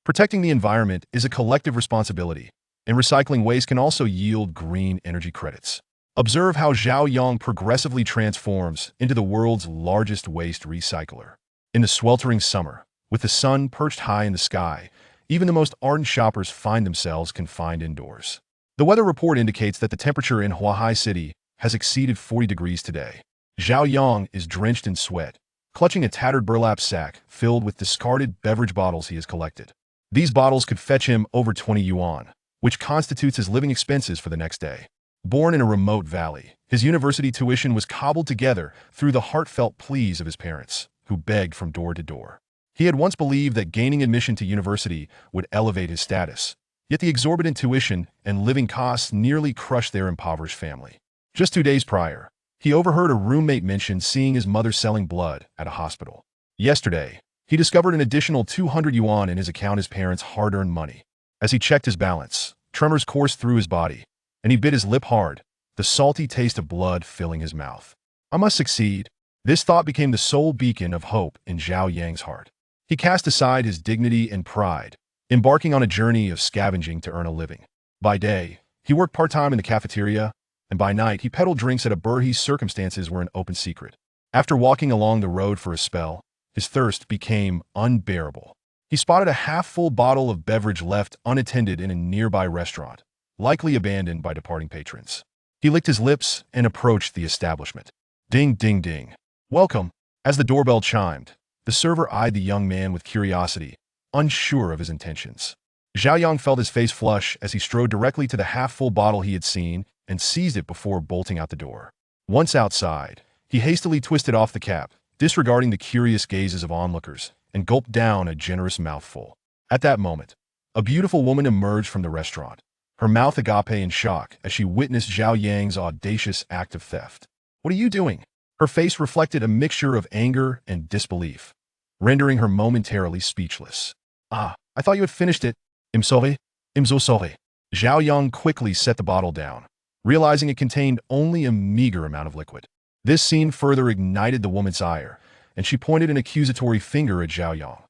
Protecting the environment is a collective responsibility, and recycling waste can also yield green energy credits. Observe how Zhao Yang progressively transforms into the world's largest waste recycler. In the sweltering summer, with the sun perched high in the sky, even the most ardent shoppers find themselves confined indoors. The weather report indicates that the temperature in Huahai City has exceeded 40 degrees today. Zhao Yang is drenched in sweat, clutching a tattered burlap sack filled with discarded beverage bottles he has collected. These bottles could fetch him over 20 yuan, which constitutes his living expenses for the next day. Born in a remote valley, his university tuition was cobbled together through the heartfelt pleas of his parents, who begged from door to door. He had once believed that gaining admission to university would elevate his status, yet the exorbitant tuition and living costs nearly crushed their impoverished family. Just 2 days prior, he overheard a roommate mention seeing his mother selling blood at a hospital. Yesterday, he discovered an additional 200 yuan in his account, his parents' hard-earned money. As he checked his balance, tremors coursed through his body, and he bit his lip hard, the salty taste of blood filling his mouth. I must succeed. This thought became the sole beacon of hope in Zhao Yang's heart. He cast aside his dignity and pride, embarking on a journey of scavenging to earn a living. By day, he worked part-time in the cafeteria, and by night he peddled drinks at a bar. His circumstances were an open secret. After walking along the road for a spell, his thirst became unbearable. He spotted a half-full bottle of beverage left unattended in a nearby restaurant, likely abandoned by departing patrons. He licked his lips and approached the establishment. Ding, ding, ding. Welcome. As the doorbell chimed, the server eyed the young man with curiosity, unsure of his intentions. Zhao Yang felt his face flush as he strode directly to the half-full bottle he had seen and seized it before bolting out the door. Once outside, he hastily twisted off the cap, disregarding the curious gazes of onlookers, and gulped down a generous mouthful. At that moment, a beautiful woman emerged from the restaurant, her mouth agape in shock as she witnessed Zhao Yang's audacious act of theft. What are you doing? Her face reflected a mixture of anger and disbelief, rendering her momentarily speechless. Ah, I thought you had finished it. I'm sorry. I'm so sorry. Zhao Yang quickly set the bottle down, realizing it contained only a meager amount of liquid. This scene further ignited the woman's ire, and she pointed an accusatory finger at Zhao Yang.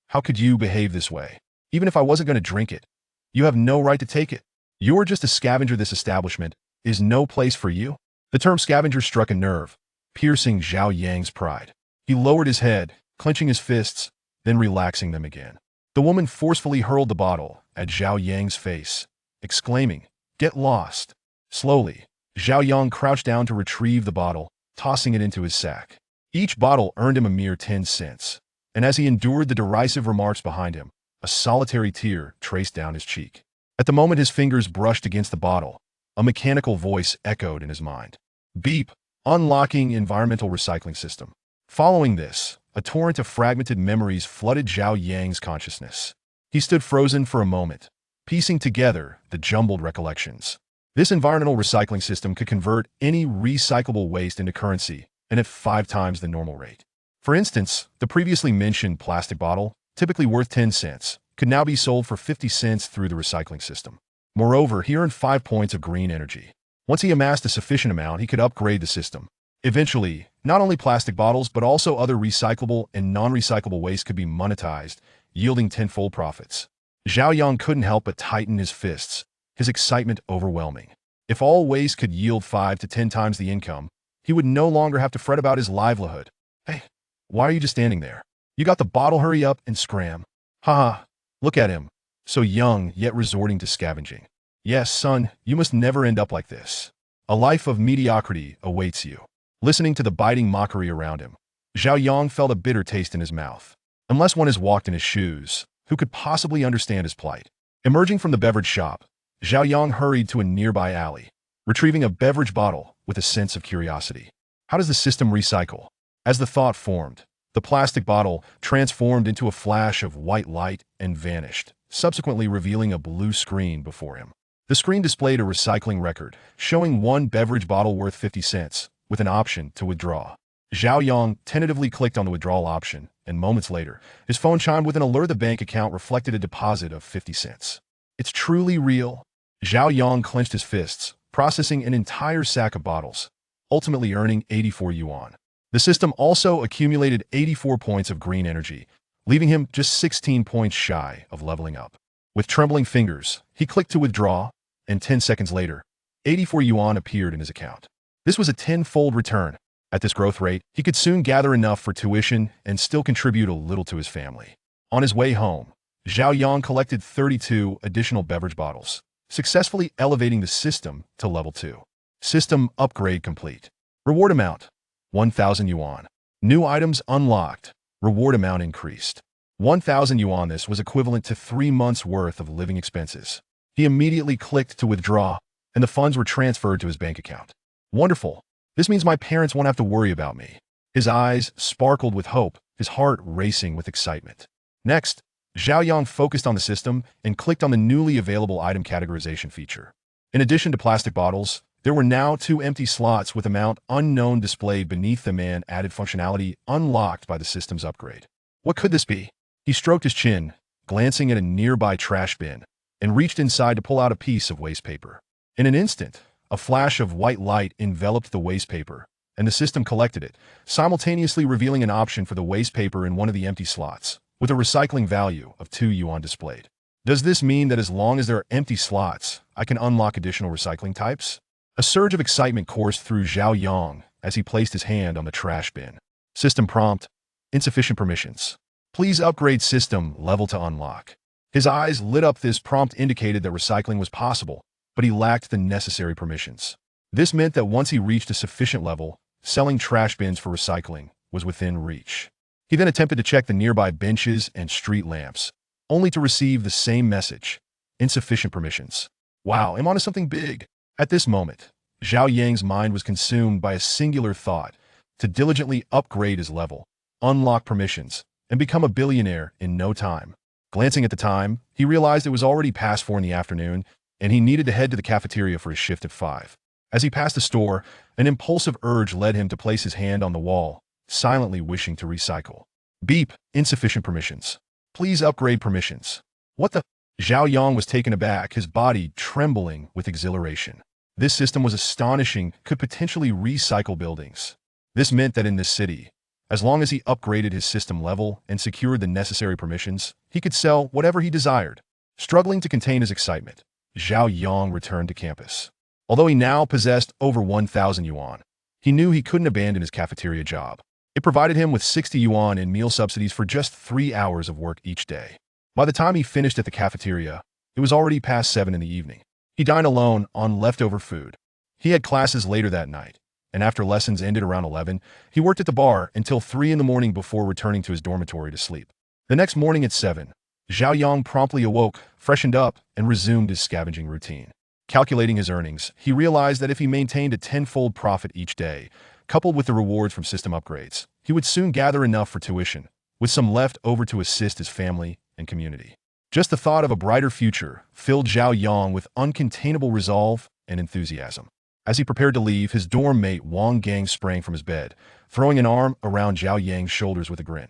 How could you behave this way? Even if I wasn't going to drink it, you have no right to take it. You're just a scavenger. This establishment is no place for you. The term scavenger struck a nerve, piercing Zhao Yang's pride. He lowered his head, clenching his fists, then relaxing them again. The woman forcefully hurled the bottle at Zhao Yang's face, exclaiming, "Get lost." Slowly, Zhao Yang crouched down to retrieve the bottle, tossing it into his sack. Each bottle earned him a mere 10 cents, and as he endured the derisive remarks behind him, a solitary tear traced down his cheek. At the moment his fingers brushed against the bottle, a mechanical voice echoed in his mind. Beep, unlocking environmental recycling system. Following this, a torrent of fragmented memories flooded Zhao Yang's consciousness. He stood frozen for a moment, piecing together the jumbled recollections. This environmental recycling system could convert any recyclable waste into currency, and at 5 times the normal rate. For instance, the previously mentioned plastic bottle, typically worth 10 cents, could now be sold for 50 cents through the recycling system. Moreover, he earned 5 points of green energy. Once he amassed a sufficient amount, he could upgrade the system. Eventually, not only plastic bottles but also other recyclable and non-recyclable waste could be monetized, yielding tenfold profits. Zhao Yang couldn't help but tighten his fists, his excitement overwhelming. If all waste could yield 5 to 10 times the income, he would no longer have to fret about his livelihood. Hey, why are you just standing there? You got the bottle, hurry up and scram. Haha, look at him, so young yet resorting to scavenging. Yes, son, you must never end up like this. A life of mediocrity awaits you. Listening to the biting mockery around him, Zhao Yang felt a bitter taste in his mouth. Unless one has walked in his shoes, who could possibly understand his plight? Emerging from the beverage shop, Zhao Yang hurried to a nearby alley, retrieving a beverage bottle with a sense of curiosity. How does the system recycle? As the thought formed, the plastic bottle transformed into a flash of white light and vanished, subsequently revealing a blue screen before him. The screen displayed a recycling record, showing one beverage bottle worth 50 cents, with an option to withdraw. Zhao Yang tentatively clicked on the withdrawal option, and moments later, his phone chimed with an alert. The bank account reflected a deposit of 50 cents. It's truly real. Zhao Yang clenched his fists, processing an entire sack of bottles, ultimately earning 84 yuan. The system also accumulated 84 points of green energy, leaving him just 16 points shy of leveling up. With trembling fingers, he clicked to withdraw, and 10 seconds later, 84 yuan appeared in his account. This was a tenfold return. At this growth rate, he could soon gather enough for tuition and still contribute a little to his family. On his way home, Zhao Yang collected 32 additional beverage bottles, successfully elevating the system to level 2. System upgrade complete. Reward amount, 1,000 yuan. New items unlocked. Reward amount increased. 1,000 yuan. This was equivalent to 3 months' worth of living expenses. He immediately clicked to withdraw, and the funds were transferred to his bank account. Wonderful. This means my parents won't have to worry about me. His eyes sparkled with hope, his heart racing with excitement. Next, Zhao Yang focused on the system and clicked on the newly available item categorization feature. In addition to plastic bottles, there were now 2 empty slots with amount unknown displayed beneath them, and added functionality unlocked by the system's upgrade. What could this be? He stroked his chin, glancing at a nearby trash bin, and reached inside to pull out a piece of waste paper. In an instant, a flash of white light enveloped the waste paper, and the system collected it, simultaneously revealing an option for the waste paper in one of the empty slots, with a recycling value of 2 yuan displayed. Does this mean that as long as there are empty slots, I can unlock additional recycling types? A surge of excitement coursed through Zhao Yang as he placed his hand on the trash bin. System prompt, insufficient permissions. Please upgrade system level to unlock. His eyes lit up. This prompt indicated that recycling was possible, but he lacked the necessary permissions. This meant that once he reached a sufficient level, selling trash bins for recycling was within reach. He then attempted to check the nearby benches and street lamps, only to receive the same message, insufficient permissions. Wow, I'm onto something big. At this moment, Zhao Yang's mind was consumed by a singular thought: to diligently upgrade his level, unlock permissions, and become a billionaire in no time. Glancing at the time, he realized it was already past 4 in the afternoon, and he needed to head to the cafeteria for his shift at 5. As he passed the store, an impulsive urge led him to place his hand on the wall, silently wishing to recycle. Beep, insufficient permissions. Please upgrade permissions. What the? Zhao Yang was taken aback, his body trembling with exhilaration. This system was astonishing, could potentially recycle buildings. This meant that in this city, as long as he upgraded his system level and secured the necessary permissions, he could sell whatever he desired. Struggling to contain his excitement, Zhao Yang returned to campus. Although he now possessed over 1,000 yuan, he knew he couldn't abandon his cafeteria job. It provided him with 60 yuan in meal subsidies for just 3 hours of work each day. By the time he finished at the cafeteria, it was already past 7 in the evening. He dined alone on leftover food. He had classes later that night, and after lessons ended around 11, he worked at the bar until 3 in the morning before returning to his dormitory to sleep. The next morning at 7, Zhao Yang promptly awoke, freshened up, and resumed his scavenging routine. Calculating his earnings, he realized that if he maintained a tenfold profit each day, coupled with the rewards from system upgrades, he would soon gather enough for tuition, with some left over to assist his family and community. Just the thought of a brighter future filled Zhao Yang with uncontainable resolve and enthusiasm. As he prepared to leave, his dorm mate Wang Gang sprang from his bed, throwing an arm around Zhao Yang's shoulders with a grin.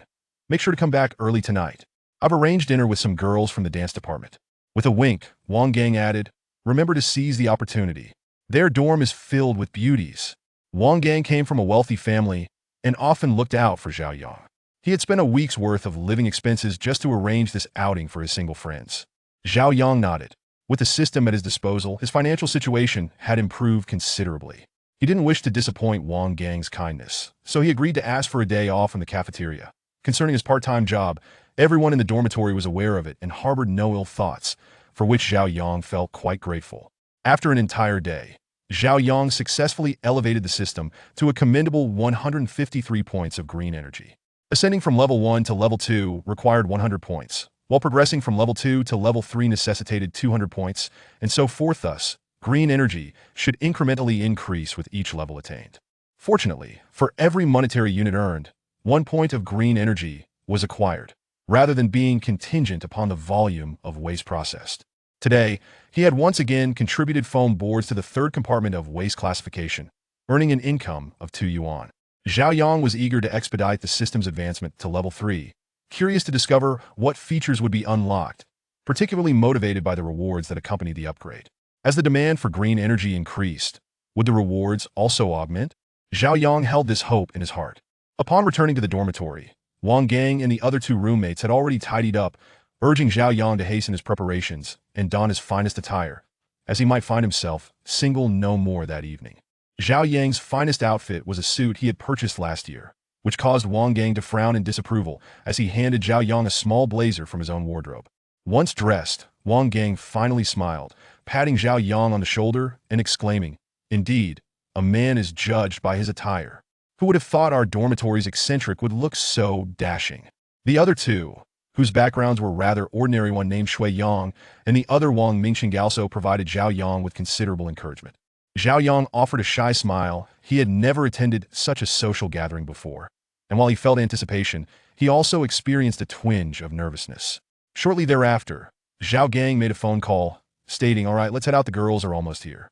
Make sure to come back early tonight. I've arranged dinner with some girls from the dance department. With a wink, Wang Gang added, remember to seize the opportunity. Their dorm is filled with beauties. Wang Gang came from a wealthy family and often looked out for Zhao Yang. He had spent a week's worth of living expenses just to arrange this outing for his single friends. Zhao Yang nodded. With the system at his disposal, his financial situation had improved considerably. He didn't wish to disappoint Wang Gang's kindness, so he agreed to ask for a day off from the cafeteria. Concerning his part-time job, everyone in the dormitory was aware of it and harbored no ill thoughts, for which Zhao Yang felt quite grateful. After an entire day, Zhao Yang successfully elevated the system to a commendable 153 points of green energy. Ascending from level 1 to level 2 required 100 points, while progressing from level 2 to level 3 necessitated 200 points, and so forth. Thus, green energy should incrementally increase with each level attained. Fortunately, for every monetary unit earned, 1 point of green energy was acquired, rather than being contingent upon the volume of waste processed. Today, he had once again contributed foam boards to the 3rd compartment of waste classification, earning an income of 2 yuan. Zhao Yang was eager to expedite the system's advancement to level 3, curious to discover what features would be unlocked, particularly motivated by the rewards that accompanied the upgrade. As the demand for green energy increased, would the rewards also augment? Zhao Yang held this hope in his heart. Upon returning to the dormitory, Wang Gang and the other two roommates had already tidied up, urging Zhao Yang to hasten his preparations and don his finest attire, as he might find himself single no more that evening. Zhao Yang's finest outfit was a suit he had purchased last year, which caused Wang Gang to frown in disapproval as he handed Zhao Yang a small blazer from his own wardrobe. Once dressed, Wang Gang finally smiled, patting Zhao Yang on the shoulder and exclaiming, "Indeed, a man is judged by his attire. Who would have thought our dormitory's eccentric would look so dashing?" The other two, whose backgrounds were rather ordinary, one named Shui Yang and the other Wang Mingqing, also provided Zhao Yang with considerable encouragement. Zhao Yang offered a shy smile. He had never attended such a social gathering before, and while he felt anticipation, he also experienced a twinge of nervousness. Shortly thereafter, Zhao Gang made a phone call, stating, "All right, let's head out, the girls are almost here."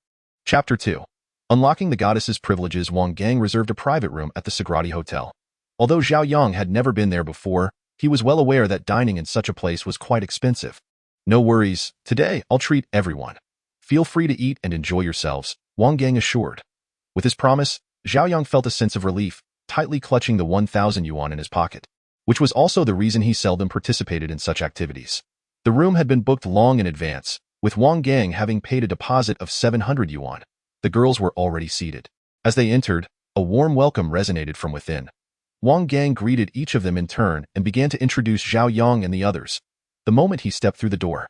Chapter 2. Unlocking the goddess's privileges. Wang Gang reserved a private room at the Sagrati Hotel. Although Zhao Yang had never been there before, he was well aware that dining in such a place was quite expensive. "No worries, today I'll treat everyone. Feel free to eat and enjoy yourselves," Wang Gang assured. With his promise, Zhao Yang felt a sense of relief, tightly clutching the 1,000 yuan in his pocket, which was also the reason he seldom participated in such activities. The room had been booked long in advance, with Wang Gang having paid a deposit of 700 yuan. The girls were already seated. As they entered, a warm welcome resonated from within. Wang Gang greeted each of them in turn and began to introduce Zhao Yang and the others. The moment he stepped through the door,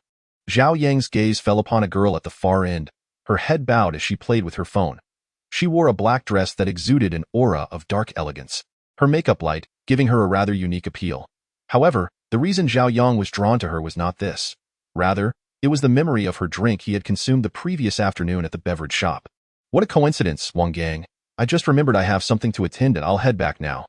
Zhao Yang's gaze fell upon a girl at the far end, her head bowed as she played with her phone. She wore a black dress that exuded an aura of dark elegance, her makeup light giving her a rather unique appeal. However, the reason Zhao Yang was drawn to her was not this. Rather, it was the memory of her drink he had consumed the previous afternoon at the beverage shop. "What a coincidence, Wang Gang. I just remembered I have something to attend and I'll head back now."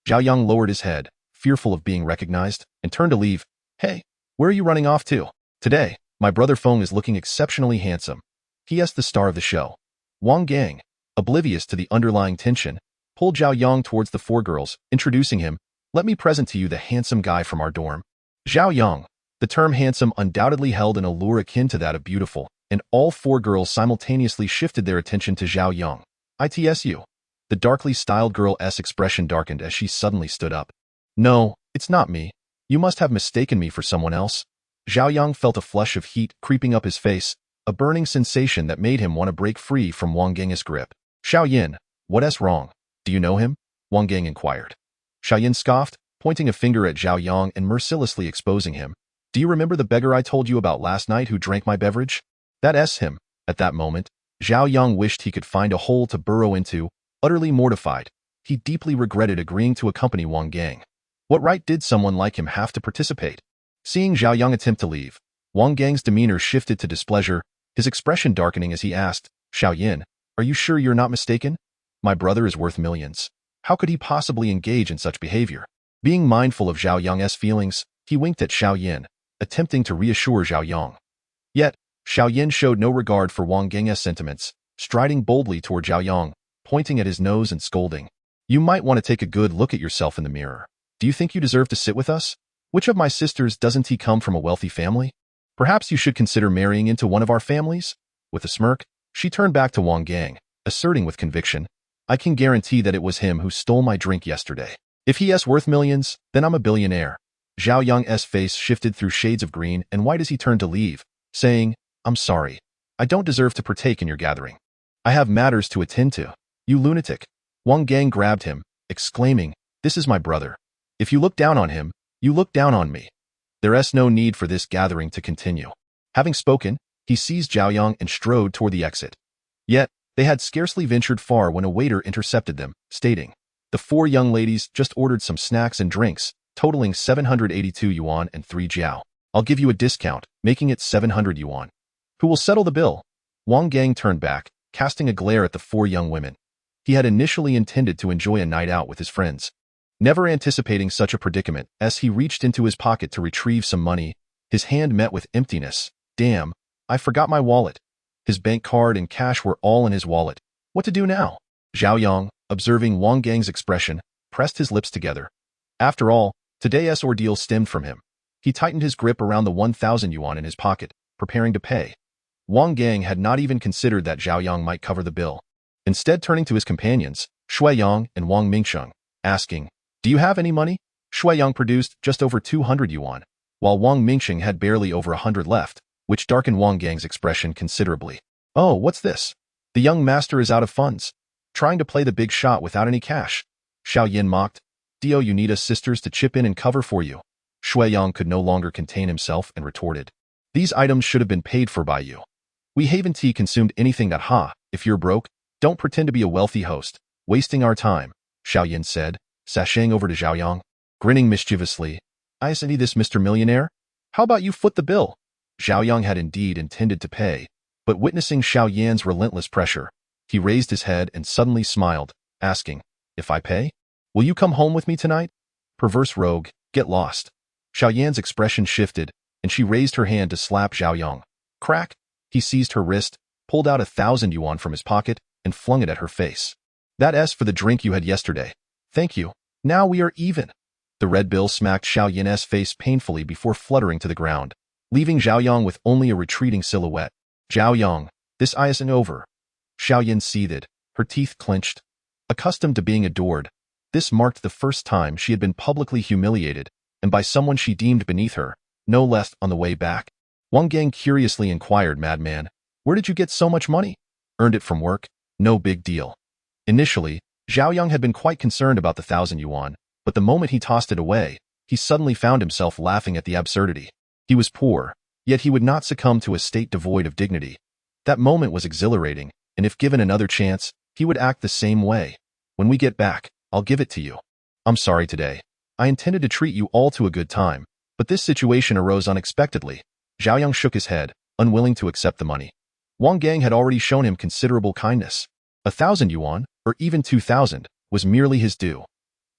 Zhao Yang lowered his head, fearful of being recognized, and turned to leave. "Hey, where are you running off to?" "Today, my brother Feng is looking exceptionally handsome. He is the star of the show." Wang Gang, oblivious to the underlying tension, pulled Zhao Yang towards the four girls, introducing him. "Let me present to you the handsome guy from our dorm." Zhao Yang. The term handsome undoubtedly held an allure akin to that of beautiful, and all four girls simultaneously shifted their attention to Zhao Yang. "ITSU." The darkly styled girl's expression darkened as she suddenly stood up. "No, it's not me. You must have mistaken me for someone else." Zhao Yang felt a flush of heat creeping up his face, a burning sensation that made him want to break free from Wang Gang's grip. "Xiaoyan, what's wrong? Do you know him?" Wang Gang inquired. Xiaoyan scoffed, pointing a finger at Zhao Yang and mercilessly exposing him. "Do you remember the beggar I told you about last night who drank my beverage? That's him." At that moment, Zhao Yang wished he could find a hole to burrow into. Utterly mortified, he deeply regretted agreeing to accompany Wang Gang. What right did someone like him have to participate? Seeing Zhao Yang attempt to leave, Wang Gang's demeanor shifted to displeasure, his expression darkening as he asked, "Xiaoyan, are you sure you're not mistaken? My brother is worth millions. How could he possibly engage in such behavior?" Being mindful of Zhao Yang's feelings, he winked at Xiaoyan, attempting to reassure Zhao Yang. Yet, Xiaoyan showed no regard for Wang Gang's sentiments, striding boldly toward Zhao Yang, pointing at his nose and scolding. "You might want to take a good look at yourself in the mirror. Do you think you deserve to sit with us? Which of my sisters doesn't he come from a wealthy family? Perhaps you should consider marrying into one of our families?" With a smirk, she turned back to Wang Gang, asserting with conviction, "I can guarantee that it was him who stole my drink yesterday. If he is worth millions, then I'm a billionaire." Zhao Yang's face shifted through shades of green and white as he turned to leave, saying, "I'm sorry. I don't deserve to partake in your gathering. I have matters to attend to." "You lunatic." Wang Gang grabbed him, exclaiming, "This is my brother. If you look down on him, you look down on me. There is no need for this gathering to continue." Having spoken, he seized Zhao Yang and strode toward the exit. Yet, they had scarcely ventured far when a waiter intercepted them, stating, "The four young ladies just ordered some snacks and drinks, totaling 782 yuan and 3 jiao. I'll give you a discount, making it 700 yuan. Who will settle the bill?" Wang Gang turned back, casting a glare at the four young women. He had initially intended to enjoy a night out with his friends. Never anticipating such a predicament, as he reached into his pocket to retrieve some money, his hand met with emptiness. "Damn, I forgot my wallet." His bank card and cash were all in his wallet. What to do now? Zhao Yang, observing Wang Gang's expression, pressed his lips together. After all, today's ordeal stemmed from him. He tightened his grip around the 1,000 yuan in his pocket, preparing to pay. Wang Gang had not even considered that Zhao Yang might cover the bill. Instead turning to his companions, Shui Yang and Wang Mingsheng, asking, "Do you have any money?" Shui Yang produced just over 200 yuan, while Wang Mingxing had barely over 100 left, which darkened Wang Gang's expression considerably. Oh, what's this? The young master is out of funds, trying to play the big shot without any cash. Xiao Yin mocked. Dio, you need us sisters to chip in and cover for you. Shui Yang could no longer contain himself and retorted. These items should have been paid for by you. We haven't consumed anything that if you're broke, don't pretend to be a wealthy host, wasting our time, Xiao Yin said, sashaying over to Zhao Yang. Grinning mischievously, I see this, Mr. Millionaire? How about you foot the bill? Zhao Yang had indeed intended to pay, but witnessing Xiao Yan's relentless pressure, he raised his head and suddenly smiled, asking, If I pay? Will you come home with me tonight? Perverse rogue, get lost. Xiao Yan's expression shifted, and she raised her hand to slap Zhao Yang. Crack! He seized her wrist, pulled out 1,000 yuan from his pocket, and flung it at her face. That's for the drink you had yesterday. Thank you. Now we are even. The red bill smacked Xiao Yan's face painfully before fluttering to the ground, leaving Zhao Yang with only a retreating silhouette. Zhao Yang, this isn't over. Xiao Yan seethed, her teeth clenched. Accustomed to being adored, this marked the first time she had been publicly humiliated, and by someone she deemed beneath her, no less. On the way back, Wang Gang curiously inquired, Madman, where did you get so much money? Earned it from work? No big deal. Initially, Zhao Yang had been quite concerned about the 1,000 yuan, but the moment he tossed it away, he suddenly found himself laughing at the absurdity. He was poor, yet he would not succumb to a state devoid of dignity. That moment was exhilarating, and if given another chance, he would act the same way. When we get back, I'll give it to you. I'm sorry today. I intended to treat you all to a good time, but this situation arose unexpectedly. Zhao Yang shook his head, unwilling to accept the money. Wang Gang had already shown him considerable kindness. 1,000 yuan, or even 2,000, was merely his due.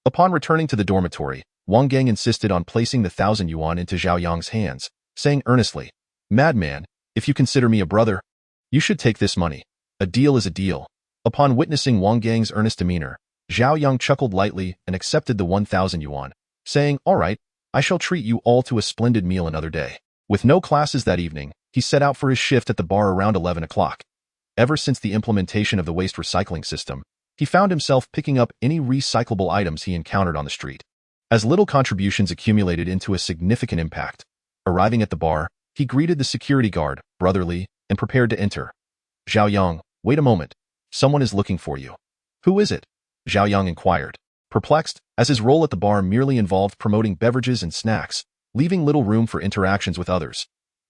Upon returning to the dormitory, Wang Gang insisted on placing the 1,000 yuan into Zhao Yang's hands, saying earnestly, Madman, if you consider me a brother, you should take this money. A deal is a deal. Upon witnessing Wang Gang's earnest demeanor, Zhao Yang chuckled lightly and accepted the 1,000 yuan, saying, All right, I shall treat you all to a splendid meal another day. With no classes that evening, he set out for his shift at the bar around 11 o'clock. Ever since the implementation of the waste recycling system, he found himself picking up any recyclable items he encountered on the street. As little contributions accumulated into a significant impact, arriving at the bar, he greeted the security guard, brotherly, and prepared to enter. Zhao Yang, wait a moment. Someone is looking for you. Who is it? Zhao Yang inquired, perplexed, as his role at the bar merely involved promoting beverages and snacks, leaving little room for interactions with others.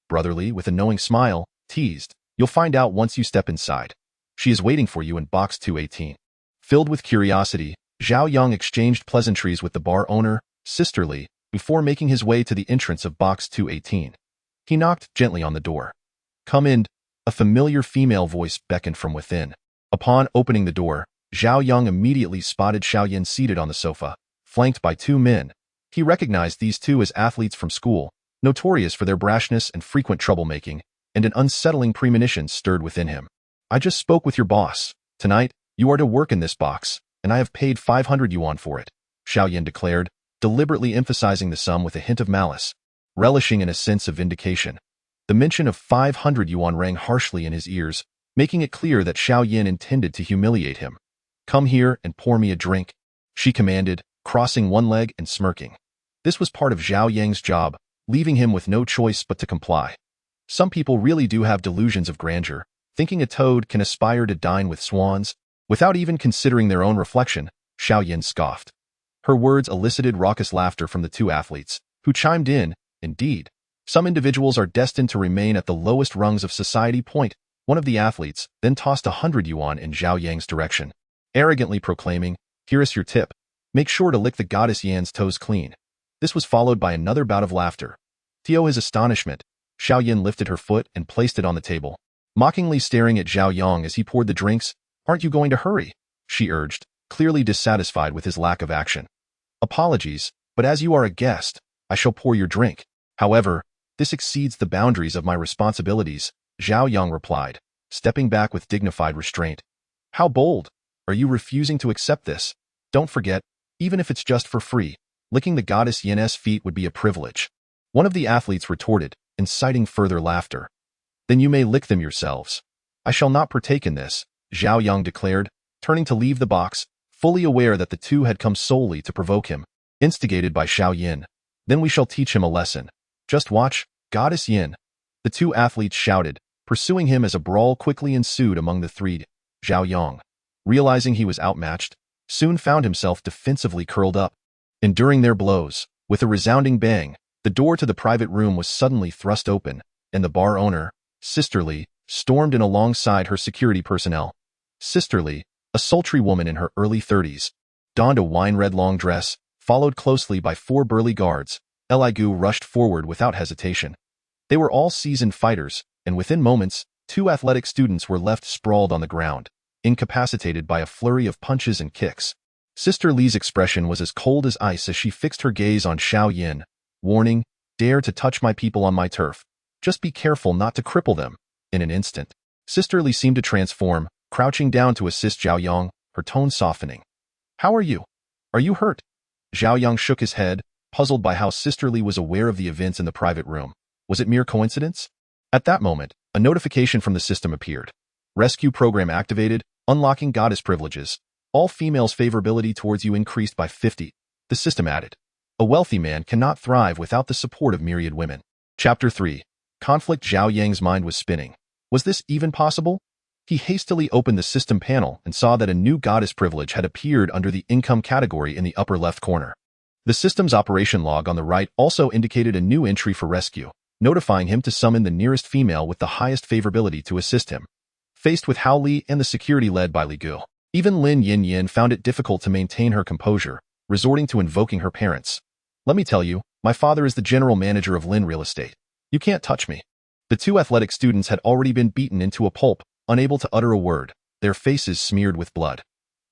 Brotherly, with a knowing smile, teased, You'll find out once you step inside. She is waiting for you in box 218. Filled with curiosity, Zhao Yang exchanged pleasantries with the bar owner, sisterly, before making his way to the entrance of box 218. He knocked gently on the door. Come in. A familiar female voice beckoned from within. Upon opening the door, Zhao Yang immediately spotted Xiao Yan seated on the sofa, flanked by 2 men. He recognized these 2 as athletes from school, notorious for their brashness and frequent troublemaking, and an unsettling premonition stirred within him. I just spoke with your boss. Tonight, you are to work in this box, and I have paid 500 yuan for it, Xiao Yan declared, deliberately emphasizing the sum with a hint of malice, relishing in a sense of vindication. The mention of 500 yuan rang harshly in his ears, making it clear that Xiao Yan intended to humiliate him. Come here and pour me a drink, she commanded, crossing one leg and smirking. This was part of Zhao Yang's job, leaving him with no choice but to comply. Some people really do have delusions of grandeur, thinking a toad can aspire to dine with swans, without even considering their own reflection, Xiao Yan scoffed. Her words elicited raucous laughter from the 2 athletes, who chimed in, Indeed, some individuals are destined to remain at the lowest rungs of society. One of the athletes then tossed 100 yuan in Zhao Yang's direction, arrogantly proclaiming, Here is your tip. Make sure to lick the goddess Yan's toes clean. This was followed by another bout of laughter. To his astonishment, Xiao Yan lifted her foot and placed it on the table, mockingly staring at Zhao Yang as he poured the drinks. Aren't you going to hurry? She urged, clearly dissatisfied with his lack of action. Apologies, but as you are a guest, I shall pour your drink. However, this exceeds the boundaries of my responsibilities, Zhao Yang replied, stepping back with dignified restraint. How bold! Are you refusing to accept this? Don't forget, even if it's just for free, licking the goddess Yan's feet would be a privilege. One of the athletes retorted, inciting further laughter. Then you may lick them yourselves. I shall not partake in this, Zhao Yang declared, turning to leave the box, fully aware that the 2 had come solely to provoke him. instigated by Xiao Yin. Then we shall teach him a lesson. Just watch, Goddess Yin. The two athletes shouted, pursuing him as a brawl quickly ensued among the three. Zhao Yang, realizing he was outmatched, soon found himself defensively curled up. Enduring their blows, with a resounding bang, the door to the private room was suddenly thrust open, and the bar owner, Sisterly, stormed in alongside her security personnel. Sisterly, a sultry woman in her early 30s, donned a wine-red long dress, followed closely by 4 burly guards. Li Gu rushed forward without hesitation. They were all seasoned fighters, and within moments, 2 athletic students were left sprawled on the ground, incapacitated by a flurry of punches and kicks. Sister Li's expression was as cold as ice as she fixed her gaze on Xiao Yin. Warning, dare to touch my people on my turf. Just be careful not to cripple them. In an instant, Sister Li seemed to transform, crouching down to assist Zhao Yang, her tone softening. How are you? Are you hurt? Zhao Yang shook his head, puzzled by how Sister Li was aware of the events in the private room. Was it mere coincidence? At that moment, a notification from the system appeared. Rescue program activated, unlocking goddess privileges. All females' favorability towards you increased by 50. The system added. A wealthy man cannot thrive without the support of myriad women. Chapter 3. Conflict. Zhao Yang's mind was spinning. Was this even possible? He hastily opened the system panel and saw that a new goddess privilege had appeared under the income category in the upper left corner. The system's operation log on the right also indicated a new entry for rescue, notifying him to summon the nearest female with the highest favorability to assist him. Faced with Hao Li and the security led by Li Gu, even Lin Yin found it difficult to maintain her composure, resorting to invoking her parents. Let me tell you, my father is the general manager of Lin Real Estate. You can't touch me. The 2 athletic students had already been beaten into a pulp, unable to utter a word, their faces smeared with blood.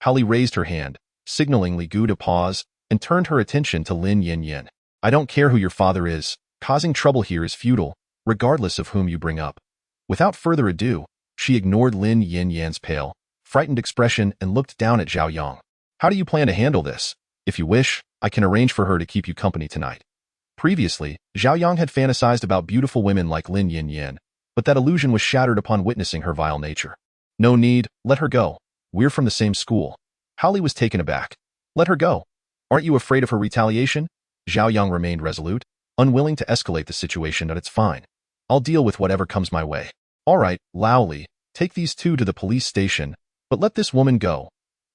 Hao Li raised her hand, signaling Li Gu to pause, and turned her attention to Lin Yin. I don't care who your father is, causing trouble here is futile, regardless of whom you bring up. Without further ado, she ignored Lin Yin's pale, frightened expression and looked down at Zhao Yang. How do you plan to handle this? If you wish, I can arrange for her to keep you company tonight. Previously, Zhao Yang had fantasized about beautiful women like Lin Yin, but that illusion was shattered upon witnessing her vile nature. No need, let her go. We're from the same school. Hao Li was taken aback. Let her go. Aren't you afraid of her retaliation? Zhao Yang remained resolute, unwilling to escalate the situation. That it's fine. I'll deal with whatever comes my way. All right, Lao Li, take these 2 to the police station, but let this woman go.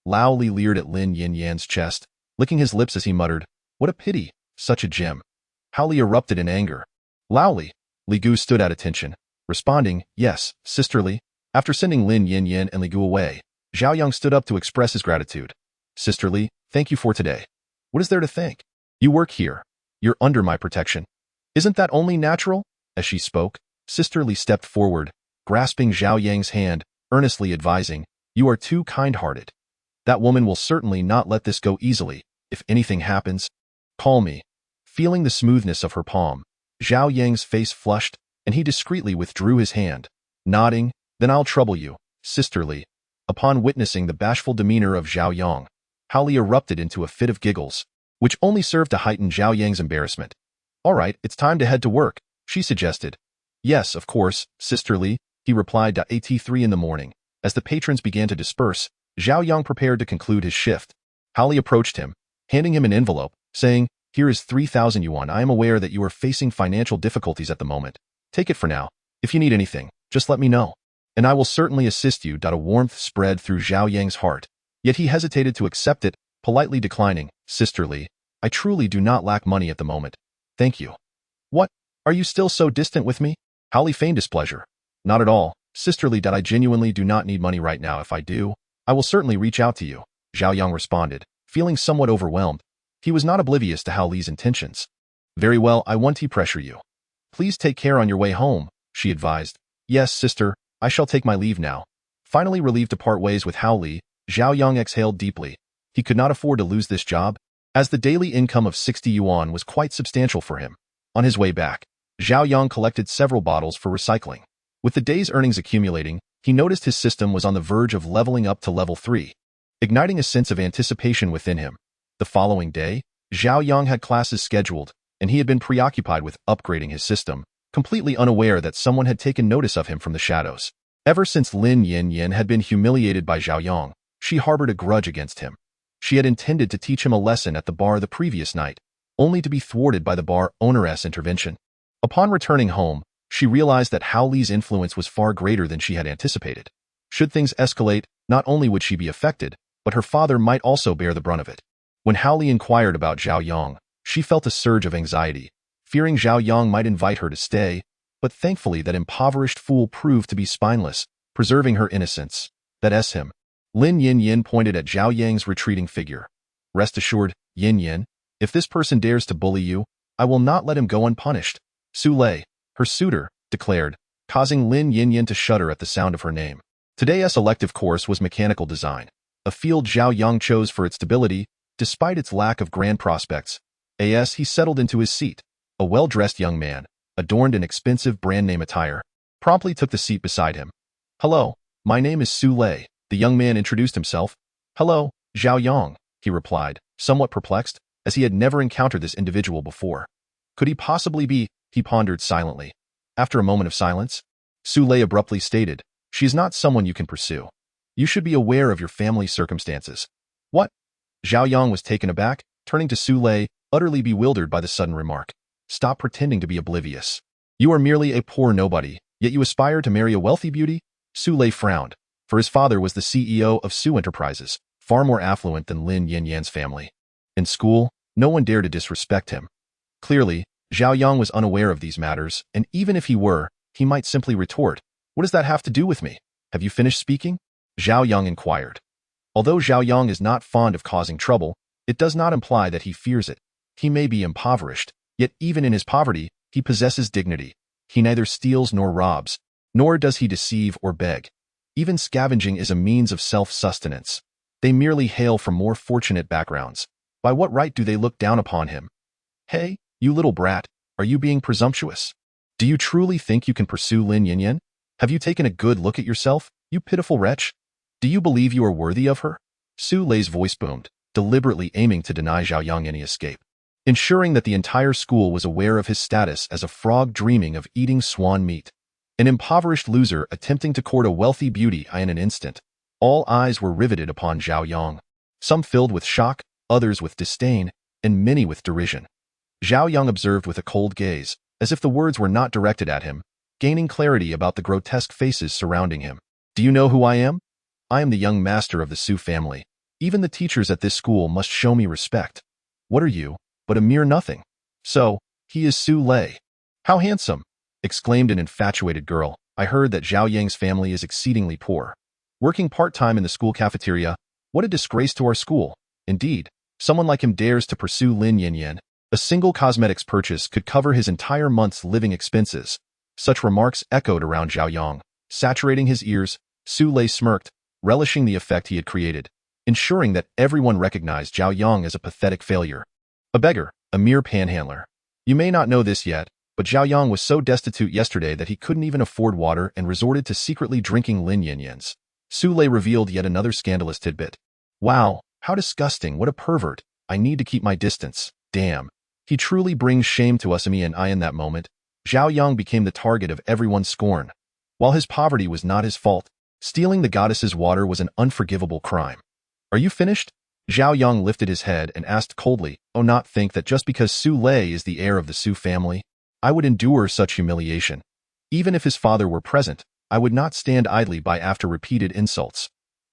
Lao Li leered at Lin Yin's chest, licking his lips as he muttered, what a pity, such a gem. Hao Li erupted in anger. Lao Li. Li Gu stood at attention, responding, yes, Sisterly. After sending Lin Yin and Li Gu away, Zhao Yang stood up to express his gratitude. Sisterly, thank you for today. What is there to thank? You work here. You're under my protection. Isn't that only natural? As she spoke, Sisterly stepped forward, grasping Zhao Yang's hand, earnestly advising, you are too kind-hearted. That woman will certainly not let this go easily. If anything happens, call me. Feeling the smoothness of her palm, Zhao Yang's face flushed, and he discreetly withdrew his hand, nodding, then I'll trouble you, Sisterly. Upon witnessing the bashful demeanor of Zhao Yang, Hao Li erupted into a fit of giggles, which only served to heighten Zhao Yang's embarrassment. All right, it's time to head to work, she suggested. Yes, of course, Sisterly, he replied at 3 in the morning. As the patrons began to disperse, Zhao Yang prepared to conclude his shift. Hao Li approached him, handing him an envelope, saying, here is 3,000 yuan. I am aware that you are facing financial difficulties at the moment. Take it for now. If you need anything, just let me know. And I will certainly assist you. A warmth spread through Zhao Yang's heart. Yet he hesitated to accept it, politely declining, Sisterly, I truly do not lack money at the moment. Thank you. What? Are you still so distant with me? Hao Li feigned displeasure. Not at all, Sisterly. I genuinely do not need money right now. If I do, I will certainly reach out to you, Zhao Yang responded, feeling somewhat overwhelmed. He was not oblivious to Hao Li's intentions. Very well, I won't pressure you. Please take care on your way home, she advised. Yes, sister, I shall take my leave now. Finally relieved to part ways with Hao Li, Zhao Yang exhaled deeply. He could not afford to lose this job, as the daily income of 60 yuan was quite substantial for him. On his way back, Zhao Yang collected several bottles for recycling. With the day's earnings accumulating, he noticed his system was on the verge of leveling up to level 3, igniting a sense of anticipation within him. The following day, Zhao Yang had classes scheduled, and he had been preoccupied with upgrading his system, completely unaware that someone had taken notice of him from the shadows. Ever since Lin Yin had been humiliated by Zhao Yang, she harbored a grudge against him. She had intended to teach him a lesson at the bar the previous night, only to be thwarted by the bar owner's intervention. Upon returning home, she realized that Hao Li's influence was far greater than she had anticipated. Should things escalate, not only would she be affected, but her father might also bear the brunt of it. When Hao Li inquired about Zhao Yang, she felt a surge of anxiety, fearing Zhao Yang might invite her to stay, but thankfully that impoverished fool proved to be spineless, preserving her innocence. That's him. Lin Yin pointed at Zhao Yang's retreating figure. Rest assured, Yin, if this person dares to bully you, I will not let him go unpunished. Su Lei, her suitor, declared, causing Lin Yin to shudder at the sound of her name. Today's elective course was mechanical design, a field Zhao Yang chose for its stability, despite its lack of grand prospects. As he settled into his seat, a well-dressed young man, adorned in expensive brand-name attire, promptly took the seat beside him. Hello, my name is Su Lei, the young man introduced himself. Hello, Zhao Yang, he replied, somewhat perplexed, as he had never encountered this individual before. Could he possibly be? He pondered silently. After a moment of silence, Su Lei abruptly stated, she is not someone you can pursue. You should be aware of your family's circumstances. What? Zhao Yang was taken aback, turning to Su Lei, utterly bewildered by the sudden remark. Stop pretending to be oblivious. You are merely a poor nobody, yet you aspire to marry a wealthy beauty? Su Lei frowned, for his father was the CEO of Su Enterprises, far more affluent than Lin Yan's family. In school, no one dared to disrespect him. Clearly, Zhao Yang was unaware of these matters, and even if he were, he might simply retort, what does that have to do with me? Have you finished speaking? Zhao Yang inquired. Although Zhao Yang is not fond of causing trouble, it does not imply that he fears it. He may be impoverished, yet even in his poverty, he possesses dignity. He neither steals nor robs, nor does he deceive or beg. Even scavenging is a means of self-sustenance. They merely hail from more fortunate backgrounds. By what right do they look down upon him? Hey, you little brat, are you being presumptuous? Do you truly think you can pursue Lin Yin? Have you taken a good look at yourself, you pitiful wretch? Do you believe you are worthy of her? Su Lei's voice boomed, deliberately aiming to deny Zhao Yang any escape, ensuring that the entire school was aware of his status as a frog dreaming of eating swan meat. An impoverished loser attempting to court a wealthy beauty in an instant. All eyes were riveted upon Zhao Yang, some filled with shock, others with disdain, and many with derision. Zhao Yang observed with a cold gaze, as if the words were not directed at him, gaining clarity about the grotesque faces surrounding him. Do you know who I am? I am the young master of the Su family. Even the teachers at this school must show me respect. What are you, but a mere nothing? So, he is Su Lei. How handsome! Exclaimed an infatuated girl. I heard that Zhao Yang's family is exceedingly poor. Working part-time in the school cafeteria, what a disgrace to our school. Indeed, someone like him dares to pursue Lin Yin. A single cosmetics purchase could cover his entire month's living expenses. Such remarks echoed around Zhao Yang. Saturating his ears, Su Lei smirked, relishing the effect he had created, ensuring that everyone recognized Zhao Yang as a pathetic failure. A beggar, a mere panhandler. You may not know this yet, but Zhao Yang was so destitute yesterday that he couldn't even afford water and resorted to secretly drinking Lin Yin's. Su Lei revealed yet another scandalous tidbit. Wow, how disgusting, what a pervert. I need to keep my distance. Damn. He truly brings shame to us. In that moment, Zhao Yang became the target of everyone's scorn. While his poverty was not his fault, stealing the goddess's water was an unforgivable crime. Are you finished? Zhao Yang lifted his head and asked coldly, oh, not think that just because Su Lei is the heir of the Su family, I would endure such humiliation. Even if his father were present, I would not stand idly by after repeated insults.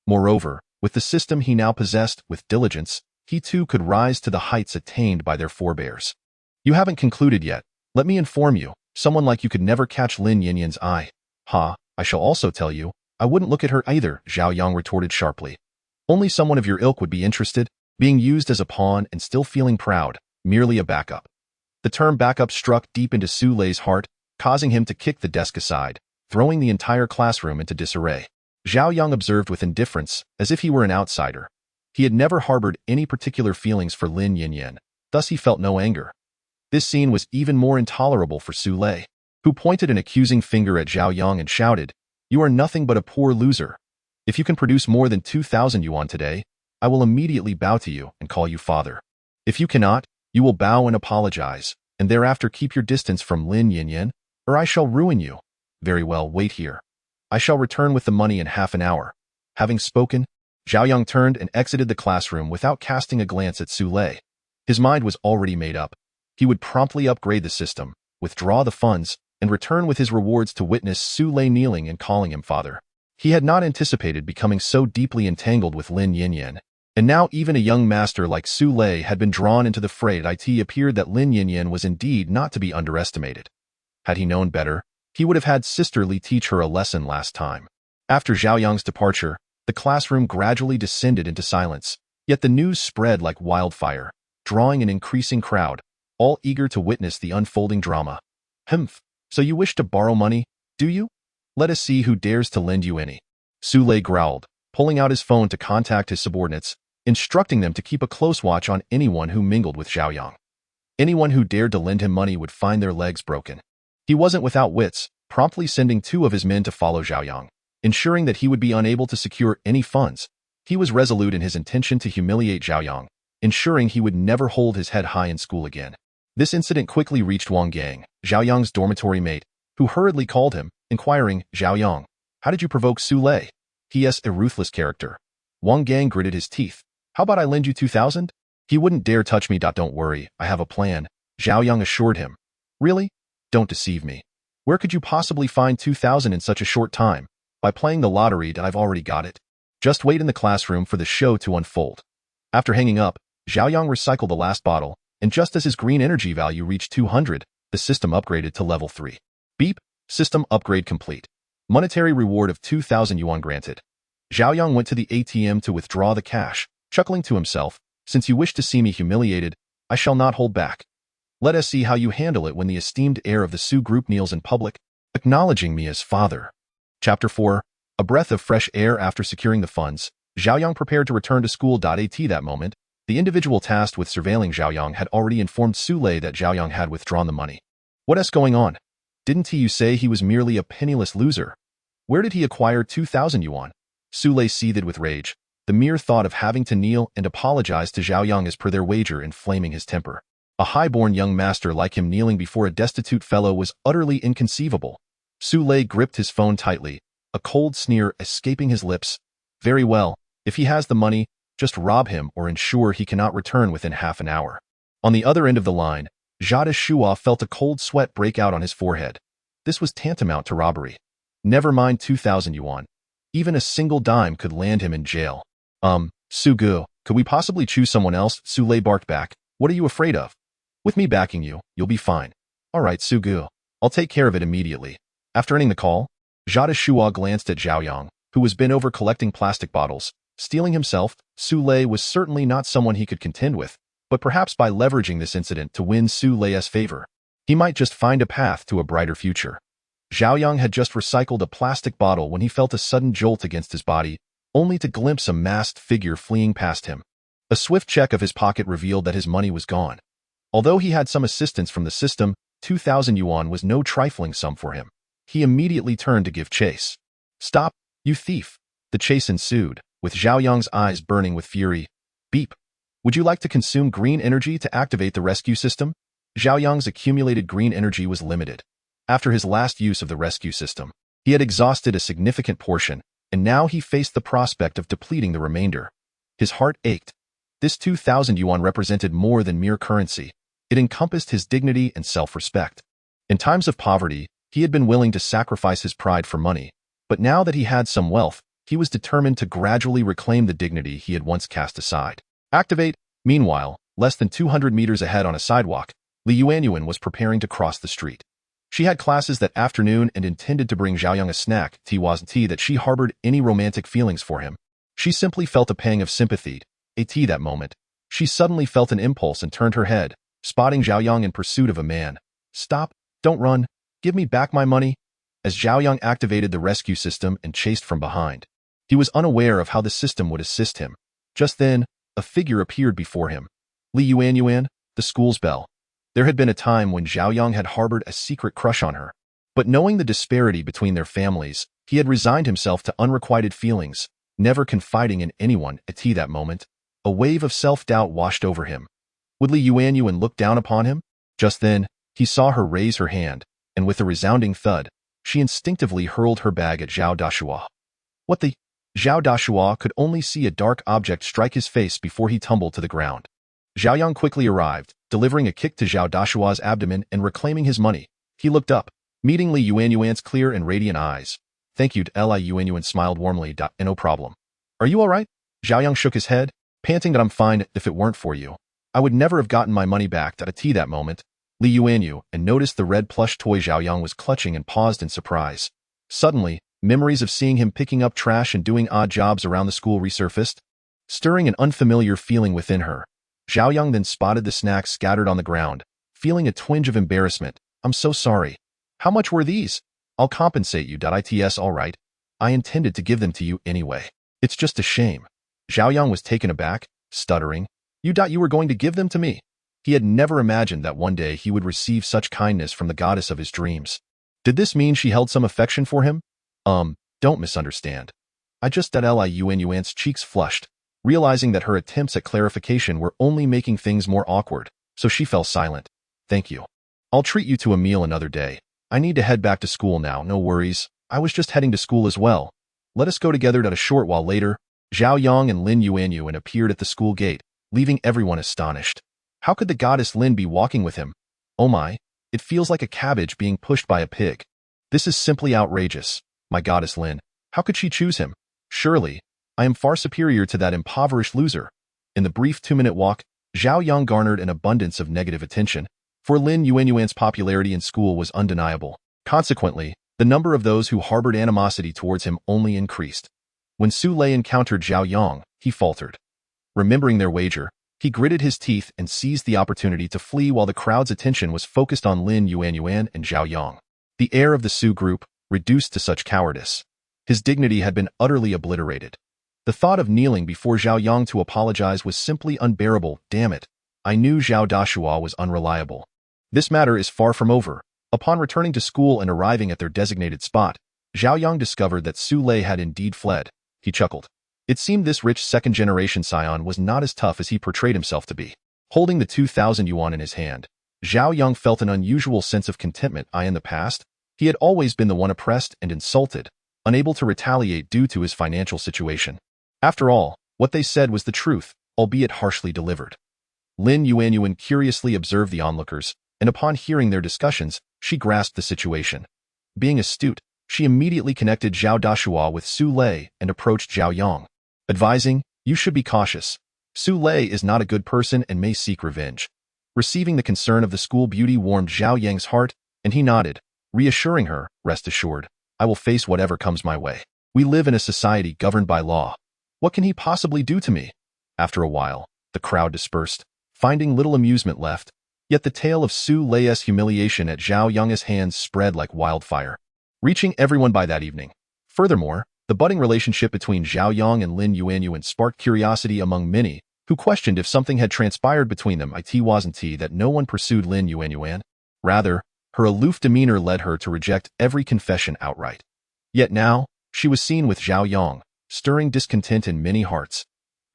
Moreover, with the system he now possessed with diligence, he too could rise to the heights attained by their forebears. You haven't concluded yet. Let me inform you, someone like you could never catch Lin Yin's eye. Ha, I shall also tell you, I wouldn't look at her either, Zhao Yang retorted sharply. Only someone of your ilk would be interested, being used as a pawn and still feeling proud, merely a backup. The term backup struck deep into Su Lei's heart, causing him to kick the desk aside, throwing the entire classroom into disarray. Zhao Yang observed with indifference, as if he were an outsider. He had never harbored any particular feelings for Lin Yin, thus he felt no anger. This scene was even more intolerable for Su Lei, who pointed an accusing finger at Zhao Yang and shouted, you are nothing but a poor loser. If you can produce more than 2,000 yuan today, I will immediately bow to you and call you father. If you cannot, you will bow and apologize, and thereafter keep your distance from Lin Yin, or I shall ruin you. Very well, wait here. I shall return with the money in half an hour. Having spoken, Zhao Yang turned and exited the classroom without casting a glance at Su Lei. His mind was already made up. He would promptly upgrade the system, withdraw the funds, and return with his rewards to witness Su Lei kneeling and calling him father. He had not anticipated becoming so deeply entangled with Lin Yinyan, and now even a young master like Su Lei had been drawn into the fray. It appeared that Lin Yinyan was indeed not to be underestimated. Had he known better, he would have had Sister Li teach her a lesson last time. After Zhao Yang's departure, the classroom gradually descended into silence, yet the news spread like wildfire, drawing an increasing crowd, all eager to witness the unfolding drama. Humph, so you wish to borrow money, do you? Let us see who dares to lend you any. Su Lei growled, pulling out his phone to contact his subordinates, instructing them to keep a close watch on anyone who mingled with Zhao Yang. Anyone who dared to lend him money would find their legs broken. He wasn't without wits, promptly sending 2 of his men to follow Zhao Yang, ensuring that he would be unable to secure any funds. He was resolute in his intention to humiliate Zhao Yang, ensuring he would never hold his head high in school again. This incident quickly reached Wang Gang, Zhao Yang's dormitory mate, who hurriedly called him, inquiring, "Zhao Yang, how did you provoke Su Lei? He is a ruthless character." Wang Gang gritted his teeth. "How about I lend you 2,000? He wouldn't dare touch me. Don't worry, I have a plan," Zhao Yang assured him. "Really? Don't deceive me. Where could you possibly find 2,000 in such a short time? By playing the lottery, I've already got it. Just wait in the classroom for the show to unfold." After hanging up, Zhao Yang recycled the last bottle, and just as his green energy value reached 200, the system upgraded to level 3. Beep, system upgrade complete. Monetary reward of 2,000 yuan granted. Zhao Yang went to the ATM to withdraw the cash, chuckling to himself, "Since you wish to see me humiliated, I shall not hold back. Let us see how you handle it when the esteemed heir of the Su group kneels in public, acknowledging me as father." Chapter 4. A breath of fresh air. After securing the funds, Zhao Yang prepared to return to school. At that moment, the individual tasked with surveilling Zhao Yang had already informed Su Lei that Zhao Yang had withdrawn the money. "What's going on? Didn't you say he was merely a penniless loser? Where did he acquire 2,000 yuan? Su Lei seethed with rage. The mere thought of having to kneel and apologize to Zhao Yang as per their wager inflaming his temper. A high-born young master like him kneeling before a destitute fellow was utterly inconceivable. Su Lei gripped his phone tightly, a cold sneer escaping his lips. "Very well, if he has the money, just rob him or ensure he cannot return within half an hour." On the other end of the line, Jade Shua felt a cold sweat break out on his forehead. This was tantamount to robbery. Never mind 2,000 yuan. Even a single dime could land him in jail. Sugu, could we possibly choose someone else?" Su Lei barked back. "What are you afraid of? With me backing you, you'll be fine." "All right, Sugu. I'll take care of it immediately." After ending the call, Jade Shua glanced at Zhao Yang, who was bent over collecting plastic bottles. Stealing himself, Su Lei was certainly not someone he could contend with, but perhaps by leveraging this incident to win Su Lei's favor, he might just find a path to a brighter future. Zhao Yang had just recycled a plastic bottle when he felt a sudden jolt against his body, only to glimpse a masked figure fleeing past him. A swift check of his pocket revealed that his money was gone. Although he had some assistance from the system, 2,000 yuan was no trifling sum for him. He immediately turned to give chase. "Stop, you thief!" The chase ensued, with Zhao Yang's eyes burning with fury. Beep. "Would you like to consume green energy to activate the rescue system?" Zhao Yang's accumulated green energy was limited. After his last use of the rescue system, he had exhausted a significant portion, and now he faced the prospect of depleting the remainder. His heart ached. This 2,000 yuan represented more than mere currency. It encompassed his dignity and self-respect. In times of poverty, he had been willing to sacrifice his pride for money, but now that he had some wealth, he was determined to gradually reclaim the dignity he had once cast aside. Activate. Meanwhile, less than 200 meters ahead on a sidewalk, Li Yuanyuan was preparing to cross the street. She had classes that afternoon and intended to bring Zhao Yang a snack. It wasn't that she harbored any romantic feelings for him. She simply felt a pang of sympathy. That moment, she suddenly felt an impulse and turned her head, spotting Zhao Yang in pursuit of a man. "Stop, don't run, give me back my money." As Zhao Yang activated the rescue system and chased from behind, he was unaware of how the system would assist him. Just then, a figure appeared before him. Li Yuanyuan, the school's belle. There had been a time when Zhao Yang had harbored a secret crush on her, but knowing the disparity between their families, he had resigned himself to unrequited feelings, never confiding in anyone. At that moment, a wave of self-doubt washed over him. Would Li Yuanyuan look down upon him? Just then, he saw her raise her hand, and with a resounding thud, she instinctively hurled her bag at Zhao Dashua. "What the?" Zhao Dashua could only see a dark object strike his face before he tumbled to the ground. Zhao Yang quickly arrived, delivering a kick to Zhao Dashua's abdomen and reclaiming his money. He looked up, meeting Li Yuanyuan's clear and radiant eyes. "Thank you," Li Yuanyuan smiled warmly. "No problem." "Are you all right?" Zhao Yang shook his head, panting that "I'm fine. If it weren't for you, I would never have gotten my money back." At that moment, Li Yuanyu and noticed the red plush toy Zhao Yang was clutching and paused in surprise. Suddenly, memories of seeing him picking up trash and doing odd jobs around the school resurfaced, stirring an unfamiliar feeling within her. Zhao Yang then spotted the snacks scattered on the ground, feeling a twinge of embarrassment. "I'm so sorry. How much were these?" "I'll compensate you. It's all right. I intended to give them to you anyway. It's just a shame." Zhao Yang was taken aback, stuttering. You were going to give them to me?" He had never imagined that one day he would receive such kindness from the goddess of his dreams. Did this mean she held some affection for him? Don't misunderstand. I just Li Yuanyuan's cheeks flushed, realizing that her attempts at clarification were only making things more awkward, so she fell silent. "Thank you. I'll treat you to a meal another day. I need to head back to school now." "No worries. I was just heading to school as well. Let us go together." A short while later, Zhao Yang and Lin Yuanyuan appeared at the school gate, leaving everyone astonished. How could the goddess Lin be walking with him? "Oh my, it feels like a cabbage being pushed by a pig. This is simply outrageous. My goddess Lin, how could she choose him? Surely, I am far superior to that impoverished loser." In the brief 2-minute walk, Zhao Yang garnered an abundance of negative attention, for Lin Yuanyuan's popularity in school was undeniable. Consequently, the number of those who harbored animosity towards him only increased. When Su Lei encountered Zhao Yang, he faltered. Remembering their wager, he gritted his teeth and seized the opportunity to flee while the crowd's attention was focused on Lin Yuanyuan and Zhao Yang. The heir of the Su group, reduced to such cowardice. His dignity had been utterly obliterated. The thought of kneeling before Zhao Yang to apologize was simply unbearable. "Damn it. I knew Zhao Dashua was unreliable. This matter is far from over." Upon returning to school and arriving at their designated spot, Zhao Yang discovered that Su Lei had indeed fled. He chuckled. It seemed this rich second-generation scion was not as tough as he portrayed himself to be. Holding the 2,000 yuan in his hand, Zhao Yang felt an unusual sense of contentment. In the past, he had always been the one oppressed and insulted, unable to retaliate due to his financial situation. After all, what they said was the truth, albeit harshly delivered. Lin Yuanyuan curiously observed the onlookers, and upon hearing their discussions, she grasped the situation. Being astute, she immediately connected Zhao Dashua with Su Lei and approached Zhao Yang, advising, "You should be cautious. Su Lei is not a good person and may seek revenge." Receiving the concern of the school beauty warmed Zhao Yang's heart, and he nodded, reassuring her, "Rest assured, I will face whatever comes my way. We live in a society governed by law. What can he possibly do to me?" After a while, the crowd dispersed, finding little amusement left, yet the tale of Su Lei's humiliation at Zhao Yang's hands spread like wildfire, reaching everyone by that evening. Furthermore, the budding relationship between Zhao Yang and Lin Yuanyuan sparked curiosity among many, who questioned if something had transpired between them. It wasn't that no one pursued Lin Yuanyuan. Rather, her aloof demeanor led her to reject every confession outright. Yet now, she was seen with Zhao Yang, stirring discontent in many hearts.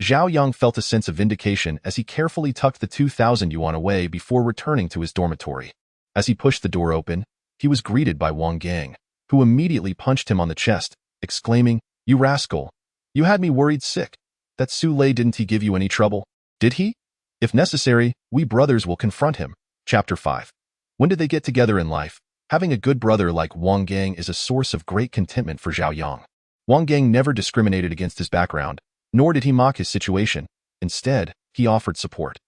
Zhao Yang felt a sense of vindication as he carefully tucked the 2,000 yuan away before returning to his dormitory. As he pushed the door open, he was greeted by Wang Gang, who immediately punched him on the chest, exclaiming, "You rascal! You had me worried sick. That Su Lei, didn't he give you any trouble? Did he? If necessary, we brothers will confront him." Chapter 5. When did they get together in life? Having a good brother like Wang Gang is a source of great contentment for Zhao Yang. Wang Gang never discriminated against his background, nor did he mock his situation. Instead, he offered support.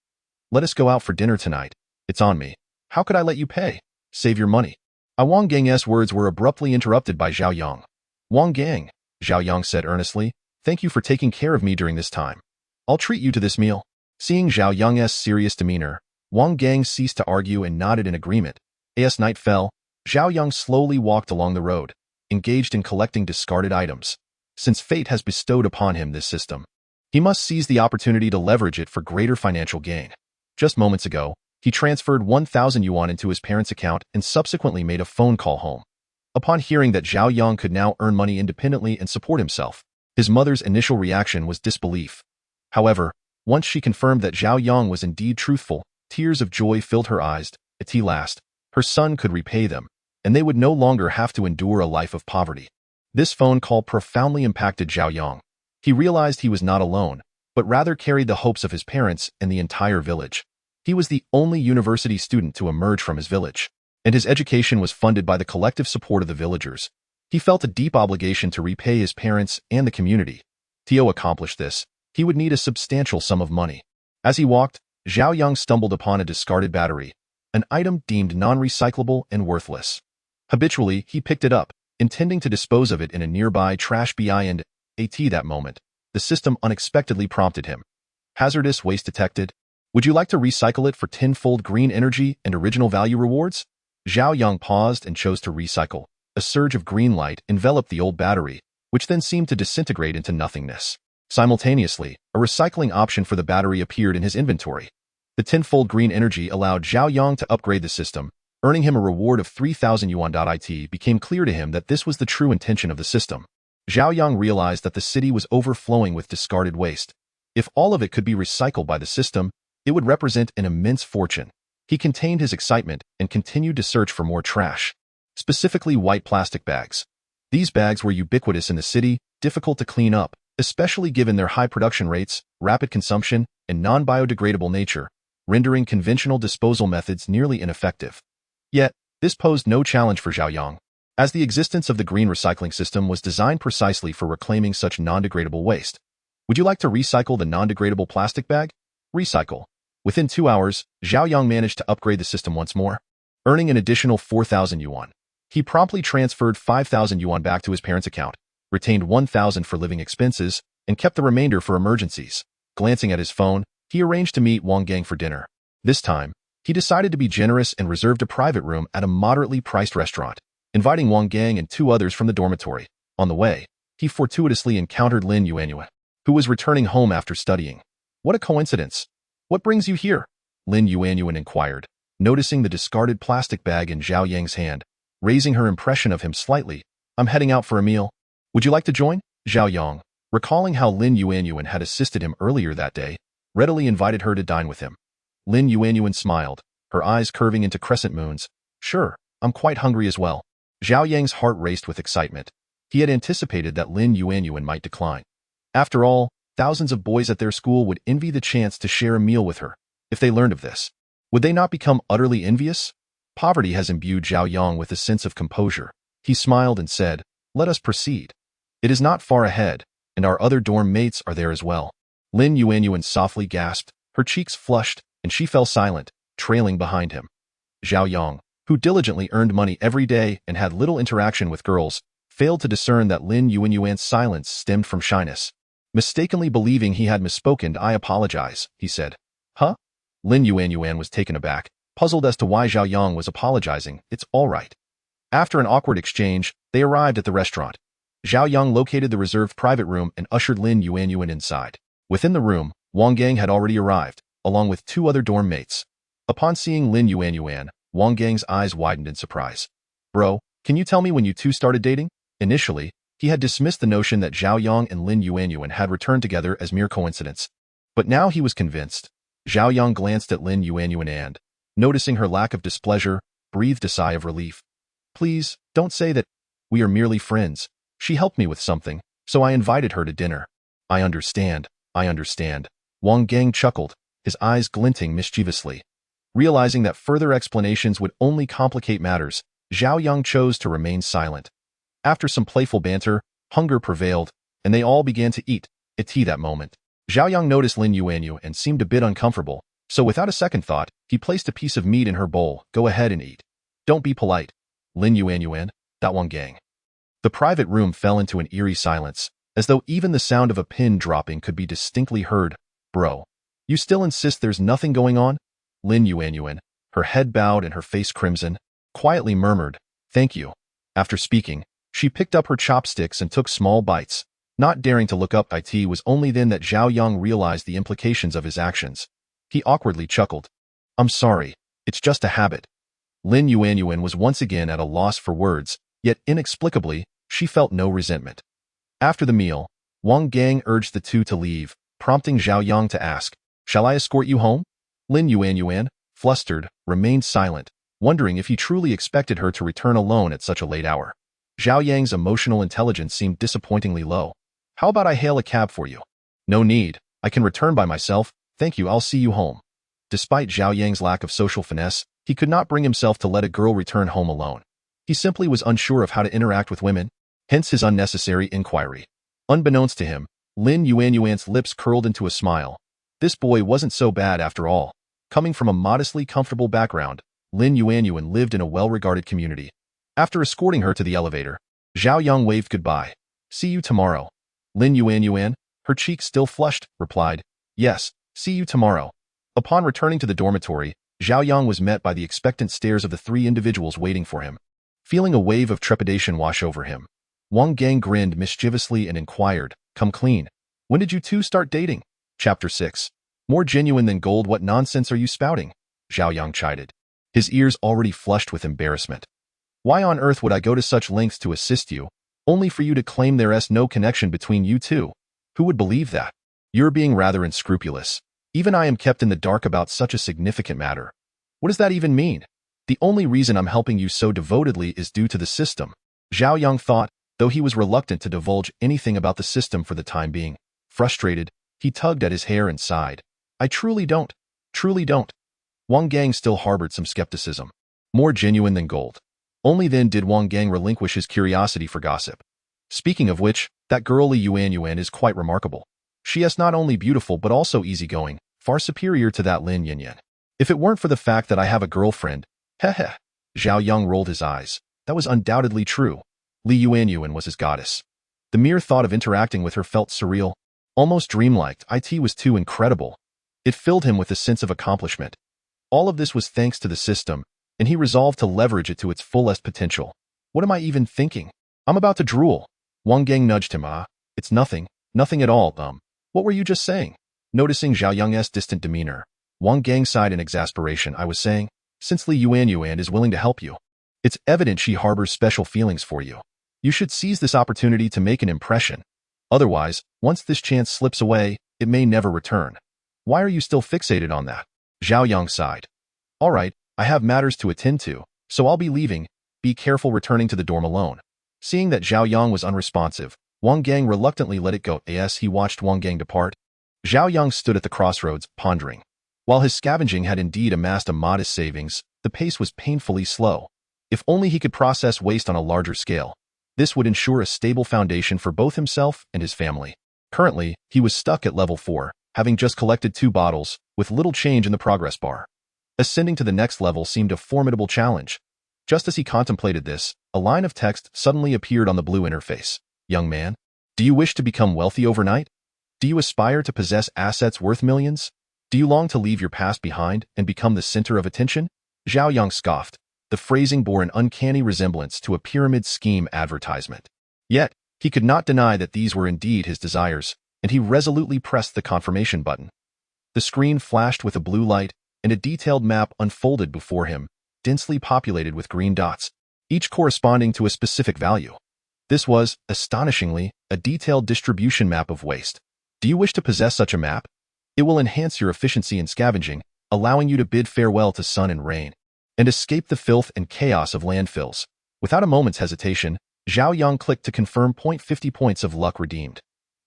"Let us go out for dinner tonight. It's on me. How could I let you pay? Save your money." Wang Gang's words were abruptly interrupted by Zhao Yang. "Wang Gang," Zhao Yang said earnestly, "thank you for taking care of me during this time. I'll treat you to this meal." Seeing Zhao Yang's serious demeanor, Wang Gang ceased to argue and nodded in agreement. As night fell, Zhao Yang slowly walked along the road, engaged in collecting discarded items. Since fate has bestowed upon him this system, he must seize the opportunity to leverage it for greater financial gain. Just moments ago, he transferred 1,000 yuan into his parents' account and subsequently made a phone call home. Upon hearing that Zhao Yang could now earn money independently and support himself, his mother's initial reaction was disbelief. However, once she confirmed that Zhao Yang was indeed truthful, tears of joy filled her eyes. At last, her son could repay them, and they would no longer have to endure a life of poverty. This phone call profoundly impacted Zhao Yang. He realized he was not alone, but rather carried the hopes of his parents and the entire village. He was the only university student to emerge from his village, and his education was funded by the collective support of the villagers. He felt a deep obligation to repay his parents and the community. To accomplish this, he would need a substantial sum of money. As he walked, Zhao Yang stumbled upon a discarded battery, an item deemed non-recyclable and worthless. Habitually, he picked it up, intending to dispose of it in a nearby trash bin. That moment, the system unexpectedly prompted him. Hazardous waste detected. Would you like to recycle it for tenfold green energy and original value rewards? Zhao Yang paused and chose to recycle. A surge of green light enveloped the old battery, which then seemed to disintegrate into nothingness. Simultaneously, a recycling option for the battery appeared in his inventory. The tenfold green energy allowed Zhao Yang to upgrade the system, earning him a reward of 3,000 yuan. It became clear to him that this was the true intention of the system. Zhao Yang realized that the city was overflowing with discarded waste. If all of it could be recycled by the system, it would represent an immense fortune. He contained his excitement and continued to search for more trash, specifically white plastic bags. These bags were ubiquitous in the city, difficult to clean up, especially given their high production rates, rapid consumption, and non-biodegradable nature, rendering conventional disposal methods nearly ineffective. Yet, this posed no challenge for Zhao Yang, as the existence of the green recycling system was designed precisely for reclaiming such non-degradable waste. Would you like to recycle the non-degradable plastic bag? Recycle. Within 2 hours, Zhao Yang managed to upgrade the system once more, earning an additional 4,000 yuan. He promptly transferred 5,000 yuan back to his parents' account, retained 1,000 for living expenses, and kept the remainder for emergencies. Glancing at his phone, he arranged to meet Wang Gang for dinner. This time, he decided to be generous and reserved a private room at a moderately priced restaurant, inviting Wang Gang and 2 others from the dormitory. On the way, he fortuitously encountered Lin Yuanyuan, who was returning home after studying. What a coincidence! What brings you here? Lin Yuanyuan inquired, noticing the discarded plastic bag in Zhao Yang's hand, raising her impression of him slightly. I'm heading out for a meal. Would you like to join? Zhao Yang, recalling how Lin Yuanyuan had assisted him earlier that day, readily invited her to dine with him. Lin Yuanyuan smiled, her eyes curving into crescent moons. Sure, I'm quite hungry as well. Zhao Yang's heart raced with excitement. He had anticipated that Lin Yuanyuan might decline. After all, thousands of boys at their school would envy the chance to share a meal with her. If they learned of this, would they not become utterly envious? Poverty has imbued Zhao Yang with a sense of composure. He smiled and said, let us proceed. It is not far ahead, and our other dorm mates are there as well. Lin Yuanyuan softly gasped, her cheeks flushed, and she fell silent, trailing behind him. Zhao Yang, who diligently earned money every day and had little interaction with girls, failed to discern that Lin Yuanyuan's silence stemmed from shyness. Mistakenly believing he had misspoken, I apologize, he said. Huh? Lin Yuanyuan was taken aback, puzzled as to why Zhao Yang was apologizing. It's all right. After an awkward exchange, they arrived at the restaurant. Zhao Yang located the reserved private room and ushered Lin Yuanyuan inside. Within the room, Wang Gang had already arrived, along with 2 other dorm mates. Upon seeing Lin Yuanyuan, Wang Gang's eyes widened in surprise. Bro, can you tell me when you 2 started dating? Initially, he had dismissed the notion that Zhao Yang and Lin Yuanyuan had returned together as mere coincidence. But now he was convinced. Zhao Yang glanced at Lin Yuanyuan and, noticing her lack of displeasure, breathed a sigh of relief. Please, don't say that. We are merely friends. She helped me with something, so I invited her to dinner. I understand. Wang Gang chuckled, his eyes glinting mischievously. Realizing that further explanations would only complicate matters, Zhao Yang chose to remain silent. After some playful banter, hunger prevailed, and they all began to eat. At that moment, Zhao Yang noticed Lin Yuanyuan and seemed a bit uncomfortable, so without a second thought, he placed a piece of meat in her bowl. Go ahead and eat. Don't be polite. Lin Yuanyuan, that Wang Gang. The private room fell into an eerie silence, as though even the sound of a pin dropping could be distinctly heard. Bro, you still insist there's nothing going on? Lin Yuanyuan, her head bowed and her face crimson, quietly murmured, thank you. After speaking, she picked up her chopsticks and took small bites. Not daring to look up, it was only then that Zhao Yang realized the implications of his actions. He awkwardly chuckled. I'm sorry, it's just a habit. Lin Yuanyuan was once again at a loss for words, yet inexplicably, she felt no resentment. After the meal, Wang Gang urged the 2 to leave, prompting Zhao Yang to ask, shall I escort you home? Lin Yuanyuan, flustered, remained silent, wondering if he truly expected her to return alone at such a late hour. Zhao Yang's emotional intelligence seemed disappointingly low. How about I hail a cab for you? No need. I can return by myself. Thank you, I'll see you home. Despite Zhao Yang's lack of social finesse, he could not bring himself to let a girl return home alone. He simply was unsure of how to interact with women, hence his unnecessary inquiry. Unbeknownst to him, Lin Yuanyuan's lips curled into a smile. This boy wasn't so bad after all. Coming from a modestly comfortable background, Lin Yuanyuan lived in a well-regarded community. After escorting her to the elevator, Zhao Yang waved goodbye. See you tomorrow. Lin Yuanyuan, her cheeks still flushed, replied, Yes, see you tomorrow. Upon returning to the dormitory, Zhao Yang was met by the expectant stares of the three individuals waiting for him. Feeling a wave of trepidation wash over him, Wang Gang grinned mischievously and inquired, Come clean. When did you two start dating? Chapter 6. More genuine than gold, what nonsense are you spouting? Zhao Yang chided, his ears already flushed with embarrassment. Why on earth would I go to such lengths to assist you, only for you to claim there's no connection between you two? Who would believe that? You're being rather unscrupulous. Even I am kept in the dark about such a significant matter. What does that even mean? The only reason I'm helping you so devotedly is due to the system. Zhao Yang thought, though he was reluctant to divulge anything about the system for the time being. Frustrated, he tugged at his hair and sighed. I truly don't. Truly don't. Wang Gang still harbored some skepticism. More genuine than gold. Only then did Wang Gang relinquish his curiosity for gossip. Speaking of which, that girl Li Yuanyuan is quite remarkable. She is not only beautiful but also easygoing, far superior to that Lin Yanyan. If it weren't for the fact that I have a girlfriend, heh. Zhao Yang rolled his eyes. That was undoubtedly true. Li Yuanyuan was his goddess. The mere thought of interacting with her felt surreal, almost dreamlike. It was too incredible. It filled him with a sense of accomplishment. All of this was thanks to the system, and he resolved to leverage it to its fullest potential. What am I even thinking? I'm about to drool. Wang Gang nudged him. It's nothing. Nothing at all, What were you just saying? Noticing Zhao Yang's distant demeanor, Wang Gang sighed in exasperation. I was saying, since Li Yuanyuan is willing to help you, it's evident she harbors special feelings for you. You should seize this opportunity to make an impression. Otherwise, once this chance slips away, it may never return. Why are you still fixated on that? Zhao Yang sighed. All right, I have matters to attend to, so I'll be leaving. Be careful returning to the dorm alone. Seeing that Zhao Yang was unresponsive, Wang Gang reluctantly let it go. As he watched Wang Gang depart, Zhao Yang stood at the crossroads, pondering. While his scavenging had indeed amassed a modest savings, the pace was painfully slow. If only he could process waste on a larger scale. This would ensure a stable foundation for both himself and his family. Currently, he was stuck at level 4, having just collected 2 bottles, with little change in the progress bar. Ascending to the next level seemed a formidable challenge. Just as he contemplated this, a line of text suddenly appeared on the blue interface. Young man, do you wish to become wealthy overnight? Do you aspire to possess assets worth millions? Do you long to leave your past behind and become the center of attention? Zhao Yang scoffed. The phrasing bore an uncanny resemblance to a pyramid scheme advertisement. Yet, he could not deny that these were indeed his desires, and he resolutely pressed the confirmation button. The screen flashed with a blue light, and a detailed map unfolded before him, densely populated with green dots, each corresponding to a specific value. This was, astonishingly, a detailed distribution map of waste. Do you wish to possess such a map? It will enhance your efficiency in scavenging, allowing you to bid farewell to sun and rain, and escape the filth and chaos of landfills. Without a moment's hesitation, Zhao Yang clicked to confirm. 50 points of luck redeemed.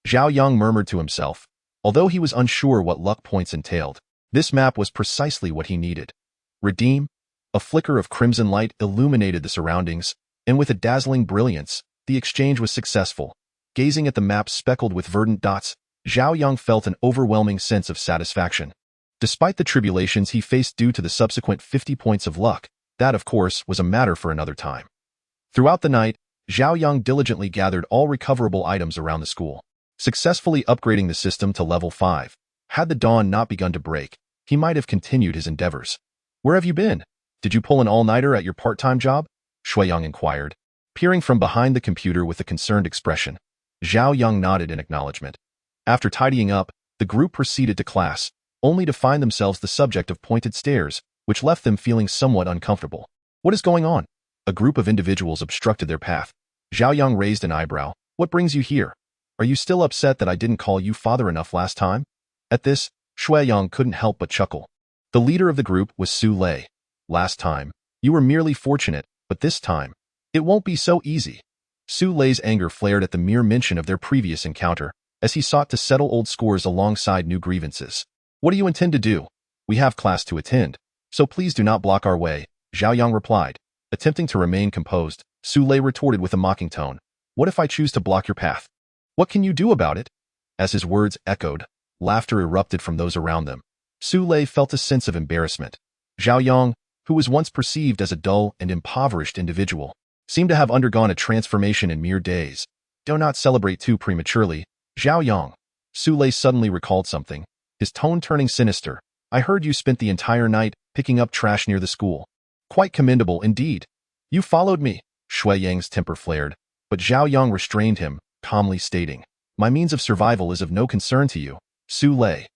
Zhao Yang murmured to himself. Although he was unsure what luck points entailed, this map was precisely what he needed. Redeem? A flicker of crimson light illuminated the surroundings, and with a dazzling brilliance, the exchange was successful. Gazing at the map speckled with verdant dots, Zhao Yang felt an overwhelming sense of satisfaction. Despite the tribulations he faced due to the subsequent 50 points of luck, that of course was a matter for another time. Throughout the night, Zhao Yang diligently gathered all recoverable items around the school, successfully upgrading the system to level 5. Had the dawn not begun to break, he might have continued his endeavors. Where have you been? Did you pull an all-nighter at your part-time job? Shui Yang inquired, peering from behind the computer with a concerned expression. Zhao Yang nodded in acknowledgement. After tidying up, the group proceeded to class, only to find themselves the subject of pointed stares, which left them feeling somewhat uncomfortable. What is going on? A group of individuals obstructed their path. Zhao Yang raised an eyebrow. What brings you here? Are you still upset that I didn't call you father enough last time? At this, Shui Yang couldn't help but chuckle. The leader of the group was Su Lei. Last time, you were merely fortunate, but this time, it won't be so easy. Su Lei's anger flared at the mere mention of their previous encounter, as he sought to settle old scores alongside new grievances. What do you intend to do? We have class to attend, so please do not block our way, Zhao Yang replied. Attempting to remain composed, Su Lei retorted with a mocking tone. What if I choose to block your path? What can you do about it? As his words echoed, laughter erupted from those around them. Su Lei felt a sense of embarrassment. Zhao Yang, who was once perceived as a dull and impoverished individual, seemed to have undergone a transformation in mere days. Do not celebrate too prematurely, Zhao Yang. Su Lei suddenly recalled something, his tone turning sinister. I heard you spent the entire night picking up trash near the school. Quite commendable indeed. You followed me. Shui Yang's temper flared, but Zhao Yang restrained him, calmly stating, my means of survival is of no concern to you, Su Lei.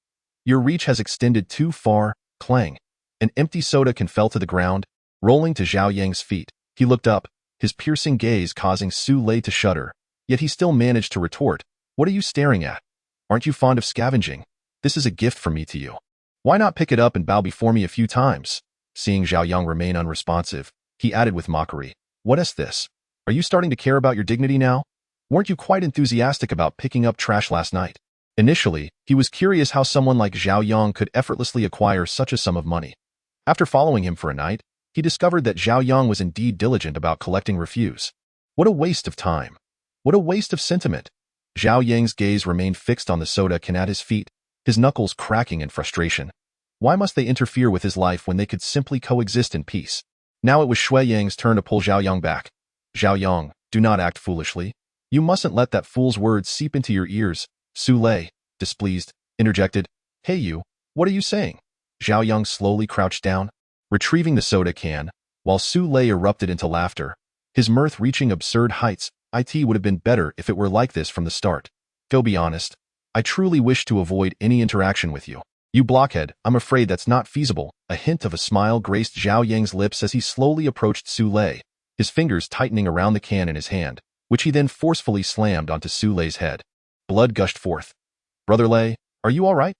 Your reach has extended too far. Clang. An empty soda can fell to the ground, rolling to Zhao Yang's feet. He looked up, his piercing gaze causing Su Lei to shudder, yet he still managed to retort, what are you staring at? Aren't you fond of scavenging? This is a gift from me to you. Why not pick it up and bow before me a few times? Seeing Zhao Yang remain unresponsive, he added with mockery, what is this? Are you starting to care about your dignity now? Weren't you quite enthusiastic about picking up trash last night? Initially, he was curious how someone like Zhao Yang could effortlessly acquire such a sum of money. After following him for a night, he discovered that Zhao Yang was indeed diligent about collecting refuse. What a waste of time. What a waste of sentiment. Zhao Yang's gaze remained fixed on the soda can at his feet, his knuckles cracking in frustration. Why must they interfere with his life when they could simply coexist in peace? Now it was Shui Yang's turn to pull Zhao Yang back. Zhao Yang, do not act foolishly. You mustn't let that fool's words seep into your ears. Su Lei, displeased, interjected. Hey you, what are you saying? Zhao Yang slowly crouched down, retrieving the soda can, while Su Lei erupted into laughter, his mirth reaching absurd heights. It would have been better if it were like this from the start. Go be honest. I truly wish to avoid any interaction with you. You blockhead, I'm afraid that's not feasible. A hint of a smile graced Zhao Yang's lips as he slowly approached Su Lei, his fingers tightening around the can in his hand, which he then forcefully slammed onto Su Lei's head. Blood gushed forth. Brother Lei, are you all right?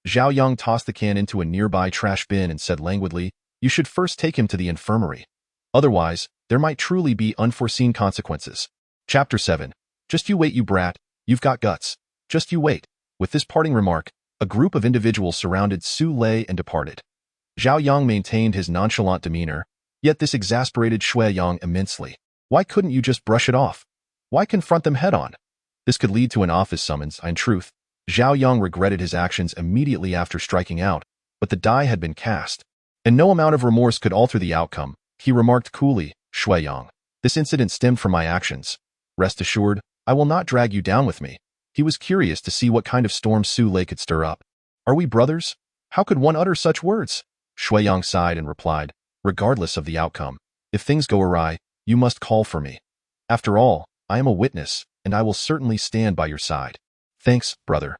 Zhao Yang tossed the can into a nearby trash bin and said languidly, you should first take him to the infirmary. Otherwise, there might truly be unforeseen consequences. Chapter 7. Just you wait, you brat. You've got guts. Just you wait. With this parting remark, a group of individuals surrounded Su Lei and departed. Zhao Yang maintained his nonchalant demeanor, yet this exasperated Shui Yang immensely. Why couldn't you just brush it off? Why confront them head-on? This could lead to an office summons. In truth, Zhao Yang regretted his actions immediately after striking out, but the die had been cast, and no amount of remorse could alter the outcome. He remarked coolly, Shui Yang, this incident stemmed from my actions. Rest assured, I will not drag you down with me. He was curious to see what kind of storm Su Lei could stir up. Are we brothers? How could one utter such words? Shui Yang sighed and replied, regardless of the outcome, if things go awry, you must call for me. After all, I am a witness, and I will certainly stand by your side. Thanks, brother.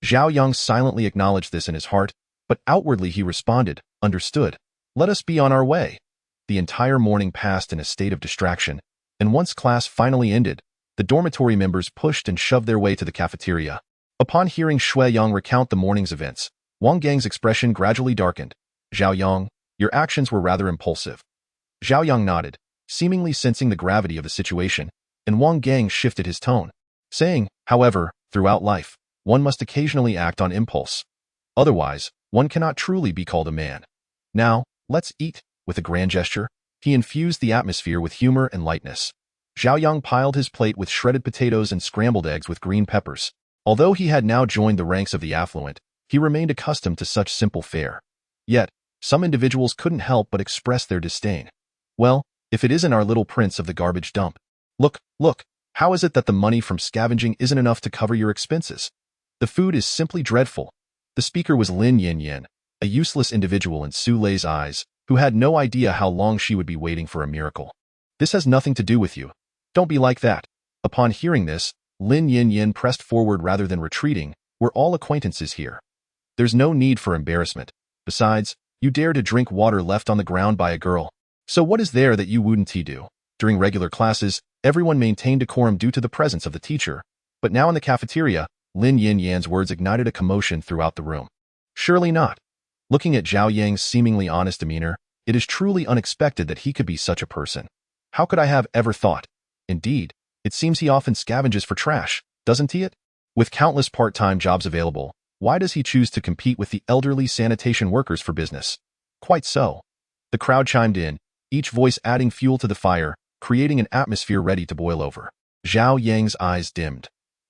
Zhao Yang silently acknowledged this in his heart, but outwardly he responded, understood. Let us be on our way. The entire morning passed in a state of distraction, and once class finally ended, the dormitory members pushed and shoved their way to the cafeteria. Upon hearing Shui Yang recount the morning's events, Wang Gang's expression gradually darkened. Zhao Yang, your actions were rather impulsive. Zhao Yang nodded, seemingly sensing the gravity of the situation, and Wang Gang shifted his tone, saying, however, throughout life, one must occasionally act on impulse. Otherwise, one cannot truly be called a man. Now, let's eat. With a grand gesture, he infused the atmosphere with humor and lightness. Zhao Yang piled his plate with shredded potatoes and scrambled eggs with green peppers. Although he had now joined the ranks of the affluent, he remained accustomed to such simple fare. Yet, some individuals couldn't help but express their disdain. Well, if it isn't our little prince of the garbage dump. Look, how is it that the money from scavenging isn't enough to cover your expenses? The food is simply dreadful. The speaker was Lin Yanyan, a useless individual in Su Lei's eyes, who had no idea how long she would be waiting for a miracle. This has nothing to do with you. Don't be like that. Upon hearing this, Lin Yanyan pressed forward rather than retreating. We're all acquaintances here. There's no need for embarrassment. Besides, you dare to drink water left on the ground by a girl. So what is there that you wouldn't do? During regular classes, everyone maintained decorum due to the presence of the teacher. But now in the cafeteria, Lin Yanyan's words ignited a commotion throughout the room. Surely not. Looking at Zhao Yang's seemingly honest demeanor, it is truly unexpected that he could be such a person. How could I have ever thought? Indeed, It seems he often scavenges for trash, doesn't he? With countless part-time jobs available, why does he choose to compete with the elderly sanitation workers for business? Quite so. The crowd chimed in, each voice adding fuel to the fire, creating an atmosphere ready to boil over. Zhao Yang's eyes dimmed.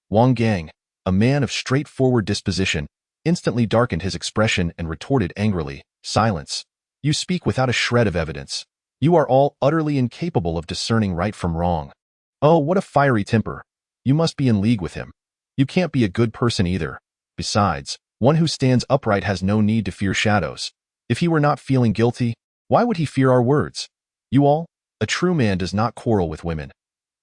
Wang Gang, a man of straightforward disposition, instantly darkened his expression and retorted angrily, "Silence. You speak without a shred of evidence. You are all utterly incapable of discerning right from wrong. Oh, what a fiery temper. You must be in league with him. You can't be a good person either. Besides, one who stands upright has no need to fear shadows. If he were not feeling guilty, why would he fear our words? You all? A true man does not quarrel with women.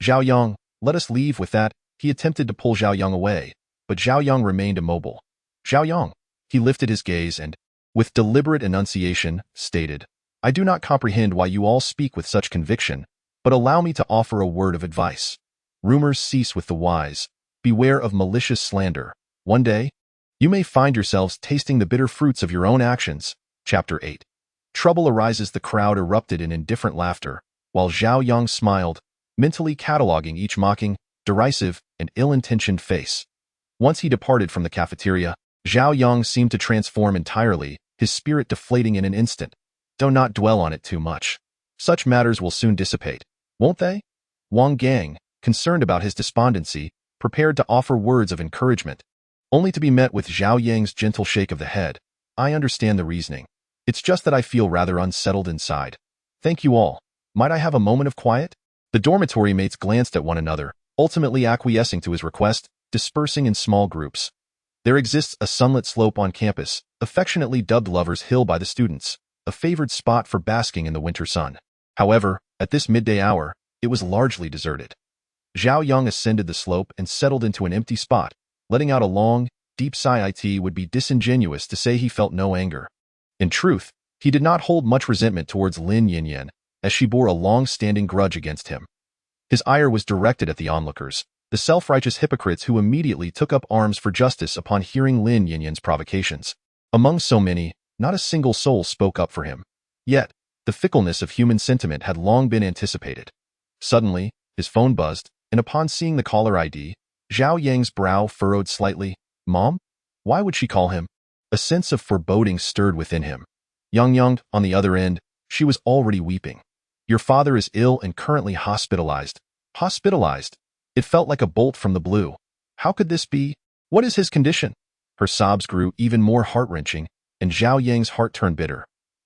Zhao Yang, let us leave with that." He attempted to pull Zhao Yang away, but Zhao Yang remained immobile. "Zhao Yang," he lifted his gaze and, with deliberate enunciation, stated, "I do not comprehend why you all speak with such conviction, but allow me to offer a word of advice. Rumors cease with the wise. Beware of malicious slander. One day, you may find yourselves tasting the bitter fruits of your own actions." Chapter 8. Trouble arises. The crowd erupted in indifferent laughter, while Zhao Yang smiled, mentally cataloging each mocking, derisive, and ill-intentioned face. Once he departed from the cafeteria, Zhao Yang seemed to transform entirely, his spirit deflating in an instant. Do not dwell on it too much. Such matters will soon dissipate, won't they? Wang Gang, concerned about his despondency, prepared to offer words of encouragement, only to be met with Zhao Yang's gentle shake of the head. "I understand the reasoning. It's just that I feel rather unsettled inside. Thank you all. Might I have a moment of quiet?" The dormitory mates glanced at one another, ultimately acquiescing to his request, dispersing in small groups. There exists a sunlit slope on campus, affectionately dubbed Lover's Hill by the students, a favored spot for basking in the winter sun. However, at this midday hour, it was largely deserted. Zhao Yang ascended the slope and settled into an empty spot, letting out a long, deep sigh. It would be disingenuous to say he felt no anger. In truth, he did not hold much resentment towards Lin Yinyan, as she bore a long-standing grudge against him. His ire was directed at the onlookers, the self-righteous hypocrites who immediately took up arms for justice upon hearing Lin Yinyan's provocations. Among so many, not a single soul spoke up for him. Yet, the fickleness of human sentiment had long been anticipated. Suddenly, his phone buzzed, and upon seeing the caller ID, Zhao Yang's brow furrowed slightly. Mom? Why would she call him? A sense of foreboding stirred within him. Yang, on the other end, she was already weeping. "Your father is ill and currently hospitalized." Hospitalized? It felt like a bolt from the blue. How could this be? What is his condition? Her sobs grew even more heart-wrenching, and Zhao Yang's heart turned bitter.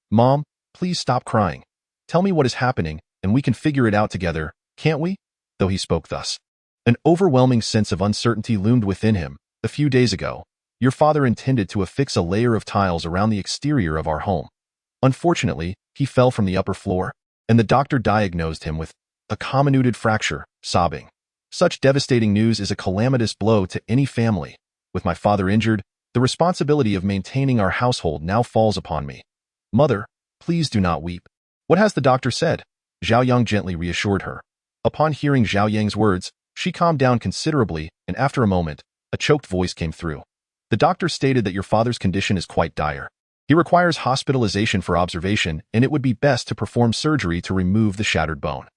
"Mom, please stop crying. Tell me what is happening, and we can figure it out together, can't we?" Though he spoke thus, an overwhelming sense of uncertainty loomed within him. "A few days ago, your father intended to affix a layer of tiles around the exterior of our home. Unfortunately, he fell from the upper floor, and the doctor diagnosed him with a comminuted fracture," sobbing. "Such devastating news is a calamitous blow to any family. With my father injured, the responsibility of maintaining our household now falls upon me. Mother, please do not weep." "What has the doctor said?" Zhao Yang gently reassured her. Upon hearing Zhao Yang's words, she calmed down considerably, and after a moment, a choked voice came through. "The doctor stated that your father's condition is quite dire. He requires hospitalization for observation, and it would be best to perform surgery to remove the shattered bone.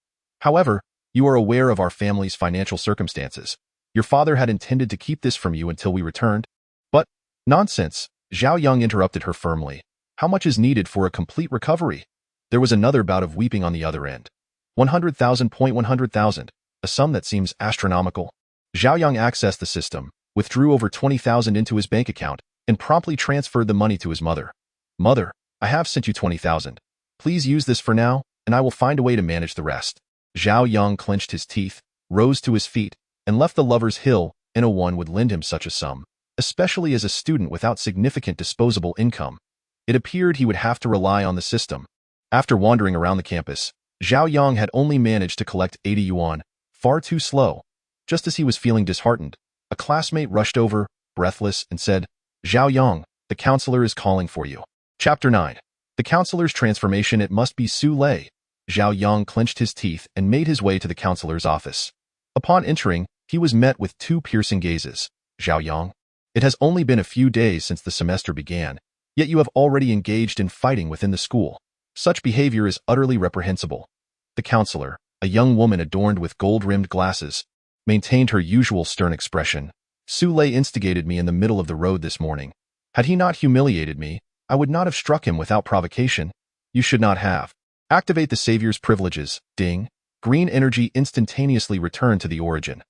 However, you are aware of our family's financial circumstances. Your father had intended to keep this from you until we returned." "But, nonsense," Zhao Yang interrupted her firmly. "How much is needed for a complete recovery?" There was another bout of weeping on the other end. 100,000, a sum that seems astronomical. Zhao Yang accessed the system, withdrew over 20,000 into his bank account, and promptly transferred the money to his mother. "Mother, I have sent you 20,000. Please use this for now, and I will find a way to manage the rest." Zhao Yang clenched his teeth, rose to his feet, and left the Lover's Hill. No one would lend him such a sum, especially as a student without significant disposable income. It appeared he would have to rely on the system. After wandering around the campus, Zhao Yang had only managed to collect 80 yuan, far too slow. Just as he was feeling disheartened, a classmate rushed over, breathless, and said, "Zhao Yang, the counselor is calling for you." Chapter 9. The counselor's transformation. It must be Su Lei. Zhao Yang clenched his teeth and made his way to the counselor's office. Upon entering, he was met with two piercing gazes. "Zhao Yang, it has only been a few days since the semester began, yet you have already engaged in fighting within the school. Such behavior is utterly reprehensible." The counselor, a young woman adorned with gold-rimmed glasses, maintained her usual stern expression. Su Lei instigated me in the middle of the road this morning. Had he not humiliated me, I would not have struck him without provocation. You should not have. Activate the Savior's privileges. Ding. Green energy instantaneously returned to the origin.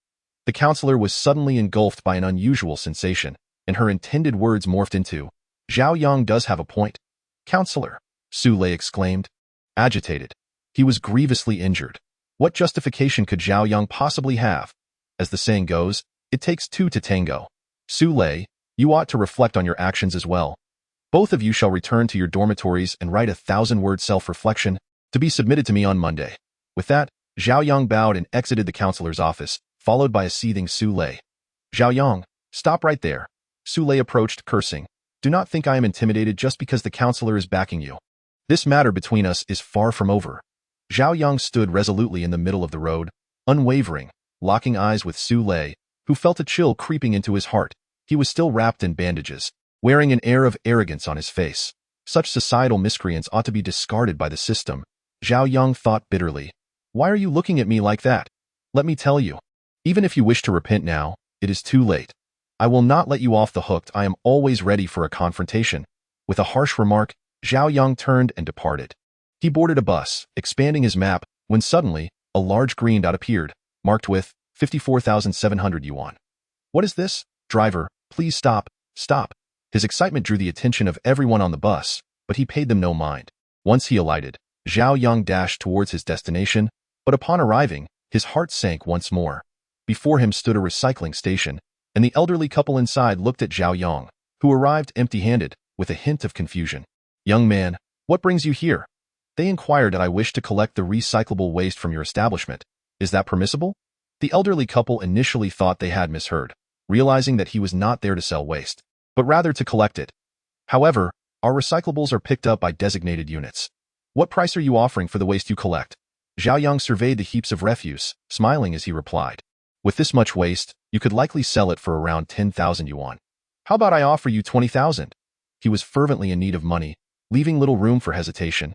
The counselor was suddenly engulfed by an unusual sensation, and her intended words morphed into, Zhao Yang does have a point. Counselor, Su Lei exclaimed. Agitated. He was grievously injured. What justification could Zhao Yang possibly have? As the saying goes, it takes two to tango. Su Lei, you ought to reflect on your actions as well. Both of you shall return to your dormitories and write a 1,000-word self-reflection to be submitted to me on Monday. With that, Zhao Yang bowed and exited the counselor's office, followed by a seething Su Lei. Zhao Yang, stop right there. Su Lei approached, cursing. Do not think I am intimidated just because the counselor is backing you. This matter between us is far from over. Zhao Yang stood resolutely in the middle of the road, unwavering, locking eyes with Su Lei, who felt a chill creeping into his heart. He was still wrapped in bandages, wearing an air of arrogance on his face. Such societal miscreants ought to be discarded by the system. Zhao Yang thought bitterly. Why are you looking at me like that? Let me tell you. Even if you wish to repent now, it is too late. I will not let you off the hook. I am always ready for a confrontation. With a harsh remark, Zhao Yang turned and departed. He boarded a bus, expanding his map, when suddenly, a large green dot appeared, marked with 54,700 yuan. What is this? Driver, please stop, stop. His excitement drew the attention of everyone on the bus, but he paid them no mind. Once he alighted, Zhao Yang dashed towards his destination, but upon arriving, his heart sank once more. Before him stood a recycling station, and the elderly couple inside looked at Zhao Yang, who arrived empty-handed, with a hint of confusion. Young man, what brings you here? They inquired that I wish to collect the recyclable waste from your establishment. Is that permissible? The elderly couple initially thought they had misheard, realizing that he was not there to sell waste, but rather to collect it. However, our recyclables are picked up by designated units. What price are you offering for the waste you collect? Zhao Yang surveyed the heaps of refuse, smiling as he replied. With this much waste, you could likely sell it for around 10,000 yuan. How about I offer you 20,000? He was fervently in need of money, leaving little room for hesitation.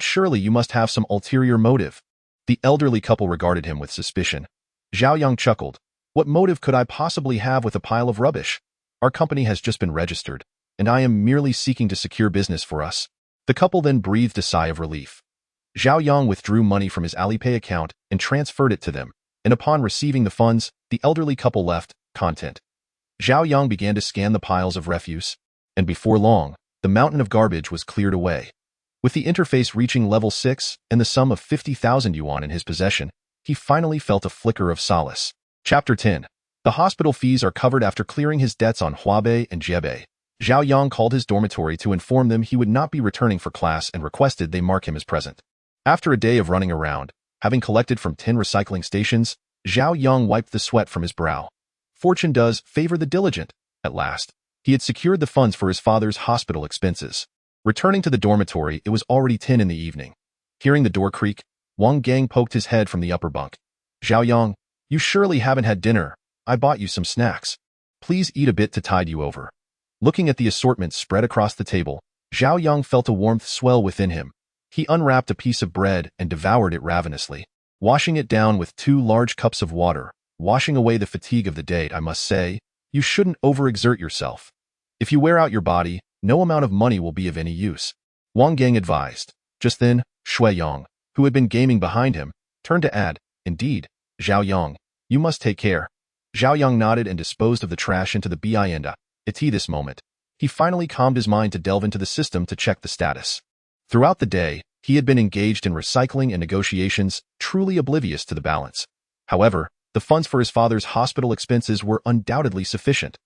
Surely you must have some ulterior motive. The elderly couple regarded him with suspicion. Zhao Yang chuckled. What motive could I possibly have with a pile of rubbish? Our company has just been registered, and I am merely seeking to secure business for us. The couple then breathed a sigh of relief. Zhao Yang withdrew money from his Alipay account and transferred it to them, and upon receiving the funds, the elderly couple left, content. Zhao Yang began to scan the piles of refuse, and before long, the mountain of garbage was cleared away. With the interface reaching level 6 and the sum of 50,000 yuan in his possession, he finally felt a flicker of solace. Chapter 10. The hospital fees are covered after clearing his debts on Huabei and Jiebei. Zhao Yang called his dormitory to inform them he would not be returning for class and requested they mark him as present. After a day of running around, having collected from 10 recycling stations, Zhao Yang wiped the sweat from his brow. Fortune does favor the diligent. At last, he had secured the funds for his father's hospital expenses. Returning to the dormitory, it was already 10 in the evening. Hearing the door creak, Wang Gang poked his head from the upper bunk. Zhao Yang, you surely haven't had dinner. I bought you some snacks. Please eat a bit to tide you over. Looking at the assortment spread across the table, Zhao Yang felt a warmth swell within him. He unwrapped a piece of bread and devoured it ravenously, washing it down with 2 large cups of water, washing away the fatigue of the day. I must say, you shouldn't overexert yourself. If you wear out your body, no amount of money will be of any use, Wang Gang advised. Just then, Shui Yang, who had been gaming behind him, turned to add, Indeed, Zhao Yang, you must take care. Zhao Yang nodded and disposed of the trash into the bienda. This moment, he finally calmed his mind to delve into the system to check the status. Throughout the day, he had been engaged in recycling and negotiations, truly oblivious to the balance. However, the funds for his father's hospital expenses were undoubtedly sufficient.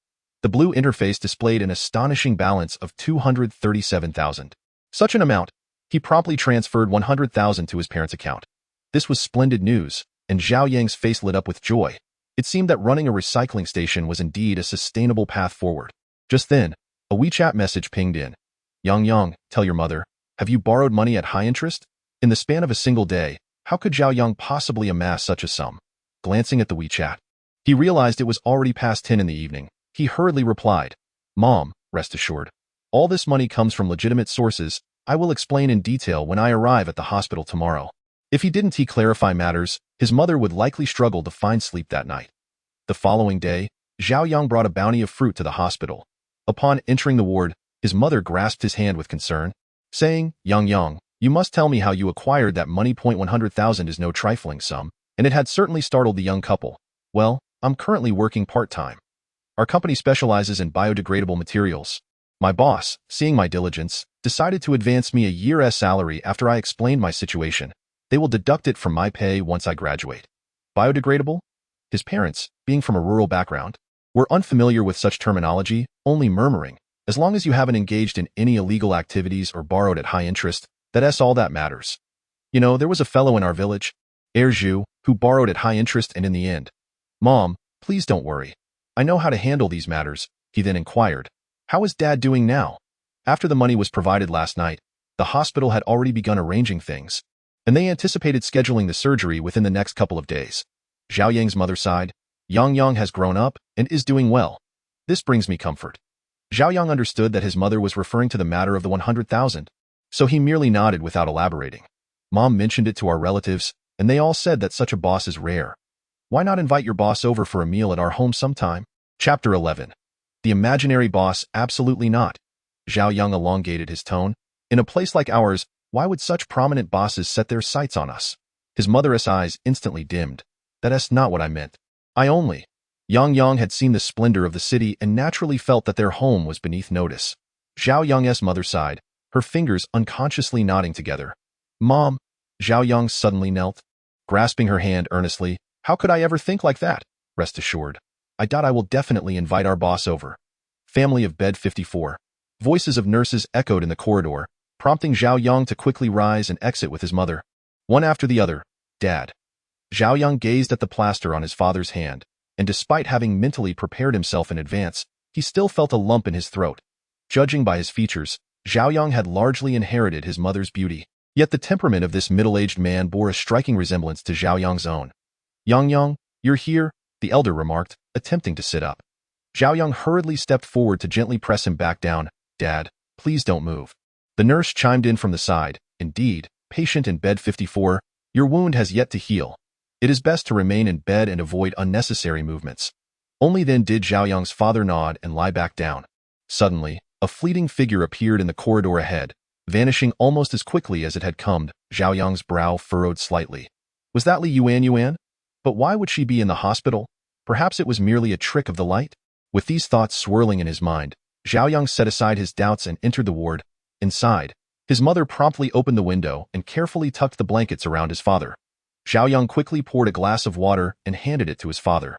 The blue interface displayed an astonishing balance of 237,000. Such an amount, he promptly transferred 100,000 to his parents' account. This was splendid news, and Zhao Yang's face lit up with joy. It seemed that running a recycling station was indeed a sustainable path forward. Just then, a WeChat message pinged in. Yang, tell your mother, have you borrowed money at high interest? In the span of a single day, how could Zhao Yang possibly amass such a sum? Glancing at the WeChat, he realized it was already past 10 in the evening. He hurriedly replied, Mom, rest assured. All this money comes from legitimate sources. I will explain in detail when I arrive at the hospital tomorrow. If he didn't clarify matters, his mother would likely struggle to find sleep that night. The following day, Zhao Yang brought a bounty of fruit to the hospital. Upon entering the ward, his mother grasped his hand with concern, saying, Yang, you must tell me how you acquired that money. 100,000 is no trifling sum, and it had certainly startled the young couple. Well, I'm currently working part-time. Our company specializes in biodegradable materials. My boss, seeing my diligence, decided to advance me a year's salary after I explained my situation. They will deduct it from my pay once I graduate. Biodegradable? His parents, being from a rural background, were unfamiliar with such terminology, only murmuring, as long as you haven't engaged in any illegal activities or borrowed at high interest, that's all that matters. You know, there was a fellow in our village, Zhu, who borrowed at high interest and in the end. Mom, please don't worry. I know how to handle these matters, he then inquired. How is Dad doing now? After the money was provided last night, the hospital had already begun arranging things, and they anticipated scheduling the surgery within the next couple of days. Zhao Yang's mother sighed. Yang has grown up and is doing well. This brings me comfort. Zhao Yang understood that his mother was referring to the matter of the 100,000, so he merely nodded without elaborating. Mom mentioned it to our relatives, and they all said that such a boss is rare. Why not invite your boss over for a meal at our home sometime? Chapter 11. The imaginary boss? Absolutely not. Zhao Yang elongated his tone. In a place like ours, why would such prominent bosses set their sights on us? His mother's eyes instantly dimmed. That's not what I meant. Yang had seen the splendor of the city and naturally felt that their home was beneath notice. Zhao Yang's mother sighed, her fingers unconsciously knotting together. Mom, Zhao Yang suddenly knelt, grasping her hand earnestly. How could I ever think like that? Rest assured. I will definitely invite our boss over. Family of bed 54. Voices of nurses echoed in the corridor, prompting Zhao Yang to quickly rise and exit with his mother. One after the other. Dad. Zhao Yang gazed at the plaster on his father's hand, and despite having mentally prepared himself in advance, he still felt a lump in his throat. Judging by his features, Zhao Yang had largely inherited his mother's beauty, yet the temperament of this middle-aged man bore a striking resemblance to Zhao Yang's own. Yang, you're here, the elder remarked, attempting to sit up. Zhao Yang hurriedly stepped forward to gently press him back down. Dad, please don't move. The nurse chimed in from the side. Indeed, patient in bed 54, your wound has yet to heal. It is best to remain in bed and avoid unnecessary movements. Only then did Zhao Yang's father nod and lie back down. Suddenly, a fleeting figure appeared in the corridor ahead, vanishing almost as quickly as it had come. Zhao Yang's brow furrowed slightly. Was that Li Yuan? But why would she be in the hospital? Perhaps it was merely a trick of the light? With these thoughts swirling in his mind, Zhao Yang set aside his doubts and entered the ward. Inside, his mother promptly opened the window and carefully tucked the blankets around his father. Zhao Yang quickly poured a glass of water and handed it to his father.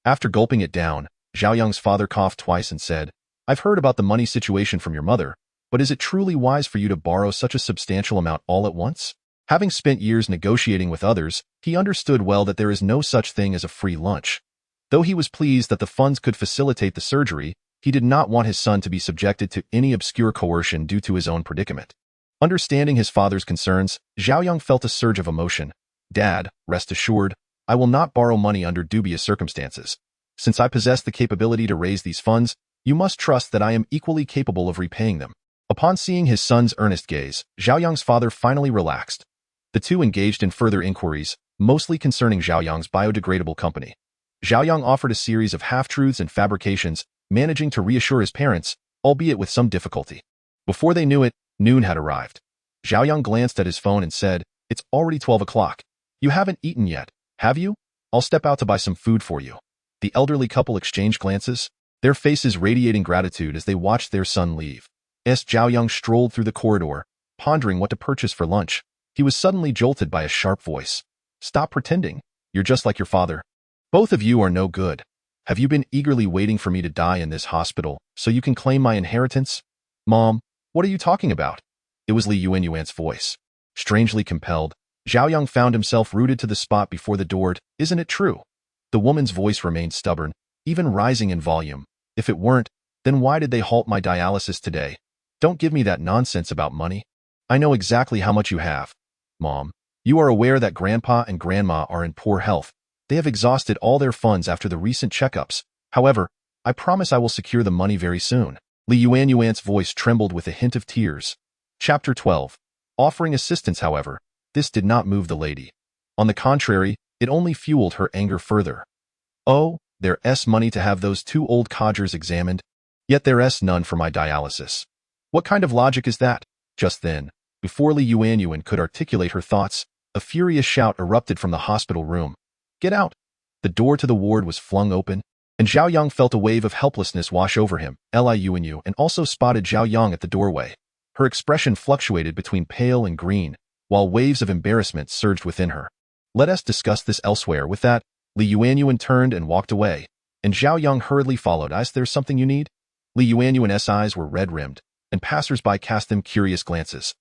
After gulping it down, Zhao Yang's father coughed twice and said, I've heard about the money situation from your mother, but is it truly wise for you to borrow such a substantial amount all at once? Having spent years negotiating with others, he understood well that there is no such thing as a free lunch. Though he was pleased that the funds could facilitate the surgery, he did not want his son to be subjected to any obscure coercion due to his own predicament. Understanding his father's concerns, Zhao Yang felt a surge of emotion. Dad, rest assured, I will not borrow money under dubious circumstances. Since I possess the capability to raise these funds, you must trust that I am equally capable of repaying them. Upon seeing his son's earnest gaze, Zhao Yang's father finally relaxed. The two engaged in further inquiries, mostly concerning Zhao Yang's biodegradable company. Zhao Yang offered a series of half-truths and fabrications, managing to reassure his parents, albeit with some difficulty. Before they knew it, noon had arrived. Zhao Yang glanced at his phone and said, It's already 12 o'clock. You haven't eaten yet, have you? I'll step out to buy some food for you. The elderly couple exchanged glances, their faces radiating gratitude as they watched their son leave. Zhao Yang strolled through the corridor, pondering what to purchase for lunch. He was suddenly jolted by a sharp voice. Stop pretending. You're just like your father. Both of you are no good. Have you been eagerly waiting for me to die in this hospital so you can claim my inheritance? Mom, what are you talking about? It was Li Yuan's voice. Strangely compelled, Zhao Yang found himself rooted to the spot before the door. Isn't it true? The woman's voice remained stubborn, even rising in volume. If it weren't, then why did they halt my dialysis today? Don't give me that nonsense about money. I know exactly how much you have. Mom, you are aware that Grandpa and Grandma are in poor health. They have exhausted all their funds after the recent checkups. However, I promise I will secure the money very soon. Li Yuan's voice trembled with a hint of tears. Chapter 12. Offering assistance, however, this did not move the lady. On the contrary, it only fueled her anger further. Oh, there's money to have those two old codgers examined, yet there's none for my dialysis. What kind of logic is that? Just then, before Li Yuanyuan could articulate her thoughts, a furious shout erupted from the hospital room. Get out! The door to the ward was flung open, and Zhao Yang felt a wave of helplessness wash over him. Li Yuanyu and also spotted Zhao Yang at the doorway. Her expression fluctuated between pale and green, while waves of embarrassment surged within her. Let us discuss this elsewhere. With that, Li Yuanyuan turned and walked away, and Zhao Yang hurriedly followed. Is there something you need? Li Yuanyuan's eyes were red-rimmed, and passers-by cast them curious glances.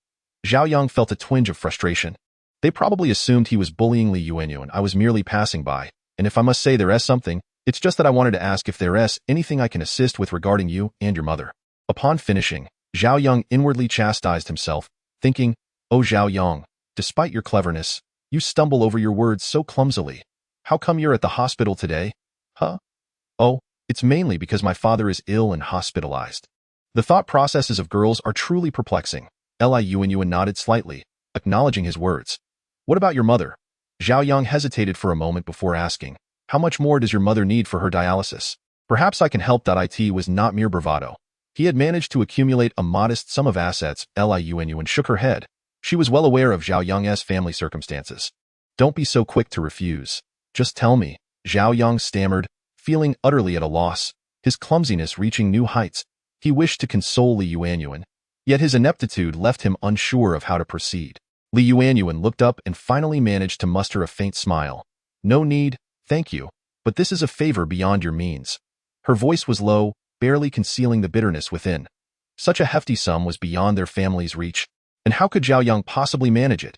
Zhao Yang felt a twinge of frustration. They probably assumed he was bullying Li Yuanyuan. I was merely passing by, and if I must say there's something, it's just that I wanted to ask if there's anything I can assist with regarding you and your mother. Upon finishing, Zhao Yang inwardly chastised himself, thinking, Oh Zhao Yang, despite your cleverness, you stumble over your words so clumsily. How come you're at the hospital today? Huh? Oh, it's mainly because my father is ill and hospitalized. The thought processes of girls are truly perplexing. Li Yuanyuan nodded slightly, acknowledging his words. What about your mother? Zhao Yang hesitated for a moment before asking, How much more does your mother need for her dialysis? Perhaps I can help. It was not mere bravado. He had managed to accumulate a modest sum of assets. Li Yuanyuan shook her head. She was well aware of Zhao Yang's family circumstances. Don't be so quick to refuse. Just tell me, Zhao Yang stammered, feeling utterly at a loss, his clumsiness reaching new heights. He wished to console Li Yuanyuan, yet his ineptitude left him unsure of how to proceed. Li Yuanyuan looked up and finally managed to muster a faint smile. No need, thank you, but this is a favor beyond your means. Her voice was low, barely concealing the bitterness within. Such a hefty sum was beyond their family's reach, and how could Zhao Yang possibly manage it?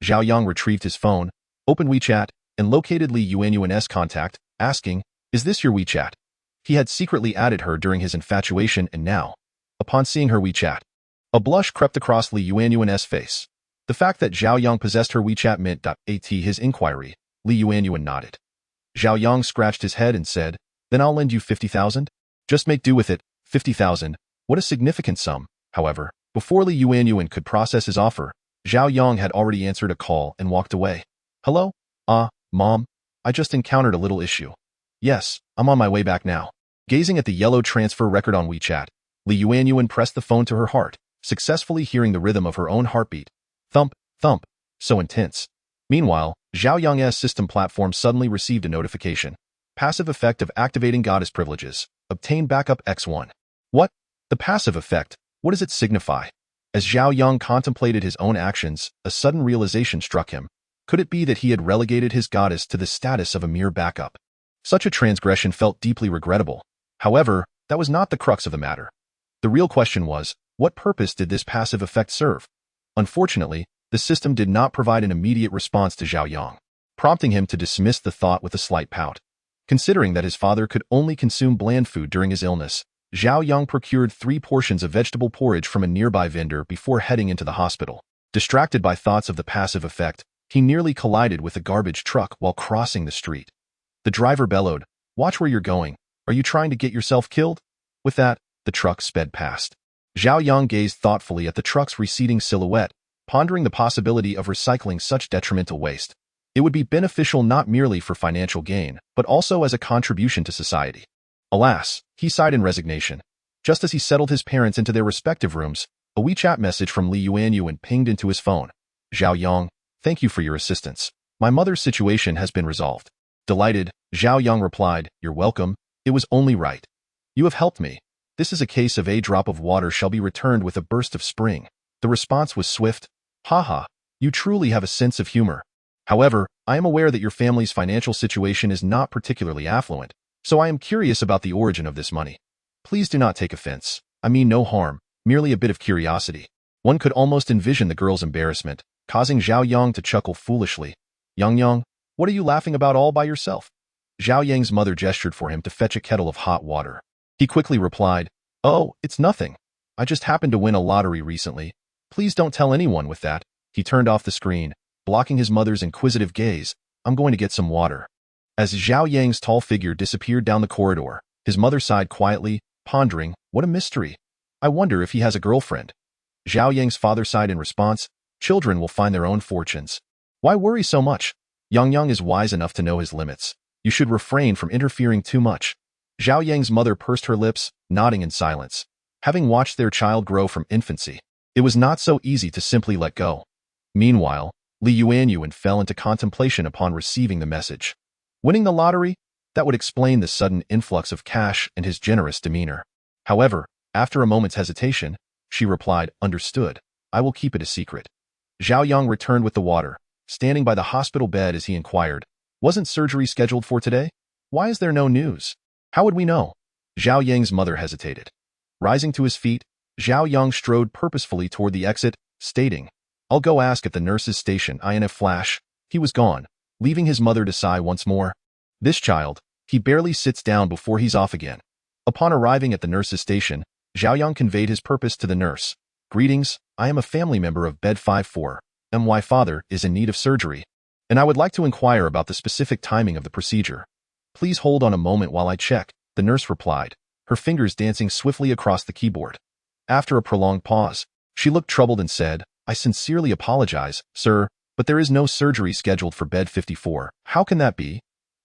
Zhao Yang retrieved his phone, opened WeChat, and located Li Yuanyuan's contact, asking, Is this your WeChat? He had secretly added her during his infatuation and now, upon seeing her WeChat, a blush crept across Li Yuanyuan's face. The fact that Zhao Yang possessed her WeChat meant his inquiry. Li Yuanyuan nodded. Zhao Yang scratched his head and said, Then I'll lend you 50,000? Just make do with it. 50,000. What a significant sum. However, before Li Yuanyuan could process his offer, Zhao Yang had already answered a call and walked away. Hello? Mom, I just encountered a little issue. Yes, I'm on my way back now. Gazing at the yellow transfer record on WeChat, Li Yuanyuan pressed the phone to her heart, successfully hearing the rhythm of her own heartbeat. Thump, thump, so intense. Meanwhile, Zhao Yang's system platform suddenly received a notification. Passive effect of activating goddess privileges. Obtain backup X1. What? The passive effect, what does it signify? As Zhao Yang contemplated his own actions, a sudden realization struck him. Could it be that he had relegated his goddess to the status of a mere backup? Such a transgression felt deeply regrettable. However, that was not the crux of the matter. The real question was, what purpose did this passive effect serve? Unfortunately, the system did not provide an immediate response to Zhao Yang, prompting him to dismiss the thought with a slight pout. Considering that his father could only consume bland food during his illness, Zhao Yang procured 3 portions of vegetable porridge from a nearby vendor before heading into the hospital. Distracted by thoughts of the passive effect, he nearly collided with a garbage truck while crossing the street. The driver bellowed, Watch where you're going. Are you trying to get yourself killed? With that, the truck sped past. Zhao Yang gazed thoughtfully at the truck's receding silhouette, pondering the possibility of recycling such detrimental waste. It would be beneficial not merely for financial gain, but also as a contribution to society. Alas, he sighed in resignation. Just as he settled his parents into their respective rooms, a WeChat message from Li Yuanyuan pinged into his phone. Zhao Yang, thank you for your assistance. My mother's situation has been resolved. Delighted, Zhao Yang replied, You're welcome. It was only right. You have helped me. This is a case of a drop of water shall be returned with a burst of spring. The response was swift. Haha, you truly have a sense of humor. However, I am aware that your family's financial situation is not particularly affluent, so I am curious about the origin of this money. Please do not take offense. I mean no harm, merely a bit of curiosity. One could almost envision the girl's embarrassment, causing Zhao Yang to chuckle foolishly. Yang, what are you laughing about all by yourself? Zhao Yang's mother gestured for him to fetch a kettle of hot water. He quickly replied, Oh, it's nothing. I just happened to win a lottery recently. Please don't tell anyone with that. He turned off the screen, blocking his mother's inquisitive gaze. I'm going to get some water. As Zhao Yang's tall figure disappeared down the corridor, his mother sighed quietly, pondering, What a mystery. I wonder if he has a girlfriend. Zhao Yang's father sighed in response. Children will find their own fortunes. Why worry so much? Yang is wise enough to know his limits. You should refrain from interfering too much. Zhao Yang's mother pursed her lips, nodding in silence. Having watched their child grow from infancy, it was not so easy to simply let go. Meanwhile, Li Yuanyuan fell into contemplation upon receiving the message. Winning the lottery? That would explain the sudden influx of cash and his generous demeanor. However, after a moment's hesitation, she replied, "Understood. I will keep it a secret." Zhao Yang returned with the water, standing by the hospital bed as he inquired, "Wasn't surgery scheduled for today? Why is there no news? How would we know?" Zhao Yang's mother hesitated. Rising to his feet, Zhao Yang strode purposefully toward the exit, stating, "I'll go ask at the nurse's station." In a flash, he was gone, leaving his mother to sigh once more. This child, he barely sits down before he's off again. Upon arriving at the nurse's station, Zhao Yang conveyed his purpose to the nurse. "Greetings, I am a family member of bed 54. My father is in need of surgery, and I would like to inquire about the specific timing of the procedure. Please hold on a moment while I check," the nurse replied, her fingers dancing swiftly across the keyboard. After a prolonged pause, she looked troubled and said, "I sincerely apologize, sir, but there is no surgery scheduled for bed 54. How can that be?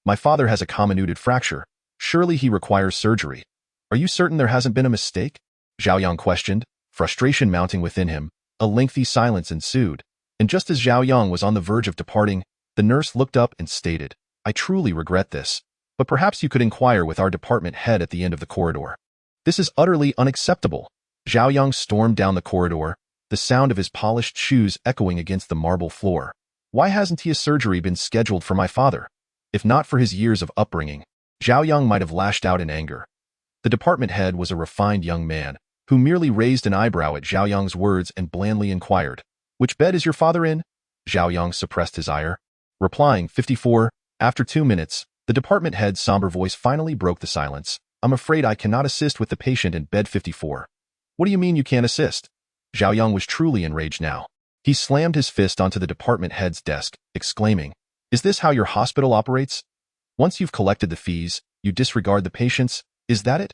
My father has a comminuted fracture. Surely he requires surgery. Are you certain there hasn't been a mistake?" Zhao Yang questioned, frustration mounting within him. A lengthy silence ensued, and just as Zhao Yang was on the verge of departing, the nurse looked up and stated, "I truly regret this, but perhaps you could inquire with our department head at the end of the corridor." "This is utterly unacceptable." Zhao Yang stormed down the corridor, the sound of his polished shoes echoing against the marble floor. "Why hasn't a surgery been scheduled for my father?" If not for his years of upbringing, Zhao Yang might have lashed out in anger. The department head was a refined young man, who merely raised an eyebrow at Zhao Yang's words and blandly inquired, "Which bed is your father in?" Zhao Yang suppressed his ire, replying, 54. After 2 minutes, the department head's somber voice finally broke the silence. "I'm afraid I cannot assist with the patient in bed 54. "What do you mean you can't assist?" Zhao Yang was truly enraged now. He slammed his fist onto the department head's desk, exclaiming, "Is this how your hospital operates? Once you've collected the fees, you disregard the patients? Is that it?"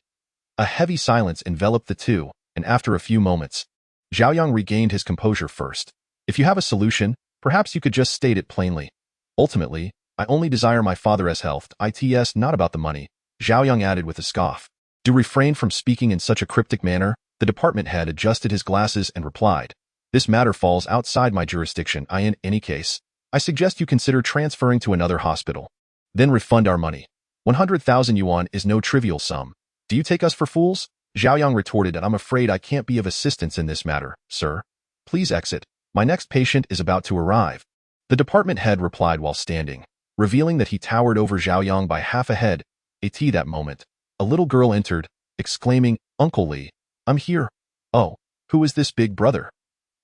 A heavy silence enveloped the two, and after a few moments, Zhao Yang regained his composure first. "If you have a solution, perhaps you could just state it plainly. Ultimately, I only desire my father's health, it's not about the money," Zhao Yang added with a scoff. "Do refrain from speaking in such a cryptic manner." The department head adjusted his glasses and replied, "This matter falls outside my jurisdiction. In any case, I suggest you consider transferring to another hospital. Then refund our money. 100,000 yuan is no trivial sum. Do you take us for fools?" Zhao Yang retorted, "I'm afraid I can't be of assistance in this matter, sir. Please exit. My next patient is about to arrive." The department head replied while standing, revealing that he towered over Zhao Yang by half a head. At that moment, a little girl entered, exclaiming, "Uncle Li, I'm here." "Oh, who is this big brother?"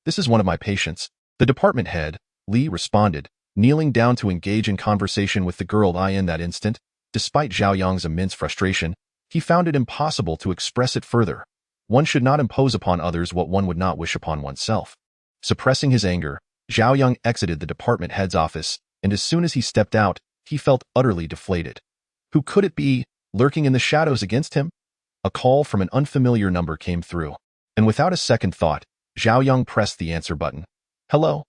"This is one of my patients." The department head, Li, responded, kneeling down to engage in conversation with the girl. In that instant, despite Zhao Yang's immense frustration, he found it impossible to express it further. One should not impose upon others what one would not wish upon oneself. Suppressing his anger, Zhao Yang exited the department head's office, and as soon as he stepped out, he felt utterly deflated. Who could it be, lurking in the shadows against him? A call from an unfamiliar number came through, and without a second thought, Zhao Yang pressed the answer button. "Hello?"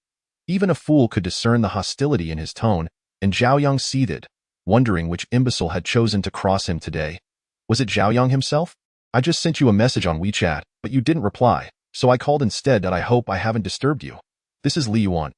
Even a fool could discern the hostility in his tone, and Zhao Yang seethed, wondering which imbecile had chosen to cross him today. Was it Zhao Yang himself? "I just sent you a message on WeChat, but you didn't reply, so I called instead. I hope I haven't disturbed you. This is Li Yuan."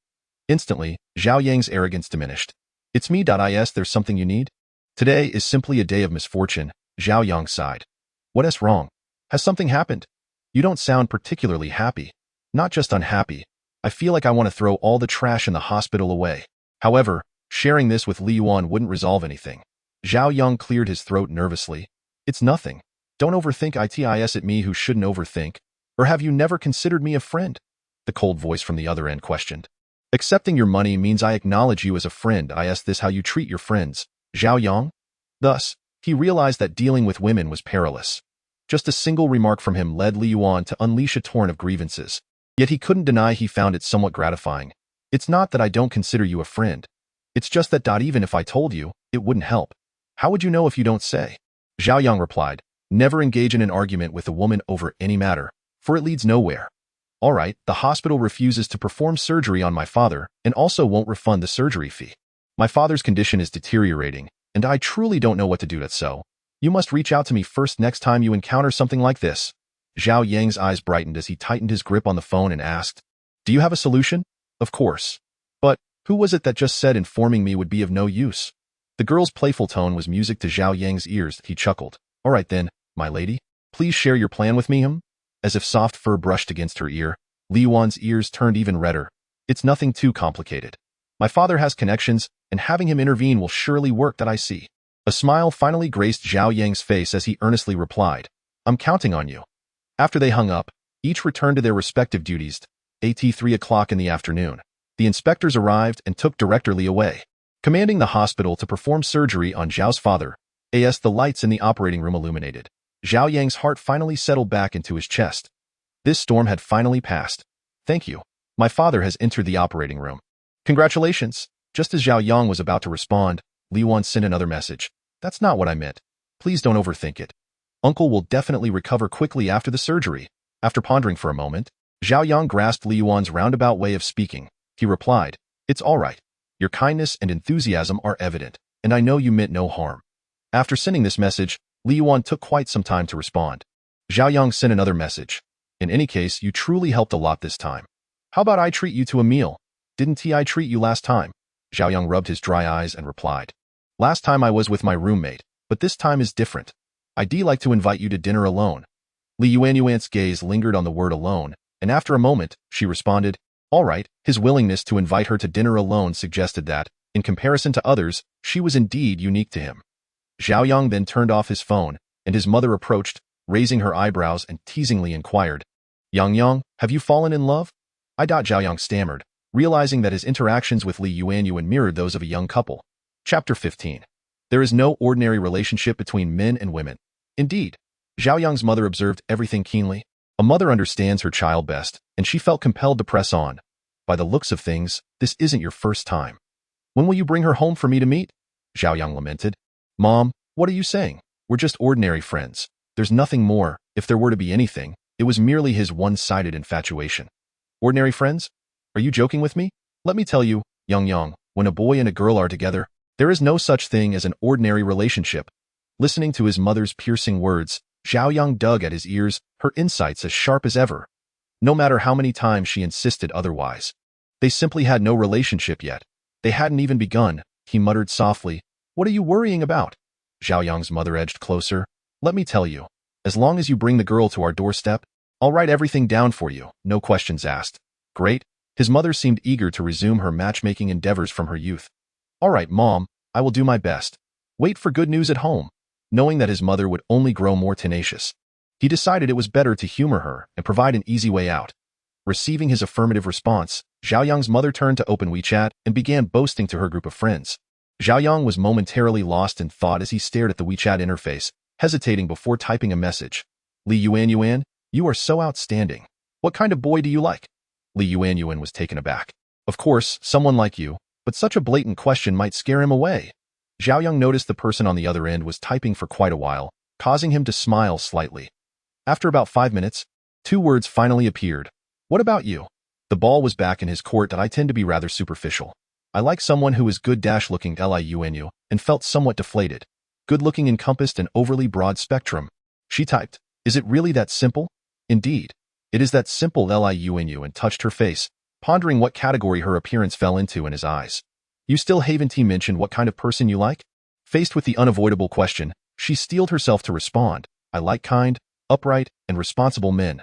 Instantly, Zhao Yang's arrogance diminished. "It's me. There's something you need?" "Today is simply a day of misfortune," Zhao Yang sighed. "What's wrong? Has something happened? You don't sound particularly happy." "Not just unhappy. I feel like I want to throw all the trash in the hospital away." However, sharing this with Li Yuan wouldn't resolve anything. Zhao Yang cleared his throat nervously. "It's nothing. Don't overthink it. At me who shouldn't overthink. Or have you never considered me a friend?" The cold voice from the other end questioned. "Accepting your money means I acknowledge you as a friend. Is this how you treat your friends, Zhao Yang?" Thus, he realized that dealing with women was perilous. Just a single remark from him led Li Yuan to unleash a torrent of grievances. Yet he couldn't deny he found it somewhat gratifying. "It's not that I don't consider you a friend. It's just that even if I told you, it wouldn't help. How would you know if you don't say?" Zhao Yang replied, "Never engage in an argument with a woman over any matter, for it leads nowhere. All right, the hospital refuses to perform surgery on my father and also won't refund the surgery fee. My father's condition is deteriorating, and I truly don't know what to do that's so. You must reach out to me first next time you encounter something like this. Zhao Yang's eyes brightened as he tightened his grip on the phone and asked, "Do you have a solution?" "Of course. But who was it that just said informing me would be of no use?" The girl's playful tone was music to Zhao Yang's ears. He chuckled. "All right then, my lady. Please share your plan with me." As if soft fur brushed against her ear, Li Yuan's ears turned even redder. "It's nothing too complicated. My father has connections, and having him intervene will surely work, that I see." A smile finally graced Zhao Yang's face as he earnestly replied, "I'm counting on you." After they hung up, each returned to their respective duties. At 3 o'clock in the afternoon, the inspectors arrived and took Director Li away, commanding the hospital to perform surgery on Zhao's father. As the lights in the operating room illuminated, Zhao Yang's heart finally settled back into his chest. This storm had finally passed. "Thank you. My father has entered the operating room." "Congratulations." Just as Zhao Yang was about to respond, Li Yuan sent another message. "That's not what I meant. Please don't overthink it. Uncle will definitely recover quickly after the surgery." After pondering for a moment, Zhao Yang grasped Li Yuan's roundabout way of speaking. He replied, "It's all right. Your kindness and enthusiasm are evident, and I know you meant no harm." After sending this message, Li Yuan took quite some time to respond. Zhao Yang sent another message. "In any case, you truly helped a lot this time. How about I treat you to a meal? Didn't I treat you last time?" Zhao Yang rubbed his dry eyes and replied, "Last time I was with my roommate, but this time is different. I'd like to invite you to dinner alone." Li Yuan's gaze lingered on the word alone, and after a moment, she responded, "All right." His willingness to invite her to dinner alone suggested that, in comparison to others, she was indeed unique to him. Zhao Yang then turned off his phone, and his mother approached, raising her eyebrows and teasingly inquired, Yang, have you fallen in love?" Zhao Yang stammered, realizing that his interactions with Li Yuan mirrored those of a young couple. Chapter 15. There is no ordinary relationship between men and women. Indeed, Zhao Yang's mother observed everything keenly. A mother understands her child best, and she felt compelled to press on. "By the looks of things, this isn't your first time. When will you bring her home for me to meet?" Zhao Yang lamented. "Mom, what are you saying? We're just ordinary friends. There's nothing more. If there were to be anything, it was merely his one-sided infatuation." "Ordinary friends? Are you joking with me? Let me tell you, Yang, when a boy and a girl are together, there is no such thing as an ordinary relationship." Listening to his mother's piercing words, Zhao Yang dug at his ears, her insights as sharp as ever. No matter how many times she insisted otherwise. They simply had no relationship yet. They hadn't even begun. He muttered softly, "What are you worrying about?" Zhao Yang's mother edged closer. "Let me tell you, as long as you bring the girl to our doorstep, I'll write everything down for you, no questions asked." "Great." His mother seemed eager to resume her matchmaking endeavors from her youth. "All right, Mom, I will do my best. Wait for good news at home." Knowing that his mother would only grow more tenacious, he decided it was better to humor her and provide an easy way out. Receiving his affirmative response, Zhao Yang's mother turned to open WeChat and began boasting to her group of friends. Zhao Yang was momentarily lost in thought as he stared at the WeChat interface, hesitating before typing a message. "Li Yuan, you are so outstanding. What kind of boy do you like?" Li Yuan was taken aback. "Of course, someone like you, but such a blatant question might scare him away." Zhao Yang noticed the person on the other end was typing for quite a while, causing him to smile slightly. After about 5 minutes, 2 words finally appeared. "What about you?" The ball was back in his court. "I tend to be rather superficial. I like someone who is good-looking Li Yuan, and felt somewhat deflated. Good-looking encompassed an overly broad spectrum. She typed, "Is it really that simple?" "Indeed. It is that simple." Li Yuan and touched her face, pondering what category her appearance fell into in his eyes. "You still haven't mentioned what kind of person you like?" Faced with the unavoidable question, she steeled herself to respond, "I like kind, upright, and responsible men."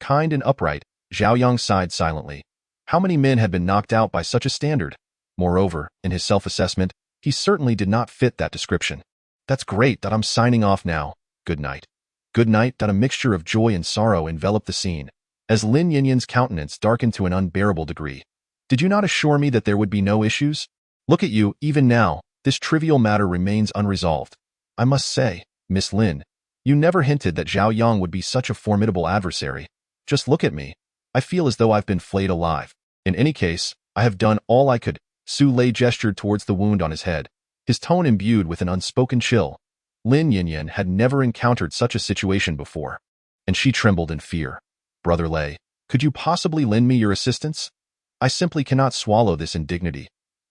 Kind and upright, Zhao Yang sighed silently. How many men had been knocked out by such a standard? Moreover, in his self-assessment, he certainly did not fit that description. "That's great. I'm signing off now. Good night." "Good night." A mixture of joy and sorrow enveloped the scene, as Lin Yinyan's countenance darkened to an unbearable degree. "Did you not assure me that there would be no issues? Look at you, even now, this trivial matter remains unresolved. I must say, Miss Lin, you never hinted that Zhao Yang would be such a formidable adversary. Just look at me. I feel as though I've been flayed alive. In any case, I have done all I could." Su Lei gestured towards the wound on his head, his tone imbued with an unspoken chill. Lin Yinyan had never encountered such a situation before, and she trembled in fear. "Brother Lei, Could you possibly lend me your assistance? I simply cannot swallow this indignity.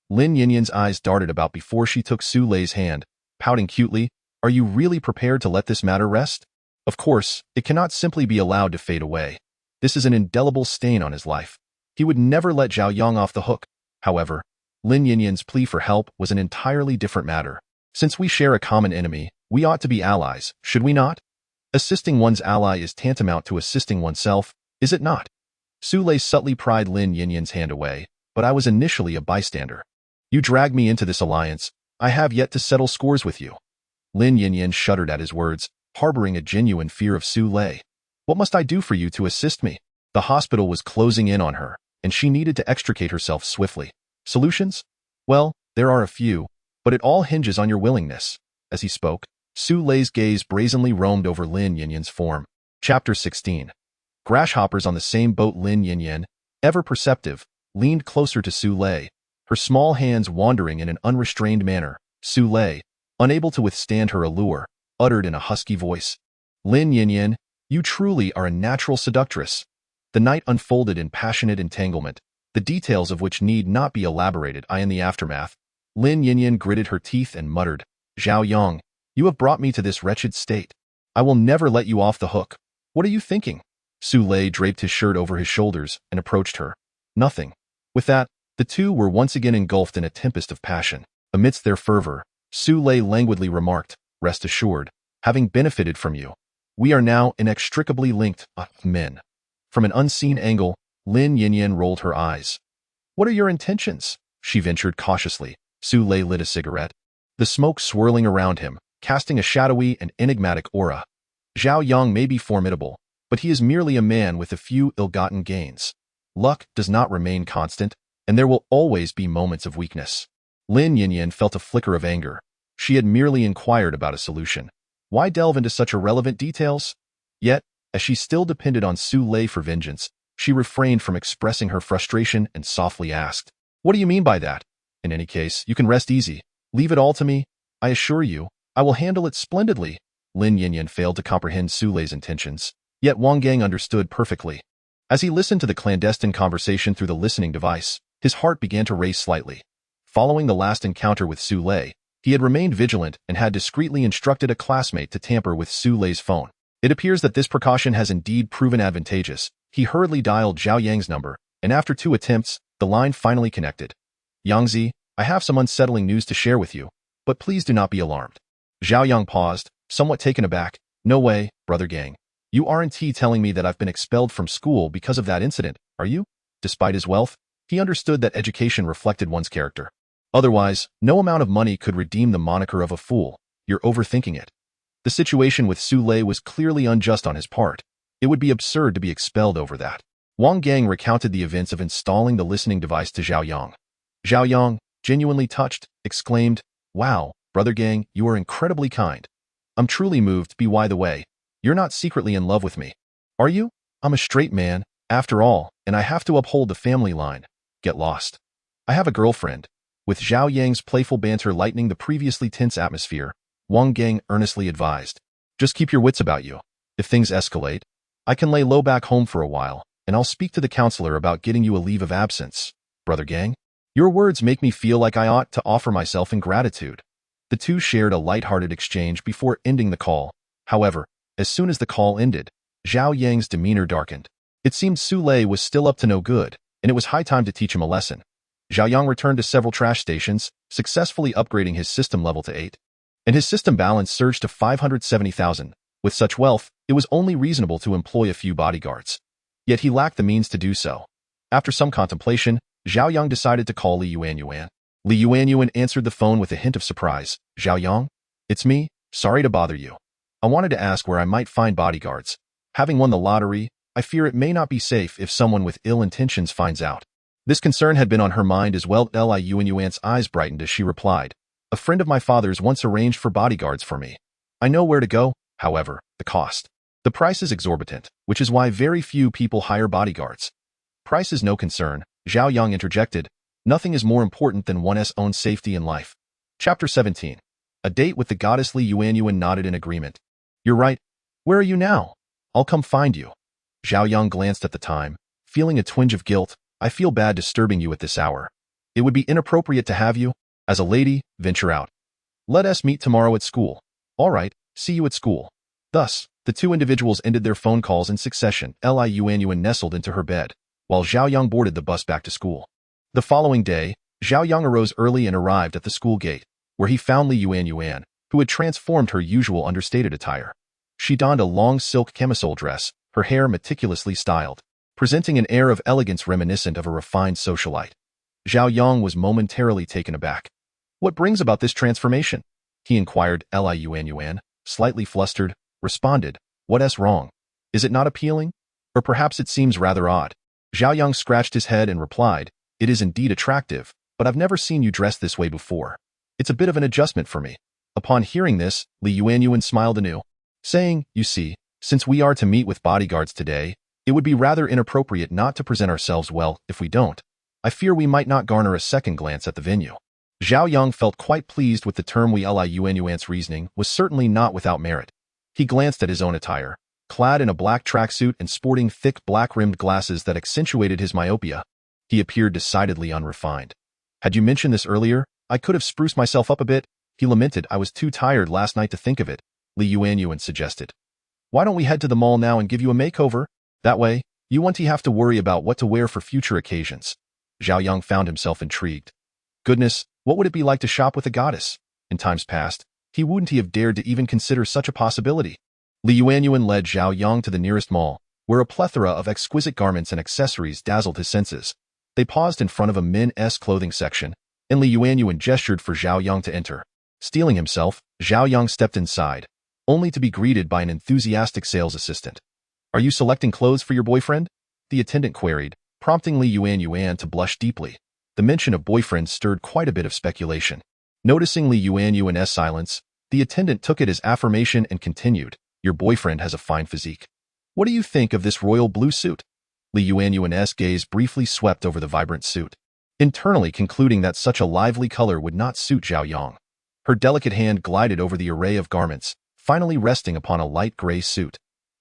Lin Yinyan's eyes darted about before she took Su Lei's hand, pouting cutely. Are you really prepared to let this matter rest? Of course, it cannot simply be allowed to fade away. This is an indelible stain on his life. He would never let Zhao Yang off the hook. However, Lin Yinyan's plea for help was an entirely different matter. Since we share a common enemy, we ought to be allies, should we not? Assisting one's ally is tantamount to assisting oneself, is it not? Su Lei subtly pried Lin Yinyan's hand away, but I was initially a bystander. You dragged me into this alliance. I have yet to settle scores with you. Lin Yinyan shuddered at his words, harboring a genuine fear of Su Lei. What must I do for you to assist me? The hospital was closing in on her, and she needed to extricate herself swiftly. Solutions? Well, there are a few, but it all hinges on your willingness. As he spoke, Su Lei's gaze brazenly roamed over Lin Yinyan's form. Chapter 16. Grasshoppers on the same boat. Lin Yinyan, ever perceptive, leaned closer to Su Lei, her small hands wandering in an unrestrained manner. Su Lei, unable to withstand her allure, uttered in a husky voice, Lin Yinyan, you truly are a natural seductress. The night unfolded in passionate entanglement, the details of which need not be elaborated. In the aftermath, Lin Yinyan gritted her teeth and muttered, Zhao Yang, you have brought me to this wretched state. I will never let you off the hook. What are you thinking? Su Lei draped his shirt over his shoulders and approached her. Nothing. With that, the two were once again engulfed in a tempest of passion. Amidst their fervor, Su Lei languidly remarked, rest assured, having benefited from you, we are now inextricably linked, men. From an unseen angle, Lin Yinyan rolled her eyes. What are your intentions? She ventured cautiously. Su Lei lit a cigarette, the smoke swirling around him, casting a shadowy and enigmatic aura. Zhao Yang may be formidable, but he is merely a man with a few ill-gotten gains. Luck does not remain constant, and there will always be moments of weakness. Lin Yinyan felt a flicker of anger. She had merely inquired about a solution. Why delve into such irrelevant details? Yet, as she still depended on Su Lei for vengeance, she refrained from expressing her frustration and softly asked, what do you mean by that? In any case, you can rest easy. Leave it all to me. I assure you, I will handle it splendidly. Lin Yinyan failed to comprehend Su Lei's intentions, yet Wang Gang understood perfectly. As he listened to the clandestine conversation through the listening device, his heart began to race slightly. Following the last encounter with Su Lei, he had remained vigilant and had discreetly instructed a classmate to tamper with Su Lei's phone. It appears that this precaution has indeed proven advantageous. He hurriedly dialed Zhao Yang's number, and after 2 attempts, the line finally connected. Yangzi, I have some unsettling news to share with you, but please do not be alarmed. Zhao Yang paused, somewhat taken aback. No way, brother Gang. You aren't telling me that I've been expelled from school because of that incident, are you? Despite his wealth, he understood that education reflected one's character. Otherwise, no amount of money could redeem the moniker of a fool. You're overthinking it. The situation with Su Lei was clearly unjust on his part. It would be absurd to be expelled over that. Wang Gang recounted the events of installing the listening device to Zhao Yang. Zhao Yang, genuinely touched, exclaimed, wow, brother Gang, you are incredibly kind. I'm truly moved. By the way, you're not secretly in love with me, are you? I'm a straight man, after all, and I have to uphold the family line. Get lost. I have a girlfriend. With Zhao Yang's playful banter lightening the previously tense atmosphere, Wang Gang earnestly advised, just keep your wits about you. If things escalate, I can lay low back home for a while, and I'll speak to the counselor about getting you a leave of absence. Brother Gang, your words make me feel like I ought to offer myself in gratitude. The two shared a light-hearted exchange before ending the call. However, as soon as the call ended, Zhao Yang's demeanor darkened. It seemed Su Lei was still up to no good, and it was high time to teach him a lesson. Zhao Yang returned to several trash stations, successfully upgrading his system level to 8. And his system balance surged to 570,000. With such wealth, it was only reasonable to employ a few bodyguards. Yet he lacked the means to do so. After some contemplation, Zhao Yang decided to call Li Yuanyuan. Li Yuanyuan answered the phone with a hint of surprise. Zhao Yang? It's me, sorry to bother you. I wanted to ask where I might find bodyguards. Having won the lottery, I fear it may not be safe if someone with ill intentions finds out. This concern had been on her mind as well. Li Yuanyuan's eyes brightened as she replied, a friend of my father's once arranged for bodyguards for me. I know where to go, however, the cost. The price is exorbitant, which is why very few people hire bodyguards. Price is no concern, Zhao Yang interjected. Nothing is more important than one's own safety in life. Chapter 17. A date with the goddess. Li Yuanyuan nodded in agreement. You're right. Where are you now? I'll come find you. Zhao Yang glanced at the time, feeling a twinge of guilt. I feel bad disturbing you at this hour. It would be inappropriate to have you, as a lady, venture out. Let us meet tomorrow at school. All right, see you at school. Thus, the two individuals ended their phone calls in succession. Li Yuanyuan nestled into her bed, while Zhao Yang boarded the bus back to school. The following day, Zhao Yang arose early and arrived at the school gate, where he found Li Yuanyuan, who had transformed her usual understated attire. She donned a long silk camisole dress, her hair meticulously styled, presenting an air of elegance reminiscent of a refined socialite. Zhao Yang was momentarily taken aback. What brings about this transformation? He inquired. Li Yuanyuan, slightly flustered, responded, What's wrong? Is it not appealing? Or perhaps it seems rather odd. Zhao Yang scratched his head and replied, It is indeed attractive, but I've never seen you dressed this way before. It's a bit of an adjustment for me. Upon hearing this, Li Yuanyuan smiled anew, saying, You see, since we are to meet with bodyguards today, it would be rather inappropriate not to present ourselves well. If we don't, I fear we might not garner a second glance at the venue. Zhao Yang felt quite pleased with the term. Li Yuanyuan's reasoning was certainly not without merit. He glanced at his own attire, clad in a black tracksuit and sporting thick black-rimmed glasses that accentuated his myopia. He appeared decidedly unrefined. Had you mentioned this earlier, I could have spruced myself up a bit, he lamented. I was too tired last night to think of it, Li Yuanyuan suggested. Why don't we head to the mall now and give you a makeover? That way, you won't have to worry about what to wear for future occasions. Zhao Yang found himself intrigued. Goodness, what would it be like to shop with a goddess? In times past, he wouldn't have dared to even consider such a possibility. Li Yuanyuan led Zhao Yang to the nearest mall, where a plethora of exquisite garments and accessories dazzled his senses. They paused in front of a men's clothing section, and Li Yuanyuan gestured for Zhao Yang to enter. Steeling himself, Zhao Yang stepped inside, only to be greeted by an enthusiastic sales assistant. Are you selecting clothes for your boyfriend? The attendant queried, prompting Li Yuanyuan to blush deeply. The mention of boyfriend stirred quite a bit of speculation. Noticing Li Yuanyuan's silence, the attendant took it as affirmation and continued, Your boyfriend has a fine physique. What do you think of this royal blue suit? Li Yuanyuan's gaze briefly swept over the vibrant suit, internally concluding that such a lively color would not suit Zhao Yang. Her delicate hand glided over the array of garments, finally resting upon a light gray suit.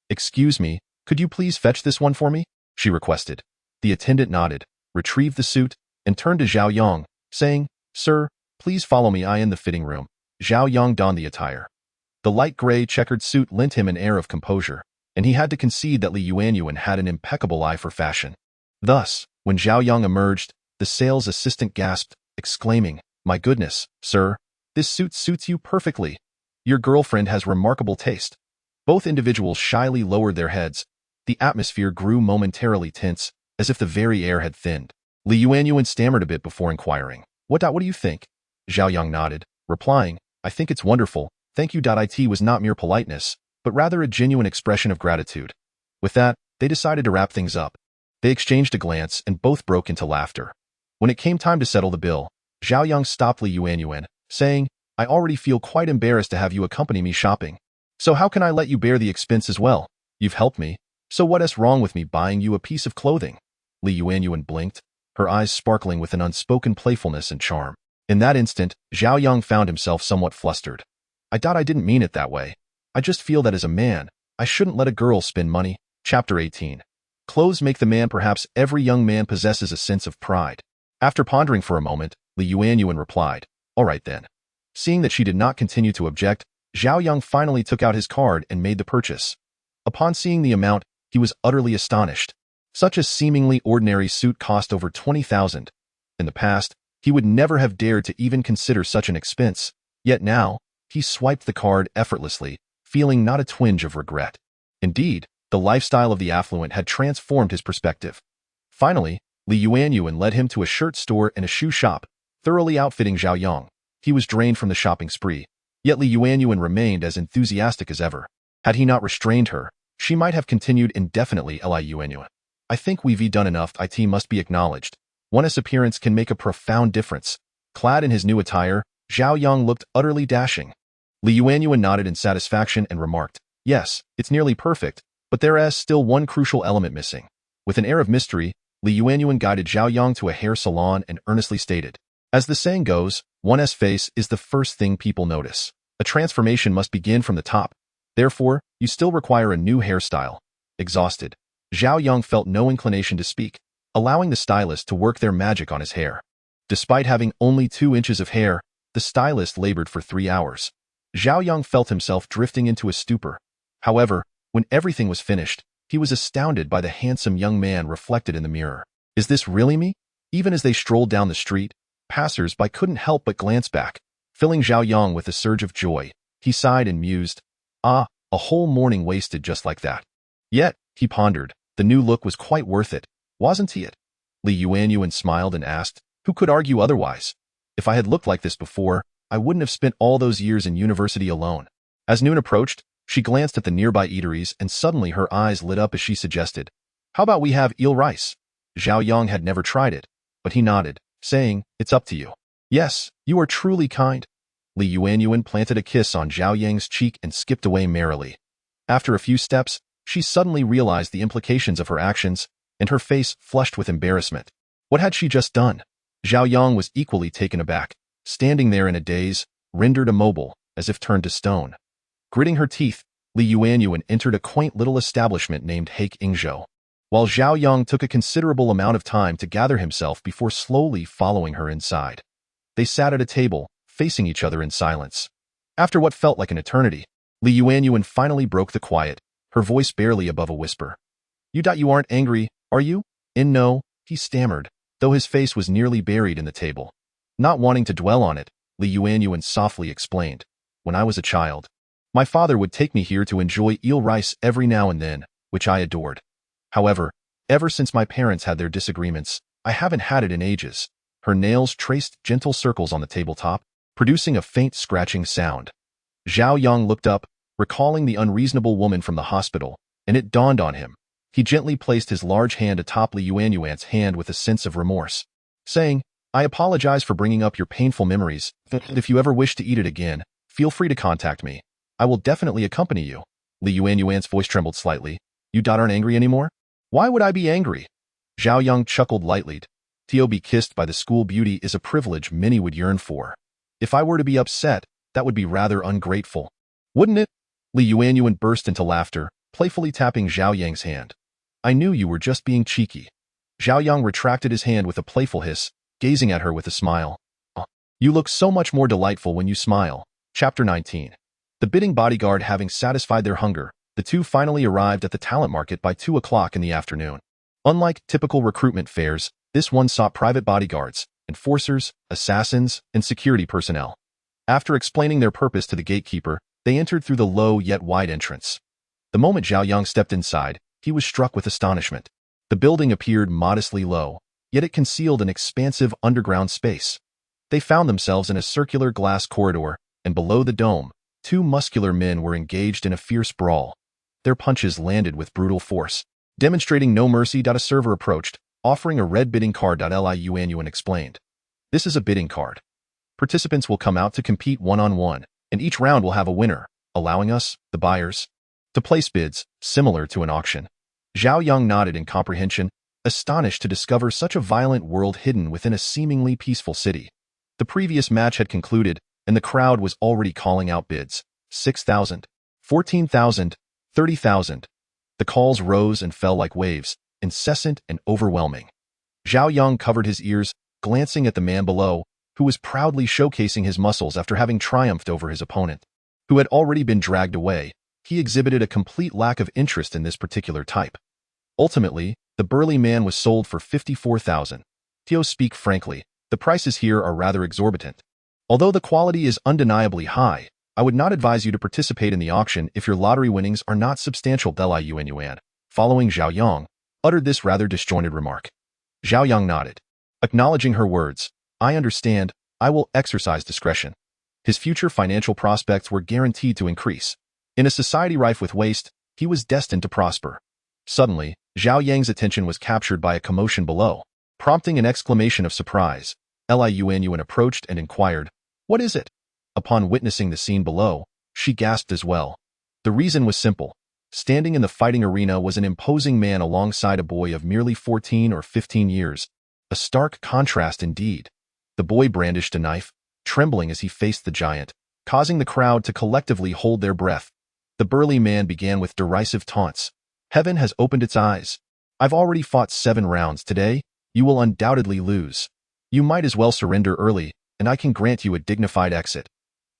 Excuse me, could you please fetch this one for me? She requested. The attendant nodded, retrieved the suit, and turned to Zhao Yang, saying, Sir, please follow me. I in the fitting room. Zhao Yang donned the attire. The light gray checkered suit lent him an air of composure, and he had to concede that Li Yuanyuan had an impeccable eye for fashion. Thus, when Zhao Yang emerged, the sales assistant gasped, exclaiming, My goodness, sir, this suit suits you perfectly. Your girlfriend has remarkable taste. Both individuals shyly lowered their heads. The atmosphere grew momentarily tense, as if the very air had thinned. Li Yuanyuan stammered a bit before inquiring, What do you think? Zhao Yang nodded, replying, I think it's wonderful, thank you. It was not mere politeness, but rather a genuine expression of gratitude. With that, they decided to wrap things up. They exchanged a glance and both broke into laughter. When it came time to settle the bill, Zhao Yang stopped Li Yuanyuan, saying, I already feel quite embarrassed to have you accompany me shopping. So how can I let you bear the expense as well? You've helped me, so what's wrong with me buying you a piece of clothing? Li Yuanyuan blinked, her eyes sparkling with an unspoken playfulness and charm. In that instant, Zhao Yang found himself somewhat flustered. I didn't mean it that way. I just feel that as a man, I shouldn't let a girl spend money. Chapter 18. Clothes make the man. Perhaps every young man possesses a sense of pride. After pondering for a moment, Li Yuanyuan replied, All right then. Seeing that she did not continue to object, Zhao Yang finally took out his card and made the purchase. Upon seeing the amount, he was utterly astonished. Such a seemingly ordinary suit cost over 20,000. In the past, he would never have dared to even consider such an expense, yet now, he swiped the card effortlessly, feeling not a twinge of regret. Indeed, the lifestyle of the affluent had transformed his perspective. Finally, Li Yuanyuan led him to a shirt store and a shoe shop, thoroughly outfitting Zhao Yang. He was drained from the shopping spree, yet Li Yuanyuan remained as enthusiastic as ever. Had he not restrained her, she might have continued indefinitely. Li Yuanyuan, I think we've done enough. It must be acknowledged. One's appearance can make a profound difference. Clad in his new attire, Zhao Yang looked utterly dashing. Li Yuanyuan nodded in satisfaction and remarked, Yes, it's nearly perfect, but there is still one crucial element missing. With an air of mystery, Li Yuanyuan guided Zhao Yang to a hair salon and earnestly stated, As the saying goes, one's face is the first thing people notice. A transformation must begin from the top. Therefore, you still require a new hairstyle. Exhausted, Zhao Yang felt no inclination to speak, allowing the stylist to work their magic on his hair. Despite having only 2 inches of hair, the stylist labored for 3 hours. Zhao Yang felt himself drifting into a stupor. However, when everything was finished, he was astounded by the handsome young man reflected in the mirror. Is this really me? Even as they strolled down the street, passers-by couldn't help but glance back, filling Zhao Yang with a surge of joy. He sighed and mused, "Ah, a whole morning wasted just like that." Yet, he pondered, the new look was quite worth it, wasn't it? Li Yuanyuan smiled and asked, who could argue otherwise? If I had looked like this before, I wouldn't have spent all those years in university alone. As noon approached, she glanced at the nearby eateries and suddenly her eyes lit up as she suggested, "How about we have eel rice?" Zhao Yang had never tried it, but he nodded, saying, "It's up to you." "Yes, you are truly kind." Li Yuanyuan planted a kiss on Zhao Yang's cheek and skipped away merrily. After a few steps, she suddenly realized the implications of her actions, and her face flushed with embarrassment. What had she just done? Zhao Yang was equally taken aback, standing there in a daze, rendered immobile, as if turned to stone. Gritting her teeth, Li Yuanyuan entered a quaint little establishment named Hake Ingzhou, while Zhao Yang took a considerable amount of time to gather himself before slowly following her inside. They sat at a table, facing each other in silence. After what felt like an eternity, Li Yuanyuan finally broke the quiet, her voice barely above a whisper. You aren't angry, are you?" "No," he stammered, though his face was nearly buried in the table. Not wanting to dwell on it, Li Yuanyuan softly explained, "When I was a child, my father would take me here to enjoy eel rice every now and then, which I adored. However, ever since my parents had their disagreements, I haven't had it in ages." Her nails traced gentle circles on the tabletop, producing a faint scratching sound. Zhao Yang looked up, recalling the unreasonable woman from the hospital, and it dawned on him. He gently placed his large hand atop Li Yuanyuan's hand with a sense of remorse, saying, "I apologize for bringing up your painful memories, and if you ever wish to eat it again, feel free to contact me. I will definitely accompany you." Li Yuanyuan's voice trembled slightly. "You aren't angry anymore?" "Why would I be angry?" Zhao Yang chuckled lightly. To be kissed by the school beauty is a privilege many would yearn for. If I were to be upset, that would be rather ungrateful. Wouldn't it? Li Yuanyuan burst into laughter, playfully tapping Zhao Yang's hand. "I knew you were just being cheeky." Zhao Yang retracted his hand with a playful hiss, gazing at her with a smile. "Oh, you look so much more delightful when you smile." Chapter 19. The bidding bodyguard having satisfied their hunger, the two finally arrived at the talent market by 2 o'clock in the afternoon. Unlike typical recruitment fairs, this one sought private bodyguards, enforcers, assassins, and security personnel. After explaining their purpose to the gatekeeper, they entered through the low yet wide entrance. The moment Zhao Yang stepped inside, he was struck with astonishment. The building appeared modestly low, yet it concealed an expansive underground space. They found themselves in a circular glass corridor, and below the dome, 2 muscular men were engaged in a fierce brawl. Their punches landed with brutal force, demonstrating no mercy. A server approached, offering a red bidding card. Li Yuanyuan explained, "This is a bidding card. Participants will come out to compete one-on-one, and each round will have a winner, allowing us, the buyers, to place bids, similar to an auction." Zhao Yang nodded in comprehension, astonished to discover such a violent world hidden within a seemingly peaceful city. The previous match had concluded, and the crowd was already calling out bids. 6,000, 14,000, 30,000. The calls rose and fell like waves, incessant and overwhelming. Zhao Yang covered his ears, glancing at the man below, who was proudly showcasing his muscles after having triumphed over his opponent, who had already been dragged away. He exhibited a complete lack of interest in this particular type. Ultimately, the burly man was sold for 54,000. To speak frankly, the prices here are rather exorbitant. Although the quality is undeniably high, I would not advise you to participate in the auction if your lottery winnings are not substantial. Li Yuanyuan, following Zhao Yang, uttered this rather disjointed remark. Zhao Yang nodded, acknowledging her words. "I understand, I will exercise discretion." His future financial prospects were guaranteed to increase. In a society rife with waste, he was destined to prosper. Suddenly, Zhao Yang's attention was captured by a commotion below, prompting an exclamation of surprise. Li Yuanyuan approached and inquired, "What is it?" Upon witnessing the scene below, she gasped as well. The reason was simple. Standing in the fighting arena was an imposing man alongside a boy of merely 14 or 15 years. A stark contrast indeed. The boy brandished a knife, trembling as he faced the giant, causing the crowd to collectively hold their breath. The burly man began with derisive taunts. Heaven has opened its eyes. I've already fought 7 rounds today. You will undoubtedly lose. You might as well surrender early, and I can grant you a dignified exit.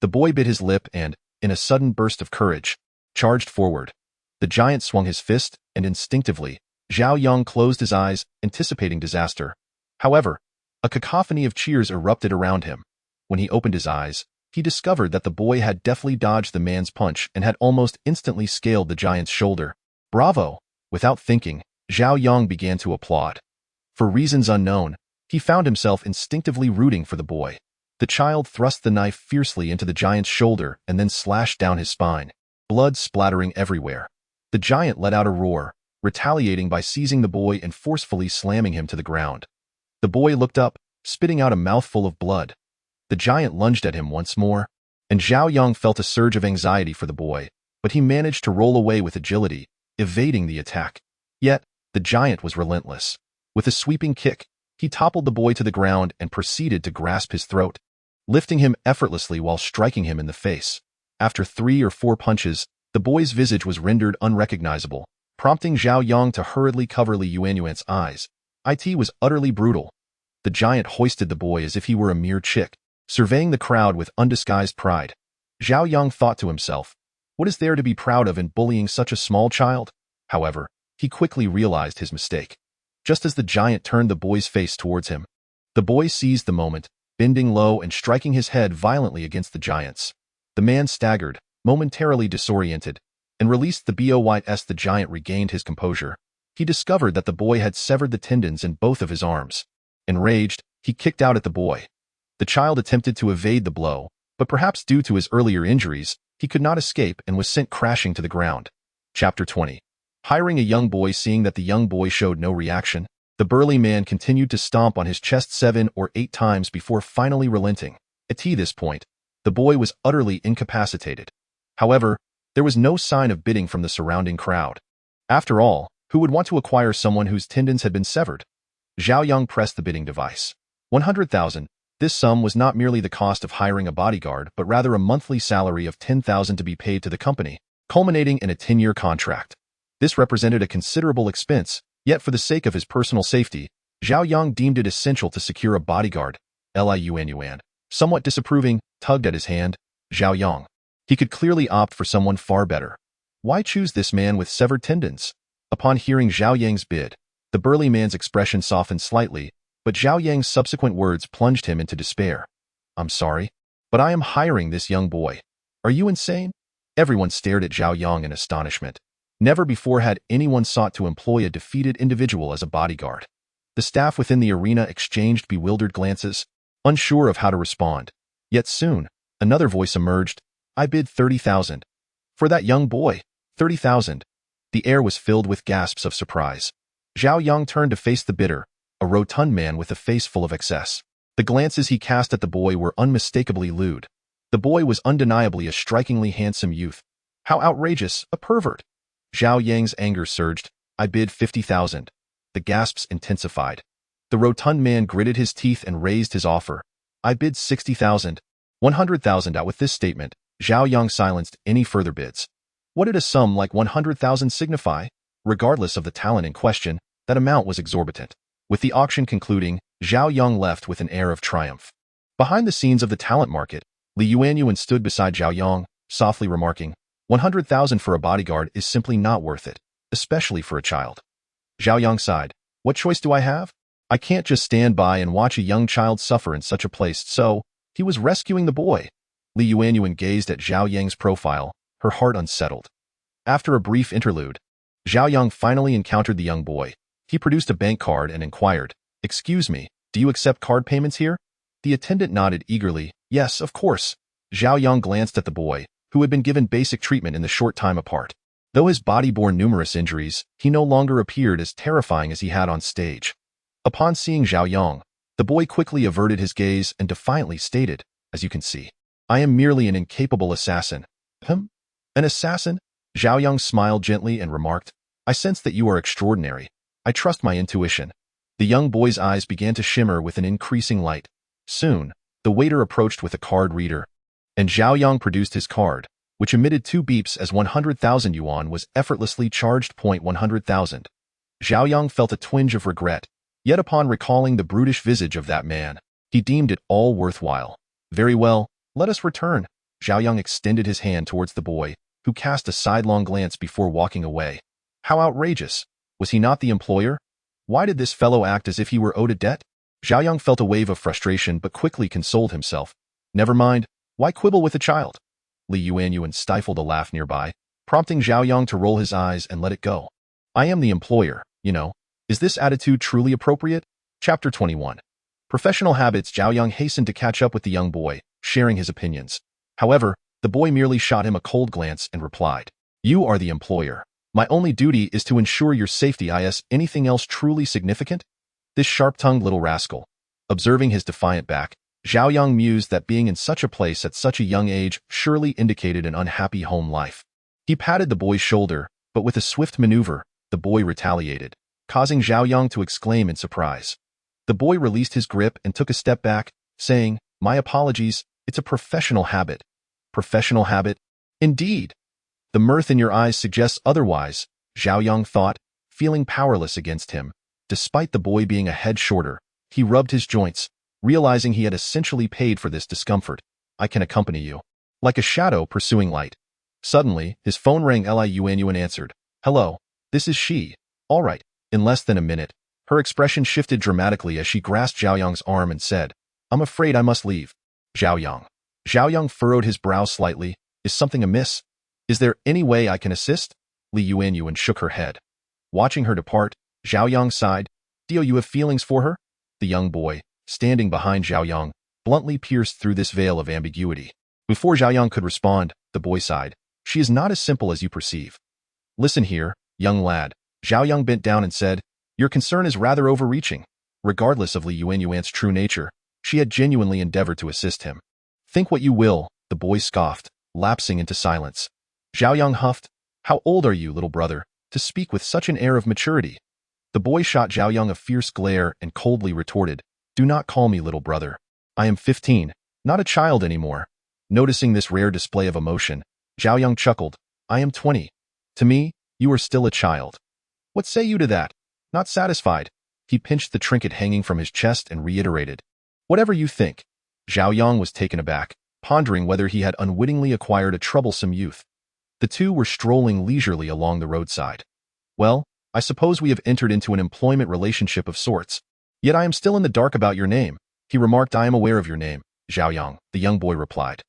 The boy bit his lip and, in a sudden burst of courage, charged forward. The giant swung his fist, and instinctively, Zhao Yang closed his eyes, anticipating disaster. However, a cacophony of cheers erupted around him. When he opened his eyes, he discovered that the boy had deftly dodged the man's punch and had almost instantly scaled the giant's shoulder. Bravo! Without thinking, Zhao Yang began to applaud. For reasons unknown, he found himself instinctively rooting for the boy. The child thrust the knife fiercely into the giant's shoulder and then slashed down his spine, blood splattering everywhere. The giant let out a roar, retaliating by seizing the boy and forcefully slamming him to the ground. The boy looked up, spitting out a mouthful of blood. The giant lunged at him once more, and Zhao Yang felt a surge of anxiety for the boy, but he managed to roll away with agility, evading the attack. Yet, the giant was relentless. With a sweeping kick, he toppled the boy to the ground and proceeded to grasp his throat, lifting him effortlessly while striking him in the face. After 3 or 4 punches, the boy's visage was rendered unrecognizable, prompting Zhao Yang to hurriedly cover Li Yuanyuan's eyes. It was utterly brutal. The giant hoisted the boy as if he were a mere chick, surveying the crowd with undisguised pride. Zhao Yang thought to himself, what is there to be proud of in bullying such a small child? However, he quickly realized his mistake. Just as the giant turned the boy's face towards him, the boy seized the moment, bending low and striking his head violently against the giant's. The man staggered, momentarily disoriented, and released the boys. The giant regained his composure. He discovered that the boy had severed the tendons in both of his arms. Enraged, he kicked out at the boy. The child attempted to evade the blow, but perhaps due to his earlier injuries, he could not escape and was sent crashing to the ground. Chapter 20. Hiring a young boy. Seeing that the young boy showed no reaction, the burly man continued to stomp on his chest 7 or 8 times before finally relenting. At this point, the boy was utterly incapacitated. However, there was no sign of bidding from the surrounding crowd. After all, who would want to acquire someone whose tendons had been severed? Zhao Yang pressed the bidding device. 100,000. This sum was not merely the cost of hiring a bodyguard, but rather a monthly salary of 10,000 to be paid to the company, culminating in a 10-year contract. This represented a considerable expense, yet for the sake of his personal safety, Zhao Yang deemed it essential to secure a bodyguard. Li Yuanyuan, somewhat disapproving, tugged at his hand. Zhao Yang. He could clearly opt for someone far better. Why choose this man with severed tendons? Upon hearing Zhao Yang's bid, the burly man's expression softened slightly, but Zhao Yang's subsequent words plunged him into despair. I'm sorry, but I am hiring this young boy. Are you insane? Everyone stared at Zhao Yang in astonishment. Never before had anyone sought to employ a defeated individual as a bodyguard. The staff within the arena exchanged bewildered glances, unsure of how to respond. Yet soon, another voice emerged. I bid 30,000. For that young boy, 30,000. The air was filled with gasps of surprise. Zhao Yang turned to face the bidder, a rotund man with a face full of excess. The glances he cast at the boy were unmistakably lewd. The boy was undeniably a strikingly handsome youth. How outrageous, a pervert! Zhao Yang's anger surged. I bid 50,000. The gasps intensified. The rotund man gritted his teeth and raised his offer. I bid 60,000. 100,000 out. With this statement, Zhao Yang silenced any further bids. What did a sum like 100,000 signify? Regardless of the talent in question, that amount was exorbitant. With the auction concluding, Zhao Yang left with an air of triumph. Behind the scenes of the talent market, Li Yuanyuan stood beside Zhao Yang, softly remarking, 100,000 for a bodyguard is simply not worth it, especially for a child. Zhao Yang sighed. What choice do I have? I can't just stand by and watch a young child suffer in such a place, so he was rescuing the boy. Li Yuanyuan gazed at Zhao Yang's profile, her heart unsettled. After a brief interlude, Zhao Yang finally encountered the young boy. He produced a bank card and inquired, Excuse me, do you accept card payments here? The attendant nodded eagerly. Yes, of course. Zhao Yang glanced at the boy, who had been given basic treatment in the short time apart. Though his body bore numerous injuries, he no longer appeared as terrifying as he had on stage. Upon seeing Zhao Yang, the boy quickly averted his gaze and defiantly stated, As you can see, I am merely an incapable assassin. An assassin? Zhao Yang smiled gently and remarked, I sense that you are extraordinary. I trust my intuition. The young boy's eyes began to shimmer with an increasing light. Soon, the waiter approached with a card reader, and Zhao Yang produced his card. which emitted 2 beeps as 100,000 yuan was effortlessly charged. 100,000. Zhao Yang felt a twinge of regret, yet upon recalling the brutish visage of that man, he deemed it all worthwhile. Very well, let us return. Zhao Yang extended his hand towards the boy, who cast a sidelong glance before walking away. How outrageous! Was he not the employer? Why did this fellow act as if he were owed a debt? Zhao Yang felt a wave of frustration but quickly consoled himself. Never mind, why quibble with a child? Li Yuanyuan stifled a laugh nearby, prompting Zhao Yang to roll his eyes and let it go. I am the employer, you know. Is this attitude truly appropriate? Chapter 21. Professional habits. Zhao Yang hastened to catch up with the young boy, sharing his opinions. However, the boy merely shot him a cold glance and replied, You are the employer. My only duty is to ensure your safety. Is anything else truly significant? This sharp-tongued little rascal. Observing his defiant back, Zhao Yang mused that being in such a place at such a young age surely indicated an unhappy home life. He patted the boy's shoulder, but with a swift maneuver, the boy retaliated, causing Zhao Yang to exclaim in surprise. The boy released his grip and took a step back, saying, My apologies, it's a professional habit. Professional habit? Indeed. The mirth in your eyes suggests otherwise, Zhao Yang thought, feeling powerless against him. Despite the boy being a head shorter, he rubbed his joints, realizing he had essentially paid for this discomfort. I can accompany you. Like a shadow pursuing light. Suddenly, his phone rang. Li Yuanyuan answered. Hello, this is she. All right. In less than a minute, her expression shifted dramatically as she grasped Zhao Yang's arm and said, I'm afraid I must leave. Zhao Yang. Zhao Yang furrowed his brow slightly. Is something amiss? Is there any way I can assist? Li Yuanyuan shook her head. Watching her depart, Zhao Yang sighed. Do you have feelings for her? The young boy, standing behind Zhao Yang, bluntly pierced through this veil of ambiguity. Before Zhao Yang could respond, the boy sighed. She is not as simple as you perceive. Listen here, young lad. Zhao Yang bent down and said, Your concern is rather overreaching. Regardless of Li Yuanyuan's true nature, she had genuinely endeavored to assist him. Think what you will, the boy scoffed, lapsing into silence. Zhao Yang huffed. How old are you, little brother, to speak with such an air of maturity? The boy shot Zhao Yang a fierce glare and coldly retorted, Do not call me little brother. I am 15, not a child anymore. Noticing this rare display of emotion, Zhao Yang chuckled. I am 20. To me, you are still a child. What say you to that? Not satisfied, he pinched the trinket hanging from his chest and reiterated. Whatever you think. Zhao Yang was taken aback, pondering whether he had unwittingly acquired a troublesome youth. The two were strolling leisurely along the roadside. Well, I suppose we have entered into an employment relationship of sorts. Yet I am still in the dark about your name, he remarked. I am aware of your name, Zhao Yang, the young boy replied.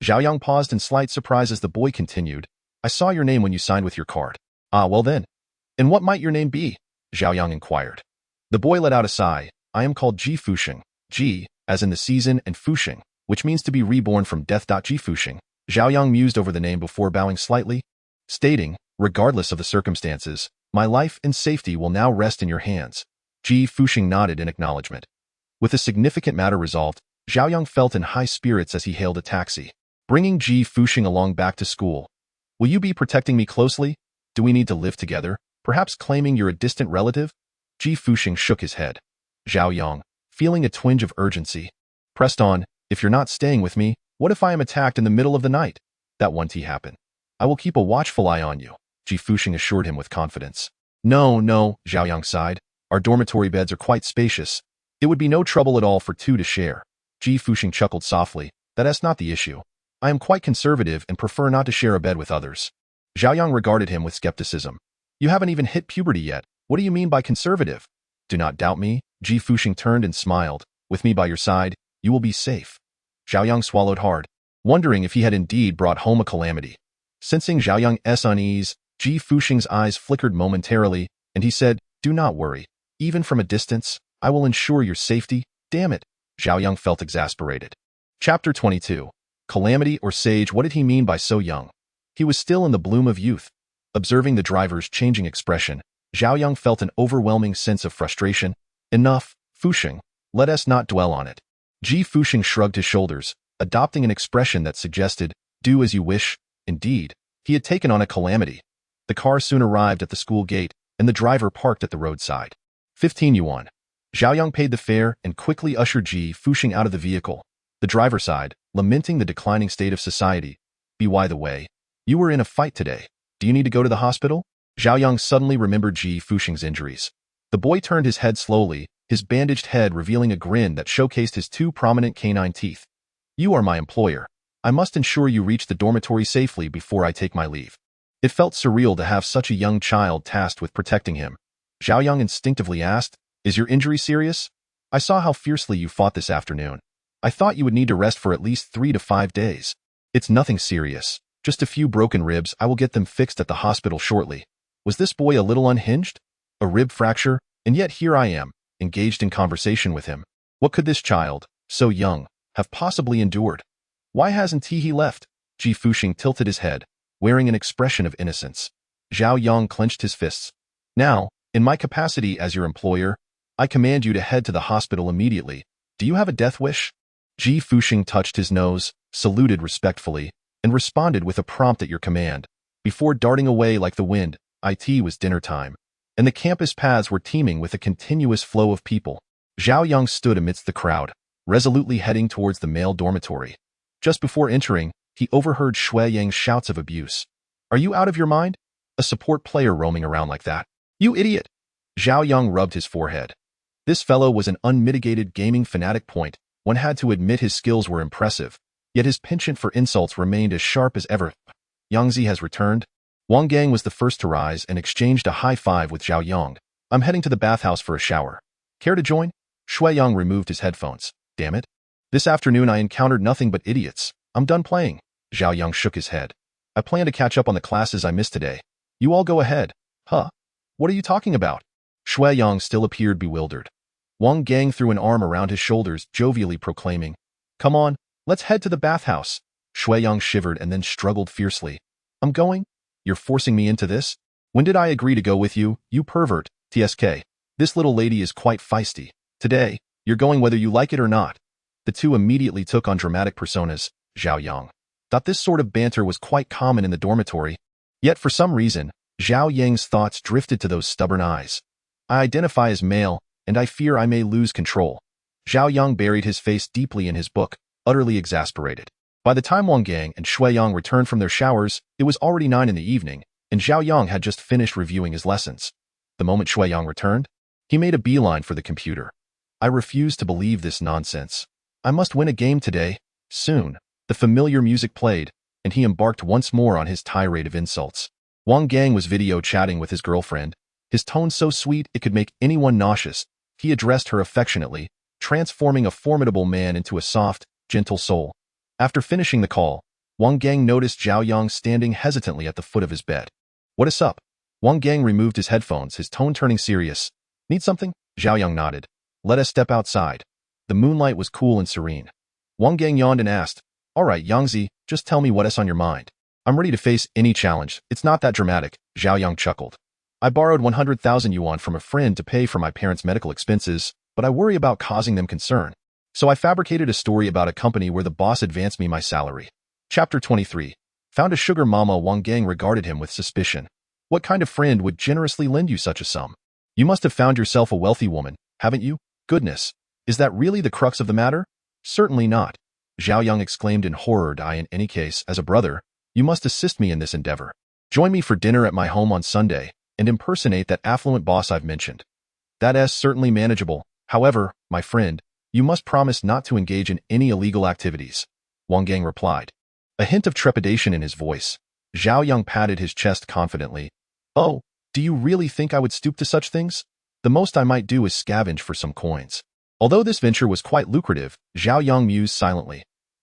Zhao Yang paused in slight surprise as the boy continued. I saw your name when you signed with your card. Ah, well then. And what might your name be? Zhao Yang inquired. The boy let out a sigh. I am called Ji Fusheng. Ji, as in the season, and Fusheng, which means to be reborn from death. Ji Fusheng. Zhao Yang mused over the name before bowing slightly, stating, regardless of the circumstances, my life and safety will now rest in your hands. Ji Fusheng nodded in acknowledgement. With a significant matter resolved, Zhao Yang felt in high spirits as he hailed a taxi, bringing Ji Fusheng along back to school. Will you be protecting me closely? Do we need to live together? Perhaps claiming you're a distant relative? Ji Fusheng shook his head. Zhao Yang, feeling a twinge of urgency, pressed on, if you're not staying with me, what if I am attacked in the middle of the night? That won't happen. I will keep a watchful eye on you, Ji Fusheng assured him with confidence. No, Zhao Yang sighed. Our dormitory beds are quite spacious. It would be no trouble at all for two to share. Ji Fusheng chuckled softly. That's not the issue. I am quite conservative and prefer not to share a bed with others. Zhao Yang regarded him with skepticism. You haven't even hit puberty yet. What do you mean by conservative? Do not doubt me. Ji Fusheng turned and smiled. With me by your side, you will be safe. Zhao Yang swallowed hard, wondering if he had indeed brought home a calamity. Sensing Zhao Yang's unease, Ji Fusheng's eyes flickered momentarily, and he said, Do not worry. Even from a distance, I will ensure your safety. Damn it. Zhao Yang felt exasperated. Chapter 22. Calamity or sage? What did he mean by so young? He was still in the bloom of youth. Observing the driver's changing expression, Zhao Yang felt an overwhelming sense of frustration. Enough, Fusheng. Let us not dwell on it. Ji Fusheng shrugged his shoulders, adopting an expression that suggested, do as you wish. Indeed, he had taken on a calamity. The car soon arrived at the school gate, and the driver parked at the roadside. 15 yuan. Zhao Yang paid the fare and quickly ushered Ji Fusheng out of the vehicle. The driver sighed, lamenting the declining state of society. By the way, You were in a fight today. Do you need to go to the hospital? Zhao Yang suddenly remembered Ji Fuxing's injuries. The boy turned his head slowly, his bandaged head revealing a grin that showcased his two prominent canine teeth. You are my employer. I must ensure you reach the dormitory safely before I take my leave. It felt surreal to have such a young child tasked with protecting him. Zhao Yang instinctively asked, "Is your injury serious? I saw how fiercely you fought this afternoon. I thought you would need to rest for at least 3 to 5 days. It's nothing serious. Just a few broken ribs. I will get them fixed at the hospital shortly." Was this boy a little unhinged? A rib fracture? And yet here I am, engaged in conversation with him. What could this child, so young, have possibly endured? Why hasn't he left? Ji Fuxing tilted his head, wearing an expression of innocence. Zhao Yang clenched his fists. Now, in my capacity as your employer, I command you to head to the hospital immediately. Do you have a death wish? Ji Fuxing touched his nose, saluted respectfully, and responded with a prompt at your command. Before darting away like the wind, it was dinner time, and the campus paths were teeming with a continuous flow of people. Zhao Yang stood amidst the crowd, resolutely heading towards the male dormitory. Just before entering, he overheard Zhao Yang's shouts of abuse. "Are you out of your mind? A support player roaming around like that? You idiot!" Zhao Yang rubbed his forehead. This fellow was an unmitigated gaming fanatic. One had to admit his skills were impressive, yet his penchant for insults remained as sharp as ever. Yangzi has returned. Wang Gang was the first to rise and exchanged a high five with Zhao Yang. "I'm heading to the bathhouse for a shower. Care to join?" Zhao Yang removed his headphones. "Damn it. This afternoon I encountered nothing but idiots. I'm done playing." Zhao Yang shook his head. "I plan to catch up on the classes I missed today. You all go ahead." "Huh? What are you talking about?" Zhao Yang still appeared bewildered. Wang Gang threw an arm around his shoulders, jovially proclaiming, "Come on, let's head to the bathhouse." Zhao Yang shivered and then struggled fiercely. "I'm going? You're forcing me into this? When did I agree to go with you, you pervert? TSK. This little lady is quite feisty. Today, you're going whether you like it or not." The two immediately took on dramatic personas. Zhao Yang thought this sort of banter was quite common in the dormitory. Yet for some reason, Zhao Yang's thoughts drifted to those stubborn eyes. "I identify as male, and I fear I may lose control." Zhao Yang buried his face deeply in his book, utterly exasperated. By the time Wang Gang and Zhao Yang returned from their showers, it was already 9 in the evening, and Zhao Yang had just finished reviewing his lessons. The moment Zhao Yang returned, he made a beeline for the computer. "I refuse to believe this nonsense. I must win a game today, soon." The familiar music played, and he embarked once more on his tirade of insults. Wang Gang was video chatting with his girlfriend, his tone so sweet it could make anyone nauseous. He addressed her affectionately, transforming a formidable man into a soft, gentle soul. After finishing the call, Wang Gang noticed Zhao Yang standing hesitantly at the foot of his bed. "What is up?" Wang Gang removed his headphones, his tone turning serious. "Need something?" Zhao Yang nodded. "Let us step outside." The moonlight was cool and serene. Wang Gang yawned and asked, "All right, Yangzi, just tell me what's on your mind." "I'm ready to face any challenge. It's not that dramatic." Zhao Yang chuckled. "I borrowed 100,000 yuan from a friend to pay for my parents' medical expenses, but I worry about causing them concern. So I fabricated a story about a company where the boss advanced me my salary." Chapter 23. Found a sugar mama. Wang Gang regarded him with suspicion. "What kind of friend would generously lend you such a sum? You must have found yourself a wealthy woman, haven't you? Goodness, is that really the crux of the matter?" "Certainly not." Zhao Yang exclaimed in horror. "In any case, as a brother, you must assist me in this endeavor. Join me for dinner at my home on Sunday, and impersonate that affluent boss I've mentioned." "That is certainly manageable. However, my friend, you must promise not to engage in any illegal activities." Wang Gang replied. A hint of trepidation in his voice. Zhao Yang patted his chest confidently. "Oh, do you really think I would stoop to such things? The most I might do is scavenge for some coins." Although this venture was quite lucrative, Zhao Yang mused silently.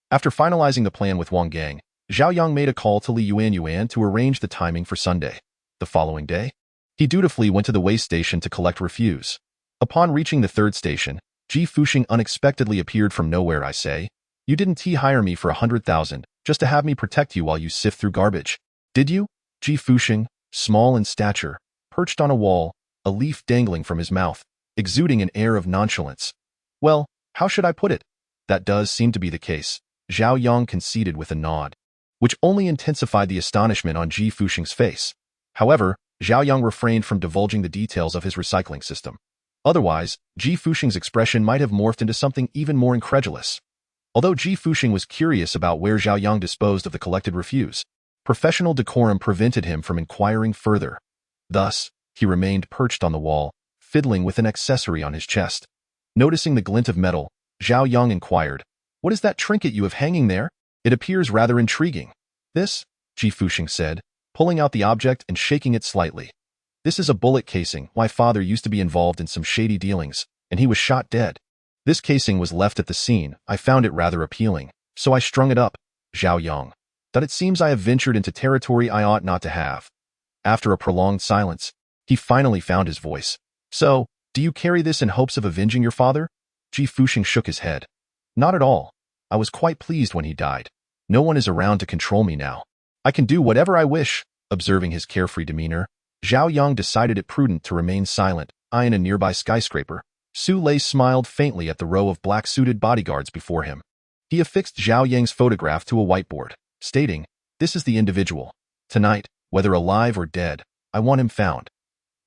After finalizing the plan with Wang Gang, Zhao Yang made a call to Li Yuan to arrange the timing for Sunday. The following day, he dutifully went to the way station to collect refuse. Upon reaching the third station, Ji Fuxing unexpectedly appeared from nowhere. "I say, you didn't hire me for 100,000 just to have me protect you while you sift through garbage, did you?" Ji Fuxing, small in stature, perched on a wall, a leaf dangling from his mouth, exuding an air of nonchalance. "Well, how should I put it? That does seem to be the case," Zhao Yang conceded with a nod, which only intensified the astonishment on Ji Fuxing's face. However, Zhao Yang refrained from divulging the details of his recycling system. Otherwise, Ji Fuxing's expression might have morphed into something even more incredulous. Although Ji Fuxing was curious about where Zhao Yang disposed of the collected refuse, Professional decorum prevented him from inquiring further. Thus, he remained perched on the wall, fiddling with an accessory on his chest. Noticing the glint of metal, Zhao Yang inquired, "What is that trinket you have hanging there? It appears rather intriguing." "This," Ji Fuxing said, pulling out the object and shaking it slightly. "This is a bullet casing. My father used to be involved in some shady dealings, and he was shot dead. This casing was left at the scene. I found it rather appealing, so I strung it up." Zhao Yang. "That it seems I have ventured into territory I ought not to have." After a prolonged silence, he finally found his voice. "So, do you carry this in hopes of avenging your father?" Ji Fuxing shook his head. "Not at all. I was quite pleased when he died. No one is around to control me now. I can do whatever I wish." Observing his carefree demeanor, Zhao Yang decided it prudent to remain silent, eyeing a nearby skyscraper. Su Lei smiled faintly at the row of black-suited bodyguards before him. He affixed Zhao Yang's photograph to a whiteboard, stating, "This is the individual. Tonight, whether alive or dead, I want him found.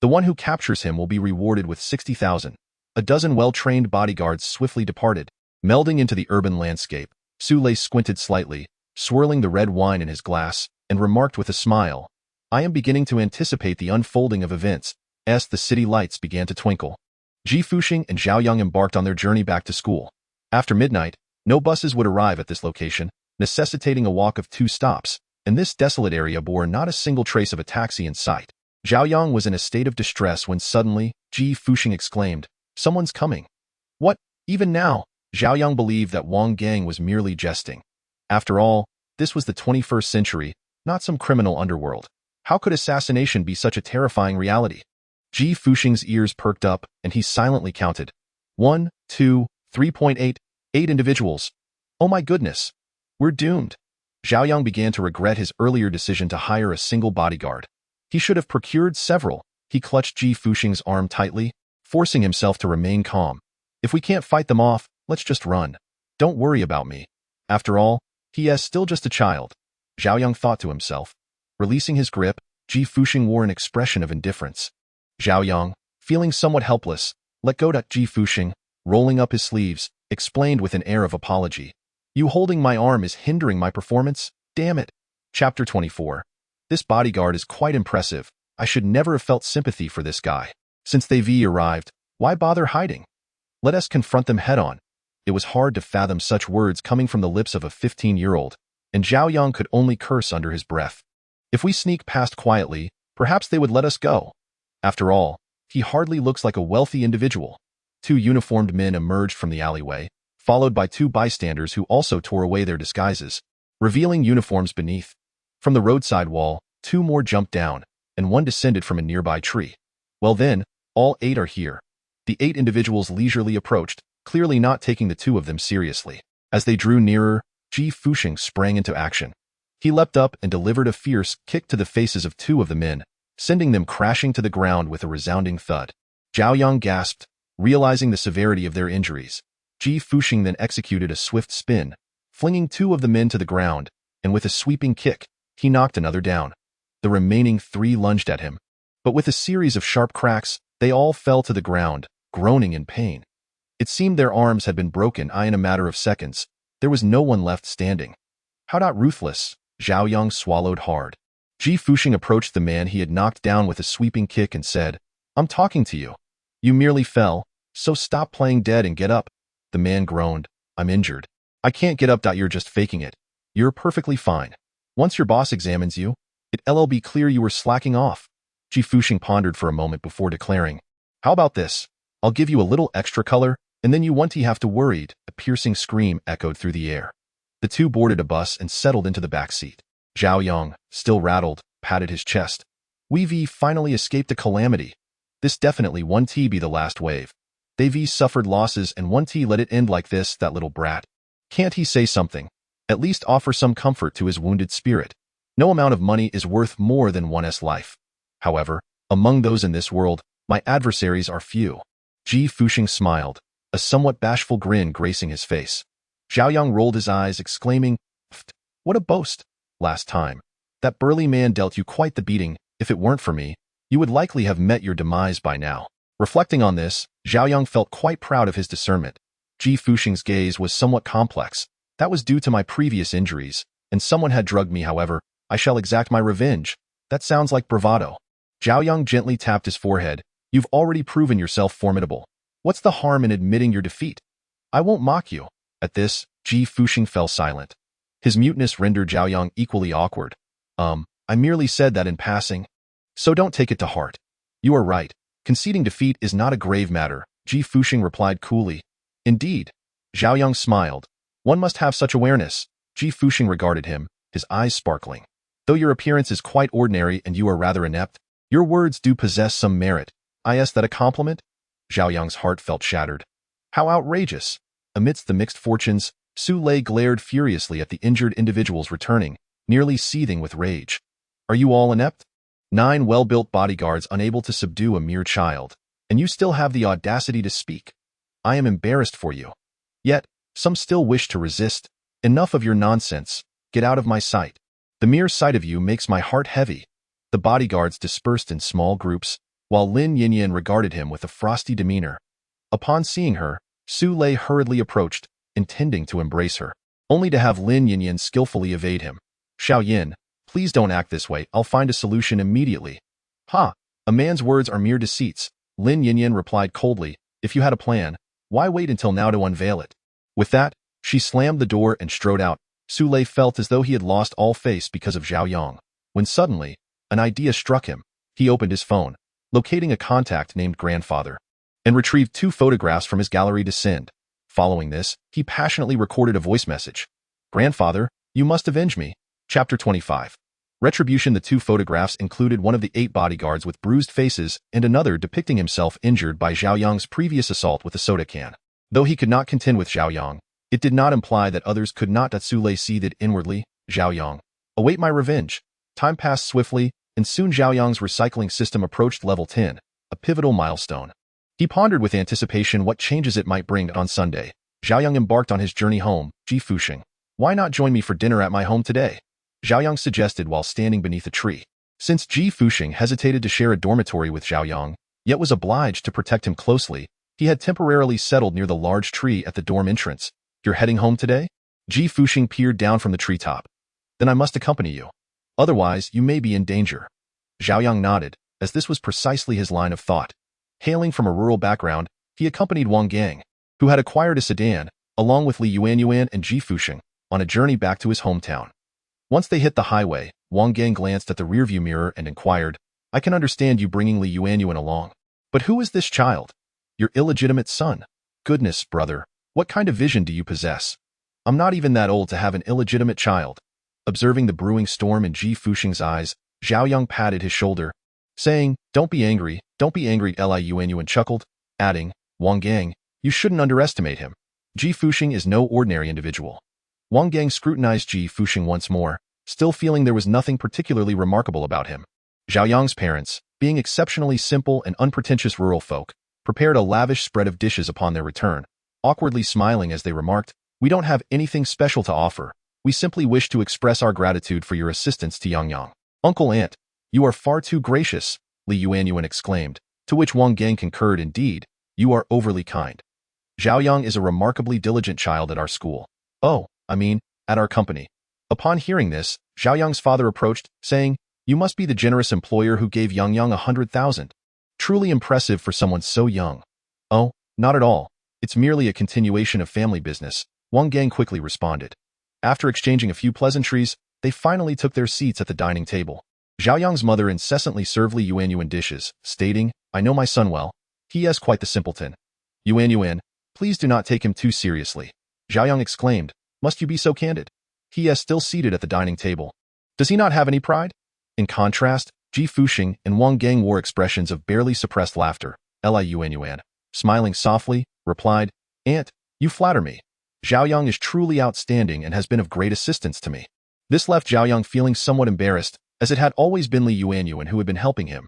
The one who captures him will be rewarded with 60,000. A dozen well-trained bodyguards swiftly departed, melding into the urban landscape. Su Lei squinted slightly, swirling the red wine in his glass, and remarked with a smile, "I am beginning to anticipate the unfolding of events," as the city lights began to twinkle. Ji Fuxing and Zhao Yang embarked on their journey back to school. After midnight, no buses would arrive at this location, necessitating a walk of 2 stops, and this desolate area bore not a single trace of a taxi in sight. Zhao Yang was in a state of distress when suddenly, Ji Fuxing exclaimed, "Someone's coming." "What? Even now?" Zhao Yang believed that Wang Gang was merely jesting. After all, this was the 21st century, not some criminal underworld. How could assassination be such a terrifying reality? Ji Fuxing's ears perked up, and he silently counted. 1, 2, 3.8, 8 individuals. Oh my goodness. We're doomed. Zhao Yang began to regret his earlier decision to hire a single bodyguard. He should have procured several. He clutched Ji Fuxing's arm tightly, forcing himself to remain calm. "If we can't fight them off, let's just run. Don't worry about me. After all, he is still just a child," Zhao Yang thought to himself. Releasing his grip, Ji Fuxing wore an expression of indifference. Zhao Yang, feeling somewhat helpless, let go. Ji Fuxing, rolling up his sleeves, explained with an air of apology, "You holding my arm is hindering my performance? Damn it." Chapter 24. This bodyguard is quite impressive. I should never have felt sympathy for this guy. Since they arrived, why bother hiding? Let us confront them head-on. It was hard to fathom such words coming from the lips of a 15-year-old, and Zhao Yang could only curse under his breath. If we sneak past quietly, perhaps they would let us go. After all, he hardly looks like a wealthy individual. 2 uniformed men emerged from the alleyway, followed by 2 bystanders who also tore away their disguises, revealing uniforms beneath. From the roadside wall, 2 more jumped down, and 1 descended from a nearby tree. Well then, all 8 are here. The 8 individuals leisurely approached, clearly not taking the 2 of them seriously. As they drew nearer, Ji Fuxing sprang into action. He leapt up and delivered a fierce kick to the faces of 2 of the men, sending them crashing to the ground with a resounding thud. Zhao Yang gasped, realizing the severity of their injuries. Ji Fuxing then executed a swift spin, flinging 2 of the men to the ground, and with a sweeping kick, he knocked another down. The remaining 3 lunged at him, but with a series of sharp cracks, they all fell to the ground, groaning in pain. It seemed their arms had been broken in a matter of seconds. There was no one left standing. How ruthless. Zhao Yang swallowed hard. Ji Fuxing approached the man he had knocked down with a sweeping kick and said, "I'm talking to you. You merely fell, so stop playing dead and get up." The man groaned, "I'm injured. I can't get up. You're just faking it. You're perfectly fine. Once your boss examines you, it'll be clear you were slacking off." Ji Fuxing pondered for a moment before declaring, "How about this? I'll give you a little extra color, and then you won't have to worry." A piercing scream echoed through the air. The 2 boarded a bus and settled into the back seat. Zhao Yang, still rattled, patted his chest. "We've finally escaped a calamity. This definitely won't be the last wave. They've suffered losses and won't let it end like this, that little brat. Can't he say something? At least offer some comfort to his wounded spirit. No amount of money is worth more than one's life. However, among those in this world, my adversaries are few." Ji Fuxing smiled, a somewhat bashful grin gracing his face. Zhao Yang rolled his eyes, exclaiming, "Pfft, what a boast. Last time, that burly man dealt you quite the beating. If it weren't for me, you would likely have met your demise by now." Reflecting on this, Zhao Yang felt quite proud of his discernment. Ji Fuxing's gaze was somewhat complex. "That was due to my previous injuries, and someone had drugged me. However, I shall exact my revenge. That sounds like bravado. Zhao Yang gently tapped his forehead. You've already proven yourself formidable. What's the harm in admitting your defeat? I won't mock you. At this, Ji Fuxing fell silent. His muteness rendered Zhao Yang equally awkward. I merely said that in passing. So don't take it to heart. You are right. Conceding defeat is not a grave matter, Ji Fuxing replied coolly. Indeed. Zhao Yang smiled. One must have such awareness. Ji Fuxing regarded him, his eyes sparkling. Though your appearance is quite ordinary and you are rather inept, your words do possess some merit. Is that a compliment? Zhao Yang's heart felt shattered. How outrageous! Amidst the mixed fortunes, Su Lei glared furiously at the injured individuals returning, nearly seething with rage. Are you all inept? 9 well-built bodyguards unable to subdue a mere child, and you still have the audacity to speak. I am embarrassed for you. Yet, some still wish to resist. Enough of your nonsense. Get out of my sight. The mere sight of you makes my heart heavy. The bodyguards dispersed in small groups, while Lin Yinyan regarded him with a frosty demeanor. Upon seeing her, Su Lei hurriedly approached, intending to embrace her, only to have Lin Yinyan skillfully evade him. Xiao Yin, please don't act this way. I'll find a solution immediately. Ha! A man's words are mere deceits, Lin Yinyan replied coldly. If you had a plan, why wait until now to unveil it? With that, she slammed the door and strode out. Su Lei felt as though he had lost all face because of Zhao Yang, when suddenly, an idea struck him. He opened his phone, locating a contact named Grandfather, and retrieved 2 photographs from his gallery to send. Following this, he passionately recorded a voice message. Grandfather, you must avenge me. Chapter 25. Retribution. The 2 photographs included one of the 8 bodyguards with bruised faces and another depicting himself injured by Zhao Yang's previous assault with a soda can. Though he could not contend with Zhao Yang, it did not imply that others could not. Su Lei seethed inwardly. Zhao Yang, await my revenge. Time passed swiftly, and soon Zhao Yang's recycling system approached level 10, a pivotal milestone. He pondered with anticipation what changes it might bring on Sunday. Zhao Yang embarked on his journey home. Ji Fuxing, why not join me for dinner at my home today? Zhao Yang suggested while standing beneath a tree. Since Ji Fuxing hesitated to share a dormitory with Zhao Yang, yet was obliged to protect him closely, he had temporarily settled near the large tree at the dorm entrance. You're heading home today? Ji Fuxing peered down from the treetop. Then I must accompany you. Otherwise, you may be in danger. Zhao Yang nodded, as this was precisely his line of thought. Hailing from a rural background, he accompanied Wang Gang, who had acquired a sedan, along with Li Yuanyuan and Ji Fuxing, on a journey back to his hometown. Once they hit the highway, Wang Gang glanced at the rearview mirror and inquired, I can understand you bringing Li Yuanyuan along. But who is this child? Your illegitimate son. Goodness, brother, what kind of vision do you possess? I'm not even that old to have an illegitimate child. Observing the brewing storm in Ji Fuxing's eyes, Zhao Yang patted his shoulder, saying, don't be angry, Li Yuanyuan chuckled, adding, Wang Gang, you shouldn't underestimate him. Ji Fuxing is no ordinary individual. Wang Gang scrutinized Ji Fuxing once more, still feeling there was nothing particularly remarkable about him. Zhao Yang's parents, being exceptionally simple and unpretentious rural folk, prepared a lavish spread of dishes upon their return, awkwardly smiling as they remarked, we don't have anything special to offer. We simply wish to express our gratitude for your assistance to Yang. Uncle Aunt, you are far too gracious, Li Yuanyuan exclaimed, to which Wang Gang concurred. Indeed, you are overly kind. Zhao Yang is a remarkably diligent child at our school. At our company. Upon hearing this, Zhao Yang's father approached, saying, you must be the generous employer who gave Yang 100,000. Truly impressive for someone so young. Oh, not at all. It's merely a continuation of family business, Wang Gang quickly responded. After exchanging a few pleasantries, they finally took their seats at the dining table. Zhao Yang's mother incessantly served Li Yuanyuan dishes, stating, I know my son well. He is quite the simpleton. Yuanyuan, please do not take him too seriously. Zhao Yang exclaimed, must you be so candid? He is still seated at the dining table. Does he not have any pride? In contrast, Ji Fuxing and Wang Gang wore expressions of barely suppressed laughter. Li Yuanyuan, smiling softly, replied, Aunt, you flatter me. Zhao Yang is truly outstanding and has been of great assistance to me. This left Zhao Yang feeling somewhat embarrassed, as it had always been Li Yuanyuan who had been helping him.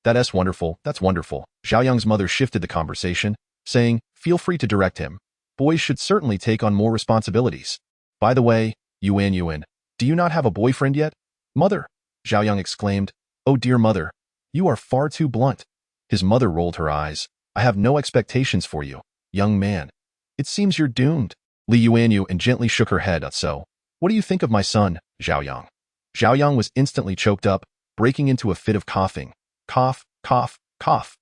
That's wonderful. Zhao Yang's mother shifted the conversation, saying, feel free to direct him. Boys should certainly take on more responsibilities. By the way, Yuanyuan, do you not have a boyfriend yet? Mother, Zhao Yang exclaimed, oh dear mother, you are far too blunt. His mother rolled her eyes. I have no expectations for you, young man. It seems you're doomed. Li Yuanyuan gently shook her head. So, what do you think of my son, Zhao Yang? Zhao Yang was instantly choked up, breaking into a fit of coughing. Cough, cough, cough.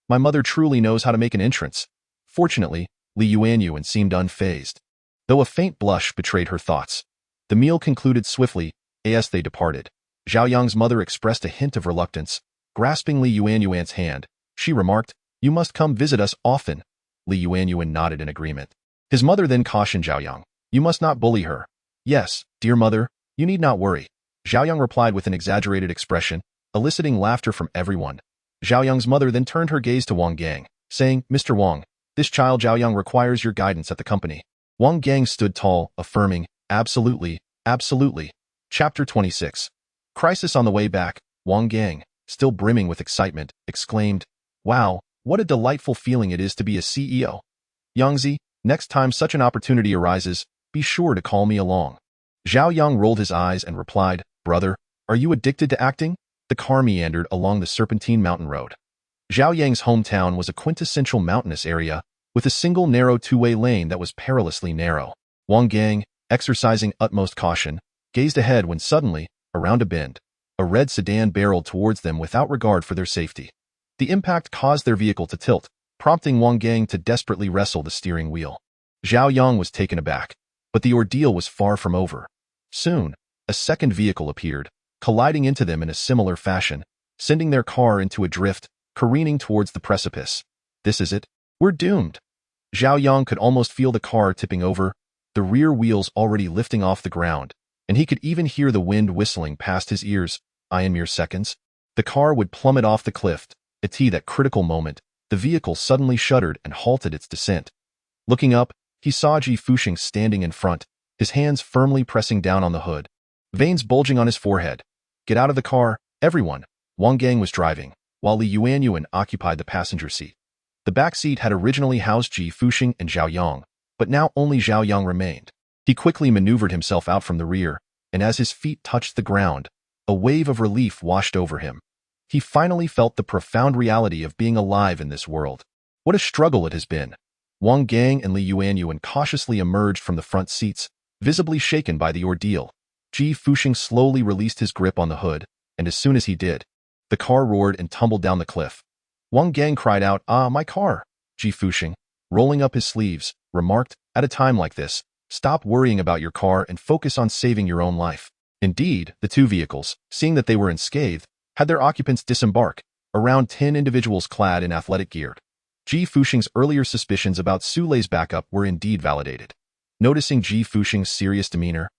My mother truly knows how to make an entrance. Fortunately, Li Yuanyuan seemed unfazed, though a faint blush betrayed her thoughts. The meal concluded swiftly as they departed. Zhao Yang's mother expressed a hint of reluctance. Grasping Li Yuanyuan's hand, she remarked, "You must come visit us often." Li Yuanyuan nodded in agreement. His mother then cautioned Zhao Yang, "You must not bully her." "Yes, dear mother, you need not worry." Zhao Yang replied with an exaggerated expression, eliciting laughter from everyone. Zhao Yang's mother then turned her gaze to Wang Gang, saying, "Mr. Wang, this child Zhao Yang requires your guidance at the company." Wang Gang stood tall, affirming, "Absolutely, absolutely." Chapter 26. Crisis on the way back. Wang Gang, still brimming with excitement, exclaimed, "Wow, what a delightful feeling it is to be a CEO. Yangzi, next time such an opportunity arises, be sure to call me along." Zhao Yang rolled his eyes and replied, "Brother, are you addicted to acting?" The car meandered along the serpentine mountain road. Zhao Yang's hometown was a quintessential mountainous area, with a single narrow two-way lane that was perilously narrow. Wang Gang, exercising utmost caution, gazed ahead when suddenly, around a bend, a red sedan barreled towards them without regard for their safety. The impact caused their vehicle to tilt, prompting Wang Gang to desperately wrestle the steering wheel. Zhao Yang was taken aback, but the ordeal was far from over. Soon, a second vehicle appeared, colliding into them in a similar fashion, sending their car into a drift, careening towards the precipice. "This is it. We're doomed." Zhao Yang could almost feel the car tipping over, the rear wheels already lifting off the ground, and he could even hear the wind whistling past his ears. In mere seconds, the car would plummet off the cliff. At that critical moment, the vehicle suddenly shuddered and halted its descent. Looking up, he saw Ji Fuxing standing in front, his hands firmly pressing down on the hood, veins bulging on his forehead. "Get out of the car, everyone." Wang Gang was driving, while Li Yuanyuan occupied the passenger seat. The back seat had originally housed Ji Fuxing and Zhao Yang, but now only Zhao Yang remained. He quickly maneuvered himself out from the rear, and as his feet touched the ground, a wave of relief washed over him. He finally felt the profound reality of being alive in this world. What a struggle it has been. Wang Gang and Li Yuanyuan cautiously emerged from the front seats, visibly shaken by the ordeal. Ji Fuxing slowly released his grip on the hood, and as soon as he did, the car roared and tumbled down the cliff. Wang Gang cried out, "Ah, my car!" Ji Fuxing, rolling up his sleeves, remarked, "At a time like this, stop worrying about your car and focus on saving your own life." Indeed, the two vehicles, seeing that they were unscathed, had their occupants disembark, around 10 individuals clad in athletic gear. Ji Fuxing's earlier suspicions about Su Lei's backup were indeed validated. Noticing Ji Fuxing's serious demeanor,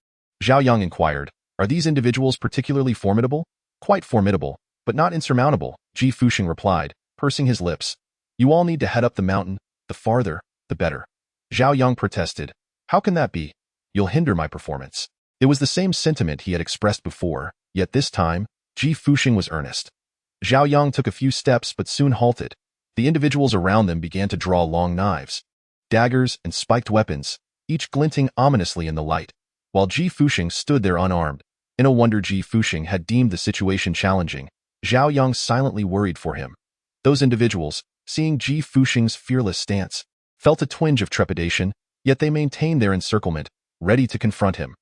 Zhao Yang inquired, "Are these individuals particularly formidable?" "Quite formidable, but not insurmountable," Ji Fuxing replied, pursing his lips. "You all need to head up the mountain, the farther, the better." Zhao Yang protested, "How can that be? You'll hinder my performance." It was the same sentiment he had expressed before, yet this time, Ji Fuxing was earnest. Zhao Yang took a few steps but soon halted. The individuals around them began to draw long knives, daggers, and spiked weapons, each glinting ominously in the light, while Ji Fuxing stood there unarmed. In a wonder Ji Fuxing had deemed the situation challenging, Zhao Yang silently worried for him. Those individuals, seeing Ji Fuxing's fearless stance, felt a twinge of trepidation, yet they maintained their encirclement, ready to confront him.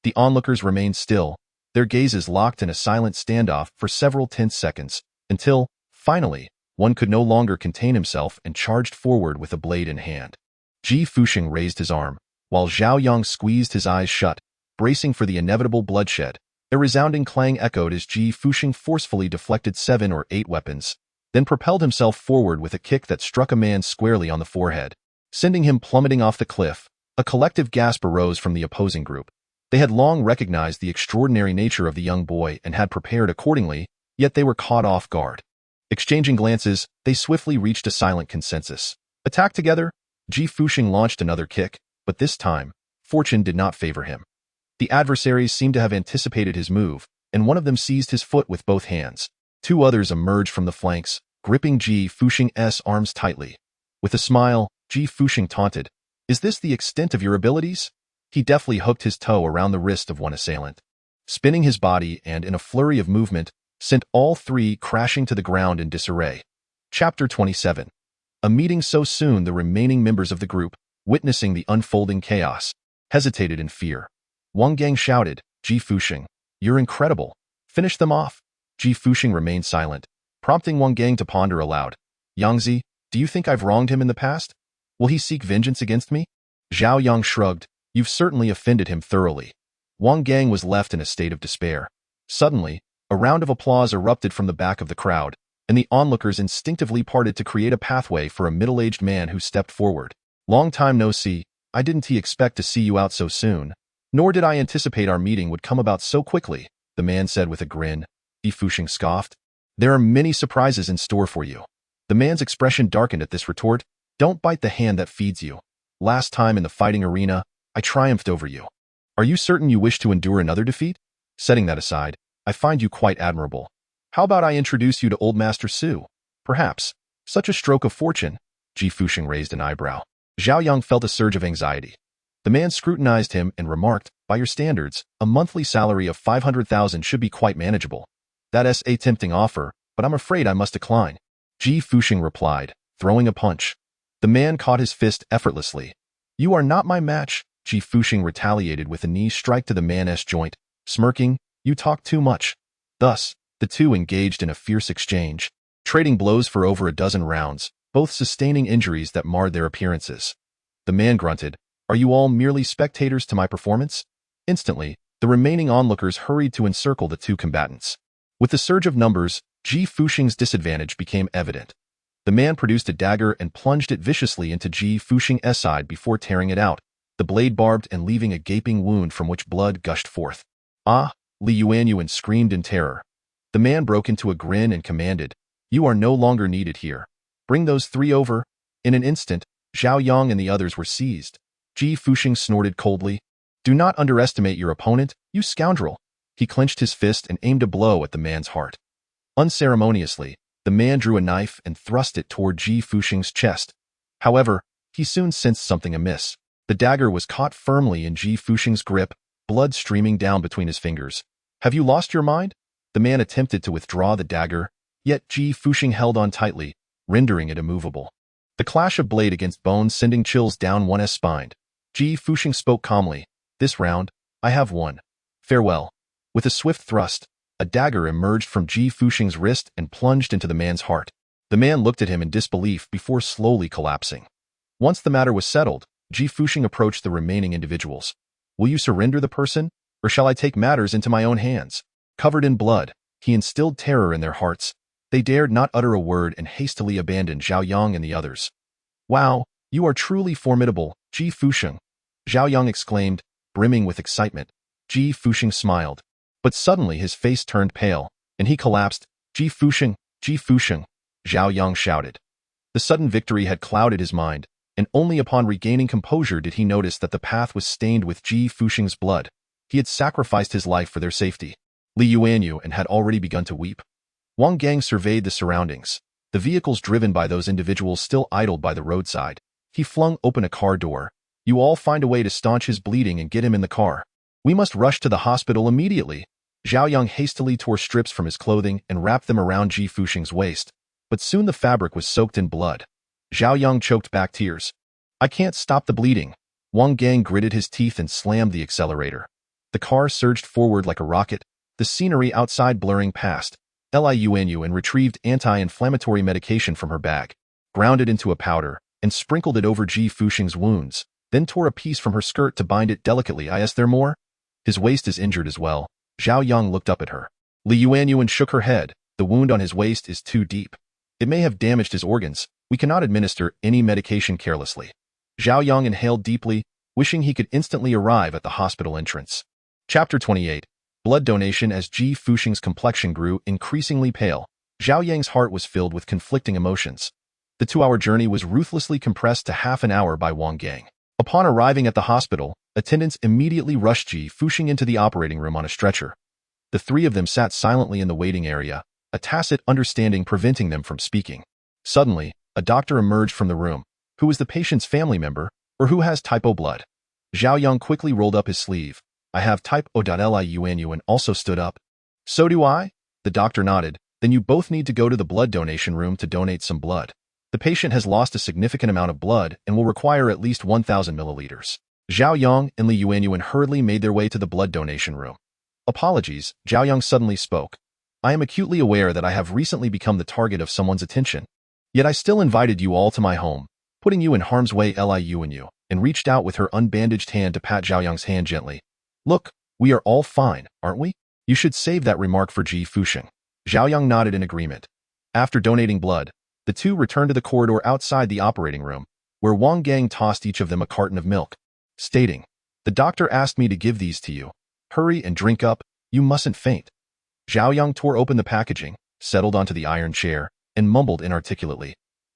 The onlookers remained still, their gazes locked in a silent standoff for several tense seconds, until, finally, one could no longer contain himself and charged forward with a blade in hand. Ji Fuxing raised his arm, while Zhao Yang squeezed his eyes shut, bracing for the inevitable bloodshed. A resounding clang echoed as Ji Fuxing forcefully deflected 7 or 8 weapons, then propelled himself forward with a kick that struck a man squarely on the forehead, sending him plummeting off the cliff. A collective gasp arose from the opposing group. They had long recognized the extraordinary nature of the young boy and had prepared accordingly, yet they were caught off guard. Exchanging glances, they swiftly reached a silent consensus. Attack together? Ji Fuxing launched another kick, but this time, fortune did not favor him. The adversaries seemed to have anticipated his move, and one of them seized his foot with both hands. 2 others emerged from the flanks, gripping Ji Fuxing's arms tightly. With a smile, Ji Fuxing taunted, "Is this the extent of your abilities?" He deftly hooked his toe around the wrist of one assailant, spinning his body and, in a flurry of movement, sent all 3 crashing to the ground in disarray. Chapter 27. A meeting so soon the remaining members of the group, witnessing the unfolding chaos, hesitated in fear. Wang Gang shouted, "Ji Fuxing, You're incredible. Finish them off. Ji Fuxing remained silent, prompting Wang Gang to ponder aloud. Yangzi, do you think I've wronged him in the past? Will he seek vengeance against me? Zhao Yang shrugged. You've certainly offended him thoroughly. Wang Gang was left in a state of despair. Suddenly, a round of applause erupted from the back of the crowd, and the onlookers instinctively parted to create a pathway for a middle-aged man who stepped forward. Long time no see. I didn't expect to see you out so soon. Nor did I anticipate our meeting would come about so quickly, the man said with a grin. Ji Fuxing scoffed. There are many surprises in store for you. The man's expression darkened at this retort. Don't bite the hand that feeds you. Last time in the fighting arena, I triumphed over you. Are you certain you wish to endure another defeat? Setting that aside, I find you quite admirable. How about I introduce you to Old Master Su? Perhaps. Such a stroke of fortune. Ji Fuxing raised an eyebrow. Zhao Yang felt a surge of anxiety. The man scrutinized him and remarked, by your standards, a monthly salary of 500,000 should be quite manageable. That's a tempting offer, but I'm afraid I must decline. Ji Fuxing replied, throwing a punch. The man caught his fist effortlessly. You are not my match. Ji Fuxing retaliated with a knee strike to the man's joint, smirking, you talk too much. Thus, the two engaged in a fierce exchange, trading blows for over a dozen rounds, both sustaining injuries that marred their appearances. The man grunted, are you all merely spectators to my performance? Instantly, the remaining onlookers hurried to encircle the two combatants. With the surge of numbers, Ji Fuxing's disadvantage became evident. The man produced a dagger and plunged it viciously into Ji Fuxing's side before tearing it out, the blade barbed and leaving a gaping wound from which blood gushed forth. Ah! Li Yuanyuan screamed in terror. The man broke into a grin and commanded, you are no longer needed here. Bring those three over. In an instant, Zhao Yang and the others were seized. Ji Fuxing snorted coldly. Do not underestimate your opponent, you scoundrel. He clenched his fist and aimed a blow at the man's heart. Unceremoniously, the man drew a knife and thrust it toward Ji Fuxing's chest. However, he soon sensed something amiss. The dagger was caught firmly in Ji Fuxing's grip, blood streaming down between his fingers. Have you lost your mind? The man attempted to withdraw the dagger, yet Ji Fuxing held on tightly, rendering it immovable. The clash of blade against bone sending chills down one's spine. Ji Fuxing spoke calmly. This round, I have won. Farewell. With a swift thrust, a dagger emerged from Ji Fuxing's wrist and plunged into the man's heart. The man looked at him in disbelief before slowly collapsing. Once the matter was settled, Ji Fuxing approached the remaining individuals. Will you surrender the person, or shall I take matters into my own hands? Covered in blood, he instilled terror in their hearts. They dared not utter a word and hastily abandoned Zhao Yang and the others. Wow, you are truly formidable, Ji Fuxing. Zhao Yang exclaimed, brimming with excitement. Ji Fuxing smiled. But suddenly his face turned pale, and he collapsed. Ji Fuxing, Ji Fuxing, Zhao Yang shouted. The sudden victory had clouded his mind, and only upon regaining composure did he notice that the path was stained with Ji Fuxing's blood. He had sacrificed his life for their safety. Li Yuanyuan had already begun to weep. Wang Gang surveyed the surroundings, the vehicles driven by those individuals still idled by the roadside. He flung open a car door. You all find a way to staunch his bleeding and get him in the car. We must rush to the hospital immediately. Zhao Yang hastily tore strips from his clothing and wrapped them around Ji Fuxing's waist, but soon the fabric was soaked in blood. Zhao Yang choked back tears. I can't stop the bleeding. Wang Gang gritted his teeth and slammed the accelerator. The car surged forward like a rocket, the scenery outside blurring past. Li Yuanyuan retrieved anti-inflammatory medication from her bag, ground it into a powder, and sprinkled it over Ji Fuxing's wounds, then tore a piece from her skirt to bind it delicately. Is there more? His waist is injured as well. Zhao Yang looked up at her. Li Yuanyuan shook her head. The wound on his waist is too deep. It may have damaged his organs. We cannot administer any medication carelessly. Zhao Yang inhaled deeply, wishing he could instantly arrive at the hospital entrance. Chapter 28. Blood donation. As Ji Fuxing's complexion grew increasingly pale, Zhao Yang's heart was filled with conflicting emotions. The 2-hour journey was ruthlessly compressed to half an hour by Wang Gang. Upon arriving at the hospital, attendants immediately rushed Ji Fuxing into the operating room on a stretcher. The three of them sat silently in the waiting area, a tacit understanding preventing them from speaking. Suddenly, a doctor emerged from the room. Who is the patient's family member, or who has type O blood? Zhao Yang quickly rolled up his sleeve. I have type O. Li Yuanyuan also stood up. So do I? The doctor nodded. Then you both need to go to the blood donation room to donate some blood. The patient has lost a significant amount of blood and will require at least 1,000 milliliters. Zhao Yang and Li Yuanyuan hurriedly made their way to the blood donation room. Apologies, Zhao Yang suddenly spoke. I am acutely aware that I have recently become the target of someone's attention. Yet I still invited you all to my home, putting you in harm's way and reached out with her unbandaged hand to pat Zhao Yang's hand gently. Look, we are all fine, aren't we? You should save that remark for Ji Fuxing. Zhao Yang nodded in agreement. After donating blood, the two returned to the corridor outside the operating room, where Wang Gang tossed each of them a carton of milk, stating, "The doctor asked me to give these to you. Hurry and drink up, you mustn't faint." Zhao Yang tore open the packaging, settled onto the iron chair, and mumbled inarticulately.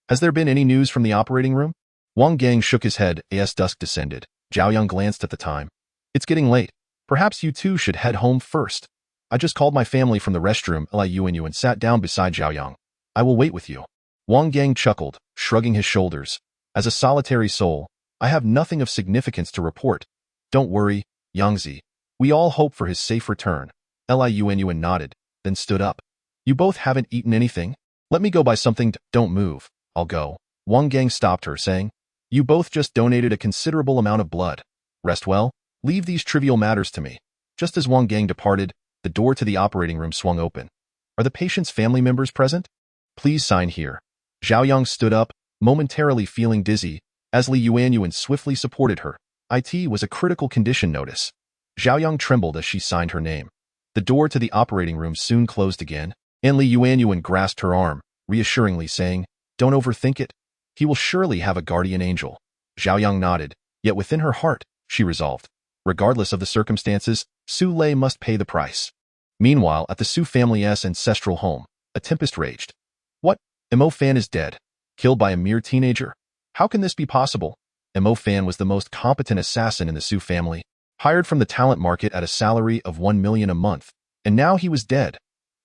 Has there been any news from the operating room? Wang Gang shook his head as dusk descended. Zhao Yang glanced at the time. It's getting late. Perhaps you two should head home first. I just called my family from the restroom and sat down beside Zhao Yang. I will wait with you. Wang Gang chuckled, shrugging his shoulders. As a solitary soul, I have nothing of significance to report. Don't worry, Yangzi. We all hope for his safe return. Liuan nodded, then stood up. You both haven't eaten anything? Let me go buy something. Don't move. I'll go. Wang Gang stopped her, saying, You both just donated a considerable amount of blood. Rest well. Leave these trivial matters to me. Just as Wang Gang departed, the door to the operating room swung open. Are the patient's family members present? Please sign here. Zhao Yang stood up, momentarily feeling dizzy, as Li Yuanyuan swiftly supported her. It was a critical condition notice. Zhao Yang trembled as she signed her name. The door to the operating room soon closed again, and Li Yuanyuan grasped her arm, reassuringly saying, Don't overthink it. He will surely have a guardian angel. Zhao Yang nodded, yet within her heart, she resolved. Regardless of the circumstances, Su Lei must pay the price. Meanwhile, at the Su family's ancestral home, a tempest raged. What? Mo Fan is dead. Killed by a mere teenager? How can this be possible? Mo Fan was the most competent assassin in the Su family, hired from the talent market at a salary of 1 million a month, and now he was dead.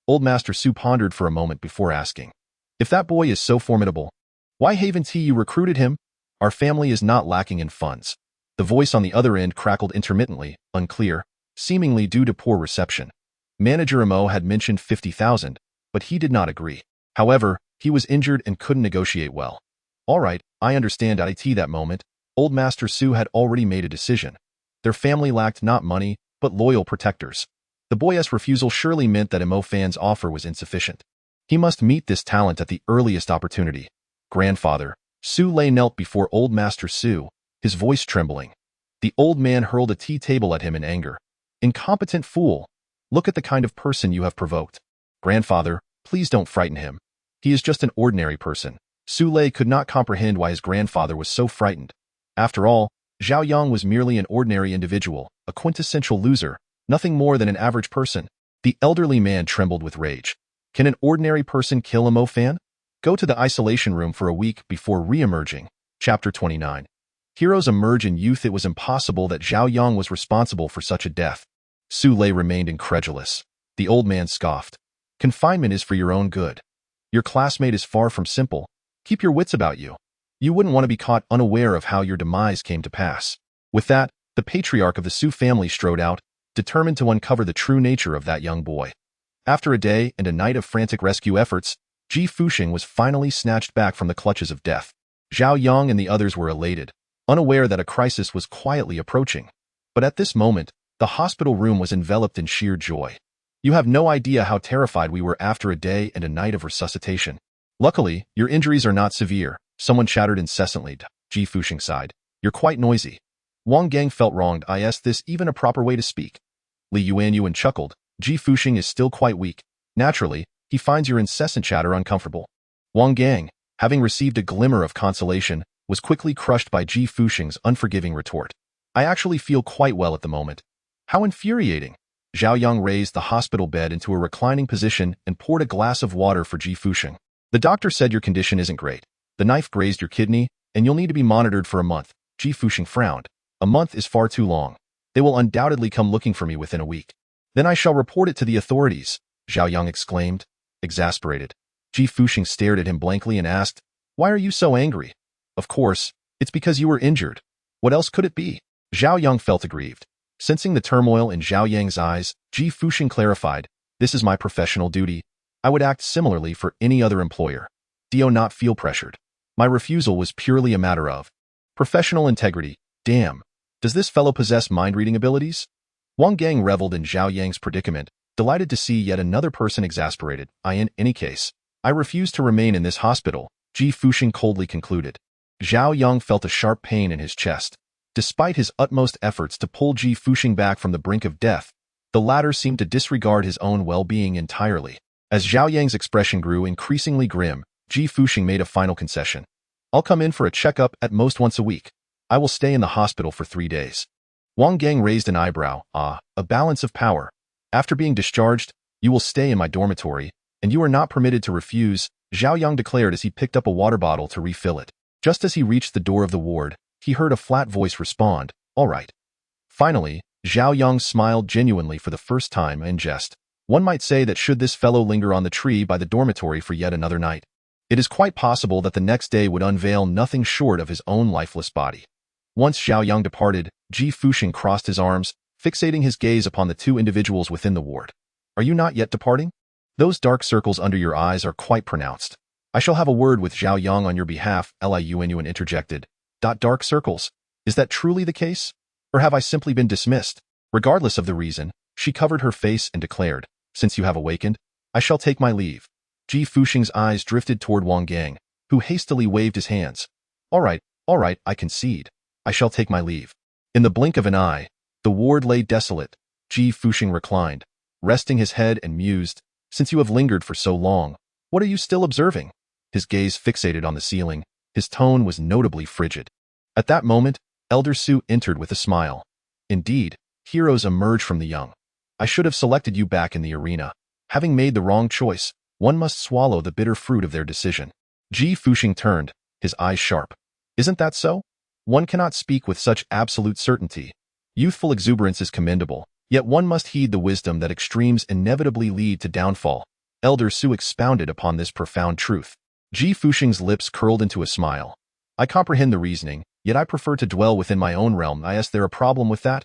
Old Master Su pondered for a moment before asking, If that boy is so formidable, why haven't you recruited him? Our family is not lacking in funds. The voice on the other end crackled intermittently, unclear, seemingly due to poor reception. Manager Mo had mentioned 50,000, but he did not agree. However, he was injured and couldn't negotiate well. All right, I understand. That moment, Old Master Su had already made a decision. Their family lacked not money, but loyal protectors. The boy's refusal surely meant that Mo Fan's offer was insufficient. He must meet this talent at the earliest opportunity. Grandfather, Su Lei knelt before Old Master Su, his voice trembling. The old man hurled a tea table at him in anger. Incompetent fool! Look at the kind of person you have provoked. Grandfather, please don't frighten him. He is just an ordinary person. Su Lei could not comprehend why his grandfather was so frightened. After all, Zhao Yang was merely an ordinary individual, a quintessential loser, nothing more than an average person. The elderly man trembled with rage. Can an ordinary person kill a Mo Fan? Go to the isolation room for a week before re-emerging. Chapter 29. Heroes emerge in youth. It was impossible that Zhao Yang was responsible for such a death. Su Lei remained incredulous. The old man scoffed. Confinement is for your own good. Your classmate is far from simple. Keep your wits about you. You wouldn't want to be caught unaware of how your demise came to pass. With that, the patriarch of the Su family strode out, determined to uncover the true nature of that young boy. After a day and a night of frantic rescue efforts, Ji Fuxing was finally snatched back from the clutches of death. Zhao Yang and the others were elated, unaware that a crisis was quietly approaching. But at this moment, the hospital room was enveloped in sheer joy. You have no idea how terrified we were after a day and a night of resuscitation. Luckily, your injuries are not severe, someone chattered incessantly. Ji Fuxing sighed. You're quite noisy. Wang Gang felt wronged. Is this even a proper way to speak? Li Yuanyuan chuckled. Ji Fuxing is still quite weak. Naturally, he finds your incessant chatter uncomfortable. Wang Gang, having received a glimmer of consolation, was quickly crushed by Ji Fuxing's unforgiving retort. I actually feel quite well at the moment. How infuriating! Zhao Yang raised the hospital bed into a reclining position and poured a glass of water for Ji Fuxing. The doctor said your condition isn't great. The knife grazed your kidney, and you'll need to be monitored for a month. Ji Fuxing frowned. A month is far too long. They will undoubtedly come looking for me within a week. Then I shall report it to the authorities, Zhao Yang exclaimed, exasperated. Ji Fuxing stared at him blankly and asked, Why are you so angry? Of course, it's because you were injured. What else could it be? Zhao Yang felt aggrieved. Sensing the turmoil in Zhao Yang's eyes, Ji Fuxing clarified, This is my professional duty. I would act similarly for any other employer. Do not feel pressured. My refusal was purely a matter of professional integrity. Damn. Does this fellow possess mind-reading abilities? Wang Gang reveled in Zhao Yang's predicament, delighted to see yet another person exasperated. In any case, I refuse to remain in this hospital, Ji Fuxing coldly concluded. Zhao Yang felt a sharp pain in his chest. Despite his utmost efforts to pull Ji Fuxing back from the brink of death, the latter seemed to disregard his own well-being entirely. As Zhao Yang's expression grew increasingly grim, Ji Fuxing made a final concession. I'll come in for a checkup at most once a week. I will stay in the hospital for 3 days. Wang Gang raised an eyebrow. A balance of power. After being discharged, you will stay in my dormitory, and you are not permitted to refuse, Zhao Yang declared as he picked up a water bottle to refill it. Just as he reached the door of the ward, he heard a flat voice respond, all right. Finally, Zhao Yang smiled genuinely for the first time in jest. One might say that should this fellow linger on the tree by the dormitory for yet another night, it is quite possible that the next day would unveil nothing short of his own lifeless body. Once Zhao Yang departed, Ji Fuxing crossed his arms, fixating his gaze upon the 2 individuals within the ward. Are you not yet departing? Those dark circles under your eyes are quite pronounced. I shall have a word with Zhao Yang on your behalf, Liuan interjected. Dark circles? Is that truly the case? Or have I simply been dismissed? Regardless of the reason, she covered her face and declared, since you have awakened, I shall take my leave. Ji Fuxing's eyes drifted toward Wang Gang, who hastily waved his hands. All right, I concede. I shall take my leave. In the blink of an eye, the ward lay desolate. Ji Fuxing reclined, resting his head and mused, since you have lingered for so long, what are you still observing? His gaze fixated on the ceiling, his tone was notably frigid. At that moment, Elder Su entered with a smile. Indeed, heroes emerge from the young. I should have selected you back in the arena. Having made the wrong choice, one must swallow the bitter fruit of their decision. Ji Fuxing turned, his eyes sharp. Isn't that so? One cannot speak with such absolute certainty. Youthful exuberance is commendable, yet one must heed the wisdom that extremes inevitably lead to downfall. Elder Su expounded upon this profound truth. Ji Fuxing's lips curled into a smile. I comprehend the reasoning, yet I prefer to dwell within my own realm. Is there a problem with that?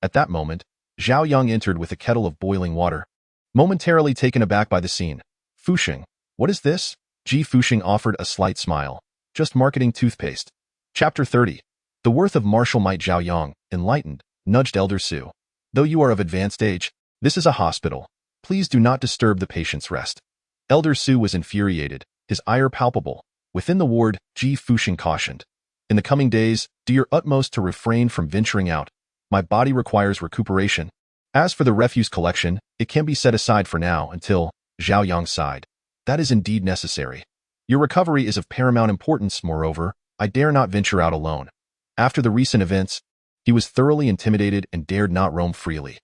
At that moment, Zhao Yang entered with a kettle of boiling water. Momentarily taken aback by the scene, Fuxing, what is this? Ji Fuxing offered a slight smile. Just marketing toothpaste. Chapter 30. The worth of martial might. Zhao Yang, enlightened, nudged Elder Su. Though you are of advanced age, this is a hospital. Please do not disturb the patient's rest. Elder Su was infuriated, his ire palpable. Within the ward, Ji Fuxing cautioned. In the coming days, do your utmost to refrain from venturing out. My body requires recuperation. As for the refuse collection, it can be set aside for now until, Zhao Yang sighed. That is indeed necessary. Your recovery is of paramount importance, moreover, I dare not venture out alone. After the recent events, he was thoroughly intimidated and dared not roam freely.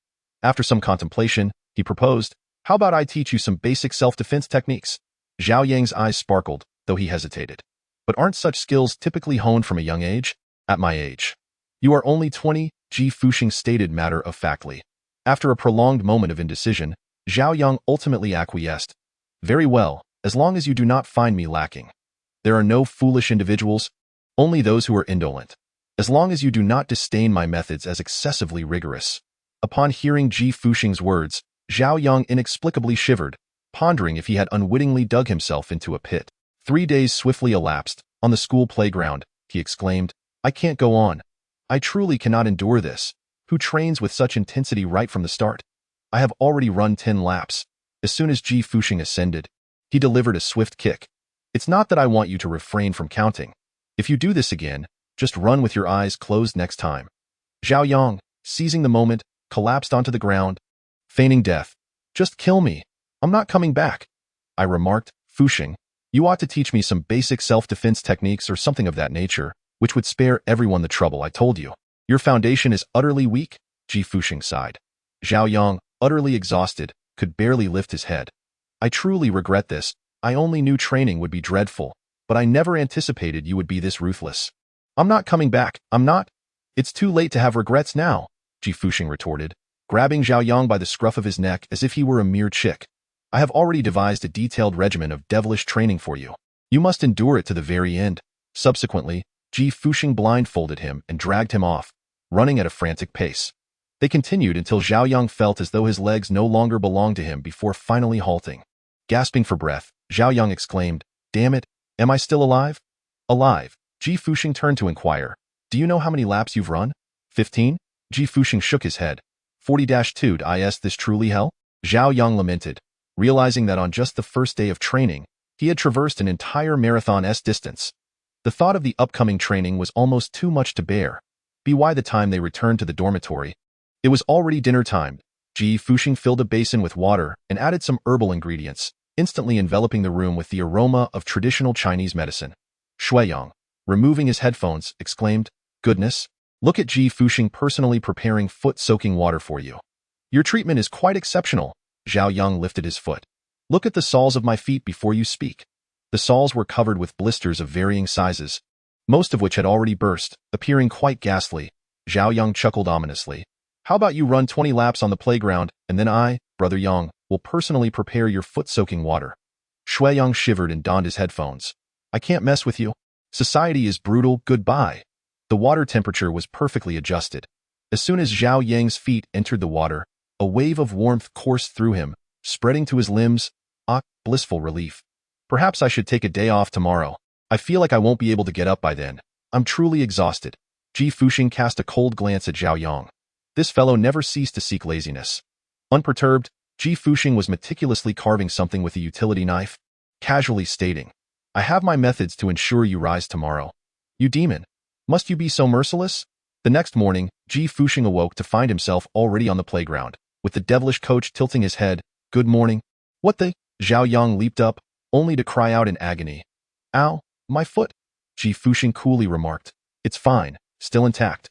After some contemplation, he proposed, how about I teach you some basic self-defense techniques? Zhao Yang's eyes sparkled, though he hesitated. But aren't such skills typically honed from a young age? At my age. You are only 20, Ji Fuxing stated matter-of-factly. After a prolonged moment of indecision, Zhao Yang ultimately acquiesced. Very well, as long as you do not find me lacking. There are no foolish individuals, only those who are indolent. As long as you do not disdain my methods as excessively rigorous. Upon hearing Ji Fuxing's words, Zhao Yang inexplicably shivered, pondering if he had unwittingly dug himself into a pit. 3 days swiftly elapsed. On the school playground, he exclaimed, I can't go on. I truly cannot endure this. Who trains with such intensity right from the start? I have already run 10 laps. As soon as Ji Fuxing ascended, he delivered a swift kick. It's not that I want you to refrain from counting. If you do this again, just run with your eyes closed next time. Zhao Yang, seizing the moment, collapsed onto the ground, feigning death. Just kill me. I'm not coming back. I remarked, Fuxing, you ought to teach me some basic self-defense techniques or something of that nature, which would spare everyone the trouble I told you. Your foundation is utterly weak, Ji Fuxing sighed. Zhao Yang, utterly exhausted, could barely lift his head. I truly regret this. I only knew training would be dreadful, but I never anticipated you would be this ruthless. I'm not coming back, I'm not. It's too late to have regrets now, Ji Fuxing retorted, grabbing Zhao Yang by the scruff of his neck as if he were a mere chick. I have already devised a detailed regimen of devilish training for you. You must endure it to the very end. Subsequently, Ji Fuxing blindfolded him and dragged him off, running at a frantic pace. They continued until Zhao Yang felt as though his legs no longer belonged to him before finally halting. Gasping for breath, Zhao Yang exclaimed, Damn it, am I still alive? Alive. Ji Fuxing turned to inquire, Do you know how many laps you've run? 15? Ji Fuxing shook his head. 40-2 is this truly hell? Zhao Yang lamented, realizing that on just the first day of training, he had traversed an entire marathon-esque distance. The thought of the upcoming training was almost too much to bear. By the time they returned to the dormitory, it was already dinner time. Ji Fuxing filled a basin with water and added some herbal ingredients, instantly enveloping the room with the aroma of traditional Chinese medicine. Shui Yang, removing his headphones, exclaimed, "Goodness, look at Ji Fuxing personally preparing foot-soaking water for you. Your treatment is quite exceptional." Zhao Yang lifted his foot. "Look at the soles of my feet before you speak." The soles were covered with blisters of varying sizes, most of which had already burst, appearing quite ghastly. Zhao Yang chuckled ominously. "How about you run 20 laps on the playground, and then I, Brother Yang, will personally prepare your foot-soaking water." Shui Yang shivered and donned his headphones. "I can't mess with you. Society is brutal, goodbye." The water temperature was perfectly adjusted. As soon as Zhao Yang's feet entered the water, a wave of warmth coursed through him, spreading to his limbs. Ah, blissful relief. "Perhaps I should take a day off tomorrow. I feel like I won't be able to get up by then. I'm truly exhausted." Ji Fuxing cast a cold glance at Zhao Yang. This fellow never ceased to seek laziness. Unperturbed, Ji Fuxing was meticulously carving something with a utility knife, casually stating, "I have my methods to ensure you rise tomorrow. You demon, must you be so merciless?" The next morning, Ji Fuxing awoke to find himself already on the playground, with the devilish coach tilting his head. "Good morning." "What the?" Zhao Yang leaped up, only to cry out in agony. "Ow, my foot." Ji Fuxing coolly remarked, "It's fine, still intact."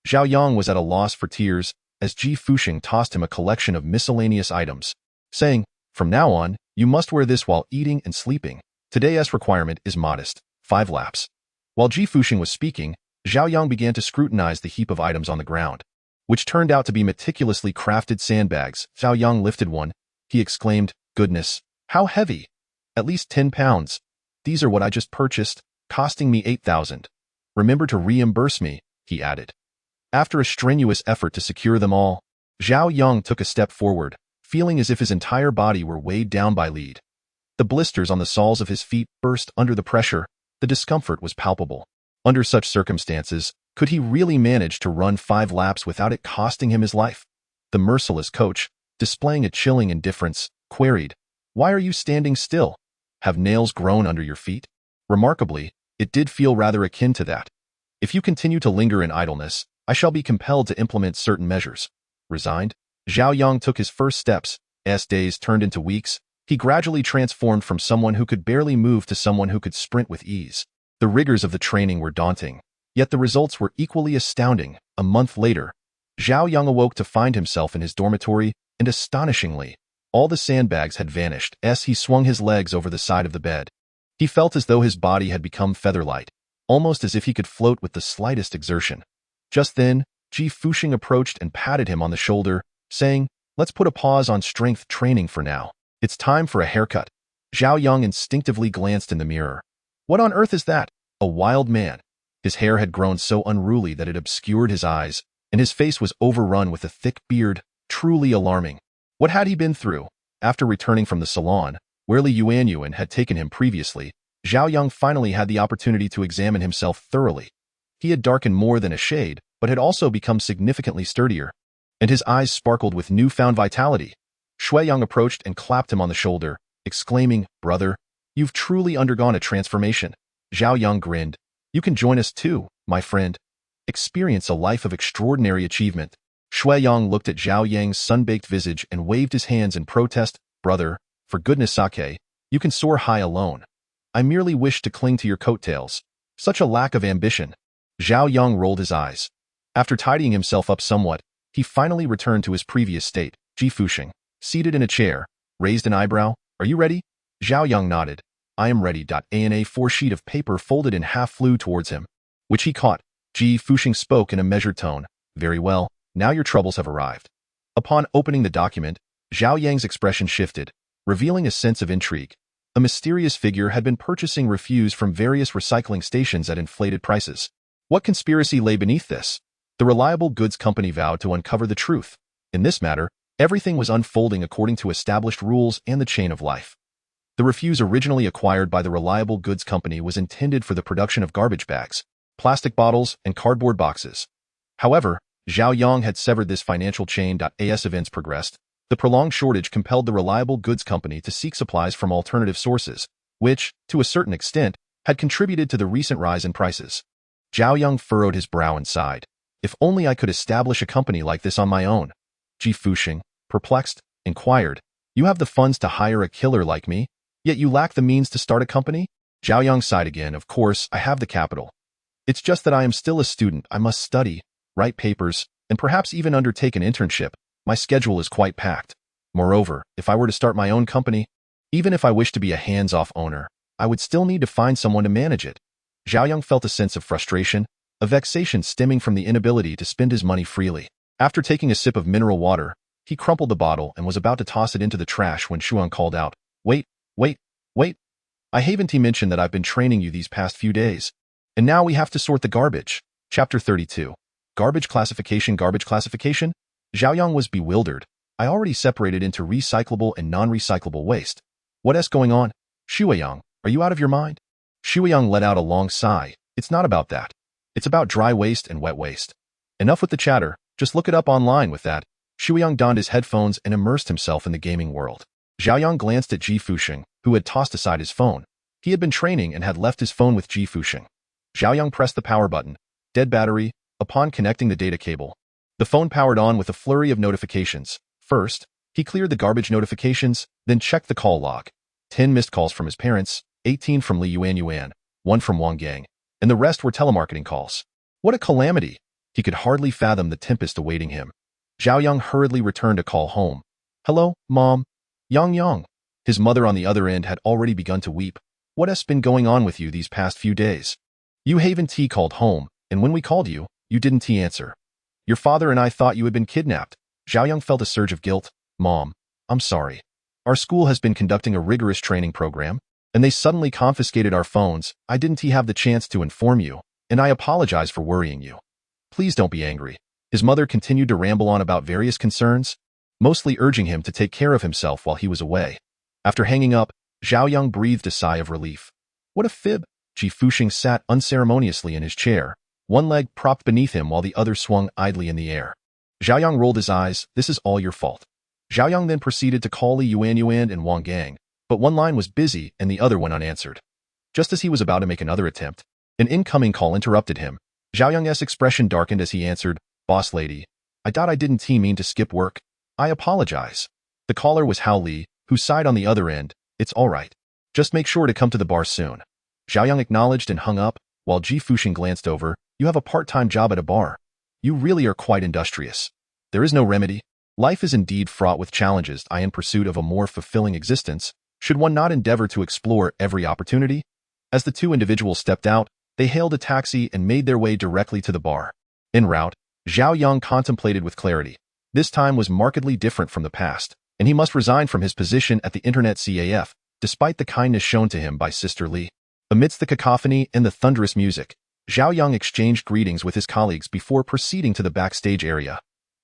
Zhao Yang was at a loss for tears as Ji Fuxing tossed him a collection of miscellaneous items, saying, "From now on, you must wear this while eating and sleeping. Today's requirement is modest, 5 laps." While Ji Fuxing was speaking, Zhao Yang began to scrutinize the heap of items on the ground, which turned out to be meticulously crafted sandbags. Zhao Yang lifted one. He exclaimed, "Goodness, how heavy! At least 10 pounds. These are what I just purchased, costing me 8,000. Remember to reimburse me," he added. After a strenuous effort to secure them all, Zhao Yang took a step forward, feeling as if his entire body were weighed down by lead. The blisters on the soles of his feet burst under the pressure. The discomfort was palpable. Under such circumstances, could he really manage to run 5 laps without it costing him his life? The merciless coach, displaying a chilling indifference, queried, "Why are you standing still? Have nails grown under your feet?" Remarkably, it did feel rather akin to that. "If you continue to linger in idleness, I shall be compelled to implement certain measures." Resigned, Zhao Yang took his first steps. As days turned into weeks, he gradually transformed from someone who could barely move to someone who could sprint with ease. The rigors of the training were daunting, yet the results were equally astounding. A month later, Zhao Yang awoke to find himself in his dormitory, and astonishingly, all the sandbags had vanished as he swung his legs over the side of the bed. He felt as though his body had become feather-light, almost as if he could float with the slightest exertion. Just then, Ji Fuxing approached and patted him on the shoulder, saying, "Let's put a pause on strength training for now. It's time for a haircut." Zhao Yang instinctively glanced in the mirror. What on earth is that? A wild man. His hair had grown so unruly that it obscured his eyes, and his face was overrun with a thick beard, truly alarming. What had he been through? After returning from the salon, where Li Yuanyuan had taken him previously, Zhao Yang finally had the opportunity to examine himself thoroughly. He had darkened more than a shade, but had also become significantly sturdier, and his eyes sparkled with newfound vitality. Shui Yang approached and clapped him on the shoulder, exclaiming, "Brother, you've truly undergone a transformation." Zhao Yang grinned. "You can join us too, my friend. Experience a life of extraordinary achievement." Shui Yang looked at Zhao Yang's sun-baked visage and waved his hands in protest. "Brother, for goodness sake, you can soar high alone. I merely wish to cling to your coattails. Such a lack of ambition." Zhao Yang rolled his eyes. After tidying himself up somewhat, he finally returned to his previous state. Ji Fuxing, seated in a chair, raised an eyebrow. "Are you ready?" Zhao Yang nodded. "I am ready." An A4 sheet of paper folded in half flew towards him, which he caught. Ji Fuxing spoke in a measured tone. "Very well, now your troubles have arrived." Upon opening the document, Zhao Yang's expression shifted, revealing a sense of intrigue. A mysterious figure had been purchasing refuse from various recycling stations at inflated prices. What conspiracy lay beneath this? The reliable goods company vowed to uncover the truth. In this matter, everything was unfolding according to established rules and the chain of life. The refuse originally acquired by the reliable goods company was intended for the production of garbage bags, plastic bottles, and cardboard boxes. However, Zhao Yang had severed this financial chain. As events progressed, the prolonged shortage compelled the reliable goods company to seek supplies from alternative sources, which, to a certain extent, had contributed to the recent rise in prices. Zhao Yang furrowed his brow and sighed. If only I could establish a company like this on my own. Ji Fuxing, perplexed, inquired, You have the funds to hire a killer like me, yet you lack the means to start a company? Zhao Yang sighed again. Of course, I have the capital. It's just that I am still a student. I must study, write papers, and perhaps even undertake an internship. My schedule is quite packed. Moreover, if I were to start my own company, even if I wish to be a hands-off owner, I would still need to find someone to manage it. Zhao Yang felt a sense of frustration, a vexation stemming from the inability to spend his money freely. After taking a sip of mineral water, he crumpled the bottle and was about to toss it into the trash when Shuang called out, Wait. I haven't mentioned that I've been training you these past few days. And now we have to sort the garbage. Chapter 32. Garbage classification. Zhao Yang was bewildered. I already separated into recyclable and non-recyclable waste. What's going on? Shuang, are you out of your mind? Shuang let out a long sigh. It's not about that. It's about dry waste and wet waste. Enough with the chatter. Just look it up online with that. Shuang donned his headphones and immersed himself in the gaming world. Zhao Yang glanced at Ji Fuxing, who had tossed aside his phone. He had been training and had left his phone with Ji Fuxing. Zhao Yang pressed the power button, dead battery, upon connecting the data cable. The phone powered on with a flurry of notifications. First, he cleared the garbage notifications, then checked the call log. 10 missed calls from his parents, 18 from Li Yuan, 1 from Wang Gang, and the rest were telemarketing calls. What a calamity! He could hardly fathom the tempest awaiting him. Zhao Yang hurriedly returned to call home. Hello, Mom. Yang. His mother on the other end had already begun to weep. What has been going on with you these past few days? You haven't called home, and when we called you, you didn't answer. Your father and I thought you had been kidnapped. Zhao Yang felt a surge of guilt. Mom, I'm sorry. Our school has been conducting a rigorous training program, and they suddenly confiscated our phones. I didn't have the chance to inform you, and I apologize for worrying you. Please don't be angry. His mother continued to ramble on about various concerns, mostly urging him to take care of himself while he was away. After hanging up, Zhao Yang breathed a sigh of relief. What a fib! Ji Fuxing sat unceremoniously in his chair, one leg propped beneath him while the other swung idly in the air. Zhao Yang rolled his eyes. This is all your fault. Zhao Yang then proceeded to call Li Yuan and Wang Gang, but one line was busy and the other went unanswered. Just as he was about to make another attempt, an incoming call interrupted him. Zhao Yang's expression darkened as he answered, Boss lady, I didn't mean to skip work. I apologize. The caller was Hao Li, who sighed on the other end. It's all right. Just make sure to come to the bar soon. Zhao Yang acknowledged and hung up, while Ji Fuxing glanced over. You have a part-time job at a bar. You really are quite industrious. There is no remedy. Life is indeed fraught with challenges. In pursuit of a more fulfilling existence, should one not endeavor to explore every opportunity? As the two individuals stepped out, they hailed a taxi and made their way directly to the bar. En route, Zhao Yang contemplated with clarity. This time was markedly different from the past, and he must resign from his position at the Internet CAF, despite the kindness shown to him by Sister Li. Amidst the cacophony and the thunderous music, Zhao Yang exchanged greetings with his colleagues before proceeding to the backstage area.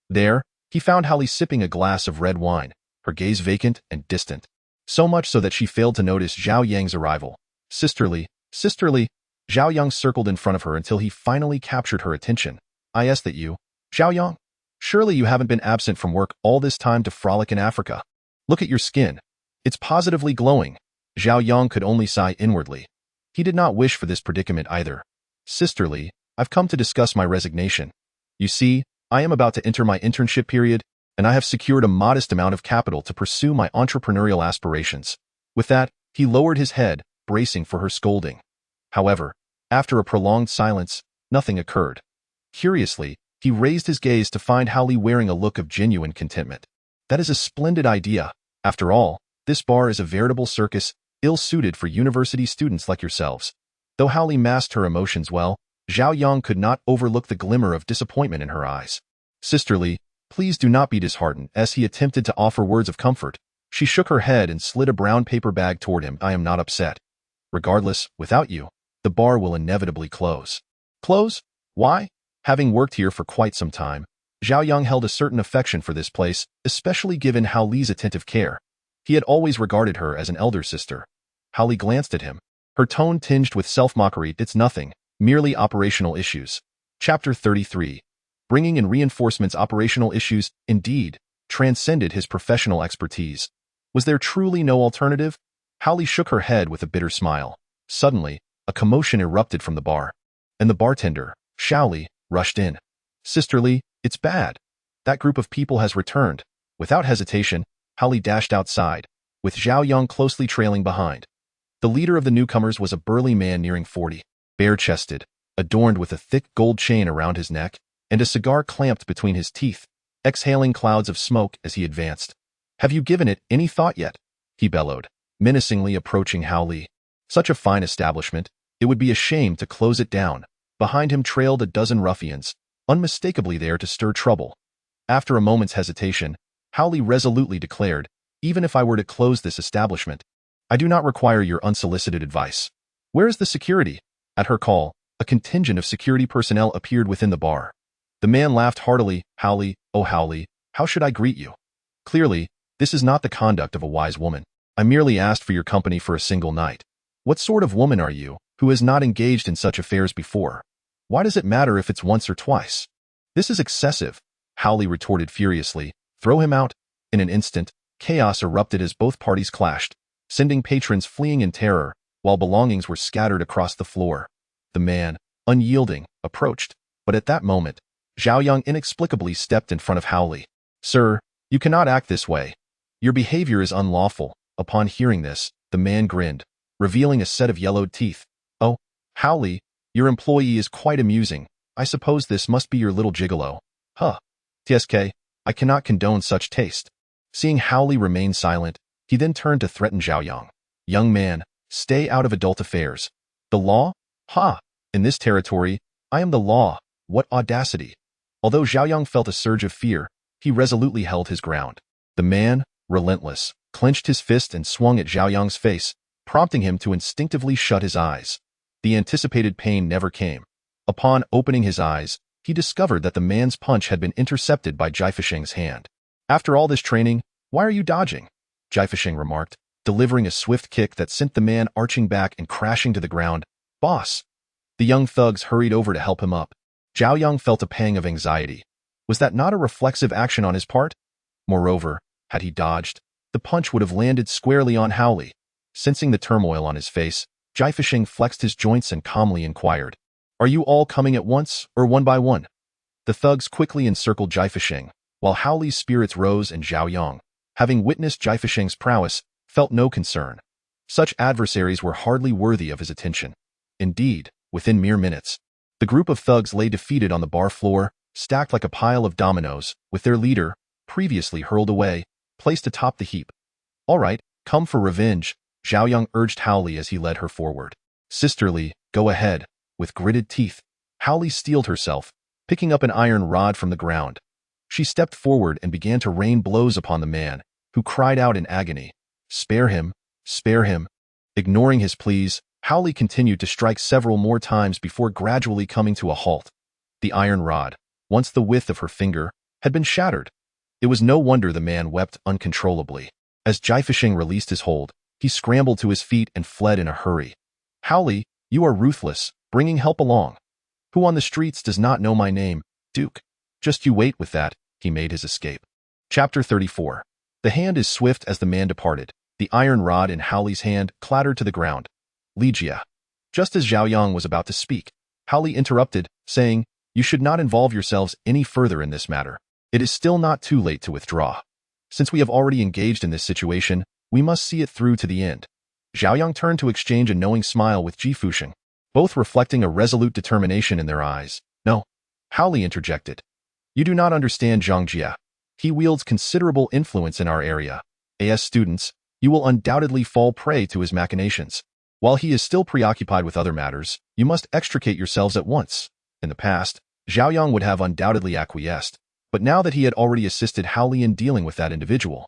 There, he found Hao Li sipping a glass of red wine, her gaze vacant and distant, so much so that she failed to notice Zhao Yang's arrival. Sister Li, Zhao Yang circled in front of her until he finally captured her attention. Is that you, Zhao Yang? Surely you haven't been absent from work all this time to frolic in Africa. Look at your skin. It's positively glowing. Zhao Yang could only sigh inwardly. He did not wish for this predicament either. Sister Li, I've come to discuss my resignation. You see, I am about to enter my internship period, and I have secured a modest amount of capital to pursue my entrepreneurial aspirations. With that, he lowered his head, bracing for her scolding. However, after a prolonged silence, nothing occurred. Curiously, he raised his gaze to find Hao Li wearing a look of genuine contentment. That is a splendid idea. After all, this bar is a veritable circus, ill-suited for university students like yourselves. Though Hao Li masked her emotions well, Zhao Yang could not overlook the glimmer of disappointment in her eyes. Sister Li, please do not be disheartened. As he attempted to offer words of comfort, she shook her head and slid a brown paper bag toward him. I am not upset. Regardless, without you, the bar will inevitably close. Close? Why? Having worked here for quite some time, Zhao Yang held a certain affection for this place, especially given Hao Li's attentive care. He had always regarded her as an elder sister. Hao Li glanced at him, her tone tinged with self-mockery. It's nothing, merely operational issues. Chapter 33. Bringing in reinforcements, operational issues, indeed, transcended his professional expertise. Was there truly no alternative? Howley shook her head with a bitter smile. Suddenly, a commotion erupted from the bar, and the bartender, Shaoli, rushed in. Sisterly, it's bad. That group of people has returned. Without hesitation, Howley dashed outside, with Zhao Yang closely trailing behind. The leader of the newcomers was a burly man nearing 40, bare-chested, adorned with a thick gold chain around his neck, and a cigar clamped between his teeth, exhaling clouds of smoke as he advanced. Have you given it any thought yet? He bellowed, menacingly approaching Howley. Such a fine establishment, it would be a shame to close it down. Behind him trailed a dozen ruffians, unmistakably there to stir trouble. After a moment's hesitation, Howley resolutely declared, even if I were to close this establishment, I do not require your unsolicited advice. Where is the security? At her call, a contingent of security personnel appeared within the bar. The man laughed heartily. Howley, oh Howley, how should I greet you? Clearly, this is not the conduct of a wise woman. I merely asked for your company for a single night. What sort of woman are you, who has not engaged in such affairs before? Why does it matter if it's once or twice? This is excessive, Howley retorted furiously. Throw him out. In an instant, chaos erupted as both parties clashed, sending patrons fleeing in terror, while belongings were scattered across the floor. The man, unyielding, approached, but at that moment, Zhao Yang inexplicably stepped in front of Howley. Sir, you cannot act this way. Your behavior is unlawful. Upon hearing this, the man grinned, revealing a set of yellowed teeth. Oh, Howley, your employee is quite amusing. I suppose this must be your little gigolo. Huh. TSK, I cannot condone such taste. Seeing Howley remain silent, he then turned to threaten Zhao Yang. Young man, stay out of adult affairs. The law? Ha! In this territory, I am the law. What audacity! Although Zhao Yang felt a surge of fear, he resolutely held his ground. The man, relentless, clenched his fist and swung at Zhao Yang's face, prompting him to instinctively shut his eyes. The anticipated pain never came. Upon opening his eyes, he discovered that the man's punch had been intercepted by Jai Fishing's hand. After all this training, why are you dodging? Jai Fishing remarked, delivering a swift kick that sent the man arching back and crashing to the ground. Boss! The young thugs hurried over to help him up. Zhao Yang felt a pang of anxiety. Was that not a reflexive action on his part? Moreover, had he dodged, the punch would have landed squarely on Howley. Sensing the turmoil on his face, Jai Fishing flexed his joints and calmly inquired, Are you all coming at once, or one by one? The thugs quickly encircled Jai Fishing, while Howley's spirits rose and Zhao Yang, having witnessed Jai Fishing's prowess, felt no concern. Such adversaries were hardly worthy of his attention. Indeed, within mere minutes, the group of thugs lay defeated on the bar floor, stacked like a pile of dominoes, with their leader, previously hurled away, placed atop the heap. All right, come for revenge, Zhao Yang urged Howley as he led her forward. Sisterly, go ahead. With gritted teeth, Howley steeled herself, picking up an iron rod from the ground. She stepped forward and began to rain blows upon the man, who cried out in agony. Spare him, spare him. Ignoring his pleas, Howley continued to strike several more times before gradually coming to a halt. The iron rod, once the width of her finger, had been shattered. It was no wonder the man wept uncontrollably. As Jai Fishing released his hold, he scrambled to his feet and fled in a hurry. Howley, you are ruthless, bringing help along. Who on the streets does not know my name, Duke? Just you wait with that, he made his escape. Chapter 34. The hand is swift as the man departed. The iron rod in Howley's hand clattered to the ground. Ligia. Just as Zhao Yang was about to speak, Howley interrupted, saying, You should not involve yourselves any further in this matter. It is still not too late to withdraw. Since we have already engaged in this situation, we must see it through to the end. Zhao Yang turned to exchange a knowing smile with Ji Fusheng, both reflecting a resolute determination in their eyes. No, Howley interjected. You do not understand Zhang Jia. He wields considerable influence in our area. As students, you will undoubtedly fall prey to his machinations. While he is still preoccupied with other matters, you must extricate yourselves at once. In the past, Zhao Yang would have undoubtedly acquiesced, but now that he had already assisted Howley in dealing with that individual,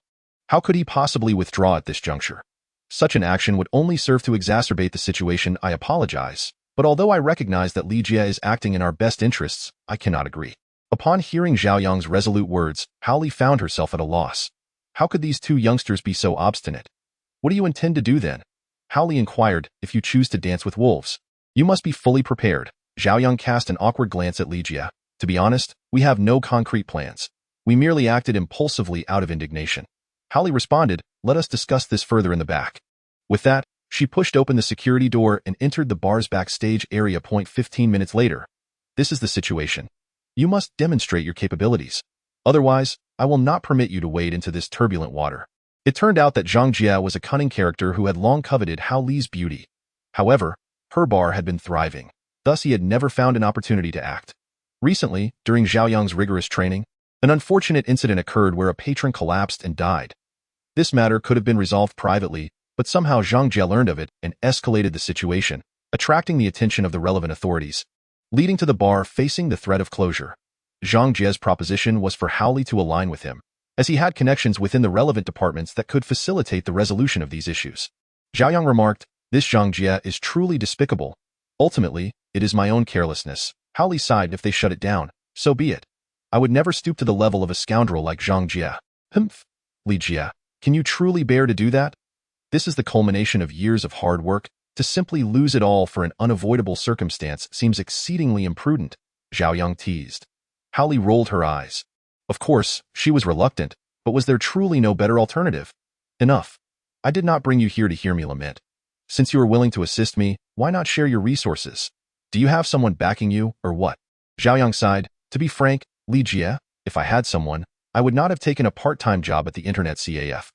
how could he possibly withdraw at this juncture? Such an action would only serve to exacerbate the situation. I apologize, but although I recognize that Ligia is acting in our best interests, I cannot agree. Upon hearing Zhao Yang's resolute words, Howley found herself at a loss. How could these two youngsters be so obstinate? What do you intend to do then? Howley inquired. If you choose to dance with wolves, you must be fully prepared. Zhao Yang cast an awkward glance at Ligia. To be honest, we have no concrete plans. We merely acted impulsively out of indignation. Hao Li responded, let us discuss this further in the back. With that, she pushed open the security door and entered the bar's backstage area. 15 minutes later. This is the situation. You must demonstrate your capabilities. Otherwise, I will not permit you to wade into this turbulent water. It turned out that Zhang Jie was a cunning character who had long coveted Hao Li's beauty. However, her bar had been thriving. Thus, he had never found an opportunity to act. Recently, during Zhao Yang's rigorous training, an unfortunate incident occurred where a patron collapsed and died. This matter could have been resolved privately, but somehow Zhang Jie learned of it and escalated the situation, attracting the attention of the relevant authorities, leading to the bar facing the threat of closure. Zhang Jie's proposition was for Hao Li to align with him, as he had connections within the relevant departments that could facilitate the resolution of these issues. Zhao Yang remarked, this Zhang Jie is truly despicable. Ultimately, it is my own carelessness. Hao Li sighed, if they shut it down, so be it. I would never stoop to the level of a scoundrel like Zhang Jie. Humph. Li Jie, can you truly bear to do that? This is the culmination of years of hard work. To simply lose it all for an unavoidable circumstance seems exceedingly imprudent, Zhao Yang teased. Hao Li rolled her eyes. Of course, she was reluctant, but was there truly no better alternative? Enough. I did not bring you here to hear me lament. Since you are willing to assist me, why not share your resources? Do you have someone backing you, or what? Zhao Yang sighed. To be frank, Li Jie, if I had someone, I would not have taken a part-time job at the internet CAF.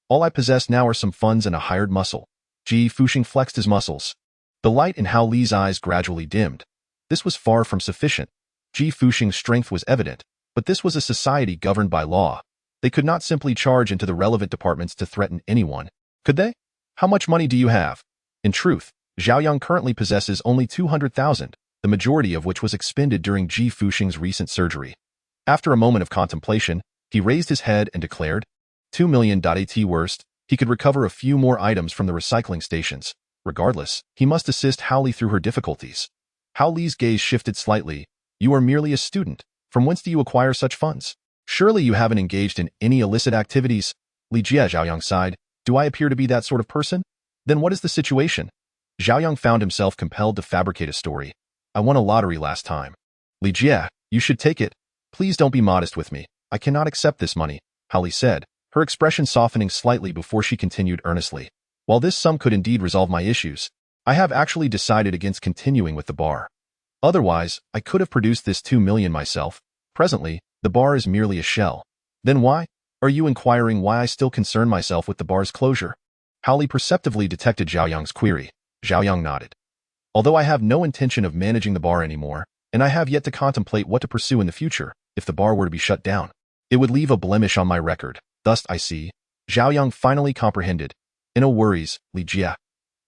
All I possess now are some funds and a hired muscle. Ji Fuxing flexed his muscles. The light in Hao Li's eyes gradually dimmed. This was far from sufficient. Ji Fuxing's strength was evident, but this was a society governed by law. They could not simply charge into the relevant departments to threaten anyone, could they? How much money do you have? In truth, Zhao Yang currently possesses only 200,000, the majority of which was expended during Ji Fuxing's recent surgery. After a moment of contemplation, he raised his head and declared, 2 million. At worst, he could recover a few more items from the recycling stations. Regardless, he must assist Hao Li through her difficulties. Hao Li's gaze shifted slightly. You are merely a student. From whence do you acquire such funds? Surely you haven't engaged in any illicit activities. Li Jie, Zhao Yang sighed. Do I appear to be that sort of person? Then what is the situation? Zhao Yang found himself compelled to fabricate a story. I won a lottery last time. Li Jie, you should take it. Please don't be modest with me. I cannot accept this money, Hao Li said, her expression softening slightly before she continued earnestly. While this sum could indeed resolve my issues, I have actually decided against continuing with the bar. Otherwise, I could have produced this 2 million myself. Presently, the bar is merely a shell. Then why? Are you inquiring why I still concern myself with the bar's closure? Hao Li perceptively detected Zhao Yang's query. Zhao Yang nodded. Although I have no intention of managing the bar anymore, and I have yet to contemplate what to pursue in the future, if the bar were to be shut down, it would leave a blemish on my record. Thus, I see. Zhao Yang finally comprehended. No worries, Li Jie.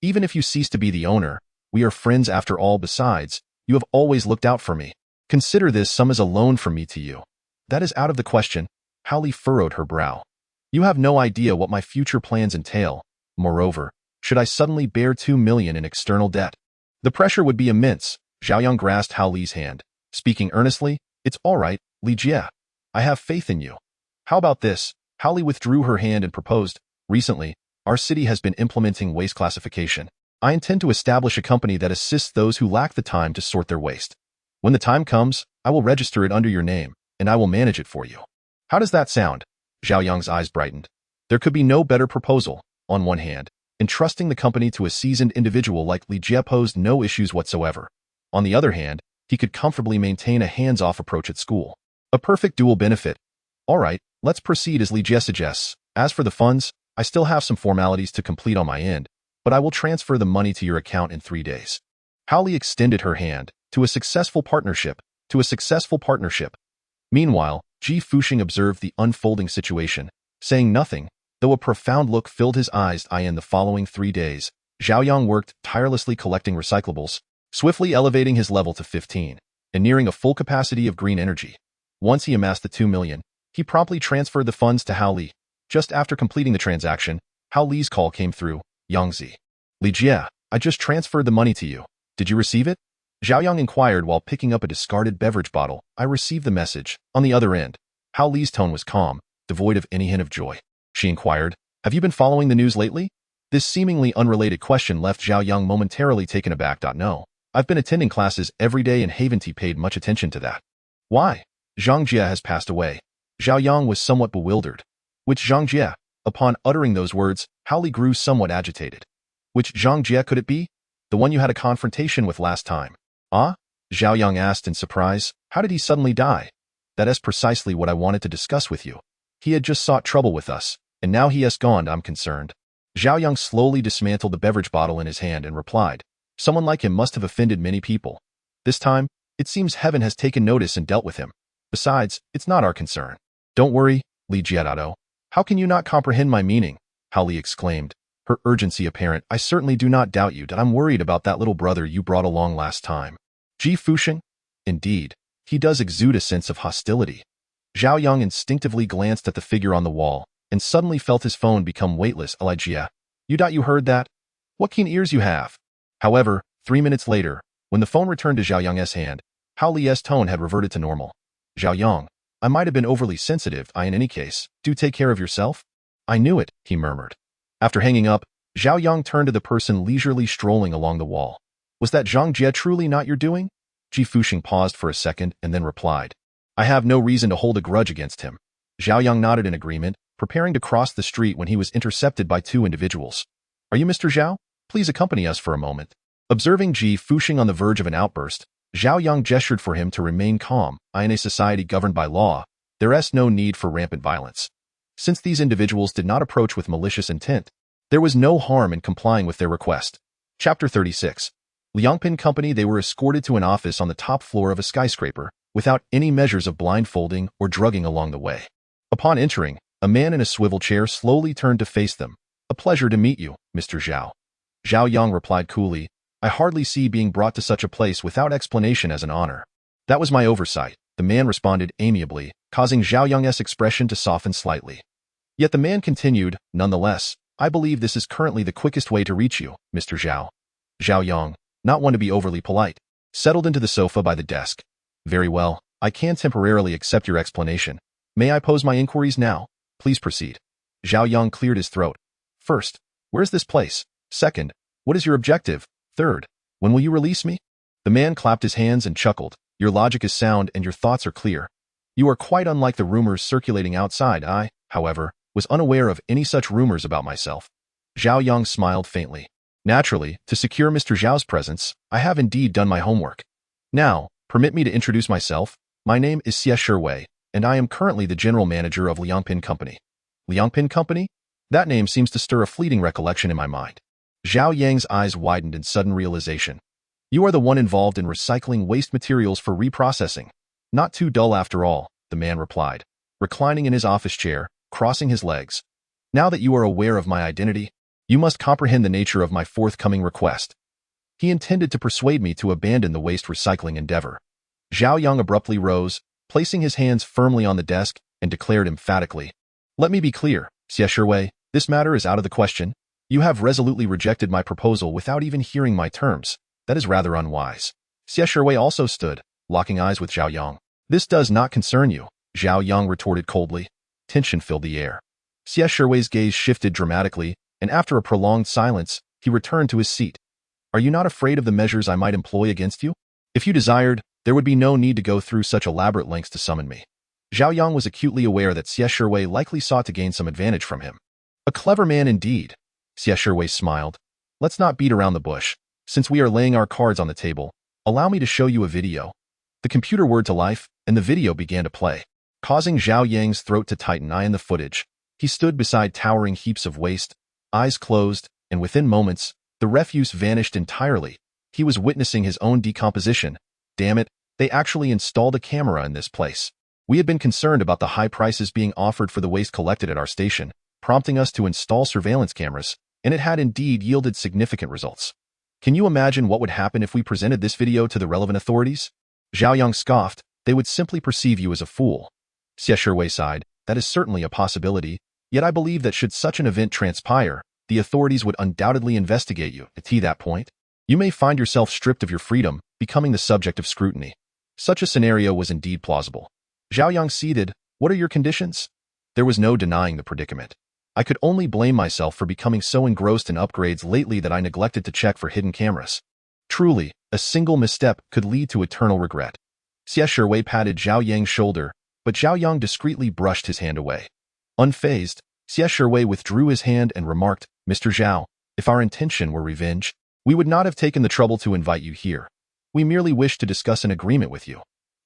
Even if you cease to be the owner, we are friends after all. Besides, you have always looked out for me. Consider this sum as a loan from me to you. That is out of the question. Hao Li furrowed her brow. You have no idea what my future plans entail. Moreover, should I suddenly bear 2 million in external debt, the pressure would be immense. Zhao Yang grasped Hao Li's hand. Speaking earnestly, it's all right, Li Jie. I have faith in you. How about this? Hao Li withdrew her hand and proposed, recently, our city has been implementing waste classification. I intend to establish a company that assists those who lack the time to sort their waste. When the time comes, I will register it under your name, and I will manage it for you. How does that sound? Zhao Yang's eyes brightened. There could be no better proposal. On one hand, entrusting the company to a seasoned individual like Li Jie posed no issues whatsoever. On the other hand, he could comfortably maintain a hands-off approach at school. A perfect dual benefit. All right, let's proceed as Li Jie suggests. As for the funds, I still have some formalities to complete on my end, but I will transfer the money to your account in 3 days. Hao Li extended her hand. To a successful partnership. To a successful partnership. Meanwhile, Ji Fuxing observed the unfolding situation, saying nothing, though a profound look filled his eyes. In the following 3 days, Zhao Yang worked tirelessly collecting recyclables, swiftly elevating his level to 15, and nearing a full capacity of green energy. Once he amassed the 2 million, he promptly transferred the funds to Hao Li. Just after completing the transaction, Hao Li's call came through. Yangzi. Li Jie, I just transferred the money to you. Did you receive it? Zhao Yang inquired while picking up a discarded beverage bottle. I received the message. On the other end, Hao Li's tone was calm, devoid of any hint of joy. She inquired, have you been following the news lately? This seemingly unrelated question left Zhao Yang momentarily taken aback. No. I've been attending classes every day and haven't paid much attention to that. Why? Zhang Jie has passed away. Zhao Yang was somewhat bewildered. Which Zhang Jie? Upon uttering those words, Hao Li grew somewhat agitated. Which Zhang Jie could it be? The one you had a confrontation with last time. Ah? Zhao Yang asked in surprise. How did he suddenly die? That is precisely what I wanted to discuss with you. He had just sought trouble with us, and now he has gone, I'm concerned. Zhao Yang slowly dismantled the beverage bottle in his hand and replied, someone like him must have offended many people. This time, it seems heaven has taken notice and dealt with him. Besides, it's not our concern. Don't worry, Li Jiadao. How can you not comprehend my meaning? Hao Li exclaimed, her urgency apparent. I certainly do not doubt you that I'm worried about that little brother you brought along last time. Ji Fuxing? Indeed, he does exude a sense of hostility. Zhao Yang instinctively glanced at the figure on the wall and suddenly felt his phone become weightless. Elijah, you doubt you heard that? What keen ears you have. However, 3 minutes later, when the phone returned to Zhao Yang's hand, Hao Li's tone had reverted to normal. Zhao Yang, I might have been overly sensitive. In any case, do take care of yourself. I knew it, he murmured. After hanging up, Zhao Yang turned to the person leisurely strolling along the wall. Was that Zhang Jie truly not your doing? Ji Fuxing paused for a second and then replied. I have no reason to hold a grudge against him. Zhao Yang nodded in agreement, preparing to cross the street when he was intercepted by 2 individuals. Are you Mr. Zhao? Please accompany us for a moment. Observing Ji Fuxing on the verge of an outburst, Zhao Yang gestured for him to remain calm. In a society governed by law, there is no need for rampant violence. Since these individuals did not approach with malicious intent, there was no harm in complying with their request. Chapter 36. Liangpin Company. They were escorted to an office on the top floor of a skyscraper, without any measures of blindfolding or drugging along the way. Upon entering, a man in a swivel chair slowly turned to face them. A pleasure to meet you, Mr. Zhao. Zhao Yang replied coolly, I hardly see being brought to such a place without explanation as an honor. That was my oversight, the man responded amiably, causing Zhao Yang's expression to soften slightly. Yet the man continued, nonetheless, I believe this is currently the quickest way to reach you, Mr. Zhao. Zhao Yang, not one to be overly polite, settled into the sofa by the desk. Very well, I can temporarily accept your explanation. May I pose my inquiries now? Please proceed. Zhao Yang cleared his throat. First, where's this place? Second, what is your objective? Third, when will you release me? The man clapped his hands and chuckled. Your logic is sound and your thoughts are clear. You are quite unlike the rumors circulating outside. I, however, was unaware of any such rumors about myself. Zhao Yang smiled faintly. Naturally, to secure Mr. Zhao's presence, I have indeed done my homework. Now, permit me to introduce myself. My name is Xie Shiwei, and I am currently the general manager of Liangpin Company. Liangpin Company? That name seems to stir a fleeting recollection in my mind. Zhao Yang's eyes widened in sudden realization. You are the one involved in recycling waste materials for reprocessing. Not too dull after all, the man replied, reclining in his office chair, crossing his legs. Now that you are aware of my identity, you must comprehend the nature of my forthcoming request. He intended to persuade me to abandon the waste recycling endeavor. Zhao Yang abruptly rose, placing his hands firmly on the desk, and declared emphatically, Let me be clear, Xie Shiwei, this matter is out of the question. You have resolutely rejected my proposal without even hearing my terms. That is rather unwise. Xie Shiwei also stood, locking eyes with Zhao Yang. This does not concern you, Zhao Yang retorted coldly. Tension filled the air. Xie Shiwei's gaze shifted dramatically, and after a prolonged silence, he returned to his seat. Are you not afraid of the measures I might employ against you? If you desired, there would be no need to go through such elaborate lengths to summon me. Zhao Yang was acutely aware that Xie Shiwei likely sought to gain some advantage from him. A clever man indeed. Xie Shiwei smiled. Let's not beat around the bush. Since we are laying our cards on the table, allow me to show you a video. The computer whirred to life, and the video began to play, causing Zhao Yang's throat to tighten. In the footage, he stood beside towering heaps of waste, eyes closed, and within moments, the refuse vanished entirely. He was witnessing his own decomposition. Damn it, they actually installed a camera in this place. We had been concerned about the high prices being offered for the waste collected at our station, prompting us to install surveillance cameras, and it had indeed yielded significant results. Can you imagine what would happen if we presented this video to the relevant authorities? Zhao Yang scoffed. They would simply perceive you as a fool. Xie Shiwei sighed. That is certainly a possibility, yet I believe that should such an event transpire, the authorities would undoubtedly investigate you. At that point, you may find yourself stripped of your freedom, becoming the subject of scrutiny. Such a scenario was indeed plausible. Zhao Yang ceded. What are your conditions? There was no denying the predicament. I could only blame myself for becoming so engrossed in upgrades lately that I neglected to check for hidden cameras. Truly, a single misstep could lead to eternal regret. Xie Shiwei patted Zhao Yang's shoulder, but Zhao Yang discreetly brushed his hand away. Unfazed, Xie Shiwei withdrew his hand and remarked, Mr. Zhao, if our intention were revenge, we would not have taken the trouble to invite you here. We merely wish to discuss an agreement with you.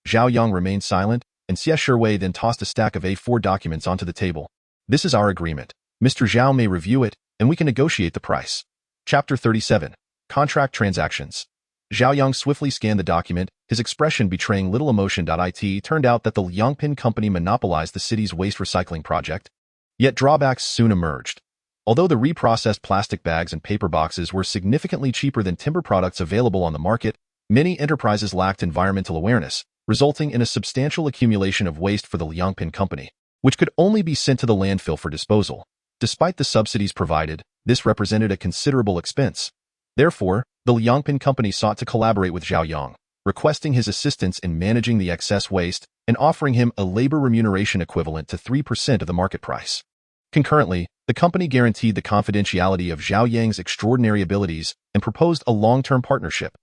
Zhao Yang remained silent, and Xie Shiwei then tossed a stack of A4 documents onto the table. This is our agreement. Mr. Zhao may review it, and we can negotiate the price. Chapter 37. Contract Transactions. Zhao Yang swiftly scanned the document, his expression betraying little emotion. It turned out that the Liangpin company monopolized the city's waste recycling project. Yet drawbacks soon emerged. Although the reprocessed plastic bags and paper boxes were significantly cheaper than timber products available on the market, many enterprises lacked environmental awareness, resulting in a substantial accumulation of waste for the Liangpin company, which could only be sent to the landfill for disposal. Despite the subsidies provided, this represented a considerable expense. Therefore, the Liangpin company sought to collaborate with Zhao Yang, requesting his assistance in managing the excess waste and offering him a labor remuneration equivalent to 3% of the market price. Concurrently, the company guaranteed the confidentiality of Zhao Yang's extraordinary abilities and proposed a long-term partnership.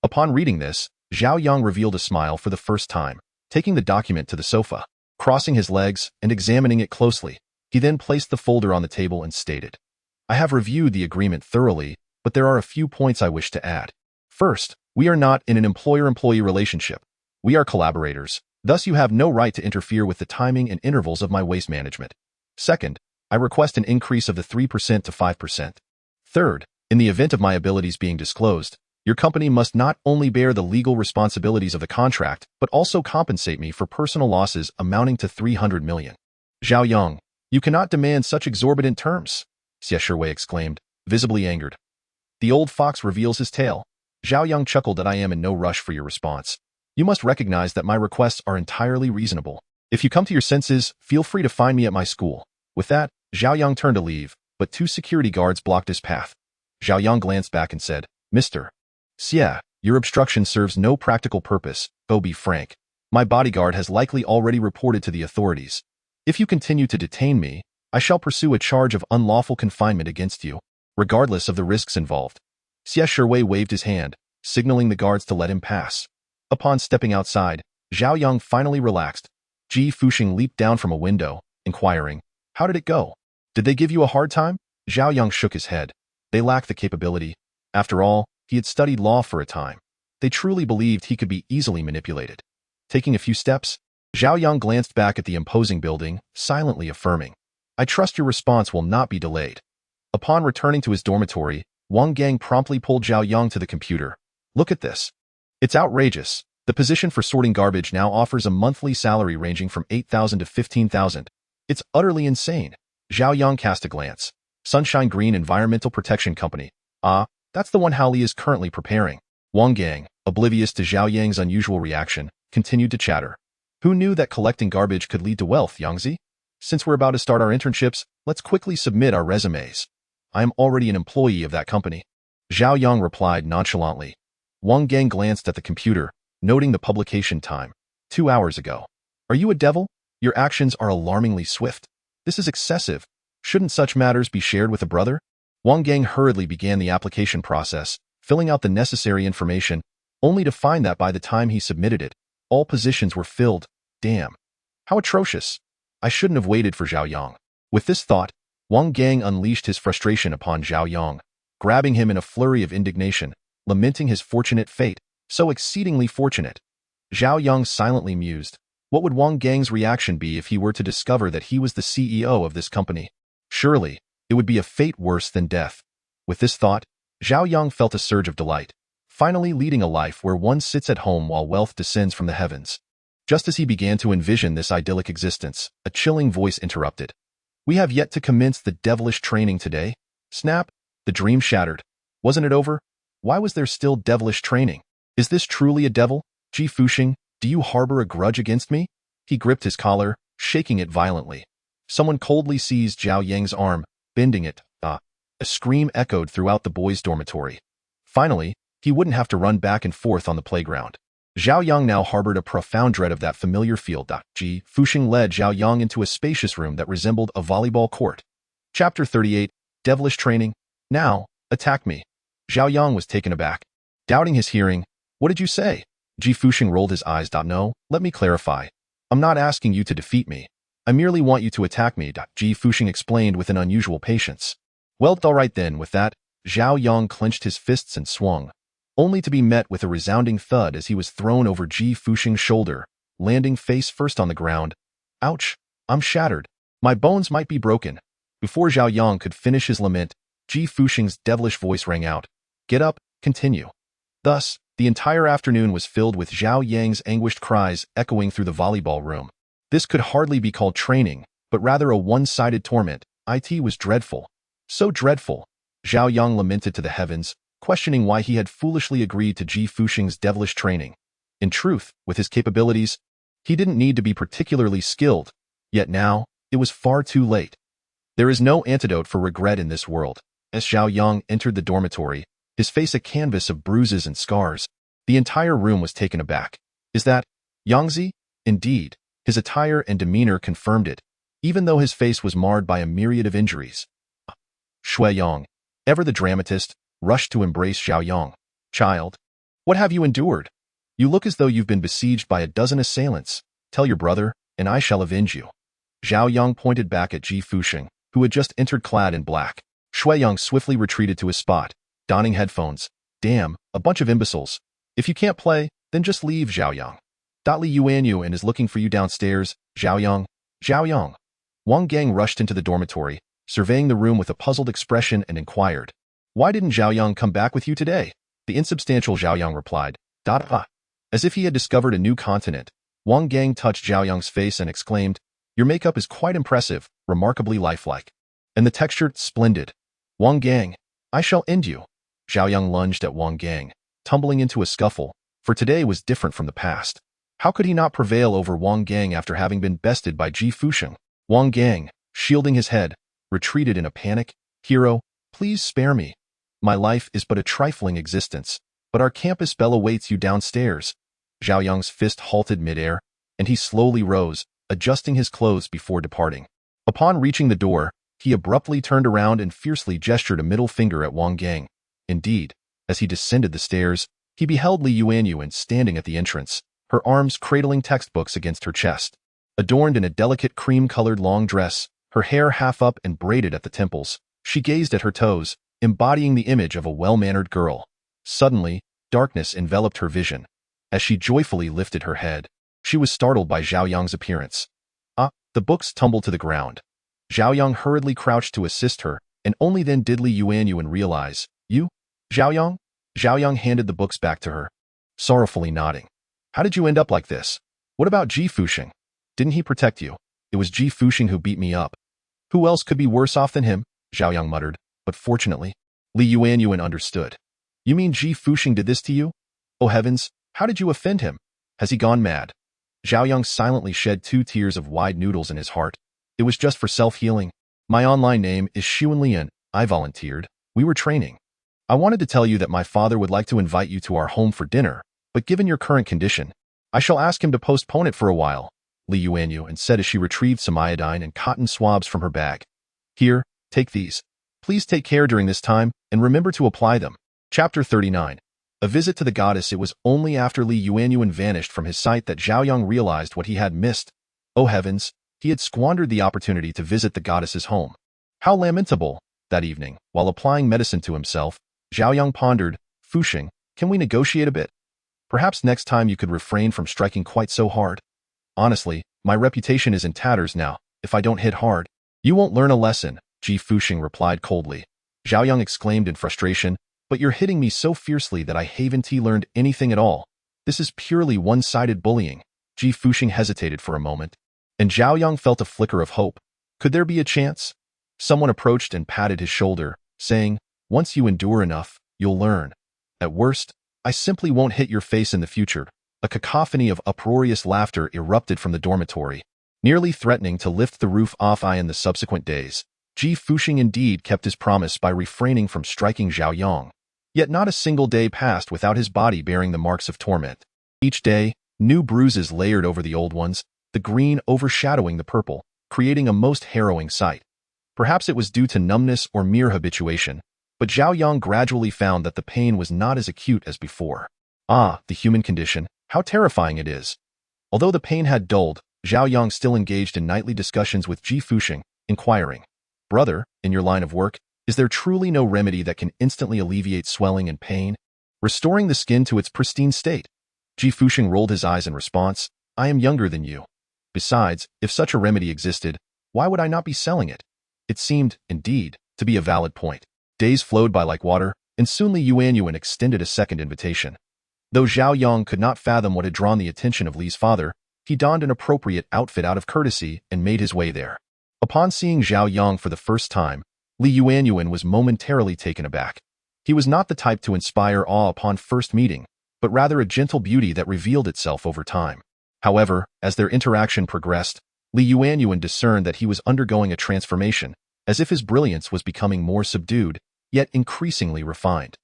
Upon reading this, Zhao Yang revealed a smile for the first time, taking the document to the sofa. Crossing his legs and examining it closely, he then placed the folder on the table and stated, I have reviewed the agreement thoroughly, but there are a few points I wish to add. First, we are not in an employer-employee relationship. We are collaborators, thus you have no right to interfere with the timing and intervals of my waste management. Second, I request an increase of the 3% to 5%. Third, in the event of my abilities being disclosed, your company must not only bear the legal responsibilities of the contract, but also compensate me for personal losses amounting to 300 million. Zhao Yang, you cannot demand such exorbitant terms, Xie Shiwei exclaimed, visibly angered. The old fox reveals his tail. Zhao Yang chuckled that I am in no rush for your response. You must recognize that my requests are entirely reasonable. If you come to your senses, feel free to find me at my school. With that, Zhao Yang turned to leave, but 2 security guards blocked his path. Zhao Yang glanced back and said, Mr. Xie, your obstruction serves no practical purpose, though be frank. My bodyguard has likely already reported to the authorities. If you continue to detain me, I shall pursue a charge of unlawful confinement against you, regardless of the risks involved. Xie Shiwei waved his hand, signaling the guards to let him pass. Upon stepping outside, Zhao Yang finally relaxed. Ji Fuxing leaped down from a window, inquiring, How did it go? Did they give you a hard time? Zhao Yang shook his head. They lacked the capability. After all, he had studied law for a time. They truly believed he could be easily manipulated. Taking a few steps, Zhao Yang glanced back at the imposing building, silently affirming, I trust your response will not be delayed. Upon returning to his dormitory, Wang Gang promptly pulled Zhao Yang to the computer. Look at this. It's outrageous. The position for sorting garbage now offers a monthly salary ranging from 8,000 to 15,000. It's utterly insane. Zhao Yang cast a glance. Sunshine Green Environmental Protection Company. Ah, that's the one Hao Li is currently preparing. Wang Gang, oblivious to Zhao Yang's unusual reaction, continued to chatter. Who knew that collecting garbage could lead to wealth, Yangzi? Since we're about to start our internships, let's quickly submit our resumes. I am already an employee of that company. Zhao Yang replied nonchalantly. Wang Gang glanced at the computer, noting the publication time. 2 hours ago. Are you a devil? Your actions are alarmingly swift. This is excessive. Shouldn't such matters be shared with a brother? Wang Gang hurriedly began the application process, filling out the necessary information, only to find that by the time he submitted it, all positions were filled. Damn. How atrocious. I shouldn't have waited for Zhao Yang. With this thought, Wang Gang unleashed his frustration upon Zhao Yang, grabbing him in a flurry of indignation, lamenting his fortunate fate, so exceedingly fortunate. Zhao Yang silently mused. What would Wang Gang's reaction be if he were to discover that he was the CEO of this company? Surely, it would be a fate worse than death. With this thought, Zhao Yang felt a surge of delight, finally leading a life where one sits at home while wealth descends from the heavens. Just as he began to envision this idyllic existence, a chilling voice interrupted. We have yet to commence the devilish training today. Snap, the dream shattered. Wasn't it over? Why was there still devilish training? Is this truly a devil? Ji Fuxing, do you harbor a grudge against me? He gripped his collar, shaking it violently. Someone coldly seized Zhao Yang's arm, bending it. A scream echoed throughout the boys' dormitory. Finally, he wouldn't have to run back and forth on the playground. Zhao Yang now harbored a profound dread of that familiar field. Ji Fuxing led Zhao Yang into a spacious room that resembled a volleyball court. Chapter 38, Devilish Training. Now, attack me. Zhao Yang was taken aback. Doubting his hearing, what did you say? Ji Fuxing rolled his eyes. No, let me clarify. I'm not asking you to defeat me. I merely want you to attack me. Ji Fuxing explained with an unusual patience. Well, all right then. With that, Zhao Yang clenched his fists and swung, only to be met with a resounding thud as he was thrown over Ji Fuxing's shoulder, landing face first on the ground. Ouch, I'm shattered. My bones might be broken. Before Zhao Yang could finish his lament, Ji Fuxing's devilish voice rang out. Get up, continue. Thus, the entire afternoon was filled with Zhao Yang's anguished cries echoing through the volleyball room. This could hardly be called training, but rather a one-sided torment. It was dreadful. So dreadful. Zhao Yang lamented to the heavens, questioning why he had foolishly agreed to Ji Fuxing's devilish training. In truth, with his capabilities, he didn't need to be particularly skilled. Yet now, it was far too late. There is no antidote for regret in this world. As Zhao Yang entered the dormitory, his face a canvas of bruises and scars, the entire room was taken aback. Is that Yangzi? Indeed, his attire and demeanor confirmed it, even though his face was marred by a myriad of injuries. Shui Yang, ever the dramatist, rushed to embrace Zhao Yang. Child, what have you endured? You look as though you've been besieged by a dozen assailants. Tell your brother, and I shall avenge you. Zhao Yang pointed back at Ji Fuxing, who had just entered clad in black. Shui Yang swiftly retreated to his spot, donning headphones. Damn, a bunch of imbeciles. If you can't play, then just leave, Zhao Yang. Li Yuanyu and is looking for you downstairs, Zhao Yang. Zhao Yang. Wang Gang rushed into the dormitory, surveying the room with a puzzled expression and inquired. Why didn't Zhao Yang come back with you today? The insubstantial Zhao Yang replied. As if he had discovered a new continent, Wang Gang touched Zhao Yang's face and exclaimed, Your makeup is quite impressive, remarkably lifelike. And the texture, splendid. Wang Gang, I shall end you. Zhao Yang lunged at Wang Gang, tumbling into a scuffle, for today was different from the past. How could he not prevail over Wang Gang after having been bested by Ji Fuxing? Wang Gang, shielding his head, retreated in a panic. Hero, please spare me. My life is but a trifling existence, but our campus bell awaits you downstairs. Zhao Yang's fist halted midair, and he slowly rose, adjusting his clothes before departing. Upon reaching the door, he abruptly turned around and fiercely gestured a middle finger at Wang Gang. Indeed, as he descended the stairs, he beheld Li Yuanyuan standing at the entrance, her arms cradling textbooks against her chest. Adorned in a delicate cream-colored long dress, her hair half up and braided at the temples, she gazed at her toes, embodying the image of a well-mannered girl. Suddenly, darkness enveloped her vision. As she joyfully lifted her head, she was startled by Zhao Yang's appearance. The books tumbled to the ground. Zhao Yang hurriedly crouched to assist her, and only then did Li Yuanyuan realize. You? Zhao Yang? Zhao Yang handed the books back to her, sorrowfully nodding. How did you end up like this? What about Ji Fuxing? Didn't he protect you? It was Ji Fuxing who beat me up. Who else could be worse off than him? Zhao Yang muttered, but fortunately, Li Yuanyuan understood. You mean Ji Fuxing did this to you? Oh heavens, how did you offend him? Has he gone mad? Zhao Yang silently shed 2 tears of wide noodles in his heart. It was just for self-healing. My online name is Xuanlian. I volunteered. We were training. I wanted to tell you that my father would like to invite you to our home for dinner, but given your current condition, I shall ask him to postpone it for a while, Li Yuanyuan said as she retrieved some iodine and cotton swabs from her bag. Here, take these. Please take care during this time, and remember to apply them. Chapter 39. A visit to the goddess. It was only after Li Yuanyuan vanished from his sight that Zhao Yang realized what he had missed. Oh heavens, he had squandered the opportunity to visit the goddess's home. How lamentable! That evening, while applying medicine to himself, Zhao Yang pondered, Fuxing, can we negotiate a bit? Perhaps next time you could refrain from striking quite so hard. Honestly, my reputation is in tatters now. If I don't hit hard, you won't learn a lesson, Ji Fuxing replied coldly. Zhao Yang exclaimed in frustration, but you're hitting me so fiercely that I haven't learned anything at all. This is purely one-sided bullying. Ji Fuxing hesitated for a moment, and Zhao Yang felt a flicker of hope. Could there be a chance? Someone approached and patted his shoulder, saying, once you endure enough, you'll learn. At worst, I simply won't hit your face in the future. A cacophony of uproarious laughter erupted from the dormitory, nearly threatening to lift the roof off. In the subsequent days, Ji Fuxing indeed kept his promise by refraining from striking Zhao Yang. Yet not a single day passed without his body bearing the marks of torment. Each day, new bruises layered over the old ones, the green overshadowing the purple, creating a most harrowing sight. Perhaps it was due to numbness or mere habituation, but Zhao Yang gradually found that the pain was not as acute as before. The human condition. How terrifying it is. Although the pain had dulled, Zhao Yang still engaged in nightly discussions with Ji Fuxing, inquiring, "Brother, in your line of work, is there truly no remedy that can instantly alleviate swelling and pain, restoring the skin to its pristine state?" Ji Fuxing rolled his eyes in response, "I am younger than you. Besides, if such a remedy existed, why would I not be selling it?" It seemed, indeed, to be a valid point. Days flowed by like water, and soon Li Yuanyuan extended a second invitation. Though Zhao Yang could not fathom what had drawn the attention of Li's father, he donned an appropriate outfit out of courtesy and made his way there. Upon seeing Zhao Yang for the first time, Li Yuanyuan was momentarily taken aback. He was not the type to inspire awe upon first meeting, but rather a gentle beauty that revealed itself over time. However, as their interaction progressed, Li Yuanyuan discerned that he was undergoing a transformation, as if his brilliance was becoming more subdued, yet increasingly refined.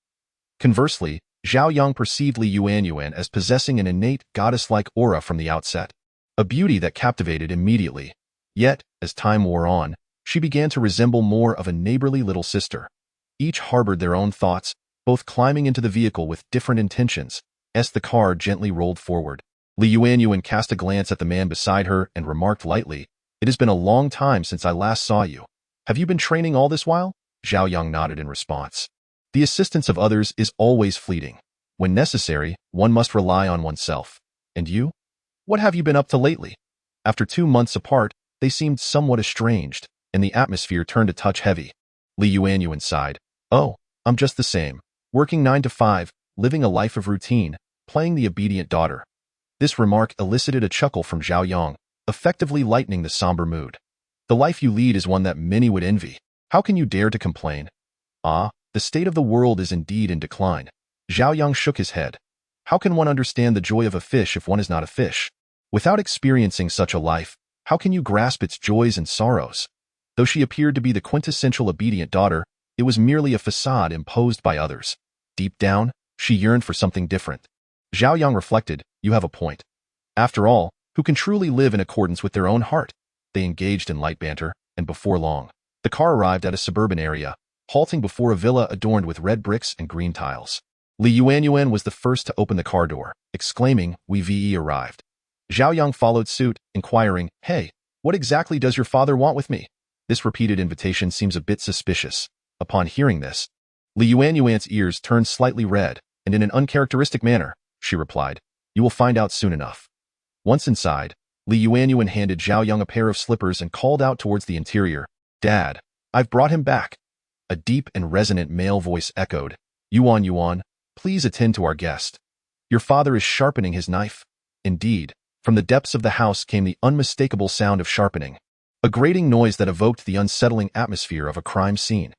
Conversely, Zhao Yang perceived Li Yuanyuan as possessing an innate goddess-like aura from the outset, a beauty that captivated immediately. Yet, as time wore on, she began to resemble more of a neighborly little sister. Each harbored their own thoughts, both climbing into the vehicle with different intentions, as the car gently rolled forward. Li Yuanyuan cast a glance at the man beside her and remarked lightly, "It has been a long time since I last saw you. Have you been training all this while?" Zhao Yang nodded in response. The assistance of others is always fleeting. When necessary, one must rely on oneself. And you? What have you been up to lately? After 2 months apart, they seemed somewhat estranged, and the atmosphere turned a touch heavy. Li Yuanyuan sighed. "Oh, I'm just the same, working 9 to 5, living a life of routine, playing the obedient daughter." This remark elicited a chuckle from Zhao Yang, effectively lightening the somber mood. "The life you lead is one that many would envy. How can you dare to complain?" "Ah, the state of the world is indeed in decline." Zhao Yang shook his head. "How can one understand the joy of a fish if one is not a fish? Without experiencing such a life, how can you grasp its joys and sorrows?" Though she appeared to be the quintessential obedient daughter, it was merely a facade imposed by others. Deep down, she yearned for something different. Zhao Yang reflected, "You have a point. After all, who can truly live in accordance with their own heart?" They engaged in light banter, and before long, the car arrived at a suburban area, halting before a villa adorned with red bricks and green tiles. Li Yuanyuan was the first to open the car door, exclaiming, "We've arrived." Zhao Yang followed suit, inquiring, "Hey, what exactly does your father want with me?" This repeated invitation seems a bit suspicious. Upon hearing this, Li Yuanyuan's ears turned slightly red, and in an uncharacteristic manner, she replied, "You will find out soon enough." Once inside, Li Yuanyuan handed Zhao Yang a pair of slippers and called out towards the interior, "Dad, I've brought him back." A deep and resonant male voice echoed, Yuan, please attend to our guest. Your father is sharpening his knife." Indeed, from the depths of the house came the unmistakable sound of sharpening, a grating noise that evoked the unsettling atmosphere of a crime scene.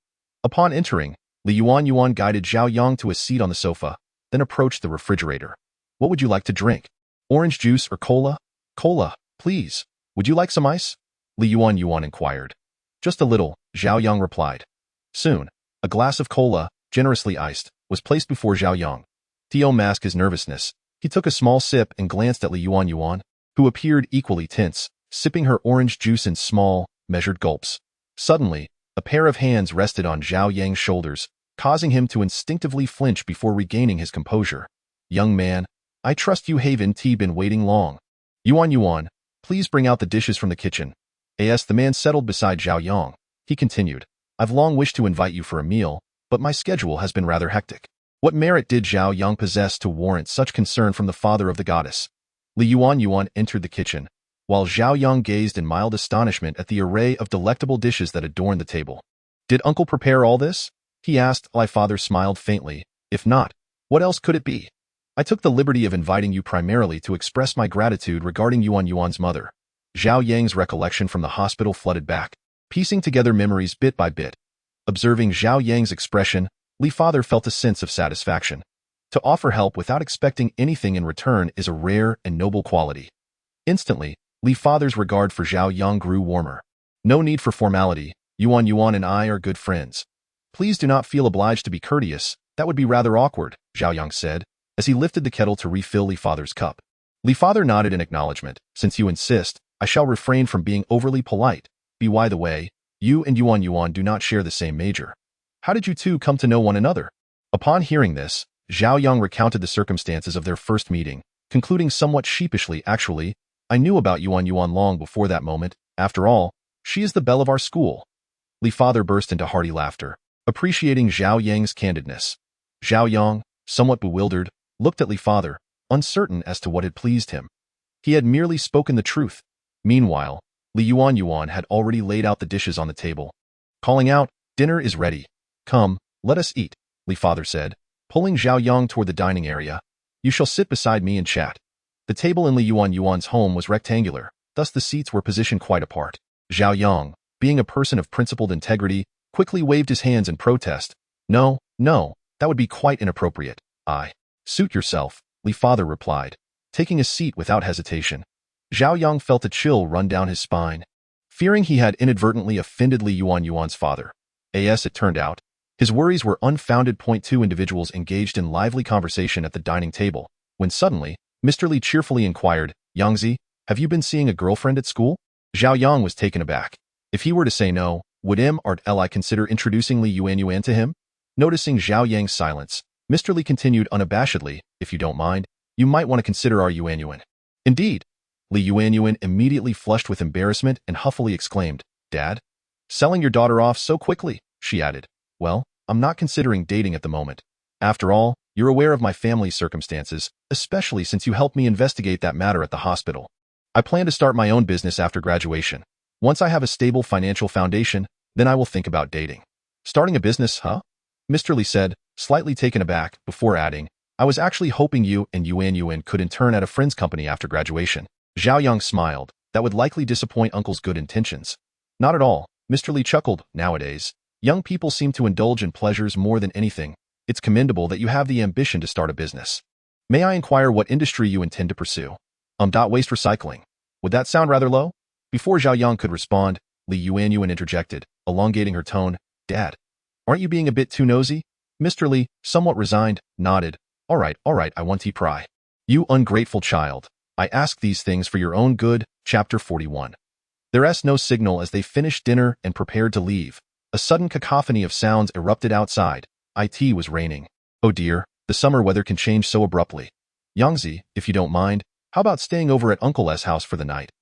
Upon entering, Li Yuan guided Zhao Yang to a seat on the sofa, then approached the refrigerator. "What would you like to drink? Orange juice or cola?" "Cola, please. Would you like some ice?" Li Yuan inquired. "Just a little," Zhao Yang replied. Soon, a glass of cola, generously iced, was placed before Zhao Yang. To mask his nervousness, he took a small sip and glanced at Li Yuan, who appeared equally tense, sipping her orange juice in small, measured gulps. Suddenly, a pair of hands rested on Zhao Yang's shoulders, causing him to instinctively flinch before regaining his composure. "Young man, I trust you haven't been waiting long. Yuan, please bring out the dishes from the kitchen." As the man settled beside Zhao Yang, he continued, "I've long wished to invite you for a meal, but my schedule has been rather hectic." What merit did Zhao Yang possess to warrant such concern from the father of the goddess? Li Yuan entered the kitchen, while Zhao Yang gazed in mild astonishment at the array of delectable dishes that adorned the table. "Did uncle prepare all this?" he asked. My father smiled faintly. "If not, what else could it be? I took the liberty of inviting you primarily to express my gratitude regarding Yuan's mother." Zhao Yang's recollection from the hospital flooded back, piecing together memories bit by bit. Observing Zhao Yang's expression, Li father felt a sense of satisfaction. To offer help without expecting anything in return is a rare and noble quality. Instantly, Li father's regard for Zhao Yang grew warmer. "No need for formality. Yuan and I are good friends. Please do not feel obliged to be courteous. That would be rather awkward," Zhao Yang said, as he lifted the kettle to refill Li father's cup. Li father nodded in acknowledgement. "Since you insist, I shall refrain from being overly polite. By the way, you and Yuan do not share the same major. How did you two come to know one another?" Upon hearing this, Zhao Yang recounted the circumstances of their first meeting, concluding somewhat sheepishly, actually, I knew about Yuan Yuan long before that moment. After all, she is the belle of our school. Li father burst into hearty laughter, appreciating Zhao Yang's candidness. Zhao Yang, somewhat bewildered, looked at Li father, uncertain as to what had pleased him. He had merely spoken the truth. Meanwhile, Li Yuan Yuan had already laid out the dishes on the table. Calling out, "Dinner is ready. Come, let us eat," Li father said, pulling Zhao Yang toward the dining area. "You shall sit beside me and chat." The table in Li Yuan Yuan's home was rectangular, thus the seats were positioned quite apart. Zhao Yang, being a person of principled integrity, quickly waved his hands in protest. No, that would be quite inappropriate. Suit yourself," Li father replied, taking a seat without hesitation. Zhao Yang felt a chill run down his spine, fearing he had inadvertently offended Li Yuan Yuan's father. As it turned out, his worries were unfounded. Two individuals engaged in lively conversation at the dining table, when suddenly, Mr. Li cheerfully inquired, "Yangzi, have you been seeing a girlfriend at school?" Zhao Yang was taken aback. If he were to say no, would Li consider introducing Li Yuan to him? Noticing Zhao Yang's silence, Mr. Li continued unabashedly, "If you don't mind, you might want to consider our Yuan. Indeed. Li Yuan immediately flushed with embarrassment and huffily exclaimed, "Dad? Selling your daughter off so quickly?" She added, "Well, I'm not considering dating at the moment. After all, you're aware of my family's circumstances, especially since you helped me investigate that matter at the hospital. I plan to start my own business after graduation. Once I have a stable financial foundation, then I will think about dating." "Starting a business, huh?" Mr. Li said, slightly taken aback, before adding, "I was actually hoping you and Yuan could intern at a friend's company after graduation." Zhao Yang smiled. That would likely disappoint Uncle's good intentions. "Not at all," Mr. Li chuckled. "Nowadays, young people seem to indulge in pleasures more than anything. It's commendable that you have the ambition to start a business. May I inquire what industry you intend to pursue?" Waste recycling. Would that sound rather low?" Before Zhao Yang could respond, Li Yuan interjected, elongating her tone, "Dad, aren't you being a bit too nosy?" Mr. Li, somewhat resigned, nodded. All right, I won't pry. "You ungrateful child. I ask these things for your own good." Chapter 41. There's no signal as they finished dinner and prepared to leave. A sudden cacophony of sounds erupted outside. It was raining. Oh dear, the summer weather can change so abruptly. "Yangzi, if you don't mind, how about staying over at Uncle S' house for the night?"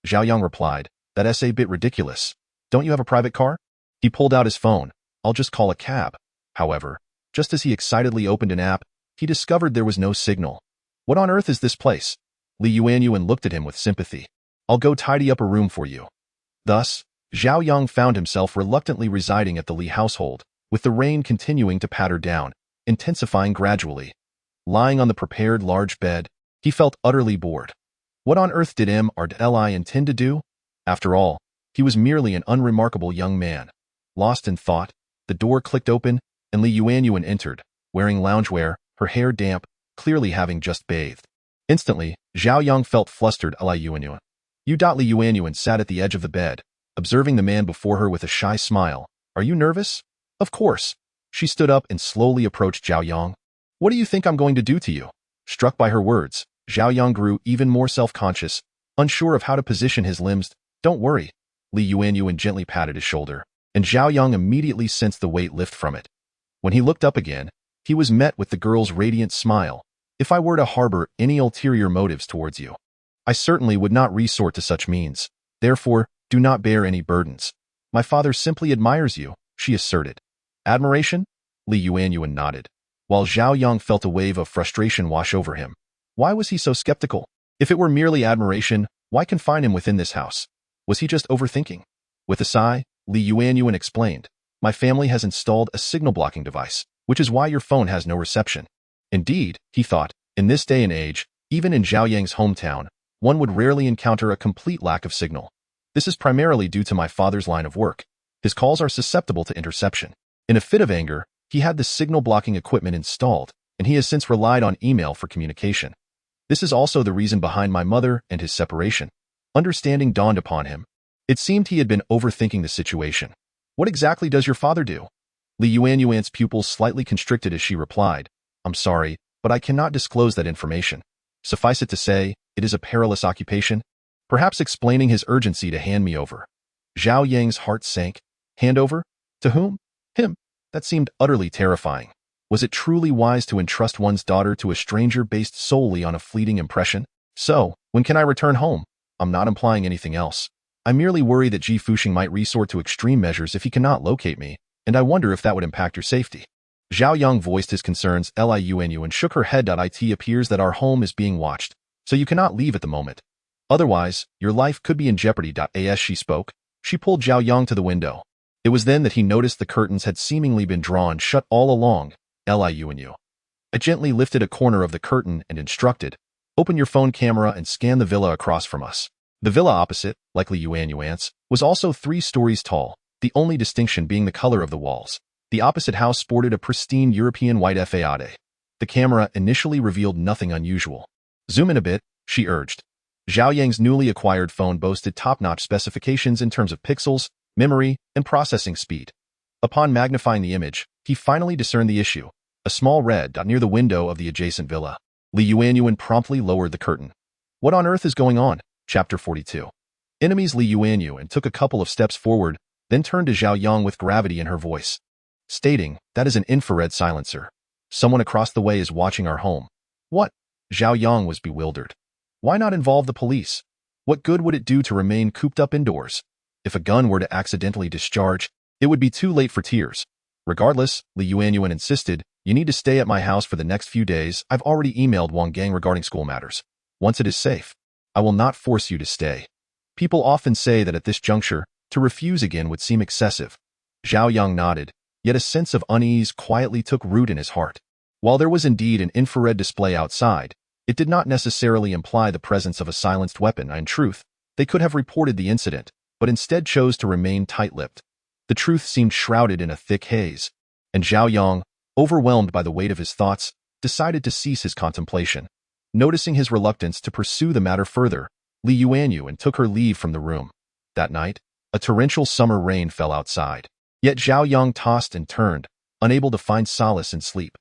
Zhao Yang replied, "That's a bit ridiculous. Don't you have a private car?" He pulled out his phone. "I'll just call a cab." However, just as he excitedly opened an app, he discovered there was no signal. "What on earth is this place?" Li Yuan looked at him with sympathy. "I'll go tidy up a room for you." Thus, Zhao Yang found himself reluctantly residing at the Li household, with the rain continuing to patter down, intensifying gradually. Lying on the prepared large bed, he felt utterly bored. What on earth did Li intend to do? After all, he was merely an unremarkable young man. Lost in thought, the door clicked open, and Li Yuan entered, wearing loungewear, her hair damp, clearly having just bathed. Instantly, Zhao Yang felt flustered. Li Yuan. Li Yuan sat at the edge of the bed, observing the man before her with a shy smile. "Are you nervous?" "Of course." She stood up and slowly approached Zhao Yang. "What do you think I'm going to do to you?" Struck by her words, Zhao Yang grew even more self-conscious, unsure of how to position his limbs. "Don't worry." Li Yuan gently patted his shoulder, and Zhao Yang immediately sensed the weight lift from it. When he looked up again, he was met with the girl's radiant smile. "If I were to harbor any ulterior motives towards you, I certainly would not resort to such means. Therefore, do not bear any burdens. My father simply admires you," she asserted. "Admiration?" Li Yuan nodded, while Zhao Yang felt a wave of frustration wash over him. Why was he so skeptical? If it were merely admiration, why confine him within this house? Was he just overthinking? With a sigh, Li Yuan explained, "My family has installed a signal blocking device, which is why your phone has no reception." Indeed, he thought, in this day and age, even in Zhao Yang's hometown, one would rarely encounter a complete lack of signal. This is primarily due to my father's line of work. His calls are susceptible to interception. In a fit of anger, he had the signal blocking equipment installed, and he has since relied on email for communication. This is also the reason behind my mother and his separation. Understanding dawned upon him. It seemed he had been overthinking the situation. "What exactly does your father do?" Li Yuan's pupils slightly constricted as she replied, "I'm sorry, but I cannot disclose that information. Suffice it to say, it is a perilous occupation," perhaps explaining his urgency to hand me over. Zhao Yang's heart sank. Hand over? To whom? Him. That seemed utterly terrifying. Was it truly wise to entrust one's daughter to a stranger based solely on a fleeting impression? So, when can I return home? I'm not implying anything else. I merely worry that Ji Fuxing might resort to extreme measures if he cannot locate me, and I wonder if that would impact your safety. Zhao Yang voiced his concerns liunu and shook her head. It appears that our home is being watched, so you cannot leave at the moment. Otherwise, your life could be in jeopardy. As she spoke, she pulled Zhao Yang to the window. It was then that he noticed the curtains had seemingly been drawn shut all along. Liunu. I gently lifted a corner of the curtain and instructed, open your phone camera and scan the villa across from us. The villa opposite, like Li Yuanyuan's, was also 3 stories tall, the only distinction being the color of the walls. The opposite house sported a pristine European white façade. The camera initially revealed nothing unusual. Zoom in a bit, she urged. Zhao Yang's newly acquired phone boasted top-notch specifications in terms of pixels, memory, and processing speed. Upon magnifying the image, he finally discerned the issue, a small red dot near the window of the adjacent villa. Li Yuanyuan promptly lowered the curtain. What on earth is going on? Chapter 42. Enemies. Li Yuanyuan took a couple of steps forward, then turned to Zhao Yang with gravity in her voice, stating, that is an infrared silencer. Someone across the way is watching our home. What? Zhao Yang was bewildered. Why not involve the police? What good would it do to remain cooped up indoors? If a gun were to accidentally discharge, it would be too late for tears. Regardless, Li Yuanyuan insisted, you need to stay at my house for the next few days. I've already emailed Wang Gang regarding school matters. Once it is safe, I will not force you to stay. People often say that at this juncture, to refuse again would seem excessive. Zhao Yang nodded, yet a sense of unease quietly took root in his heart. While there was indeed an infrared display outside, it did not necessarily imply the presence of a silenced weapon. In truth, they could have reported the incident, but instead chose to remain tight-lipped. The truth seemed shrouded in a thick haze, and Zhao Yang, overwhelmed by the weight of his thoughts, decided to cease his contemplation. Noticing his reluctance to pursue the matter further, Li Yuanyuan took her leave from the room. That night, a torrential summer rain fell outside. Yet Zhao Yang tossed and turned, unable to find solace in sleep.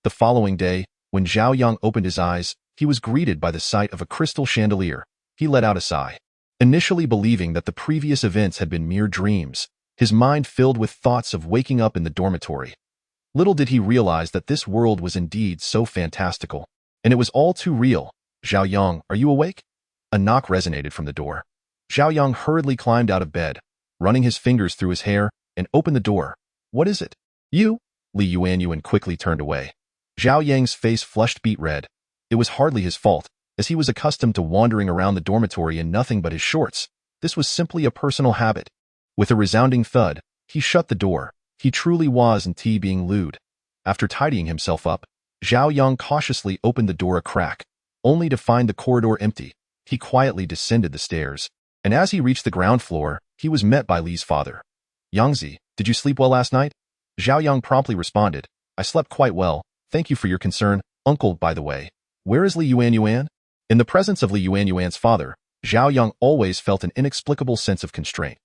The following day, when Zhao Yang opened his eyes, he was greeted by the sight of a crystal chandelier. He let out a sigh. Initially believing that the previous events had been mere dreams, his mind filled with thoughts of waking up in the dormitory. Little did he realize that this world was indeed so fantastical, and it was all too real. Zhao Yang, are you awake? A knock resonated from the door. Zhao Yang hurriedly climbed out of bed, running his fingers through his hair, and opened the door. What is it? You? Li Yuanyuan quickly turned away. Zhao Yang's face flushed beet red. It was hardly his fault, as he was accustomed to wandering around the dormitory in nothing but his shorts. This was simply a personal habit. With a resounding thud, he shut the door. He truly was indeed being lewd. After tidying himself up, Zhao Yang cautiously opened the door a crack, only to find the corridor empty. He quietly descended the stairs, and as he reached the ground floor, he was met by Li's father. Yangzi, did you sleep well last night? Zhao Yang promptly responded, I slept quite well, thank you for your concern, uncle. By the way, where is Li Yuanyuan? In the presence of Li Yuanyuan's father, Zhao Yang always felt an inexplicable sense of constraint.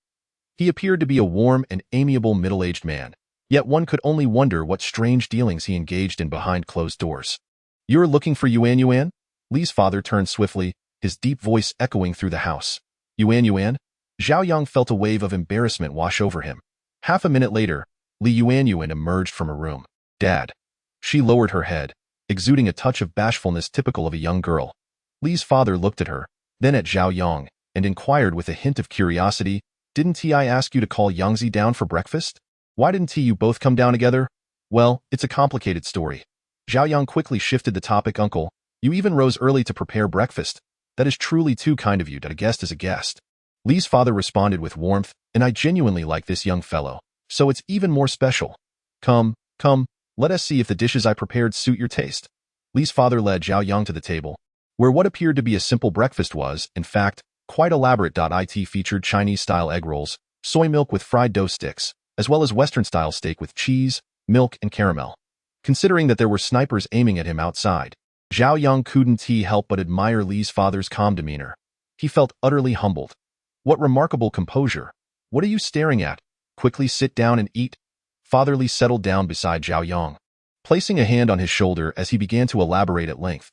He appeared to be a warm and amiable middle-aged man, yet one could only wonder what strange dealings he engaged in behind closed doors. You're looking for Yuanyuan? Li's father turned swiftly, his deep voice echoing through the house. Yuanyuan? Zhao Yang felt a wave of embarrassment wash over him. Half a minute later, Li Yuanyuan emerged from a room. Dad. She lowered her head, exuding a touch of bashfulness typical of a young girl. Li's father looked at her, then at Zhao Yang, and inquired with a hint of curiosity, Didn't I ask you to call Yangzi down for breakfast? Why didn't you both come down together? Well, it's a complicated story. Zhao Yang quickly shifted the topic. Uncle, you even rose early to prepare breakfast. That is truly too kind of you. That a guest is a guest. Li's father responded with warmth, and I genuinely like this young fellow, so it's even more special. Come, let us see if the dishes I prepared suit your taste. Li's father led Zhao Yang to the table, where what appeared to be a simple breakfast was, in fact, quite elaborate. It featured Chinese-style egg rolls, soy milk with fried dough sticks, as well as Western-style steak with cheese, milk, and caramel. Considering that there were snipers aiming at him outside, Zhao Yang couldn't help but admire Li's father's calm demeanor. He felt utterly humbled. What remarkable composure. What are you staring at? Quickly sit down and eat. Father Li settled down beside Zhao Yang, placing a hand on his shoulder as he began to elaborate at length.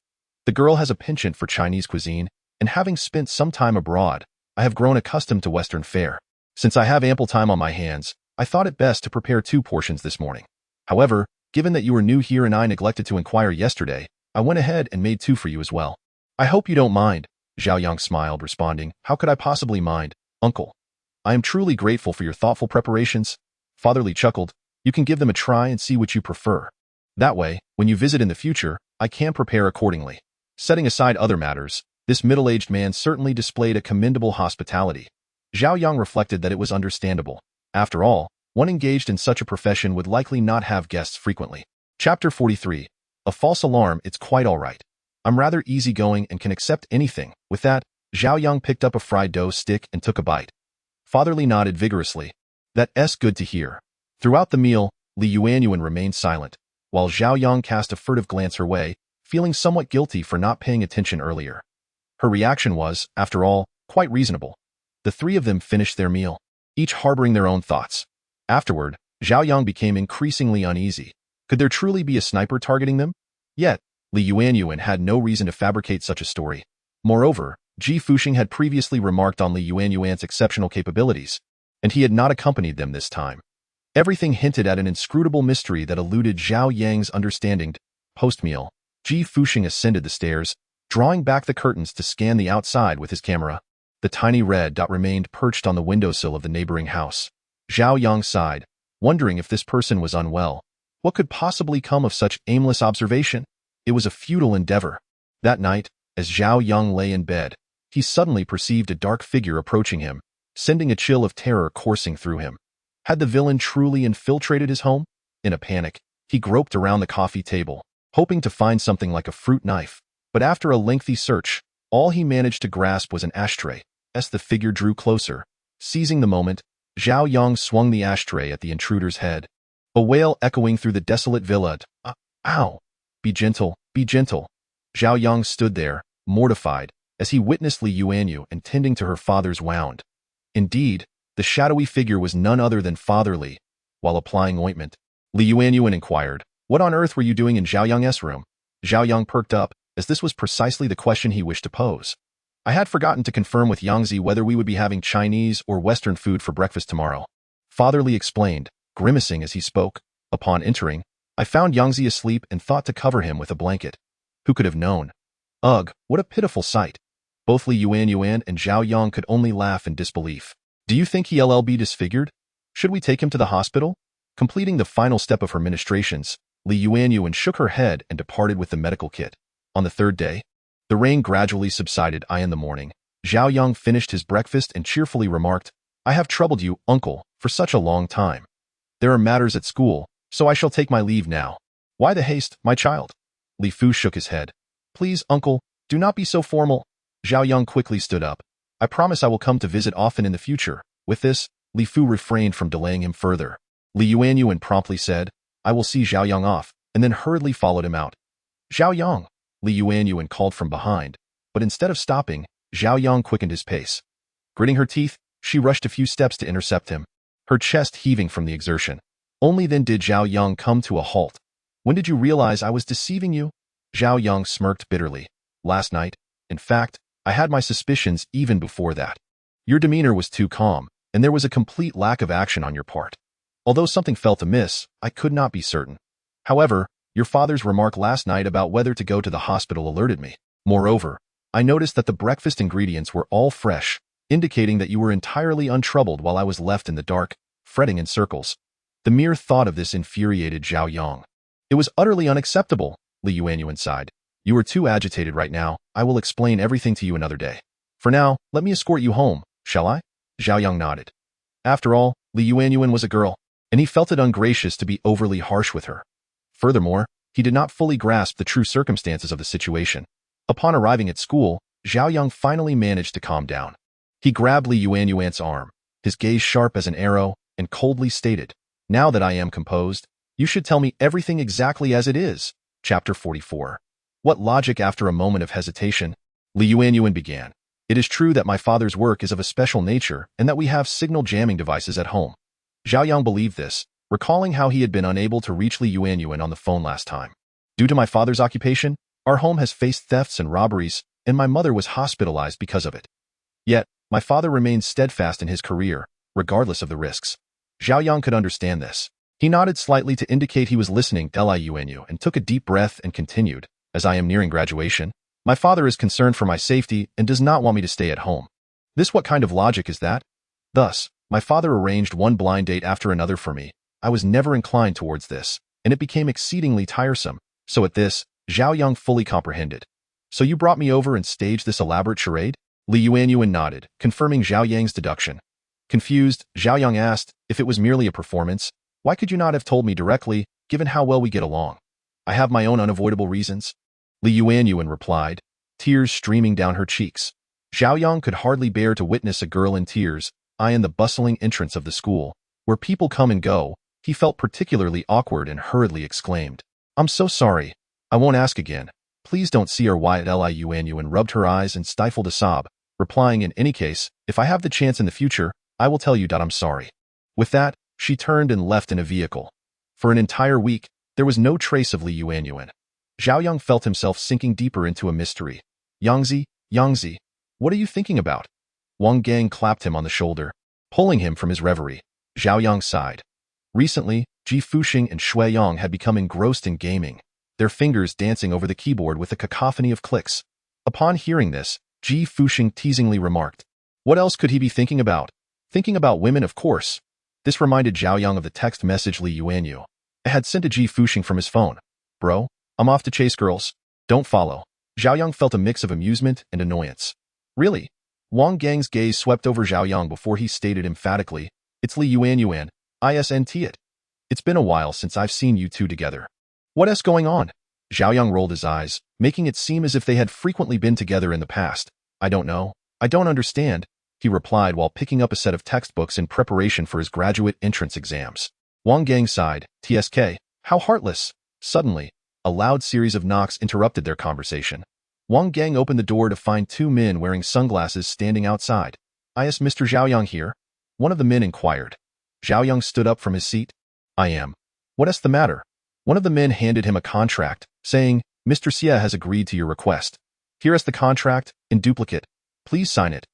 The girl has a penchant for Chinese cuisine, and having spent some time abroad, I have grown accustomed to Western fare. Since I have ample time on my hands, I thought it best to prepare 2 portions this morning. However, Given that you were new here and I neglected to inquire yesterday, I went ahead and made 2 for you as well. I hope you don't mind, Zhao Yang smiled, responding, how could I possibly mind, uncle? I am truly grateful for your thoughtful preparations. Father Li chuckled, you can give them a try and see which you prefer. That way, when you visit in the future, I can prepare accordingly. Setting aside other matters, this middle-aged man certainly displayed a commendable hospitality. Zhao Yang reflected that it was understandable. After all, one engaged in such a profession would likely not have guests frequently. Chapter 43. A false alarm, it's quite all right. I'm rather easygoing and can accept anything. With that, Zhao Yang picked up a fried dough stick and took a bite. Father Li nodded vigorously. That's good to hear. Throughout the meal, Li Yuanyuan remained silent, while Zhao Yang cast a furtive glance her way, feeling somewhat guilty for not paying attention earlier. Her reaction was, after all, quite reasonable. The 3 of them finished their meal, each harboring their own thoughts. Afterward, Zhao Yang became increasingly uneasy. Could there truly be a sniper targeting them? Yet, Li Yuanyuan had no reason to fabricate such a story. Moreover, Ji Fuxing had previously remarked on Li Yuanyuan's exceptional capabilities, and he had not accompanied them this time. Everything hinted at an inscrutable mystery that eluded Zhao Yang's understanding. Post-meal, Ji Fuxing ascended the stairs, drawing back the curtains to scan the outside with his camera. The tiny red dot remained perched on the windowsill of the neighboring house. Zhao Yang sighed, wondering if this person was unwell. What could possibly come of such aimless observation? It was a futile endeavor. That night, as Zhao Yang lay in bed, he suddenly perceived a dark figure approaching him, sending a chill of terror coursing through him. Had the villain truly infiltrated his home? In a panic, he groped around the coffee table, hoping to find something like a fruit knife. But after a lengthy search, all he managed to grasp was an ashtray. As the figure drew closer, seizing the moment, Zhao Yang swung the ashtray at the intruder's head. A wail echoing through the desolate villa. Ow! Be gentle, be gentle. Zhao Yang stood there, mortified, as he witnessed Li Yuanyuan tending to her father's wound. Indeed, the shadowy figure was none other than Father Li. While applying ointment, Li Yuanyuan inquired, what on earth were you doing in Zhao Yang's room? Zhao Yang perked up, as this was precisely the question he wished to pose. I had forgotten to confirm with Yangzi whether we would be having Chinese or Western food for breakfast tomorrow. Father Li explained, grimacing as he spoke. Upon entering, I found Yangzi asleep and thought to cover him with a blanket. Who could have known? Ugh, what a pitiful sight. Both Li Yuanyuan and Zhao Yang could only laugh in disbelief. Do you think he'll be disfigured? Should we take him to the hospital? Completing the final step of her ministrations, Li Yuanyuan shook her head and departed with the medical kit. On the 3rd day, the rain gradually subsided. In the morning, Zhao Yang finished his breakfast and cheerfully remarked, I have troubled you, uncle, for such a long time. There are matters at school, so I shall take my leave now. Why the haste, my child? Li Fu shook his head. Please, uncle, do not be so formal. Zhao Yang quickly stood up. I promise I will come to visit often in the future. With this, Li Fu refrained from delaying him further. Li Yuanyuan promptly said, I will see Zhao Yang off, and then hurriedly followed him out. Zhao Yang, Li Yuanyuan called from behind, but instead of stopping, Zhao Yang quickened his pace. Gritting her teeth, she rushed a few steps to intercept him, her chest heaving from the exertion. Only then did Zhao Yang come to a halt. When did you realize I was deceiving you? Zhao Yang smirked bitterly. Last night. In fact, I had my suspicions even before that. Your demeanor was too calm, and there was a complete lack of action on your part. Although something felt amiss, I could not be certain. However, your father's remark last night about whether to go to the hospital alerted me. Moreover, I noticed that the breakfast ingredients were all fresh, indicating that you were entirely untroubled while I was left in the dark, fretting in circles. The mere thought of this infuriated Zhao Yang. It was utterly unacceptable, Li Yuanyuan sighed. You are too agitated right now. I will explain everything to you another day. For now, let me escort you home, shall I? Zhao Yang nodded. After all, Li Yuanyuan was a girl, and he felt it ungracious to be overly harsh with her. Furthermore, he did not fully grasp the true circumstances of the situation. Upon arriving at school, Zhao Yang finally managed to calm down. He grabbed Li Yuanyuan's arm, his gaze sharp as an arrow, and coldly stated, Now that I am composed, you should tell me everything exactly as it is. Chapter 44. What logic after a moment of hesitation? Li Yuanyuan began. It is true that my father's work is of a special nature and that we have signal jamming devices at home. Zhao Yang believed this, recalling how he had been unable to reach Li Yuanyuan on the phone last time. Due to my father's occupation, our home has faced thefts and robberies, and my mother was hospitalized because of it. Yet, my father remained steadfast in his career, regardless of the risks. Zhao Yang could understand this. He nodded slightly to indicate he was listening to Liu and took a deep breath and continued, as I am nearing graduation, my father is concerned for my safety and does not want me to stay at home. This what kind of logic is that? Thus, my father arranged one blind date after another for me. I was never inclined towards this, and it became exceedingly tiresome. So at this, Zhao Yang fully comprehended. So you brought me over and staged this elaborate charade? Li Yuanyuan nodded, confirming Zhao Yang's deduction. Confused, Zhao Yang asked, if it was merely a performance, why could you not have told me directly, given how well we get along? I have my own unavoidable reasons. Li Yuanyuan replied, tears streaming down her cheeks. Zhao Yang could hardly bear to witness a girl in tears, in the bustling entrance of the school, where people come and go. He felt particularly awkward and hurriedly exclaimed, I'm so sorry. I won't ask again. Please don't see her. Wyatt Li Yuanyuan rubbed her eyes and stifled a sob, replying, in any case, if I have the chance in the future, I will tell you that I'm sorry. With that, she turned and left in a vehicle. For an entire week, there was no trace of Li Yuanyuan. Zhao Yang felt himself sinking deeper into a mystery. Yangzi, what are you thinking about? Wang Gang clapped him on the shoulder, pulling him from his reverie. Zhao Yang sighed. Recently, Ji Fuxing and Shui Yang had become engrossed in gaming, their fingers dancing over the keyboard with a cacophony of clicks. Upon hearing this, Ji Fuxing teasingly remarked, what else could he be thinking about? Thinking about women, of course. This reminded Zhao Yang of the text message Li Yuanyu had sent to Ji Fuxing from his phone. Bro, I'm off to chase girls. Don't follow. Zhao Yang felt a mix of amusement and annoyance. Really? Wang Gang's gaze swept over Zhao Yang before he stated emphatically, it's Li Yuanyuan, isn't it? It's been a while since I've seen you two together. What else going on? Zhao Yang rolled his eyes, making it seem as if they had frequently been together in the past. I don't know. I don't understand, he replied while picking up a set of textbooks in preparation for his graduate entrance exams. Wang Gang sighed, TSK, how heartless. Suddenly, a loud series of knocks interrupted their conversation. Wang Gang opened the door to find two men wearing sunglasses standing outside. Is Mr. Zhao Yang here? One of the men inquired. Zhao Yang stood up from his seat. I am. What is the matter? One of the men handed him a contract, saying, Mr. Xie has agreed to your request. Here is the contract, in duplicate. Please sign it.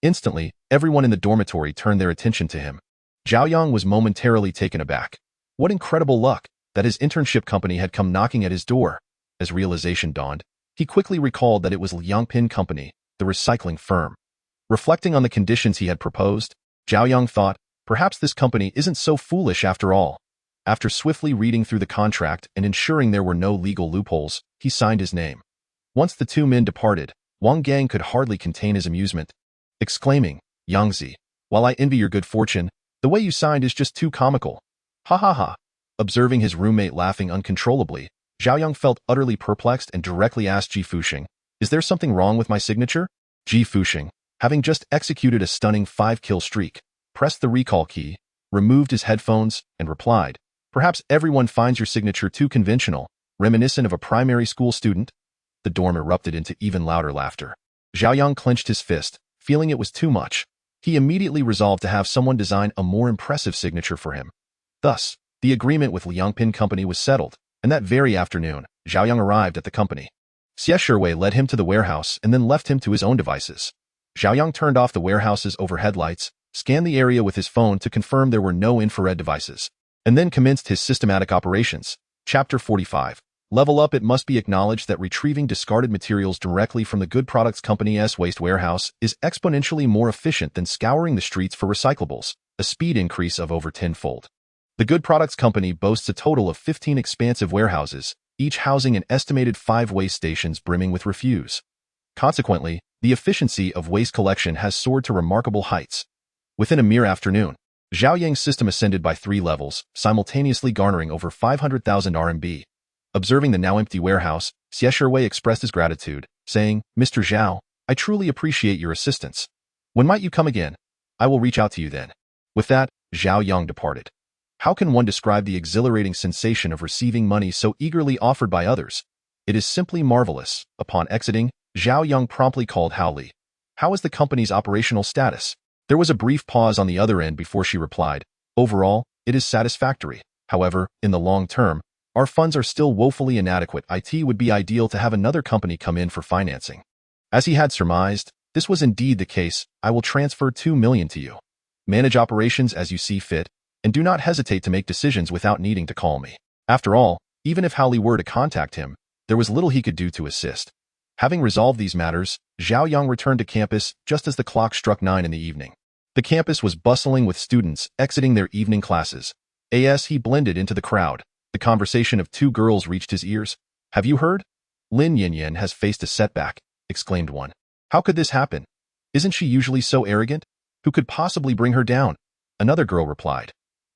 Instantly, everyone in the dormitory turned their attention to him. Zhao Yang was momentarily taken aback. What incredible luck that his internship company had come knocking at his door. As realization dawned, he quickly recalled that it was Liangpin Company, the recycling firm. Reflecting on the conditions he had proposed, Zhao Yang thought, perhaps this company isn't so foolish after all. After swiftly reading through the contract and ensuring there were no legal loopholes, he signed his name. Once the two men departed, Wang Gang could hardly contain his amusement, exclaiming, Yangzi, while I envy your good fortune, the way you signed is just too comical. Ha ha ha. Observing his roommate laughing uncontrollably, Zhao Yang felt utterly perplexed and directly asked Ji Fuxing, is there something wrong with my signature? Ji Fuxing, having just executed a stunning 5-kill streak, pressed the recall key, removed his headphones, and replied, perhaps everyone finds your signature too conventional, reminiscent of a primary school student. The dorm erupted into even louder laughter. Zhao Yang clenched his fist, feeling it was too much. He immediately resolved to have someone design a more impressive signature for him. Thus, the agreement with Liangpin Company was settled, and that very afternoon, Zhao Yang arrived at the company. Xie Shiwei led him to the warehouse and then left him to his own devices. Zhao Yang turned off the warehouse's overhead lights, scanned the area with his phone to confirm there were no infrared devices, and then commenced his systematic operations. Chapter 45. Level up. It must be acknowledged that retrieving discarded materials directly from the Good Products Company's waste warehouse is exponentially more efficient than scouring the streets for recyclables, a speed increase of over 10-fold. The Good Products Company boasts a total of 15 expansive warehouses, each housing an estimated 5 waste stations brimming with refuse. Consequently, the efficiency of waste collection has soared to remarkable heights. Within a mere afternoon, Zhao Yang's system ascended by 3 levels, simultaneously garnering over 500,000 RMB. Observing the now empty warehouse, Xie Shiwei expressed his gratitude, saying, Mr. Zhao, I truly appreciate your assistance. When might you come again? I will reach out to you then. With that, Zhao Yang departed. How can one describe the exhilarating sensation of receiving money so eagerly offered by others? It is simply marvelous. Upon exiting, Zhao Yang promptly called Hao Li. How is the company's operational status? There was a brief pause on the other end before she replied, overall, it is satisfactory. However, in the long term, our funds are still woefully inadequate. It would be ideal to have another company come in for financing. As he had surmised, this was indeed the case. I will transfer 2 million to you. Manage operations as you see fit. and do not hesitate to make decisions without needing to call me. After all, even if Hao Li were to contact him, there was little he could do to assist. Having resolved these matters, Zhao Yang returned to campus just as the clock struck 9 in the evening. The campus was bustling with students exiting their evening classes. As he blended into the crowd, the conversation of two girls reached his ears. "Have you heard? Lin Yinyan has faced a setback," exclaimed one. "How could this happen? Isn't she usually so arrogant? Who could possibly bring her down?" Another girl replied.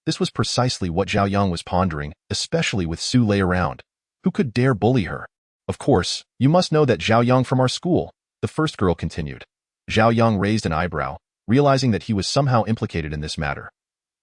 This was precisely what Zhao Yang was pondering, especially with Su Lei around. Who could dare bully her? "Of course, you must know that Zhao Yang from our school," the first girl continued. Zhao Yang raised an eyebrow, realizing that he was somehow implicated in this matter.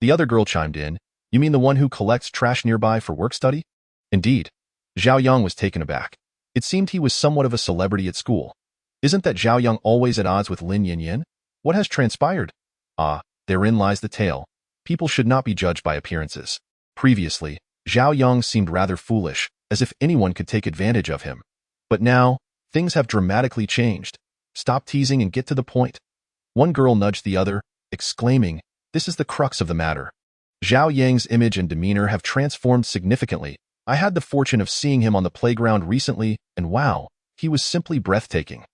The other girl chimed in. "You mean the one who collects trash nearby for work study?" Indeed. Zhao Yang was taken aback. It seemed he was somewhat of a celebrity at school. Isn't that Zhao Yang always at odds with Lin Yinyan? What has transpired? Ah, therein lies the tale. People should not be judged by appearances. Previously, Zhao Yang seemed rather foolish, as if anyone could take advantage of him. But now, things have dramatically changed. Stop teasing and get to the point. One girl nudged the other, exclaiming, "This is the crux of the matter. Zhao Yang's image and demeanor have transformed significantly. I had the fortune of seeing him on the playground recently, and wow, he was simply breathtaking.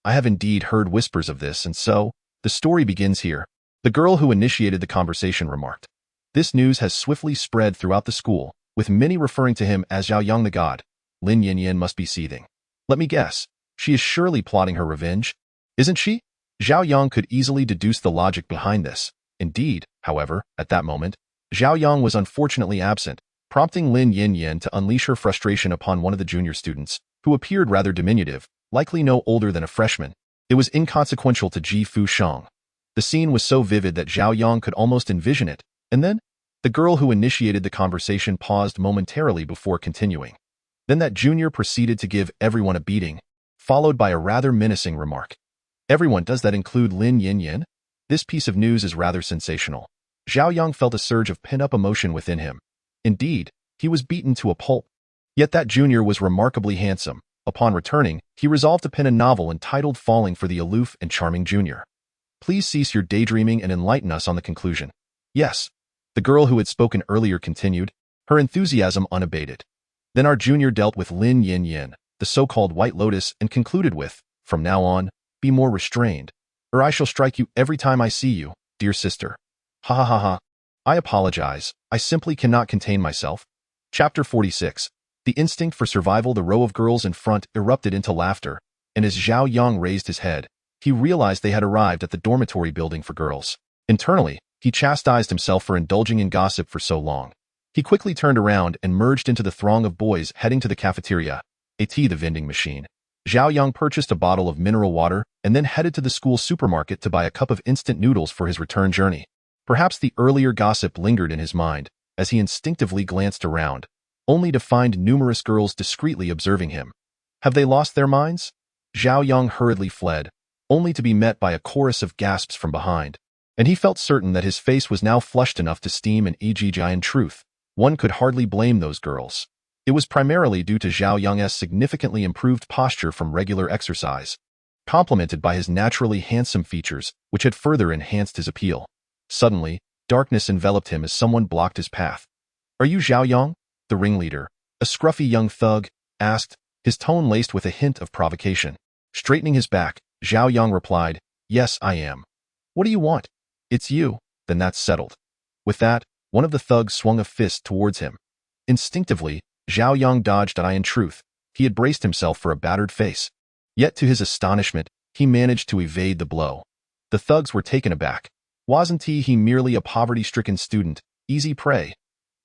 I have indeed heard whispers of this, and so, the story begins here." The girl who initiated the conversation remarked. This news has swiftly spread throughout the school, with many referring to him as Zhao Yang the god. Lin Yinyan must be seething. Let me guess, she is surely plotting her revenge. Isn't she? Zhao Yang could easily deduce the logic behind this. Indeed, however, at that moment, Zhao Yang was unfortunately absent, prompting Lin Yinyan to unleash her frustration upon one of the junior students, who appeared rather diminutive, likely no older than a freshman. It was inconsequential to Ji Fu Shang. The scene was so vivid that Zhao Yang could almost envision it, and then, the girl who initiated the conversation paused momentarily before continuing. Then that junior proceeded to give everyone a beating, followed by a rather menacing remark. "Everyone, does that include Lin Yinyan?" This piece of news is rather sensational. Zhao Yang felt a surge of pent-up emotion within him. Indeed, he was beaten to a pulp. Yet that junior was remarkably handsome. Upon returning, he resolved to pen a novel entitled Falling for the Aloof and Charming Junior. Please cease your daydreaming and enlighten us on the conclusion. Yes. The girl who had spoken earlier continued, her enthusiasm unabated. Then our junior dealt with Lin Yinyan, the so-called White Lotus, and concluded with, "From now on, be more restrained, or I shall strike you every time I see you, dear sister." Ha ha ha ha. I apologize, I simply cannot contain myself. Chapter 46. The instinct for survival. The row of girls in front erupted into laughter, and as Zhao Yang raised his head, he realized they had arrived at the dormitory building for girls. Internally, he chastised himself for indulging in gossip for so long. He quickly turned around and merged into the throng of boys heading to the cafeteria, the vending machine. Zhao Yang purchased a bottle of mineral water and then headed to the school supermarket to buy a cup of instant noodles for his return journey. Perhaps the earlier gossip lingered in his mind as he instinctively glanced around, only to find numerous girls discreetly observing him. Have they lost their minds? Zhao Yang hurriedly fled, only to be met by a chorus of gasps from behind, and he felt certain that his face was now flushed enough to steam an EGG. In truth, one could hardly blame those girls. It was primarily due to Zhao Yang's significantly improved posture from regular exercise, complemented by his naturally handsome features, which had further enhanced his appeal. Suddenly, darkness enveloped him as someone blocked his path. "Are you Zhao Yang?" The ringleader, a scruffy young thug, asked, his tone laced with a hint of provocation. Straightening his back, Zhao Yang replied, "Yes, I am." "What do you want?" "It's you." "Then that's settled." With that, one of the thugs swung a fist towards him. Instinctively, Zhao Yang dodged, and in truth, he had braced himself for a battered face. Yet to his astonishment, he managed to evade the blow. The thugs were taken aback. Wasn't he merely a poverty-stricken student, easy prey?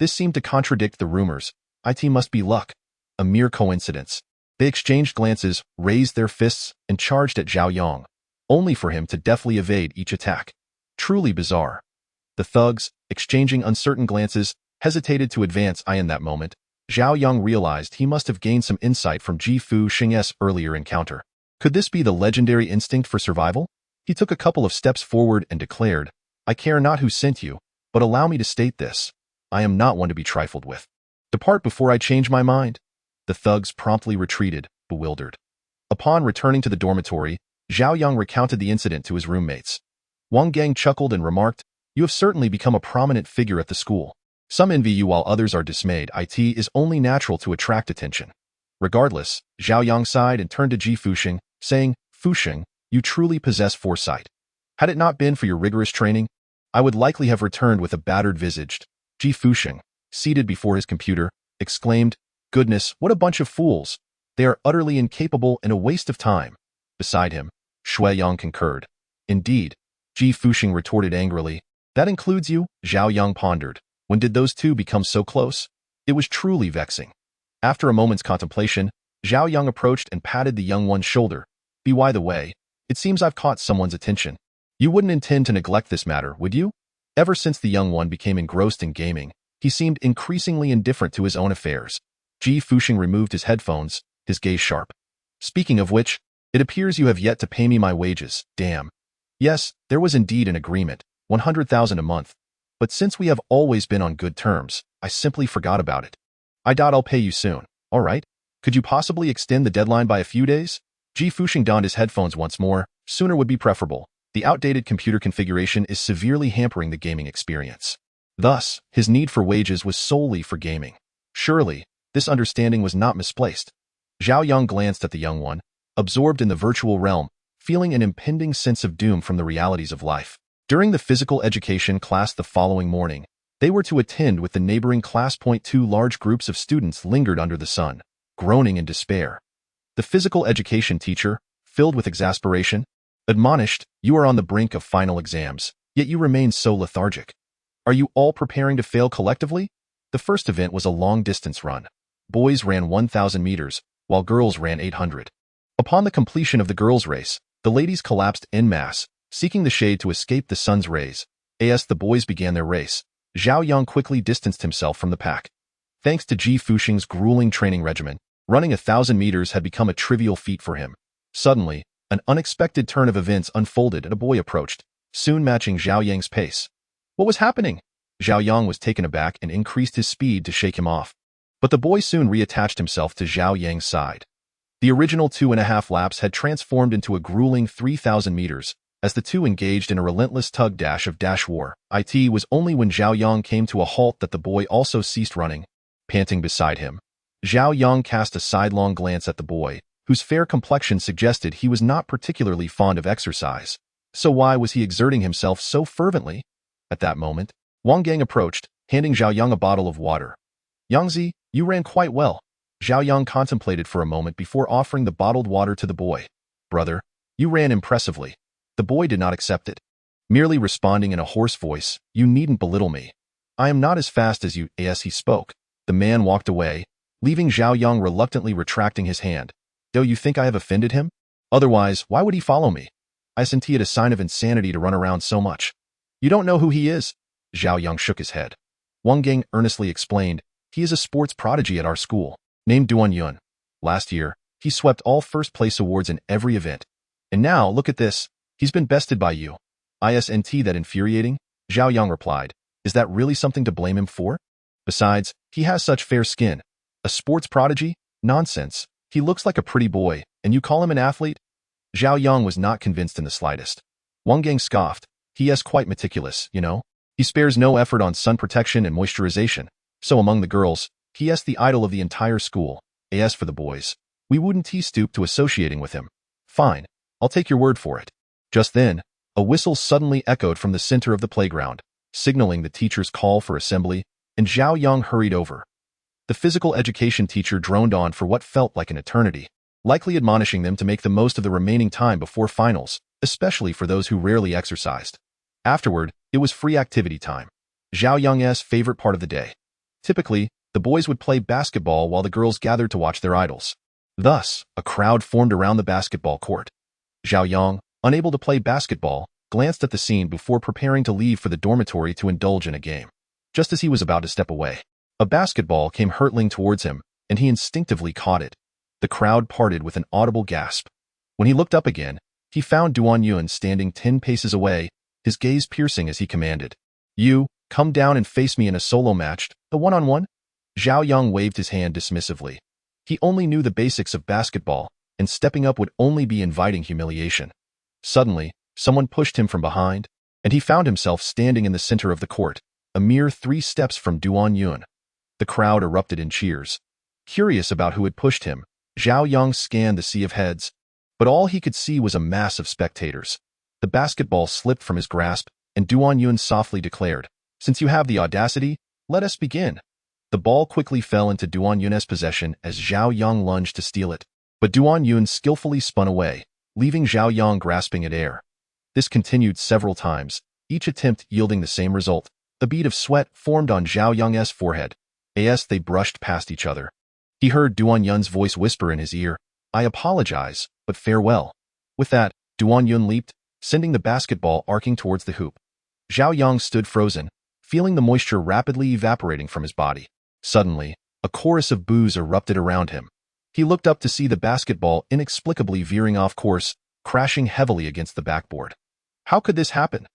This seemed to contradict the rumors. It must be luck. A mere coincidence. They exchanged glances, raised their fists, and charged at Zhao Yang, only for him to deftly evade each attack. Truly bizarre. The thugs, exchanging uncertain glances, hesitated to advance. In that moment, Zhao Yang realized he must have gained some insight from Ji Fu Sheng's earlier encounter. Could this be the legendary instinct for survival? He took a couple of steps forward and declared, "I care not who sent you, but allow me to state this. I am not one to be trifled with. Depart before I change my mind." The thugs promptly retreated, bewildered. Upon returning to the dormitory, Zhao Yang recounted the incident to his roommates. Wang Gang chuckled and remarked, You have certainly become a prominent figure at the school. Some envy you while others are dismayed. It is only natural to attract attention. Regardless, Zhao Yang sighed and turned to Ji Fuxing, saying, Fuxing, you truly possess foresight. Had it not been for your rigorous training, I would likely have returned with a battered visaged. Ji Fuxing, seated before his computer, exclaimed, Goodness, what a bunch of fools. They are utterly incapable and a waste of time. Beside him, Shui Yang concurred. Indeed, Ji Fuxing retorted angrily. That includes you? Zhao Yang pondered. When did those two become so close? It was truly vexing. After a moment's contemplation, Zhao Yang approached and patted the young one's shoulder. By the way, it seems I've caught someone's attention. You wouldn't intend to neglect this matter, would you? Ever since the young one became engrossed in gaming, he seemed increasingly indifferent to his own affairs. Ji Fuxing removed his headphones, his gaze sharp. Speaking of which, it appears you have yet to pay me my wages, damn. Yes, there was indeed an agreement, 100,000 a month. But since we have always been on good terms, I simply forgot about it. I doubt I'll pay you soon, all right? Could you possibly extend the deadline by a few days? Ji Fuxing donned his headphones once more. Sooner would be preferable. The outdated computer configuration is severely hampering the gaming experience. Thus, his need for wages was solely for gaming. Surely, this understanding was not misplaced. Zhao Yang glanced at the young one, absorbed in the virtual realm, feeling an impending sense of doom from the realities of life. During the physical education class the following morning, they were to attend with the neighboring class. Two large groups of students lingered under the sun, groaning in despair. The physical education teacher, filled with exasperation, admonished, You are on the brink of final exams, yet you remain so lethargic. Are you all preparing to fail collectively? The first event was a long-distance run. Boys ran 1,000 meters, while girls ran 800. Upon the completion of the girls' race, the ladies collapsed en masse, seeking the shade to escape the sun's rays. As the boys began their race, Zhao Yang quickly distanced himself from the pack. Thanks to Ji Fuxing's grueling training regimen, running 1,000 meters had become a trivial feat for him. Suddenly, an unexpected turn of events unfolded and a boy approached, soon matching Zhao Yang's pace. What was happening? Zhao Yang was taken aback and increased his speed to shake him off. But the boy soon reattached himself to Zhao Yang's side. The original 2.5 laps had transformed into a grueling 3,000 meters, as the two engaged in a relentless tug-dash of dash war. It was only when Zhao Yang came to a halt that the boy also ceased running, panting beside him. Zhao Yang cast a sidelong glance at the boy, whose fair complexion suggested he was not particularly fond of exercise. So why was he exerting himself so fervently? At that moment, Wang Gang approached, handing Zhao Yang a bottle of water. Yangzi, you ran quite well. Zhao Yang contemplated for a moment before offering the bottled water to the boy. Brother, you ran impressively. The boy did not accept it, merely responding in a hoarse voice, You needn't belittle me. I am not as fast as you. As he spoke, the man walked away, leaving Zhao Yang reluctantly retracting his hand. Do you think I have offended him? Otherwise, why would he follow me? I sent it a sign of insanity to run around so much. You don't know who he is? Zhao Yang shook his head. Wang Gang earnestly explained, He is a sports prodigy at our school, named Duan Yun. Last year, he swept all first-place awards in every event. And now, look at this. He's been bested by you. Isn't that infuriating? Zhao Yang replied. Is that really something to blame him for? Besides, he has such fair skin. A sports prodigy? Nonsense. He looks like a pretty boy, and you call him an athlete? Zhao Yang was not convinced in the slightest. Wang Gang scoffed. He is quite meticulous, you know. He spares no effort on sun protection and moisturization. So among the girls, he is the idol of the entire school. As for the boys, we wouldn't stoop to associating with him. Fine, I'll take your word for it. Just then, a whistle suddenly echoed from the center of the playground, signaling the teacher's call for assembly, and Zhao Yang hurried over. The physical education teacher droned on for what felt like an eternity, likely admonishing them to make the most of the remaining time before finals, especially for those who rarely exercised. Afterward, it was free activity time, Zhao Yang's favorite part of the day. Typically, the boys would play basketball while the girls gathered to watch their idols. Thus, a crowd formed around the basketball court. Zhao Yang, unable to play basketball, glanced at the scene before preparing to leave for the dormitory to indulge in a game. Just as he was about to step away, a basketball came hurtling towards him, and he instinctively caught it. The crowd parted with an audible gasp. When he looked up again, he found Duan Yun standing 10 paces away, his gaze piercing as he commanded. You, come down and face me in a solo match, the one-on-one? Zhao Yang waved his hand dismissively. He only knew the basics of basketball, and stepping up would only be inviting humiliation. Suddenly, someone pushed him from behind. and he found himself standing in the center of the court, a mere 3 steps from Duan Yun. The crowd erupted in cheers. Curious about who had pushed him, Zhao Yang scanned the sea of heads, but all he could see was a mass of spectators. The basketball slipped from his grasp, and Duan Yun softly declared, "Since you have the audacity, let us begin." The ball quickly fell into Duan Yun's possession as Zhao Yang lunged to steal it, but Duan Yun skillfully spun away, leaving Zhao Yang grasping at air. This continued several times, each attempt yielding the same result. A bead of sweat formed on Zhao Yang's forehead, as they brushed past each other. He heard Duan Yun's voice whisper in his ear, "I apologize, but farewell." With that, Duan Yun leaped, sending the basketball arcing towards the hoop. Zhao Yang stood frozen, feeling the moisture rapidly evaporating from his body. Suddenly, a chorus of boos erupted around him. He looked up to see the basketball inexplicably veering off course, crashing heavily against the backboard. How could this happen?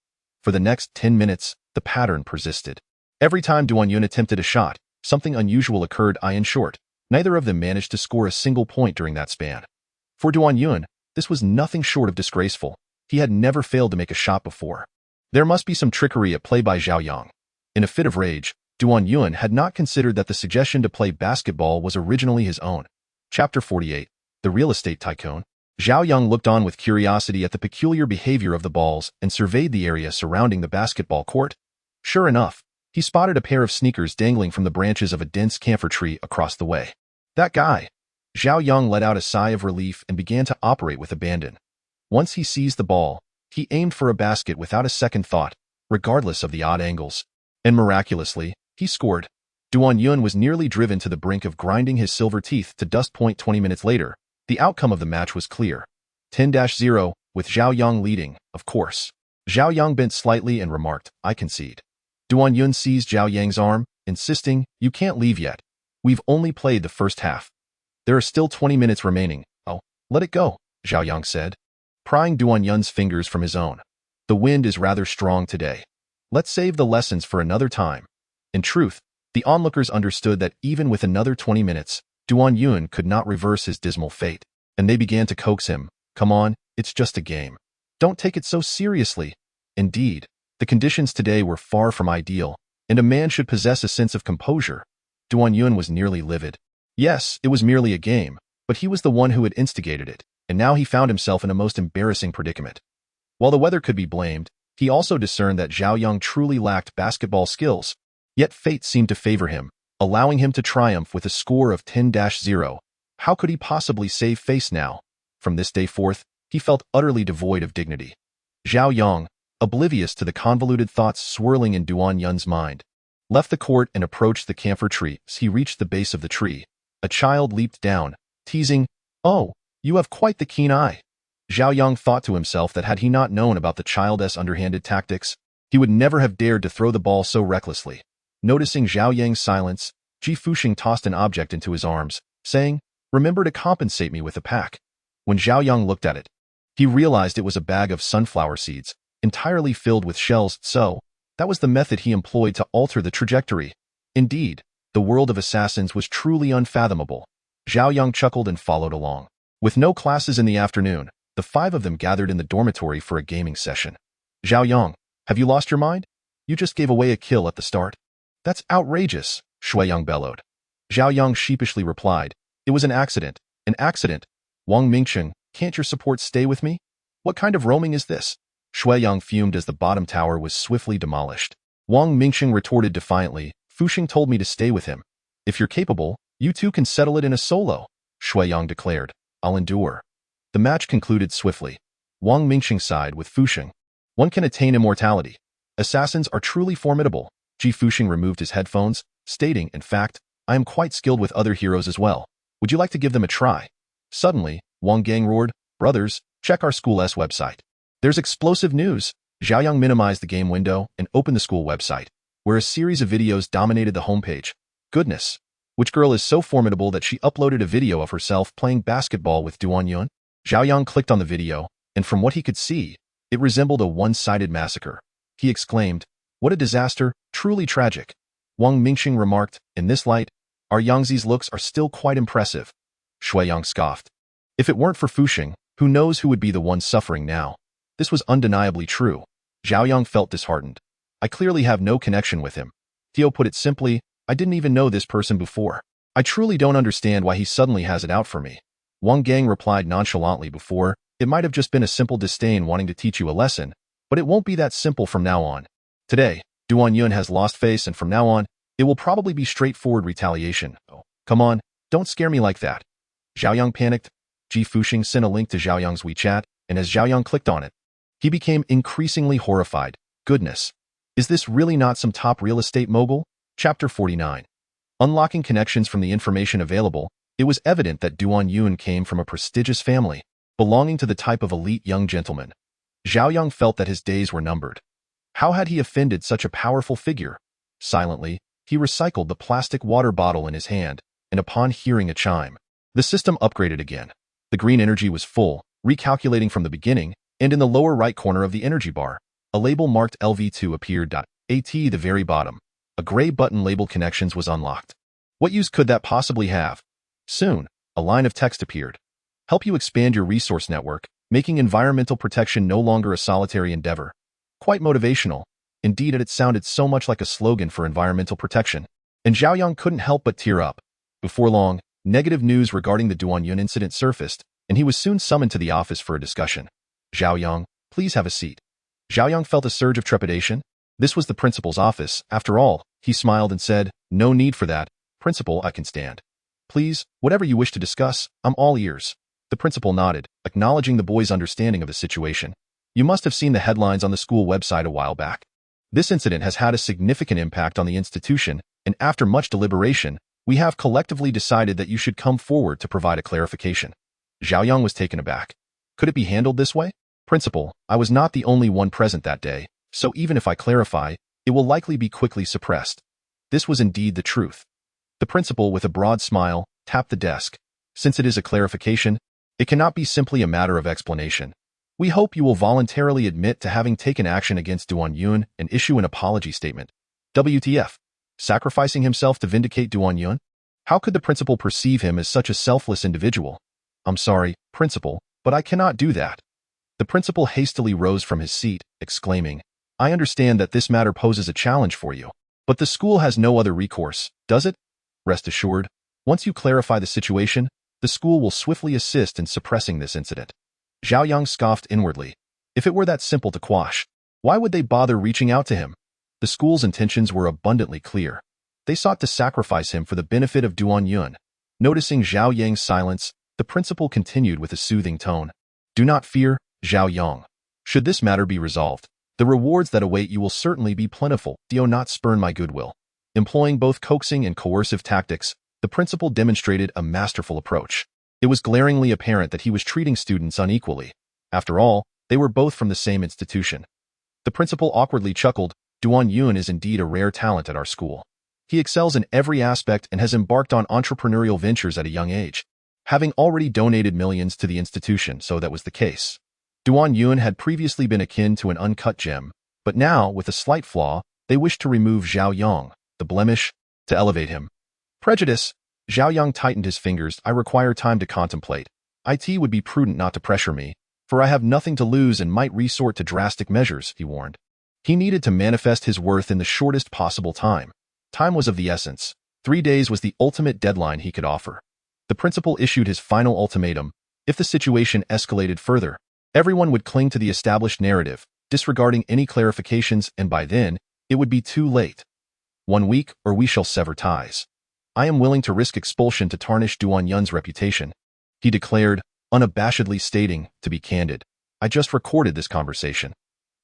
For the next 10 minutes, the pattern persisted. Every time Duan Yun attempted a shot, something unusual occurred. In short, neither of them managed to score a single point during that span. For Duan Yun, this was nothing short of disgraceful. He had never failed to make a shot before. There must be some trickery at play by Zhao Yang. In a fit of rage, Duan Yun had not considered that the suggestion to play basketball was originally his own. Chapter 48. The Real Estate Tycoon. Zhao Yang looked on with curiosity at the peculiar behavior of the balls and surveyed the area surrounding the basketball court. Sure enough, he spotted a pair of sneakers dangling from the branches of a dense camphor tree across the way. That guy! Zhao Yang let out a sigh of relief and began to operate with abandon. Once he seized the ball, he aimed for a basket without a second thought, regardless of the odd angles. And miraculously, he scored. Duan Yun was nearly driven to the brink of grinding his silver teeth to dust. 20 minutes later, the outcome of the match was clear. 10-0, with Zhao Yang leading, of course. Zhao Yang bent slightly and remarked, "I concede." Duan Yun seized Zhao Yang's arm, insisting, "You can't leave yet. We've only played the first half. There are still 20 minutes remaining." "Oh, let it go," Zhao Yang said, prying Duan Yun's fingers from his own. "The wind is rather strong today. Let's save the lessons for another time." In truth, the onlookers understood that even with another 20 minutes, Duan Yun could not reverse his dismal fate, and they began to coax him, "Come on, it's just a game. Don't take it so seriously." Indeed, the conditions today were far from ideal, and a man should possess a sense of composure. Duan Yun was nearly livid. Yes, it was merely a game, but he was the one who had instigated it, and now he found himself in a most embarrassing predicament. While the weather could be blamed, he also discerned that Zhao Yang truly lacked basketball skills. Yet fate seemed to favor him, allowing him to triumph with a score of 10-0. How could he possibly save face now? From this day forth, he felt utterly devoid of dignity. Zhao Yang, oblivious to the convoluted thoughts swirling in Duan Yun's mind, left the court and approached the camphor tree. As he reached the base of the tree, a child leaped down, teasing, "Oh, you have quite the keen eye." Zhao Yang thought to himself that had he not known about the child's underhanded tactics, he would never have dared to throw the ball so recklessly. Noticing Zhao Yang's silence, Ji Fuxing tossed an object into his arms, saying, "Remember to compensate me with a pack." When Zhao Yang looked at it, he realized it was a bag of sunflower seeds, entirely filled with shells. So, that was the method he employed to alter the trajectory. Indeed, the world of assassins was truly unfathomable. Zhao Yang chuckled and followed along. With no classes in the afternoon, the 5 of them gathered in the dormitory for a gaming session. "Zhao Yang, have you lost your mind? You just gave away a kill at the start." "That's outrageous," Shui Yang bellowed. Zhao Yang sheepishly replied, "It was an accident. An accident. Wang Mingcheng, can't your support stay with me? What kind of roaming is this?" Shui Yang fumed as the bottom tower was swiftly demolished. Wang Mingcheng retorted defiantly, "Fuxing told me to stay with him. If you're capable, you two can settle it in a solo," Shui Yang declared. "I'll endure." The match concluded swiftly. Wang Mingcheng sighed with Fuxing. "One can attain immortality. Assassins are truly formidable." Ji Fuxing removed his headphones, stating, "In fact, I am quite skilled with other heroes as well. Would you like to give them a try?" Suddenly, Wang Gang roared, "Brothers, check our school's website. There's explosive news." Zhao Yang minimized the game window and opened the school website, where a series of videos dominated the homepage. Goodness, which girl is so formidable that she uploaded a video of herself playing basketball with Duan Yun? Zhao Yang clicked on the video, and from what he could see, it resembled a one-sided massacre. He exclaimed, "What a disaster, truly tragic." Wang Mingxing remarked, "In this light, our Yangzi's looks are still quite impressive." Shui Yang scoffed. If it weren't for Fuxing, who knows who would be the one suffering now? This was undeniably true. Zhao Yang felt disheartened. I clearly have no connection with him. Tio put it simply, I didn't even know this person before. I truly don't understand why he suddenly has it out for me. Wang Gang replied nonchalantly before, it might have just been a simple disdain wanting to teach you a lesson, but it won't be that simple from now on. Today, Duan Yun has lost face and from now on, it will probably be straightforward retaliation. Oh, come on, don't scare me like that. Zhao Yang panicked. Ji Fuxing sent a link to Zhao Yang's WeChat, and as Zhao Yang clicked on it, he became increasingly horrified. Goodness. Is this really not some top real estate mogul? Chapter 49. Unlocking connections from the information available, it was evident that Duan Yun came from a prestigious family, belonging to the type of elite young gentleman. Zhao Yang felt that his days were numbered. How had he offended such a powerful figure? Silently, he recycled the plastic water bottle in his hand, and upon hearing a chime, the system upgraded again. The green energy was full, recalculating from the beginning, and in the lower right corner of the energy bar, a label marked LV2 appeared. At the very bottom, a gray button labeled Connections was unlocked. What use could that possibly have? Soon, a line of text appeared. Help you expand your resource network, making environmental protection no longer a solitary endeavor. Quite motivational. Indeed, it sounded so much like a slogan for environmental protection. And Zhao Yang couldn't help but tear up. Before long, negative news regarding the Duan Yun incident surfaced, and he was soon summoned to the office for a discussion. Zhao Yang, please have a seat. Zhao Yang felt a surge of trepidation. This was the principal's office. After all, he smiled and said, no need for that. Principal, I can stand. Please, whatever you wish to discuss, I'm all ears. The principal nodded, acknowledging the boy's understanding of the situation. You must have seen the headlines on the school website a while back. This incident has had a significant impact on the institution, and after much deliberation, we have collectively decided that you should come forward to provide a clarification. Zhao Yang was taken aback. Could it be handled this way? Principal, I was not the only one present that day, so even if I clarify, it will likely be quickly suppressed. This was indeed the truth. The principal, with a broad smile, tapped the desk. Since it is a clarification, it cannot be simply a matter of explanation. We hope you will voluntarily admit to having taken action against Duan Yun and issue an apology statement. WTF? Sacrificing himself to vindicate Duan Yun? How could the principal perceive him as such a selfless individual? I'm sorry, principal, but I cannot do that. The principal hastily rose from his seat, exclaiming, I understand that this matter poses a challenge for you, but the school has no other recourse, does it? Rest assured, once you clarify the situation, the school will swiftly assist in suppressing this incident. Zhao Yang scoffed inwardly. If it were that simple to quash, why would they bother reaching out to him? The school's intentions were abundantly clear. They sought to sacrifice him for the benefit of Duan Yun. Noticing Zhao Yang's silence, the principal continued with a soothing tone. Do not fear, Zhao Yang. Should this matter be resolved, the rewards that await you will certainly be plentiful. Do not spurn my goodwill. Employing both coaxing and coercive tactics, the principal demonstrated a masterful approach. It was glaringly apparent that he was treating students unequally. After all, they were both from the same institution. The principal awkwardly chuckled, Duan Yun is indeed a rare talent at our school. He excels in every aspect and has embarked on entrepreneurial ventures at a young age, having already donated millions to the institution, so that was the case. Duan Yun had previously been akin to an uncut gem, but now, with a slight flaw, they wished to remove Zhao Yang, the blemish, to elevate him. Prejudice. Zhao Yang tightened his fingers. I require time to contemplate. It would be prudent not to pressure me, for I have nothing to lose and might resort to drastic measures, he warned. He needed to manifest his worth in the shortest possible time. Time was of the essence. 3 days was the ultimate deadline he could offer. The principal issued his final ultimatum. If the situation escalated further, everyone would cling to the established narrative, disregarding any clarifications, and by then, it would be too late. 1 week, or we shall sever ties. I am willing to risk expulsion to tarnish Duan Yun's reputation, he declared, unabashedly stating, to be candid, I just recorded this conversation.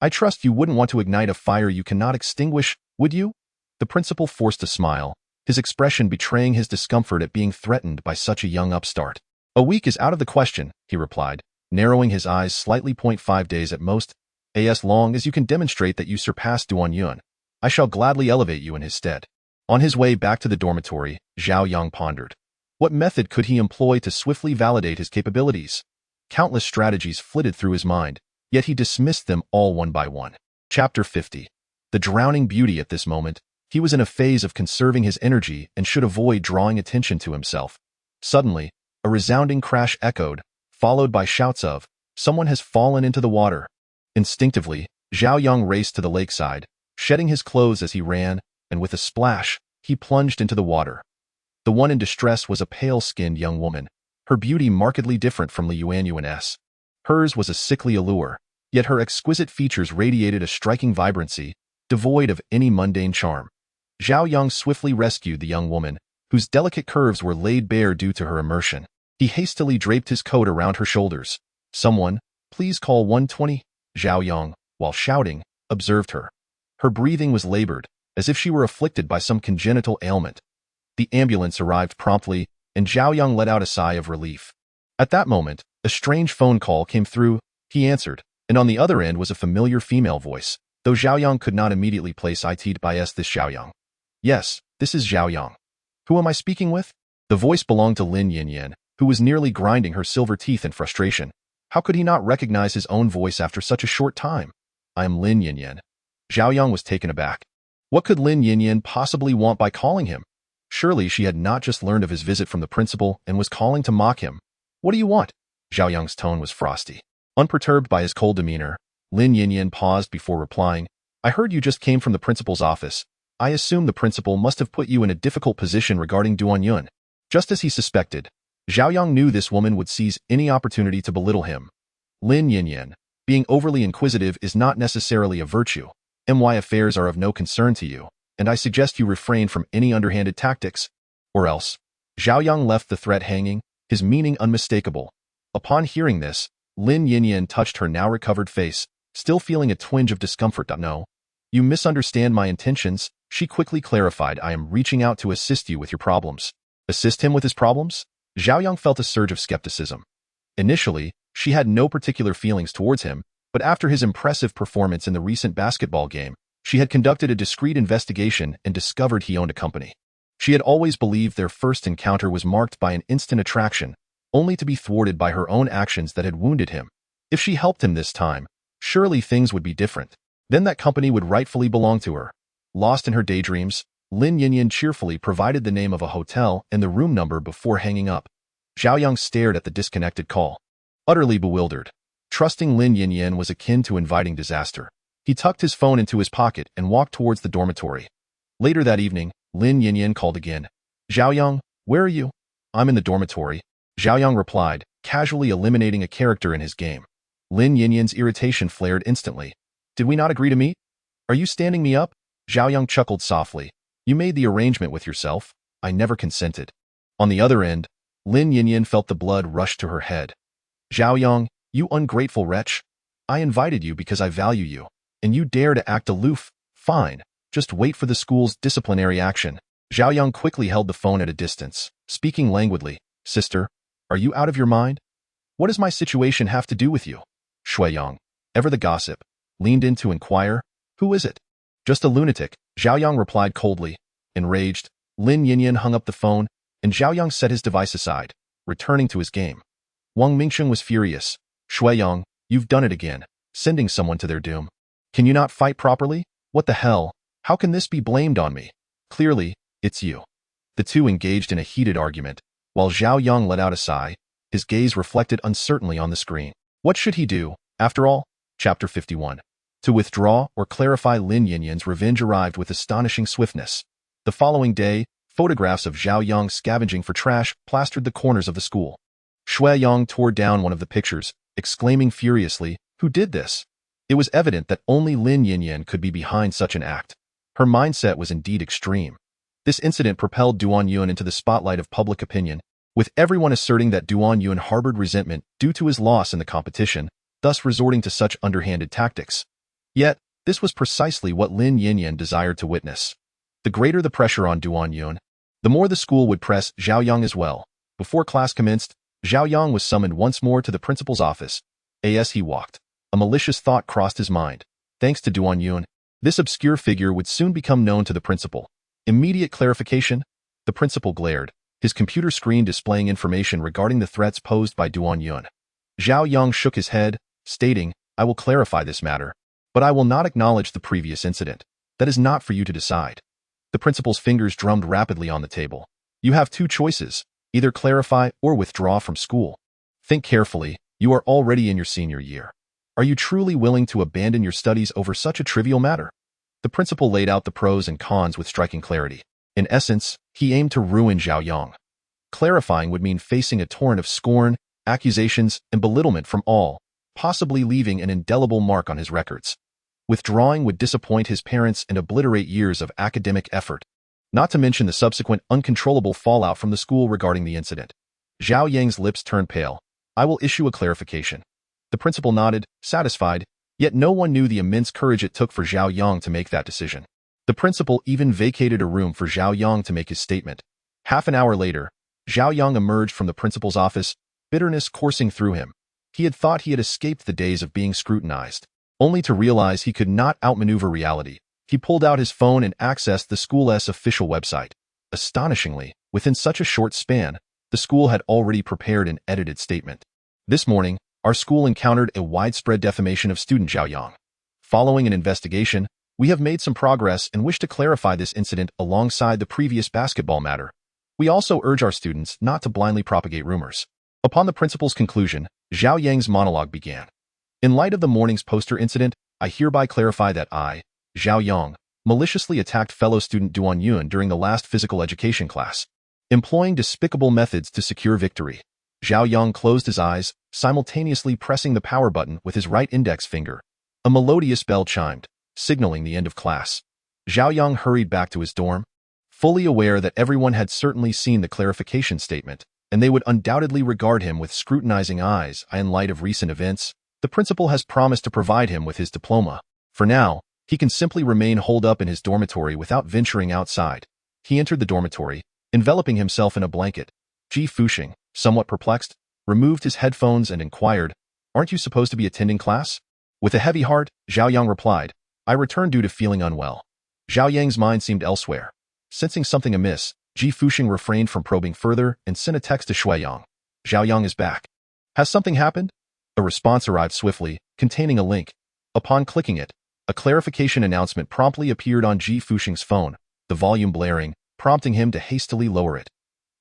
I trust you wouldn't want to ignite a fire you cannot extinguish, would you? The principal forced a smile, his expression betraying his discomfort at being threatened by such a young upstart. A week is out of the question, he replied, narrowing his eyes slightly. 5 days at most, as long as you can demonstrate that you surpass Duan Yun. I shall gladly elevate you in his stead. On his way back to the dormitory, Zhao Yang pondered. What method could he employ to swiftly validate his capabilities? Countless strategies flitted through his mind, yet he dismissed them all one by one. Chapter 50. The drowning beauty. At this moment, he was in a phase of conserving his energy and should avoid drawing attention to himself. Suddenly, a resounding crash echoed, followed by shouts of, someone has fallen into the water. Instinctively, Zhao Yang raced to the lakeside, shedding his clothes as he ran, and with a splash, he plunged into the water. The one in distress was a pale-skinned young woman, her beauty markedly different from Li Yuanyuan's. Hers was a sickly allure, yet her exquisite features radiated a striking vibrancy, devoid of any mundane charm. Zhao Yang swiftly rescued the young woman, whose delicate curves were laid bare due to her immersion. He hastily draped his coat around her shoulders. "Someone, please call 120. Zhao Yang, while shouting, observed her. Her breathing was labored, as if she were afflicted by some congenital ailment. The ambulance arrived promptly, and Zhao Yang let out a sigh of relief. At that moment, a strange phone call came through. He answered, and on the other end was a familiar female voice, though Zhao Yang could not immediately place it by this Zhao Yang. "Yes, this is Zhao Yang. Who am I speaking with?" The voice belonged to Lin Yinyan, who was nearly grinding her silver teeth in frustration. How could he not recognize his own voice after such a short time? "I am Lin Yinyan." Zhao Yang was taken aback. What could Lin Yinyan possibly want by calling him? Surely she had not just learned of his visit from the principal and was calling to mock him. "What do you want?" Zhao Yang's tone was frosty. Unperturbed by his cold demeanor, Lin Yinyan paused before replying. "I heard you just came from the principal's office. I assume the principal must have put you in a difficult position regarding Duan Yun." Just as he suspected, Zhao Yang knew this woman would seize any opportunity to belittle him. "Lin Yinyan, being overly inquisitive is not necessarily a virtue. My affairs are of no concern to you, and I suggest you refrain from any underhanded tactics, or else." Zhao Yang left the threat hanging, his meaning unmistakable. Upon hearing this, Lin Yinyan touched her now recovered face, still feeling a twinge of discomfort. "No, you misunderstand my intentions," she quickly clarified. "I am reaching out to assist you with your problems." Assist him with his problems? Zhao Yang felt a surge of skepticism. Initially, she had no particular feelings towards him, but after his impressive performance in the recent basketball game, she had conducted a discreet investigation and discovered he owned a company. She had always believed their first encounter was marked by an instant attraction, only to be thwarted by her own actions that had wounded him. If she helped him this time, surely things would be different. Then that company would rightfully belong to her. Lost in her daydreams, Lin Yinyan cheerfully provided the name of a hotel and the room number before hanging up. Zhao Yang stared at the disconnected call, utterly bewildered. Trusting Lin Yinyan was akin to inviting disaster. He tucked his phone into his pocket and walked towards the dormitory. Later that evening, Lin Yinyan called again. "Zhao Yang, where are you?" "I'm in the dormitory," Zhao Yang replied, casually eliminating a character in his game. Lin Yinyan's irritation flared instantly. "Did we not agree to meet? Are you standing me up?" Zhao Yang chuckled softly. "You made the arrangement with yourself. I never consented." On the other end, Lin Yinyan felt the blood rush to her head. "Zhao Yang, you ungrateful wretch. I invited you because I value you, and you dare to act aloof. Fine, just wait for the school's disciplinary action." Zhao Yang quickly held the phone at a distance, speaking languidly. "Sister, are you out of your mind? What does my situation have to do with you?" Shui Yang, ever the gossip, leaned in to inquire. "Who is it?" "Just a lunatic," Zhao Yang replied coldly. Enraged, Lin Yinyan hung up the phone, and Zhao Yang set his device aside, returning to his game. Wang Mingsheng was furious. "Shui Yang, you've done it again, sending someone to their doom. Can you not fight properly? What the hell? How can this be blamed on me? Clearly, it's you." The two engaged in a heated argument, while Zhao Yang let out a sigh, his gaze reflected uncertainly on the screen. What should he do, after all? Chapter 51. To withdraw or clarify Lin Yinyan's revenge arrived with astonishing swiftness. The following day, photographs of Zhao Yang scavenging for trash plastered the corners of the school. Shui Yang tore down one of the pictures, exclaiming furiously, "Who did this?" It was evident that only Lin Yinyan could be behind such an act. Her mindset was indeed extreme. This incident propelled Duan Yun into the spotlight of public opinion, with everyone asserting that Duan Yun harbored resentment due to his loss in the competition, thus resorting to such underhanded tactics. Yet, this was precisely what Lin Yinyan desired to witness. The greater the pressure on Duan Yun, the more the school would press Zhao Yang as well. Before class commenced, Zhao Yang was summoned once more to the principal's office. As he walked, a malicious thought crossed his mind. Thanks to Duan Yun, this obscure figure would soon become known to the principal. Immediate clarification? The principal glared, his computer screen displaying information regarding the threats posed by Duan Yun. Zhao Yang shook his head, stating, "I will clarify this matter, but I will not acknowledge the previous incident. That is not for you to decide." The principal's fingers drummed rapidly on the table. "You have two choices, either clarify or withdraw from school. Think carefully, you are already in your senior year. Are you truly willing to abandon your studies over such a trivial matter? The principal laid out the pros and cons with striking clarity. In essence, he aimed to ruin Zhao Yang. Clarifying would mean facing a torrent of scorn, accusations, and belittlement from all, possibly leaving an indelible mark on his records. Withdrawing would disappoint his parents and obliterate years of academic effort, not to mention the subsequent uncontrollable fallout from the school regarding the incident. Zhao Yang's lips turned pale. I will issue a clarification. The principal nodded, satisfied, yet no one knew the immense courage it took for Zhao Yang to make that decision. The principal even vacated a room for Zhao Yang to make his statement. Half an hour later, Zhao Yang emerged from the principal's office, bitterness coursing through him. He had thought he had escaped the days of being scrutinized, only to realize he could not outmaneuver reality. He pulled out his phone and accessed the school's official website. Astonishingly, within such a short span, the school had already prepared an edited statement. This morning, our school encountered a widespread defamation of student Zhao Yang. Following an investigation, we have made some progress and wish to clarify this incident alongside the previous basketball matter. We also urge our students not to blindly propagate rumors. Upon the principal's conclusion, Zhao Yang's monologue began. In light of the morning's poster incident, I hereby clarify that I, Zhao Yang, maliciously attacked fellow student Duan Yun during the last physical education class, employing despicable methods to secure victory. Zhao Yang closed his eyes, simultaneously pressing the power button with his right index finger. A melodious bell chimed, signaling the end of class. Zhao Yang hurried back to his dorm, fully aware that everyone had certainly seen the clarification statement, and they would undoubtedly regard him with scrutinizing eyes. In light of recent events, the principal has promised to provide him with his diploma. For now, he can simply remain holed up in his dormitory without venturing outside. He entered the dormitory, enveloping himself in a blanket. Ji Fuxing, somewhat perplexed, removed his headphones and inquired, "Aren't you supposed to be attending class?" With a heavy heart, Zhao Yang replied, "I returned due to feeling unwell." Zhao Yang's mind seemed elsewhere. Sensing something amiss, Ji Fuxing refrained from probing further and sent a text to Shui Yang. "Zhao Yang is back. Has something happened?" A response arrived swiftly, containing a link. Upon clicking it, a clarification announcement promptly appeared on Ji Fuxing's phone, the volume blaring, prompting him to hastily lower it.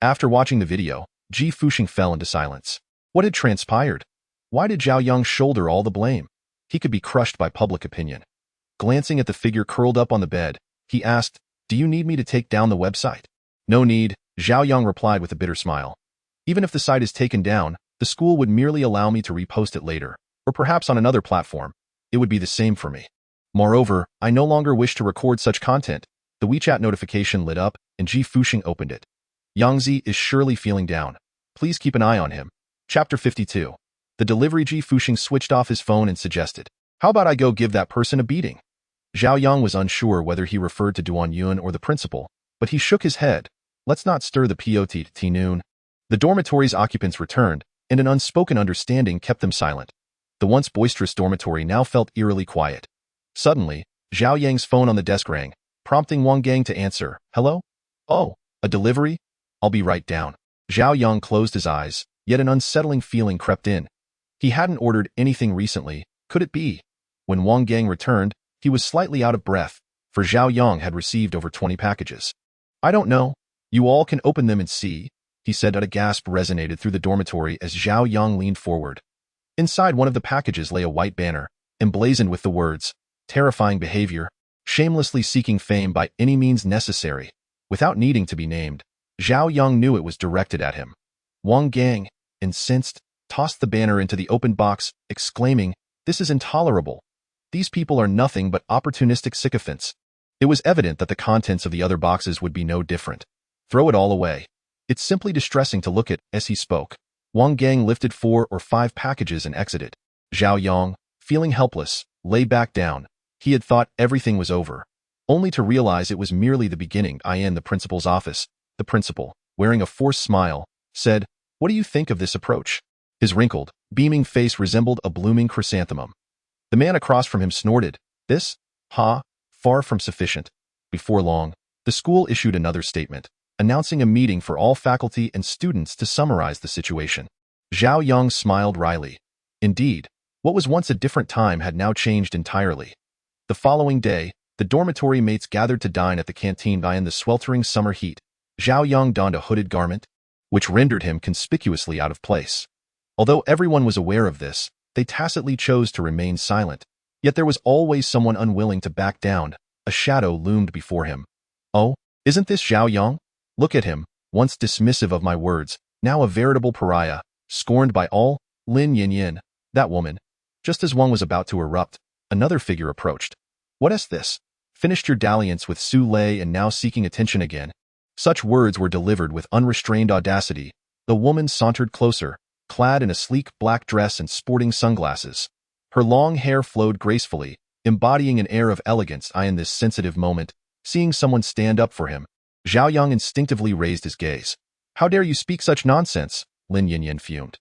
After watching the video, Ji Fuxing fell into silence. What had transpired? Why did Zhao Yang shoulder all the blame? He could be crushed by public opinion. Glancing at the figure curled up on the bed, he asked, "Do you need me to take down the website?" "No need," Zhao Yang replied with a bitter smile. "Even if the site is taken down, the school would merely allow me to repost it later, or perhaps on another platform. It would be the same for me. Moreover, I no longer wish to record such content." The WeChat notification lit up, and Ji Fuxing opened it. "Yangzi is surely feeling down. Please keep an eye on him." Chapter 52. The delivery. Ji Fuxing switched off his phone and suggested, "How about I go give that person a beating?" Zhao Yang was unsure whether he referred to Duan Yun or the principal, but he shook his head. Let's not stir the pot to noon. The dormitory's occupants returned, and an unspoken understanding kept them silent. The once boisterous dormitory now felt eerily quiet. Suddenly, Zhao Yang's phone on the desk rang, prompting Wang Gang to answer. "Hello? Oh, a delivery? I'll be right down." Zhao Yang closed his eyes, yet an unsettling feeling crept in. He hadn't ordered anything recently. Could it be? When Wang Gang returned, he was slightly out of breath, for Zhao Yang had received over 20 packages. "I don't know. You all can open them and see," he said. A gasp resonated through the dormitory as Zhao Yang leaned forward. Inside one of the packages lay a white banner, emblazoned with the words, "Terrifying behavior, shamelessly seeking fame by any means necessary." Without needing to be named, Zhao Yang knew it was directed at him. Wang Gang, incensed, tossed the banner into the open box, exclaiming, "This is intolerable. These people are nothing but opportunistic sycophants." It was evident that the contents of the other boxes would be no different. "Throw it all away. It's simply distressing to look at." As he spoke, Wang Gang lifted 4 or 5 packages and exited. Zhao Yang, feeling helpless, lay back down. He had thought everything was over, only to realize it was merely the beginning. In the principal's office, the principal, wearing a forced smile, said, "What do you think of this approach?" His wrinkled, beaming face resembled a blooming chrysanthemum. The man across from him snorted, "This? Far from sufficient." Before long, the school issued another statement, announcing a meeting for all faculty and students to summarize the situation. Zhao Yang smiled wryly. Indeed, what was once a different time had now changed entirely. The following day, the dormitory mates gathered to dine at the canteen. In the sweltering summer heat, Zhao Yang donned a hooded garment, which rendered him conspicuously out of place. Although everyone was aware of this, they tacitly chose to remain silent. Yet there was always someone unwilling to back down. A shadow loomed before him. Oh, isn't this Zhao Yang? Look at him, once dismissive of my words, now a veritable pariah, scorned by all. Lin Yin, that woman. Just as Wang was about to erupt, another figure approached. What is this? Finished your dalliance with Su Lei and now seeking attention again. Such words were delivered with unrestrained audacity. The woman sauntered closer, clad in a sleek black dress and sporting sunglasses. Her long hair flowed gracefully, embodying an air of elegance. In this sensitive moment, seeing someone stand up for him, Zhao Yang instinctively raised his gaze. How dare you speak such nonsense? Lin Yin fumed.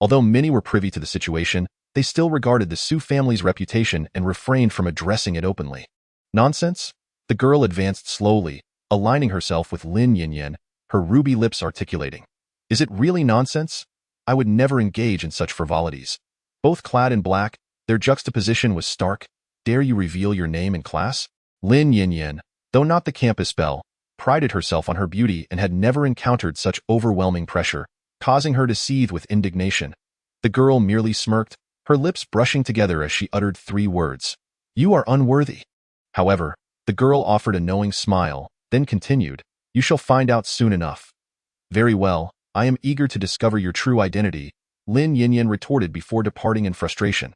Although many were privy to the situation, they still regarded the Su family's reputation and refrained from addressing it openly. Nonsense? The girl advanced slowly, aligning herself with Lin Yin, her ruby lips articulating. Is it really nonsense? I would never engage in such frivolities. Both clad in black, their juxtaposition was stark. Dare you reveal your name and class? Lin Yin, though not the campus belle, prided herself on her beauty and had never encountered such overwhelming pressure, causing her to seethe with indignation. The girl merely smirked, her lips brushing together as she uttered 3 words. You are unworthy. However, the girl offered a knowing smile, then continued, You shall find out soon enough. Very well, I am eager to discover your true identity, Lin Yin retorted before departing in frustration.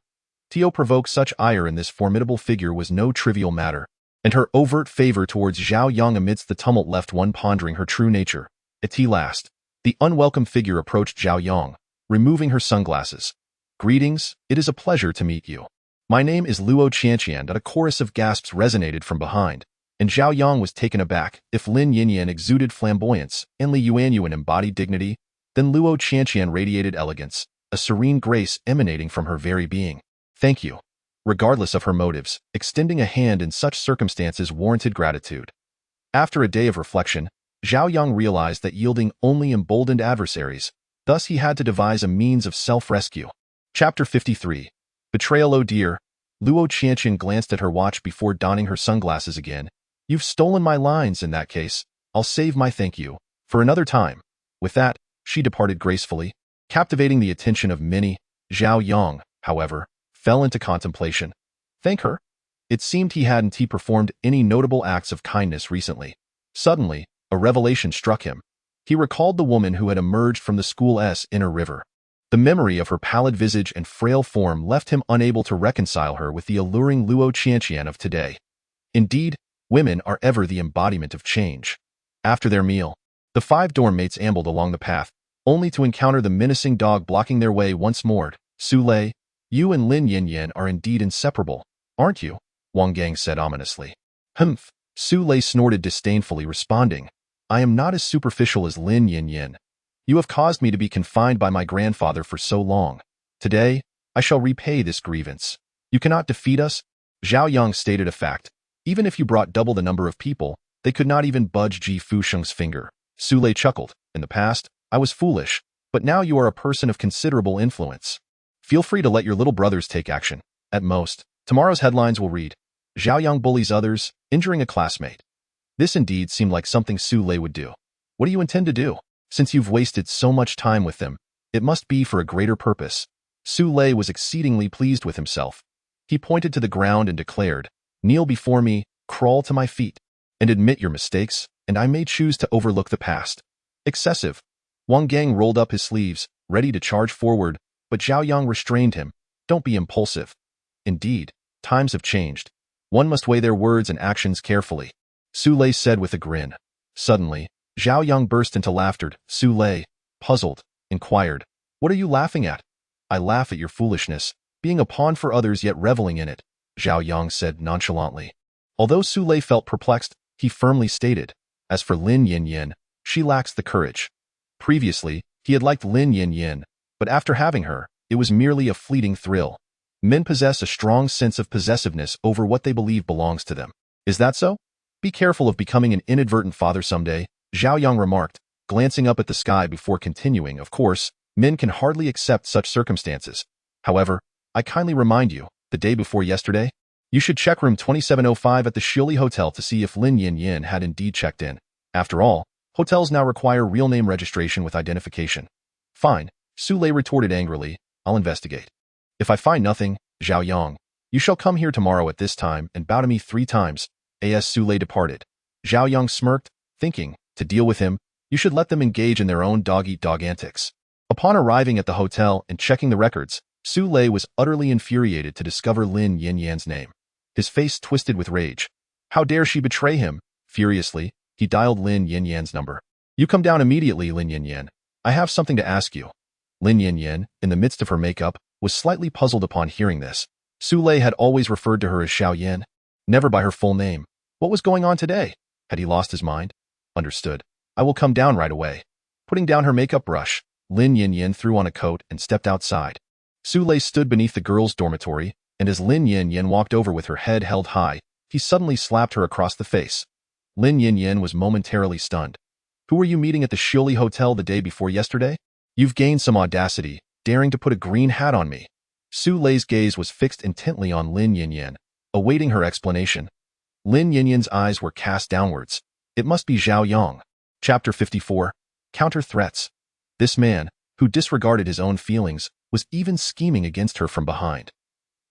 To provoke such ire in this formidable figure was no trivial matter, and her overt favor towards Zhao Yang amidst the tumult left one pondering her true nature. At last, the unwelcome figure approached Zhao Yang, removing her sunglasses. Greetings, it is a pleasure to meet you. My name is Luo Qianqian. A chorus of gasps resonated from behind, and Zhao Yang was taken aback. If Lin Yin exuded flamboyance and Li Yuanyuan embodied dignity, then Luo Qianqian radiated elegance, a serene grace emanating from her very being. Thank you. Regardless of her motives, extending a hand in such circumstances warranted gratitude. After a day of reflection, Zhao Yang realized that yielding only emboldened adversaries, thus he had to devise a means of self-rescue. Chapter 53. Betrayal. Oh dear. Luo Qianqian glanced at her watch before donning her sunglasses again. You've stolen my lines. In that case, I'll save my thank you for another time. With that, she departed gracefully, captivating the attention of many. Zhao Yang, however, fell into contemplation. Thank her? It seemed he hadn't performed any notable acts of kindness recently. Suddenly, a revelation struck him. He recalled the woman who had emerged from the school's inner river. The memory of her pallid visage and frail form left him unable to reconcile her with the alluring Luo Qianqian of today. Indeed, women are ever the embodiment of change. After their meal, the 5 dorm mates ambled along the path, only to encounter the menacing dog blocking their way once more. Su Lei, you and Lin Yin are indeed inseparable, aren't you? Wang Gang said ominously. Humph. Su Lei snorted disdainfully, responding, I am not as superficial as Lin Yin. You have caused me to be confined by my grandfather for so long. Today, I shall repay this grievance. You cannot defeat us? Zhao Yang stated a fact. Even if you brought double the number of people, they could not even budge Ji Fusheng's finger. Su Lei chuckled. In the past, I was foolish, but now you are a person of considerable influence. Feel free to let your little brothers take action. At most, tomorrow's headlines will read, Zhao Yang bullies others, injuring a classmate. This indeed seemed like something Su Lei would do. What do you intend to do? Since you've wasted so much time with them, it must be for a greater purpose. Su Lei was exceedingly pleased with himself. He pointed to the ground and declared, Kneel before me, crawl to my feet, and admit your mistakes, and I may choose to overlook the past. Excessive. Wang Gang rolled up his sleeves, ready to charge forward, but Zhao Yang restrained him. Don't be impulsive. Indeed, times have changed. One must weigh their words and actions carefully. Su Lei said with a grin. Suddenly, Zhao Yang burst into laughter. Su Lei, puzzled, inquired, What are you laughing at? I laugh at your foolishness, being a pawn for others yet reveling in it, Zhao Yang said nonchalantly. Although Su Lei felt perplexed, he firmly stated, As for Lin Yin, she lacks the courage. Previously, he had liked Lin Yin, but after having her, it was merely a fleeting thrill. Men possess a strong sense of possessiveness over what they believe belongs to them. Is that so? Be careful of becoming an inadvertent father someday, Zhao Yang remarked, glancing up at the sky before continuing. Of course, men can hardly accept such circumstances. However, I kindly remind you, the day before yesterday, you should check room 2705 at the Shioli Hotel to see if Lin Yin had indeed checked in. After all, hotels now require real name registration with identification. Fine, Su Lei retorted angrily, I'll investigate. If I find nothing, Zhao Yang, you shall come here tomorrow at this time and bow to me 3 times. As Su Lei departed, Zhao Yang smirked, thinking, to deal with him, you should let them engage in their own dog-eat-dog antics. Upon arriving at the hotel and checking the records, Su Lei was utterly infuriated to discover Lin Yinyan's name. His face twisted with rage. How dare she betray him? Furiously, he dialed Lin Yinyan's number. You come down immediately, Lin Yinyan. I have something to ask you. Lin Yinyan, in the midst of her makeup, was slightly puzzled upon hearing this. Su Lei had always referred to her as Zhao Yan, never by her full name. What was going on today? Had he lost his mind? Understood. I will come down right away. Putting down her makeup brush, Lin Yinyan threw on a coat and stepped outside. Su Lei stood beneath the girls' dormitory, and as Lin Yinyan walked over with her head held high, he suddenly slapped her across the face. Lin Yinyan was momentarily stunned. Who were you meeting at the Shioli Hotel the day before yesterday? You've gained some audacity, daring to put a green hat on me. Su Lei's gaze was fixed intently on Lin Yinyan, awaiting her explanation. Lin Yinyan's eyes were cast downwards. It must be Zhao Yang. Chapter 54. Counter Threats. This man, who disregarded his own feelings, was even scheming against her from behind.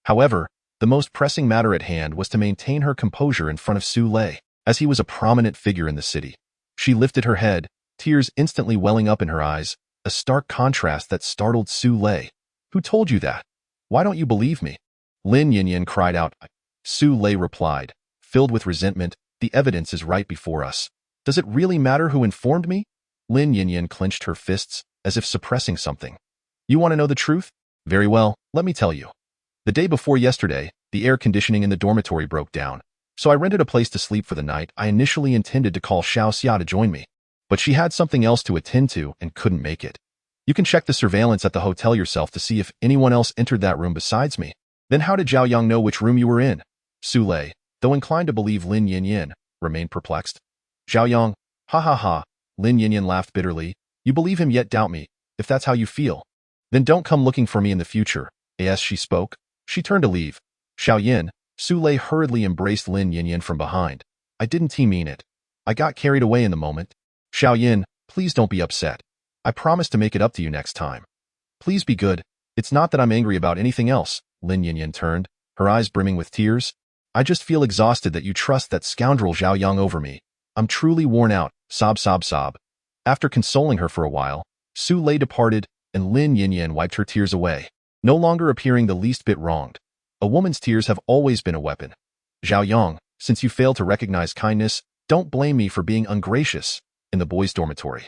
However, the most pressing matter at hand was to maintain her composure in front of Su Lei, as he was a prominent figure in the city. She lifted her head, tears instantly welling up in her eyes, a stark contrast that startled Su Lei. Who told you that? Why don't you believe me? Lin Yinyan cried out. Su Lei replied, filled with resentment, the evidence is right before us. Does it really matter who informed me? Lin Yinyan clenched her fists, as if suppressing something. You want to know the truth? Very well, let me tell you. The day before yesterday, the air conditioning in the dormitory broke down, so I rented a place to sleep for the night. I initially intended to call Xiao Xia to join me, but she had something else to attend to and couldn't make it. You can check the surveillance at the hotel yourself to see if anyone else entered that room besides me. Then how did Zhao Yang know which room you were in? Su Lei, though inclined to believe Lin Yinyan, remained perplexed. Zhao Yang, ha ha ha, Lin Yinyan laughed bitterly. You believe him yet doubt me, if that's how you feel. Then don't come looking for me in the future. As she spoke, she turned to leave. Xiao Yin, Su Lei hurriedly embraced Lin Yinyan from behind. I didn't mean it. I got carried away in the moment. Xiao Yin, please don't be upset. I promise to make it up to you next time. Please be good. It's not that I'm angry about anything else. Lin Yinyan turned, her eyes brimming with tears. I just feel exhausted that you trust that scoundrel Zhao Yang over me. I'm truly worn out. Sob, sob, sob. After consoling her for a while, Su Lei departed, and Lin Yinyan wiped her tears away, no longer appearing the least bit wronged. A woman's tears have always been a weapon. Zhao Yang, since you failed to recognize kindness, don't blame me for being ungracious. In the boys' dormitory.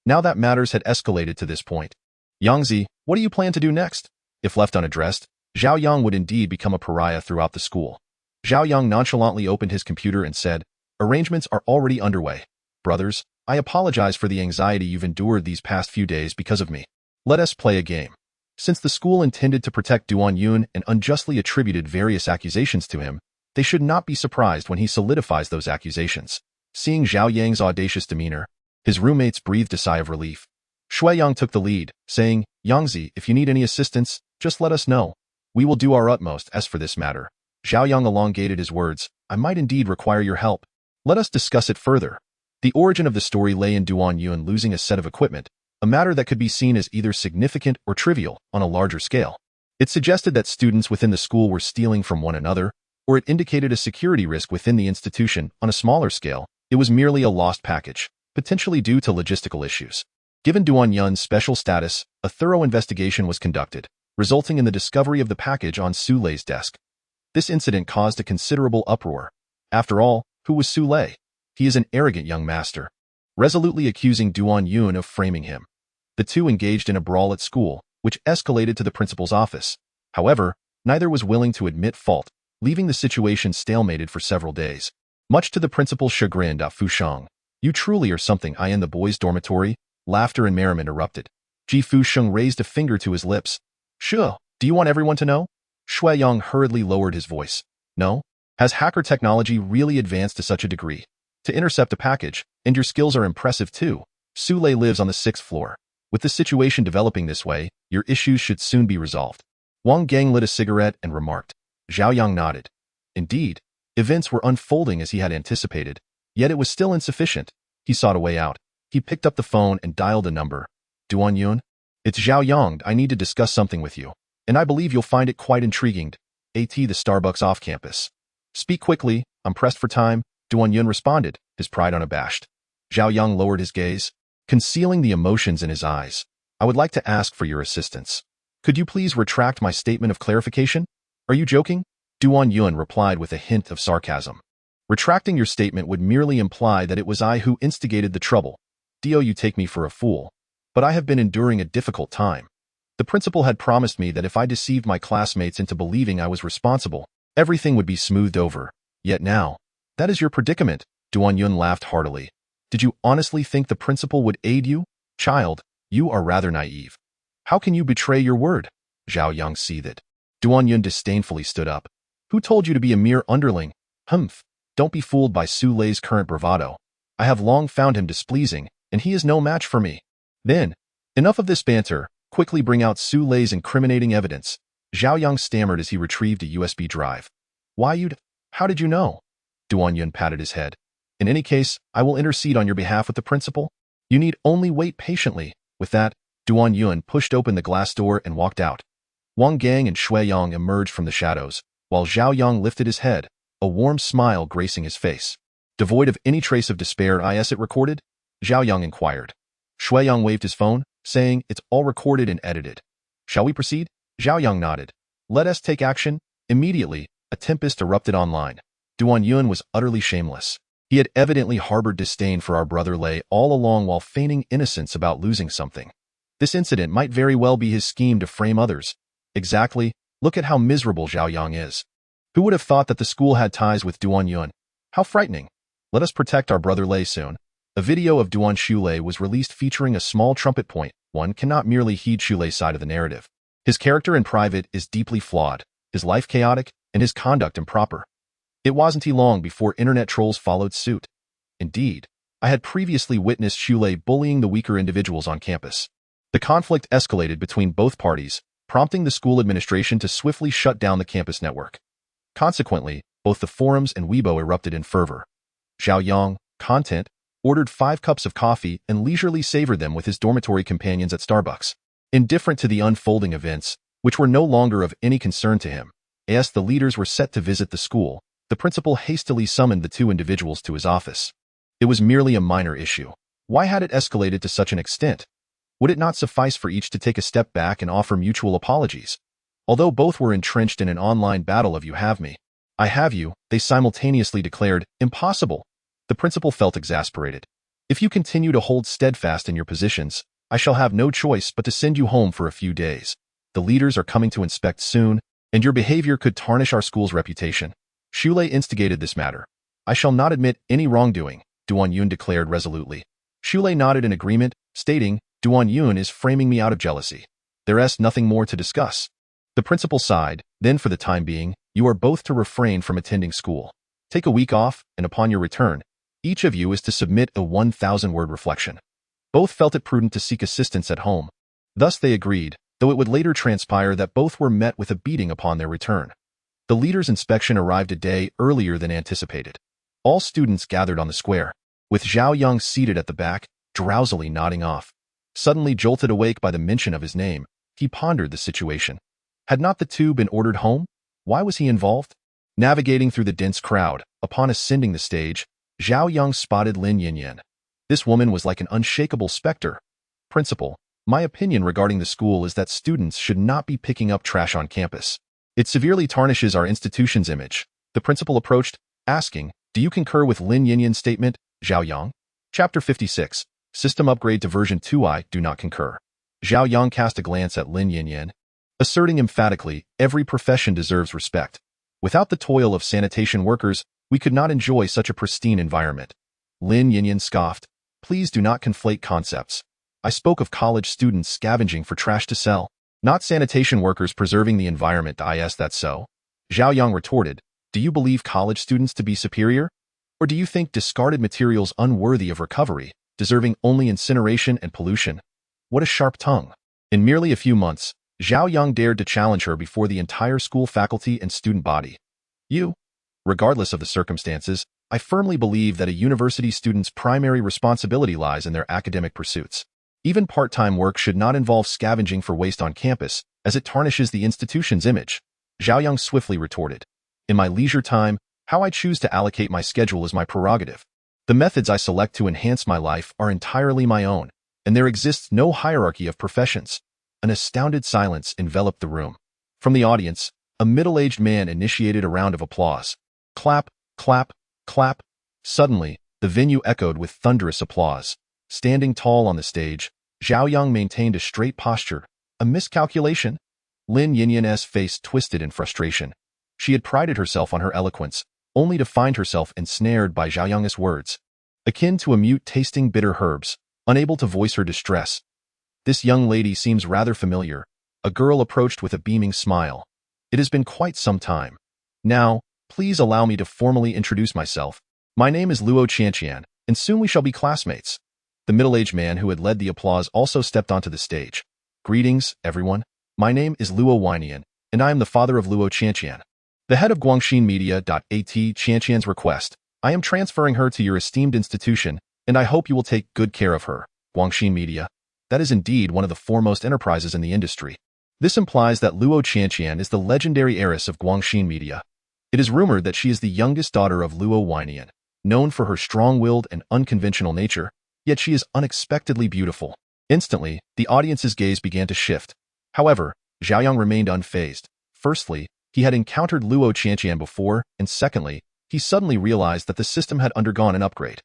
Now that matters had escalated to this point. Yangzi, what do you plan to do next? If left unaddressed, Zhao Yang would indeed become a pariah throughout the school. Zhao Yang nonchalantly opened his computer and said, arrangements are already underway. Brothers, I apologize for the anxiety you've endured these past few days because of me. Let us play a game. Since the school intended to protect Duan Yun and unjustly attributed various accusations to him, they should not be surprised when he solidifies those accusations. Seeing Zhao Yang's audacious demeanor, his roommates breathed a sigh of relief. Shui Yang took the lead, saying, Yangzi, if you need any assistance, just let us know. We will do our utmost. As for this matter, Zhao Yang elongated his words, I might indeed require your help. Let us discuss it further. The origin of the story lay in Duan Yun losing a set of equipment, a matter that could be seen as either significant or trivial on a larger scale. It suggested that students within the school were stealing from one another, or it indicated a security risk within the institution. On a smaller scale, it was merely a lost package, potentially due to logistical issues. Given Duan Yun's special status, a thorough investigation was conducted, resulting in the discovery of the package on Su Lei's desk. This incident caused a considerable uproar. After all, who was Su Lei? He is an arrogant young master, resolutely accusing Duan Yun of framing him. The two engaged in a brawl at school, which escalated to the principal's office. However, neither was willing to admit fault, leaving the situation stalemated for several days. Much to the principal's chagrin, Fusheng, you truly are something. In the boys' dormitory, laughter and merriment erupted. Ji Fusheng raised a finger to his lips. Sure, do you want everyone to know? Shui Yang hurriedly lowered his voice. No? Has hacker technology really advanced to such a degree? To intercept a package, and your skills are impressive too. Su Lei lives on the 6th floor. With the situation developing this way, your issues should soon be resolved. Wang Gang lit a cigarette and remarked. Zhao Yang nodded. Indeed, events were unfolding as he had anticipated, yet it was still insufficient. He sought a way out. He picked up the phone and dialed a number. Duan Yun? It's Zhao Yang. I need to discuss something with you. and I believe you'll find it quite intriguing. The Starbucks off campus. Speak quickly, I'm pressed for time, Duan Yun responded, his pride unabashed. Zhao Yang lowered his gaze, concealing the emotions in his eyes. I would like to ask for your assistance. Could you please retract my statement of clarification? Are you joking? Duan Yun replied with a hint of sarcasm. Retracting your statement would merely imply that it was I who instigated the trouble. You take me for a fool. But I have been enduring a difficult time. The principal had promised me that if I deceived my classmates into believing I was responsible, everything would be smoothed over. Yet now, that is your predicament. Duan Yun laughed heartily. Did you honestly think the principal would aid you? Child, you are rather naive. How can you betray your word? Zhao Yang seethed. Duan Yun disdainfully stood up. Who told you to be a mere underling? Humph. Don't be fooled by Su Lei's current bravado. I have long found him displeasing, and he is no match for me. Then, enough of this banter. Quickly bring out Su Lei's incriminating evidence. Zhao Yang stammered as he retrieved a USB drive. How did you know? Duan Yun patted his head. In any case, I will intercede on your behalf with the principal. You need only wait patiently. With that, Duan Yun pushed open the glass door and walked out. Wang Gang and Shui Yang emerged from the shadows, while Zhao Yang lifted his head, a warm smile gracing his face. Devoid of any trace of despair, it recorded? Zhao Yang inquired. Shui Yang waved his phone, saying, it's all recorded and edited. Shall we proceed? Zhao Yang nodded. Let us take action. Immediately, a tempest erupted online. Duan Yun was utterly shameless. He had evidently harbored disdain for our brother Lei all along while feigning innocence about losing something. This incident might very well be his scheme to frame others. Exactly, look at how miserable Zhao Yang is. Who would have thought that the school had ties with Duan Yun? How frightening. Let us protect our brother Lei soon. A video of Duan Shulei was released featuring a small trumpet point. One cannot merely heed Shulei's side of the narrative. His character in private is deeply flawed, his life chaotic, and his conduct improper. It wasn't long before internet trolls followed suit. Indeed, I had previously witnessed Shulei bullying the weaker individuals on campus. The conflict escalated between both parties, prompting the school administration to swiftly shut down the campus network. Consequently, both the forums and Weibo erupted in fervor. Zhao Yang, content, ordered 5 cups of coffee and leisurely savored them with his dormitory companions at Starbucks. Indifferent to the unfolding events, which were no longer of any concern to him, as the leaders were set to visit the school, the principal hastily summoned the 2 individuals to his office. It was merely a minor issue. Why had it escalated to such an extent? Would it not suffice for each to take a step back and offer mutual apologies? Although both were entrenched in an online battle of you have me, I have you, they simultaneously declared, impossible. The principal felt exasperated. If you continue to hold steadfast in your positions, I shall have no choice but to send you home for a few days. The leaders are coming to inspect soon, and your behavior could tarnish our school's reputation. Shulei instigated this matter. I shall not admit any wrongdoing, Duan Yun declared resolutely. Shulei nodded in agreement, stating, Duan Yun is framing me out of jealousy. There is nothing more to discuss. The principal sighed, then for the time being, you are both to refrain from attending school. Take a week off, and upon your return, each of you is to submit a 1,000-word reflection. Both felt it prudent to seek assistance at home. Thus they agreed, though it would later transpire that both were met with a beating upon their return. The leader's inspection arrived a day earlier than anticipated. All students gathered on the square, with Zhao Yang seated at the back, drowsily nodding off. Suddenly jolted awake by the mention of his name, he pondered the situation. Had not the 2 been ordered home? Why was he involved? Navigating through the dense crowd, upon ascending the stage, Zhao Yang spotted Lin Yinyan. This woman was like an unshakable specter. Principal, my opinion regarding the school is that students should not be picking up trash on campus. It severely tarnishes our institution's image. The principal approached, asking, do you concur with Lin Yinyan's statement, Zhao Yang? Chapter 56. System upgrade to version 2. I do not concur. Zhao Yang cast a glance at Lin Yinyan, asserting emphatically, every profession deserves respect. Without the toil of sanitation workers, we could not enjoy such a pristine environment. Lin Yinyan scoffed, please do not conflate concepts. I spoke of college students scavenging for trash to sell, not sanitation workers preserving the environment. Is that so? Zhao Yang retorted, do you believe college students to be superior? Or do you think discarded materials unworthy of recovery, deserving only incineration and pollution? What a sharp tongue. In merely a few months, Zhao Yang dared to challenge her before the entire school faculty and student body. Regardless of the circumstances, I firmly believe that a university student's primary responsibility lies in their academic pursuits. Even part-time work should not involve scavenging for waste on campus, as it tarnishes the institution's image. Zhao Yang swiftly retorted. In my leisure time, how I choose to allocate my schedule is my prerogative. The methods I select to enhance my life are entirely my own, and there exists no hierarchy of professions. An astounded silence enveloped the room. From the audience, a middle-aged man initiated a round of applause. Clap, clap, clap. Suddenly, the venue echoed with thunderous applause. Standing tall on the stage, Zhao Yang maintained a straight posture. A miscalculation? Lin Yinyan's face twisted in frustration. She had prided herself on her eloquence, only to find herself ensnared by Zhao Yang's words. Akin to a mute tasting bitter herbs, unable to voice her distress. This young lady seems rather familiar. A girl approached with a beaming smile. It has been quite some time. Now, please allow me to formally introduce myself. My name is Luo Qianqian, and soon we shall be classmates. The middle-aged man who had led the applause also stepped onto the stage. Greetings, everyone. My name is Luo Weinian, and I am the father of Luo Qianqian. The head of Guangxin Media. At Qianqian's request, I am transferring her to your esteemed institution, and I hope you will take good care of her. Guangxin Media. That is indeed one of the foremost enterprises in the industry. This implies that Luo Qianqian is the legendary heiress of Guangxin Media. It is rumored that she is the youngest daughter of Luo Weinian, known for her strong-willed and unconventional nature, yet she is unexpectedly beautiful. Instantly, the audience's gaze began to shift. However, Zhao Yang remained unfazed. Firstly, he had encountered Luo Qianqian before, and secondly, he suddenly realized that the system had undergone an upgrade.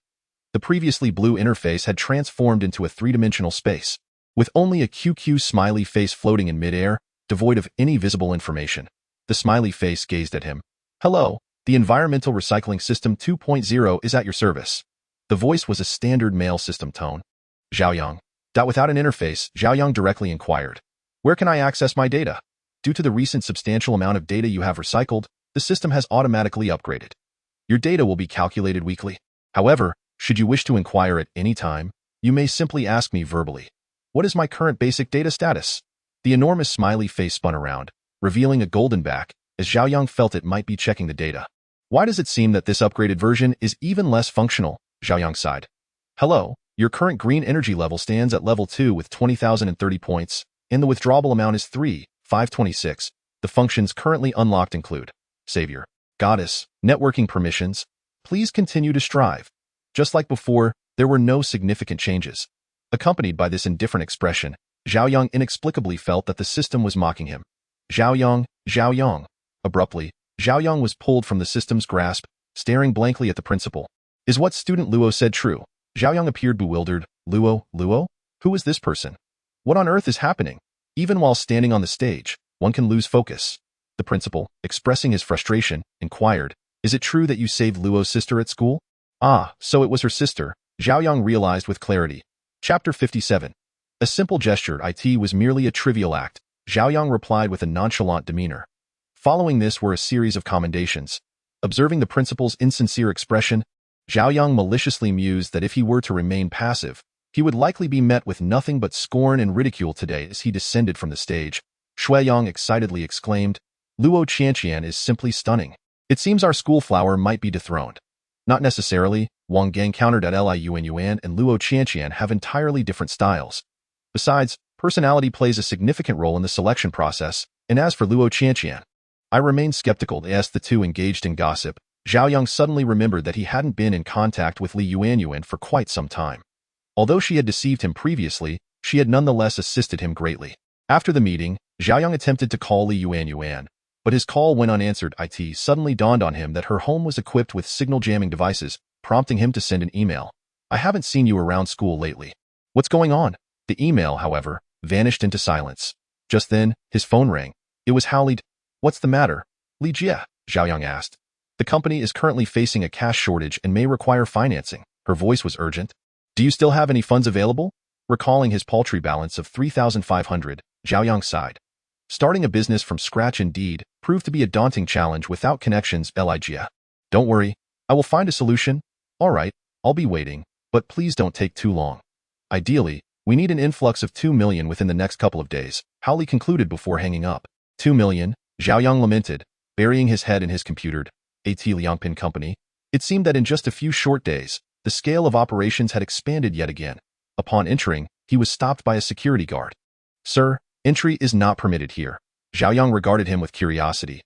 The previously blue interface had transformed into a three-dimensional space, with only a QQ smiley face floating in midair, devoid of any visible information. The smiley face gazed at him. Hello, the Environmental Recycling System 2.0 is at your service. The voice was a standard male system tone. Zhao Yang. Without an interface, Zhao Yang directly inquired. Where can I access my data? Due to the recent substantial amount of data you have recycled, the system has automatically upgraded. Your data will be calculated weekly. However, should you wish to inquire at any time, you may simply ask me verbally. What is my current basic data status? The enormous smiley face spun around, revealing a golden back, as Zhao Yang felt it might be checking the data. Why does it seem that this upgraded version is even less functional? Zhao Yang sighed. Hello, your current green energy level stands at level 2 with 20,030 points, and the withdrawable amount is 3,526. The functions currently unlocked include Savior, Goddess, Networking Permissions. Please continue to strive. Just like before, there were no significant changes. Accompanied by this indifferent expression, Zhao Yang inexplicably felt that the system was mocking him. Zhao Yang, Zhao Yang. Abruptly, Zhao Yang was pulled from the system's grasp, staring blankly at the principal. Is what student Luo said true? Zhao Yang appeared bewildered. Luo? Who is this person? What on earth is happening? Even while standing on the stage, one can lose focus. The principal, expressing his frustration, inquired, Is it true that you saved Luo's sister at school? Ah, so it was her sister, Zhao Yang realized with clarity. Chapter 57. A simple gesture. It was merely a trivial act, Zhao Yang replied with a nonchalant demeanor. Following this were a series of commendations. Observing the principal's insincere expression, Zhao Yang maliciously mused that if he were to remain passive, he would likely be met with nothing but scorn and ridicule today as he descended from the stage. Shui Yang excitedly exclaimed, Luo Qianqian is simply stunning. It seems our school flower might be dethroned. Not necessarily, Wang Gang countered at Liu Yuan and Luo Qianqian have entirely different styles. Besides, personality plays a significant role in the selection process, and as for Luo Qianqian, I remain skeptical as the two engaged in gossip. Zhao Yang suddenly remembered that he hadn't been in contact with Li Yuan for quite some time. Although she had deceived him previously, she had nonetheless assisted him greatly. After the meeting, Zhao Yang attempted to call Li Yuan, but his call went unanswered. It suddenly dawned on him that her home was equipped with signal jamming devices, prompting him to send an email. I haven't seen you around school lately. What's going on? The email, however, vanished into silence. Just then, his phone rang. It was Hao Li. What's the matter? Li Jie, Zhao Yang asked. The company is currently facing a cash shortage and may require financing. Her voice was urgent. Do you still have any funds available? Recalling his paltry balance of 3,500, Zhao Yang sighed. Starting a business from scratch indeed proved to be a daunting challenge without connections. Li Jie. Don't worry, I will find a solution. All right, I'll be waiting, but please don't take too long. Ideally, we need an influx of 2 million within the next couple of days, Hao Li concluded before hanging up. 2 million, Zhao Yang lamented, burying his head in his computer. Liangpin Company. It seemed that in just a few short days, the scale of operations had expanded yet again. Upon entering, he was stopped by a security guard. "Sir, entry is not permitted here." Zhao Yang regarded him with curiosity.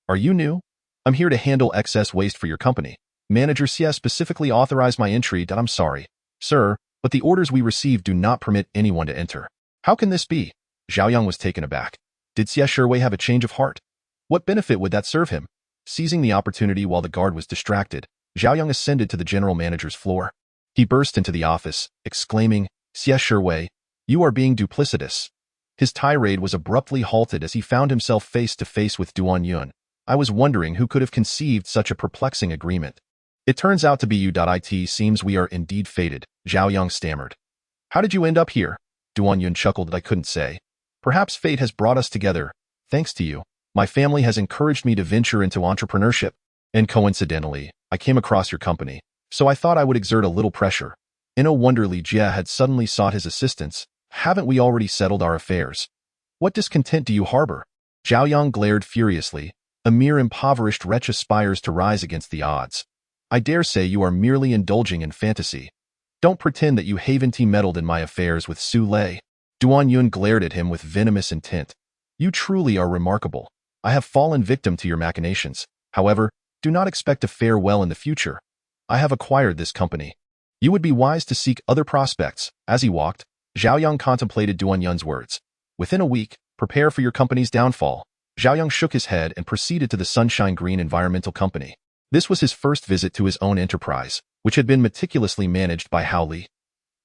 "Are you new?" "I'm here to handle excess waste for your company. Manager Xie specifically authorized my entry. I'm sorry, sir, but the orders we received do not permit anyone to enter." "How can this be?" Zhao Yang was taken aback. Did Xie Shiwei have a change of heart? What benefit would that serve him? Seizing the opportunity while the guard was distracted, Zhao Yang ascended to the general manager's floor. He burst into the office, exclaiming, "Xie Shiwei, you are being duplicitous." His tirade was abruptly halted as he found himself face to face with Duan Yun. "I was wondering who could have conceived such a perplexing agreement. It turns out to be you. It seems we are indeed fated," Zhao Yang stammered. "How did you end up here?" Duan Yun chuckled. "I couldn't say. Perhaps fate has brought us together. Thanks to you, my family has encouraged me to venture into entrepreneurship. And coincidentally, I came across your company, so I thought I would exert a little pressure." No wonder Li Jie had suddenly sought his assistance. "Haven't we already settled our affairs? What discontent do you harbor?" Zhao Yang glared furiously. "A mere impoverished wretch aspires to rise against the odds. I dare say you are merely indulging in fantasy. Don't pretend that you haven't meddled in my affairs with Su Lei." Duan Yun glared at him with venomous intent. "You truly are remarkable. I have fallen victim to your machinations. However, do not expect to fare well in the future. I have acquired this company. You would be wise to seek other prospects." As he walked, Zhao Yang contemplated Duan Yun's words. "Within a week, prepare for your company's downfall." Zhao Yang shook his head and proceeded to the Sunshine Green Environmental Company. This was his first visit to his own enterprise, which had been meticulously managed by Hao Li.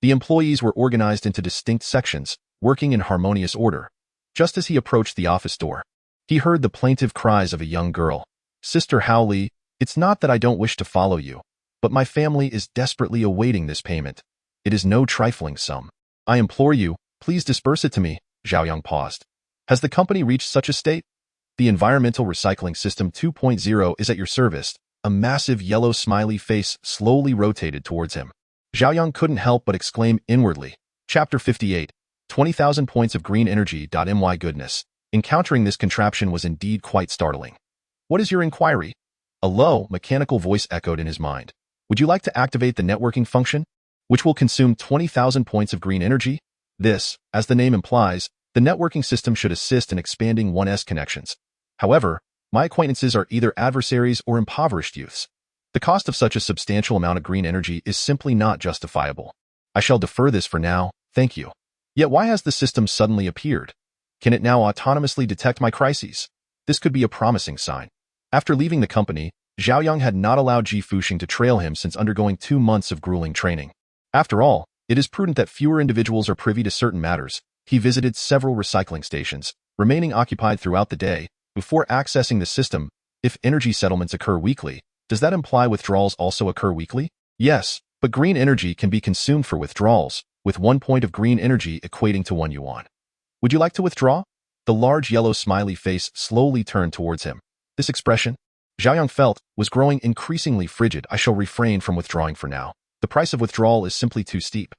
The employees were organized into distinct sections, working in harmonious order. Just as he approached the office door, he heard the plaintive cries of a young girl. "Sister Hao Li, it's not that I don't wish to follow you, but my family is desperately awaiting this payment. It is no trifling sum. I implore you, please disperse it to me." Zhao Yang paused. "Has the company reached such a state?" "The Environmental Recycling System 2.0 is at your service." A massive yellow smiley face slowly rotated towards him. Zhao Yang couldn't help but exclaim inwardly. Chapter 58. 20,000 points of green energy. My goodness. Encountering this contraption was indeed quite startling. "What is your inquiry?" A low, mechanical voice echoed in his mind. "Would you like to activate the networking function, which will consume 20,000 points of green energy?" This, as the name implies, the networking system should assist in expanding 1S connections. However, my acquaintances are either adversaries or impoverished youths. The cost of such a substantial amount of green energy is simply not justifiable. I shall defer this for now, thank you. Yet why has the system suddenly appeared? Can it now autonomously detect my crises? This could be a promising sign. After leaving the company, Zhao Yang had not allowed Ji Fuxing to trail him since undergoing 2 months of grueling training. After all, it is prudent that fewer individuals are privy to certain matters. He visited several recycling stations, remaining occupied throughout the day. Before accessing the system, if energy settlements occur weekly, does that imply withdrawals also occur weekly? Yes, but green energy can be consumed for withdrawals, with 1 point of green energy equating to 1 yuan. Would you like to withdraw? The large yellow smiley face slowly turned towards him. This expression, Zhao Yang felt, was growing increasingly frigid. "I shall refrain from withdrawing for now. The price of withdrawal is simply too steep."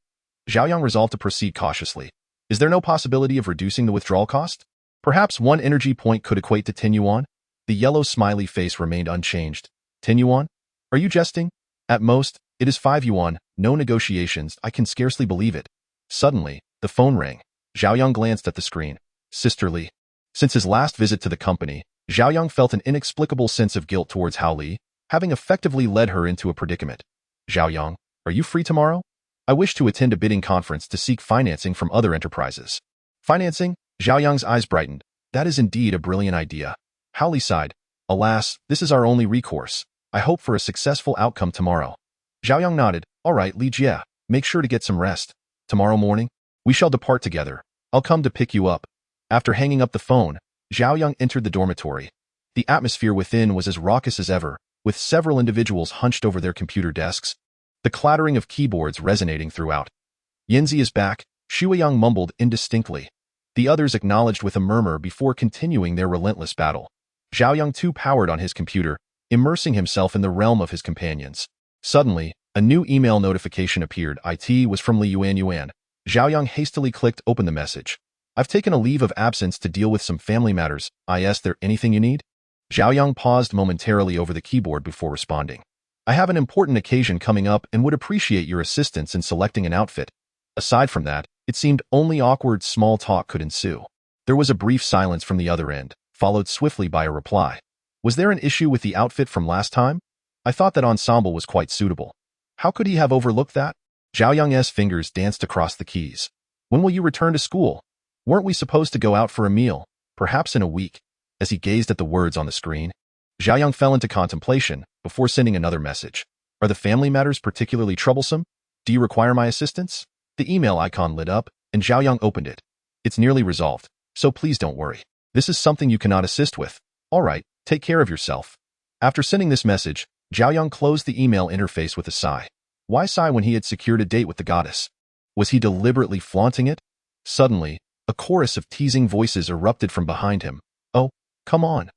Zhao Yang resolved to proceed cautiously. "Is there no possibility of reducing the withdrawal cost? Perhaps 1 energy point could equate to 10 yuan? The yellow smiley face remained unchanged. 10 yuan? Are you jesting? At most, it is 5 yuan, no negotiations. I can scarcely believe it." Suddenly, the phone rang. Zhao Yang glanced at the screen. Sister Li. Since his last visit to the company, Zhao Yang felt an inexplicable sense of guilt towards Hao Li, having effectively led her into a predicament. "Zhao Yang, are you free tomorrow? I wish to attend a bidding conference to seek financing from other enterprises." "Financing?" Zhao Yang's eyes brightened. "That is indeed a brilliant idea." Hao Li sighed. "Alas, this is our only recourse. I hope for a successful outcome tomorrow." Zhao Yang nodded. "All right, Li Jie, make sure to get some rest. Tomorrow morning, we shall depart together. I'll come to pick you up." After hanging up the phone, Zhao Yang entered the dormitory. The atmosphere within was as raucous as ever, with several individuals hunched over their computer desks, the clattering of keyboards resonating throughout. "Yanzi is back," Xue Yang mumbled indistinctly. The others acknowledged with a murmur before continuing their relentless battle. Zhao Yang too powered on his computer, immersing himself in the realm of his companions. Suddenly, a new email notification appeared. It was from Li Yuan. Zhao Yang hastily clicked open the message. "I've taken a leave of absence to deal with some family matters. Is there anything you need?" Zhao Yang paused momentarily over the keyboard before responding. "I have an important occasion coming up and would appreciate your assistance in selecting an outfit. Aside from that, It seemed only awkward small talk could ensue. There was a brief silence from the other end, followed swiftly by a reply. Was there an issue with the outfit from last time? I thought that ensemble was quite suitable. How could he have overlooked that? Zhao Yang's fingers danced across the keys. When will you return to school? Weren't we supposed to go out for a meal, perhaps in a week? As he gazed at the words on the screen, Zhao Yang fell into contemplation before sending another message. Are the family matters particularly troublesome? Do you require my assistance? The email icon lit up, and Zhao Yang opened it. It's nearly resolved, so please don't worry. This is something you cannot assist with. All right, take care of yourself. After sending this message, Zhao Yang closed the email interface with a sigh. Why sigh when he had secured a date with the goddess? Was he deliberately flaunting it? Suddenly, a chorus of teasing voices erupted from behind him. Oh, come on.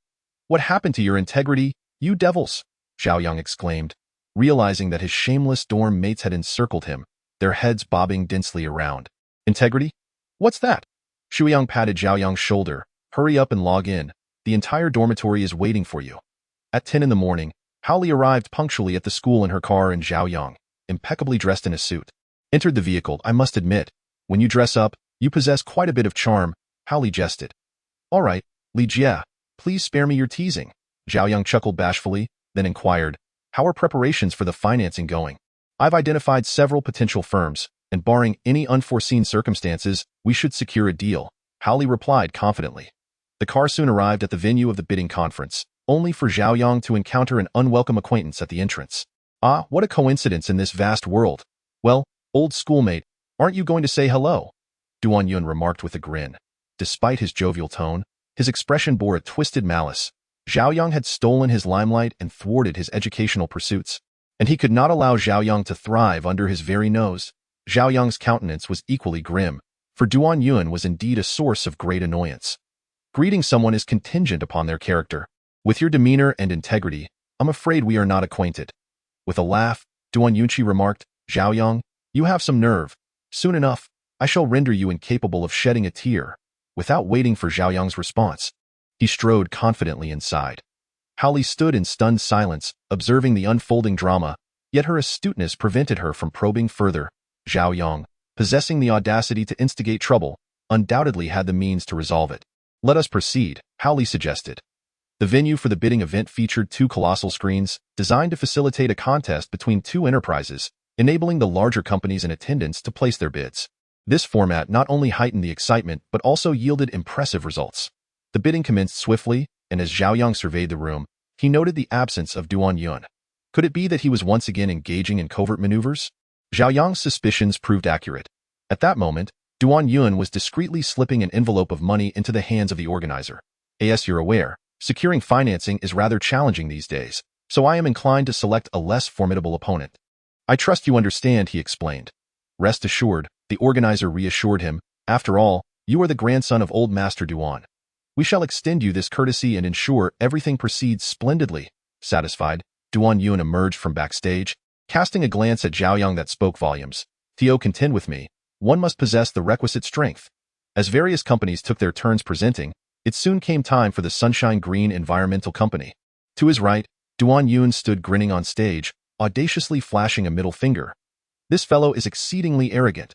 What happened to your integrity, you devils? Zhao Yang exclaimed, realizing that his shameless dorm mates had encircled him, their heads bobbing densely around. Integrity? What's that? Shuyang patted Zhao Yang's shoulder. Hurry up and log in. The entire dormitory is waiting for you. At 10 in the morning, Haoli arrived punctually at the school in her car, and Zhao Yang, impeccably dressed in a suit, entered the vehicle. I must admit, when you dress up, you possess quite a bit of charm, Haoli jested. All right, Li Jie, please spare me your teasing. Zhao Yang chuckled bashfully, then inquired, how are preparations for the financing going? I've identified several potential firms, and barring any unforeseen circumstances, we should secure a deal, Haoli replied confidently. The car soon arrived at the venue of the bidding conference, only for Zhao Yang to encounter an unwelcome acquaintance at the entrance. Ah, what a coincidence in this vast world. Well, old schoolmate, aren't you going to say hello? Duan Yun remarked with a grin. Despite his jovial tone, his expression bore a twisted malice. Zhao Yang had stolen his limelight and thwarted his educational pursuits, and he could not allow Zhao Yang to thrive under his very nose. Zhao Yang's countenance was equally grim, for Duan Yun was indeed a source of great annoyance. Greeting someone is contingent upon their character. With your demeanor and integrity, I'm afraid we are not acquainted. With a laugh, Duan Yunqi remarked, Zhao Yang, you have some nerve. Soon enough, I shall render you incapable of shedding a tear. Without waiting for Zhao Yang's response, he strode confidently inside. Haoli stood in stunned silence, observing the unfolding drama, yet her astuteness prevented her from probing further. Zhao Yang, possessing the audacity to instigate trouble, undoubtedly had the means to resolve it. Let us proceed, Haoli suggested. The venue for the bidding event featured two colossal screens, designed to facilitate a contest between two enterprises, enabling the larger companies in attendance to place their bids. This format not only heightened the excitement but also yielded impressive results. The bidding commenced swiftly, and as Zhao Yang surveyed the room, he noted the absence of Duan Yun. Could it be that he was once again engaging in covert maneuvers? Zhao Yang's suspicions proved accurate. At that moment, Duan Yun was discreetly slipping an envelope of money into the hands of the organizer. As you're aware, securing financing is rather challenging these days, so I am inclined to select a less formidable opponent. I trust you understand, he explained. Rest assured, the organizer reassured him. After all, you are the grandson of old Master Duan. We shall extend you this courtesy and ensure everything proceeds splendidly. Satisfied, Duan Yun emerged from backstage, casting a glance at Zhao Yang that spoke volumes. Theo, contend with me. One must possess the requisite strength. As various companies took their turns presenting, it soon came time for the Sunshine Green Environmental Company. To his right, Duan Yun stood grinning on stage, audaciously flashing a middle finger. This fellow is exceedingly arrogant.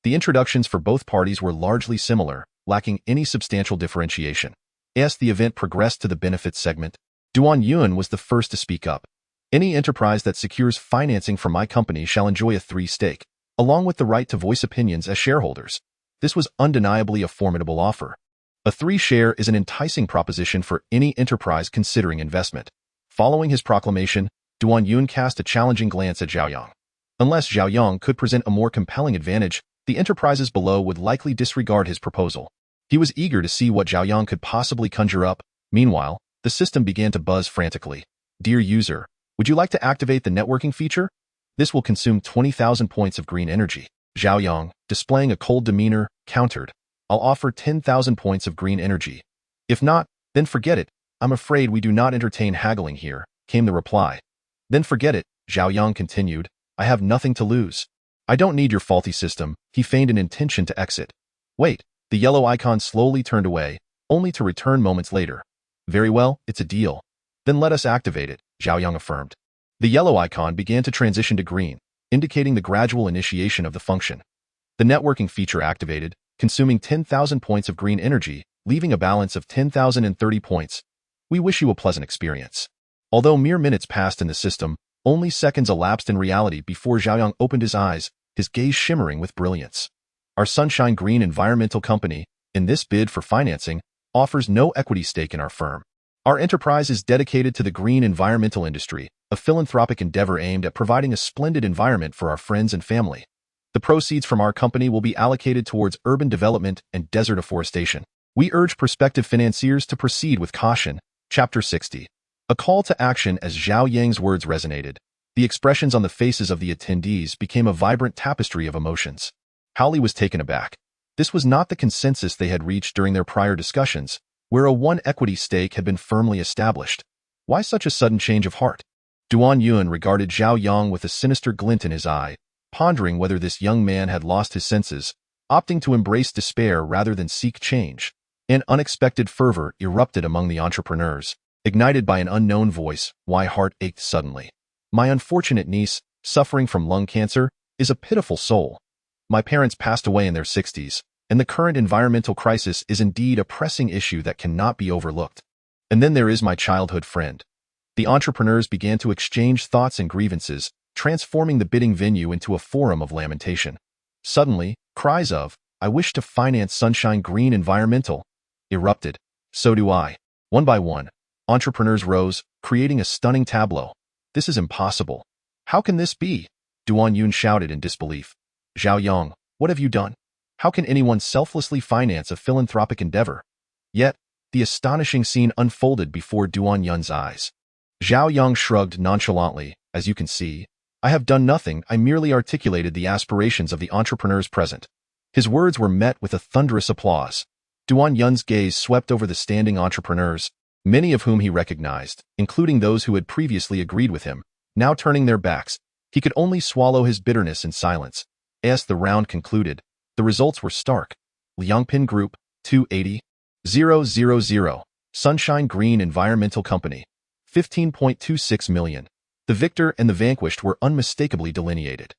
The introductions for both parties were largely similar, lacking any substantial differentiation. As the event progressed to the benefits segment, Duan Yun was the first to speak up. Any enterprise that secures financing from my company shall enjoy a 3 stake, along with the right to voice opinions as shareholders. This was undeniably a formidable offer. A 3 share is an enticing proposition for any enterprise considering investment. Following his proclamation, Duan Yun cast a challenging glance at Zhao Yang. Unless Zhao Yang could present a more compelling advantage, the enterprises below would likely disregard his proposal. He was eager to see what Zhao Yang could possibly conjure up. Meanwhile, the system began to buzz frantically. Dear user, would you like to activate the networking feature? This will consume 20,000 points of green energy. Zhao Yang, displaying a cold demeanor, countered. I'll offer 10,000 points of green energy. If not, then forget it. I'm afraid we do not entertain haggling here, came the reply. Then forget it, Zhao Yang continued. I have nothing to lose. I don't need your faulty system. He feigned an intention to exit. Wait, the yellow icon slowly turned away, only to return moments later. Very well, it's a deal. Then let us activate it, Zhao Yang affirmed. The yellow icon began to transition to green, indicating the gradual initiation of the function. The networking feature activated, consuming 10,000 points of green energy, leaving a balance of 10,030 points. We wish you a pleasant experience. Although mere minutes passed in the system, only seconds elapsed in reality before Zhao Yang opened his eyes, his gaze shimmering with brilliance. Our Sunshine Green Environmental Company, in this bid for financing, offers no equity stake in our firm. Our enterprise is dedicated to the green environmental industry, a philanthropic endeavor aimed at providing a splendid environment for our friends and family. The proceeds from our company will be allocated towards urban development and desert afforestation. We urge prospective financiers to proceed with caution. Chapter 60. A call to action. As Zhao Yang's words resonated, the expressions on the faces of the attendees became a vibrant tapestry of emotions. Howley was taken aback. This was not the consensus they had reached during their prior discussions, where a one equity stake had been firmly established. Why such a sudden change of heart? Duan Yun regarded Zhao Yang with a sinister glint in his eye, pondering whether this young man had lost his senses, opting to embrace despair rather than seek change. An unexpected fervor erupted among the entrepreneurs, ignited by an unknown voice. My heart ached suddenly. My unfortunate niece, suffering from lung cancer, is a pitiful soul. My parents passed away in their 60s, and the current environmental crisis is indeed a pressing issue that cannot be overlooked. And then there is my childhood friend. The entrepreneurs began to exchange thoughts and grievances, transforming the bidding venue into a forum of lamentation. Suddenly, cries of, "I wish to finance Sunshine Green Environmental," erupted. So do I. One by one, entrepreneurs rose, creating a stunning tableau. This is impossible. How can this be? Duan Yun shouted in disbelief. Zhao Yang, what have you done? How can anyone selflessly finance a philanthropic endeavor? Yet, the astonishing scene unfolded before Duan Yun's eyes. Zhao Yang shrugged nonchalantly. As you can see, I have done nothing. I merely articulated the aspirations of the entrepreneurs present. His words were met with a thunderous applause. Duan Yun's gaze swept over the standing entrepreneurs, many of whom he recognized, including those who had previously agreed with him, now turning their backs. He could only swallow his bitterness in silence. As the round concluded, the results were stark. Liangpin Group, 280,000. Sunshine Green Environmental Company, 15.26 million. The victor and the vanquished were unmistakably delineated.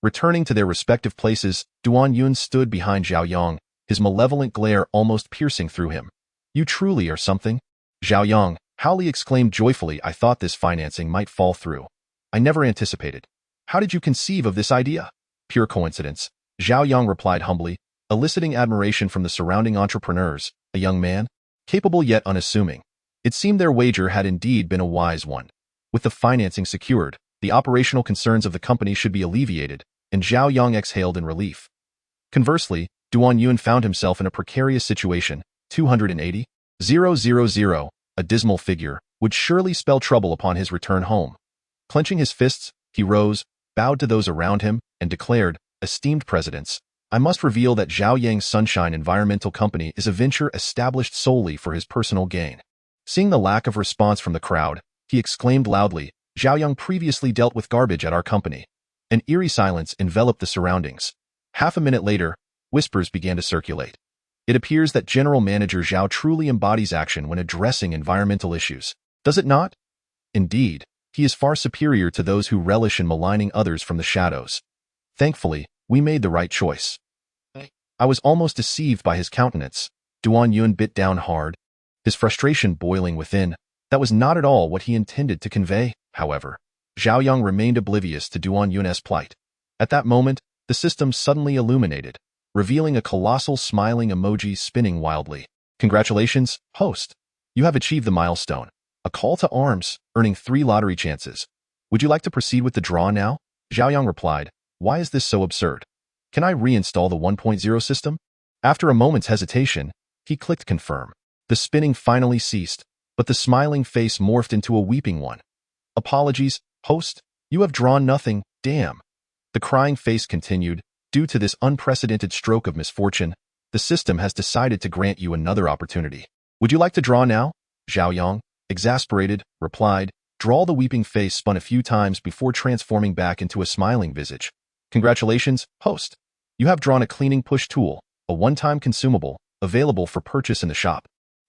Returning to their respective places, Duan Yun stood behind Zhao Yang, his malevolent glare almost piercing through him. You truly are something? Zhao Yang, Howley exclaimed joyfully. I thought this financing might fall through. I never anticipated. How did you conceive of this idea? Pure coincidence, Zhao Yang replied humbly, eliciting admiration from the surrounding entrepreneurs, a young man, capable yet unassuming. It seemed their wager had indeed been a wise one. With the financing secured, the operational concerns of the company should be alleviated, and Zhao Yang exhaled in relief. Conversely, Duan Yun found himself in a precarious situation. 280,000, a dismal figure, would surely spell trouble upon his return home. Clenching his fists, he rose, bowed to those around him, and declared, Esteemed presidents, I must reveal that Zhao Yang's Sunshine Environmental Company is a venture established solely for his personal gain. Seeing the lack of response from the crowd, he exclaimed loudly, Zhao Yang previously dealt with garbage at our company. An eerie silence enveloped the surroundings. Half a minute later, whispers began to circulate. It appears that General Manager Zhao truly embodies action when addressing environmental issues. Does it not? Indeed, he is far superior to those who relish in maligning others from the shadows. Thankfully, we made the right choice. I was almost deceived by his countenance. Duan Yun bit down hard, his frustration boiling within. That was not at all what he intended to convey, however. Zhao Yang remained oblivious to Duan Yun's plight. At that moment, the system suddenly illuminated, revealing a colossal smiling emoji spinning wildly. Congratulations, host. You have achieved the milestone. A call to arms, earning 3 lottery chances. Would you like to proceed with the draw now? Zhao Yang replied, Why is this so absurd? Can I reinstall the 1.0 system? After a moment's hesitation, he clicked confirm. The spinning finally ceased, but the smiling face morphed into a weeping one. Apologies, host. You have drawn nothing, damn. The crying face continued. Due to this unprecedented stroke of misfortune, the system has decided to grant you another opportunity. Would you like to draw now? Zhao Yang, exasperated, replied. Draw. The weeping face spun a few times before transforming back into a smiling visage. Congratulations, host. You have drawn a cleaning push tool, a one-time consumable, available for purchase in the shop.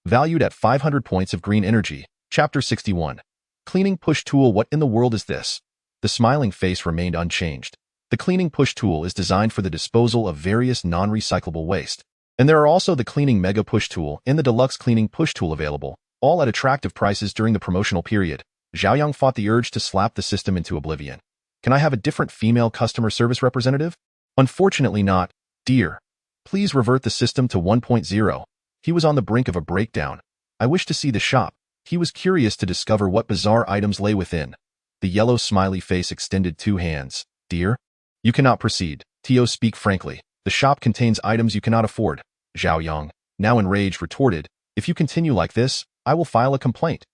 Valued at 500 points of green energy. Chapter 61. Cleaning push tool. What in the world is this? The smiling face remained unchanged. The cleaning push tool is designed for the disposal of various non-recyclable waste. And there are also the cleaning mega push tool and the deluxe cleaning push tool available, all at attractive prices during the promotional period. Zhao Yang fought the urge to slap the system into oblivion. Can I have a different female customer service representative? Unfortunately not, dear. Please revert the system to 1.0. He was on the brink of a breakdown. I wish to see the shop. He was curious to discover what bizarre items lay within. The yellow smiley face extended 2 hands. Dear? You cannot proceed. Tio, speak frankly. The shop contains items you cannot afford. Zhao Yang, now enraged, retorted, if you continue like this, I will file a complaint.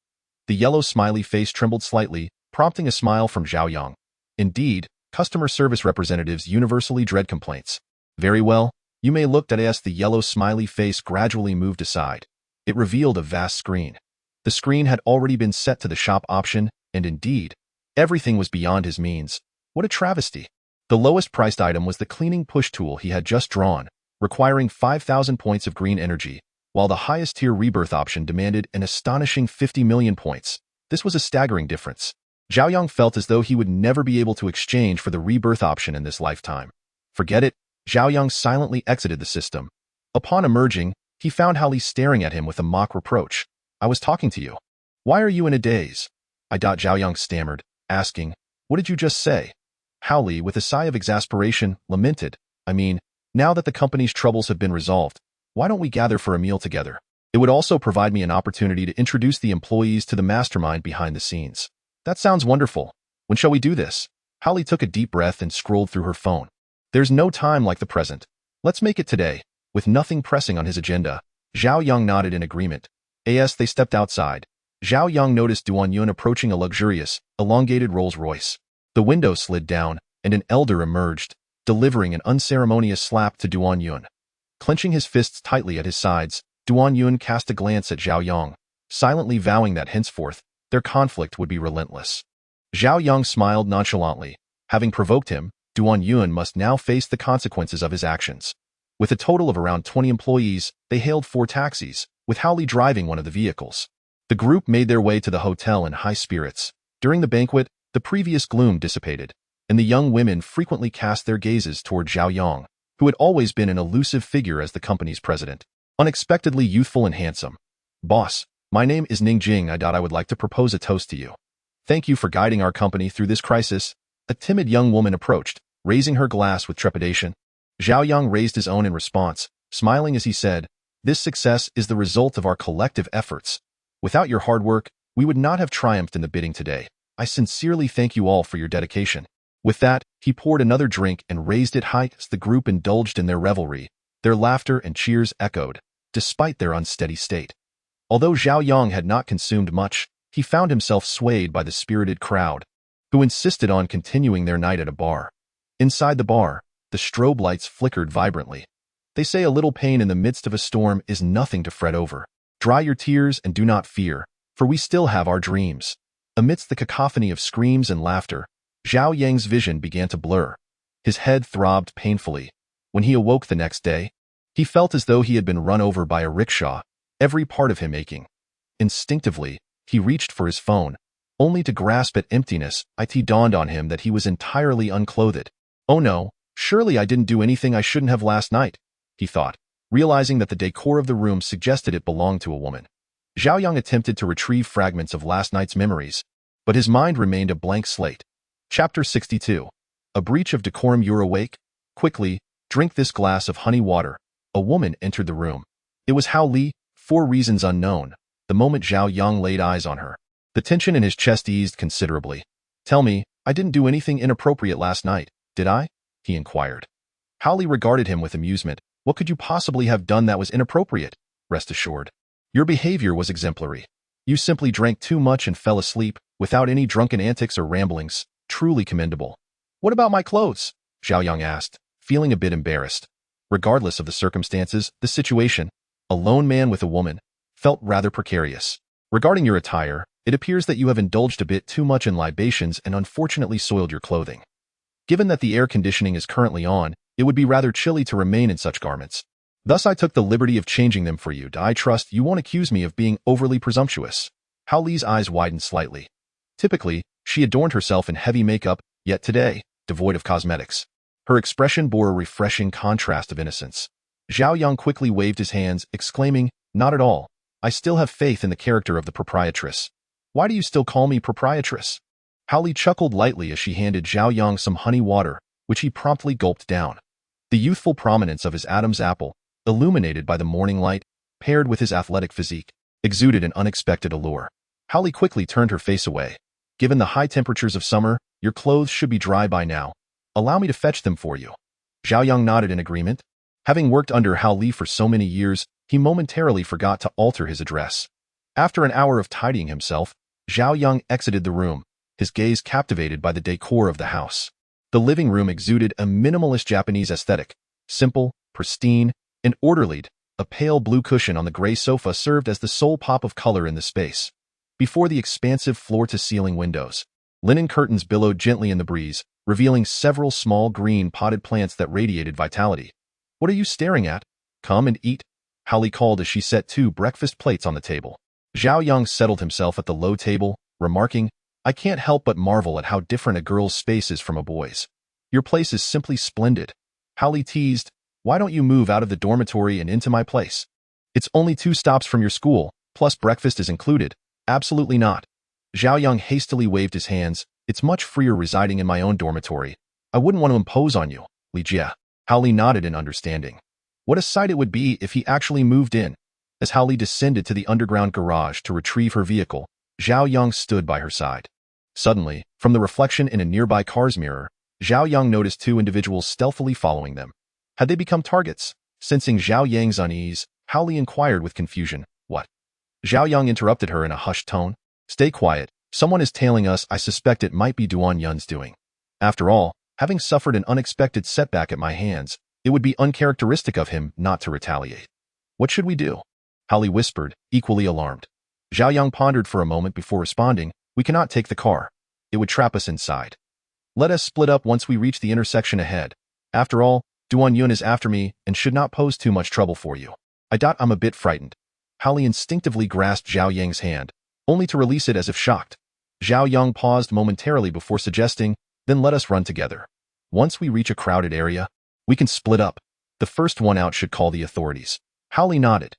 The yellow smiley face trembled slightly, prompting a smile from Zhao Yang. Indeed, customer service representatives universally dread complaints. Very well, you may look at us. The yellow smiley face gradually moved aside. It revealed a vast screen. The screen had already been set to the shop option, and indeed, everything was beyond his means. What a travesty. The lowest priced item was the cleaning push tool he had just drawn, requiring 5,000 points of green energy, while the highest tier rebirth option demanded an astonishing 50 million points. This was a staggering difference. Zhao Yang felt as though he would never be able to exchange for the rebirth option in this lifetime. Forget it. Zhao Yang silently exited the system. Upon emerging, he found Hao Li staring at him with a mock reproach. I was talking to you. Why are you in a daze? Zhao Yang stammered, asking, what did you just say? Hao Li, with a sigh of exasperation, lamented, now that the company's troubles have been resolved, why don't we gather for a meal together? It would also provide me an opportunity to introduce the employees to the mastermind behind the scenes. That sounds wonderful. When shall we do this? Hao Li took a deep breath and scrolled through her phone. There's no time like the present. Let's make it today. With nothing pressing on his agenda, Zhao Yang nodded in agreement. As they stepped outside, Zhao Yang noticed Duan Yun approaching a luxurious, elongated Rolls-Royce. The window slid down, and an elder emerged, delivering an unceremonious slap to Duan Yun. Clenching his fists tightly at his sides, Duan Yun cast a glance at Zhao Yang, silently vowing that henceforth, their conflict would be relentless. Zhao Yang smiled nonchalantly. Having provoked him, Duan Yun must now face the consequences of his actions. With a total of around 20 employees, they hailed 4 taxis, with Hao Li driving one of the vehicles. The group made their way to the hotel in high spirits. During the banquet, the previous gloom dissipated, and the young women frequently cast their gazes toward Zhao Yang, who had always been an elusive figure as the company's president. Unexpectedly youthful and handsome. Boss, my name is Ning Jing. I would like to propose a toast to you. Thank you for guiding our company through this crisis. A timid young woman approached, raising her glass with trepidation. Zhao Yang raised his own in response, smiling as he said, this success is the result of our collective efforts. Without your hard work, we would not have triumphed in the bidding today. I sincerely thank you all for your dedication. With that, he poured another drink and raised it high as the group indulged in their revelry. Their laughter and cheers echoed, despite their unsteady state. Although Zhao Yang had not consumed much, he found himself swayed by the spirited crowd, who insisted on continuing their night at a bar. Inside the bar, the strobe lights flickered vibrantly. They say a little pain in the midst of a storm is nothing to fret over. Dry your tears and do not fear, for we still have our dreams. Amidst the cacophony of screams and laughter, Zhao Yang's vision began to blur. His head throbbed painfully. When he awoke the next day, he felt as though he had been run over by a rickshaw, every part of him aching. Instinctively, he reached for his phone, only to grasp at emptiness. It dawned on him that he was entirely unclothed. Oh no, surely I didn't do anything I shouldn't have last night, he thought, realizing that the decor of the room suggested it belonged to a woman. Zhao Yang attempted to retrieve fragments of last night's memories, but his mind remained a blank slate. Chapter 62. A breach of decorum. You're awake? Quickly, drink this glass of honey water. A woman entered the room. It was Hao Li, for reasons unknown. The moment Zhao Yang laid eyes on her, the tension in his chest eased considerably. Tell me, I didn't do anything inappropriate last night, did I? He inquired. Hao Li regarded him with amusement. What could you possibly have done that was inappropriate? Rest assured. Your behavior was exemplary. You simply drank too much and fell asleep, without any drunken antics or ramblings. Truly commendable. What about my clothes? Zhao Yang asked, feeling a bit embarrassed. Regardless of the circumstances, the situation, a lone man with a woman, felt rather precarious. Regarding your attire, it appears that you have indulged a bit too much in libations and unfortunately soiled your clothing. Given that the air conditioning is currently on, it would be rather chilly to remain in such garments. Thus I took the liberty of changing them for you. I trust you won't accuse me of being overly presumptuous. Hao Li's eyes widened slightly. Typically, she adorned herself in heavy makeup, yet today, devoid of cosmetics. Her expression bore a refreshing contrast of innocence. Zhao Yang quickly waved his hands, exclaiming, "Not at all. I still have faith in the character of the proprietress." "Why do you still call me proprietress?" Hao Li chuckled lightly as she handed Zhao Yang some honey water, which he promptly gulped down. The youthful prominence of his Adam's apple, illuminated by the morning light, paired with his athletic physique, exuded an unexpected allure. Hao Li quickly turned her face away. "Given the high temperatures of summer, your clothes should be dry by now. Allow me to fetch them for you." Zhao Yang nodded in agreement. Having worked under Hao Li for so many years, he momentarily forgot to alter his address. After an hour of tidying himself, Zhao Yang exited the room, his gaze captivated by the decor of the house. The living room exuded a minimalist Japanese aesthetic, simple, pristine, and orderlied. A pale blue cushion on the gray sofa served as the sole pop of color in the space. Before the expansive floor-to-ceiling windows, linen curtains billowed gently in the breeze, revealing several small green potted plants that radiated vitality. "What are you staring at? Come and eat," Hao Li called as she set 2 breakfast plates on the table. Zhao Yang settled himself at the low table, remarking, "I can't help but marvel at how different a girl's space is from a boy's. Your place is simply splendid." Hao Li teased, "Why don't you move out of the dormitory and into my place? It's only 2 stops from your school, plus breakfast is included." "Absolutely not." Zhao Yang hastily waved his hands. "It's much freer residing in my own dormitory. I wouldn't want to impose on you, Li Jie." Hao Li nodded in understanding. What a sight it would be if he actually moved in. As Hao Li descended to the underground garage to retrieve her vehicle, Zhao Yang stood by her side. Suddenly, from the reflection in a nearby car's mirror, Zhao Yang noticed 2 individuals stealthily following them. Had they become targets? Sensing Zhao Yang's unease, Hao Li inquired with confusion, "What?" Zhao Yang interrupted her in a hushed tone. "Stay quiet. Someone is tailing us. I suspect it might be Duan Yun's doing. After all, having suffered an unexpected setback at my hands, it would be uncharacteristic of him not to retaliate. What should we do?" Hao Li whispered, equally alarmed. Zhao Yang pondered for a moment before responding, "We cannot take the car. It would trap us inside. Let us split up once we reach the intersection ahead. After all, Duan Yun is after me and should not pose too much trouble for you. I doubt I'm a bit frightened." Hao Li instinctively grasped Zhao Yang's hand, only to release it as if shocked. Zhao Yang paused momentarily before suggesting, "Then let us run together. Once we reach a crowded area, we can split up. The first one out should call the authorities." Hao Li nodded.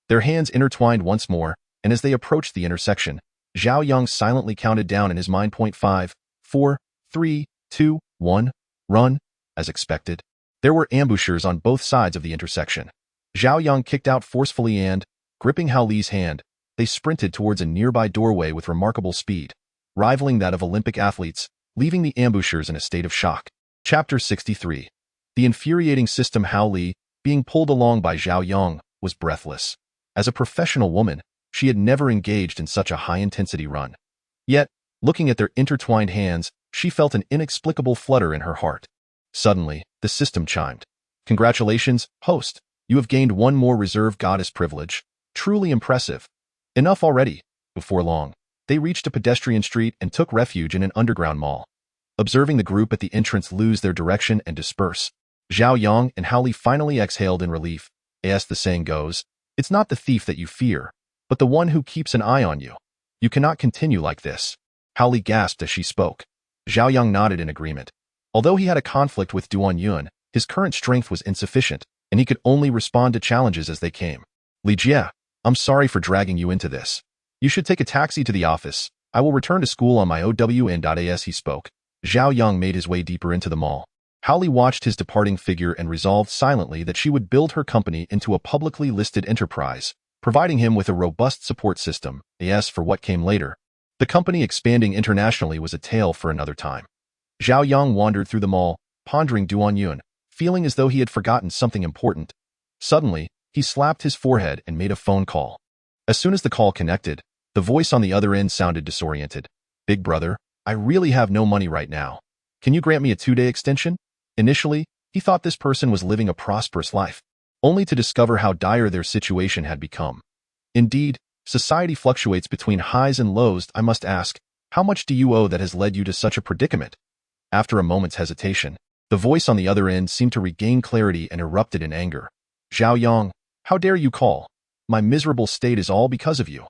Their hands intertwined once more, and as they approached the intersection, Zhao Yang silently counted down in his mind, 5, 4, 3, 2, 1, run. As expected, there were ambushers on both sides of the intersection. Zhao Yang kicked out forcefully and, gripping Hao Li's hand, they sprinted towards a nearby doorway with remarkable speed, rivaling that of Olympic athletes, leaving the ambushers in a state of shock. Chapter 63. The infuriating system. Hao Li, being pulled along by Zhao Yang, was breathless. As a professional woman, she had never engaged in such a high-intensity run. Yet, looking at their intertwined hands, she felt an inexplicable flutter in her heart. Suddenly, the system chimed. "Congratulations, host. You have gained 1 more reserve goddess privilege. Truly impressive." Enough already. Before long, they reached a pedestrian street and took refuge in an underground mall. Observing the group at the entrance lose their direction and disperse, Zhao Yang and Hao Li finally exhaled in relief. As the saying goes, it's not the thief that you fear, but the one who keeps an eye on you. You cannot continue like this. Hao Li gasped as she spoke. Zhao Yang nodded in agreement. Although he had a conflict with Duan Yun, his current strength was insufficient, and he could only respond to challenges as they came. "Li Jie, I'm sorry for dragging you into this. You should take a taxi to the office. I will return to school on my OWN.as." He spoke. Zhao Yang made his way deeper into the mall. Hao Li watched his departing figure and resolved silently that she would build her company into a publicly listed enterprise, providing him with a robust support system. As for what came later, the company expanding internationally was a tale for another time. Zhao Yang wandered through the mall, pondering Duan Yun, feeling as though he had forgotten something important. Suddenly, he slapped his forehead and made a phone call. As soon as the call connected, the voice on the other end sounded disoriented. "Big brother, I really have no money right now. Can you grant me a 2-day extension?" Initially, he thought this person was living a prosperous life, only to discover how dire their situation had become. Indeed, society fluctuates between highs and lows. "I must ask, how much do you owe that has led you to such a predicament?" After a moment's hesitation, the voice on the other end seemed to regain clarity and erupted in anger. "Zhao Yang, how dare you call? My miserable state is all because of you."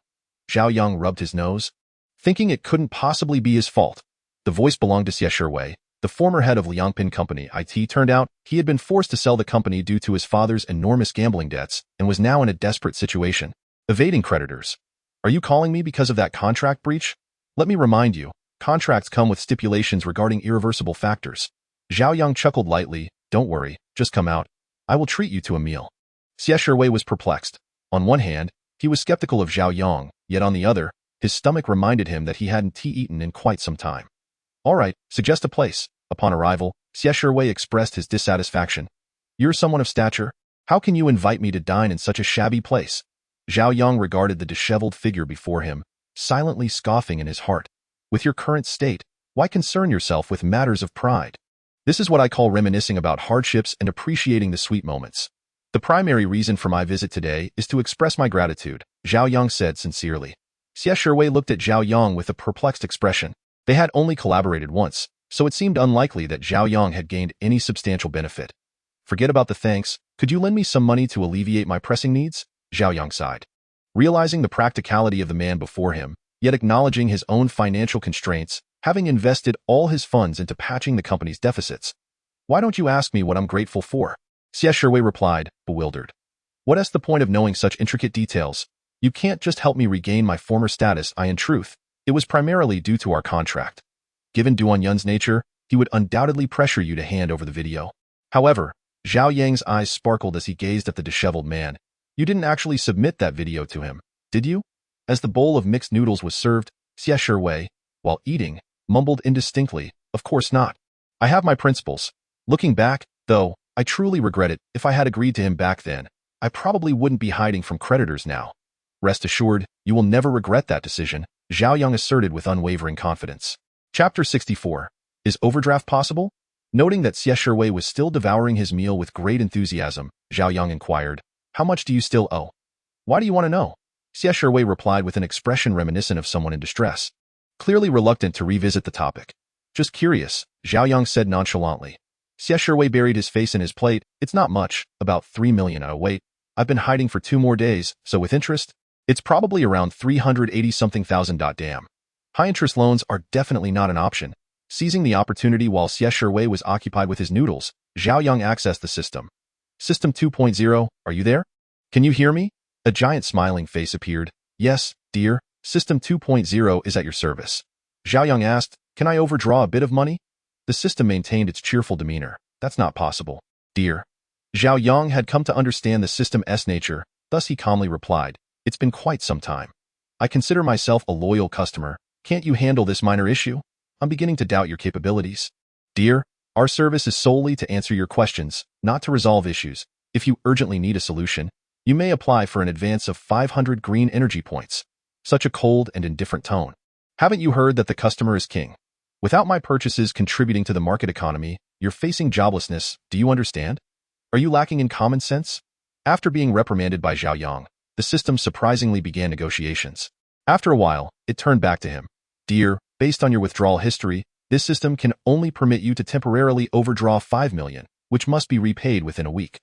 Zhao Yang rubbed his nose, thinking it couldn't possibly be his fault. The voice belonged to Xie Shiwei, the former head of Liangpin Company IT. Turned out he had been forced to sell the company due to his father's enormous gambling debts and was now in a desperate situation, evading creditors. Are you calling me because of that contract breach? Let me remind you, contracts come with stipulations regarding irreversible factors. Zhao Yang chuckled lightly. Don't worry, just come out. I will treat you to a meal. Xie Shiwei was perplexed. On one hand, he was skeptical of Zhao Yang, yet on the other, his stomach reminded him that he hadn't eaten in quite some time. All right, suggest a place. Upon arrival, Xie Shiwei expressed his dissatisfaction. You're someone of stature. How can you invite me to dine in such a shabby place? Zhao Yang regarded the disheveled figure before him, silently scoffing in his heart. With your current state, why concern yourself with matters of pride? This is what I call reminiscing about hardships and appreciating the sweet moments. The primary reason for my visit today is to express my gratitude, Zhao Yang said sincerely. Xie Shiwei looked at Zhao Yang with a perplexed expression. They had only collaborated once, so it seemed unlikely that Zhao Yang had gained any substantial benefit. Forget about the thanks. Could you lend me some money to alleviate my pressing needs? Zhao Yang sighed. Realizing the practicality of the man before him, yet acknowledging his own financial constraints, having invested all his funds into patching the company's deficits. Why don't you ask me what I'm grateful for? Xie Shiwei replied, bewildered. What's the point of knowing such intricate details? You can't just help me regain my former status. In truth, it was primarily due to our contract. Given Duan Yun's nature, he would undoubtedly pressure you to hand over the video. However, Zhao Yang's eyes sparkled as he gazed at the disheveled man. You didn't actually submit that video to him, did you? As the bowl of mixed noodles was served, Xie Shiwei, while eating, mumbled indistinctly, of course not. I have my principles. Looking back, though, I truly regret it. If I had agreed to him back then, I probably wouldn't be hiding from creditors now. Rest assured, you will never regret that decision, Zhao Yang asserted with unwavering confidence. Chapter 64. Is overdraft possible? Noting that Xie Shiwei was still devouring his meal with great enthusiasm, Zhao Yang inquired, how much do you still owe? Why do you want to know? Xie Shiwei replied with an expression reminiscent of someone in distress, clearly reluctant to revisit the topic. Just curious, Zhao Yang said nonchalantly. Xie Shiwei buried his face in his plate. It's not much, about 3 million. Oh wait, I've been hiding for 2 more days, so with interest, it's probably around 380-something thousand. Damn. High-interest loans are definitely not an option. Seizing the opportunity while Xie Shiwei was occupied with his noodles, Zhao Yang accessed the system. System 2.0, are you there? Can you hear me? A giant smiling face appeared. Yes, dear, System 2.0 is at your service. Zhao Yang asked, can I overdraw a bit of money? The system maintained its cheerful demeanor. That's not possible, dear. Zhao Yang had come to understand the system's nature, thus he calmly replied, it's been quite some time. I consider myself a loyal customer. Can't you handle this minor issue? I'm beginning to doubt your capabilities. Dear, our service is solely to answer your questions, not to resolve issues. If you urgently need a solution, you may apply for an advance of 500 green energy points. Such a cold and indifferent tone. Haven't you heard that the customer is king? Without my purchases contributing to the market economy, you're facing joblessness. Do you understand? Are you lacking in common sense? After being reprimanded by Zhao Yang, the system surprisingly began negotiations. After a while, it turned back to him. Dear, based on your withdrawal history, this system can only permit you to temporarily overdraw 5 million, which must be repaid within a week.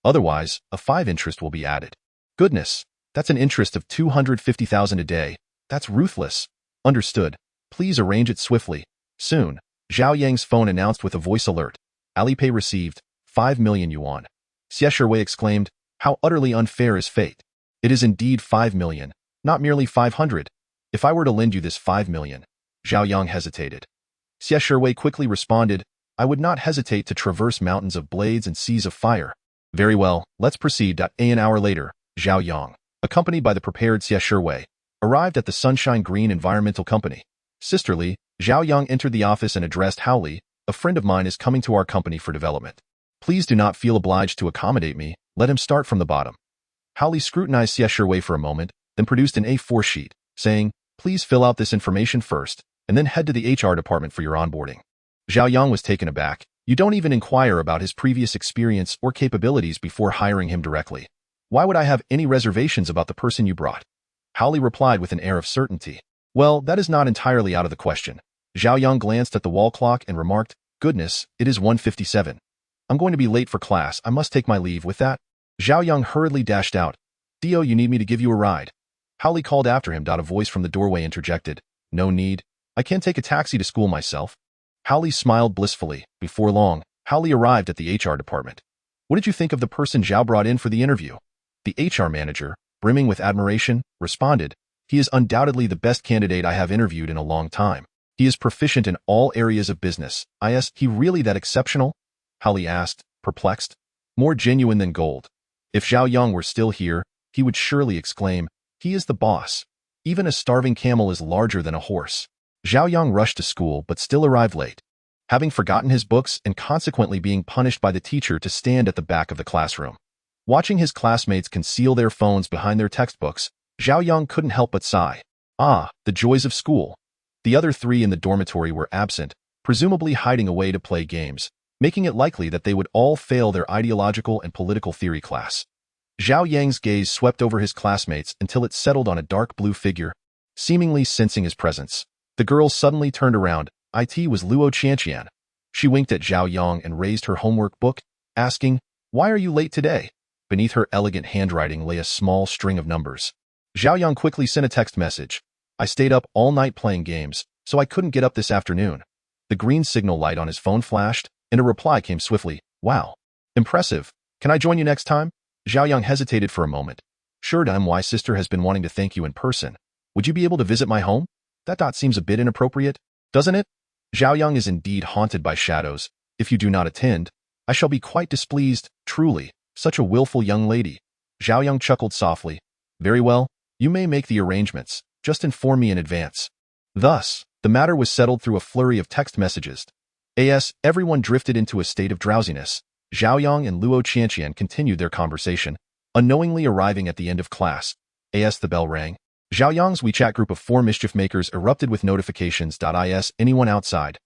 Otherwise, a 5 interest will be added. Goodness, that's an interest of 250,000 a day. That's ruthless. Understood. Please arrange it swiftly. Soon, Zhao Yang's phone announced with a voice alert. Alipay received 5 million yuan. Xie Shiwei exclaimed, how utterly unfair is fate. It is indeed 5 million, not merely 500. If I were to lend you this 5 million, Zhao Yang hesitated. Xie Shiwei quickly responded, I would not hesitate to traverse mountains of blades and seas of fire. Very well, let's proceed. An hour later, Zhao Yang, accompanied by the prepared Xie Shiwei, arrived at the Sunshine Green Environmental Company. Sisterly, Zhao Yang entered the office and addressed Hao Li, a friend of mine is coming to our company for development. Please do not feel obliged to accommodate me, let him start from the bottom. Hao Li scrutinized Xie Shiwei for a moment, then produced an A4 sheet, saying, please fill out this information first, and then head to the HR department for your onboarding. Zhao Yang was taken aback. You don't even inquire about his previous experience or capabilities before hiring him directly. Why would I have any reservations about the person you brought? Hao Li replied with an air of certainty. Well, that is not entirely out of the question. Zhao Yang glanced at the wall clock and remarked, goodness, it is 1:57. I'm going to be late for class. I must take my leave. With that, Zhao Yang hurriedly dashed out. Dio, you need me to give you a ride? Hao Li called after him. A voice from the doorway interjected. No need. I can't take a taxi to school myself. Howley smiled blissfully. Before long, Howley arrived at the HR department. What did you think of the person Zhao brought in for the interview? The HR manager, brimming with admiration, responded, he is undoubtedly the best candidate I have interviewed in a long time. He is proficient in all areas of business. Is he really that exceptional? Howley asked, perplexed. More genuine than gold. If Zhao Yang were still here, he would surely exclaim, he is the boss. Even a starving camel is larger than a horse. Zhao Yang rushed to school but still arrived late. Having forgotten his books and consequently being punished by the teacher to stand at the back of the classroom. Watching his classmates conceal their phones behind their textbooks, Zhao Yang couldn't help but sigh. Ah, the joys of school. The other three in the dormitory were absent, presumably hiding away to play games, making it likely that they would all fail their ideological and political theory class. Zhao Yang's gaze swept over his classmates until it settled on a dark blue figure, seemingly sensing his presence. The girl suddenly turned around. It was Luo Qianqian. She winked at Zhao Yang and raised her homework book, asking, why are you late today? Beneath her elegant handwriting lay a small string of numbers. Zhao Yang quickly sent a text message. I stayed up all night playing games, so I couldn't get up this afternoon. The green signal light on his phone flashed, and a reply came swiftly. Wow. Impressive. Can I join you next time? Zhao Yang hesitated for a moment. Sure, my sister has been wanting to thank you in person. Would you be able to visit my home? That seems a bit inappropriate, doesn't it? Zhao Yang is indeed haunted by shadows. If you do not attend, I shall be quite displeased, truly. Such a willful young lady. Zhao Yang chuckled softly. Very well, you may make the arrangements. Just inform me in advance. Thus, the matter was settled through a flurry of text messages. Everyone drifted into a state of drowsiness. Zhao Yang and Luo Qianqian continued their conversation, unknowingly arriving at the end of class. The bell rang. Zhao Yang's WeChat group of 4 mischief makers erupted with notifications. Anyone outside?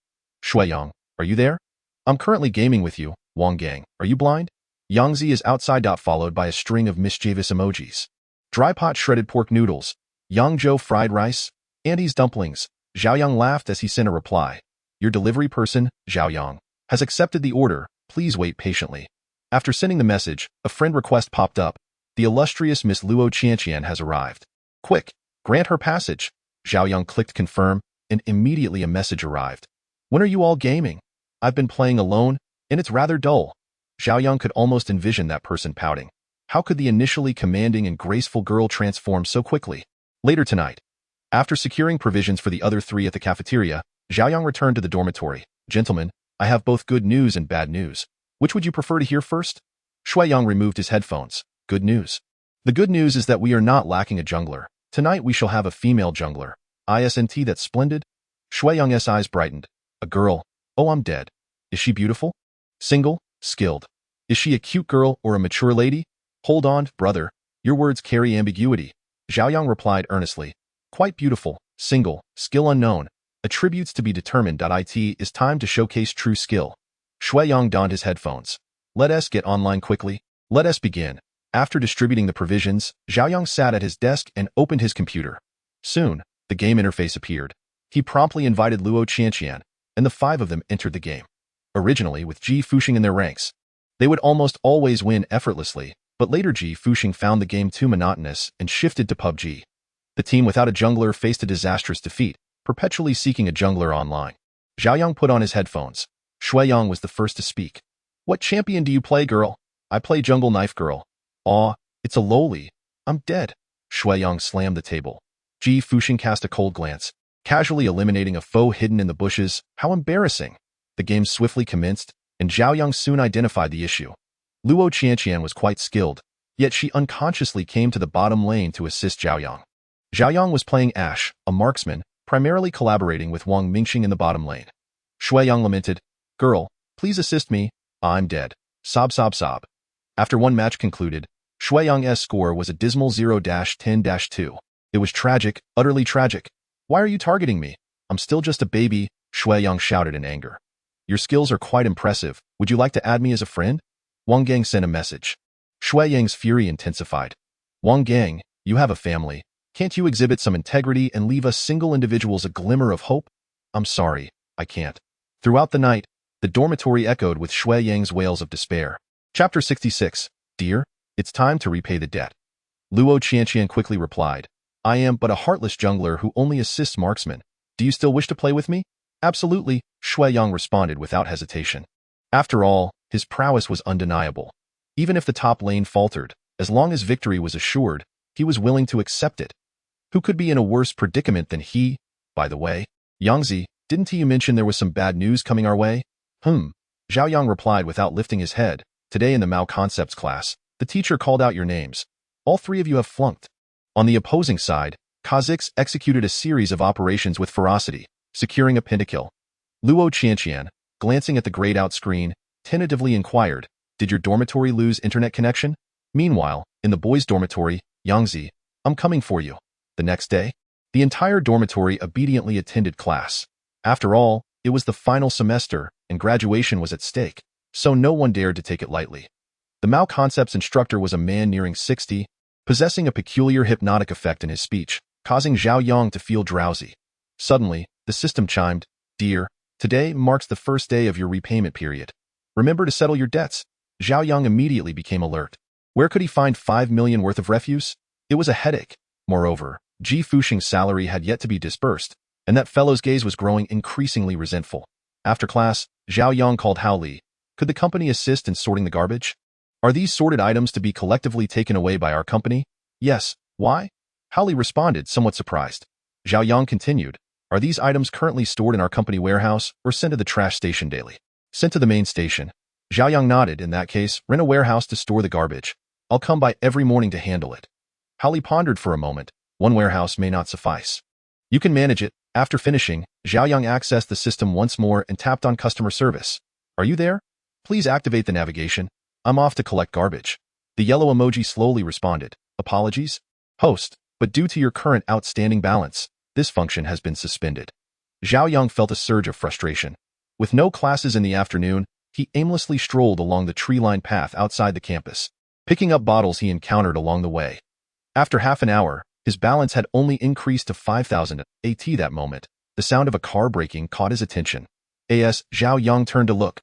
Shuiyang, are you there? I'm currently gaming with you. Wang Gang, are you blind? Yangzi is outside. Followed by a string of mischievous emojis. Dry pot shredded pork noodles. Yangzhou fried rice. Andy's dumplings. Zhao Yang laughed as he sent a reply. Your delivery person, Zhao Yang, has accepted the order. Please wait patiently. After sending the message, a friend request popped up. The illustrious Miss Luo Qianqian has arrived. Quick, grant her passage. Zhao Yang clicked confirm, and immediately a message arrived. When are you all gaming? I've been playing alone, and it's rather dull. Zhao Yang could almost envision that person pouting. How could the initially commanding and graceful girl transform so quickly? Later tonight. After securing provisions for the other 3 at the cafeteria, Zhao Yang returned to the dormitory. Gentlemen, I have both good news and bad news. Which would you prefer to hear first? Shuiyang removed his headphones. Good news. The good news is that we are not lacking a jungler. Tonight we shall have a female jungler. Isn't that's splendid? Shuiyang's eyes brightened. A girl. Oh, I'm dead. Is she beautiful? Single? Skilled? Is she a cute girl or a mature lady? Hold on, brother. Your words carry ambiguity. Zhao Yang replied earnestly. Quite beautiful. Single. Skill unknown. Attributes to be determined. It is time to showcase true skill. Shuiyang donned his headphones. Let us get online quickly. Let us begin. After distributing the provisions, Zhao Yang sat at his desk and opened his computer. Soon, the game interface appeared. He promptly invited Luo Qianqian, and the 5 of them entered the game. Originally with Ji Fuxing in their ranks. They would almost always win effortlessly, but later Ji Fuxing found the game too monotonous and shifted to PUBG. The team without a jungler faced a disastrous defeat, perpetually seeking a jungler online. Zhao Yang put on his headphones. Shuiyang was the first to speak. What champion do you play, girl? I play Jungle Knife Girl. Aw, it's a lowly. I'm dead. Shuiyang slammed the table. Ji Fuxing cast a cold glance, casually eliminating a foe hidden in the bushes. How embarrassing. The game swiftly commenced, and Zhao Yang soon identified the issue. Luo Qianqian was quite skilled, yet she unconsciously came to the bottom lane to assist Zhao Yang. Zhao Yang was playing Ashe, a marksman, primarily collaborating with Wang Mingxing in the bottom lane. Shuiyang lamented, Girl, please assist me. I'm dead. Sob sob sob. After one match concluded, Shuiyang's score was a dismal 0-10-2. It was tragic, utterly tragic. Why are you targeting me? I'm still just a baby, Shuiyang shouted in anger. Your skills are quite impressive. Would you like to add me as a friend? Wang Gang sent a message. Shuiyang's fury intensified. Wang Gang, you have a family. Can't you exhibit some integrity and leave us single individuals a glimmer of hope? I'm sorry, I can't. Throughout the night, the dormitory echoed with Shuiyang's wails of despair. Chapter 66. Dear, it's time to repay the debt. Luo Qianqian quickly replied. I am but a heartless jungler who only assists marksmen. Do you still wish to play with me? Absolutely, Shui Yang responded without hesitation. After all, his prowess was undeniable. Even if the top lane faltered, as long as victory was assured, he was willing to accept it. Who could be in a worse predicament than he? By the way, Yangzi, didn't you mention there was some bad news coming our way? Zhao Yang replied without lifting his head. Today in the Mao Concepts class, the teacher called out your names. All three of you have flunked. On the opposing side, Kazakhs executed a series of operations with ferocity, securing a pentakill. Luo Qianqian, glancing at the grayed-out screen, tentatively inquired, did your dormitory lose internet connection? Meanwhile, in the boys' dormitory, Yangzi, I'm coming for you. The next day, the entire dormitory obediently attended class. After all, it was the final semester, and graduation was at stake, so no one dared to take it lightly. The Mao Concepts instructor was a man nearing 60, possessing a peculiar hypnotic effect in his speech, causing Zhao Yang to feel drowsy. Suddenly, the system chimed, Dear, today marks the first day of your repayment period. Remember to settle your debts. Zhao Yang immediately became alert. Where could he find 5 million worth of refuse? It was a headache. Moreover, Ji Fuxing's salary had yet to be disbursed, and that fellow's gaze was growing increasingly resentful. After class, Zhao Yang called Hao Li. Could the company assist in sorting the garbage? Are these sorted items to be collectively taken away by our company? Yes. Why? Hao Li responded, somewhat surprised. Zhao Yang continued, Are these items currently stored in our company warehouse or sent to the trash station daily? Sent to the main station. Zhao Yang nodded. In that case, rent a warehouse to store the garbage. I'll come by every morning to handle it. Hao Li pondered for a moment. One warehouse may not suffice. You can manage it. After finishing, Zhao Yang accessed the system once more and tapped on customer service. Are you there? Please activate the navigation. I'm off to collect garbage. The yellow emoji slowly responded. Apologies? Host, but due to your current outstanding balance, this function has been suspended. Zhao Yang felt a surge of frustration. With no classes in the afternoon, he aimlessly strolled along the tree-lined path outside the campus, picking up bottles he encountered along the way. After half an hour, his balance had only increased to 5,000 AT that moment. The sound of a car braking caught his attention. Zhao Yang turned to look.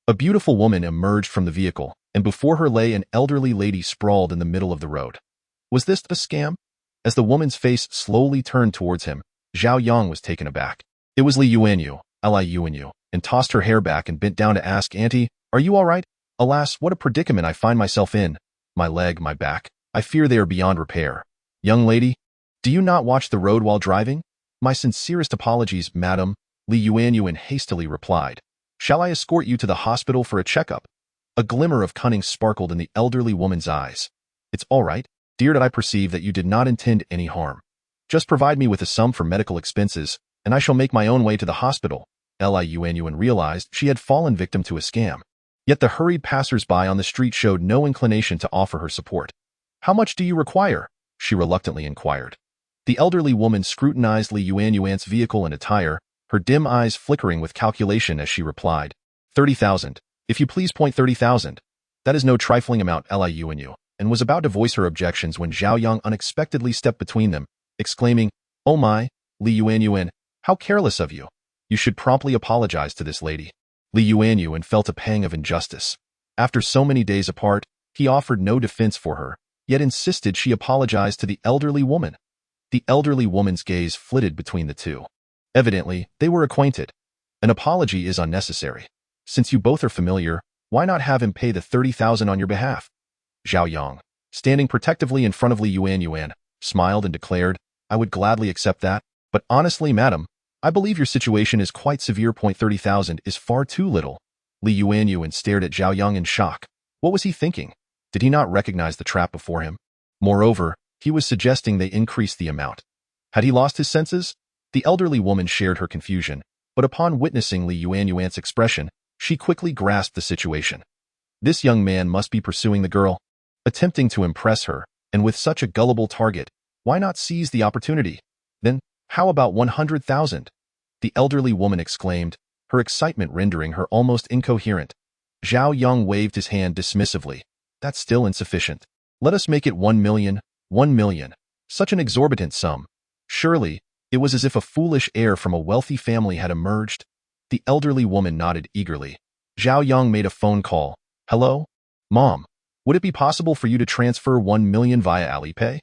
A beautiful woman emerged from the vehicle, and before her lay an elderly lady sprawled in the middle of the road. Was this the scam? As the woman's face slowly turned towards him, Zhao Yang was taken aback. It was Li Yuanyu, and tossed her hair back and bent down to ask, Auntie, are you all right? Alas, what a predicament I find myself in. My leg, my back, I fear they are beyond repair. Young lady, do you not watch the road while driving? My sincerest apologies, madam, Li Yuanyu hastily replied. Shall I escort you to the hospital for a checkup? A glimmer of cunning sparkled in the elderly woman's eyes. It's all right, dear, that I perceive that you did not intend any harm. Just provide me with a sum for medical expenses, and I shall make my own way to the hospital. Li Yuanyu realized she had fallen victim to a scam. Yet the hurried passers-by on the street showed no inclination to offer her support. How much do you require? She reluctantly inquired. The elderly woman scrutinized Li Yuanyu's vehicle and attire, her dim eyes flickering with calculation as she replied, 30,000. If you please, 30,000. That is no trifling amount, Li Yuanyu, and was about to voice her objections when Zhao Yang unexpectedly stepped between them, exclaiming, Oh my, Li Yuanyu, how careless of you. You should promptly apologize to this lady. Li Yuanyu felt a pang of injustice. After so many days apart, he offered no defense for her, yet insisted she apologize to the elderly woman. The elderly woman's gaze flitted between the two. Evidently, they were acquainted. An apology is unnecessary. Since you both are familiar, why not have him pay the 30,000 on your behalf? Zhao Yang, standing protectively in front of Li Yuanyu, smiled and declared, I would gladly accept that, but honestly, madam, I believe your situation is quite severe. 30,000 is far too little. Li Yuanyu stared at Zhao Yang in shock. What was he thinking? Did he not recognize the trap before him? Moreover, he was suggesting they increase the amount. Had he lost his senses? The elderly woman shared her confusion, but upon witnessing Li Yuanyu's expression, she quickly grasped the situation. This young man must be pursuing the girl, attempting to impress her, and with such a gullible target, why not seize the opportunity? Then, how about 100,000? The elderly woman exclaimed, her excitement rendering her almost incoherent. Zhao Yang waved his hand dismissively. That's still insufficient. Let us make it 1 million. 1 million. Such an exorbitant sum. Surely, it was as if a foolish heir from a wealthy family had emerged. The elderly woman nodded eagerly. Zhao Yang made a phone call. Hello? Mom, would it be possible for you to transfer 1 million via Alipay?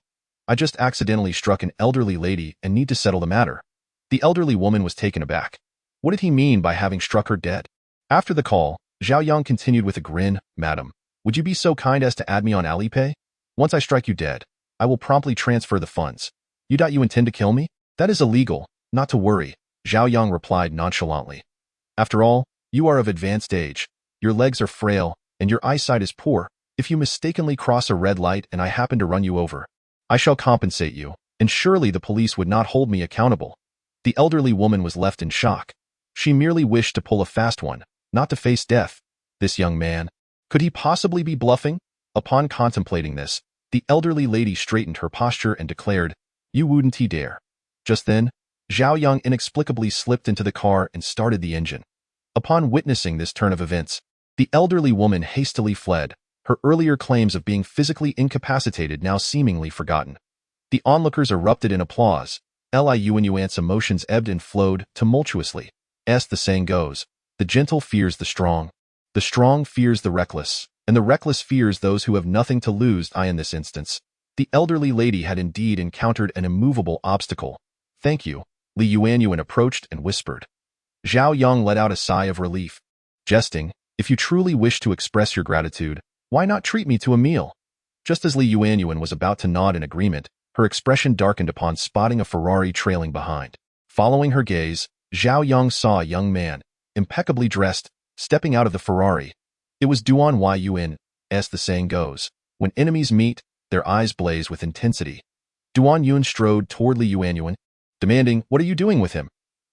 I just accidentally struck an elderly lady and need to settle the matter. The elderly woman was taken aback. What did he mean by having struck her dead? After the call, Zhao Yang continued with a grin, Madam, would you be so kind as to add me on Alipay? Once I strike you dead, I will promptly transfer the funds. You intend to kill me? That is illegal, not to worry, Zhao Yang replied nonchalantly. After all, you are of advanced age, your legs are frail, and your eyesight is poor. If you mistakenly cross a red light and I happen to run you over, I shall compensate you, and surely the police would not hold me accountable. The elderly woman was left in shock. She merely wished to pull a fast one, not to face death. This young man, could he possibly be bluffing? Upon contemplating this, the elderly lady straightened her posture and declared, You wouldn't he dare. Just then, Zhao Yang inexplicably slipped into the car and started the engine. Upon witnessing this turn of events, the elderly woman hastily fled, her earlier claims of being physically incapacitated now seemingly forgotten. The onlookers erupted in applause. Liu Yuan's emotions ebbed and flowed tumultuously. As the saying goes, the gentle fears the strong fears the reckless, and the reckless fears those who have nothing to lose. In this instance, the elderly lady had indeed encountered an immovable obstacle. Thank you, Li Yuanyuan approached and whispered. Zhao Yang let out a sigh of relief. Jesting, if you truly wish to express your gratitude, why not treat me to a meal? Just as Li Yuanyuan was about to nod in agreement, her expression darkened upon spotting a Ferrari trailing behind. Following her gaze, Zhao Yang saw a young man, impeccably dressed, stepping out of the Ferrari. It was Duan Yuan, as the saying goes, when enemies meet, their eyes blaze with intensity. Duan Yuan strode toward Li Yuanyuan, demanding, What are you doing with him?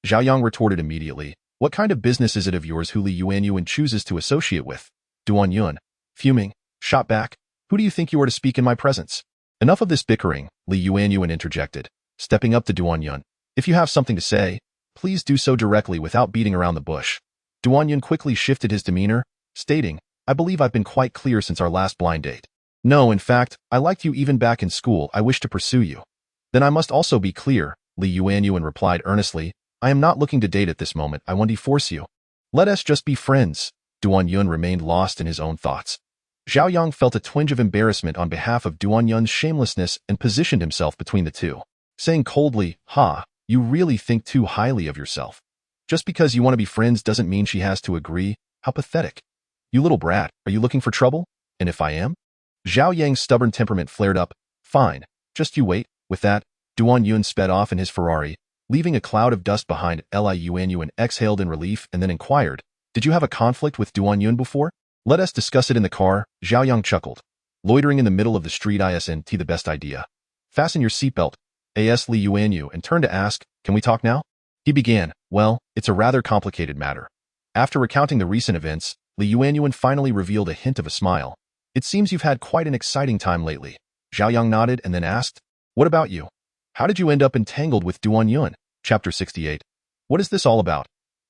Zhao Yang retorted immediately, What kind of business is it of yours who Li Yuanyuan chooses to associate with? Duan Yuan, fuming, shot back, Who do you think you are to speak in my presence? Enough of this bickering, Li Yuanyuan interjected, stepping up to Duan Yuan. If you have something to say, please do so directly without beating around the bush. Duan Yuan quickly shifted his demeanor, stating, I believe I've been quite clear since our last blind date. No, in fact, I liked you even back in school. I wish to pursue you. Then I must also be clear, Li Yuanyuan replied earnestly. I am not looking to date at this moment. I want to force you. Let us just be friends. Duan Yuan remained lost in his own thoughts. Zhao Yang felt a twinge of embarrassment on behalf of Duan Yuan's shamelessness and positioned himself between the two, saying coldly, you really think too highly of yourself. Just because you want to be friends doesn't mean she has to agree. How pathetic. You little brat, are you looking for trouble? And if I am? Zhao Yang's stubborn temperament flared up. Fine, just you wait. With that, Duan Yuan sped off in his Ferrari, leaving a cloud of dust behind. Liu Yuan exhaled in relief and then inquired, Did you have a conflict with Duan Yuan before? Let us discuss it in the car, Zhao Yang chuckled. Loitering in the middle of the street isn't the best idea. Fasten your seatbelt, Li Yuanyu, and turn to ask, Can we talk now? He began, Well, it's a rather complicated matter. After recounting the recent events, Li Yuanyuan finally revealed a hint of a smile. It seems you've had quite an exciting time lately. Zhao Yang nodded and then asked, What about you? How did you end up entangled with Duan Yuan? Chapter 68. What is this all about?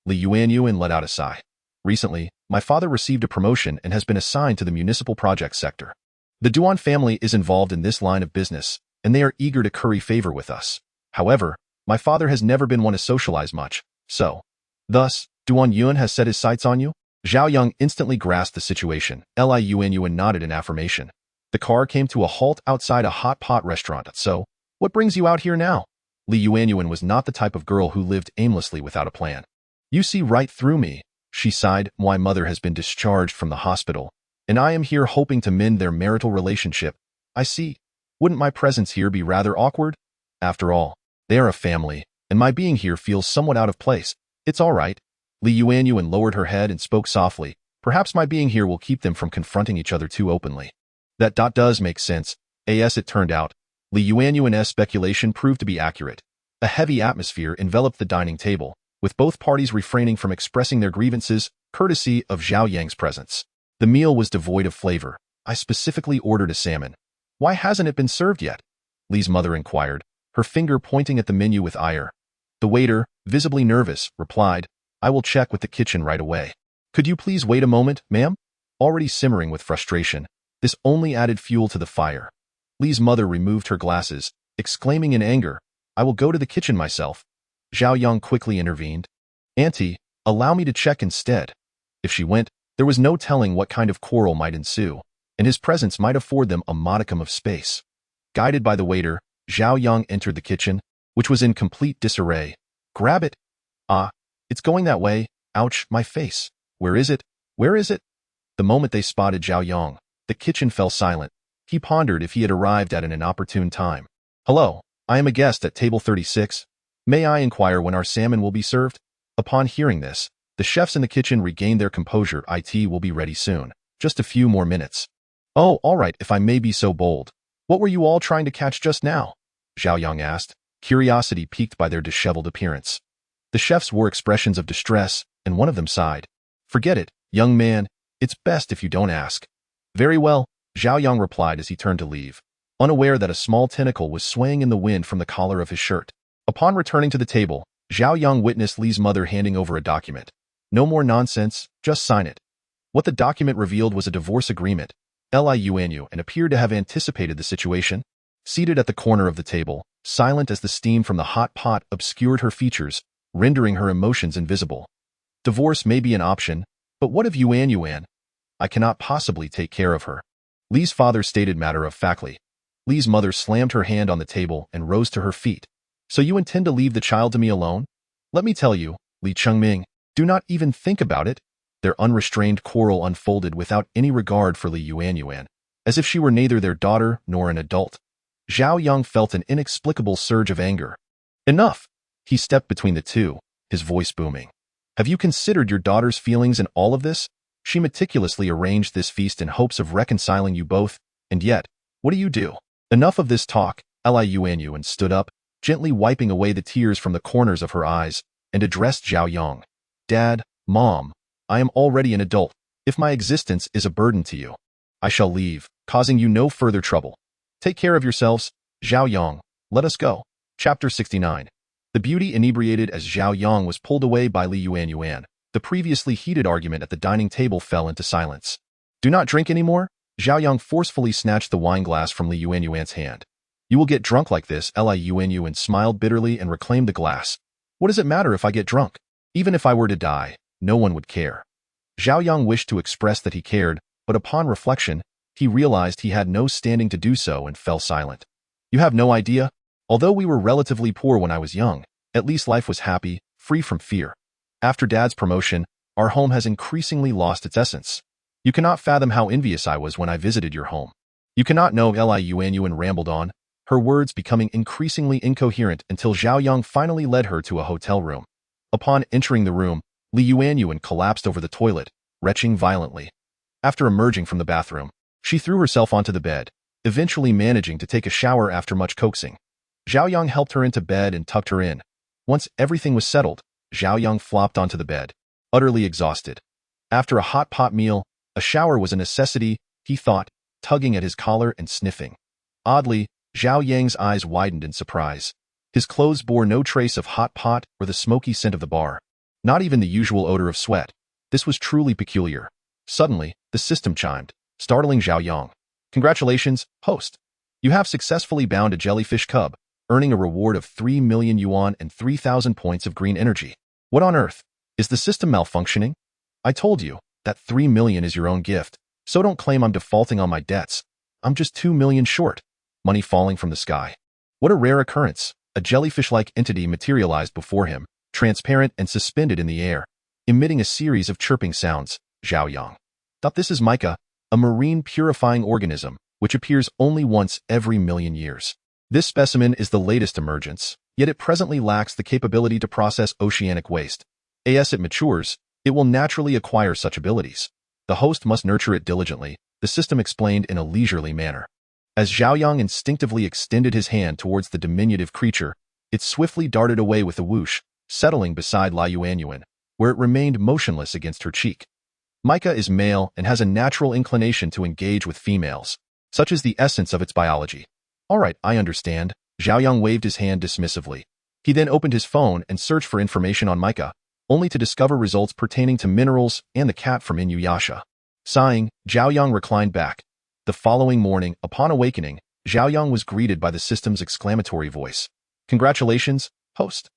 Li Yuanyuan let out a sigh. Recently, my father received a promotion and has been assigned to the municipal project sector. The Duan family is involved in this line of business, and they are eager to curry favor with us. However, my father has never been one to socialize much, so. Thus, Duan Yuan has set his sights on you? Zhao Yang instantly grasped the situation. Li Yuanyuan nodded in affirmation. The car came to a halt outside a hot pot restaurant. So, what brings you out here now? Li Yuanyuan was not the type of girl who lived aimlessly without a plan. You see right through me. She sighed, My mother has been discharged from the hospital, and I am here hoping to mend their marital relationship. I see. Wouldn't my presence here be rather awkward? After all, they are a family, and my being here feels somewhat out of place. It's all right. Li Yuanyuan lowered her head and spoke softly. Perhaps my being here will keep them from confronting each other too openly. That does make sense. As it turned out, Li Yuanyuan's speculation proved to be accurate. A heavy atmosphere enveloped the dining table, with both parties refraining from expressing their grievances, courtesy of Zhao Yang's presence. The meal was devoid of flavor. I specifically ordered a salmon. Why hasn't it been served yet? Li's mother inquired, her finger pointing at the menu with ire. The waiter, visibly nervous, replied, I will check with the kitchen right away. Could you please wait a moment, ma'am? Already simmering with frustration, this only added fuel to the fire. Li's mother removed her glasses, exclaiming in anger, I will go to the kitchen myself. Zhao Yang quickly intervened. Auntie, allow me to check instead. If she went, there was no telling what kind of quarrel might ensue, and his presence might afford them a modicum of space. Guided by the waiter, Zhao Yang entered the kitchen, which was in complete disarray. Grab it. It's going that way. Ouch, my face. Where is it? Where is it? The moment they spotted Zhao Yang, the kitchen fell silent. He pondered if he had arrived at an inopportune time. Hello, I am a guest at table 36. May I inquire when our salmon will be served? Upon hearing this, the chefs in the kitchen regained their composure. It will be ready soon. Just a few more minutes. Oh, all right, if I may be so bold. What were you all trying to catch just now? Zhao Yang asked, curiosity piqued by their disheveled appearance. The chefs wore expressions of distress, and one of them sighed. Forget it, young man. It's best if you don't ask. Very well, Zhao Yang replied as he turned to leave, unaware that a small tentacle was swaying in the wind from the collar of his shirt. Upon returning to the table, Zhao Yang witnessed Li's mother handing over a document. No more nonsense, just sign it. What the document revealed was a divorce agreement. Li Yuanyu and appeared to have anticipated the situation. Seated at the corner of the table, silent as the steam from the hot pot obscured her features, rendering her emotions invisible. Divorce may be an option, but what of Yuan? I cannot possibly take care of her. Li's father stated matter-of-factly. Li's mother slammed her hand on the table and rose to her feet. So you intend to leave the child to me alone? Let me tell you, Li Chengming, do not even think about it. Their unrestrained quarrel unfolded without any regard for Li Yuan, as if she were neither their daughter nor an adult. Zhao Yang felt an inexplicable surge of anger. Enough! He stepped between the two, his voice booming. Have you considered your daughter's feelings in all of this? She meticulously arranged this feast in hopes of reconciling you both, and yet, what do? Enough of this talk, Li Yuan stood up, gently wiping away the tears from the corners of her eyes, and addressed Zhao Yang. Dad, Mom, I am already an adult. If my existence is a burden to you, I shall leave, causing you no further trouble. Take care of yourselves, Zhao Yang. Let us go. Chapter 69. The beauty inebriated as Zhao Yang was pulled away by Li Yuan. The previously heated argument at the dining table fell into silence. Do not drink anymore? Zhao Yang forcefully snatched the wine glass from Li Yuan's hand. You will get drunk like this, Li Yuan smiled bitterly and reclaimed the glass. What does it matter if I get drunk? Even if I were to die, no one would care. Zhao Yang wished to express that he cared, but upon reflection, he realized he had no standing to do so and fell silent. You have no idea? Although we were relatively poor when I was young, at least life was happy, free from fear. After Dad's promotion, our home has increasingly lost its essence. You cannot fathom how envious I was when I visited your home. You cannot know, Li Yuan rambled on, her words becoming increasingly incoherent until Zhao Yang finally led her to a hotel room. Upon entering the room, Li Yuan collapsed over the toilet, retching violently. After emerging from the bathroom, she threw herself onto the bed, eventually managing to take a shower after much coaxing. Zhao Yang helped her into bed and tucked her in. Once everything was settled, Zhao Yang flopped onto the bed, utterly exhausted. After a hot pot meal, a shower was a necessity, he thought, tugging at his collar and sniffing. Oddly, Zhao Yang's eyes widened in surprise. His clothes bore no trace of hot pot or the smoky scent of the bar. Not even the usual odor of sweat. This was truly peculiar. Suddenly, the system chimed, startling Zhao Yang. Congratulations, host. You have successfully bound a jellyfish cub, earning a reward of 3 million yuan and 3,000 points of green energy. What on earth? Is the system malfunctioning? I told you, that 3 million is your own gift, so don't claim I'm defaulting on my debts. I'm just 2 million short. Money falling from the sky. What a rare occurrence. A jellyfish-like entity materialized before him, transparent and suspended in the air, emitting a series of chirping sounds. Zhao Yang thought this is mica, a marine purifying organism, which appears only once every million years. This specimen is the latest emergence, yet it presently lacks the capability to process oceanic waste. As it matures, it will naturally acquire such abilities. The host must nurture it diligently, the system explained in a leisurely manner. As Zhao Yang instinctively extended his hand towards the diminutive creature, it swiftly darted away with a whoosh, settling beside Li Yuan, where it remained motionless against her cheek. Mica is male and has a natural inclination to engage with females. Such is the essence of its biology. All right, I understand. Zhao Yang waved his hand dismissively. He then opened his phone and searched for information on mica, only to discover results pertaining to minerals and the cat from Inuyasha. Sighing, Zhao Yang reclined back. The following morning, upon awakening, Zhao Yang was greeted by the system's exclamatory voice. Congratulations, host.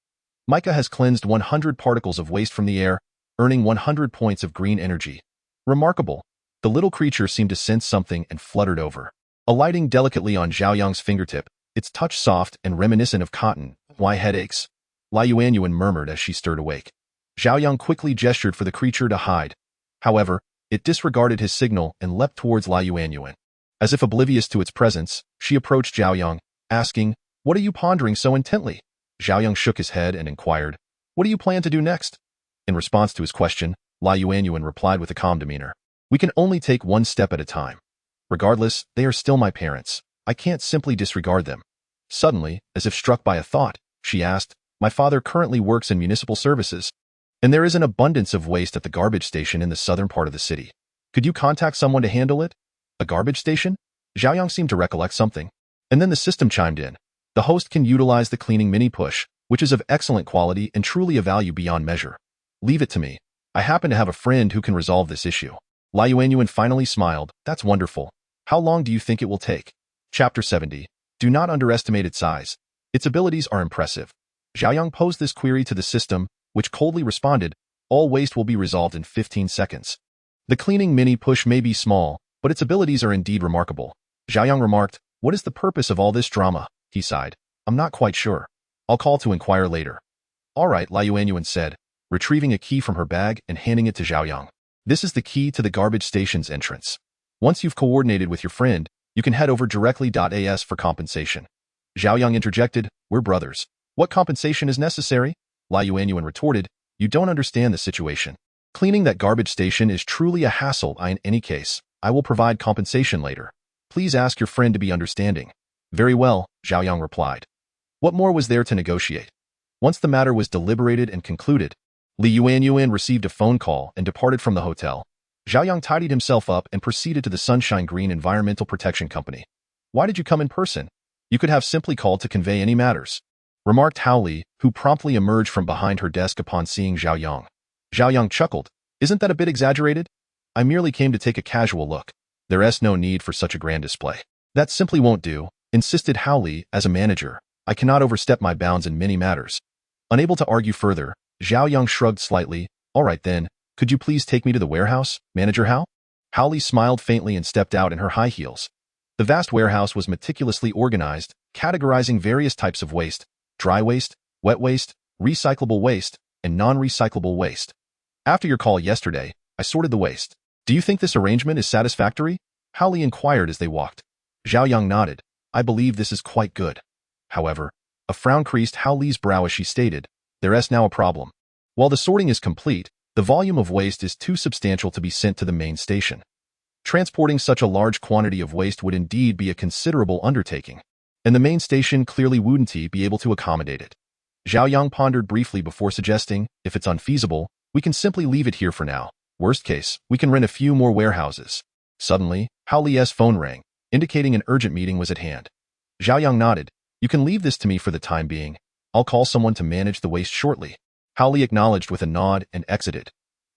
Mica has cleansed 100 particles of waste from the air, earning 100 points of green energy. Remarkable. The little creature seemed to sense something and fluttered over. Alighting delicately on Zhao Yang's fingertip, its touch soft and reminiscent of cotton. Why headaches? Li Yuan murmured as she stirred awake. Zhao Yang quickly gestured for the creature to hide. However, it disregarded his signal and leapt towards Liu Anyuan. As if oblivious to its presence, she approached Zhao Yang, asking, "What are you pondering so intently?" Zhao Yang shook his head and inquired, "What do you plan to do next?" In response to his question, Liu Anyuan replied with a calm demeanor, "We can only take one step at a time. Regardless, they are still my parents. I can't simply disregard them." Suddenly, as if struck by a thought, she asked, "My father currently works in municipal services, and there is an abundance of waste at the garbage station in the southern part of the city. Could you contact someone to handle it?" "A garbage station?" Zhao Yang seemed to recollect something. And then the system chimed in. "The host can utilize the cleaning mini push, which is of excellent quality and truly a value beyond measure. Leave it to me. I happen to have a friend who can resolve this issue." Liu Anyuan finally smiled. "That's wonderful. How long do you think it will take?" Chapter 70. Do not underestimate its size. Its abilities are impressive. Zhao Yang posed this query to the system, which coldly responded, "All waste will be resolved in 15 seconds. The cleaning mini push may be small, but its abilities are indeed remarkable." Zhao Yang remarked, "What is the purpose of all this drama?" He sighed. "I'm not quite sure. I'll call to inquire later." "All right," Liu Anyuan said, retrieving a key from her bag and handing it to Zhao Yang. "This is the key to the garbage station's entrance. Once you've coordinated with your friend, you can head over directly.as for compensation." Zhao Yang interjected, "We're brothers. What compensation is necessary?" Liu Anyuan retorted, "You don't understand the situation. Cleaning that garbage station is truly a hassle. In any case, I will provide compensation later. Please ask your friend to be understanding." "Very well," Zhao Yang replied. What more was there to negotiate? Once the matter was deliberated and concluded, Liu Anyuan received a phone call and departed from the hotel. Zhao Yang tidied himself up and proceeded to the Sunshine Green Environmental Protection Company. "Why did you come in person? You could have simply called to convey any matters," remarked Hao Li, who promptly emerged from behind her desk upon seeing Zhao Yang. Zhao Yang chuckled. "Isn't that a bit exaggerated? I merely came to take a casual look. There's no need for such a grand display." "That simply won't do," insisted Hao Li. "As a manager, I cannot overstep my bounds in many matters." Unable to argue further, Zhao Yang shrugged slightly. "All right then, could you please take me to the warehouse, Manager Hao?" Hao Li smiled faintly and stepped out in her high heels. The vast warehouse was meticulously organized, categorizing various types of waste: dry waste, wet waste, recyclable waste, and non-recyclable waste. "After your call yesterday, I sorted the waste. Do you think this arrangement is satisfactory?" Hao Li inquired as they walked. Zhao Yang nodded. "I believe this is quite good." However, a frown creased Hao Li's brow as she stated, "There's now a problem. While the sorting is complete, the volume of waste is too substantial to be sent to the main station. Transporting such a large quantity of waste would indeed be a considerable undertaking, and the main station clearly wouldn't be able to accommodate it." Zhao Yang pondered briefly before suggesting, "If it's unfeasible, we can simply leave it here for now. Worst case, we can rent a few more warehouses." Suddenly, Hao Li's phone rang, indicating an urgent meeting was at hand. Zhao Yang nodded. "You can leave this to me for the time being. I'll call someone to manage the waste shortly." Hao Li acknowledged with a nod and exited.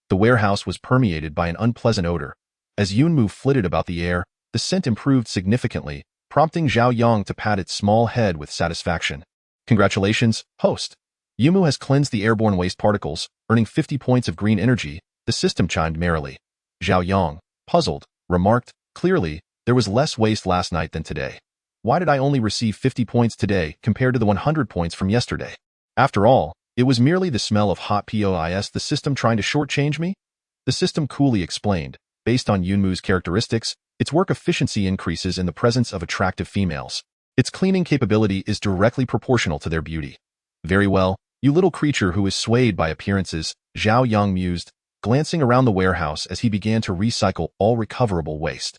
The warehouse was permeated by an unpleasant odor. As Yunmu flitted about the air, the scent improved significantly, prompting Zhao Yang to pat its small head with satisfaction. "Congratulations, host. Yunmu has cleansed the airborne waste particles, earning 50 points of green energy," the system chimed merrily. Zhao Yang, puzzled, remarked, "Clearly, there was less waste last night than today. Why did I only receive 50 points today compared to the 100 points from yesterday? After all, it was merely the smell of hot POIS, the system trying to shortchange me?" The system coolly explained, "Based on Yunmu's characteristics, its work efficiency increases in the presence of attractive females. Its cleaning capability is directly proportional to their beauty." "Very well, you little creature who is swayed by appearances," Zhao Yang mused, glancing around the warehouse as he began to recycle all recoverable waste.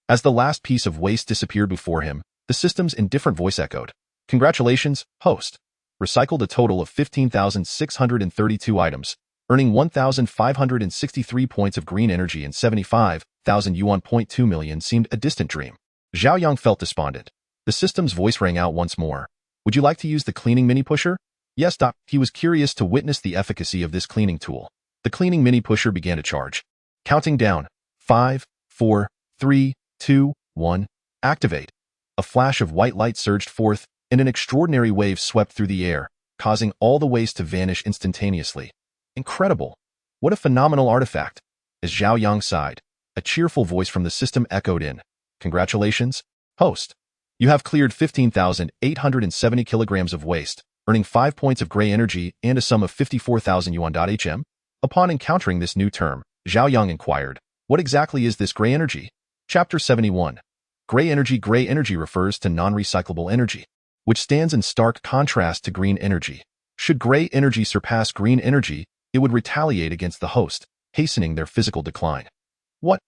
As the last piece of waste disappeared before him, the system's indifferent voice echoed, "Congratulations, host. Recycled a total of 15,632 items, earning 1,563 points of green energy and 75,000 yuan. 2 million seemed a distant dream." Zhao Yang felt despondent. The system's voice rang out once more. "Would you like to use the cleaning mini pusher?" "Yes, Doc." He was curious to witness the efficacy of this cleaning tool. The cleaning mini pusher began to charge. Counting down. 5, 4, 3, 2, 1. Activate. A flash of white light surged forth, and an extraordinary wave swept through the air, causing all the waste to vanish instantaneously. "Incredible! What a phenomenal artifact!" As Zhao Yang sighed, a cheerful voice from the system echoed in. "Congratulations, host. You have cleared 15,870 kilograms of waste, earning 5 points of gray energy and a sum of 54,000 yuan. Upon encountering this new term, Zhao Yang inquired, "What exactly is this gray energy?" Chapter 71. Gray energy. Gray energy refers to non-recyclable energy, which stands in stark contrast to green energy. Should gray energy surpass green energy, it would retaliate against the host, hastening their physical decline. What?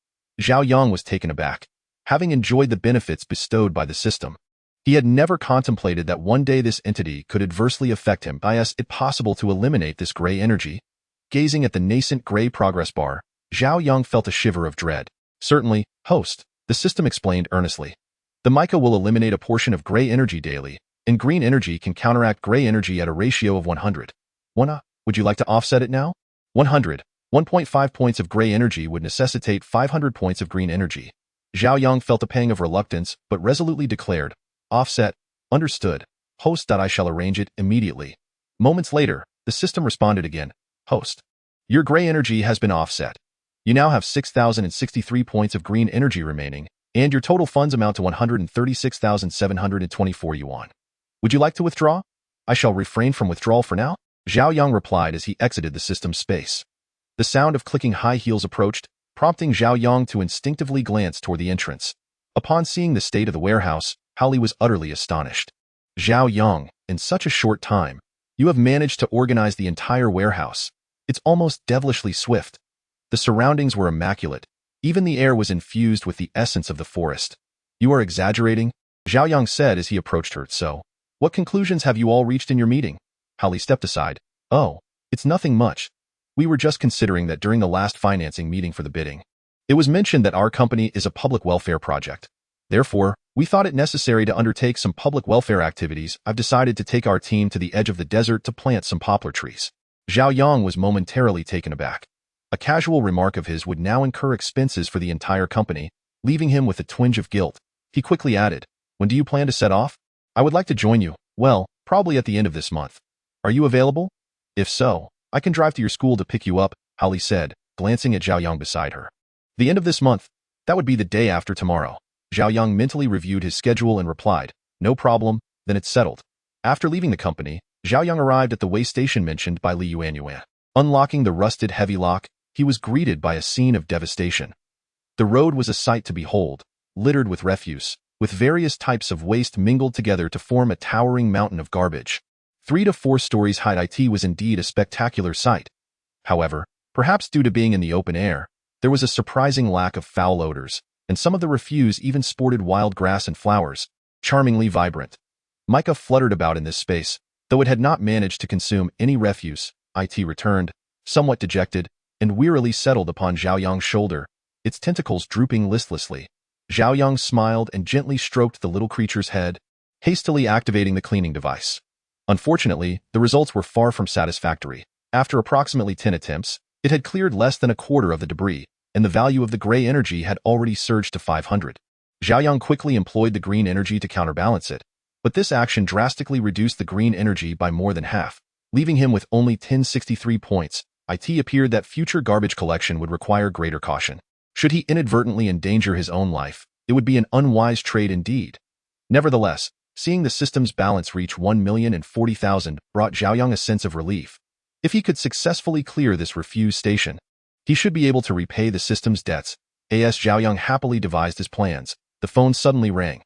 Zhao Yang was taken aback. Having enjoyed the benefits bestowed by the system, he had never contemplated that one day this entity could adversely affect him. Is it possible to eliminate this gray energy? Gazing at the nascent gray progress bar, Zhao Yang felt a shiver of dread. Certainly, host, the system explained earnestly. The mica will eliminate a portion of gray energy daily, and green energy can counteract gray energy at a ratio of 100. Would you like to offset it now? 100. 1.5 points of gray energy would necessitate 500 points of green energy. Zhao Yang felt a pang of reluctance, but resolutely declared, "Offset. Understood. Host. I shall arrange it immediately." Moments later, the system responded again, "Host. Your gray energy has been offset. You now have 6,063 points of green energy remaining, and your total funds amount to 136,724 yuan. Would you like to withdraw? I shall refrain from withdrawal for now," Zhao Yang replied as he exited the system's space. The sound of clicking high heels approached, prompting Zhao Yang to instinctively glance toward the entrance. Upon seeing the state of the warehouse, Hali was utterly astonished. "Zhao Yang, in such a short time, you have managed to organize the entire warehouse. It's almost devilishly swift." The surroundings were immaculate. Even the air was infused with the essence of the forest. "You are exaggerating," Zhao Yang said as he approached her. "So, what conclusions have you all reached in your meeting?" Hali stepped aside. "Oh, it's nothing much. We were just considering that during the last financing meeting for the bidding, it was mentioned that our company is a public welfare project. Therefore, we thought it necessary to undertake some public welfare activities. I've decided to take our team to the edge of the desert to plant some poplar trees." Zhao Yang was momentarily taken aback. A casual remark of his would now incur expenses for the entire company, leaving him with a twinge of guilt. He quickly added, "When do you plan to set off? I would like to join you. Well, probably at the end of this month. Are you available? If so, I can drive to your school to pick you up," Hali said, glancing at Zhao Yang beside her. "The end of this month? That would be the day after tomorrow." Zhao Yang mentally reviewed his schedule and replied, "No problem, then it's settled." After leaving the company, Zhao Yang arrived at the way station mentioned by Li Yuanyuan. Unlocking the rusted heavy lock, he was greeted by a scene of devastation. The road was a sight to behold, littered with refuse, with various types of waste mingled together to form a towering mountain of garbage. 3 to 4 stories high. It was indeed a spectacular sight. However, perhaps due to being in the open air, there was a surprising lack of foul odors, and some of the refuse even sported wild grass and flowers, charmingly vibrant. Mica fluttered about in this space, though it had not managed to consume any refuse. It returned, somewhat dejected, and wearily settled upon Zhao Yang's shoulder, its tentacles drooping listlessly. Zhao Yang smiled and gently stroked the little creature's head, hastily activating the cleaning device. Unfortunately, the results were far from satisfactory. After approximately 10 attempts, it had cleared less than a quarter of the debris, and the value of the gray energy had already surged to 500. Zhao Yang quickly employed the green energy to counterbalance it, but this action drastically reduced the green energy by more than half, leaving him with only 1063 points. It appeared that future garbage collection would require greater caution. Should he inadvertently endanger his own life, it would be an unwise trade indeed. Nevertheless, seeing the system's balance reach 1,040,000 brought Zhao Yang a sense of relief. If he could successfully clear this refuse station, he should be able to repay the system's debts. As Zhao Yang happily devised his plans, the phone suddenly rang.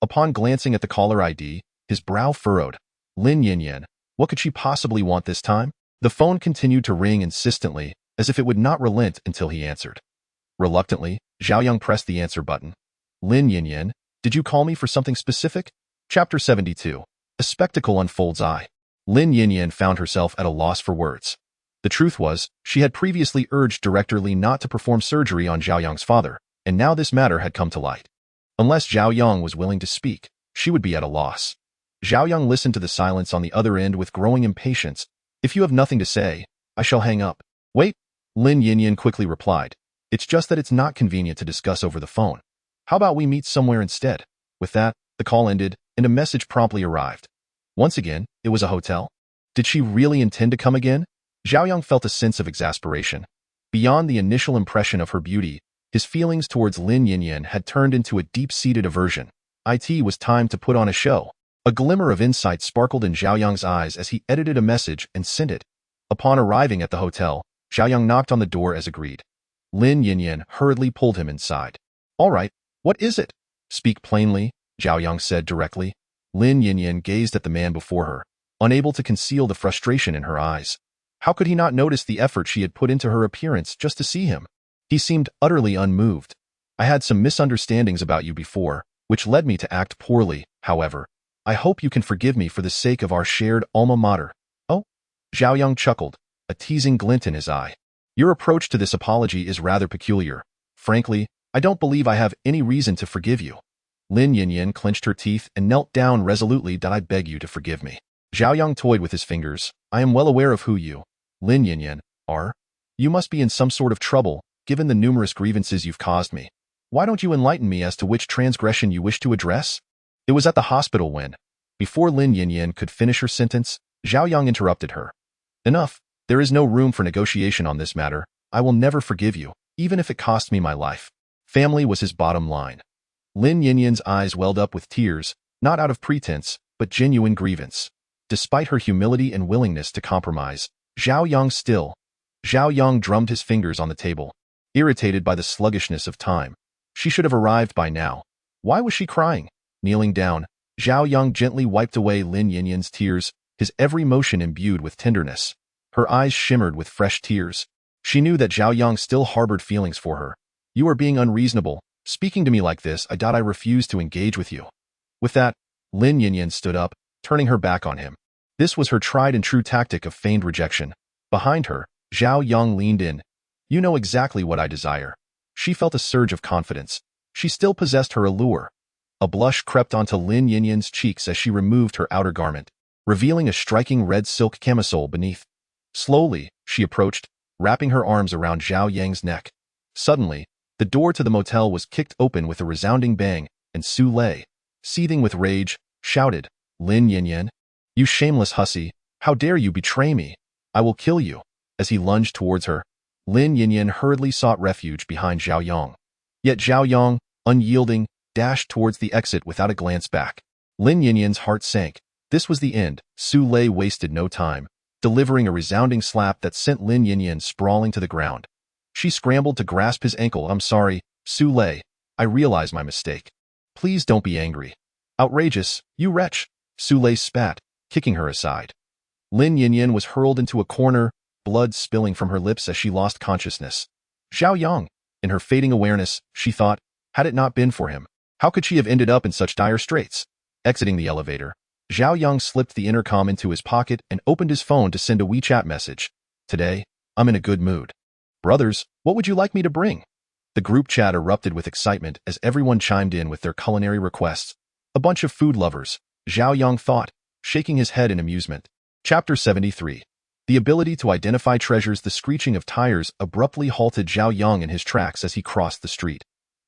Upon glancing at the caller ID, his brow furrowed. Lin Yinyan, what could she possibly want this time? The phone continued to ring insistently, as if it would not relent until he answered. Reluctantly, Zhao Yang pressed the answer button. Lin Yinyan, did you call me for something specific? Chapter 72. A spectacle unfolds. Lin Yinyan found herself at a loss for words. The truth was, she had previously urged Director Li not to perform surgery on Zhao Yang's father, and now this matter had come to light. Unless Zhao Yang was willing to speak, she would be at a loss. Zhao Yang listened to the silence on the other end with growing impatience. If you have nothing to say, I shall hang up. Wait, Lin Yinyan quickly replied. It's just that it's not convenient to discuss over the phone. How about we meet somewhere instead? With that, the call ended, and a message promptly arrived. Once again, it was a hotel. Did she really intend to come again? Zhao Yang felt a sense of exasperation. Beyond the initial impression of her beauty, his feelings towards Lin Yinyan had turned into a deep-seated aversion. It was time to put on a show. A glimmer of insight sparkled in Zhao Yang's eyes as he edited a message and sent it. Upon arriving at the hotel, Zhao Yang knocked on the door as agreed. Lin Yinyan hurriedly pulled him inside. All right, what is it? Speak plainly, Zhao Yang said directly. Lin Yinyan gazed at the man before her, unable to conceal the frustration in her eyes. How could he not notice the effort she had put into her appearance just to see him? He seemed utterly unmoved. I had some misunderstandings about you before, which led me to act poorly, however. I hope you can forgive me for the sake of our shared alma mater. Oh? Zhao Yang chuckled, a teasing glint in his eye. Your approach to this apology is rather peculiar. Frankly, I don't believe I have any reason to forgive you. Lin Yinyan clenched her teeth and knelt down resolutely. I beg you to forgive me. Zhao Yang toyed with his fingers. I am well aware of who you, Lin Yinyan, are. You must be in some sort of trouble, given the numerous grievances you've caused me. Why don't you enlighten me as to which transgression you wish to address? It was at the hospital when, before Lin Yinyan could finish her sentence, Zhao Yang interrupted her. Enough. There is no room for negotiation on this matter. I will never forgive you, even if it cost me my life. Family was his bottom line. Lin Yinyan's eyes welled up with tears, not out of pretense, but genuine grievance. Despite her humility and willingness to compromise, Zhao Yang drummed his fingers on the table, irritated by the sluggishness of time. She should have arrived by now. Why was she crying? Kneeling down, Zhao Yang gently wiped away Lin Yinyan's tears, his every motion imbued with tenderness. Her eyes shimmered with fresh tears. She knew that Zhao Yang still harbored feelings for her. You are being unreasonable. Speaking to me like this, I refuse to engage with you. With that, Lin Yinyan stood up, turning her back on him. This was her tried and true tactic of feigned rejection. Behind her, Zhao Yang leaned in. You know exactly what I desire. She felt a surge of confidence. She still possessed her allure. A blush crept onto Lin Yinyan's cheeks as she removed her outer garment, revealing a striking red silk camisole beneath. Slowly, she approached, wrapping her arms around Zhao Yang's neck. Suddenly, the door to the motel was kicked open with a resounding bang, and Su Lei, seething with rage, shouted, Lin Yinyan, you shameless hussy, how dare you betray me? I will kill you. As he lunged towards her, Lin Yinyan hurriedly sought refuge behind Zhao Yang. Yet Zhao Yang, unyielding, dashed towards the exit without a glance back. Lin Yinyan's heart sank. This was the end. Su Lei wasted no time, delivering a resounding slap that sent Lin Yinyan sprawling to the ground. She scrambled to grasp his ankle. I'm sorry, Su Lei. I realize my mistake. Please don't be angry. Outrageous, you wretch, Su Lei spat, kicking her aside. Lin Yinyan was hurled into a corner, blood spilling from her lips as she lost consciousness. Zhao Yang, in her fading awareness, she thought, had it not been for him, how could she have ended up in such dire straits? Exiting the elevator, Zhao Yang slipped the intercom into his pocket and opened his phone to send a WeChat message. Today, I'm in a good mood. Brothers, what would you like me to bring? The group chat erupted with excitement as everyone chimed in with their culinary requests. A bunch of food lovers, Zhao Yang thought, shaking his head in amusement. Chapter 73. The ability to identify treasures. The screeching of tires abruptly halted Zhao Yang in his tracks as he crossed the street.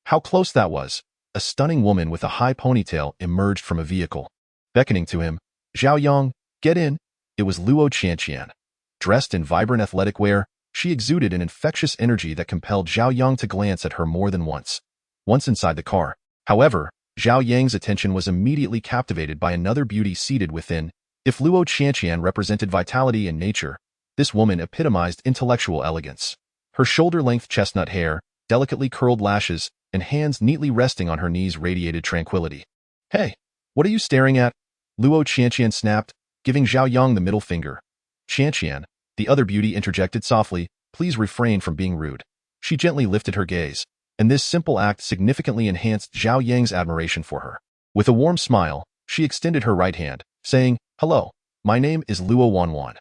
How close that was! A stunning woman with a high ponytail emerged from a vehicle. Beckoning to him, Zhao Yang, get in. It was Luo Qianqian. Dressed in vibrant athletic wear, she exuded an infectious energy that compelled Zhao Yang to glance at her more than once. Once inside the car, however, Zhao Yang's attention was immediately captivated by another beauty seated within. If Luo Qianqian represented vitality and nature, this woman epitomized intellectual elegance. Her shoulder-length chestnut hair, delicately curled lashes, and hands neatly resting on her knees radiated tranquility. Hey, what are you staring at? Luo Qianqian snapped, giving Zhao Yang the middle finger. Qianqian, the other beauty interjected softly, please refrain from being rude. She gently lifted her gaze, and this simple act significantly enhanced Zhao Yang's admiration for her. With a warm smile, she extended her right hand, saying, hello, my name is Luo Wanwan.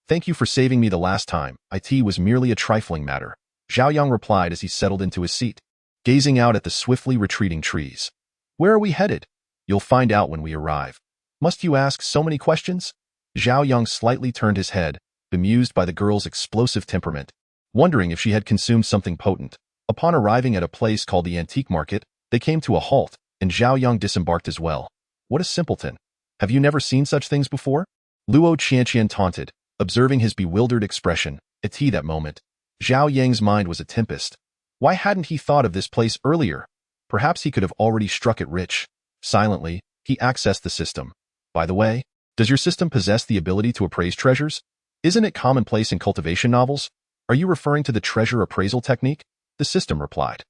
Thank you for saving me the last time. It was merely a trifling matter. Zhao Yang replied as he settled into his seat, gazing out at the swiftly retreating trees. Where are we headed? You'll find out when we arrive. Must you ask so many questions? Zhao Yang slightly turned his head, bemused by the girl's explosive temperament, wondering if she had consumed something potent. Upon arriving at a place called the Antique Market, they came to a halt, and Zhao Yang disembarked as well. What a simpleton. Have you never seen such things before? Luo Qianqian taunted, observing his bewildered expression. At that moment, Zhao Yang's mind was a tempest. Why hadn't he thought of this place earlier? Perhaps he could have already struck it rich. Silently, he accessed the system. By the way, does your system possess the ability to appraise treasures? Isn't it commonplace in cultivation novels? Are you referring to the treasure appraisal technique? The system replied.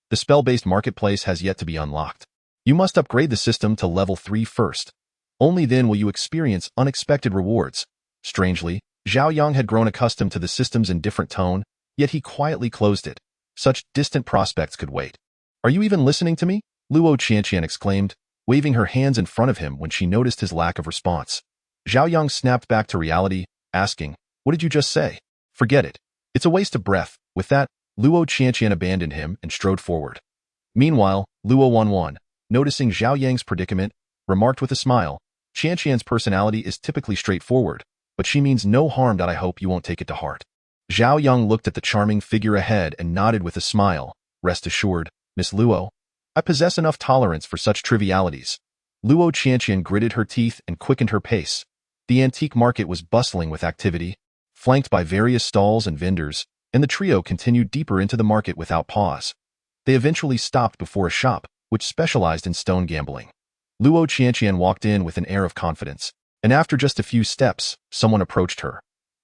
The spell-based marketplace has yet to be unlocked. You must upgrade the system to level 3 first. Only then will you experience unexpected rewards. Strangely, Zhao Yang had grown accustomed to the system's indifferent tone, yet he quietly closed it. Such distant prospects could wait. Are you even listening to me? Luo Qianqian exclaimed, waving her hands in front of him when she noticed his lack of response. Zhao Yang snapped back to reality, asking, "What did you just say?" "Forget it. It's a waste of breath." With that, Luo Qianqian abandoned him and strode forward. Meanwhile, Luo Wanwan, noticing Zhao Yang's predicament, remarked with a smile, "Qianqian's personality is typically straightforward, but she means no harm. I hope you won't take it to heart." Zhao Yang looked at the charming figure ahead and nodded with a smile. "Rest assured, Miss Luo, I possess enough tolerance for such trivialities." Luo Qianqian gritted her teeth and quickened her pace. The antique market was bustling with activity, flanked by various stalls and vendors, and the trio continued deeper into the market without pause. They eventually stopped before a shop, which specialized in stone gambling. Luo Qianqian walked in with an air of confidence, and after just a few steps, someone approached her.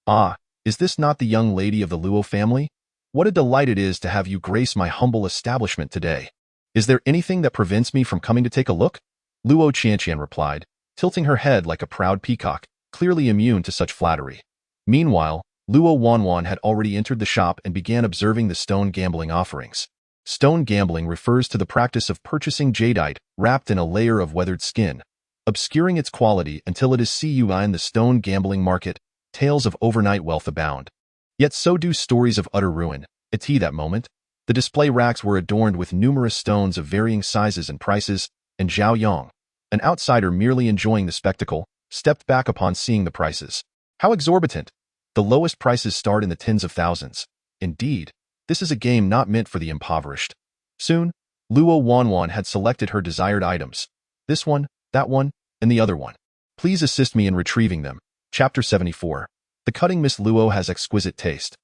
"Ah, is this not the young lady of the Luo family? What a delight it is to have you grace my humble establishment today. Is there anything that prevents me from coming to take a look?" Luo Qianqian replied, tilting her head like a proud peacock, clearly immune to such flattery. Meanwhile, Luo Wanwan had already entered the shop and began observing the stone gambling offerings. Stone gambling refers to the practice of purchasing jadeite wrapped in a layer of weathered skin, obscuring its quality until it is seen in the stone gambling market. Tales of overnight wealth abound. Yet so do stories of utter ruin. At that moment, the display racks were adorned with numerous stones of varying sizes and prices, and Zhao Yang, an outsider merely enjoying the spectacle, stepped back upon seeing the prices. How exorbitant! The lowest prices start in the tens of thousands. Indeed, this is a game not meant for the impoverished. Soon, Luo Wanwan had selected her desired items. This one, that one, and the other one. Please assist me in retrieving them. Chapter 74. The cutting. Miss Luo has exquisite taste.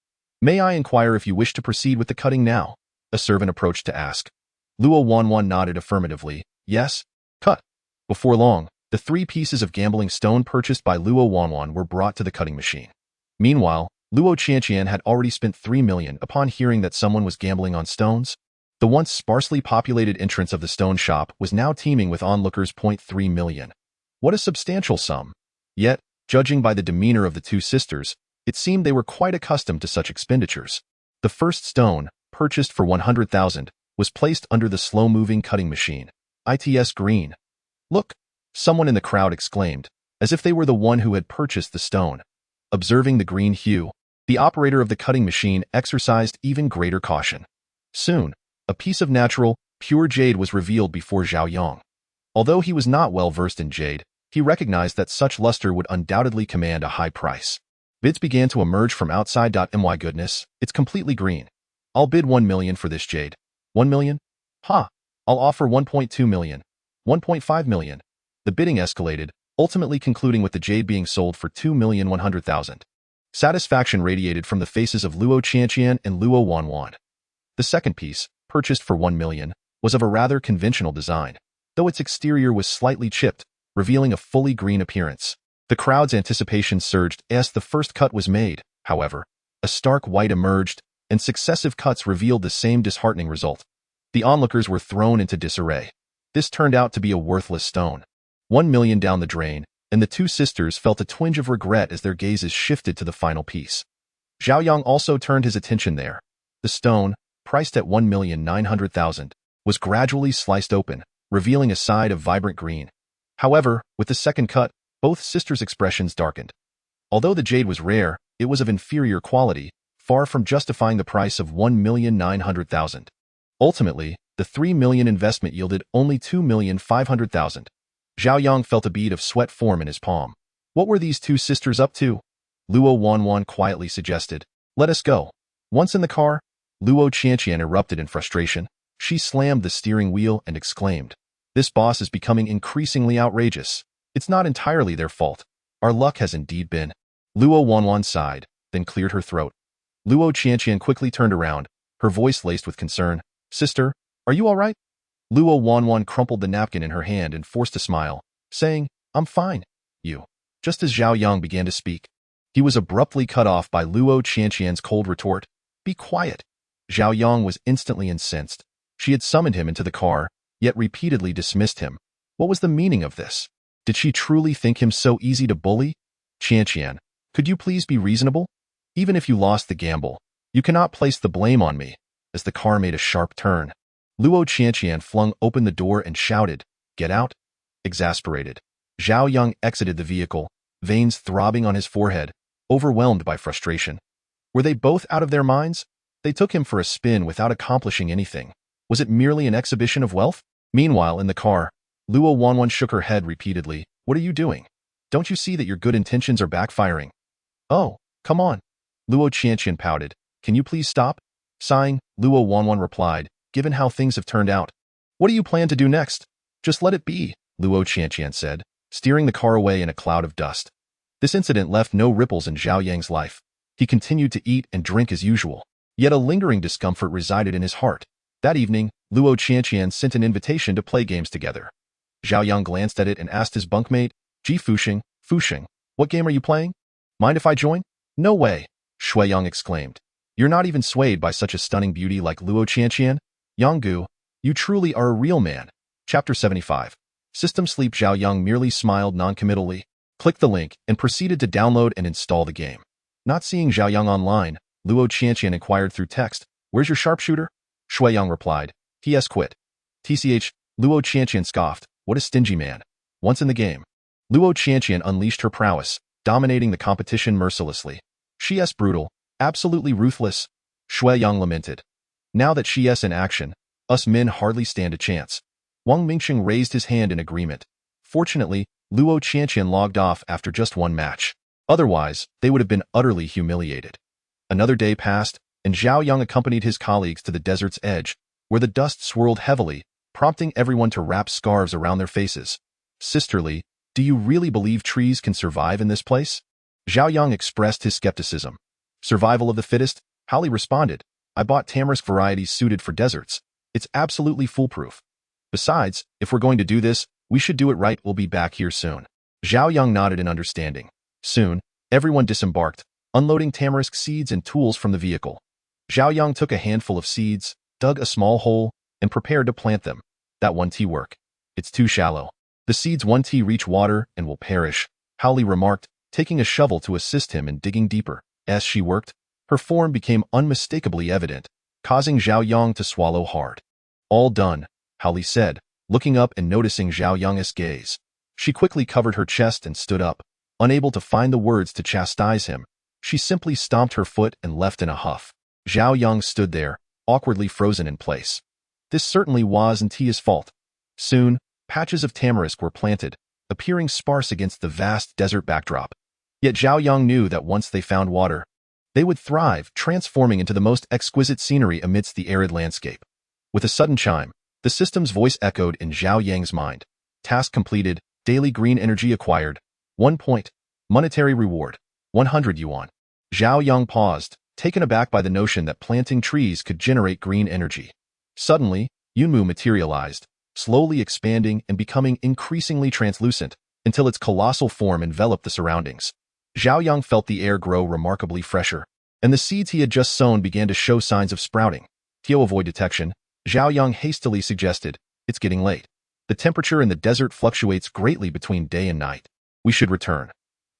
May I inquire if you wish to proceed with the cutting now? A servant approached to ask. Luo Wanwan nodded affirmatively. Yes, cut. Before long, the 3 pieces of gambling stone purchased by Luo Wanwan were brought to the cutting machine. Meanwhile, Luo Qianqian had already spent 3 million upon hearing that someone was gambling on stones. The once sparsely populated entrance of the stone shop was now teeming with onlookers. 3 million. What a substantial sum. Yet, judging by the demeanor of the 2 sisters, it seemed they were quite accustomed to such expenditures. The first stone, purchased for 100,000, was placed under the slow-moving cutting machine. It's green. Look! Someone in the crowd exclaimed, as if they were the one who had purchased the stone. Observing the green hue, the operator of the cutting machine exercised even greater caution. Soon, a piece of natural, pure jade was revealed before Zhao Yang. Although he was not well versed in jade, he recognized that such luster would undoubtedly command a high price. Bids began to emerge from outside. My goodness, it's completely green. I'll bid 1 million for this jade. 1 million? Ha! I'll offer 1.2 million. 1.5 million. The bidding escalated, ultimately concluding with the jade being sold for 2,100,000. Satisfaction radiated from the faces of Luo Qianqian and Luo Wanwan. The second piece, purchased for 1 million, was of a rather conventional design, though its exterior was slightly chipped, revealing a fully green appearance. The crowd's anticipation surged as the first cut was made. However, a stark white emerged, and successive cuts revealed the same disheartening result. The onlookers were thrown into disarray. This turned out to be a worthless stone. 1 million down the drain, and the 2 sisters felt a twinge of regret as their gazes shifted to the final piece. Zhao Yang also turned his attention there. The stone, priced at 1,900,000, was gradually sliced open, revealing a side of vibrant green. However, with the second cut, both sisters' expressions darkened. Although the jade was rare, it was of inferior quality, far from justifying the price of 1,900,000. Ultimately, the 3 million investment yielded only 2,500,000. Zhao Yang felt a bead of sweat form in his palm. What were these 2 sisters up to? Luo Wanwan quietly suggested, "Let us go." Once in the car, Luo Qianqian erupted in frustration. She slammed the steering wheel and exclaimed, "This boss is becoming increasingly outrageous. It's not entirely their fault. Our luck has indeed been." Luo Wanwan sighed, then cleared her throat. Luo Qianqian quickly turned around, her voice laced with concern. "Sister, are you all right?" Luo Wanwan crumpled the napkin in her hand and forced a smile, saying, I'm fine. You. Just as Zhao Yang began to speak, he was abruptly cut off by Luo Qianqian's cold retort. Be quiet. Zhao Yang was instantly incensed. She had summoned him into the car, yet repeatedly dismissed him. What was the meaning of this? Did she truly think him so easy to bully? Qianqian, could you please be reasonable? Even if you lost the gamble, you cannot place the blame on me. As the car made a sharp turn, Luo Qianqian flung open the door and shouted, Get out! Exasperated, Zhao Yang exited the vehicle, veins throbbing on his forehead, overwhelmed by frustration. Were they both out of their minds? They took him for a spin without accomplishing anything. Was it merely an exhibition of wealth? Meanwhile, in the car, Luo Wanwan shook her head repeatedly. What are you doing? Don't you see that your good intentions are backfiring? Oh, come on. Luo Qianqian pouted. Can you please stop? Sighing, Luo Wanwan replied, given how things have turned out. What do you plan to do next? Just let it be, Luo Qianqian said, steering the car away in a cloud of dust. This incident left no ripples in Zhao Yang's life. He continued to eat and drink as usual. Yet a lingering discomfort resided in his heart. That evening, Luo Qianqian sent an invitation to play games together. Zhao Yang glanced at it and asked his bunkmate, Ji Fuxing, what game are you playing? Mind if I join? No way, Shui Yang exclaimed. You're not even swayed by such a stunning beauty like Luo Qianqian? Yanggu, you truly are a real man. Chapter 75. System Sleep. Zhao Yang merely smiled noncommittally, clicked the link, and proceeded to download and install the game. Not seeing Zhao Yang online, Luo Qianqian inquired through text, Where's your sharpshooter? Shui Yang replied, He has quit. TCH, Luo Qianqian scoffed, What a stingy man. Once in the game, Luo Qianqian unleashed her prowess, dominating the competition mercilessly. She is brutal, absolutely ruthless, Shui Yang lamented. Now that she is in action, us men hardly stand a chance. Wang Mingxing raised his hand in agreement. Fortunately, Luo Qianqian logged off after just one match. Otherwise, they would have been utterly humiliated. Another day passed, and Zhao Yang accompanied his colleagues to the desert's edge, where the dust swirled heavily, prompting everyone to wrap scarves around their faces. Sisterly, do you really believe trees can survive in this place? Zhao Yang expressed his skepticism. Survival of the fittest? Holly responded, I bought tamarisk varieties suited for deserts. It's absolutely foolproof. Besides, if we're going to do this, we should do it right. We'll be back here soon. Zhao Yang nodded in understanding. Soon, everyone disembarked, unloading tamarisk seeds and tools from the vehicle. Zhao Yang took a handful of seeds, dug a small hole, and prepared to plant them. That 1T work. It's too shallow. The seeds 1T reach water and will perish, Howley remarked, taking a shovel to assist him in digging deeper. As she worked, her form became unmistakably evident, causing Zhao Yang to swallow hard. All done, Howley said, looking up and noticing Zhao Yang's gaze. She quickly covered her chest and stood up. Unable to find the words to chastise him, she simply stomped her foot and left in a huff. Zhao Yang stood there, awkwardly frozen in place. This certainly wasn't his fault. Soon, patches of tamarisk were planted, appearing sparse against the vast desert backdrop. Yet Zhao Yang knew that once they found water, they would thrive, transforming into the most exquisite scenery amidst the arid landscape. With a sudden chime, the system's voice echoed in Zhao Yang's mind. Task completed, daily green energy acquired. 1 point. Monetary reward. 100 yuan. Zhao Yang paused, taken aback by the notion that planting trees could generate green energy. Suddenly, Yunmu materialized, slowly expanding and becoming increasingly translucent, until its colossal form enveloped the surroundings. Zhao Yang felt the air grow remarkably fresher, and the seeds he had just sown began to show signs of sprouting. To avoid detection, Zhao Yang hastily suggested, It's getting late. The temperature in the desert fluctuates greatly between day and night. We should return.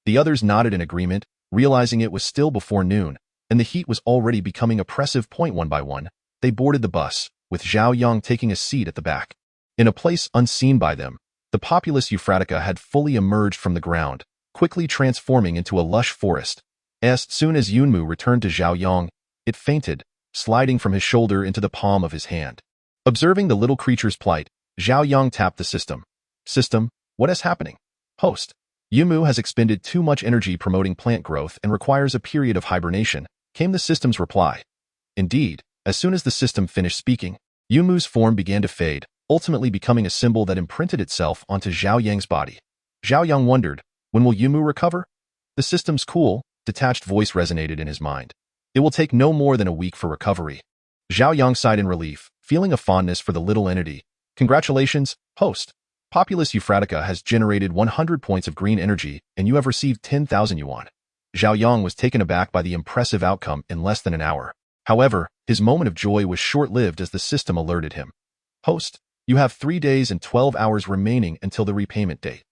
The others nodded in agreement, realizing it was still before noon, and the heat was already becoming oppressive. One by one, they boarded the bus, with Zhao Yang taking a seat at the back. In a place unseen by them, the populous Euphratica had fully emerged from the ground, quickly transforming into a lush forest. As soon as Yunmu returned to Zhao Yang, it fainted, sliding from his shoulder into the palm of his hand. Observing the little creature's plight, Zhao Yang tapped the system. System, what is happening? Host. Yunmu has expended too much energy promoting plant growth and requires a period of hibernation, came the system's reply. Indeed, as soon as the system finished speaking, Yunmu's form began to fade, ultimately becoming a symbol that imprinted itself onto Zhao Yang's body. Zhao Yang wondered, when will Yunmu recover? The system's cool, detached voice resonated in his mind. It will take no more than a week for recovery. Zhao Yang sighed in relief, feeling a fondness for the little entity. Congratulations, host. Populous Euphratica has generated 100 points of green energy, and you have received 10,000 yuan. Zhao Yang was taken aback by the impressive outcome in less than an hour. However, his moment of joy was short-lived as the system alerted him. Host, you have 3 days and 12 hours remaining until the repayment date.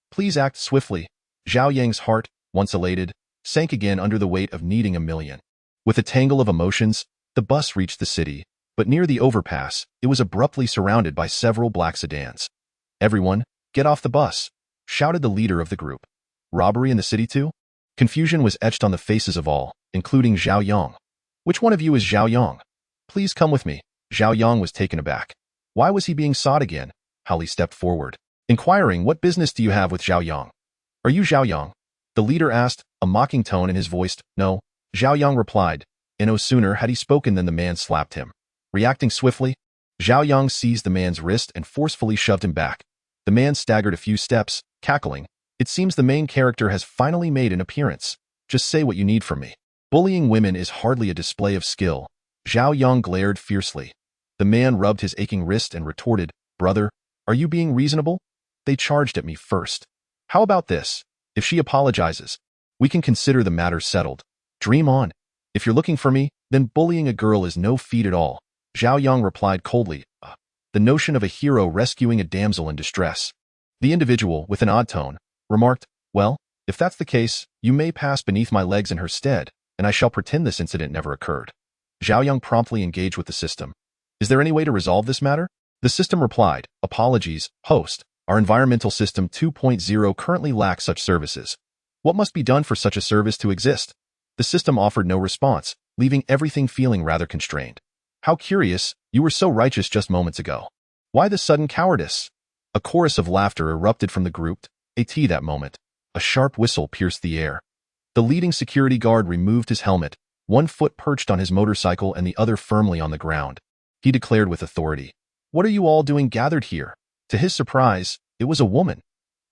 Please act swiftly. Zhao Yang's heart, once elated, sank again under the weight of needing 1,000,000. With a tangle of emotions, the bus reached the city, but near the overpass, it was abruptly surrounded by several black sedans. Everyone, get off the bus, shouted the leader of the group. Robbery in the city too? Confusion was etched on the faces of all, including Zhao Yang. Which one of you is Zhao Yang? Please come with me. Zhao Yang was taken aback. Why was he being sought again? Hali stepped forward, inquiring, what business do you have with Zhao Yang? Are you Zhao Yang? The leader asked, a mocking tone in his voice. No. Zhao Yang replied, and no sooner had he spoken than the man slapped him. Reacting swiftly, Zhao Yang seized the man's wrist and forcefully shoved him back. The man staggered a few steps, cackling. It seems the main character has finally made an appearance. Just say what you need from me. Bullying women is hardly a display of skill. Zhao Yang glared fiercely. The man rubbed his aching wrist and retorted, brother, are you being reasonable? They charged at me first. How about this? If she apologizes, we can consider the matter settled. Dream on. If you're looking for me, then bullying a girl is no feat at all. Zhao Yang replied coldly, the notion of a hero rescuing a damsel in distress. The individual, with an odd tone, remarked, well, if that's the case, you may pass beneath my legs in her stead, and I shall pretend this incident never occurred. Zhao Yang promptly engaged with the system. Is there any way to resolve this matter? The system replied, apologies, host. Our environmental system 2.0 currently lacks such services. What must be done for such a service to exist? The system offered no response, leaving everything feeling rather constrained. How curious, you were so righteous just moments ago. Why the sudden cowardice? A chorus of laughter erupted from the group. That moment, a sharp whistle pierced the air. The leading security guard removed his helmet, one foot perched on his motorcycle and the other firmly on the ground. He declared with authority, what are you all doing gathered here? To his surprise, it was a woman.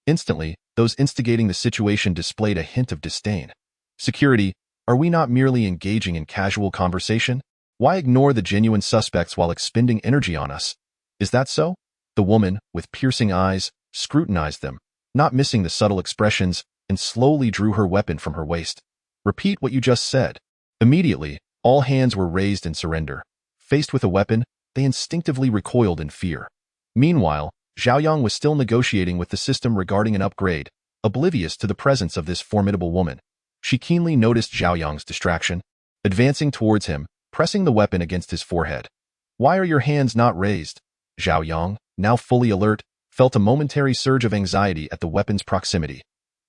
Instantly, those instigating the situation displayed a hint of disdain. Security, are we not merely engaging in casual conversation? Why ignore the genuine suspects while expending energy on us? Is that so? The woman, with piercing eyes, scrutinized them, not missing the subtle expressions, and slowly drew her weapon from her waist. Repeat what you just said. Immediately, all hands were raised in surrender. Faced with a weapon, they instinctively recoiled in fear. Meanwhile, Zhao Yang was still negotiating with the system regarding an upgrade, oblivious to the presence of this formidable woman. She keenly noticed Zhao Yang's distraction, advancing towards him, pressing the weapon against his forehead. Why are your hands not raised? Zhao Yang, now fully alert, felt a momentary surge of anxiety at the weapon's proximity.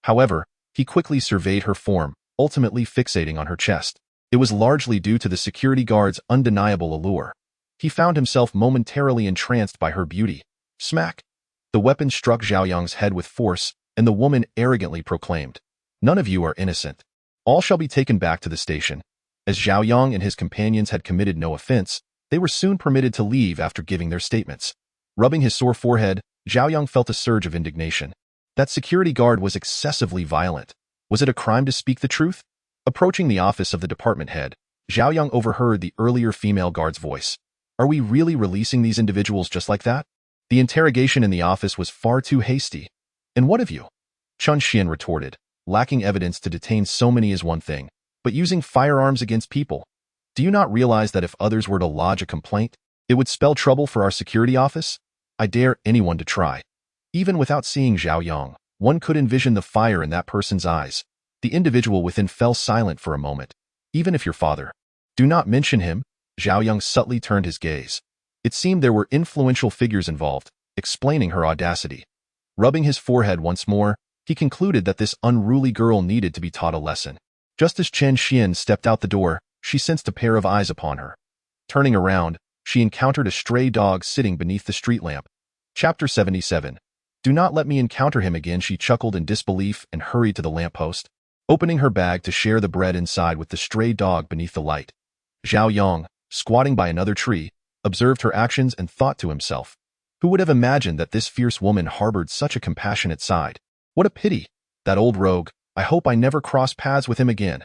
However, he quickly surveyed her form, ultimately fixating on her chest. It was largely due to the security guard's undeniable allure. He found himself momentarily entranced by her beauty. Smack! The weapon struck Zhao Yang's head with force, and the woman arrogantly proclaimed, none of you are innocent. All shall be taken back to the station. As Zhao Yang and his companions had committed no offense, they were soon permitted to leave after giving their statements. Rubbing his sore forehead, Zhao Yang felt a surge of indignation. That security guard was excessively violent. Was it a crime to speak the truth? Approaching the office of the department head, Zhao Yang overheard the earlier female guard's voice. Are we really releasing these individuals just like that? The interrogation in the office was far too hasty. And what of you? Chun Xian retorted, lacking evidence to detain so many is one thing, but using firearms against people. Do you not realize that if others were to lodge a complaint, it would spell trouble for our security office? I dare anyone to try. Even without seeing Zhao Yang, one could envision the fire in that person's eyes. The individual within fell silent for a moment. Even if your father. Do not mention him. Zhao Yang subtly turned his gaze. It seemed there were influential figures involved, explaining her audacity. Rubbing his forehead once more, he concluded that this unruly girl needed to be taught a lesson. Just as Chen Xian stepped out the door, she sensed a pair of eyes upon her. Turning around, she encountered a stray dog sitting beneath the street lamp. Chapter 77. Do not let me encounter him again, she chuckled in disbelief and hurried to the lamppost, opening her bag to share the bread inside with the stray dog beneath the light. Zhao Yang, squatting by another tree, observed her actions and thought to himself, who would have imagined that this fierce woman harbored such a compassionate side? What a pity! That old rogue, I hope I never cross paths with him again.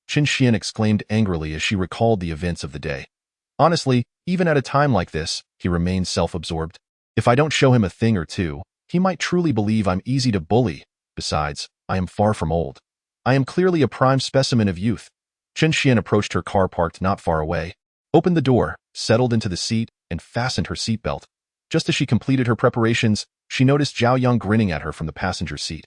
Qin Xian exclaimed angrily as she recalled the events of the day. Honestly, even at a time like this, he remained self-absorbed. If I don't show him a thing or two, He might truly believe I'm easy to bully. Besides, I am far from old. I am clearly a prime specimen of youth. Chen Xian approached her car parked not far away, opened the door, settled into the seat, and fastened her seatbelt. Just as she completed her preparations, she noticed Zhao Yang grinning at her from the passenger seat.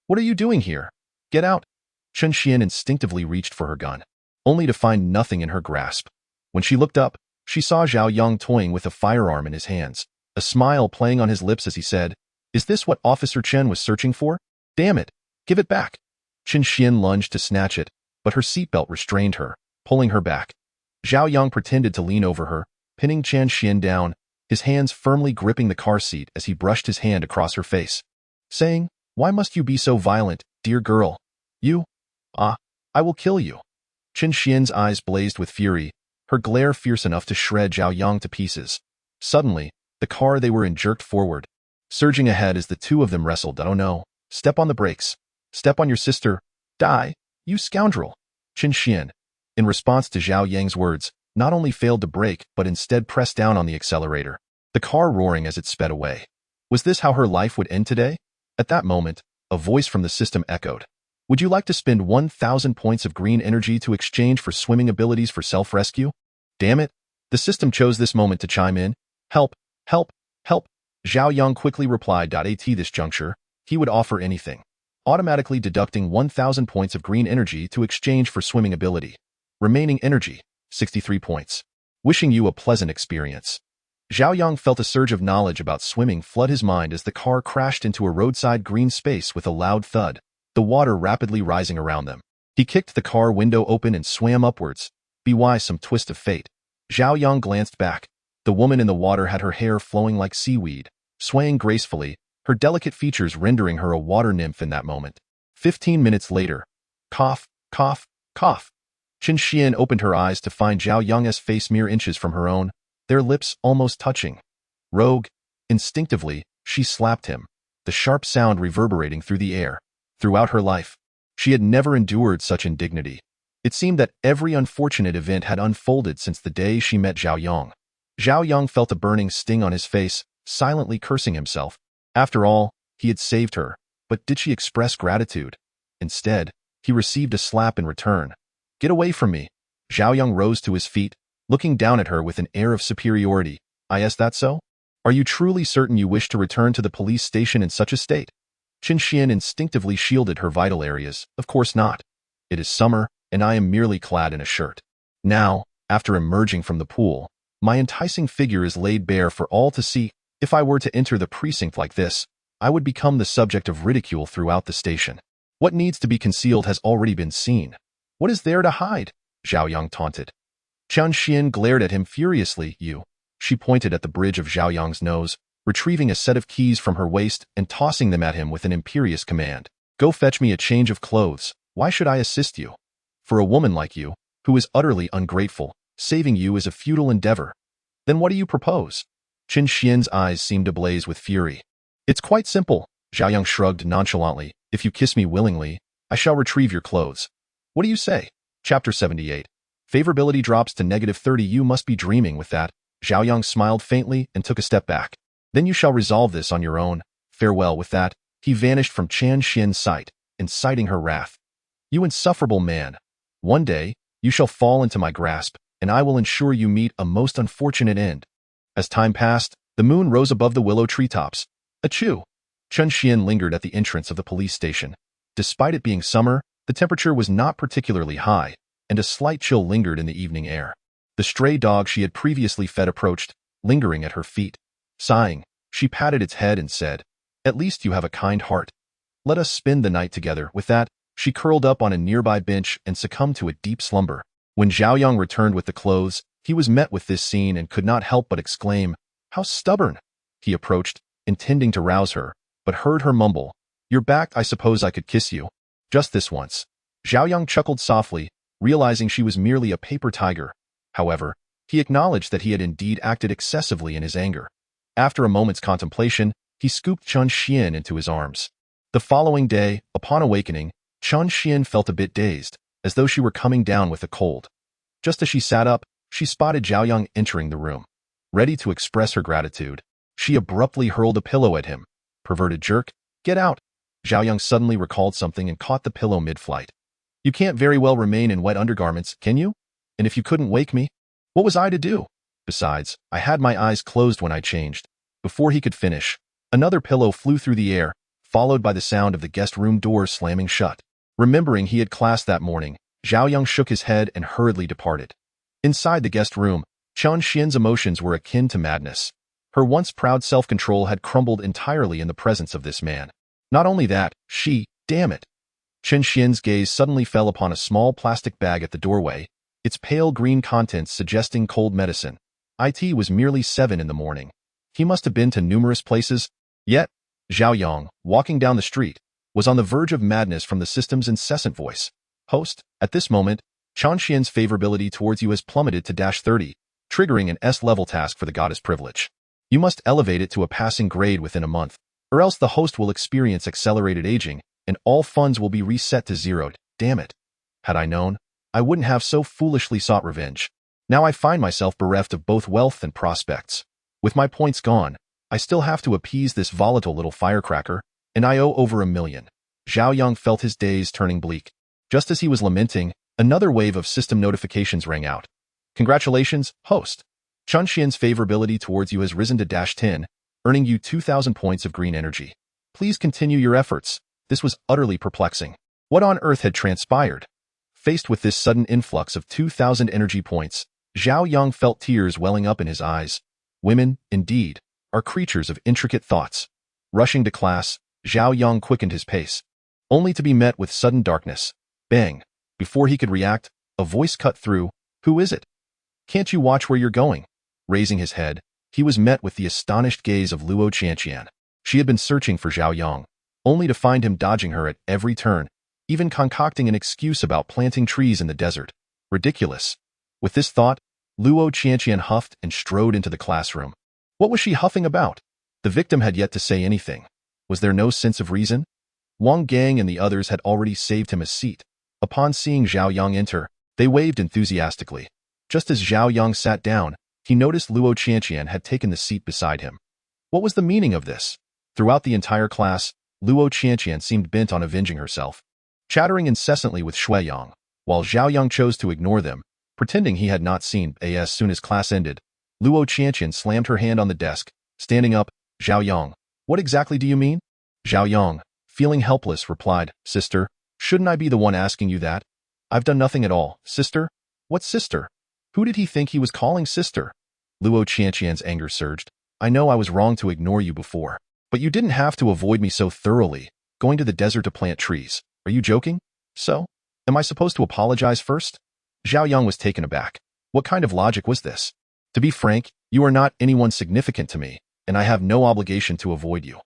"What are you doing here? Get out!" Chen Xian instinctively reached for her gun, only to find nothing in her grasp. When she looked up, she saw Zhao Yang toying with a firearm in his hands, a smile playing on his lips as he said, "Is this what Officer Chen was searching for? Damn it! Give it back!" Chen Xian lunged to snatch it, but her seatbelt restrained her, pulling her back. Zhao Yang pretended to lean over her, pinning Chen Xian down, his hands firmly gripping the car seat as he brushed his hand across her face, saying, "Why must you be so violent, dear girl? You? I will kill you." Chen Xian's eyes blazed with fury, her glare fierce enough to shred Zhao Yang to pieces. Suddenly, the car they were in jerked forward, surging ahead as the two of them wrestled. "Oh no, step on the brakes. Step on your sister. Die, you scoundrel." Chen Xian, in response to Zhao Yang's words, not only failed to brake but instead pressed down on the accelerator, the car roaring as it sped away. Was this how her life would end today? At that moment, a voice from the system echoed. "Would you like to spend 1,000 points of green energy to exchange for swimming abilities for self-rescue?" Damn it! The system chose this moment to chime in. "Help! Help! Help!" Zhao Yang quickly replied. At this juncture, he would offer anything, automatically deducting 1,000 points of green energy to exchange for swimming ability. Remaining energy, 63 points. Wishing you a pleasant experience. Zhao Yang felt a surge of knowledge about swimming flood his mind as the car crashed into a roadside green space with a loud thud, the water rapidly rising around them. He kicked the car window open and swam upwards. Be some twist of fate. Zhao Yang glanced back. The woman in the water had her hair flowing like seaweed, swaying gracefully, her delicate features rendering her a water nymph in that moment. 15 minutes later. Cough, cough, cough. Chen Xian opened her eyes to find Zhao Yang's face mere inches from her own, their lips almost touching. Rogue. Instinctively, she slapped him, the sharp sound reverberating through the air. Throughout her life, she had never endured such indignity. It seemed that every unfortunate event had unfolded since the day she met Zhao Yang. Zhao Yang felt a burning sting on his face, silently cursing himself. After all, he had saved her, but did she express gratitude? Instead, he received a slap in return. "Get away from me." Zhao Yang rose to his feet, looking down at her with an air of superiority. "Is that so? Are you truly certain you wish to return to the police station in such a state?" Chen Xian instinctively shielded her vital areas. "Of course not. It is summer, and I am merely clad in a shirt. Now, after emerging from the pool, my enticing figure is laid bare for all to see. If I were to enter the precinct like this, I would become the subject of ridicule throughout the station. What needs to be concealed has already been seen. What is there to hide?" Zhao Yang taunted. Chen Xian glared at him furiously. "You." She pointed at the bridge of Zhao Yang's nose, retrieving a set of keys from her waist and tossing them at him with an imperious command. "Go fetch me a change of clothes. Why should I assist you? For a woman like you, who is utterly ungrateful, saving you is a futile endeavor. Then what do you propose?" Chen Xian's eyes seemed to blaze with fury. "It's quite simple." Zhao Yang shrugged nonchalantly. "If you kiss me willingly, I shall retrieve your clothes. What do you say?" Chapter 78. Favorability drops to -30. You must be dreaming with that. Zhao Yang smiled faintly and took a step back. "Then you shall resolve this on your own. Farewell." With that, he vanished from Chen Xian's sight, inciting her wrath. "You insufferable man. One day, you shall fall into my grasp, and I will ensure you meet a most unfortunate end." As time passed, the moon rose above the willow treetops. Achoo! Chen Xian lingered at the entrance of the police station. Despite it being summer, the temperature was not particularly high, and a slight chill lingered in the evening air. The stray dog she had previously fed approached, lingering at her feet. Sighing, she patted its head and said, "At least you have a kind heart. Let us spend the night together." With that, she curled up on a nearby bench and succumbed to a deep slumber. When Zhao Yang returned with the clothes, he was met with this scene and could not help but exclaim, "How stubborn!" He approached, intending to rouse her, but heard her mumble, "You're back. I suppose I could kiss you. Just this once." Zhao Yang chuckled softly, realizing she was merely a paper tiger. However, he acknowledged that he had indeed acted excessively in his anger. After a moment's contemplation, he scooped Chen Xian into his arms. The following day, upon awakening, Chen Xian felt a bit dazed, as though she were coming down with a cold. Just as she sat up, she spotted Zhao Yang entering the room. Ready to express her gratitude, she abruptly hurled a pillow at him, perverted jerk. Get out. Zhao Yang suddenly recalled something and caught the pillow mid-flight. You can't very well remain in wet undergarments, can you? And if you couldn't wake me, what was I to do? Besides, I had my eyes closed when I changed. Before he could finish, another pillow flew through the air, followed by the sound of the guest room doors slamming shut. Remembering he had class that morning, Zhao Yang shook his head and hurriedly departed. Inside the guest room, Chen Xian's emotions were akin to madness. Her once proud self-control had crumbled entirely in the presence of this man. Not only that, damn it. Chen Xian's gaze suddenly fell upon a small plastic bag at the doorway, its pale green contents suggesting cold medicine. It was merely 7 in the morning. He must have been to numerous places. Yet, Zhao Yang, walking down the street, was on the verge of madness from the system's incessant voice. Host, at this moment, Chen Xian's favorability towards you has plummeted to -30, triggering an S-level task for the goddess privilege. You must elevate it to a passing grade within a month, or else the host will experience accelerated aging, and all funds will be reset to 0. Damn it. Had I known, I wouldn't have so foolishly sought revenge. Now I find myself bereft of both wealth and prospects. With my points gone, I still have to appease this volatile little firecracker, and I owe over 1 million. Zhao Yang felt his days turning bleak. Just as he was lamenting, another wave of system notifications rang out. Congratulations, host. Chen Xian's favorability towards you has risen to -10, earning you 2,000 points of green energy. Please continue your efforts. This was utterly perplexing. What on earth had transpired? Faced with this sudden influx of 2,000 energy points, Zhao Yang felt tears welling up in his eyes. Women, indeed, are creatures of intricate thoughts. Rushing to class, Zhao Yang quickened his pace, only to be met with sudden darkness. Bang! Before he could react, a voice cut through. Who is it? Can't you watch where you're going? Raising his head, he was met with the astonished gaze of Luo Qianqian. She had been searching for Zhao Yang, only to find him dodging her at every turn, even concocting an excuse about planting trees in the desert. Ridiculous. With this thought, Luo Qianqian huffed and strode into the classroom. What was she huffing about? The victim had yet to say anything. Was there no sense of reason? Wang Gang and the others had already saved him a seat. Upon seeing Zhao Yang enter, they waved enthusiastically. Just as Zhao Yang sat down, he noticed Luo Qianqian had taken the seat beside him. What was the meaning of this? Throughout the entire class, Luo Qianqian seemed bent on avenging herself, chattering incessantly with Shui Yang, while Zhao Yang chose to ignore them, pretending he had not seen. As soon as class ended, Luo Qianqian slammed her hand on the desk. Standing up, Zhao Yang, what exactly do you mean? Zhao Yang, feeling helpless, replied, Sister, shouldn't I be the one asking you that? I've done nothing at all. Sister? What sister? Who did he think he was calling sister? Luo Qianqian's anger surged. I know I was wrong to ignore you before, but you didn't have to avoid me so thoroughly, going to the desert to plant trees. Are you joking? So? Am I supposed to apologize first? Zhao Yang was taken aback. What kind of logic was this? To be frank, you are not anyone significant to me, and I have no obligation to avoid you.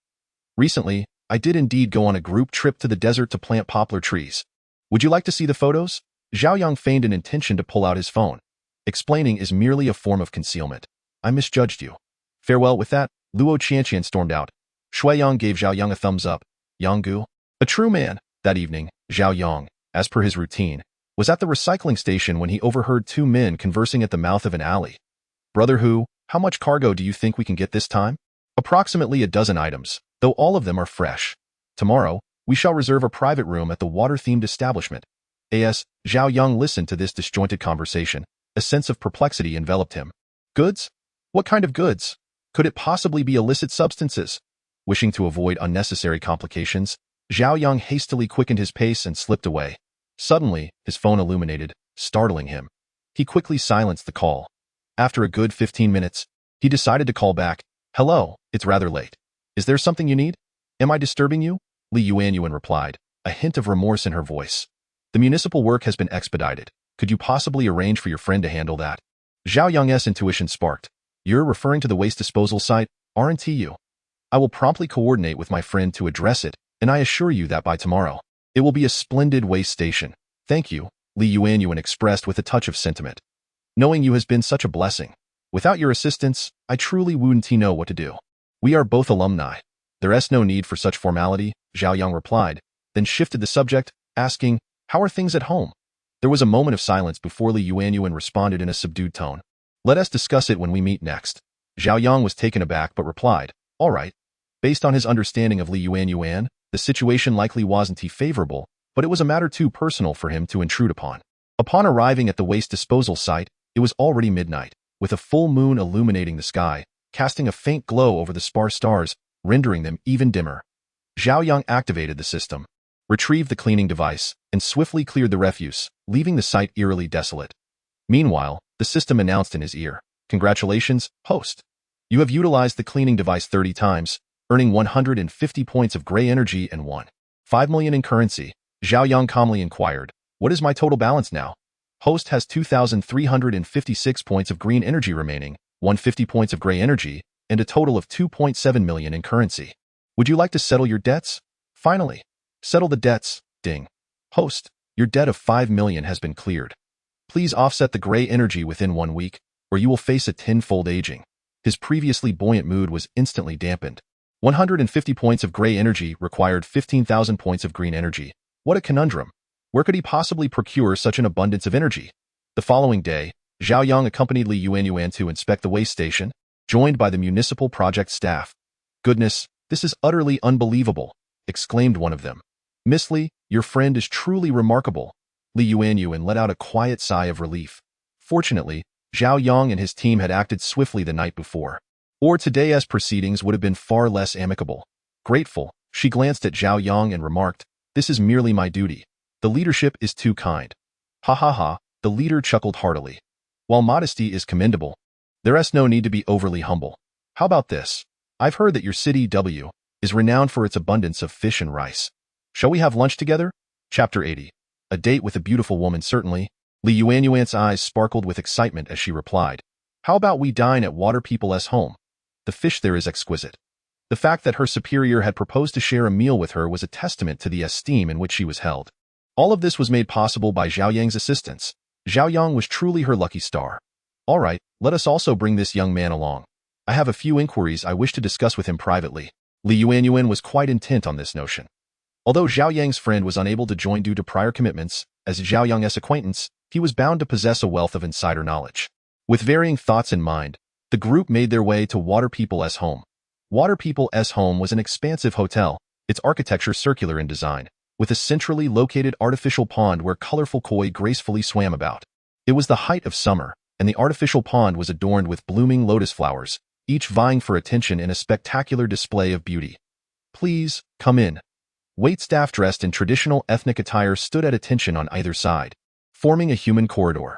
Recently, I did indeed go on a group trip to the desert to plant poplar trees. Would you like to see the photos? Zhao Yang feigned an intention to pull out his phone. Explaining is merely a form of concealment. I misjudged you. Farewell. With that, Luo Qianqian stormed out. Shui Yang gave Zhao Yang a thumbs up. Yanggu, a true man. That evening, Zhao Yang, as per his routine, was at the recycling station when he overheard 2 men conversing at the mouth of an alley. Brother Hu, how much cargo do you think we can get this time? Approximately a dozen items, though all of them are fresh. Tomorrow, we shall reserve a private room at the water-themed establishment. As Zhao Yang listened to this disjointed conversation, a sense of perplexity enveloped him. Goods? What kind of goods? Could it possibly be illicit substances? Wishing to avoid unnecessary complications, Zhao Yang hastily quickened his pace and slipped away. Suddenly, his phone illuminated, startling him. He quickly silenced the call. After a good 15 minutes, he decided to call back. Hello, it's rather late. Is there something you need? Am I disturbing you? Li Yuanyuan replied, a hint of remorse in her voice. The municipal work has been expedited. Could you possibly arrange for your friend to handle that? Zhao Yang's intuition sparked. You're referring to the waste disposal site, aren't you? I will promptly coordinate with my friend to address it, and I assure you that by tomorrow, it will be a splendid waste station. Thank you, Li Yuanyuan expressed with a touch of sentiment. Knowing you has been such a blessing. Without your assistance, I truly wouldn't know what to do. We are both alumni. There's no need for such formality, Zhao Yang replied, then shifted the subject, asking, how are things at home? There was a moment of silence before Li Yuanyuan responded in a subdued tone. Let us discuss it when we meet next. Zhao Yang was taken aback but replied, all right. Based on his understanding of Li Yuan, the situation likely wasn't favorable, but it was a matter too personal for him to intrude upon. Upon arriving at the waste disposal site, it was already midnight, with a full moon illuminating the sky, casting a faint glow over the sparse stars, rendering them even dimmer. Zhao Yang activated the system, retrieved the cleaning device, and swiftly cleared the refuse, leaving the site eerily desolate. Meanwhile, the system announced in his ear, "Congratulations, host. You have utilized the cleaning device 30 times, earning 150 points of gray energy and 1.5 million in currency." Zhao Yang calmly inquired, "What is my total balance now?" Host has 2,356 points of green energy remaining, 150 points of gray energy, and a total of 2.7 million in currency. Would you like to settle your debts? Finally, settle the debts, ding. Host, your debt of 5 million has been cleared. Please offset the gray energy within 1 week, or you will face a tenfold aging. His previously buoyant mood was instantly dampened. 150 points of gray energy required 15,000 points of green energy. What a conundrum. Where could he possibly procure such an abundance of energy? The following day, Zhao Yang accompanied Li Yuan to inspect the waste station, joined by the municipal project staff. "Goodness, this is utterly unbelievable," exclaimed one of them. "Miss Li, your friend is truly remarkable." Li Yuan let out a quiet sigh of relief. Fortunately, Zhao Yang and his team had acted swiftly the night before, or today's proceedings would have been far less amicable. Grateful, she glanced at Zhao Yang and remarked, "This is merely my duty. The leadership is too kind." Ha ha ha, the leader chuckled heartily. "While modesty is commendable, there's no need to be overly humble. How about this? I've heard that your city W is renowned for its abundance of fish and rice. Shall we have lunch together?" Chapter 80. A date with a beautiful woman, certainly. Li Yuan's eyes sparkled with excitement as she replied, "How about we dine at Water People's home? The fish there is exquisite." The fact that her superior had proposed to share a meal with her was a testament to the esteem in which she was held. All of this was made possible by Zhao Yang's assistance. Zhao Yang was truly her lucky star. "All right, let us also bring this young man along. I have a few inquiries I wish to discuss with him privately." Li Yuan was quite intent on this notion. Although Zhao Yang's friend was unable to join due to prior commitments, as Zhao Yang's acquaintance, he was bound to possess a wealth of insider knowledge. With varying thoughts in mind, the group made their way to Water People's home. Water People's home was an expansive hotel, its architecture circular in design, with a centrally located artificial pond where colorful koi gracefully swam about. It was the height of summer, and the artificial pond was adorned with blooming lotus flowers, each vying for attention in a spectacular display of beauty. "Please, come in." Waitstaff dressed in traditional ethnic attire stood at attention on either side, forming a human corridor.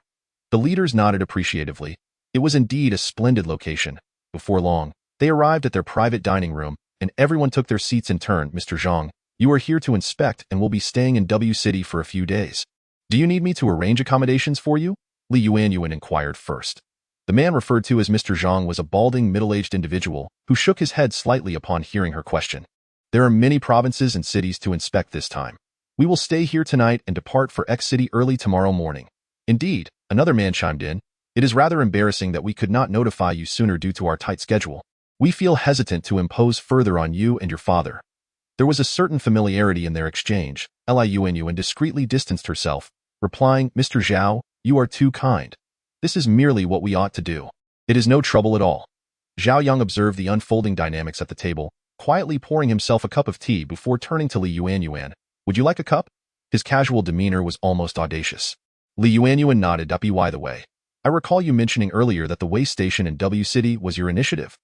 The leaders nodded appreciatively. It was indeed a splendid location. Before long, they arrived at their private dining room, and everyone took their seats in turn. "Mr. Zhang, you are here to inspect and will be staying in W City for a few days. Do you need me to arrange accommodations for you?" Li Yuan inquired first. The man referred to as Mr. Zhang was a balding, middle-aged individual who shook his head slightly upon hearing her question. "There are many provinces and cities to inspect this time. We will stay here tonight and depart for X city early tomorrow morning." "Indeed," another man chimed in. "It is rather embarrassing that we could not notify you sooner due to our tight schedule. We feel hesitant to impose further on you and your father." There was a certain familiarity in their exchange. Li Yuan discreetly distanced herself, replying, "Mr. Zhao, you are too kind. This is merely what we ought to do. It is no trouble at all." Zhao Yang observed the unfolding dynamics at the table, quietly pouring himself a cup of tea before turning to Li Yuan. "Would you like a cup?" His casual demeanor was almost audacious. Li Yuan nodded. "By the way, I recall you mentioning earlier that the waste station in W City was your initiative."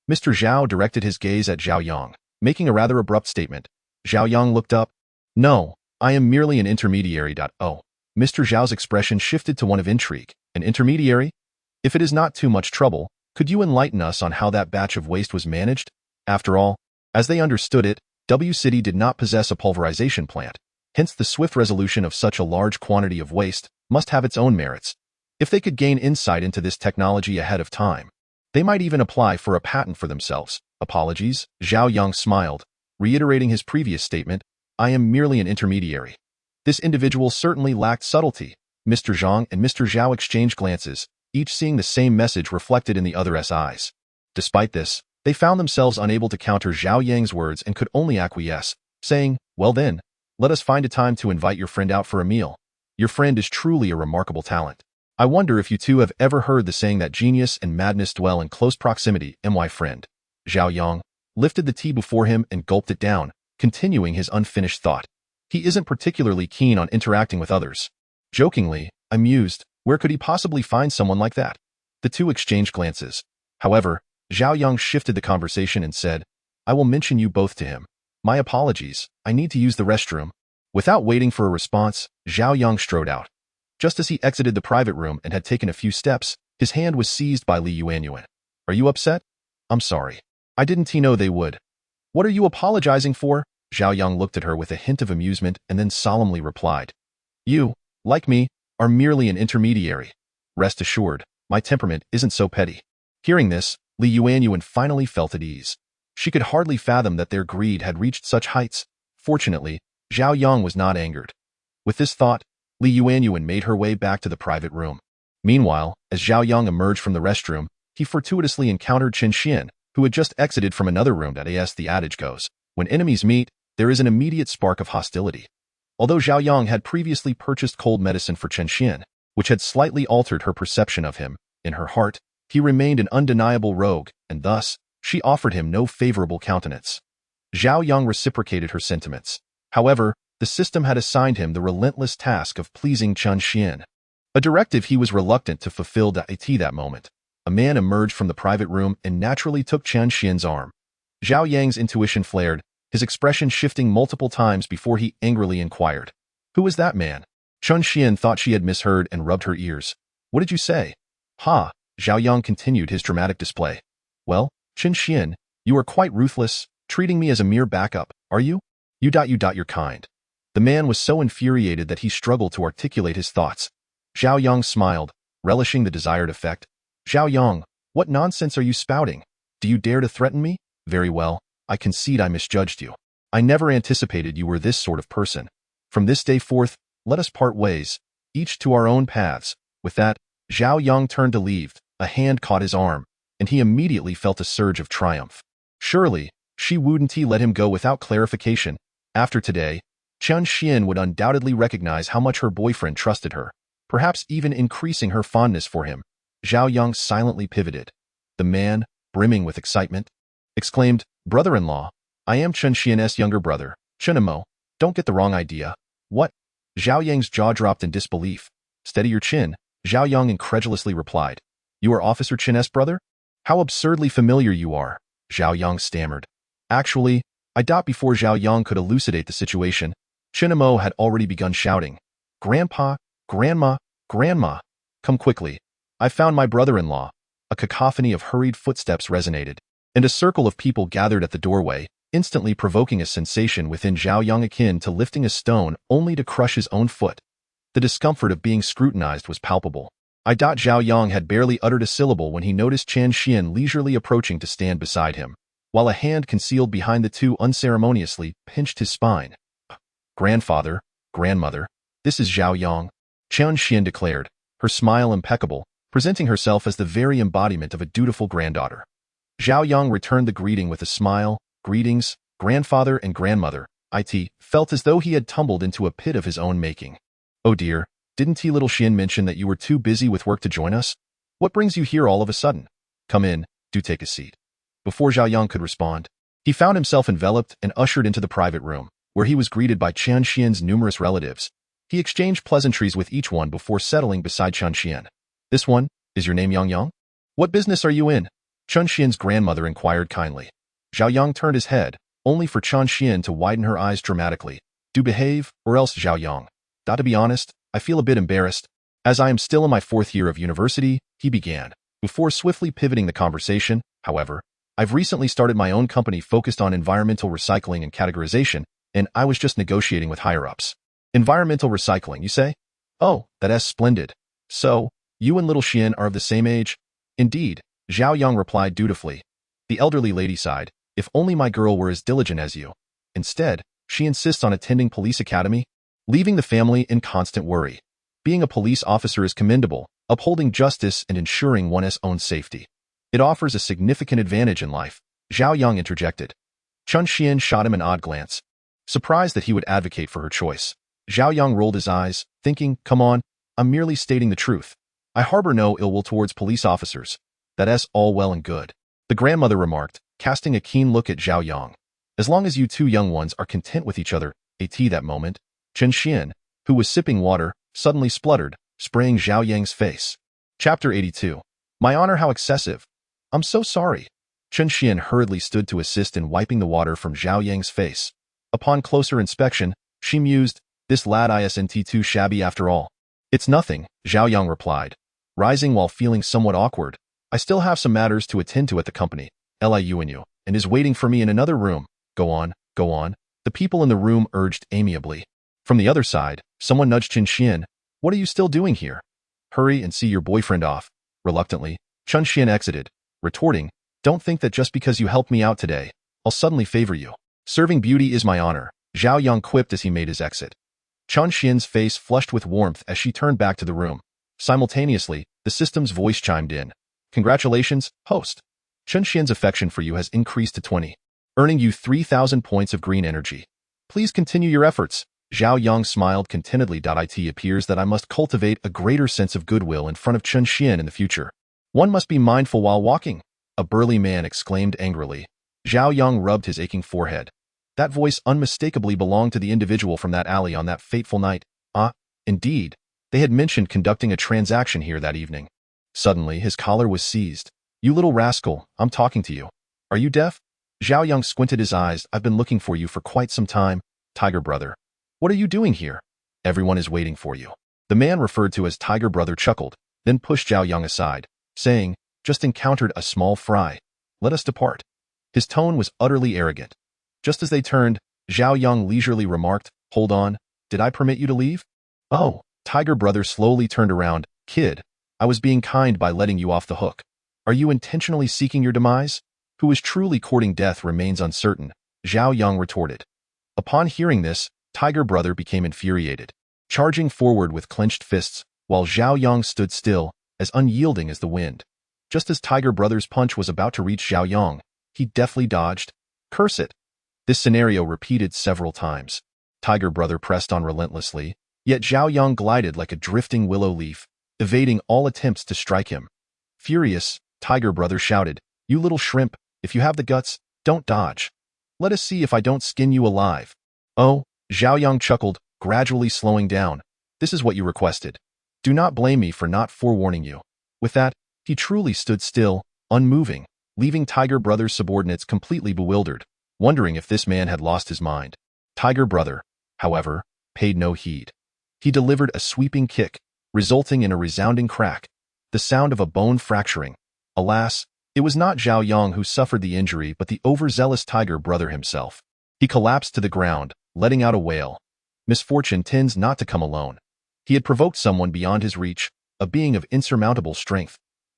Mr. Zhao directed his gaze at Zhao Yang, making a rather abrupt statement. Zhao Yang looked up. "No, I am merely an intermediary." Oh. Mr. Zhao's expression shifted to one of intrigue. "An intermediary? If it is not too much trouble, could you enlighten us on how that batch of waste was managed?" After all, as they understood it, W City did not possess a pulverization plant, hence the swift resolution of such a large quantity of waste must have its own merits. If they could gain insight into this technology ahead of time, they might even apply for a patent for themselves. "Apologies," Zhao Yang smiled, reiterating his previous statement, "I am merely an intermediary." This individual certainly lacked subtlety. Mr. Zhang and Mr. Zhao exchanged glances, each seeing the same message reflected in the other's eyes. Despite this, they found themselves unable to counter Zhao Yang's words and could only acquiesce, saying, "Well then, let us find a time to invite your friend out for a meal. Your friend is truly a remarkable talent. I wonder if you two have ever heard the saying that genius and madness dwell in close proximity." "My friend." Zhao Yang, lifted the tea before him and gulped it down, continuing his unfinished thought. He isn't particularly keen on interacting with others. Jokingly, I mused, where could he possibly find someone like that? The two exchanged glances. However, Zhao Yang shifted the conversation and said, I will mention you both to him. My apologies, I need to use the restroom. Without waiting for a response, Zhao Yang strode out. Just as he exited the private room and had taken a few steps, his hand was seized by Li Yuanyuan. Are you upset? I'm sorry. I didn't know they would. What are you apologizing for? Zhao Yang looked at her with a hint of amusement and then solemnly replied. You, like me, are merely an intermediary. Rest assured, my temperament isn't so petty. Hearing this, Li Yuanyuan finally felt at ease. She could hardly fathom that their greed had reached such heights. Fortunately, Zhao Yang was not angered. With this thought, Li Yuanyuan made her way back to the private room. Meanwhile, as Zhao Yang emerged from the restroom, he fortuitously encountered Chen Xian, who had just exited from another room. As the adage goes, when enemies meet, there is an immediate spark of hostility. Although Zhao Yang had previously purchased cold medicine for Chen Xian, which had slightly altered her perception of him, in her heart, he remained an undeniable rogue, and thus, she offered him no favorable countenance. Zhao Yang reciprocated her sentiments. However, the system had assigned him the relentless task of pleasing Chen Xian, a directive he was reluctant to fulfill. At that moment, a man emerged from the private room and naturally took Chen Xian's arm. Zhao Yang's intuition flared, his expression shifting multiple times before he angrily inquired, Who was that man? Chen Xian thought she had misheard and rubbed her ears. What did you say? Ha! Zhao Yang continued his dramatic display. Well, Chen Xian, you are quite ruthless, treating me as a mere backup, are you? You're kind. The man was so infuriated that he struggled to articulate his thoughts. Zhao Yang smiled, relishing the desired effect. Zhao Yang, what nonsense are you spouting? Do you dare to threaten me? Very well, I concede I misjudged you. I never anticipated you were this sort of person. From this day forth, let us part ways, each to our own paths. With that, Zhao Yang turned to leave. A hand caught his arm, and he immediately felt a surge of triumph. Surely, she wouldn't let him go without clarification. After today, Chen Xian would undoubtedly recognize how much her boyfriend trusted her, perhaps even increasing her fondness for him. Zhao Yang silently pivoted. The man, brimming with excitement, exclaimed, Brother-in-law, I am Chen Xian's younger brother, Chenemo. Don't get the wrong idea. What? Zhao Yang's jaw dropped in disbelief. Steady your chin, Zhao Yang incredulously replied. You are Officer Chen's brother? How absurdly familiar you are, Zhao Yang stammered. Actually, before Zhao Yang could elucidate the situation, Chenemo had already begun shouting, Grandpa, Grandma, Grandma, come quickly. I found my brother-in-law. A cacophony of hurried footsteps resonated, and a circle of people gathered at the doorway, instantly provoking a sensation within Zhao Yang akin to lifting a stone only to crush his own foot. The discomfort of being scrutinized was palpable. Zhao Yang had barely uttered a syllable when he noticed Chen Xian leisurely approaching to stand beside him, while a hand concealed behind the two unceremoniously pinched his spine. Grandfather, grandmother, this is Zhao Yang, Chen Xian declared, her smile impeccable, presenting herself as the very embodiment of a dutiful granddaughter. Zhao Yang returned the greeting with a smile. Greetings, grandfather and grandmother. It felt as though he had tumbled into a pit of his own making. Oh dear, didn't little Xian mention that you were too busy with work to join us? What brings you here all of a sudden? Come in, do take a seat. Before Zhao Yang could respond, he found himself enveloped and ushered into the private room, where he was greeted by Chen Xian's numerous relatives. He exchanged pleasantries with each one before settling beside Chen Xian. This one, is your name Yang Yang? What business are you in? Chen Xian's grandmother inquired kindly. Zhao Yang turned his head, only for Chen Xian to widen her eyes dramatically. Do behave, or else Zhao Yang. To be honest, I feel a bit embarrassed. As I am still in my 4th year of university, he began. Before swiftly pivoting the conversation, however, I've recently started my own company focused on environmental recycling and categorization, and I was just negotiating with higher-ups. Environmental recycling, you say? Oh, that's splendid. So, you and little Xian are of the same age? Indeed, Zhao Yang replied dutifully. The elderly lady sighed. If only my girl were as diligent as you. Instead, she insists on attending police academy, leaving the family in constant worry. Being a police officer is commendable, upholding justice and ensuring one's own safety. It offers a significant advantage in life, Zhao Yang interjected. Chen Xian shot him an odd glance, surprised that he would advocate for her choice. Zhao Yang rolled his eyes, thinking, come on, I'm merely stating the truth. I harbor no ill will towards police officers. That's all well and good. The grandmother remarked, casting a keen look at Zhao Yang. As long as you two young ones are content with each other, that moment, Chen Xian, who was sipping water, suddenly spluttered, spraying Zhao Yang's face. Chapter 82. My honor, how excessive. I'm so sorry. Chen Xian hurriedly stood to assist in wiping the water from Zhao Yang's face. Upon closer inspection, she mused, this lad isn't too shabby after all. It's nothing, Zhao Yang replied, rising while feeling somewhat awkward. I still have some matters to attend to at the company, and is waiting for me in another room. Go on, go on. The people in the room urged amiably. From the other side, someone nudged Chen Xian. What are you still doing here? Hurry and see your boyfriend off. Reluctantly, Chen Xian exited, retorting, don't think that just because you helped me out today, I'll suddenly favor you. Serving beauty is my honor, Zhao Yang quipped as he made his exit. Chen Xian's face flushed with warmth as she turned back to the room. Simultaneously, the system's voice chimed in. Congratulations, host. Chen Xian's affection for you has increased to 20, earning you 3,000 points of green energy. Please continue your efforts. Zhao Yang smiled contentedly. It appears that I must cultivate a greater sense of goodwill in front of Chen Xian in the future. One must be mindful while walking, a burly man exclaimed angrily. Zhao Yang rubbed his aching forehead. That voice unmistakably belonged to the individual from that alley on that fateful night. Indeed. They had mentioned conducting a transaction here that evening. Suddenly, his collar was seized. You little rascal, I'm talking to you. Are you deaf? Zhao Yang squinted his eyes. I've been looking for you for quite some time, Tiger Brother. What are you doing here? Everyone is waiting for you. The man referred to as Tiger Brother chuckled, then pushed Zhao Yang aside, saying, just encountered a small fry. Let us depart. His tone was utterly arrogant. Just as they turned, Zhao Yang leisurely remarked, hold on, did I permit you to leave? Oh, Tiger Brother slowly turned around, kid, I was being kind by letting you off the hook. Are you intentionally seeking your demise? Who is truly courting death remains uncertain, Zhao Yang retorted. Upon hearing this, Tiger Brother became infuriated, charging forward with clenched fists, while Zhao Yang stood still, as unyielding as the wind. Just as Tiger Brother's punch was about to reach Zhao Yang, he deftly dodged. Curse it! This scenario repeated several times. Tiger Brother pressed on relentlessly, yet Zhao Yang glided like a drifting willow leaf, evading all attempts to strike him. Furious, Tiger Brother shouted, you little shrimp, if you have the guts, don't dodge. Let us see if I don't skin you alive. Oh, Zhao Yang chuckled, gradually slowing down. This is what you requested. Do not blame me for not forewarning you. With that, he truly stood still, unmoving, leaving Tiger Brother's subordinates completely bewildered, wondering if this man had lost his mind. Tiger Brother, however, paid no heed. He delivered a sweeping kick, resulting in a resounding crack, the sound of a bone fracturing. Alas, it was not Zhao Yang who suffered the injury but the overzealous Tiger Brother himself. He collapsed to the ground, letting out a wail. Misfortune tends not to come alone. He had provoked someone beyond his reach, a being of insurmountable strength.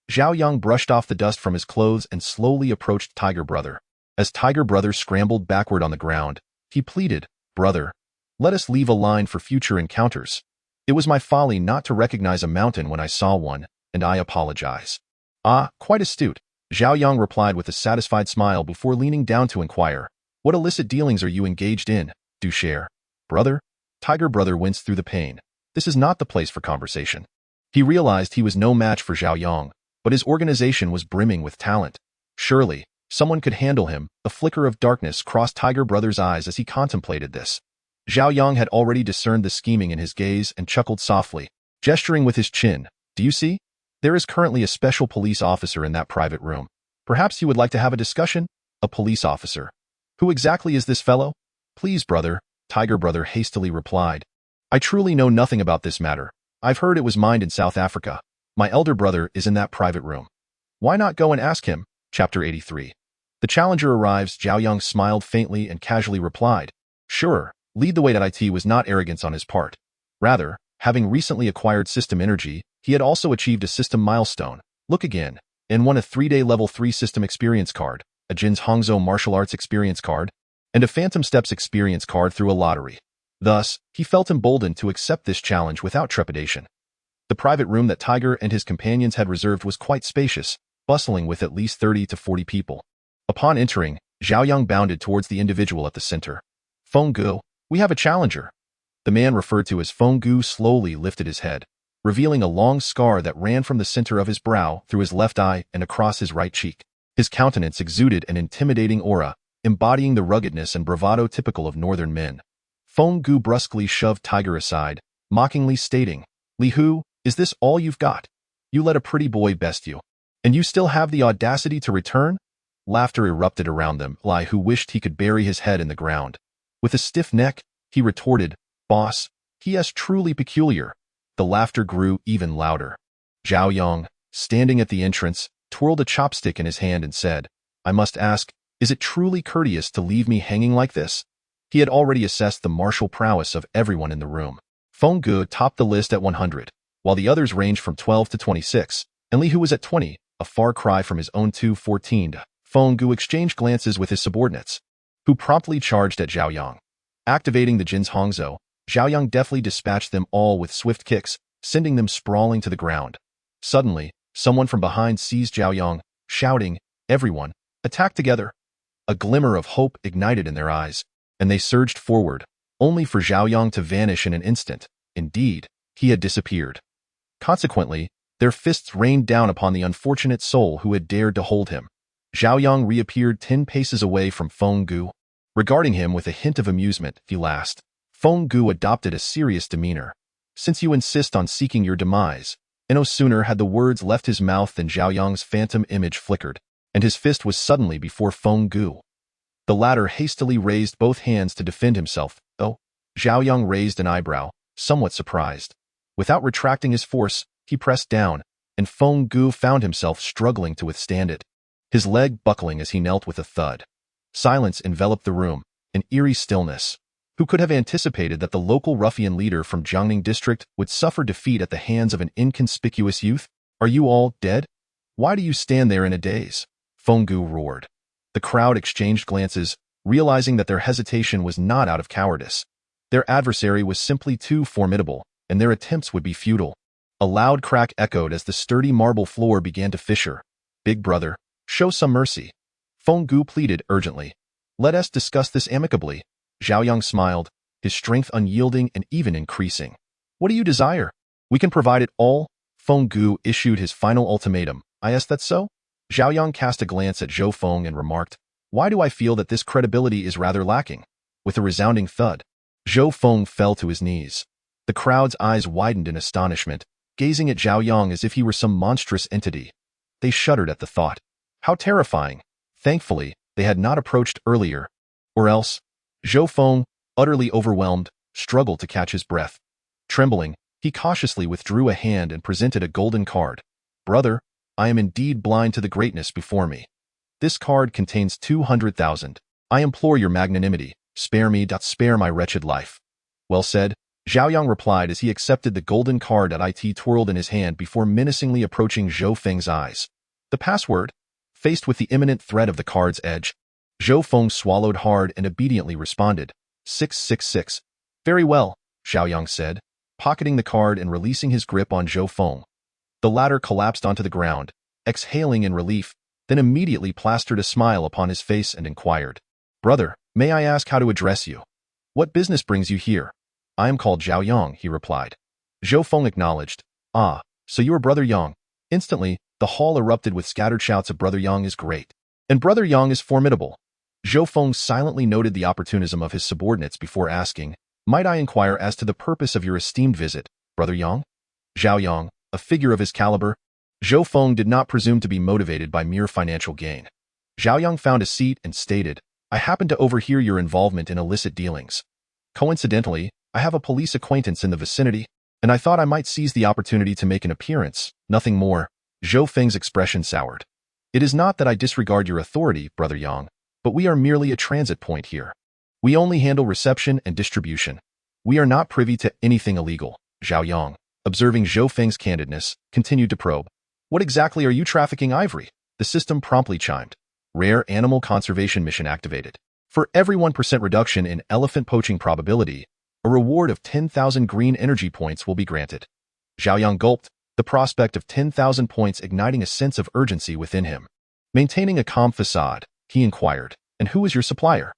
Zhao Yang brushed off the dust from his clothes and slowly approached Tiger Brother. As Tiger Brother scrambled backward on the ground, he pleaded, Brother, let us leave a line for future encounters. It was my folly not to recognize a mountain when I saw one, and I apologize. Quite astute, Zhao Yang replied with a satisfied smile before leaning down to inquire, what illicit dealings are you engaged in? Do share. Brother? Tiger Brother winced through the pain. This is not the place for conversation. He realized he was no match for Zhao Yang, but his organization was brimming with talent. Surely, someone could handle him. A flicker of darkness crossed Tiger Brother's eyes as he contemplated this. Zhao Yang had already discerned the scheming in his gaze and chuckled softly, gesturing with his chin. Do you see? There is currently a special police officer in that private room. Perhaps you would like to have a discussion? A police officer. Who exactly is this fellow? Please, brother, Tiger Brother hastily replied. I truly know nothing about this matter. I've heard it was mined in South Africa. My elder brother is in that private room. Why not go and ask him? Chapter 83. The challenger arrives. Zhao Yang smiled faintly and casually replied. Sure, lead the way. It was not arrogance on his part. Rather, having recently acquired system energy, he had also achieved a system milestone. Look again, and won a 3-day level 3 system experience card, a Jin's Hangzhou martial arts experience card, and a Phantom Steps experience card through a lottery. Thus, he felt emboldened to accept this challenge without trepidation. The private room that Tiger and his companions had reserved was quite spacious, bustling with at least 30 to 40 people. Upon entering, Zhao Yang bounded towards the individual at the center. Feng Gu, we have a challenger. The man referred to as Feng Gu slowly lifted his head, revealing a long scar that ran from the center of his brow through his left eye and across his right cheek. His countenance exuded an intimidating aura, embodying the ruggedness and bravado typical of northern men. Feng Gu brusquely shoved Tiger aside, mockingly stating, "Li Hu, is this all you've got? You let a pretty boy best you. And you still have the audacity to return?" Laughter erupted around them. Li Hu wished he could bury his head in the ground. With a stiff neck, he retorted, "Boss, he is truly peculiar." The laughter grew even louder. Zhao Yang, standing at the entrance, twirled a chopstick in his hand and said, "I must ask, is it truly courteous to leave me hanging like this?" He had already assessed the martial prowess of everyone in the room. Feng Gu topped the list at 100, while the others ranged from 12 to 26, and Li Hu was at 20, a far cry from his own 214. Feng Gu exchanged glances with his subordinates, who promptly charged at Zhao Yang. Activating the Jin's Hongzhou, Zhao Yang deftly dispatched them all with swift kicks, sending them sprawling to the ground. Suddenly, someone from behind seized Zhao Yang, shouting, "Everyone, attack together!" A glimmer of hope ignited in their eyes, and they surged forward, only for Zhao Yang to vanish in an instant. Indeed, he had disappeared. Consequently, their fists rained down upon the unfortunate soul who had dared to hold him. Zhao Yang reappeared 10 paces away from Feng Gu. Regarding him with a hint of amusement, he laughed. Feng Gu adopted a serious demeanor. "Since you insist on seeking your demise," and no sooner had the words left his mouth than Zhao Yang's phantom image flickered, and his fist was suddenly before Feng Gu. The latter hastily raised both hands to defend himself, though. Zhao Yang raised an eyebrow, somewhat surprised. Without retracting his force, he pressed down, and Feng Gu found himself struggling to withstand it, his leg buckling as he knelt with a thud. Silence enveloped the room, an eerie stillness. Who could have anticipated that the local ruffian leader from Jiangning district would suffer defeat at the hands of an inconspicuous youth? "Are you all dead? Why do you stand there in a daze?" Feng Gu roared. The crowd exchanged glances, realizing that their hesitation was not out of cowardice. Their adversary was simply too formidable, and their attempts would be futile. A loud crack echoed as the sturdy marble floor began to fissure. "Big brother, show some mercy," Feng Gu pleaded urgently. "Let us discuss this amicably." Zhao Yang smiled, his strength unyielding and even increasing. "What do you desire? We can provide it all." Feng Gu issued his final ultimatum. "Is that so?" Zhao Yang cast a glance at Zhou Feng and remarked, "Why do I feel that this credibility is rather lacking?" With a resounding thud, Zhou Feng fell to his knees. The crowd's eyes widened in astonishment, gazing at Zhao Yang as if he were some monstrous entity. They shuddered at the thought. How terrifying! Thankfully, they had not approached earlier. Or else, Zhou Feng, utterly overwhelmed, struggled to catch his breath. Trembling, he cautiously withdrew a hand and presented a golden card. "Brother, I am indeed blind to the greatness before me. This card contains 200,000. I implore your magnanimity. Spare me, spare my wretched life." "Well said," Zhao Yang replied as he accepted the golden card that it twirled in his hand before menacingly approaching Zhou Feng's eyes. "The password?" Faced with the imminent threat of the card's edge, Zhou Feng swallowed hard and obediently responded, 666. "Very well," Zhao Yang said, pocketing the card and releasing his grip on Zhou Feng. The latter collapsed onto the ground, exhaling in relief, then immediately plastered a smile upon his face and inquired, "Brother, may I ask how to address you? What business brings you here?" "I am called Zhao Yang," he replied. Zhou Feng acknowledged, "Ah, so you are Brother Yang." Instantly, the hall erupted with scattered shouts of "Brother Yang is great," and "Brother Yang is formidable." Zhou Feng silently noted the opportunism of his subordinates before asking, "Might I inquire as to the purpose of your esteemed visit, Brother Yang?" Zhao Yang, a figure of his caliber, Zhou Feng did not presume to be motivated by mere financial gain. Zhao Yang found a seat and stated, "I happen to overhear your involvement in illicit dealings. Coincidentally, I have a police acquaintance in the vicinity, and I thought I might seize the opportunity to make an appearance, nothing more." Zhou Feng's expression soured. "It is not that I disregard your authority, Brother Yang, but we are merely a transit point here. We only handle reception and distribution. We are not privy to anything illegal." Zhao Yang, observing Zhou Feng's candidness, continued to probe. "What exactly are you trafficking ivory?" The system promptly chimed. "Rare animal conservation mission activated. For every 1% reduction in elephant poaching probability, a reward of 10,000 green energy points will be granted." Zhao Yang gulped, the prospect of 10,000 points igniting a sense of urgency within him. Maintaining a calm facade, he inquired, "And who is your supplier?"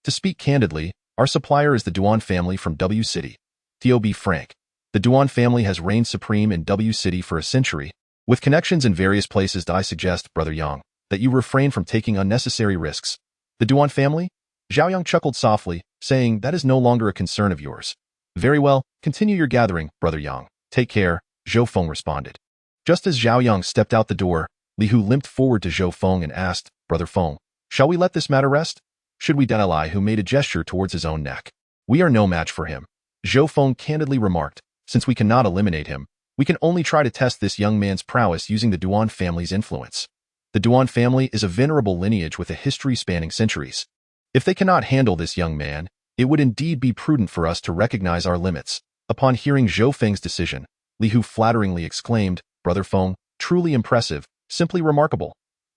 "To speak candidly, our supplier is the Duan family from W City. To be frank, the Duan family has reigned supreme in W City for a century, with connections in various places that I suggest, Brother Yang, that you refrain from taking unnecessary risks. The Duan family? Zhao Yang chuckled softly, saying that is no longer a concern of yours. Very well, continue your gathering, Brother Yang. Take care, Zhou Feng responded. Just as Zhao Yang stepped out the door, Li Hu limped forward to Zhou Feng and asked, Brother Feng, shall we let this matter rest? Should we deny who made a gesture towards his own neck? We are no match for him. Zhou Feng candidly remarked, since we cannot eliminate him, we can only try to test this young man's prowess using the Duan family's influence. The Duan family is a venerable lineage with a history spanning centuries. If they cannot handle this young man, it would indeed be prudent for us to recognize our limits. Upon hearing Zhou Feng's decision, Li Hu flatteringly exclaimed, Brother Feng, truly impressive, simply remarkable.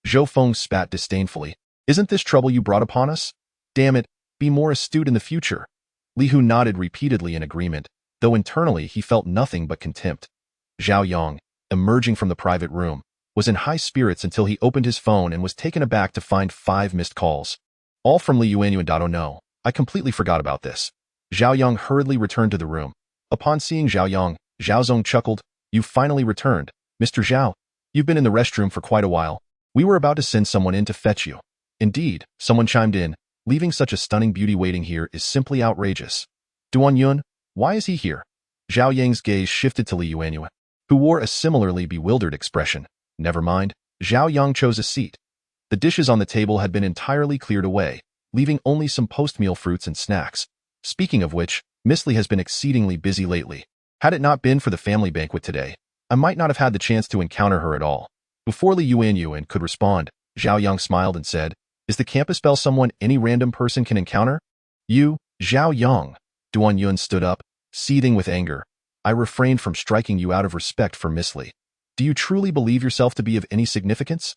Zhou Feng spat disdainfully. Isn't this trouble you brought upon us? Damn it, be more astute in the future. Li Hu nodded repeatedly in agreement, though internally he felt nothing but contempt. Zhao Yang, emerging from the private room, was in high spirits until he opened his phone and was taken aback to find 5 missed calls. All from Li Yuanyu and Oh no, I completely forgot about this. Zhao Yang hurriedly returned to the room. Upon seeing Zhao Yang, Zhao Zong chuckled, You've finally returned. Mr. Zhao, you've been in the restroom for quite a while. We were about to send someone in to fetch you. Indeed, someone chimed in, leaving such a stunning beauty waiting here is simply outrageous. Duan Yun, why is he here? Zhao Yang's gaze shifted to Li Yuanyu, who wore a similarly bewildered expression. Never mind, Zhao Yang chose a seat. The dishes on the table had been entirely cleared away, leaving only some post-meal fruits and snacks. Speaking of which, Miss Li has been exceedingly busy lately. Had it not been for the family banquet today, I might not have had the chance to encounter her at all. Before Li Yuanyu could respond, Zhao Yang smiled and said, Is the campus belle someone any random person can encounter? You, Zhao Yang. Duan Yun stood up, seething with anger. I refrained from striking you out of respect for Miss Li. Do you truly believe yourself to be of any significance?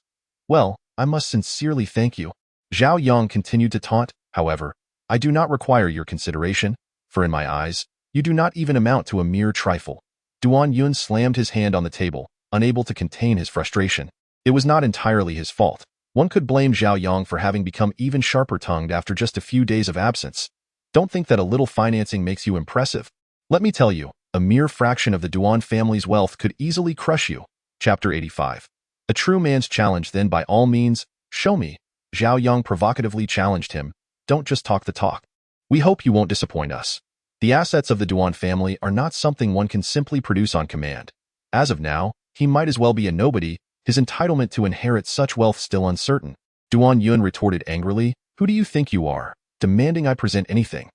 Well, I must sincerely thank you. Zhao Yang continued to taunt, however, I do not require your consideration, for in my eyes, you do not even amount to a mere trifle. Duan Yun slammed his hand on the table, unable to contain his frustration. It was not entirely his fault. One could blame Zhao Yang for having become even sharper-tongued after just a few days of absence. Don't think that a little financing makes you impressive. Let me tell you, a mere fraction of the Duan family's wealth could easily crush you. Chapter 85. A true man's challenge then by all means, show me. Zhao Yang provocatively challenged him. Don't just talk the talk. We hope you won't disappoint us. The assets of the Duan family are not something one can simply produce on command. As of now, he might as well be a nobody, his entitlement to inherit such wealth still uncertain. Duan Yun retorted angrily, Who do you think you are, demanding I present anything?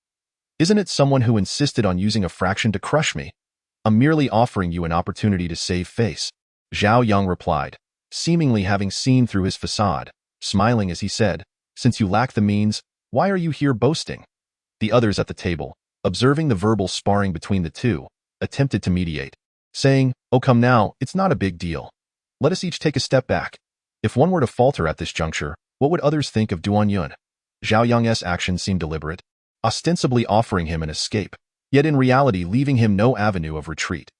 Isn't it someone who insisted on using a fraction to crush me? I'm merely offering you an opportunity to save face. Zhao Yang replied, seemingly having seen through his facade, smiling as he said, Since you lack the means, why are you here boasting? The others at the table, observing the verbal sparring between the two, attempted to mediate, saying, Oh come now, it's not a big deal. Let us each take a step back. If one were to falter at this juncture, what would others think of Duan Yun? Zhao Yang's actions seemed deliberate, ostensibly offering him an escape, yet in reality leaving him no avenue of retreat.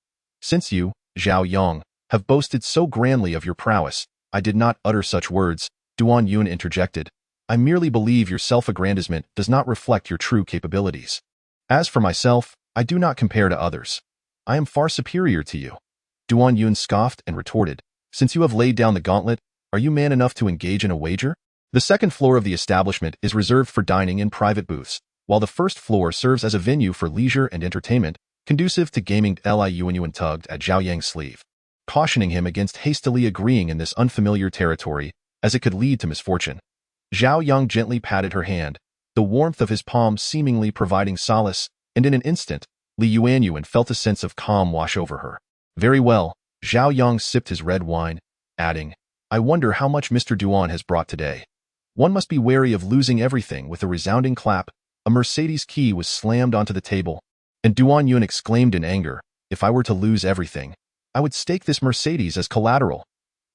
Since you, Zhao Yang, have boasted so grandly of your prowess, I did not utter such words, Duan Yun interjected. I merely believe your self-aggrandizement does not reflect your true capabilities. As for myself, I do not compare to others. I am far superior to you. Duan Yun scoffed and retorted, Since you have laid down the gauntlet, are you man enough to engage in a wager? The second floor of the establishment is reserved for dining and private booths, while the first floor serves as a venue for leisure and entertainment, conducive to gaming. Li Yuan tugged at Zhao Yang's sleeve, cautioning him against hastily agreeing in this unfamiliar territory, as it could lead to misfortune. Zhao Yang gently patted her hand, the warmth of his palm seemingly providing solace, and in an instant, Li Yuan felt a sense of calm wash over her. Very well, Zhao Yang sipped his red wine, adding, I wonder how much Mr. Duan has brought today. One must be wary of losing everything. With a resounding clap, a Mercedes key was slammed onto the table, and Duan Yun exclaimed in anger, If I were to lose everything, I would stake this Mercedes as collateral.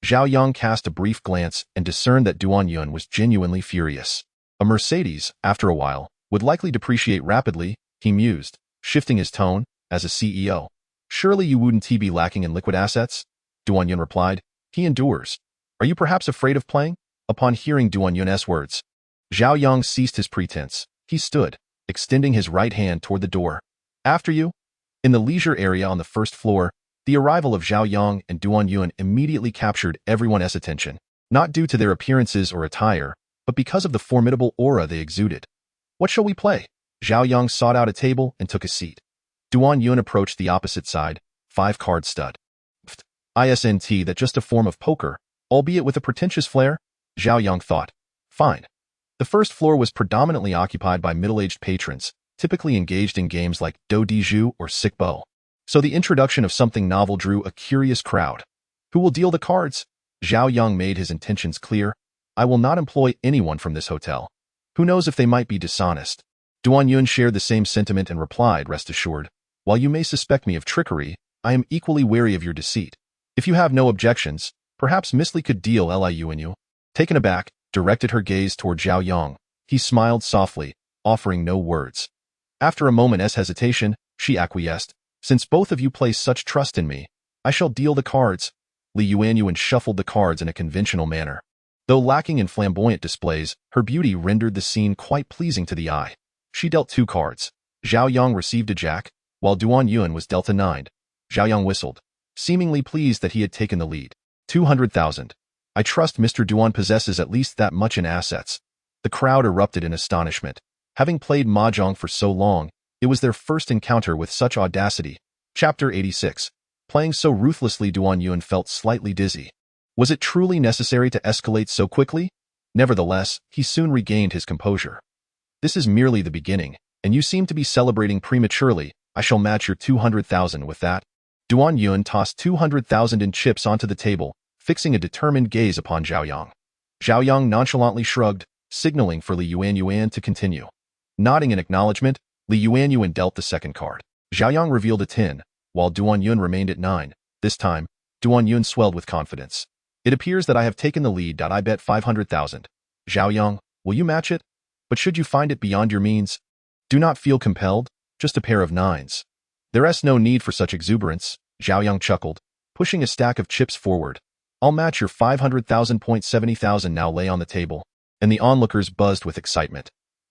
Zhao Yang cast a brief glance and discerned that Duan Yun was genuinely furious. A Mercedes, after a while, would likely depreciate rapidly, he mused, shifting his tone, as a CEO. Surely you wouldn't be lacking in liquid assets? Duan Yun replied, He endures. Are you perhaps afraid of playing? Upon hearing Duan Yun's words, Zhao Yang ceased his pretense. He stood, extending his right hand toward the door. After you? In the leisure area on the first floor, the arrival of Zhao Yang and Duan Yun immediately captured everyone's attention. not due to their appearances or attire, but because of the formidable aura they exuded. What shall we play? Zhao Yang sought out a table and took a seat. Duan Yun approached the opposite side, 5-card stud. Isn't that just a form of poker, albeit with a pretentious flair? Zhao Yang thought. Fine. The first floor was predominantly occupied by middle-aged patrons, typically engaged in games like Do Di Zhu or Sic Bo. So the introduction of something novel drew a curious crowd. Who will deal the cards? Zhao Yang made his intentions clear. I will not employ anyone from this hotel. Who knows if they might be dishonest? Duan Yun shared the same sentiment and replied, rest assured, while you may suspect me of trickery, I am equally wary of your deceit. If you have no objections, perhaps Miss Li could deal Liu and you. Taken aback, directed her gaze toward Zhao Yang. He smiled softly, offering no words. After a moment's hesitation, she acquiesced. Since both of you place such trust in me, I shall deal the cards. Li Yuanyuan shuffled the cards in a conventional manner. Though lacking in flamboyant displays, her beauty rendered the scene quite pleasing to the eye. She dealt 2 cards. Zhao Yang received a jack, while Duan Yun was dealt a 9. Zhao Yang whistled, seemingly pleased that he had taken the lead. 200,000. I trust Mr. Duan possesses at least that much in assets. The crowd erupted in astonishment. Having played mahjong for so long, it was their first encounter with such audacity. Chapter 86. Playing so ruthlessly, Duan Yun felt slightly dizzy. Was it truly necessary to escalate so quickly? Nevertheless, he soon regained his composure. This is merely the beginning, and you seem to be celebrating prematurely. I shall match your 200,000 with that. Duan Yun tossed 200,000 in chips onto the table, fixing a determined gaze upon Zhao Yang. Zhao Yang nonchalantly shrugged, signaling for Li Yuanyuan to continue. Nodding in acknowledgement, Li Yuanyuan dealt the second card. Zhao Yang revealed a 10, while Duan Yun remained at 9. This time, Duan Yun swelled with confidence. It appears that I have taken the lead. I bet 500,000. Zhao Yang, will you match it? But should you find it beyond your means, do not feel compelled, just a pair of 9s. There's no need for such exuberance, Zhao Yang chuckled, pushing a stack of chips forward. I'll match your 500,000. 70,000 now lay on the table, and the onlookers buzzed with excitement.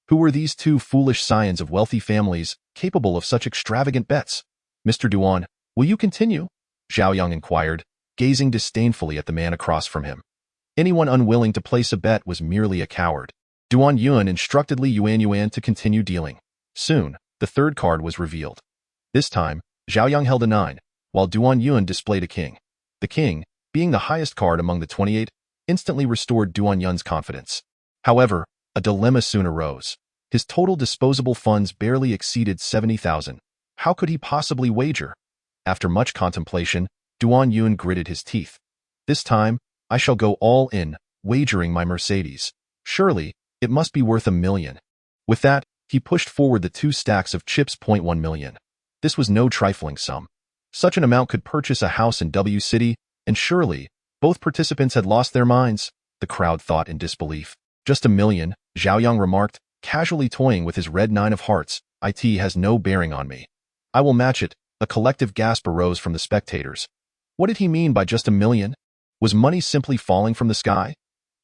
Who were these 2 foolish scions of wealthy families, capable of such extravagant bets? Mr. Duan, will you continue? Zhao Yang inquired, gazing disdainfully at the man across from him. Anyone unwilling to place a bet was merely a coward. Duan Yun instructed Li Yuanyuan to continue dealing. Soon, the third card was revealed. This time, Zhao Yang held a 9, while Duan Yun displayed a king. The king, being the highest card among the 28, instantly restored Duan Yun's confidence. However, a dilemma soon arose. His total disposable funds barely exceeded 70,000. How could he possibly wager? After much contemplation, Duan Yun gritted his teeth. This time, I shall go all in, wagering my Mercedes. Surely, it must be worth 1 million. With that, he pushed forward the 2 stacks of chips. 1 million. This was no trifling sum. Such an amount could purchase a house in W City, and surely, both participants had lost their minds, the crowd thought in disbelief. Just 1 million, Zhao Yang remarked, casually toying with his red 9 of hearts. It has no bearing on me. I will match it. A collective gasp arose from the spectators. What did he mean by just 1 million? Was money simply falling from the sky?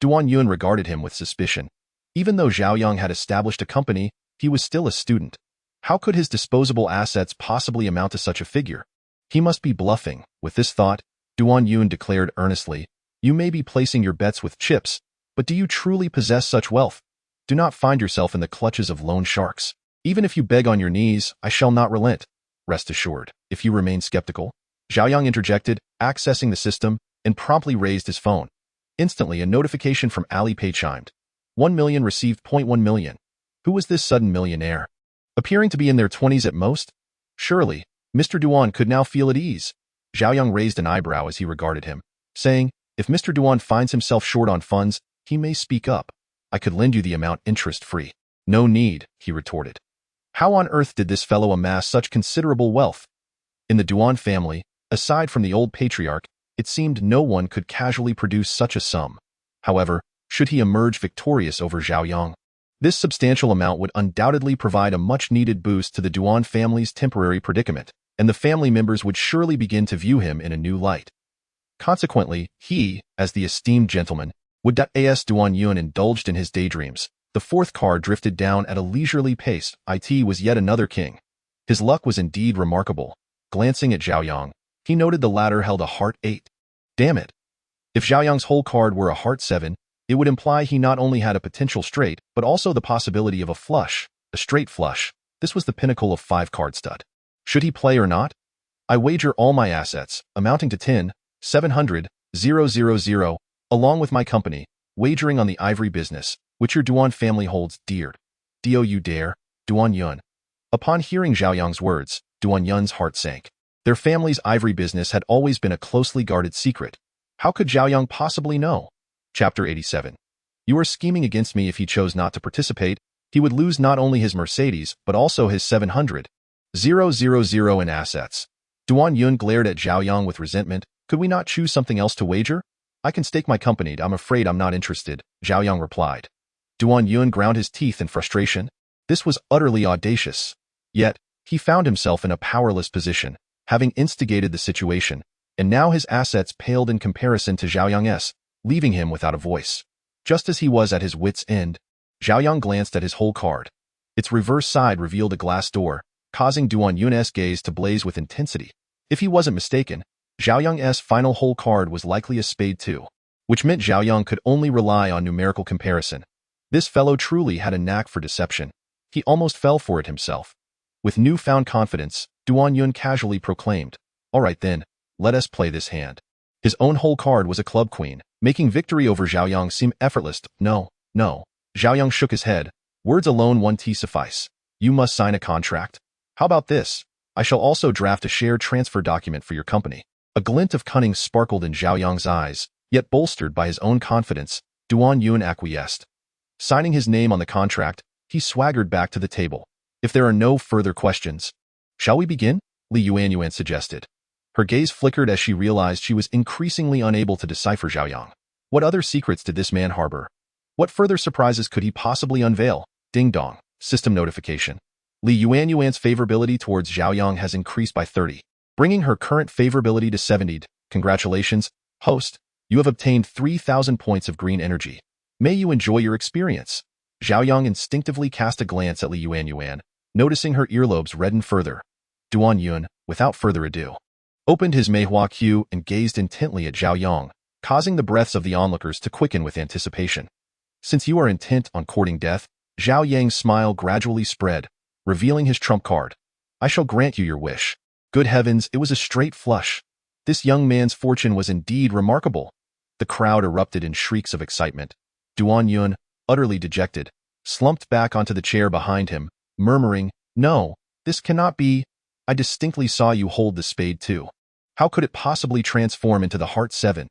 Duan Yun regarded him with suspicion. Even though Zhao Yang had established a company, he was still a student. How could his disposable assets possibly amount to such a figure? He must be bluffing. With this thought, Duan Yun declared earnestly, you may be placing your bets with chips, but do you truly possess such wealth? Do not find yourself in the clutches of loan sharks. Even if you beg on your knees, I shall not relent. Rest assured, if you remain skeptical. Zhao Yang interjected, accessing the system, and promptly raised his phone. Instantly, a notification from Alipay chimed. 1 million received. 1 million. Who was this sudden millionaire? Appearing to be in their 20s at most? Surely, Mr. Duan could now feel at ease. Zhao Yang raised an eyebrow as he regarded him, saying, if Mr. Duan finds himself short on funds, he may speak up. I could lend you the amount interest-free. No need, he retorted. How on earth did this fellow amass such considerable wealth? In the Duan family, aside from the old patriarch, it seemed no one could casually produce such a sum. However, should he emerge victorious over Zhao Yang, this substantial amount would undoubtedly provide a much-needed boost to the Duan family's temporary predicament, and the family members would surely begin to view him in a new light. Consequently, he, as the esteemed gentleman, would as Duan Yun indulged in his daydreams. The fourth card drifted down at a leisurely pace. It was yet another king. His luck was indeed remarkable. Glancing at Zhao Yang, he noted the latter held a heart 8. Damn it. If Zhao Yang's whole card were a heart 7, it would imply he not only had a potential straight, but also the possibility of a flush, a straight flush. This was the pinnacle of 5-card stud. Should he play or not? I wager all my assets, amounting to 10,700,000, along with my company, wagering on the ivory business, which your Duan family holds dear. Do you dare, Duan Yun? Upon hearing Zhao Yang's words, Duan Yun's heart sank. Their family's ivory business had always been a closely guarded secret. How could Zhao Yang possibly know? Chapter 87. You are scheming against me. If he chose not to participate, he would lose not only his Mercedes, but also his 700,000 in assets. Duan Yun glared at Zhao Yang with resentment. Could we not choose something else to wager? I can stake my company. I'm afraid I'm not interested, Zhao Yang replied. Duan Yun ground his teeth in frustration. This was utterly audacious. Yet, he found himself in a powerless position, having instigated the situation, and now his assets paled in comparison to Zhao Yang's, leaving him without a voice. Just as he was at his wit's end, Zhao Yang glanced at his whole card. Its reverse side revealed a glass door, causing Duan Yun's gaze to blaze with intensity. If he wasn't mistaken, Zhao Yang's final whole card was likely a spade 2, which meant Zhao Yang could only rely on numerical comparison. This fellow truly had a knack for deception. He almost fell for it himself. With newfound confidence, Duan Yun casually proclaimed, "All right then, let us play this hand." His own whole card was a club queen, making victory over Zhao Yang seem effortless. No. Zhao Yang shook his head. Words alone won't suffice. You must sign a contract. How about this? I shall also draft a share transfer document for your company. A glint of cunning sparkled in Zhao Yang's eyes, yet bolstered by his own confidence, Duan Yun acquiesced. Signing his name on the contract, he swaggered back to the table. If there are no further questions, shall we begin? Li Yuanyuan suggested. Her gaze flickered as she realized she was increasingly unable to decipher Zhao Yang. What other secrets did this man harbor? What further surprises could he possibly unveil? Ding dong. System notification. Li Yuanyuan's favorability towards Zhao Yang has increased by 30, bringing her current favorability to 70. Congratulations, host. You have obtained 3,000 points of green energy. May you enjoy your experience. Zhao Yang instinctively cast a glance at Li Yuanyuan, noticing her earlobes redden further. Duan Yun, without further ado, opened his Meihua queue and gazed intently at Zhao Yang, causing the breaths of the onlookers to quicken with anticipation. Since you are intent on courting death, Zhao Yang's smile gradually spread, revealing his trump card. I shall grant you your wish. Good heavens, it was a straight flush. This young man's fortune was indeed remarkable. The crowd erupted in shrieks of excitement. Duan Yun, utterly dejected, slumped back onto the chair behind him, murmuring, "No, this cannot be. I distinctly saw you hold the spade too. How could it possibly transform into the heart 7?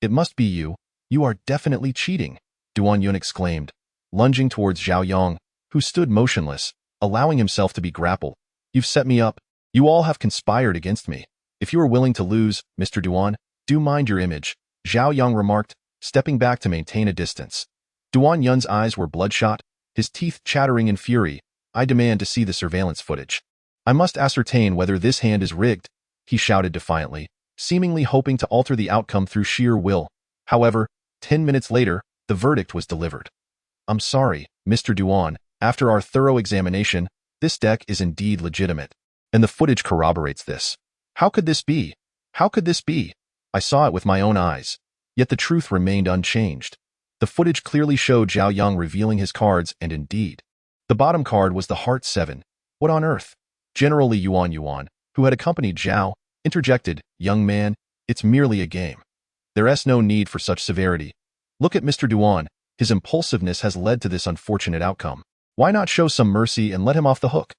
It must be you. You are definitely cheating," Duan Yun exclaimed, lunging towards Zhao Yang, who stood motionless, allowing himself to be grappled. "You've set me up. You all have conspired against me. If you are willing to lose, Mr. Duan, do mind your image," Zhao Yang remarked, stepping back to maintain a distance. Duan Yun's eyes were bloodshot, his teeth chattering in fury. "I demand to see the surveillance footage. I must ascertain whether this hand is rigged," he shouted defiantly, seemingly hoping to alter the outcome through sheer will. However, 10 minutes later, the verdict was delivered. "I'm sorry, Mr. Duan, after our thorough examination, this deck is indeed legitimate, and the footage corroborates this." How could this be? How could this be? I saw it with my own eyes. Yet the truth remained unchanged. The footage clearly showed Zhao Yang revealing his cards, and indeed, the bottom card was the heart 7. What on earth? General Li Yuanyuan, who had accompanied Zhao, interjected, "Young man, it's merely a game. There's no need for such severity. Look at Mr. Duan. His impulsiveness has led to this unfortunate outcome. Why not show some mercy and let him off the hook?"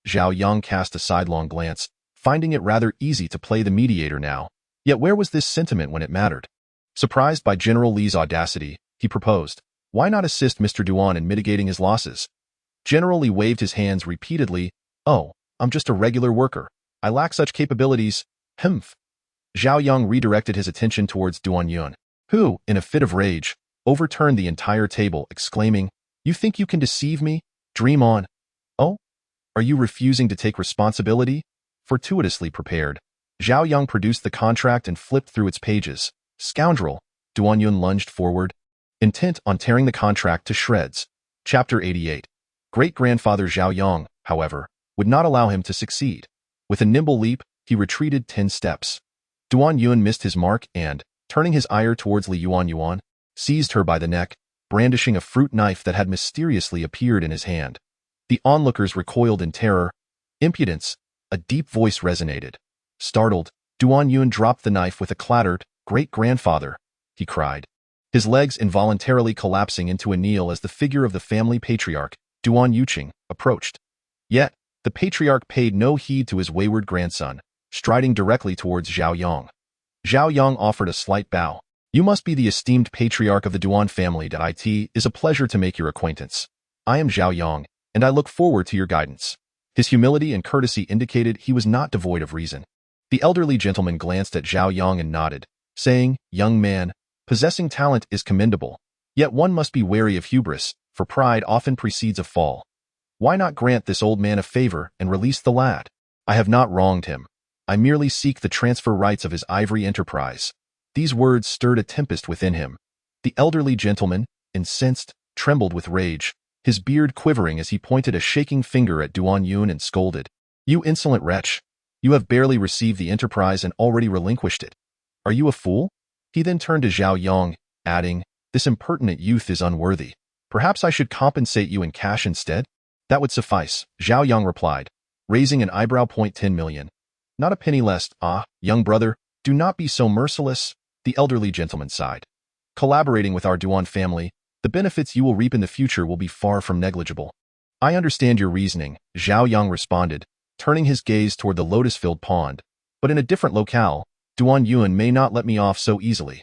Zhao Yang cast a sidelong glance, finding it rather easy to play the mediator now. Yet where was this sentiment when it mattered? Surprised by General Li's audacity, he proposed, "Why not assist Mr. Duan in mitigating his losses?" General Li waved his hands repeatedly. "Oh, I'm just a regular worker. I lack such capabilities. Humph." Zhao Yang redirected his attention towards Duan Yun, who, in a fit of rage, overturned the entire table, exclaiming, "You think you can deceive me? Dream on. Oh? Are you refusing to take responsibility?" Fortuitously prepared, Zhao Yang produced the contract and flipped through its pages. "Scoundrel!" Duan Yun lunged forward, intent on tearing the contract to shreds. Chapter 88. Great-grandfather Zhao Yang, however, would not allow him to succeed. With a nimble leap, he retreated 10 steps. Duan Yun missed his mark and, turning his ire towards Li Yuanyuan, seized her by the neck, brandishing a fruit knife that had mysteriously appeared in his hand. The onlookers recoiled in terror. Impudence! A deep voice resonated. Startled, Duan Yun dropped the knife with a clattered, "Great-grandfather," he cried, his legs involuntarily collapsing into a kneel as the figure of the family patriarch, Duan Yuqing, approached. Yet, the patriarch paid no heed to his wayward grandson, striding directly towards Zhao Yang. Zhao Yang offered a slight bow. "You must be the esteemed patriarch of the Duan family. It is a pleasure to make your acquaintance. I am Zhao Yang, and I look forward to your guidance." His humility and courtesy indicated he was not devoid of reason. The elderly gentleman glanced at Zhao Yang and nodded, saying, "Young man, possessing talent is commendable. Yet one must be wary of hubris, for pride often precedes a fall. Why not grant this old man a favor and release the lad? I have not wronged him. I merely seek the transfer rights of his ivory enterprise." These words stirred a tempest within him. The elderly gentleman, incensed, trembled with rage, his beard quivering as he pointed a shaking finger at Duan Yun and scolded, "You insolent wretch! You have barely received the enterprise and already relinquished it. Are you a fool?" He then turned to Zhao Yang, adding, "This impertinent youth is unworthy. Perhaps I should compensate you in cash instead?" "That would suffice," Zhao Yang replied, raising an eyebrow. 10 million. "Not a penny less. Ah, young brother, do not be so merciless," the elderly gentleman sighed. "Collaborating with our Duan family, the benefits you will reap in the future will be far from negligible." "I understand your reasoning," Zhao Yang responded, turning his gaze toward the lotus-filled pond. "But in a different locale, Duan Yuan may not let me off so easily."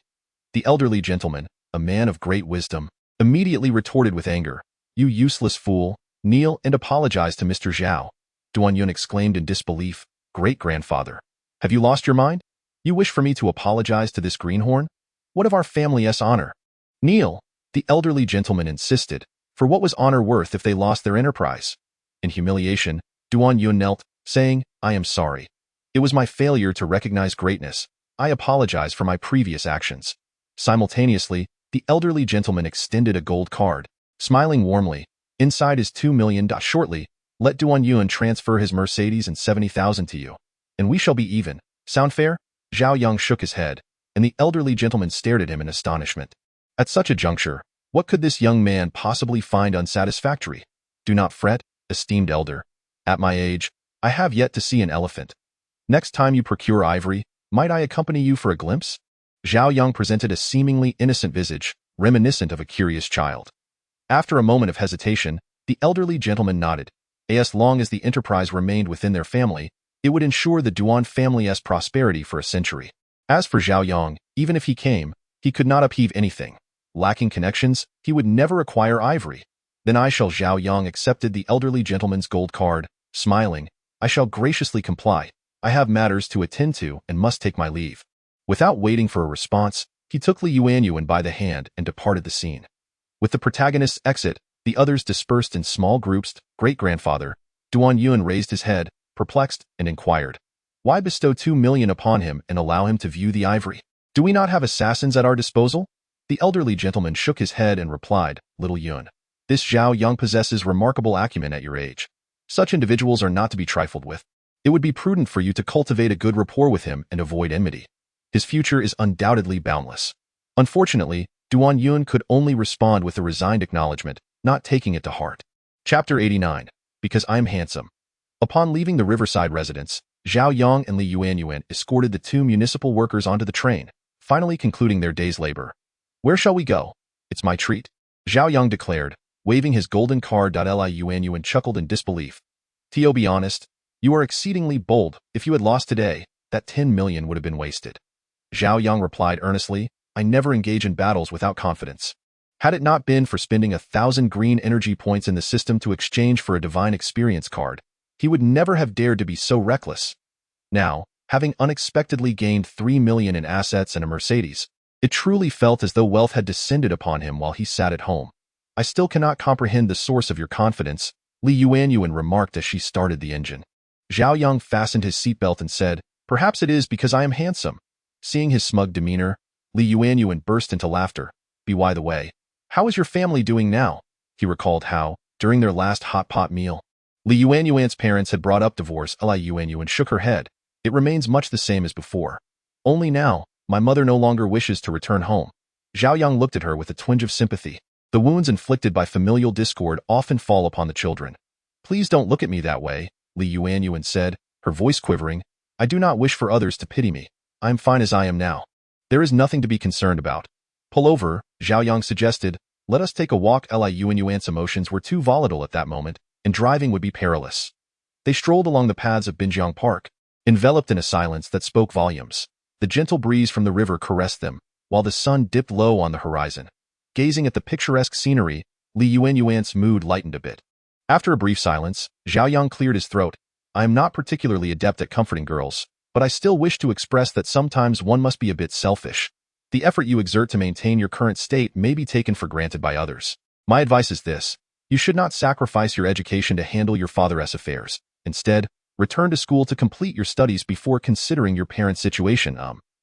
The elderly gentleman, a man of great wisdom, immediately retorted with anger, "You useless fool, kneel and apologize to Mr. Zhao." Duan Yuan exclaimed in disbelief, "Great-grandfather, have you lost your mind? You wish for me to apologize to this greenhorn? What of our family's honor?" "Kneel," the elderly gentleman insisted, for what was honor worth if they lost their enterprise? In humiliation, Duan Yun knelt, saying, "I am sorry. It was my failure to recognize greatness. I apologize for my previous actions." Simultaneously, the elderly gentleman extended a gold card, smiling warmly. "Inside is 2 million. Shortly, let Duan Yun transfer his Mercedes and 70,000 to you, and we shall be even. Sound fair?" Zhao Yang shook his head, and the elderly gentleman stared at him in astonishment. At such a juncture, what could this young man possibly find unsatisfactory? "Do not fret, esteemed elder. At my age, I have yet to see an elephant. Next time you procure ivory, might I accompany you for a glimpse?" Zhao Yang presented a seemingly innocent visage, reminiscent of a curious child. After a moment of hesitation, the elderly gentleman nodded. As long as the enterprise remained within their family, it would ensure the Duan family's prosperity for a century. As for Zhao Yang, even if he came, he could not upheave anything. Lacking connections, he would never acquire ivory. "Then I shall." Zhao Yang accepted the elderly gentleman's gold card, smiling, "I shall graciously comply. I have matters to attend to and must take my leave." Without waiting for a response, he took Li Yuanyuan by the hand and departed the scene. With the protagonist's exit, the others dispersed in small groups. "Great-grandfather," Duan Yun raised his head, perplexed, and inquired, "Why bestow 2 million upon him and allow him to view the ivory? Do we not have assassins at our disposal?" The elderly gentleman shook his head and replied, "Little Yun, this Zhao Yang possesses remarkable acumen at your age. Such individuals are not to be trifled with. It would be prudent for you to cultivate a good rapport with him and avoid enmity. His future is undoubtedly boundless." Unfortunately, Duan Yun could only respond with a resigned acknowledgement, not taking it to heart. Chapter 89. Because I'm handsome. Upon leaving the riverside residence, Zhao Yang and Li Yuanyuan escorted the two municipal workers onto the train, finally concluding their day's labor. "Where shall we go? It's my treat," Zhao Yang declared, waving his golden card. Li Yuanyuan chuckled in disbelief. "To be honest, you are exceedingly bold. If you had lost today, that 10 million would have been wasted." Zhao Yang replied earnestly, "I never engage in battles without confidence. Had it not been for spending 1,000 green energy points in the system to exchange for a divine experience card, he would never have dared to be so reckless. Now, having unexpectedly gained 3 million in assets and a Mercedes, it truly felt as though wealth had descended upon him while he sat at home. I still cannot comprehend the source of your confidence," Li Yuanyuan remarked as she started the engine. Zhao Yang fastened his seatbelt and said, "Perhaps it is because I am handsome." Seeing his smug demeanor, Li Yuanyuan burst into laughter. By the way, how is your family doing now?" He recalled how, during their last hot pot meal, Li Yuanyuan's parents had brought up divorce. Li Yuanyuan shook her head. "It remains much the same as before. Only now, My mother no longer wishes to return home. Zhao Yang looked at her with a twinge of sympathy. The wounds inflicted by familial discord often fall upon the children. Please don't look at me that way, Li Yuanyuan said, her voice quivering. I do not wish for others to pity me. I am fine as I am now. There is nothing to be concerned about. Pull over, Zhao Yang suggested. Let us take a walk. Li Yuanyuan's emotions were too volatile at that moment, and driving would be perilous. They strolled along the paths of Binjiang Park, enveloped in a silence that spoke volumes. The gentle breeze from the river caressed them, while the sun dipped low on the horizon. Gazing at the picturesque scenery, Li Yuanyuan's mood lightened a bit. After a brief silence, Zhao Yang cleared his throat. I am not particularly adept at comforting girls, but I still wish to express that sometimes one must be a bit selfish. The effort you exert to maintain your current state may be taken for granted by others. My advice is this. You should not sacrifice your education to handle your father's affairs. Instead, return to school to complete your studies before considering your parents' situation.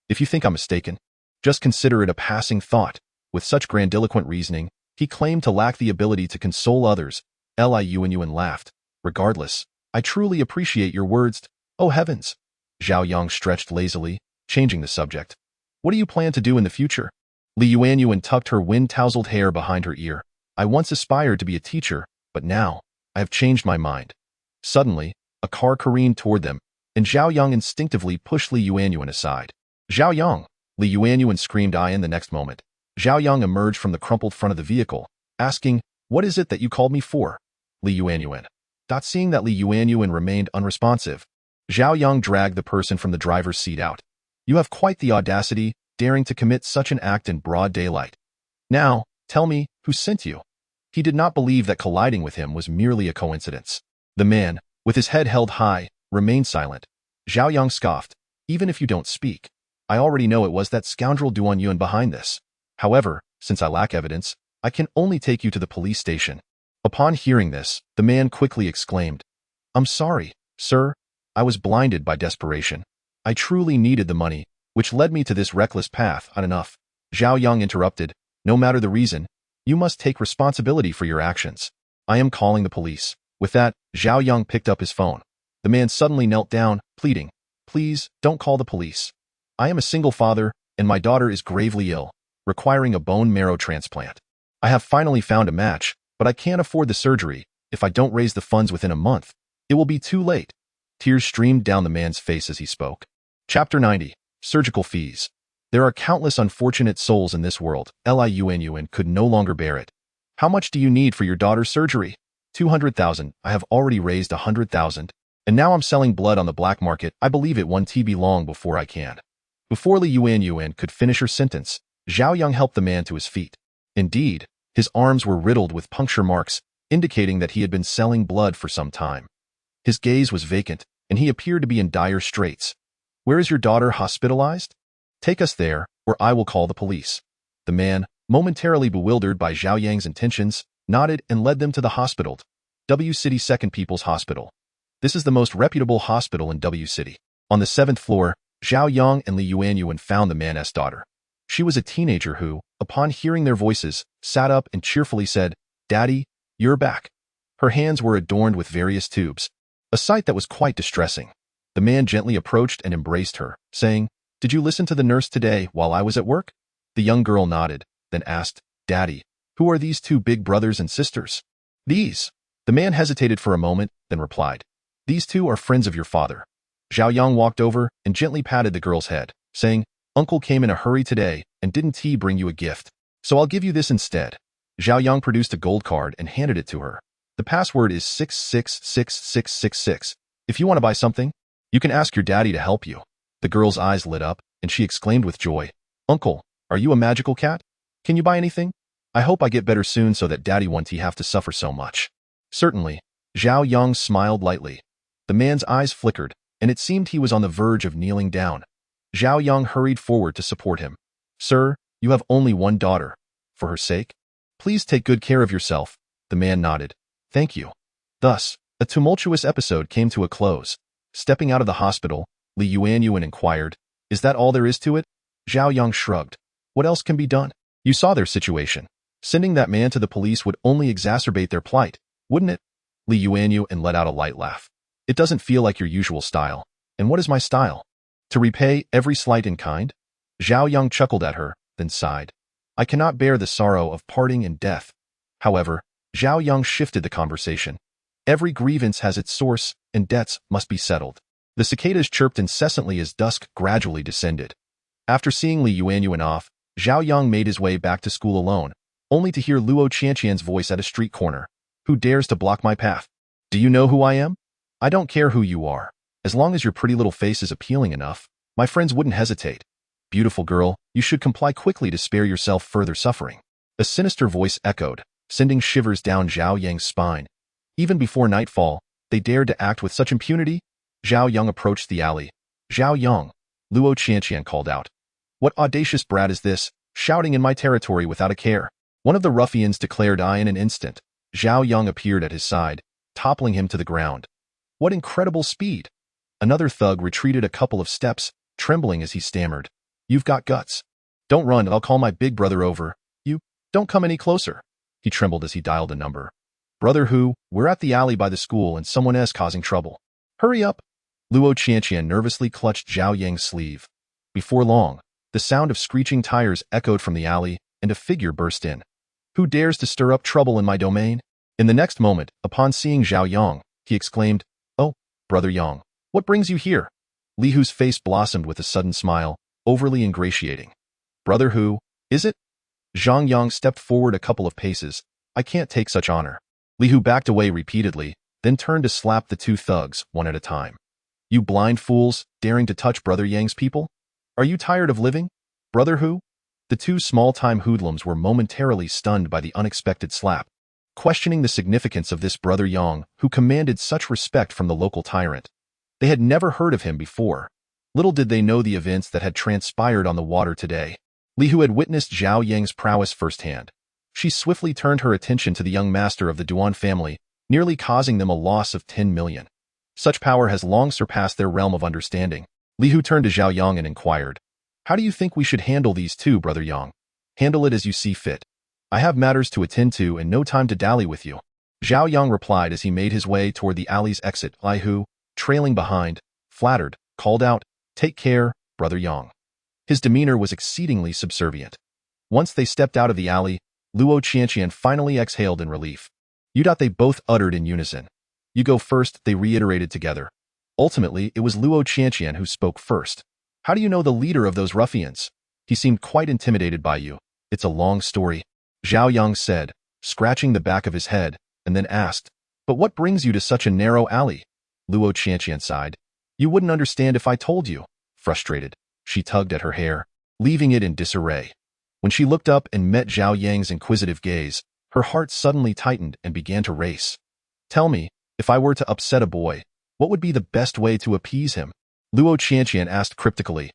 If you think I'm mistaken, just consider it a passing thought. With such grandiloquent reasoning, he claimed to lack the ability to console others. Li Yuanyuan laughed. Regardless, I truly appreciate your words. Oh heavens! Zhao Yang stretched lazily, changing the subject. What do you plan to do in the future? Li Yuanyuan tucked her wind-tousled hair behind her ear. I once aspired to be a teacher, but now, I have changed my mind. Suddenly, a car careened toward them, and Zhao Yang instinctively pushed Li Yuanyuan aside. Zhao Yang! Li Yuanyuan screamed. In the next moment, Zhao Yang emerged from the crumpled front of the vehicle, asking, What is it that you called me for? Li Yuanyuan. Seeing that Li Yuanyuan remained unresponsive, Zhao Yang dragged the person from the driver's seat out. You have quite the audacity, daring to commit such an act in broad daylight. Now, tell me, who sent you? He did not believe that colliding with him was merely a coincidence. The man, with his head held high, remained silent. Zhao Yang scoffed. Even if you don't speak, I already know it was that scoundrel Duan Yun behind this. However, since I lack evidence, I can only take you to the police station. Upon hearing this, the man quickly exclaimed, I'm sorry, sir. I was blinded by desperation. I truly needed the money, which led me to this reckless path. Enough. Zhao Yang interrupted. No matter the reason, you must take responsibility for your actions. I am calling the police. With that, Zhao Yang picked up his phone. The man suddenly knelt down, pleading, Please, don't call the police. I am a single father, and my daughter is gravely ill, requiring a bone marrow transplant. I have finally found a match, but I can't afford the surgery. If I don't raise the funds within a month, it will be too late. Tears streamed down the man's face as he spoke. Chapter 90. Surgical Fees. There are countless unfortunate souls in this world. Li Yuanyuan could no longer bear it. How much do you need for your daughter's surgery? 200,000. I have already raised 100,000. And now I'm selling blood on the black market. I believe it won't be long before I can. Before Li Yuanyuan could finish her sentence, Zhao Yang helped the man to his feet. Indeed, his arms were riddled with puncture marks, indicating that he had been selling blood for some time. His gaze was vacant, and he appeared to be in dire straits. Where is your daughter hospitalized? Take us there, or I will call the police. The man, momentarily bewildered by Zhao Yang's intentions, nodded and led them to the hospital. W City Second People's Hospital. This is the most reputable hospital in W City. On the 7th floor, Zhao Yang and Li Yuanyuan found the man's daughter. She was a teenager who, upon hearing their voices, sat up and cheerfully said, Daddy, you're back. Her hands were adorned with various tubes, a sight that was quite distressing. The man gently approached and embraced her, saying, Did you listen to the nurse today while I was at work? The young girl nodded, then asked, Daddy, who are these two big brothers and sisters? These. The man hesitated for a moment, then replied, These two are friends of your father. Zhao Yang walked over and gently patted the girl's head, saying, Uncle came in a hurry today, and didn't he bring you a gift? So I'll give you this instead. Zhao Yang produced a gold card and handed it to her. The password is 666666. If you want to buy something, you can ask your daddy to help you. The girl's eyes lit up, and she exclaimed with joy, Uncle, are you a magical cat? Can you buy anything? I hope I get better soon so that daddy won't have to suffer so much. Certainly. Zhao Yang smiled lightly. The man's eyes flickered, and it seemed he was on the verge of kneeling down. Zhao Yang hurried forward to support him. Sir, you have only one daughter. For her sake, please take good care of yourself. The man nodded. Thank you. Thus, a tumultuous episode came to a close. Stepping out of the hospital, Li Yuanyuan inquired, Is that all there is to it? Zhao Yang shrugged. What else can be done? You saw their situation. Sending that man to the police would only exacerbate their plight, wouldn't it? Li Yuanyuan let out a light laugh. It doesn't feel like your usual style. And what is my style? To repay every slight in kind? Zhao Yang chuckled at her, then sighed. I cannot bear the sorrow of parting and death. However, Zhao Yang shifted the conversation. Every grievance has its source, and debts must be settled. The cicadas chirped incessantly as dusk gradually descended. After seeing Li Yuanyuan off, Zhao Yang made his way back to school alone, only to hear Luo Qianqian's voice at a street corner. Who dares to block my path? Do you know who I am? I don't care who you are. As long as your pretty little face is appealing enough, my friends wouldn't hesitate. Beautiful girl, you should comply quickly to spare yourself further suffering. A sinister voice echoed, sending shivers down Zhao Yang's spine. Even before nightfall, they dared to act with such impunity? Zhao Yang approached the alley. Zhao Yang, Luo Qianqian called out. What audacious brat is this, shouting in my territory without a care? One of the ruffians declared. In an instant, Zhao Yang appeared at his side, toppling him to the ground. What incredible speed! Another thug retreated a couple of steps, trembling as he stammered. You've got guts. Don't run, I'll call my big brother over. You, don't come any closer. He trembled as he dialed a number. Brother who, we're at the alley by the school and someone is causing trouble. Hurry up. Luo Qianqian nervously clutched Zhao Yang's sleeve. Before long, the sound of screeching tires echoed from the alley, and a figure burst in. Who dares to stir up trouble in my domain? In the next moment, upon seeing Zhao Yang, he exclaimed, Oh, Brother Yang, what brings you here? Li Hu's face blossomed with a sudden smile, overly ingratiating. Brother who, is it? Zhang Yang stepped forward a couple of paces. I can't take such honor. Li Hu backed away repeatedly, then turned to slap the two thugs, one at a time. You blind fools, daring to touch Brother Yang's people? Are you tired of living? Brother who? The two small-time hoodlums were momentarily stunned by the unexpected slap, questioning the significance of this Brother Yang, who commanded such respect from the local tyrant. They had never heard of him before. Little did they know the events that had transpired on the water today. Li Hu had witnessed Zhao Yang's prowess firsthand. She swiftly turned her attention to the young master of the Duan family, nearly causing them a loss of 10 million. Such power has long surpassed their realm of understanding. Li Hu turned to Zhao Yang and inquired, How do you think we should handle these two, Brother Yang? Handle it as you see fit. I have matters to attend to and no time to dally with you. Zhao Yang replied as he made his way toward the alley's exit. Li Hu, trailing behind, flattered, called out, Take care, Brother Yang. His demeanor was exceedingly subservient. Once they stepped out of the alley, Luo Qianqian finally exhaled in relief. They both uttered in unison. You go first, they reiterated together. Ultimately, it was Luo Qianqian who spoke first. How do you know the leader of those ruffians? He seemed quite intimidated by you. It's a long story. Zhao Yang said, scratching the back of his head, and then asked, But what brings you to such a narrow alley? Luo Qianqian sighed. You wouldn't understand if I told you. Frustrated, she tugged at her hair, leaving it in disarray. When she looked up and met Zhao Yang's inquisitive gaze, her heart suddenly tightened and began to race. Tell me, if I were to upset a boy, what would be the best way to appease him? Luo Qianqian asked cryptically.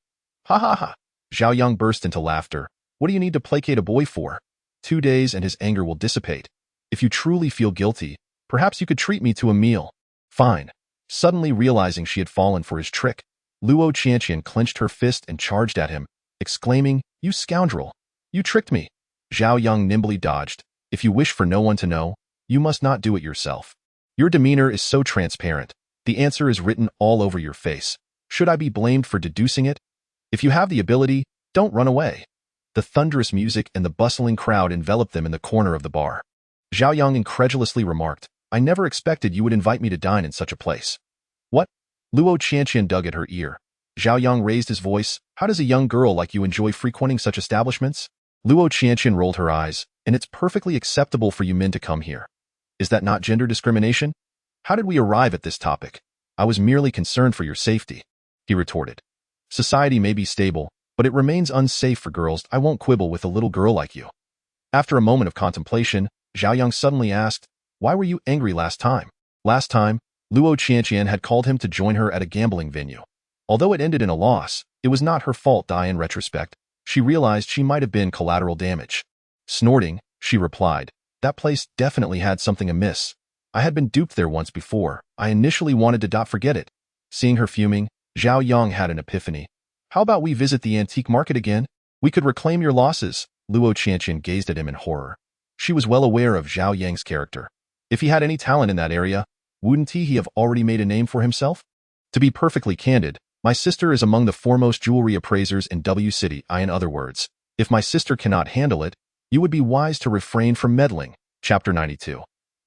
Ha ha ha. Zhao Yang burst into laughter. What do you need to placate a boy for? 2 days and his anger will dissipate. If you truly feel guilty, perhaps you could treat me to a meal. Fine. Suddenly realizing she had fallen for his trick, Luo Qianqian clenched her fist and charged at him, exclaiming, You scoundrel! You tricked me! Zhao Yang nimbly dodged. If you wish for no one to know, you must not do it yourself. Your demeanor is so transparent. The answer is written all over your face. Should I be blamed for deducing it? If you have the ability, don't run away. The thunderous music and the bustling crowd enveloped them in the corner of the bar. Zhao Yang incredulously remarked, I never expected you would invite me to dine in such a place. What? Luo Qianqian dug at her ear. Zhao Yang raised his voice. How does a young girl like you enjoy frequenting such establishments? Luo Qianqian rolled her eyes. And it's perfectly acceptable for you men to come here. Is that not gender discrimination? How did we arrive at this topic? I was merely concerned for your safety, he retorted. Society may be stable, but it remains unsafe for girls. I won't quibble with a little girl like you. After a moment of contemplation, Zhao Yang suddenly asked, Why were you angry last time? Last time, Luo Qianqian had called him to join her at a gambling venue. Although it ended in a loss, it was not her fault. In retrospect, she realized she might have been collateral damage. Snorting, she replied, That place definitely had something amiss. I had been duped there once before. I initially wanted to forget it. Seeing her fuming, Zhao Yang had an epiphany. How about we visit the antique market again? We could reclaim your losses. Luo Qianqian gazed at him in horror. She was well aware of Zhao Yang's character. If he had any talent in that area, wouldn't he have already made a name for himself? To be perfectly candid, My sister is among the foremost jewelry appraisers in W City. In other words, if my sister cannot handle it, you would be wise to refrain from meddling. Chapter 92.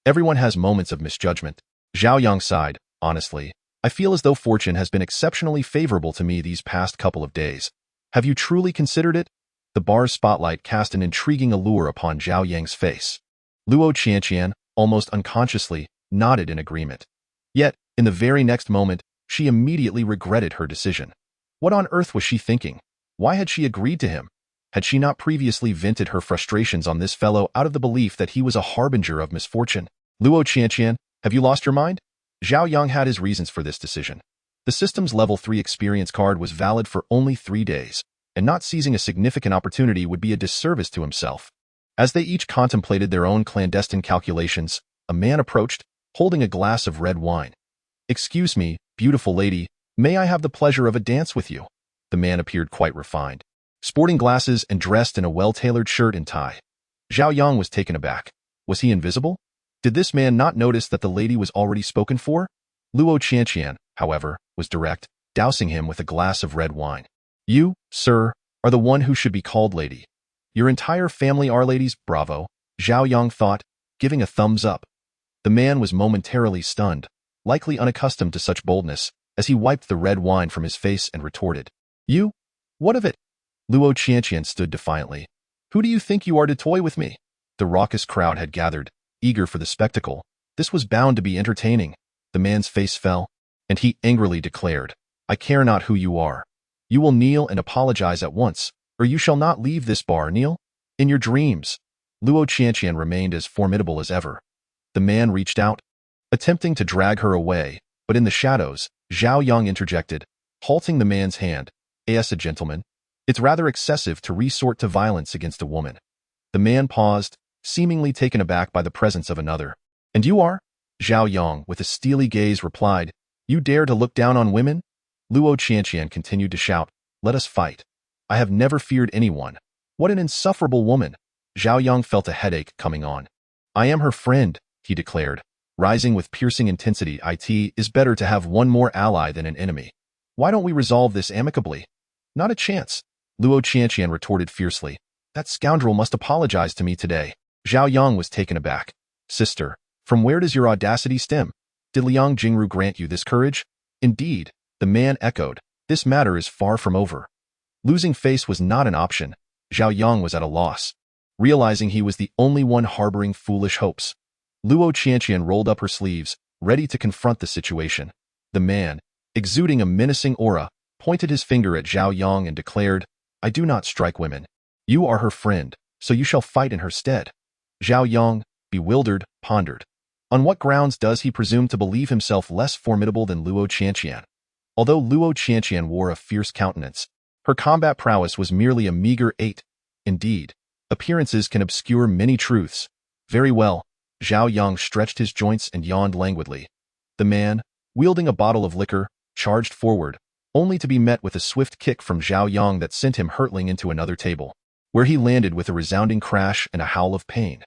Everyone has moments of misjudgment. Zhao Yang sighed. Honestly, I feel as though fortune has been exceptionally favorable to me these past couple of days. Have you truly considered it? The bar's spotlight cast an intriguing allure upon Zhao Yang's face. Luo Qianqian, almost unconsciously, nodded in agreement. Yet, in the very next moment, she immediately regretted her decision. What on earth was she thinking? Why had she agreed to him? Had she not previously vented her frustrations on this fellow out of the belief that he was a harbinger of misfortune? Luo Qianqian, have you lost your mind? Zhao Yang had his reasons for this decision. The system's level 3 experience card was valid for only 3 days, and not seizing a significant opportunity would be a disservice to himself. As they each contemplated their own clandestine calculations, a man approached, holding a glass of red wine. Excuse me, beautiful lady, may I have the pleasure of a dance with you? The man appeared quite refined, sporting glasses and dressed in a well-tailored shirt and tie. Zhao Yang was taken aback. Was he invisible? Did this man not notice that the lady was already spoken for? Luo Qianqian, however, was direct, dousing him with a glass of red wine. You, sir, are the one who should be called lady. Your entire family are ladies, bravo, Zhao Yang thought, giving a thumbs up. The man was momentarily stunned, likely unaccustomed to such boldness, as he wiped the red wine from his face and retorted. You? What of it? Luo Qianqian stood defiantly. Who do you think you are to toy with me? The raucous crowd had gathered, eager for the spectacle. This was bound to be entertaining. The man's face fell, and he angrily declared, I care not who you are. You will kneel and apologize at once, or you shall not leave this bar. Kneel? In your dreams. Luo Qianqian remained as formidable as ever. The man reached out, attempting to drag her away, but in the shadows, Zhao Yang interjected, halting the man's hand. As a gentleman, it's rather excessive to resort to violence against a woman. The man paused, seemingly taken aback by the presence of another. And you are? Zhao Yang, with a steely gaze, replied, You dare to look down on women? Luo Qianqian continued to shout, Let us fight. I have never feared anyone. What an insufferable woman. Zhao Yang felt a headache coming on. I am her friend, he declared, rising with piercing intensity. It is better to have one more ally than an enemy. Why don't we resolve this amicably? Not a chance, Luo Qianqian retorted fiercely. That scoundrel must apologize to me today. Zhao Yang was taken aback. Sister, from where does your audacity stem? Did Liang Jingru grant you this courage? Indeed, the man echoed. This matter is far from over. Losing face was not an option. Zhao Yang was at a loss, realizing he was the only one harboring foolish hopes. Luo Qianqian rolled up her sleeves, ready to confront the situation. The man, exuding a menacing aura, pointed his finger at Zhao Yang and declared, I do not strike women. You are her friend, so you shall fight in her stead. Zhao Yang, bewildered, pondered. On what grounds does he presume to believe himself less formidable than Luo Qianqian? Although Luo Qianqian wore a fierce countenance, her combat prowess was merely a meager 8. Indeed, appearances can obscure many truths. Very well, Zhao Yang stretched his joints and yawned languidly. The man, wielding a bottle of liquor, charged forward, only to be met with a swift kick from Zhao Yang that sent him hurtling into another table, where he landed with a resounding crash and a howl of pain.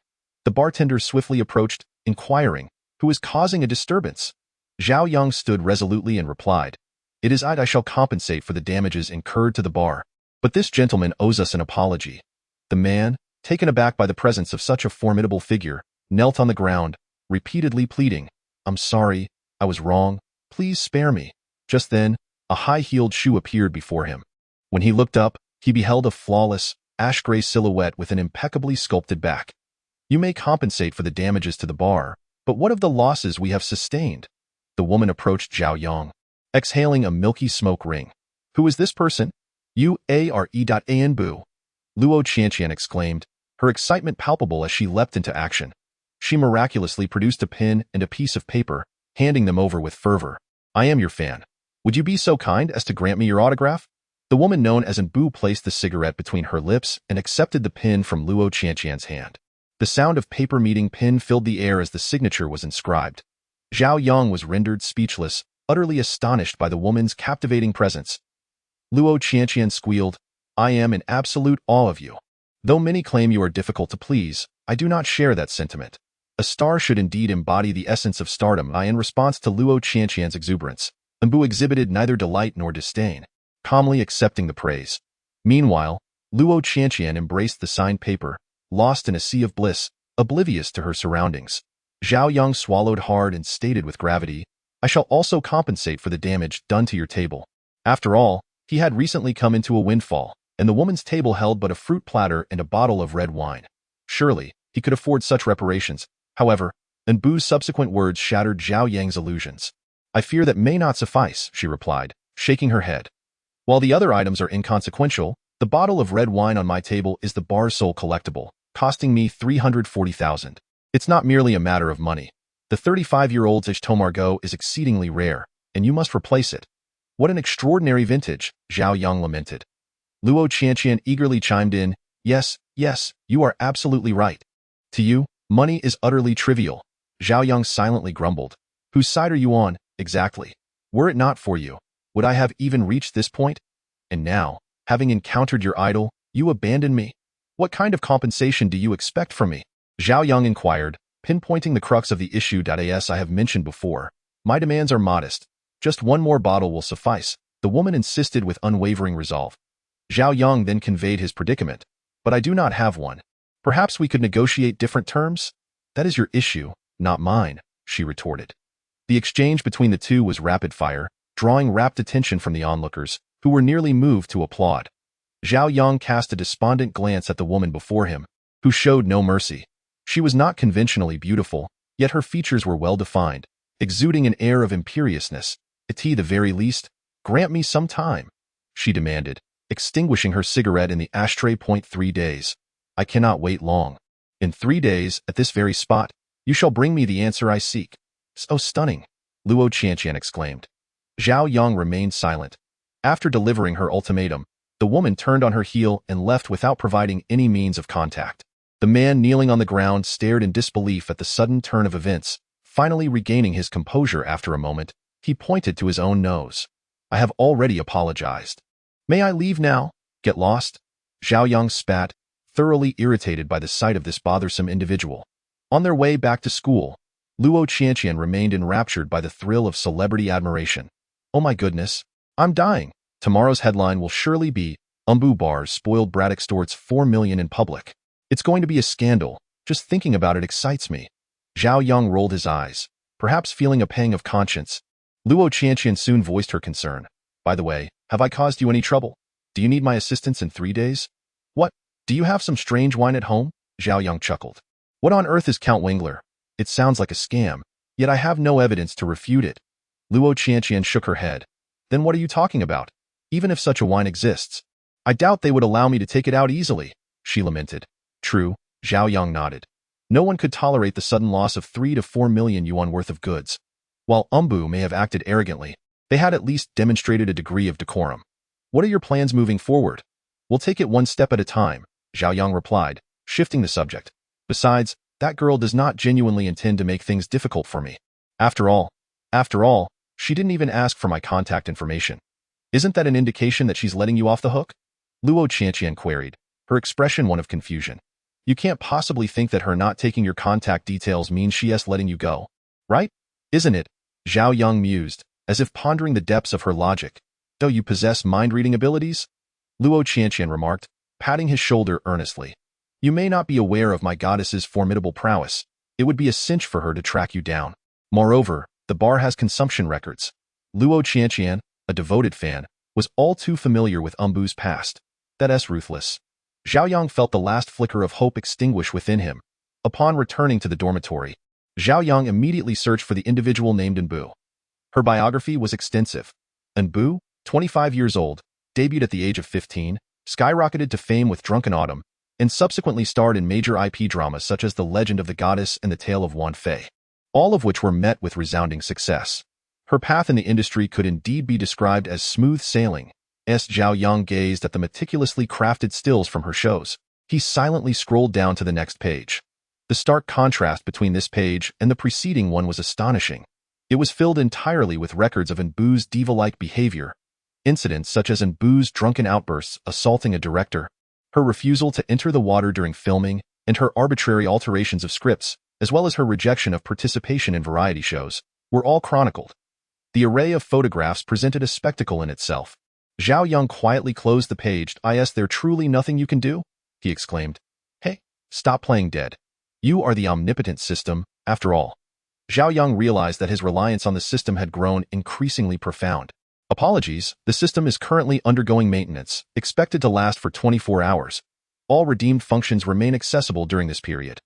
The bartender swiftly approached, inquiring, who is causing a disturbance? Zhao Yang stood resolutely and replied, It is I shall compensate for the damages incurred to the bar, but this gentleman owes us an apology. The man, taken aback by the presence of such a formidable figure, knelt on the ground, repeatedly pleading, I'm sorry, I was wrong, please spare me. Just then, a high-heeled shoe appeared before him. When he looked up, he beheld a flawless, ash-gray silhouette with an impeccably sculpted back. You may compensate for the damages to the bar, but what of the losses we have sustained? The woman approached Zhao Yang, exhaling a milky smoke ring. Who is this person? U-A-R-E.A-N Boo. Luo Qianqian exclaimed, her excitement palpable as she leapt into action. She miraculously produced a pen and a piece of paper, handing them over with fervor. I am your fan. Would you be so kind as to grant me your autograph? The woman known as Boo placed the cigarette between her lips and accepted the pen from Luo Qianqian's hand. The sound of paper meeting pen filled the air as the signature was inscribed. Zhao Yang was rendered speechless, utterly astonished by the woman's captivating presence. Luo Qianqian squealed, I am in absolute awe of you. Though many claim you are difficult to please, I do not share that sentiment. A star should indeed embody the essence of stardom. In response to Luo Qianqian's exuberance, Nbu exhibited neither delight nor disdain, calmly accepting the praise. Meanwhile, Luo Qianqian embraced the signed paper, lost in a sea of bliss, oblivious to her surroundings. Zhao Yang swallowed hard and stated with gravity, "I shall also compensate for the damage done to your table." After all, he had recently come into a windfall, and the woman's table held but a fruit platter and a bottle of red wine. Surely, he could afford such reparations. However, Nbu's subsequent words shattered Zhao Yang's illusions. "I fear that may not suffice," she replied, shaking her head. "While the other items are inconsequential, the bottle of red wine on my table is the bar's sole collectible, costing me 340,000. It's not merely a matter of money. The 35-year-old's Ishtomargot is exceedingly rare, and you must replace it." "What an extraordinary vintage," Zhao Yang lamented. Luo Qianqian eagerly chimed in, Yes, you are absolutely right. To you, money is utterly trivial." Zhao Yang silently grumbled. "Whose side are you on, exactly? Were it not for you, would I have even reached this point? And now, having encountered your idol, you abandon me? What kind of compensation do you expect from me?" Zhao Yang inquired, pinpointing the crux of the issue. As I have mentioned before, my demands are modest. Just one more bottle will suffice, the woman insisted with unwavering resolve. Zhao Yang then conveyed his predicament. "But I do not have one. Perhaps we could negotiate different terms?" "That is your issue, not mine," she retorted. The exchange between the two was rapid fire, drawing rapt attention from the onlookers, who were nearly moved to applaud. Zhao Yang cast a despondent glance at the woman before him, who showed no mercy. She was not conventionally beautiful, yet her features were well-defined, exuding an air of imperiousness. "At the very least, grant me some time," she demanded, extinguishing her cigarette in the ashtray. 3 days. "I cannot wait long. In 3 days, at this very spot, you shall bring me the answer I seek." "So stunning," Luo Qianqian exclaimed. Zhao Yang remained silent. After delivering her ultimatum, the woman turned on her heel and left without providing any means of contact. The man kneeling on the ground stared in disbelief at the sudden turn of events. Finally regaining his composure after a moment, he pointed to his own nose. "I have already apologized. May I leave now? Get lost?" Zhao Yang spat, thoroughly irritated by the sight of this bothersome individual. On their way back to school, Luo Qianqian remained enraptured by the thrill of celebrity admiration. "Oh my goodness, I'm dying. Tomorrow's headline will surely be, Umbu Bars spoiled brat extorts 4 million in public. It's going to be a scandal. Just thinking about it excites me." Zhao Yang rolled his eyes, perhaps feeling a pang of conscience. Luo Qianqian soon voiced her concern. "By the way, have I caused you any trouble? Do you need my assistance in 3 days?" "What? Do you have some strange wine at home?" Zhao Yang chuckled. "What on earth is Count Wengler? It sounds like a scam, yet I have no evidence to refute it." Luo Qianqian shook her head. "Then what are you talking about? Even if such a wine exists, I doubt they would allow me to take it out easily," she lamented. "True," Zhao Yang nodded. "No one could tolerate the sudden loss of 3 to 4 million yuan worth of goods. While Umbu may have acted arrogantly, they had at least demonstrated a degree of decorum. What are your plans moving forward?" "We'll take it one step at a time," Zhao Yang replied, shifting the subject. "Besides, that girl does not genuinely intend to make things difficult for me. After all, she didn't even ask for my contact information. Isn't that an indication that she's letting you off the hook?" Luo Qianqian queried, her expression one of confusion. "You can't possibly think that her not taking your contact details means she's letting you go, right? Isn't it?" Zhao Yang mused, as if pondering the depths of her logic. "Though you possess mind-reading abilities?" Luo Qianqian remarked, patting his shoulder earnestly. "You may not be aware of my goddess's formidable prowess. It would be a cinch for her to track you down. Moreover, the bar has consumption records." Luo Qianqian, a devoted fan, was all too familiar with Umbu's past. That's ruthless. Zhao Yang felt the last flicker of hope extinguish within him. Upon returning to the dormitory, Zhao Yang immediately searched for the individual named Nbu. Her biography was extensive. Nbu, 25 years old, debuted at the age of 15, skyrocketed to fame with Drunken Autumn, and subsequently starred in major IP dramas such as The Legend of the Goddess and The Tale of Wan Fei, all of which were met with resounding success. Her path in the industry could indeed be described as smooth sailing. Zhao Yang gazed at the meticulously crafted stills from her shows. He silently scrolled down to the next page. The stark contrast between this page and the preceding one was astonishing. It was filled entirely with records of Nbu's diva-like behavior, incidents such as Nbu's drunken outbursts assaulting a director, her refusal to enter the water during filming, and her arbitrary alterations of scripts, as well as her rejection of participation in variety shows, were all chronicled. The array of photographs presented a spectacle in itself. Zhao Yang quietly closed the page. Is there truly nothing you can do? He exclaimed. Hey, stop playing dead. You are the omnipotent system, after all. Zhao Yang realized that his reliance on the system had grown increasingly profound. Apologies, the system is currently undergoing maintenance, expected to last for 24 hours. All redeemed functions remain accessible during this period.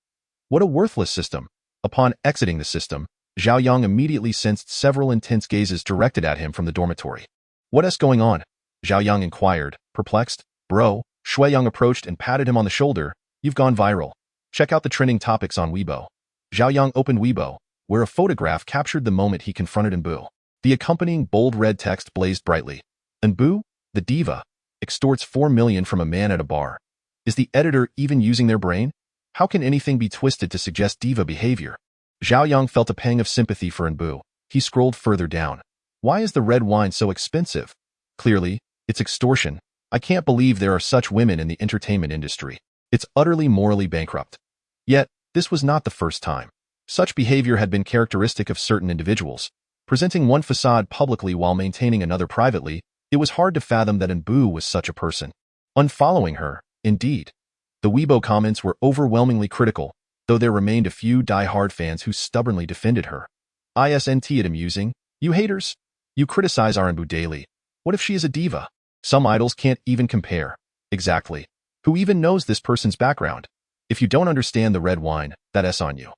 What a worthless system. Upon exiting the system, Zhao Yang immediately sensed several intense gazes directed at him from the dormitory. What's going on? Zhao Yang inquired, perplexed. Bro, Shui Yang approached and patted him on the shoulder. You've gone viral. Check out the trending topics on Weibo. Zhao Yang opened Weibo, where a photograph captured the moment he confronted Enbu. The accompanying bold red text blazed brightly. Enbu, the diva, extorts 4 million from a man at a bar. Is the editor even using their brain? How can anything be twisted to suggest diva behavior? Zhao Yang felt a pang of sympathy for Enbu. He scrolled further down. Why is the red wine so expensive? Clearly, it's extortion. I can't believe there are such women in the entertainment industry. It's utterly morally bankrupt. Yet, this was not the first time. Such behavior had been characteristic of certain individuals. Presenting one facade publicly while maintaining another privately, it was hard to fathom that Enbu was such a person. Unfollowing her, indeed. The Weibo comments were overwhelmingly critical, though there remained a few die-hard fans who stubbornly defended her. Isn't it amusing? You haters? You criticize our Enbu daily. What if she is a diva? Some idols can't even compare. Exactly. Who even knows this person's background? If you don't understand the red wine, that's on you.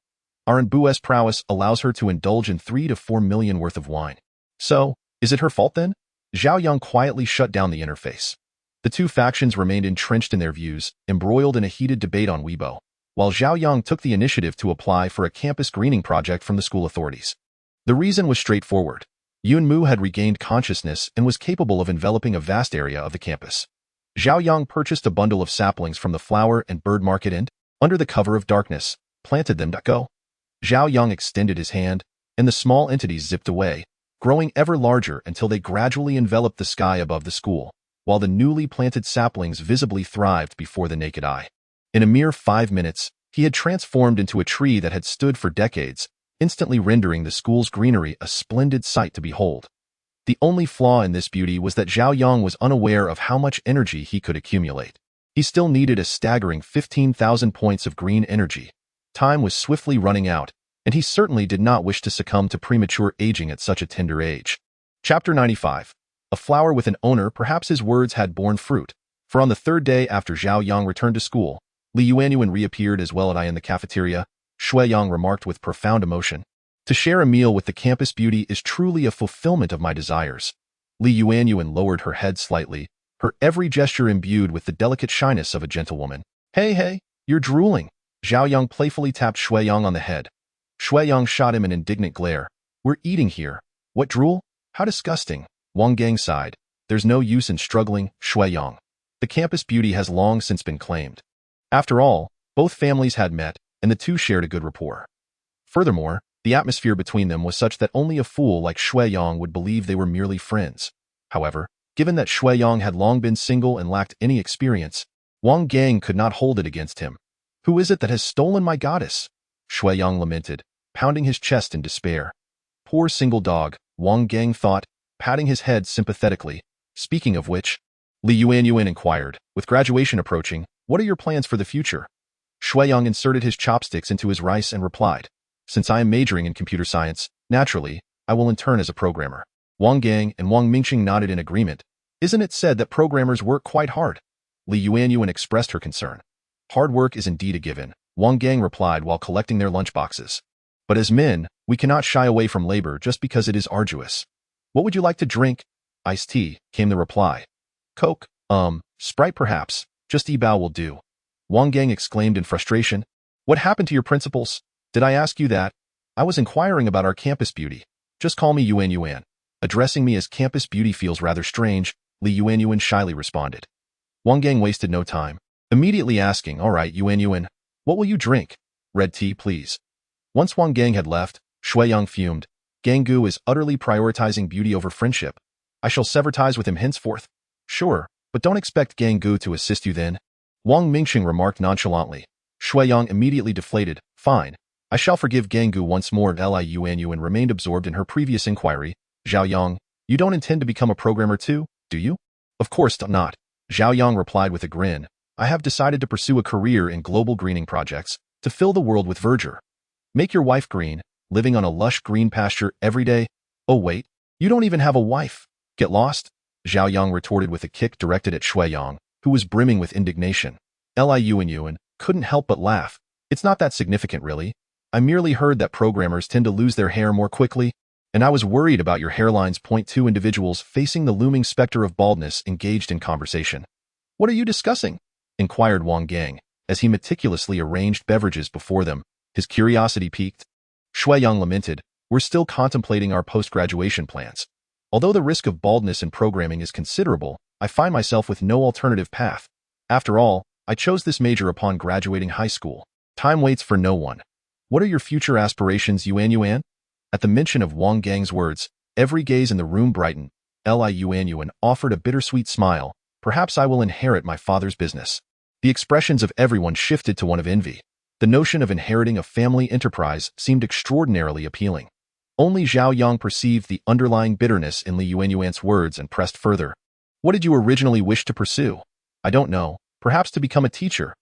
Our Enbu's prowess allows her to indulge in 3 to 4 million worth of wine. So, is it her fault then? Zhao Yang quietly shut down the interface. The two factions remained entrenched in their views, embroiled in a heated debate on Weibo, while Zhao Yang took the initiative to apply for a campus greening project from the school authorities. The reason was straightforward. Yunmu had regained consciousness and was capable of enveloping a vast area of the campus. Zhao Yang purchased a bundle of saplings from the flower and bird market and, under the cover of darkness, planted them. Go. Zhao Yang extended his hand, and the small entities zipped away, growing ever larger until they gradually enveloped the sky above the school, while the newly planted saplings visibly thrived before the naked eye. In a mere 5 minutes, he had transformed into a tree that had stood for decades, instantly rendering the school's greenery a splendid sight to behold. The only flaw in this beauty was that Zhao Yang was unaware of how much energy he could accumulate. He still needed a staggering 15,000 points of green energy. Time was swiftly running out, and he certainly did not wish to succumb to premature aging at such a tender age. Chapter 95. A flower with an owner. Perhaps his words had borne fruit, for on the third day after Zhao Yang returned to school, Li Yuanyuan reappeared as well in the cafeteria. Shui Yang remarked with profound emotion. To share a meal with the campus beauty is truly a fulfillment of my desires. Li Yuanyuan lowered her head slightly, her every gesture imbued with the delicate shyness of a gentlewoman. Hey, you're drooling. Zhao Yang playfully tapped Shui Yang on the head. Shui Yang shot him an indignant glare. We're eating here. What drool? How disgusting. Wang Gang sighed. There's no use in struggling, Shui Yang. The campus beauty has long since been claimed. After all, both families had met, and the two shared a good rapport. Furthermore, the atmosphere between them was such that only a fool like Shui Yang would believe they were merely friends. However, given that Shui Yang had long been single and lacked any experience, Wang Gang could not hold it against him. Who is it that has stolen my goddess? Shui Yang lamented, pounding his chest in despair. Poor single dog, Wang Gang thought, patting his head sympathetically. Speaking of which, Li Yuanyuan inquired, with graduation approaching, what are your plans for the future? Shui Yang inserted his chopsticks into his rice and replied, since I am majoring in computer science, naturally, I will intern as a programmer. Wang Gang and Wang Mingxing nodded in agreement. Isn't it said that programmers work quite hard? Li Yuanyuan expressed her concern. Hard work is indeed a given, Wang Gang replied while collecting their lunchboxes. But as men, we cannot shy away from labor just because it is arduous. What would you like to drink? Iced tea, came the reply. Coke, Sprite perhaps, just Ebao will do. Wang Gang exclaimed in frustration. What happened to your principals? Did I ask you that? I was inquiring about our campus beauty. Just call me Yuan. Addressing me as campus beauty feels rather strange, Li Yuan shyly responded. Wang Gang wasted no time, immediately asking, all right, Yuan, what will you drink? Red tea, please. Once Wang Gang had left, Shui Yang fumed. Ganggu is utterly prioritizing beauty over friendship. I shall sever ties with him henceforth. Sure, but don't expect Ganggu to assist you then. Wang Mingxing remarked nonchalantly. Shui Yang immediately deflated. Fine. I shall forgive Ganggu once more. Li Yuanyuan remained absorbed in her previous inquiry. Zhao Yang, you don't intend to become a programmer too, do you? Of course not. Zhao Yang replied with a grin. I have decided to pursue a career in global greening projects to fill the world with verdure. Make your wife green, living on a lush green pasture every day. Oh wait, you don't even have a wife. Get lost? Zhao Yang retorted with a kick directed at Shui Yang, who was brimming with indignation. Liu and Yuan couldn't help but laugh. It's not that significant, really. I merely heard that programmers tend to lose their hair more quickly, and I was worried about your hairlines. Two individuals facing the looming specter of baldness engaged in conversation. What are you discussing? Inquired Wang Gang, as he meticulously arranged beverages before them. His curiosity piqued. Shui Yang lamented, we're still contemplating our post-graduation plans. Although the risk of baldness in programming is considerable, I find myself with no alternative path. After all, I chose this major upon graduating high school. Time waits for no one. What are your future aspirations, Yuan? At the mention of Wang Gang's words, every gaze in the room brightened. Yuan offered a bittersweet smile. Perhaps I will inherit my father's business. The expressions of everyone shifted to one of envy. The notion of inheriting a family enterprise seemed extraordinarily appealing. Only Zhao Yang perceived the underlying bitterness in Yuan's words and pressed further. What did you originally wish to pursue? I don't know. Perhaps to become a teacher.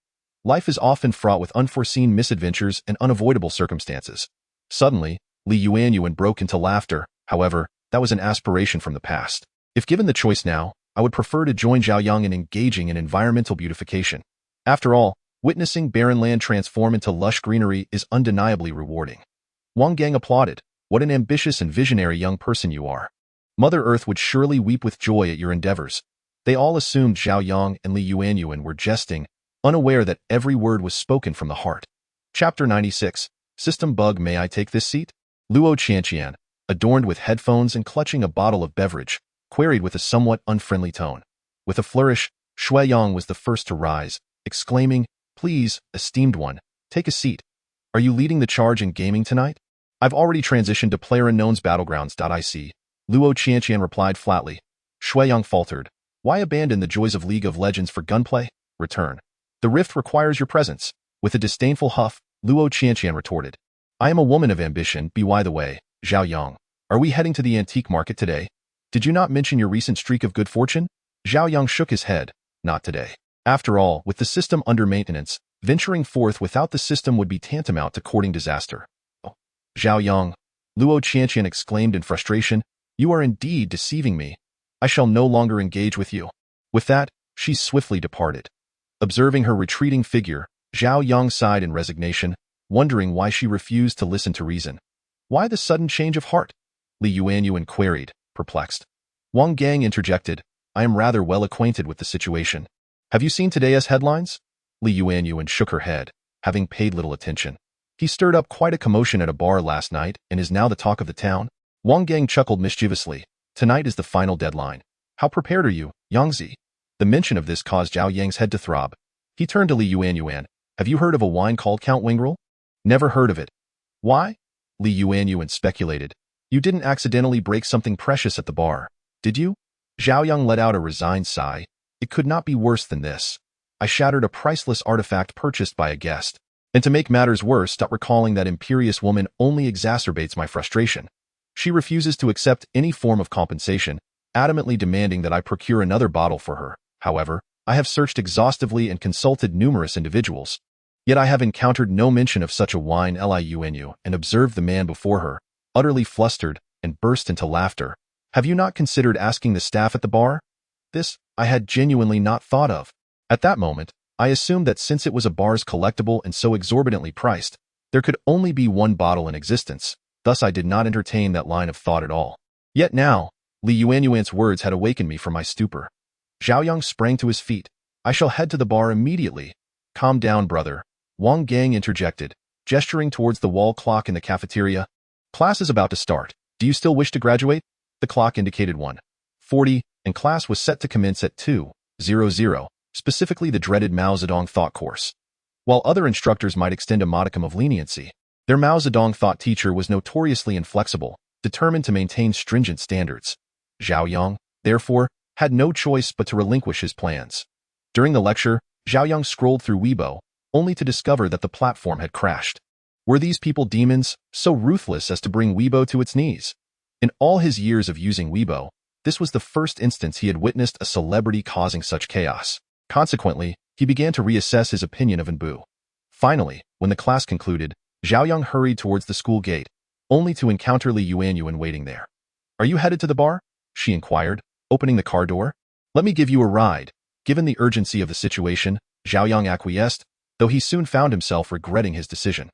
Life is often fraught with unforeseen misadventures and unavoidable circumstances. Suddenly, Yuan broke into laughter. However, that was an aspiration from the past. If given the choice now, I would prefer to join Zhao Yang in engaging in environmental beautification. After all, witnessing barren land transform into lush greenery is undeniably rewarding. Wang Gang applauded. What an ambitious and visionary young person you are. Mother Earth would surely weep with joy at your endeavors. They all assumed Zhao Yang and Yuan were jesting, unaware that every word was spoken from the heart. Chapter 96. System Bug. May I take this seat? Luo Qianqian, adorned with headphones and clutching a bottle of beverage, queried with a somewhat unfriendly tone. With a flourish, Shui Yang was the first to rise, exclaiming, Please, esteemed one, take a seat. Are you leading the charge in gaming tonight? I've already transitioned to PlayerUnknown's Battlegrounds.ic. Luo Qianqian replied flatly. Shui Yang faltered. Why abandon the joys of League of Legends for gunplay? Return. The rift requires your presence. With a disdainful huff, Luo Qianqian retorted. I am a woman of ambition. By the way, Zhao Yang, are we heading to the antique market today? Did you not mention your recent streak of good fortune? Zhao Yang shook his head. Not today. After all, with the system under maintenance, venturing forth without the system would be tantamount to courting disaster. Zhao Yang, Luo Qianqian exclaimed in frustration, you are indeed deceiving me. I shall no longer engage with you. With that, she swiftly departed. Observing her retreating figure, Zhao Yang sighed in resignation, wondering why she refused to listen to reason. Why the sudden change of heart? Yuan queried, perplexed. Wang Gang interjected, I am rather well acquainted with the situation. Have you seen today's headlines? Yuan shook her head, having paid little attention. He stirred up quite a commotion at a bar last night and is now the talk of the town. Wang Gang chuckled mischievously. Tonight is the final deadline. How prepared are you, Yangzi? The mention of this caused Zhao Yang's head to throb. He turned to Yuan. Have you heard of a wine called Count Wingrel? Never heard of it. Why? Yuan speculated. You didn't accidentally break something precious at the bar, did you? Zhao Yang let out a resigned sigh. It could not be worse than this. I shattered a priceless artifact purchased by a guest. And to make matters worse, recalling that imperious woman only exacerbates my frustration. She refuses to accept any form of compensation, adamantly demanding that I procure another bottle for her. However, I have searched exhaustively and consulted numerous individuals. Yet I have encountered no mention of such a wine. Liu and observed the man before her, utterly flustered, and burst into laughter. Have you not considered asking the staff at the bar? This, I had genuinely not thought of. At that moment, I assumed that since it was a bar's collectible and so exorbitantly priced, there could only be one bottle in existence. Thus I did not entertain that line of thought at all. Yet now, Yuan's words had awakened me from my stupor. Zhao Yang sprang to his feet. I shall head to the bar immediately. Calm down, brother. Wang Gang interjected, gesturing towards the wall clock in the cafeteria. Class is about to start. Do you still wish to graduate? The clock indicated 1:40, and class was set to commence at 2:00, specifically the dreaded Mao Zedong thought course. While other instructors might extend a modicum of leniency, their Mao Zedong thought teacher was notoriously inflexible, determined to maintain stringent standards. Zhao Yang, therefore, had no choice but to relinquish his plans. During the lecture, Zhao Yang scrolled through Weibo, only to discover that the platform had crashed. Were these people demons, so ruthless as to bring Weibo to its knees? In all his years of using Weibo, this was the first instance he had witnessed a celebrity causing such chaos. Consequently, he began to reassess his opinion of Nbu. Finally, when the class concluded, Zhao Yang hurried towards the school gate, only to encounter Li Yuanyuan waiting there. "Are you headed to the bar?" she inquired, opening the car door. "Let me give you a ride." Given the urgency of the situation, Zhao Yang acquiesced, though he soon found himself regretting his decision.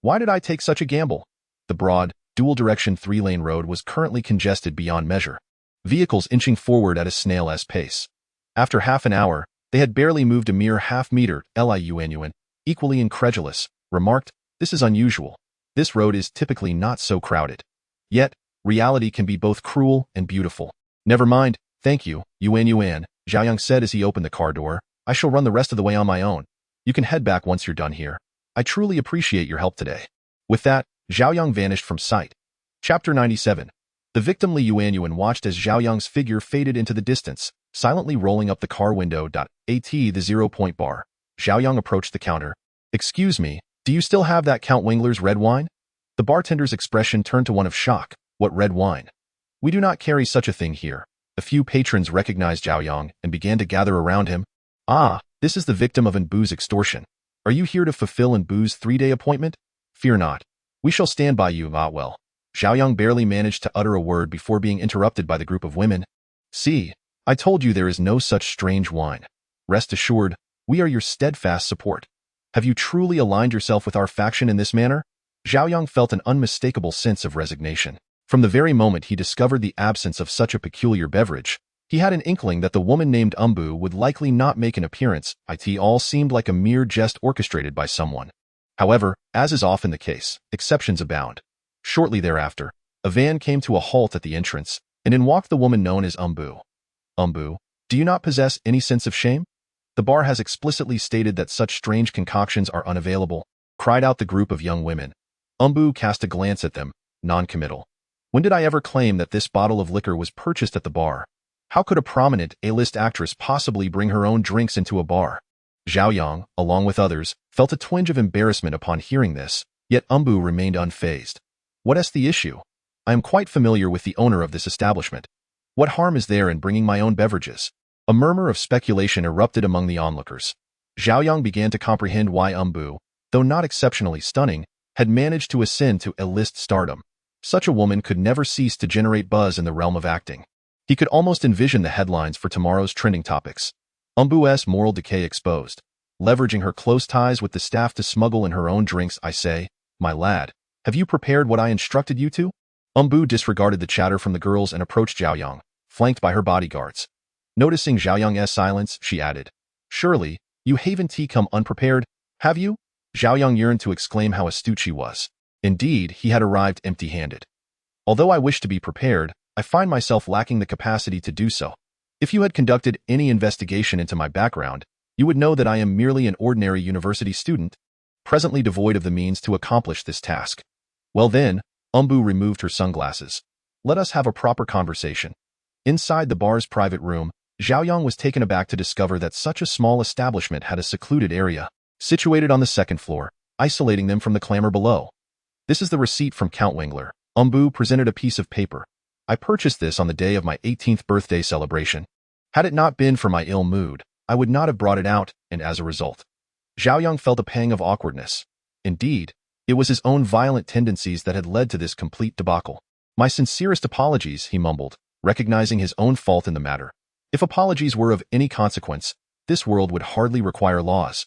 Why did I take such a gamble? The broad, dual-direction three-lane road was currently congested beyond measure, vehicles inching forward at a snail's pace. After half an hour, they had barely moved a mere half-meter. Li Yuanyuan, equally incredulous, remarked, "This is unusual. This road is typically not so crowded. Yet, reality can be both cruel and beautiful." "Never mind, thank you, Yuanyuan," Zhao Yang said as he opened the car door. "I shall run the rest of the way on my own. You can head back once you're done here. I truly appreciate your help today." With that, Zhao Yang vanished from sight. Chapter 97. The victim Li Yuanyuan watched as Zhao Yang's figure faded into the distance, silently rolling up the car window. At the 0-point bar, Zhao Yang approached the counter. "Excuse me, do you still have that Count Wingler's red wine?" The bartender's expression turned to one of shock. "What red wine? We do not carry such a thing here." A few patrons recognized Zhao Yang and began to gather around him. "Ah, this is the victim of Nbu's extortion. Are you here to fulfill Nbu's 3-day appointment? Fear not. We shall stand by you." "Ah, well." Zhao Yang barely managed to utter a word before being interrupted by the group of women. "See, I told you there is no such strange wine. Rest assured, we are your steadfast support. Have you truly aligned yourself with our faction in this manner?" Zhao Yang felt an unmistakable sense of resignation. From the very moment he discovered the absence of such a peculiar beverage, he had an inkling that the woman named Nbu would likely not make an appearance. It all seemed like a mere jest orchestrated by someone. However, as is often the case, exceptions abound. Shortly thereafter, a van came to a halt at the entrance, and in walked the woman known as Nbu. "Nbu, do you not possess any sense of shame? The bar has explicitly stated that such strange concoctions are unavailable," cried out the group of young women. Nbu cast a glance at them, non-committal. "When did I ever claim that this bottle of liquor was purchased at the bar? How could a prominent A-list actress possibly bring her own drinks into a bar?" Zhao Yang, along with others, felt a twinge of embarrassment upon hearing this, yet Nbu remained unfazed. "What is the issue? I am quite familiar with the owner of this establishment. What harm is there in bringing my own beverages?" A murmur of speculation erupted among the onlookers. Zhao Yang began to comprehend why Nbu, though not exceptionally stunning, had managed to ascend to A-list stardom. Such a woman could never cease to generate buzz in the realm of acting. He could almost envision the headlines for tomorrow's trending topics. Nbu's moral decay exposed. Leveraging her close ties with the staff to smuggle in her own drinks. "I say, my lad, have you prepared what I instructed you to?" Nbu disregarded the chatter from the girls and approached Zhao Yang, flanked by her bodyguards. Noticing Zhao Yang's silence, she added, "Surely, you haven't come unprepared, have you?" Zhao Yang yearned to exclaim how astute she was. Indeed, he had arrived empty-handed. "Although I wish to be prepared, I find myself lacking the capacity to do so. If you had conducted any investigation into my background, you would know that I am merely an ordinary university student, presently devoid of the means to accomplish this task." "Well then," Nbu removed her sunglasses. "Let us have a proper conversation." Inside the bar's private room, Zhao Yang was taken aback to discover that such a small establishment had a secluded area, situated on the second floor, isolating them from the clamor below. "This is the receipt from Count Wingler." Nbu presented a piece of paper. "I purchased this on the day of my 18th birthday celebration. Had it not been for my ill mood, I would not have brought it out, and as a result." Zhao Yang felt a pang of awkwardness. Indeed, it was his own violent tendencies that had led to this complete debacle. "My sincerest apologies," he mumbled, recognizing his own fault in the matter. If apologies were of any consequence, this world would hardly require laws.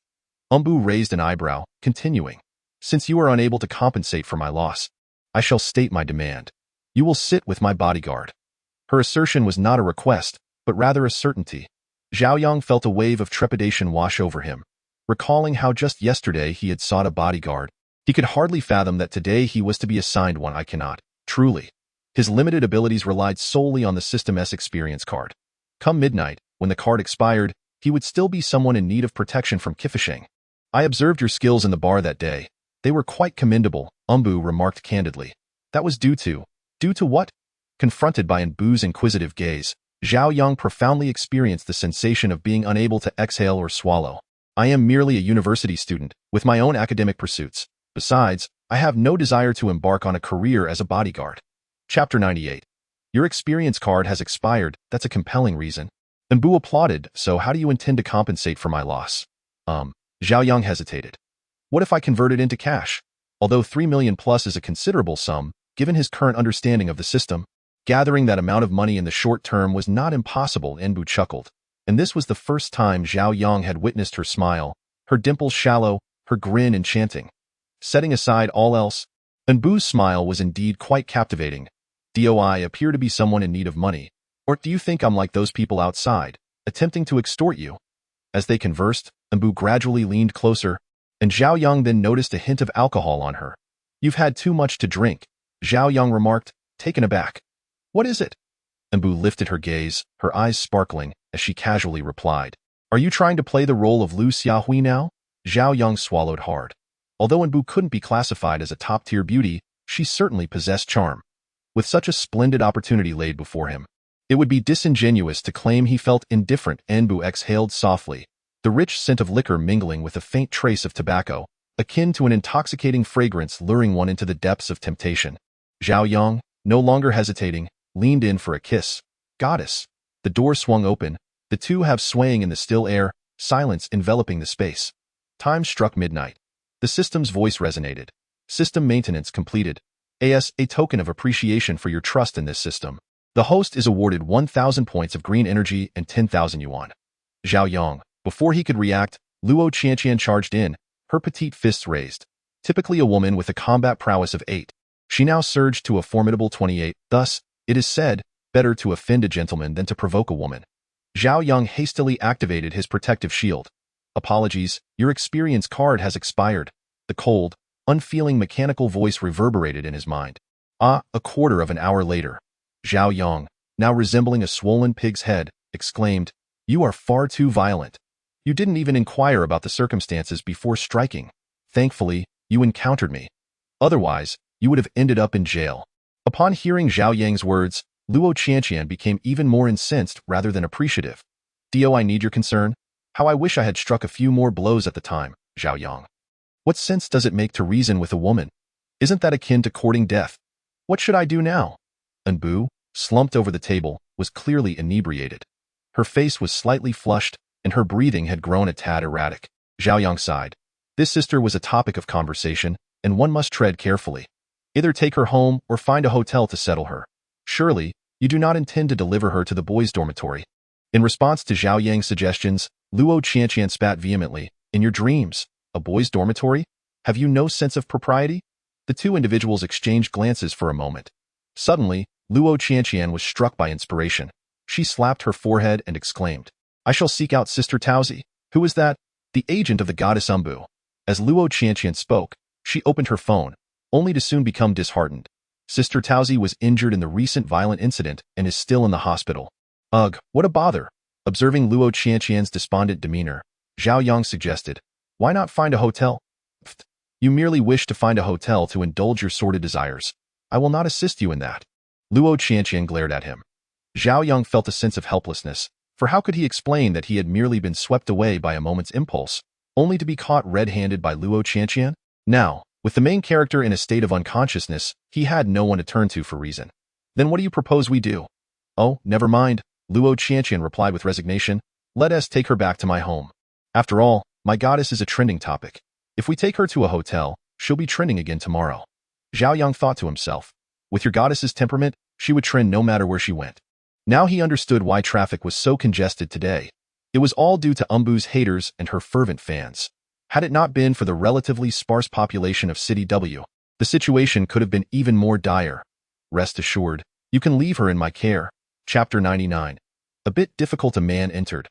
Nbu raised an eyebrow, continuing, "Since you are unable to compensate for my loss, I shall state my demand. You will sit with my bodyguard." Her assertion was not a request, but rather a certainty. Zhao Yang felt a wave of trepidation wash over him. Recalling how just yesterday he had sought a bodyguard, he could hardly fathom that today he was to be assigned one. "I cannot." Truly, his limited abilities relied solely on the System S experience card. Come midnight, when the card expired, he would still be someone in need of protection from Kifisheng. "I observed your skills in the bar that day. They were quite commendable," Nbu remarked candidly. "That was due to what?" Confronted by Nbu's inquisitive gaze, Zhao Yang profoundly experienced the sensation of being unable to exhale or swallow. "I am merely a university student, with my own academic pursuits. Besides, I have no desire to embark on a career as a bodyguard." Chapter 98. Your experience card has expired. That's a compelling reason. Anbu applauded. So how do you intend to compensate for my loss? Zhao Yang hesitated. What if I convert it into cash? Although 3 million plus is a considerable sum, given his current understanding of the system, gathering that amount of money in the short term was not impossible. Anbu chuckled. And this was the first time Zhao Yang had witnessed her smile, her dimples shallow, her grin enchanting. Setting aside all else, Anbu's smile was indeed quite captivating. Do I appear to be someone in need of money? Or do you think I'm like those people outside, attempting to extort you? As they conversed, Anbu gradually leaned closer, and Zhao Yang then noticed a hint of alcohol on her. You've had too much to drink, Zhao Yang remarked, taken aback. What is it? Anbu lifted her gaze, her eyes sparkling, as she casually replied. Are you trying to play the role of Lu Xiaohui now? Zhao Yang swallowed hard. Although Anbu couldn't be classified as a top-tier beauty, she certainly possessed charm. With such a splendid opportunity laid before him, it would be disingenuous to claim he felt indifferent. Anbu exhaled softly, the rich scent of liquor mingling with a faint trace of tobacco, akin to an intoxicating fragrance luring one into the depths of temptation. Zhao Yang, no longer hesitating, leaned in for a kiss. Goddess. The door swung open, the two halves swaying in the still air, silence enveloping the space. Time struck midnight. The system's voice resonated. System maintenance completed. As a token of appreciation for your trust in this system, the host is awarded 1,000 points of green energy and 10,000 yuan. Zhao Yang. Before he could react, Luo Qianqian charged in, her petite fists raised. Typically a woman with a combat prowess of 8. She now surged to a formidable 28. Thus, it is said, better to offend a gentleman than to provoke a woman. Zhao Yang hastily activated his protective shield. Apologies, your experience card has expired. The cold, unfeeling mechanical voice reverberated in his mind. A quarter of an hour later, Zhao Yang, now resembling a swollen pig's head, exclaimed, You are far too violent. You didn't even inquire about the circumstances before striking. Thankfully, you encountered me. Otherwise, you would have ended up in jail. Upon hearing Zhao Yang's words, Luo Qianqian became even more incensed rather than appreciative. Do I need your concern? How I wish I had struck a few more blows at the time, Zhao Yang. What sense does it make to reason with a woman? Isn't that akin to courting death? What should I do now? Anbu, slumped over the table, was clearly inebriated. Her face was slightly flushed, and her breathing had grown a tad erratic. Zhao Yang sighed. This sister was a topic of conversation, and one must tread carefully. Either take her home or find a hotel to settle her. Surely, you do not intend to deliver her to the boys' dormitory. In response to Zhao Yang's suggestions, Luo Qianqian spat vehemently. In your dreams, a boys' dormitory? Have you no sense of propriety? The two individuals exchanged glances for a moment. Suddenly, Luo Qianqian was struck by inspiration. She slapped her forehead and exclaimed, I shall seek out Sister Taozi. Who is that? The agent of the goddess Anbu. As Luo Qianqian spoke, she opened her phone, only to soon become disheartened. Sister Taozi was injured in the recent violent incident and is still in the hospital. Ugh, what a bother. Observing Luo Qianqian's despondent demeanor, Zhao Yang suggested, Why not find a hotel? Pfft, you merely wish to find a hotel to indulge your sordid desires. I will not assist you in that. Luo Qianqian glared at him. Zhao Yang felt a sense of helplessness, for how could he explain that he had merely been swept away by a moment's impulse, only to be caught red-handed by Luo Qianqian? Now, with the main character in a state of unconsciousness, he had no one to turn to for reason. Then what do you propose we do? Oh, never mind, Luo Qianqian replied with resignation. Let us take her back to my home. After all, my goddess is a trending topic. If we take her to a hotel, she'll be trending again tomorrow. Zhao Yang thought to himself. With your goddess's temperament, she would trend no matter where she went. Now he understood why traffic was so congested today. It was all due to Anbu's haters and her fervent fans. Had it not been for the relatively sparse population of City W, the situation could have been even more dire. Rest assured, you can leave her in my care. Chapter 99. A bit difficult. A man entered.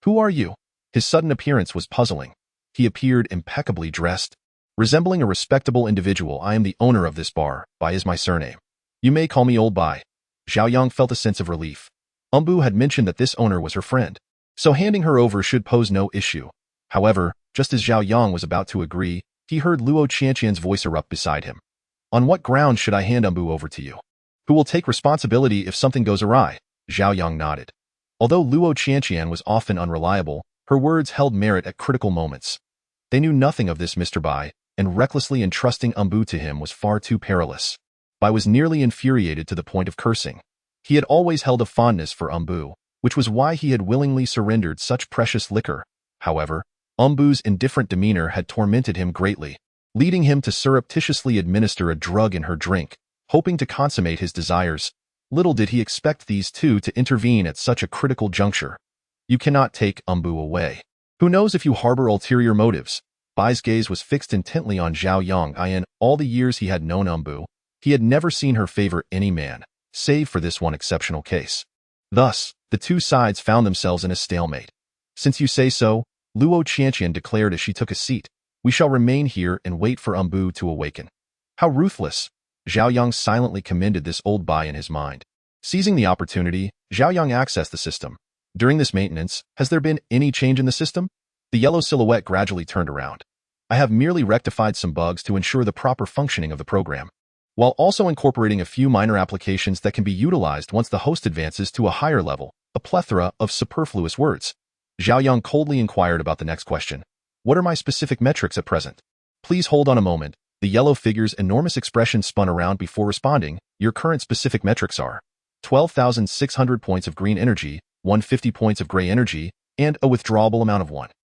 Who are you? His sudden appearance was puzzling. He appeared impeccably dressed. Resembling a respectable individual, I am the owner of this bar, Bai is my surname. You may call me Old Bai. Zhao Yang felt a sense of relief. Anbu had mentioned that this owner was her friend, so handing her over should pose no issue. However, just as Zhao Yang was about to agree, he heard Luo Qianqian's voice erupt beside him. On what grounds should I hand Anbu over to you? Who will take responsibility if something goes awry? Zhao Yang nodded. Although Luo Qianqian was often unreliable, her words held merit at critical moments. They knew nothing of this Mr. Bai, and recklessly entrusting Anbu to him was far too perilous. Bai was nearly infuriated to the point of cursing. He had always held a fondness for Umbu, which was why he had willingly surrendered such precious liquor. However, Umbu's indifferent demeanor had tormented him greatly, leading him to surreptitiously administer a drug in her drink, hoping to consummate his desires. Little did he expect these two to intervene at such a critical juncture. You cannot take Umbu away. Who knows if you harbor ulterior motives? Bai's gaze was fixed intently on Zhao Yang. In all the years he had known Umbu, he had never seen her favor any man, save for this one exceptional case. Thus, the two sides found themselves in a stalemate. Since you say so, Luo Qianqian declared as she took a seat, we shall remain here and wait for Umbu to awaken. How ruthless! Zhao Yang silently commended this old Bai in his mind. Seizing the opportunity, Zhao Yang accessed the system. During this maintenance, has there been any change in the system? The yellow silhouette gradually turned around. I have merely rectified some bugs to ensure the proper functioning of the program, while also incorporating a few minor applications that can be utilized once the host advances to a higher level, a plethora of superfluous words. Zhao Yang coldly inquired about the next question. What are my specific metrics at present? Please hold on a moment. The yellow figure's enormous expression spun around before responding. Your current specific metrics are 12,600 points of green energy, 150 points of gray energy, and a withdrawable amount of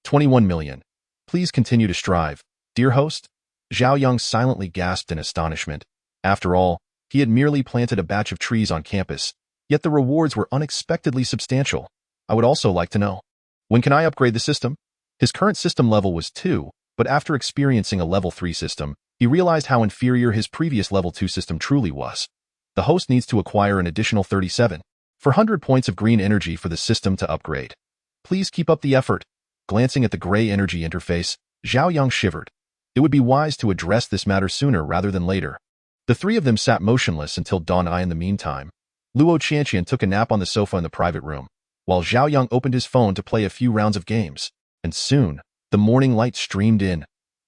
21 million. Please continue to strive, dear host. Zhao Yang silently gasped in astonishment. After all, he had merely planted a batch of trees on campus, yet the rewards were unexpectedly substantial. I would also like to know, when can I upgrade the system? His current system level was 2, but after experiencing a level 3 system, he realized how inferior his previous level 2 system truly was. The host needs to acquire an additional 37,400 points of green energy for the system to upgrade. Please keep up the effort. Glancing at the gray energy interface, Zhao Yang shivered. It would be wise to address this matter sooner rather than later. The three of them sat motionless until dawn. In the meantime, Luo Qianqian took a nap on the sofa in the private room, while Zhao Yang opened his phone to play a few rounds of games, and soon, the morning light streamed in.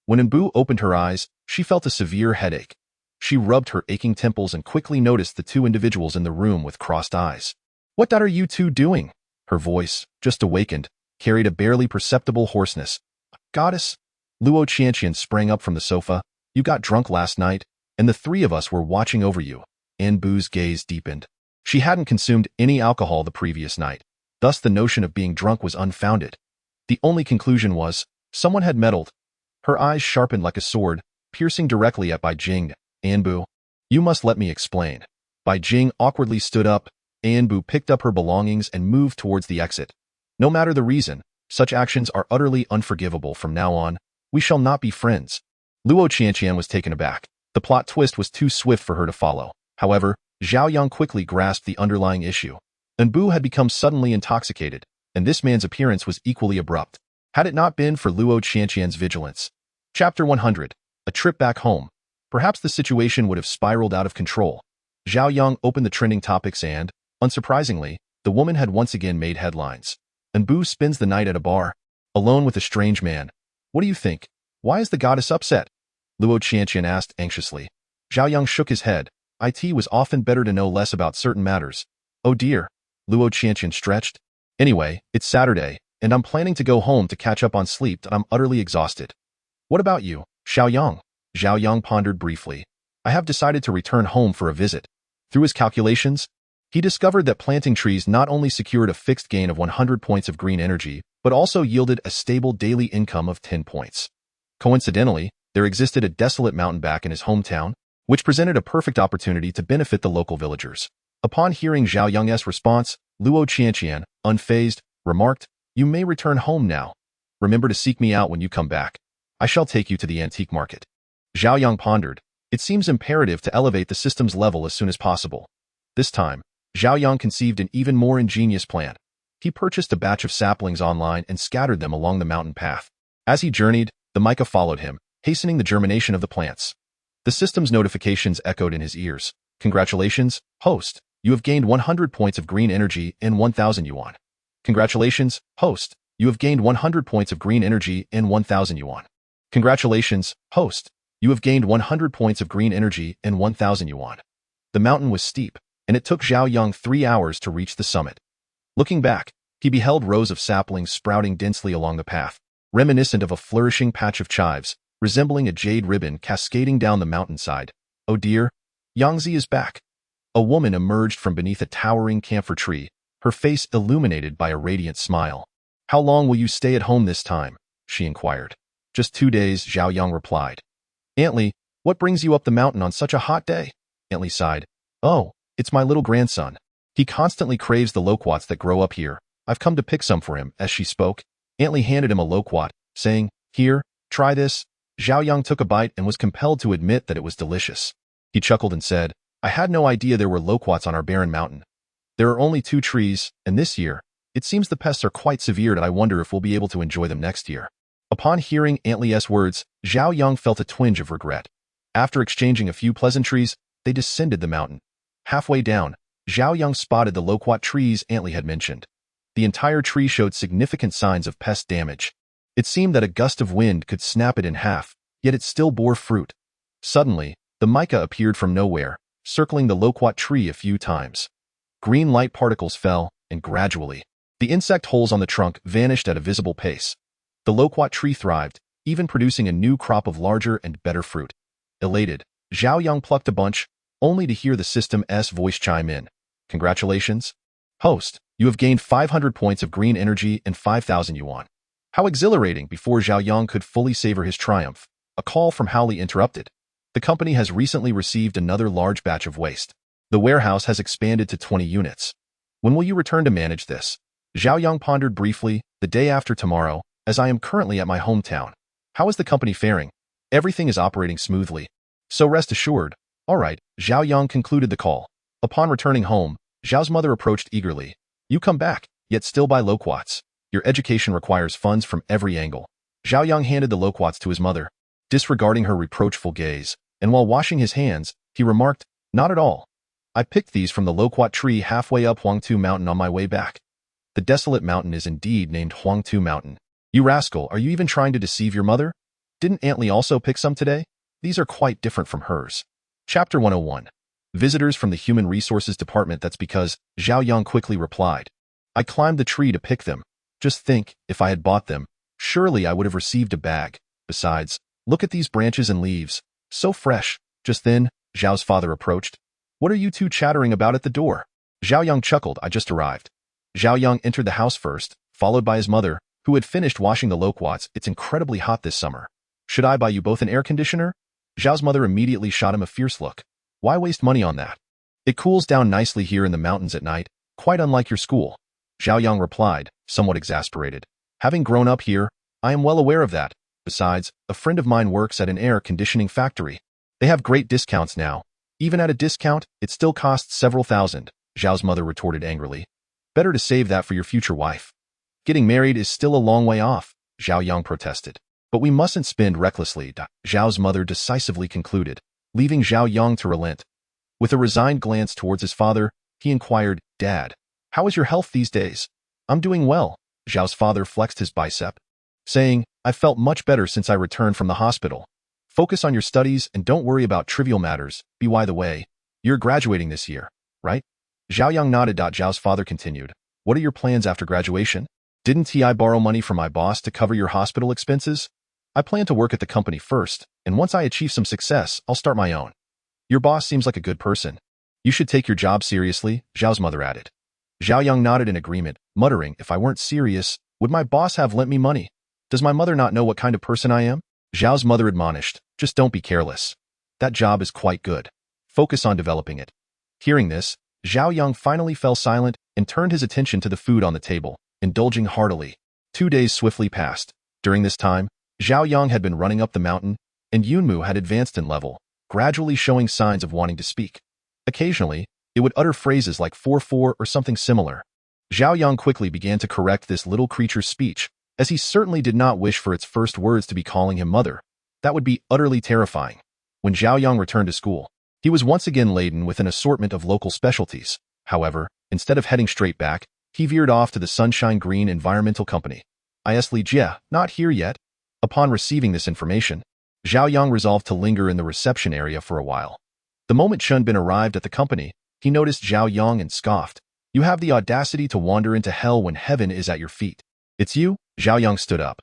When Umbu opened her eyes, she felt a severe headache. She rubbed her aching temples and quickly noticed the two individuals in the room with crossed eyes. What are you two doing? Her voice, just awakened, carried a barely perceptible hoarseness. Goddess? Luo Qianqian sprang up from the sofa. You got drunk last night, and the three of us were watching over you. Umbu's gaze deepened. She hadn't consumed any alcohol the previous night, thus the notion of being drunk was unfounded. The only conclusion was, someone had meddled. Her eyes sharpened like a sword, piercing directly at Bai Jing. Umbu, you must let me explain. Bai Jing awkwardly stood up. Umbu picked up her belongings and moved towards the exit. No matter the reason, such actions are utterly unforgivable from now on. We shall not be friends. Luo Qianqian was taken aback. The plot twist was too swift for her to follow. However, Zhao Yang quickly grasped the underlying issue. Umbu had become suddenly intoxicated, and this man's appearance was equally abrupt. Had it not been for Luo Qianqian's vigilance. Chapter 100. A trip back home. Perhaps the situation would have spiraled out of control. Zhao Yang opened the trending topics and, unsurprisingly, the woman had once again made headlines. Umbu spends the night at a bar, alone with a strange man. What do you think? Why is the goddess upset? Luo Qianqian asked anxiously. Zhao Yang shook his head. It was often better to know less about certain matters. Oh dear. Luo Qianqian stretched. Anyway, it's Saturday, and I'm planning to go home to catch up on sleep. I'm utterly exhausted. What about you, Zhao Yang? Zhao Yang pondered briefly. I have decided to return home for a visit. Through his calculations, he discovered that planting trees not only secured a fixed gain of 100 points of green energy, but also yielded a stable daily income of 10 points. Coincidentally, there existed a desolate mountain back in his hometown, which presented a perfect opportunity to benefit the local villagers. Upon hearing Zhao Yang's response, Luo Qianqian, unfazed, remarked, You may return home now. Remember to seek me out when you come back. I shall take you to the antique market. Zhao Yang pondered. It seems imperative to elevate the system's level as soon as possible. This time, Zhao Yang conceived an even more ingenious plan. He purchased a batch of saplings online and scattered them along the mountain path. As he journeyed, the mica followed him, hastening the germination of the plants. The system's notifications echoed in his ears. Congratulations, host. You have gained 100 points of green energy and 1,000 yuan. Congratulations, host. You have gained 100 points of green energy and 1,000 yuan. Congratulations, host. You have gained 100 points of green energy and 1,000 yuan. The mountain was steep, and it took Zhao Yang 3 hours to reach the summit. Looking back, he beheld rows of saplings sprouting densely along the path, reminiscent of a flourishing patch of chives, resembling a jade ribbon cascading down the mountainside. Oh dear, Yangzi is back. A woman emerged from beneath a towering camphor tree, her face illuminated by a radiant smile. How long will you stay at home this time? She inquired. Just 2 days, Zhao Yang replied. Aunt Li, what brings you up the mountain on such a hot day? Aunt Li sighed. Oh, it's my little grandson. He constantly craves the loquats that grow up here. I've come to pick some for him. As she spoke, Aunt Li handed him a loquat, saying, Here, try this. Zhao Yang took a bite and was compelled to admit that it was delicious. He chuckled and said, I had no idea there were loquats on our barren mountain. There are only 2 trees, and this year, it seems the pests are quite severe and I wonder if we'll be able to enjoy them next year. Upon hearing Aunt Li's words, Zhao Yang felt a twinge of regret. After exchanging a few pleasantries, they descended the mountain. Halfway down, Zhao Yang spotted the loquat trees Aunt Li had mentioned. The entire tree showed significant signs of pest damage. It seemed that a gust of wind could snap it in half, yet it still bore fruit. Suddenly, the mica appeared from nowhere, circling the loquat tree a few times. Green light particles fell, and gradually, the insect holes on the trunk vanished at a visible pace. The loquat tree thrived, even producing a new crop of larger and better fruit. Elated, Zhao Yang plucked a bunch, only to hear the system's voice chime in. Congratulations. Host, you have gained 500 points of green energy and 5,000 yuan. How exhilarating! Before Zhao Yang could fully savor his triumph, a call from Hao Li interrupted. The company has recently received another large batch of waste. The warehouse has expanded to 20 units. When will you return to manage this? Zhao Yang pondered briefly. The day after tomorrow, as I am currently at my hometown. How is the company faring? Everything is operating smoothly. So rest assured. All right, Zhao Yang concluded the call. Upon returning home, Zhao's mother approached eagerly. You come back, yet still buy loquats. Your education requires funds from every angle. Zhao Yang handed the loquats to his mother, disregarding her reproachful gaze, and while washing his hands, he remarked, Not at all. I picked these from the loquat tree halfway up Huangtu Mountain on my way back. The desolate mountain is indeed named Huangtu Mountain. You rascal, are you even trying to deceive your mother? Didn't Aunt Li also pick some today? These are quite different from hers. Chapter 101. Visitors from the Human Resources Department. That's because, Zhao Yang quickly replied. I climbed the tree to pick them. Just think, if I had bought them, surely I would have received a bag. Besides, look at these branches and leaves. So fresh. Just then, Zhao's father approached. What are you two chattering about at the door? Zhao Yang chuckled. I just arrived. Zhao Yang entered the house first, followed by his mother, who had finished washing the loquats. It's incredibly hot this summer. Should I buy you both an air conditioner? Zhao's mother immediately shot him a fierce look. Why waste money on that? It cools down nicely here in the mountains at night, quite unlike your school. Zhao Yang replied, somewhat exasperated. Having grown up here, I am well aware of that. Besides, a friend of mine works at an air conditioning factory. They have great discounts now. Even at a discount, it still costs several thousand, Zhao's mother retorted angrily. Better to save that for your future wife. Getting married is still a long way off, Zhao Yang protested. But we mustn't spend recklessly, Zhao's mother decisively concluded, leaving Zhao Yang to relent. With a resigned glance towards his father, he inquired, Dad, how is your health these days? I'm doing well, Zhao's father flexed his bicep, saying, I've felt much better since I returned from the hospital. Focus on your studies and don't worry about trivial matters. By the way, you're graduating this year, right? Zhao Yang nodded. Zhao's father continued, what are your plans after graduation? Didn't I borrow money from my boss to cover your hospital expenses? I plan to work at the company first, and once I achieve some success, I'll start my own. Your boss seems like a good person. You should take your job seriously, Zhao's mother added. Zhao Yang nodded in agreement, muttering, if I weren't serious, would my boss have lent me money? Does my mother not know what kind of person I am? Zhao's mother admonished, just don't be careless. That job is quite good. Focus on developing it. Hearing this, Zhao Yang finally fell silent and turned his attention to the food on the table, indulging heartily. 2 days swiftly passed. During this time, Zhao Yang had been running up the mountain, and Yunmu had advanced in level, gradually showing signs of wanting to speak. Occasionally, it would utter phrases like 4-4 or something similar. Zhao Yang quickly began to correct this little creature's speech, as he certainly did not wish for its first words to be calling him mother. That would be utterly terrifying. When Zhao Yang returned to school, he was once again laden with an assortment of local specialties. However, instead of heading straight back, he veered off to the Sunshine Green Environmental Company. Is Li Jie not here yet? Upon receiving this information, Zhao Yang resolved to linger in the reception area for a while. The moment Chun Bin arrived at the company, he noticed Zhao Yang and scoffed. You have the audacity to wander into hell when heaven is at your feet. It's you? Zhao Yang stood up.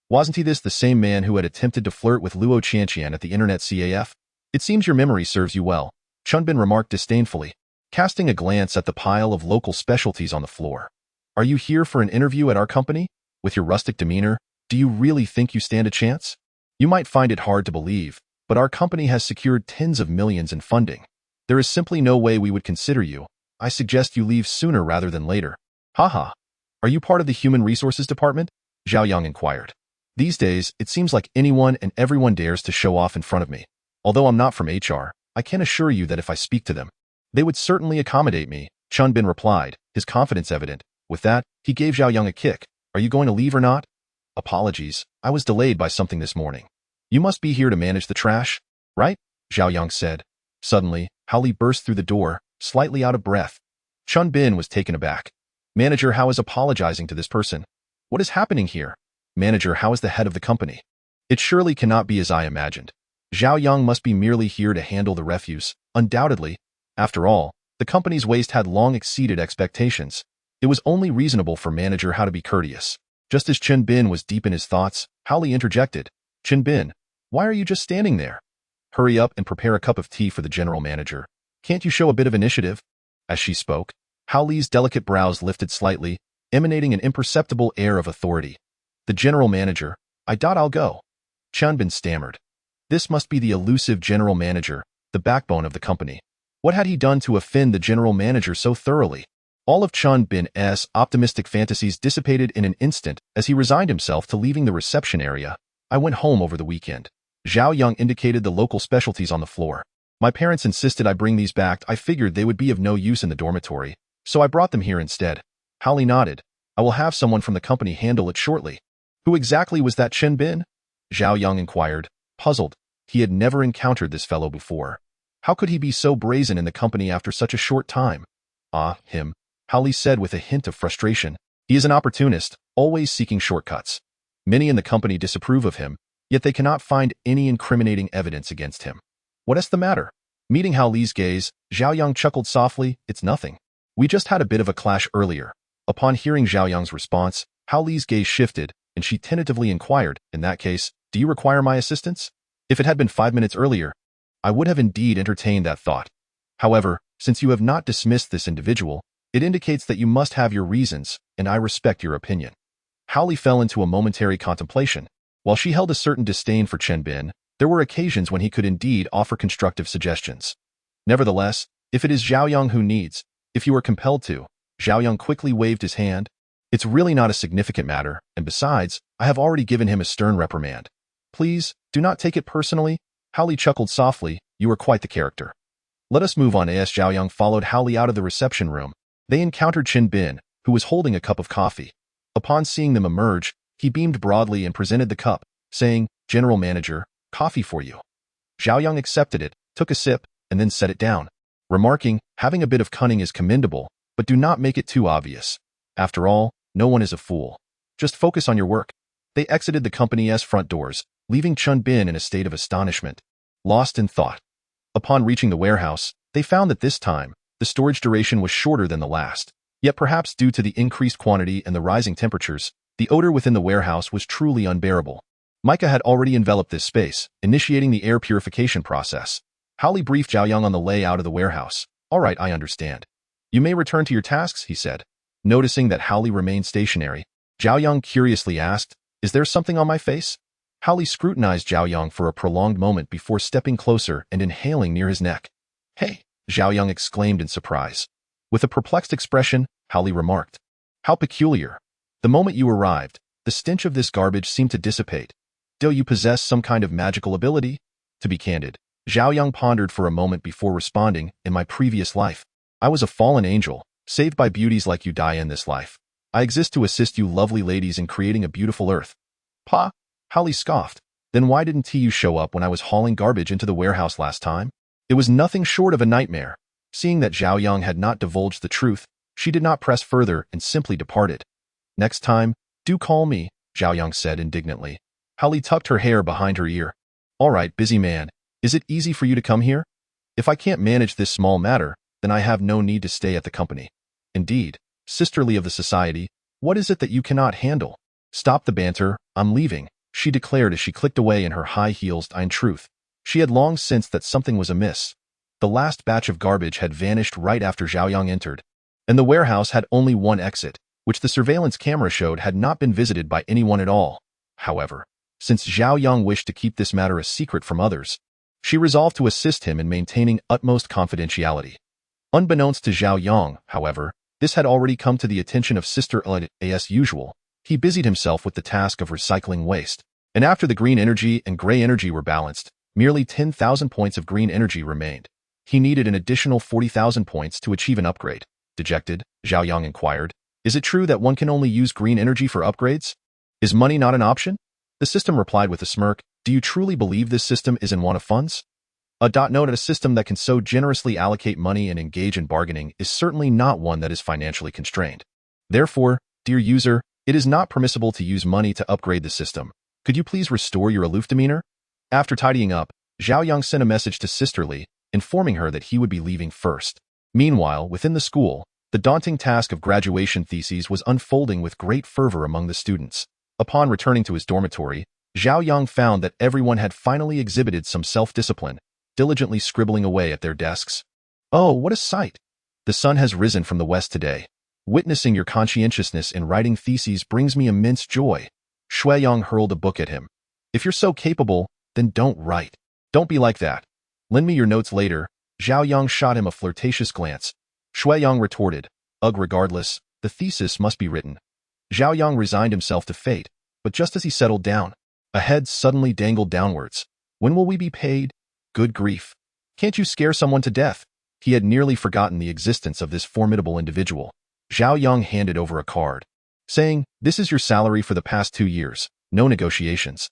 Wasn't he this the same man who had attempted to flirt with Luo Qianqian at the internet CAF? It seems your memory serves you well. Chunbin remarked disdainfully, casting a glance at the pile of local specialties on the floor. Are you here for an interview at our company? With your rustic demeanor, do you really think you stand a chance? You might find it hard to believe, but our company has secured tens of millions in funding. There is simply no way we would consider you. I suggest you leave sooner rather than later. Haha. Are you part of the Human Resources Department? Zhao Yang inquired. These days, it seems like anyone and everyone dares to show off in front of me. Although I'm not from HR, I can assure you that if I speak to them, they would certainly accommodate me, Chunbin replied, his confidence evident. With that, he gave Zhao Yang a kick. Are you going to leave or not? Apologies, I was delayed by something this morning. You must be here to manage the trash, right? Zhao Yang said. Suddenly, Hao Li burst through the door, slightly out of breath. Chunbin was taken aback. Manager Hao is apologizing to this person. What is happening here? Manager Hao is the head of the company. It surely cannot be as I imagined. Zhao Yang must be merely here to handle the refuse, undoubtedly. After all, the company's waste had long exceeded expectations. It was only reasonable for Manager Hao to be courteous. Just as Chunbin was deep in his thoughts, Hao Li interjected. Chunbin, why are you just standing there? Hurry up and prepare a cup of tea for the general manager. Can't you show a bit of initiative? As she spoke, Hao Li's delicate brows lifted slightly, emanating an imperceptible air of authority. The general manager, I'll go. Chunbin stammered. This must be the elusive general manager, the backbone of the company. What had he done to offend the general manager so thoroughly? All of Chunbin's optimistic fantasies dissipated in an instant as he resigned himself to leaving the reception area. I went home over the weekend. Zhao Yang indicated the local specialties on the floor. My parents insisted I bring these back. I figured they would be of no use in the dormitory, so I brought them here instead. Hao Li nodded. I will have someone from the company handle it shortly. Who exactly was that Chunbin? Zhao Yang inquired, puzzled. He had never encountered this fellow before. How could he be so brazen in the company after such a short time? Him, Hao Li said with a hint of frustration. He is an opportunist, always seeking shortcuts. Many in the company disapprove of him, yet they cannot find any incriminating evidence against him. What is the matter? Meeting Hao Li's gaze, Zhao Yang chuckled softly. It's nothing. We just had a bit of a clash earlier. Upon hearing Zhao Yang's response, Hao Li's gaze shifted, and she tentatively inquired, in that case, do you require my assistance? If it had been 5 minutes earlier, I would have indeed entertained that thought. However, since you have not dismissed this individual, it indicates that you must have your reasons, and I respect your opinion. Hao Li fell into a momentary contemplation. While she held a certain disdain for Chunbin, there were occasions when he could indeed offer constructive suggestions. Nevertheless, if it is Zhao Yang who needs, if you are compelled to, Zhao Yang quickly waved his hand. It's really not a significant matter, and besides, I have already given him a stern reprimand. Please, do not take it personally. Hao Li chuckled softly. You are quite the character. Let us move on. As Zhao Yang followed Hao Li out of the reception room, they encountered Chunbin, who was holding a cup of coffee. Upon seeing them emerge, he beamed broadly and presented the cup, saying, General Manager, coffee for you. Zhao Yang accepted it, took a sip, and then set it down, remarking, having a bit of cunning is commendable, but do not make it too obvious. After all, no one is a fool. Just focus on your work. They exited the company's front doors, leaving Chunbin in a state of astonishment, lost in thought. Upon reaching the warehouse, they found that this time, the storage duration was shorter than the last. Yet perhaps due to the increased quantity and the rising temperatures, the odor within the warehouse was truly unbearable. Micah had already enveloped this space, initiating the air purification process. Hao Li briefed Zhao Yang on the layout of the warehouse. All right, I understand. You may return to your tasks, he said. Noticing that Hao Li remained stationary, Zhao Yang curiously asked, Is there something on my face? Hao Li scrutinized Zhao Yang for a prolonged moment before stepping closer and inhaling near his neck. Hey, Zhao Yang exclaimed in surprise. With a perplexed expression, Hao Li remarked, How peculiar. The moment you arrived, the stench of this garbage seemed to dissipate. Do you possess some kind of magical ability? To be candid, Zhao Yang pondered for a moment before responding, in my previous life, I was a fallen angel, saved by beauties like you die in this life. I exist to assist you lovely ladies in creating a beautiful earth. Pa? Hao Li scoffed. Then why didn't you show up when I was hauling garbage into the warehouse last time? It was nothing short of a nightmare. Seeing that Zhao Yang had not divulged the truth, she did not press further and simply departed. Next time, do call me, Zhao Yang said indignantly. Hao Li tucked her hair behind her ear. All right, busy man, is it easy for you to come here? If I can't manage this small matter, then I have no need to stay at the company. Indeed, sisterly of the society, what is it that you cannot handle? Stop the banter, I'm leaving, she declared as she clicked away in her high heels. In truth, she had long sensed that something was amiss. The last batch of garbage had vanished right after Zhao Yang entered, and the warehouse had only one exit, which the surveillance camera showed had not been visited by anyone at all. However, since Zhao Yang wished to keep this matter a secret from others, she resolved to assist him in maintaining utmost confidentiality. Unbeknownst to Zhao Yang, however, this had already come to the attention of Sister Ed. As usual, he busied himself with the task of recycling waste, and after the green energy and gray energy were balanced, merely 10,000 points of green energy remained. He needed an additional 40,000 points to achieve an upgrade. Dejected, Zhao Yang inquired, "Is it true that one can only use green energy for upgrades? Is money not an option?" The system replied with a smirk, "Do you truly believe this system is in want of funds? Note, a system that can so generously allocate money and engage in bargaining is certainly not one that is financially constrained. Therefore, dear user, it is not permissible to use money to upgrade the system. Could you please restore your aloof demeanor?" After tidying up, Zhao Yang sent a message to Sister Li, informing her that he would be leaving first. Meanwhile, within the school, the daunting task of graduation theses was unfolding with great fervor among the students. Upon returning to his dormitory, Zhao Yang found that everyone had finally exhibited some self-discipline, diligently scribbling away at their desks. "Oh, what a sight! The sun has risen from the west today. Witnessing your conscientiousness in writing theses brings me immense joy." Shui Yang hurled a book at him. "If you're so capable, then don't write. Don't be like that. Lend me your notes later." Zhao Yang shot him a flirtatious glance. Shui Yang retorted, "Ugh, regardless, the thesis must be written." Zhao Yang resigned himself to fate, but just as he settled down, a head suddenly dangled downwards. "When will we be paid? Good grief. Can't you scare someone to death?" He had nearly forgotten the existence of this formidable individual. Zhao Yang handed over a card, saying, "This is your salary for the past 2 years. No negotiations."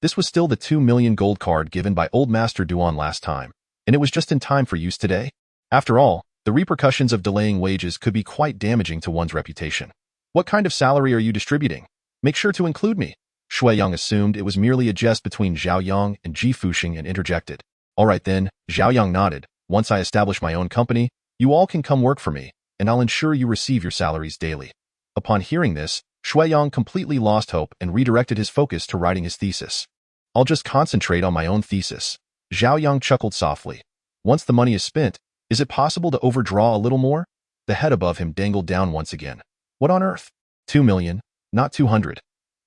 This was still the 2 million gold card given by Old Master Duan last time, and it was just in time for use today. After all, the repercussions of delaying wages could be quite damaging to one's reputation. "What kind of salary are you distributing? Make sure to include me." Shui Yang assumed it was merely a jest between Zhao Yang and Ji Fuxing and interjected, "All right then." Zhao Yang nodded. "Once I establish my own company, you all can come work for me, and I'll ensure you receive your salaries daily." Upon hearing this, Shui Yang completely lost hope and redirected his focus to writing his thesis. "I'll just concentrate on my own thesis." Zhao Yang chuckled softly. "Once the money is spent, is it possible to overdraw a little more?" The head above him dangled down once again. "What on earth? 2 million, not 200.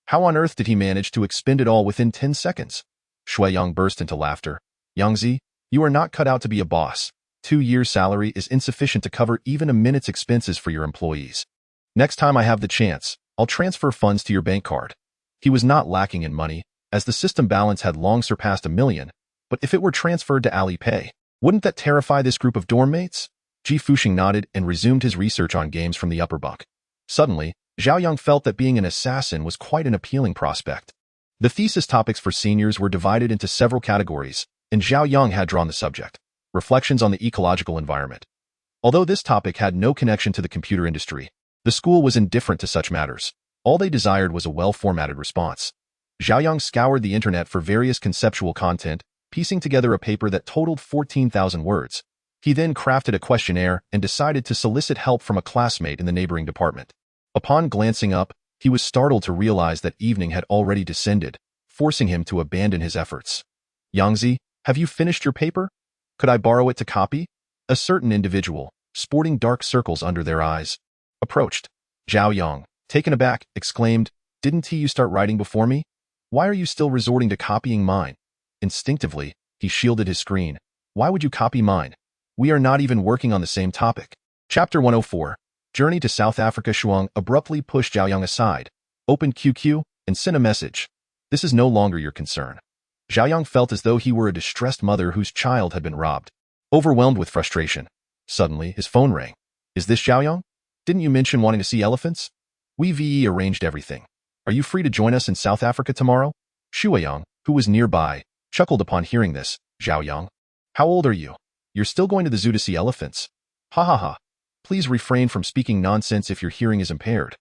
How on earth did he manage to expend it all within 10 seconds? Shui Yang burst into laughter. "Yangzi, you are not cut out to be a boss. 2 years' salary is insufficient to cover even a minute's expenses for your employees. Next time I have the chance, I'll transfer funds to your bank card." He was not lacking in money, as the system balance had long surpassed 1 million, but if it were transferred to Alipay, wouldn't that terrify this group of dorm mates? Ji Fuxing nodded and resumed his research on games from the upper bunk. Suddenly, Zhao Yang felt that being an assassin was quite an appealing prospect. The thesis topics for seniors were divided into several categories, and Zhao Yang had drawn the subject: Reflections on the Ecological Environment. Although this topic had no connection to the computer industry, the school was indifferent to such matters. All they desired was a well-formatted response. Zhao Yang scoured the internet for various conceptual content, piecing together a paper that totaled 14,000 words. He then crafted a questionnaire and decided to solicit help from a classmate in the neighboring department. Upon glancing up, he was startled to realize that evening had already descended, forcing him to abandon his efforts. "Yangzi, have you finished your paper? Could I borrow it to copy?" A certain individual, sporting dark circles under their eyes, approached. Zhao Yang, taken aback, exclaimed, "Didn't you start writing before me? Why are you still resorting to copying mine?" Instinctively, he shielded his screen. "Why would you copy mine? We are not even working on the same topic." Chapter 104. Journey to South Africa. Shuang abruptly pushed Zhao Yang aside, opened QQ, and sent a message. "This is no longer your concern." Zhao Yang felt as though he were a distressed mother whose child had been robbed. Overwhelmed with frustration, suddenly his phone rang. "Is this Zhao Yang? Didn't you mention wanting to see elephants? We've arranged everything. Are you free to join us in South Africa tomorrow?" Shui Yang, who was nearby, chuckled upon hearing this. "Zhao Yang, how old are you? You're still going to the zoo to see elephants? Ha ha ha. Please refrain from speaking nonsense if your hearing is impaired.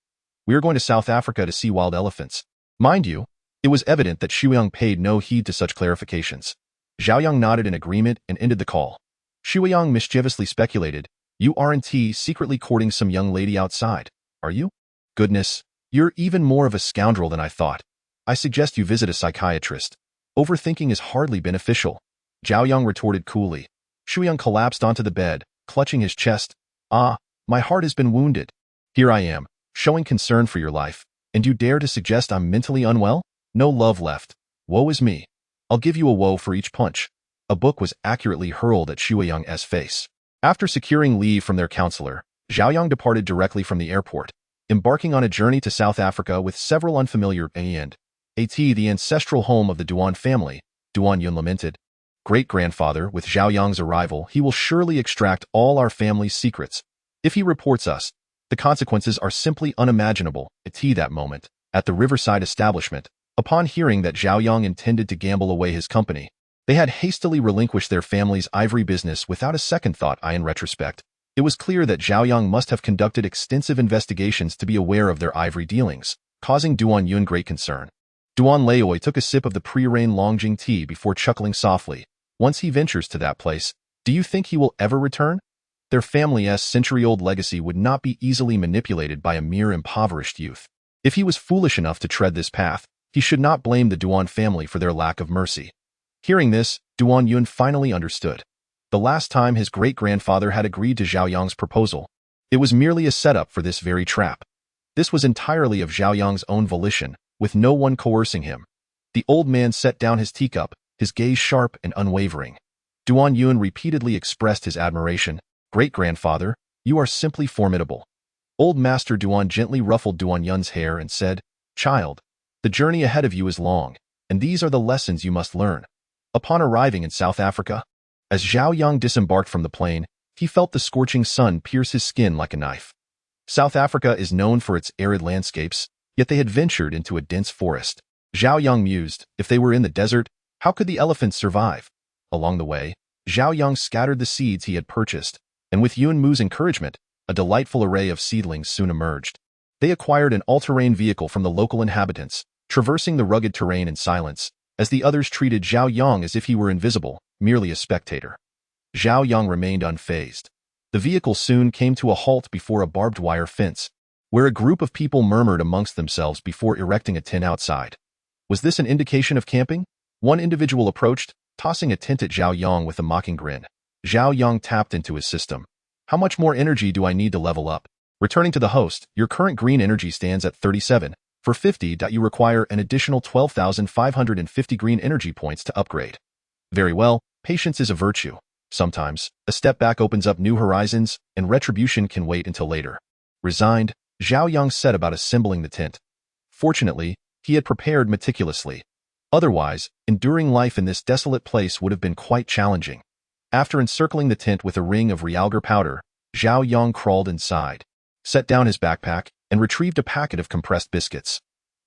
We are going to South Africa to see wild elephants." Mind you, it was evident that Shui Yang paid no heed to such clarifications. Zhao Yang nodded in agreement and ended the call. Shui Yang mischievously speculated, "You aren't secretly courting some young lady outside, are you? Goodness, you're even more of a scoundrel than I thought. I suggest you visit a psychiatrist. Overthinking is hardly beneficial." Zhao Yang retorted coolly. Shu Yang collapsed onto the bed, clutching his chest. Ah, my heart has been wounded. Here I am, showing concern for your life, and you dare to suggest I'm mentally unwell? No love left. Woe is me. I'll give you a woe for each punch. A book was accurately hurled at Shu Yang's face. After securing leave from their counselor, Zhao Yang departed directly from the airport, embarking on a journey to South Africa with several unfamiliar and the ancestral home of the Duan family. Duan Yun lamented. Great-grandfather, with Zhao Yang's arrival, he will surely extract all our family's secrets. If he reports us, the consequences are simply unimaginable. At that moment, at the Riverside establishment, upon hearing that Zhao Yang intended to gamble away his company, they had hastily relinquished their family's ivory business without a second thought. In retrospect, it was clear that Zhao Yang must have conducted extensive investigations to be aware of their ivory dealings, causing Duan Yun great concern. Duan Laoi took a sip of the pre-rain Longjing tea before chuckling softly. Once he ventures to that place, do you think he will ever return? Their family's century-old legacy would not be easily manipulated by a mere impoverished youth. If he was foolish enough to tread this path, he should not blame the Duan family for their lack of mercy. Hearing this, Duan Yun finally understood. The last time his great-grandfather had agreed to Zhao Yang's proposal, it was merely a setup for this very trap. This was entirely of Zhao Yang's own volition, with no one coercing him. The old man set down his teacup, his gaze sharp and unwavering. Duan Yun repeatedly expressed his admiration. Great-grandfather, you are simply formidable. Old Master Duan gently ruffled Duan Yun's hair and said, Child, the journey ahead of you is long, and these are the lessons you must learn. Upon arriving in South Africa, as Zhao Yang disembarked from the plane, he felt the scorching sun pierce his skin like a knife. South Africa is known for its arid landscapes, yet they had ventured into a dense forest. Zhao Yang mused, if they were in the desert, how could the elephants survive? Along the way, Zhao Yang scattered the seeds he had purchased, and with Yun Mu's encouragement, a delightful array of seedlings soon emerged. They acquired an all-terrain vehicle from the local inhabitants, traversing the rugged terrain in silence, as the others treated Zhao Yang as if he were invisible, merely a spectator. Zhao Yang remained unfazed. The vehicle soon came to a halt before a barbed wire fence, where a group of people murmured amongst themselves before erecting a tent outside. Was this an indication of camping? One individual approached, tossing a tent at Zhao Yang with a mocking grin. Zhao Yang tapped into his system. How much more energy do I need to level up? Returning to the host, your current green energy stands at 37. For 50, you require an additional 12,550 green energy points to upgrade. Very well, patience is a virtue. Sometimes, a step back opens up new horizons, and retribution can wait until later. Resigned, Zhao Yang set about assembling the tent. Fortunately, he had prepared meticulously. Otherwise, enduring life in this desolate place would have been quite challenging. After encircling the tent with a ring of realgar powder, Zhao Yang crawled inside, set down his backpack, and retrieved a packet of compressed biscuits.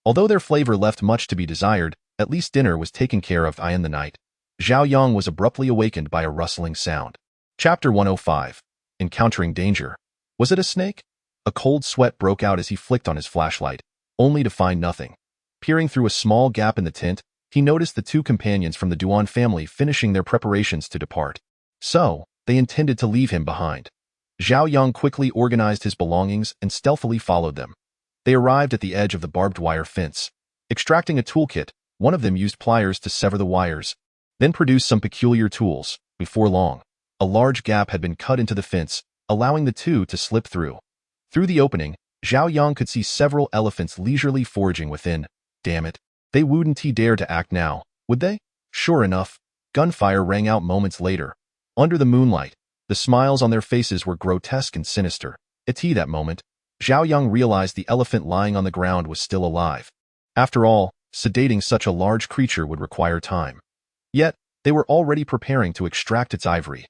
Although their flavor left much to be desired, at least dinner was taken care of. In the night, Zhao Yang was abruptly awakened by a rustling sound. Chapter 105. Encountering Danger. Was it a snake? A cold sweat broke out as he flicked on his flashlight, only to find nothing. Peering through a small gap in the tent, he noticed the two companions from the Duan family finishing their preparations to depart. So, they intended to leave him behind. Zhao Yang quickly organized his belongings and stealthily followed them. They arrived at the edge of the barbed wire fence. Extracting a toolkit, one of them used pliers to sever the wires, then produced some peculiar tools. Before long, a large gap had been cut into the fence, allowing the two to slip through. Through the opening, Zhao Yang could see several elephants leisurely foraging within. Damn it. They wouldn't dare to act now, would they? Sure enough, gunfire rang out moments later. Under the moonlight, the smiles on their faces were grotesque and sinister. At that moment, Zhao Yang realized the elephant lying on the ground was still alive. After all, sedating such a large creature would require time. Yet, they were already preparing to extract its ivory.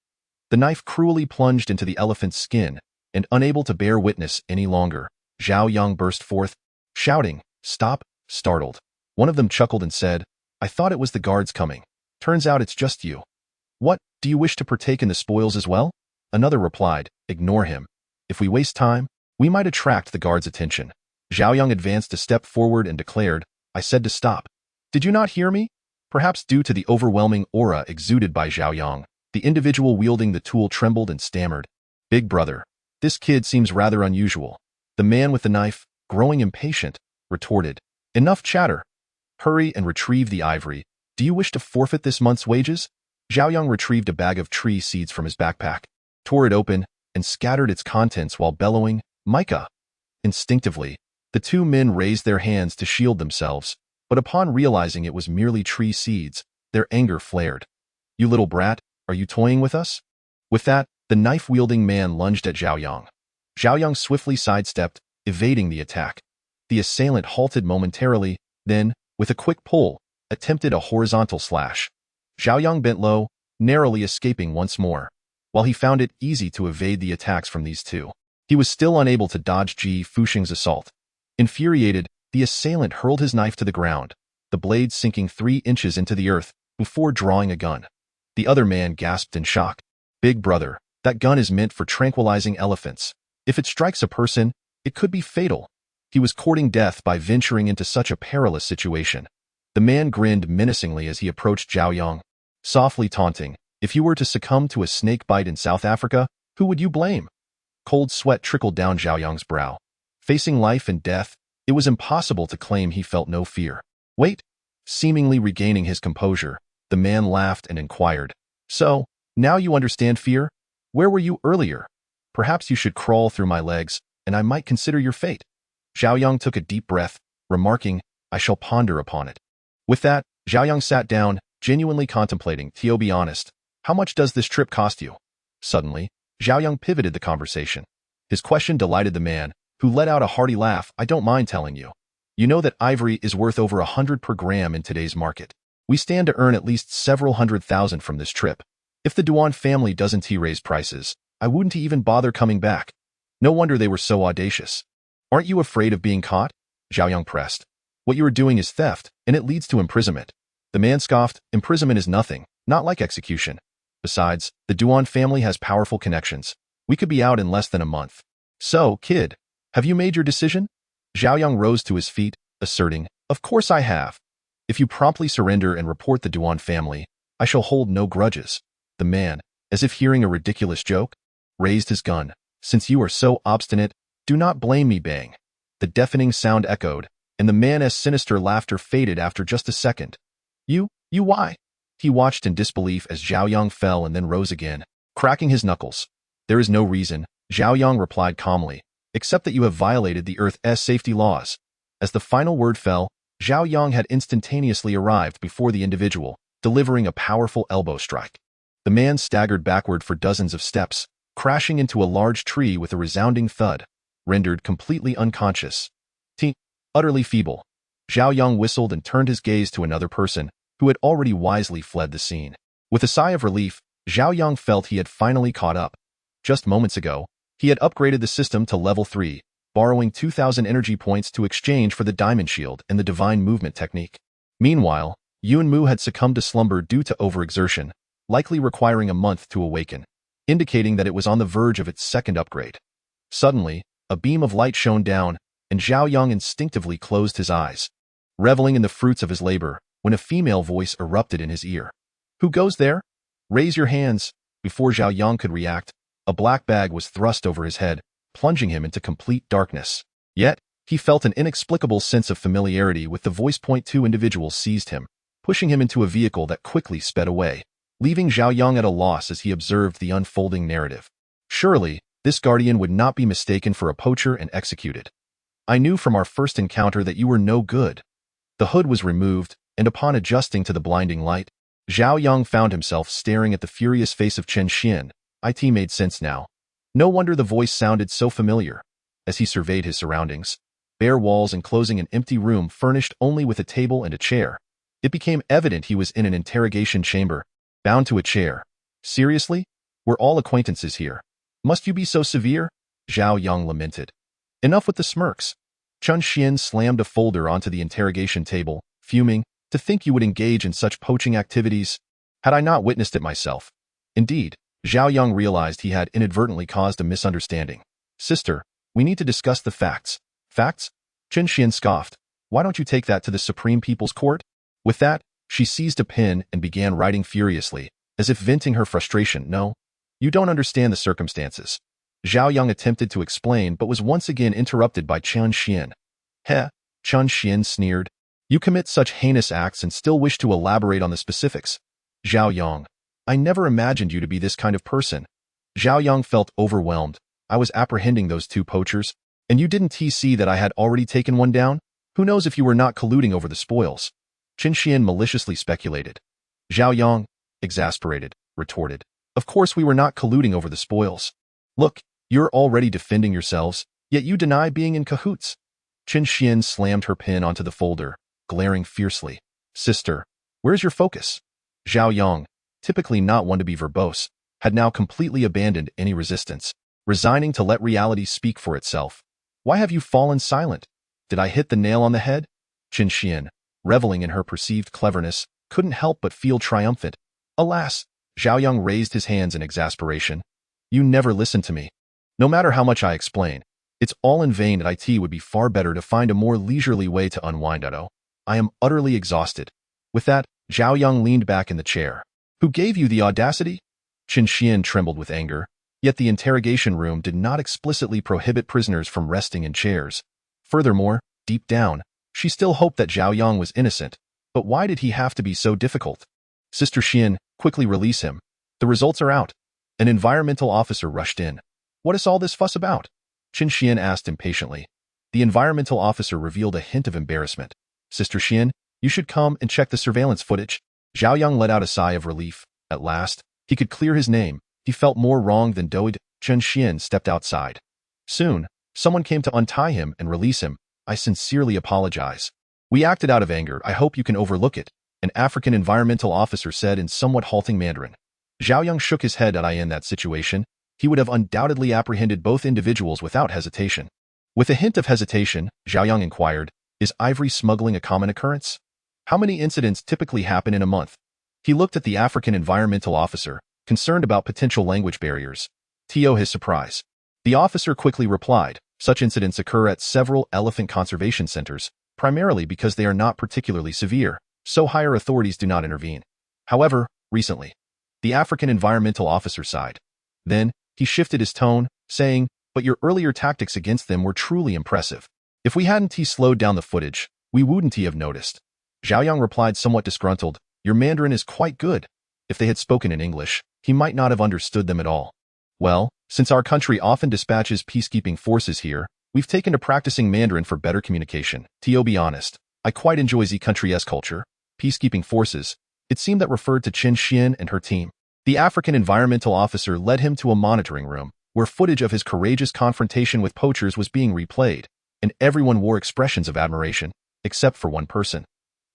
The knife cruelly plunged into the elephant's skin, and unable to bear witness any longer, Zhao Yang burst forth, shouting, "Stop!" Startled. One of them chuckled and said, I thought it was the guards coming. Turns out it's just you. What, do you wish to partake in the spoils as well? Another replied, ignore him. If we waste time, we might attract the guards' attention. Zhao Yang advanced a step forward and declared, I said to stop. Did you not hear me? Perhaps due to the overwhelming aura exuded by Zhao Yang, the individual wielding the tool trembled and stammered. Big brother, this kid seems rather unusual. The man with the knife, growing impatient, retorted, enough chatter. Hurry and retrieve the ivory. Do you wish to forfeit this month's wages? Zhao Yang retrieved a bag of tree seeds from his backpack, tore it open, and scattered its contents while bellowing, "Micah!" Instinctively, the two men raised their hands to shield themselves, but upon realizing it was merely tree seeds, their anger flared. "You little brat, are you toying with us?" With that, the knife-wielding man lunged at Zhao Yang. Zhao Yang swiftly sidestepped, evading the attack. The assailant halted momentarily, then, with a quick pull, attempted a horizontal slash. Zhao Yang bent low, narrowly escaping once more. While he found it easy to evade the attacks from these two, he was still unable to dodge Ji Fuxing's assault. Infuriated, the assailant hurled his knife to the ground, the blade sinking 3 inches into the earth before drawing a gun. The other man gasped in shock. "Big brother, that gun is meant for tranquilizing elephants. If it strikes a person, it could be fatal." He was courting death by venturing into such a perilous situation. The man grinned menacingly as he approached Zhao Yang, softly taunting, "If you were to succumb to a snake bite in South Africa, who would you blame?" Cold sweat trickled down Zhao Yang's brow. Facing life and death, it was impossible to claim he felt no fear. "Wait." Seemingly regaining his composure, the man laughed and inquired, "So, now you understand fear? Where were you earlier? Perhaps you should crawl through my legs, and I might consider your fate." Zhao Yang took a deep breath, remarking, "I shall ponder upon it." With that, Zhao Yang sat down, genuinely contemplating, "To be honest, how much does this trip cost you?" Suddenly, Zhao Yang pivoted the conversation. His question delighted the man, who let out a hearty laugh. "I don't mind telling you. You know that ivory is worth over 100 per gram in today's market. We stand to earn at least several 100,000 from this trip. If the Duan family doesn't raise prices, I wouldn't even bother coming back." No wonder they were so audacious. "Aren't you afraid of being caught?" Zhao Yang pressed. "What you are doing is theft, and it leads to imprisonment." The man scoffed, "Imprisonment is nothing, not like execution. Besides, the Duan family has powerful connections. We could be out in less than a month. So, kid, have you made your decision?" Zhao Yang rose to his feet, asserting, "Of course I have. If you promptly surrender and report the Duan family, I shall hold no grudges." The man, as if hearing a ridiculous joke, raised his gun. "Since you are so obstinate, do not blame me, bang." The deafening sound echoed, and the man's sinister laughter faded after just a second. You why?" He watched in disbelief as Zhao Yang fell and then rose again, cracking his knuckles. "There is no reason," Zhao Yang replied calmly, "except that you have violated the Earth's safety laws." As the final word fell, Zhao Yang had instantaneously arrived before the individual, delivering a powerful elbow strike. The man staggered backward for dozens of steps, crashing into a large tree with a resounding thud, rendered completely unconscious. Utterly feeble. Zhao Yang whistled and turned his gaze to another person, who had already wisely fled the scene. With a sigh of relief, Zhao Yang felt he had finally caught up. Just moments ago, he had upgraded the system to level 3, borrowing 2,000 energy points to exchange for the diamond shield and the divine movement technique. Meanwhile, Yunmu had succumbed to slumber due to overexertion, likely requiring a month to awaken, indicating that it was on the verge of its second upgrade. Suddenly, a beam of light shone down, and Zhao Yang instinctively closed his eyes, reveling in the fruits of his labor, when a female voice erupted in his ear. "Who goes there? Raise your hands." Before Zhao Yang could react, a black bag was thrust over his head, plunging him into complete darkness. Yet, he felt an inexplicable sense of familiarity with the voice. 2 individual seized him, pushing him into a vehicle that quickly sped away, leaving Zhao Yang at a loss as he observed the unfolding narrative. Surely, this guardian would not be mistaken for a poacher and executed. "I knew from our first encounter that you were no good." The hood was removed, and upon adjusting to the blinding light, Zhao Yang found himself staring at the furious face of Chen Xian. It made sense now. No wonder the voice sounded so familiar. As he surveyed his surroundings, bare walls enclosing an empty room furnished only with a table and a chair, it became evident he was in an interrogation chamber, bound to a chair. "Seriously? We're all acquaintances here. Must you be so severe?" Zhao Yang lamented. "Enough with the smirks." Chen Xian slammed a folder onto the interrogation table, fuming, "To think you would engage in such poaching activities. Had I not witnessed it myself?" Indeed, Zhao Yang realized he had inadvertently caused a misunderstanding. "Sister, we need to discuss the facts." "Facts?" Chen Xian scoffed. "Why don't you take that to the Supreme People's Court?" With that, she seized a pen and began writing furiously, as if venting her frustration. "No, you don't understand the circumstances." Zhao Yang attempted to explain but was once again interrupted by Chen Xian. "Heh," Chen Xian sneered. "You commit such heinous acts and still wish to elaborate on the specifics." "Zhao Yang, I never imagined you to be this kind of person. Zhao Yang felt overwhelmed. I was apprehending those two poachers, and you didn't see that I had already taken one down? Who knows if you were not colluding over the spoils? Qin Xian maliciously speculated. Zhao Yang, exasperated, retorted. Of course we were not colluding over the spoils. Look, you're already defending yourselves, yet you deny being in cahoots. Qin Xian slammed her pen onto the folder, glaring fiercely. Sister, where's your focus? Zhao Yang, typically not one to be verbose, had now completely abandoned any resistance, resigning to let reality speak for itself. Why have you fallen silent? Did I hit the nail on the head? Qin Xian, reveling in her perceived cleverness, couldn't help but feel triumphant. Alas, Zhao Yang raised his hands in exasperation. You never listen to me. No matter how much I explain, it's all in vain. It would be far better to find a more leisurely way to unwind. I am utterly exhausted. With that, Zhao Yang leaned back in the chair. Who gave you the audacity? Qin Xian trembled with anger, yet the interrogation room did not explicitly prohibit prisoners from resting in chairs. Furthermore, deep down, she still hoped that Zhao Yang was innocent. But why did he have to be so difficult? Sister Xian, quickly release him. The results are out. An environmental officer rushed in. What is all this fuss about? Qin Xian asked impatiently. The environmental officer revealed a hint of embarrassment. Sister Xian, you should come and check the surveillance footage. Zhao Yang let out a sigh of relief. At last, he could clear his name. He felt more wronged than doed. Qin Xian stepped outside. Soon, someone came to untie him and release him. I sincerely apologize. We acted out of anger. I hope you can overlook it, an African environmental officer said in somewhat halting Mandarin. Zhao Yang shook his head. In that situation, he would have undoubtedly apprehended both individuals without hesitation. With a hint of hesitation, Zhao Yang inquired, is ivory smuggling a common occurrence? How many incidents typically happen in a month? He looked at the African environmental officer, concerned about potential language barriers. To his surprise, the officer quickly replied, such incidents occur at several elephant conservation centers, primarily because they are not particularly severe, so higher authorities do not intervene. However, recently, the African environmental officer sighed. Then, he shifted his tone, saying, but your earlier tactics against them were truly impressive. If we hadn't slowed down the footage, we wouldn't have noticed. Zhao Yang replied somewhat disgruntled, your Mandarin is quite good. If they had spoken in English, he might not have understood them at all. Well, since our country often dispatches peacekeeping forces here, we've taken to practicing Mandarin for better communication. To be honest, I quite enjoy the country's culture. Peacekeeping forces, it seemed that referred to Qin Xian and her team. The African environmental officer led him to a monitoring room, where footage of his courageous confrontation with poachers was being replayed, and everyone wore expressions of admiration, except for one person.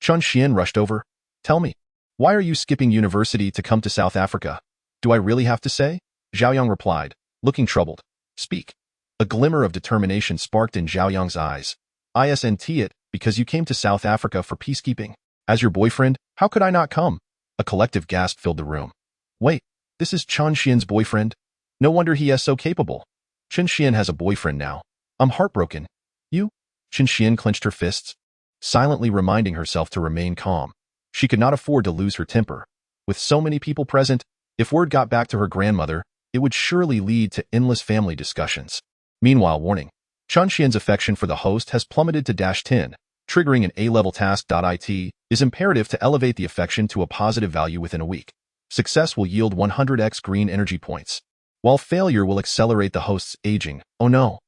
Qin Xian rushed over. Tell me, why are you skipping university to come to South Africa? Do I really have to say? Zhao Yang replied, looking troubled. Speak. A glimmer of determination sparked in Zhao Yang's eyes. Isn't it because you came to South Africa for peacekeeping? As your boyfriend, how could I not come? A collective gasp filled the room. Wait, this is Qin Xian's boyfriend? No wonder he is so capable. Qin Xian has a boyfriend now. I'm heartbroken. You? Qin Xian clenched her fists, silently reminding herself to remain calm. She could not afford to lose her temper. With so many people present, if word got back to her grandmother, it would surely lead to endless family discussions. Meanwhile, warning. Qin Xian's affection for the host has plummeted to -10. Triggering an A-level task. It is imperative to elevate the affection to a positive value within a week. Success will yield 100x green energy points, while failure will accelerate the host's aging. Oh no.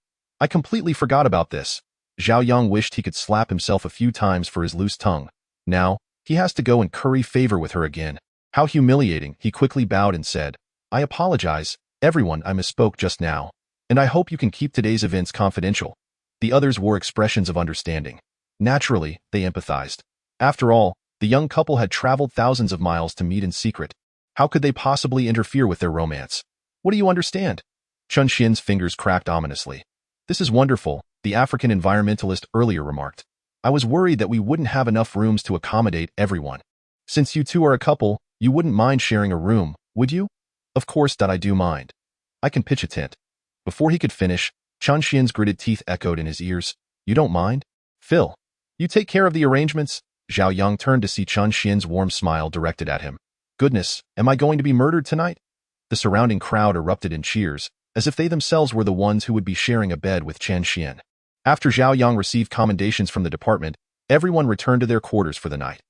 I completely forgot about this. Zhao Yang wished he could slap himself a few times for his loose tongue. Now, he has to go and curry favor with her again. How humiliating. He quickly bowed and said, I apologize, everyone, I misspoke just now, and I hope you can keep today's events confidential. The others wore expressions of understanding. Naturally, they empathized. After all, the young couple had traveled thousands of miles to meet in secret. How could they possibly interfere with their romance? What do you understand? Qin Xian's fingers cracked ominously. This is wonderful, the African environmentalist earlier remarked. I was worried that we wouldn't have enough rooms to accommodate everyone. Since you two are a couple, you wouldn't mind sharing a room, would you? Of course that I do mind. I can pitch a tent. Before he could finish, Qin Xian's gritted teeth echoed in his ears. You don't mind? Phil, you take care of the arrangements? Zhao Yang turned to see Qin Xian's warm smile directed at him. Goodness, am I going to be murdered tonight? The surrounding crowd erupted in cheers, as if they themselves were the ones who would be sharing a bed with Qin Xian. After Zhao Yang received commendations from the department, everyone returned to their quarters for the night.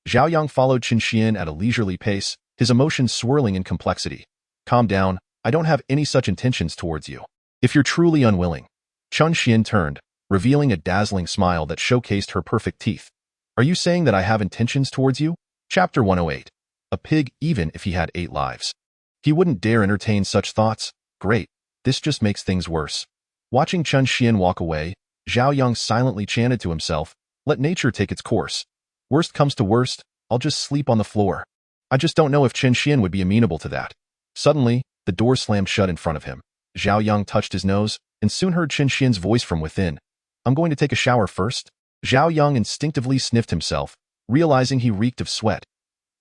Zhao Yang followed Qin Xian at a leisurely pace, his emotions swirling in complexity. Calm down, I don't have any such intentions towards you. If you're truly unwilling. Chun Xian turned, revealing a dazzling smile that showcased her perfect teeth. Are you saying that I have intentions towards you? Chapter 108. A pig even if he had 8 lives. He wouldn't dare entertain such thoughts. Great. This just makes things worse. Watching Chun Xian walk away, Zhao Yang silently chanted to himself, let nature take its course. Worst comes to worst, I'll just sleep on the floor. I just don't know if Chun Xian would be amenable to that. Suddenly, the door slammed shut in front of him. Zhao Yang touched his nose, and soon heard Chun Xian's voice from within. I'm going to take a shower first. Zhao Yang instinctively sniffed himself, realizing he reeked of sweat.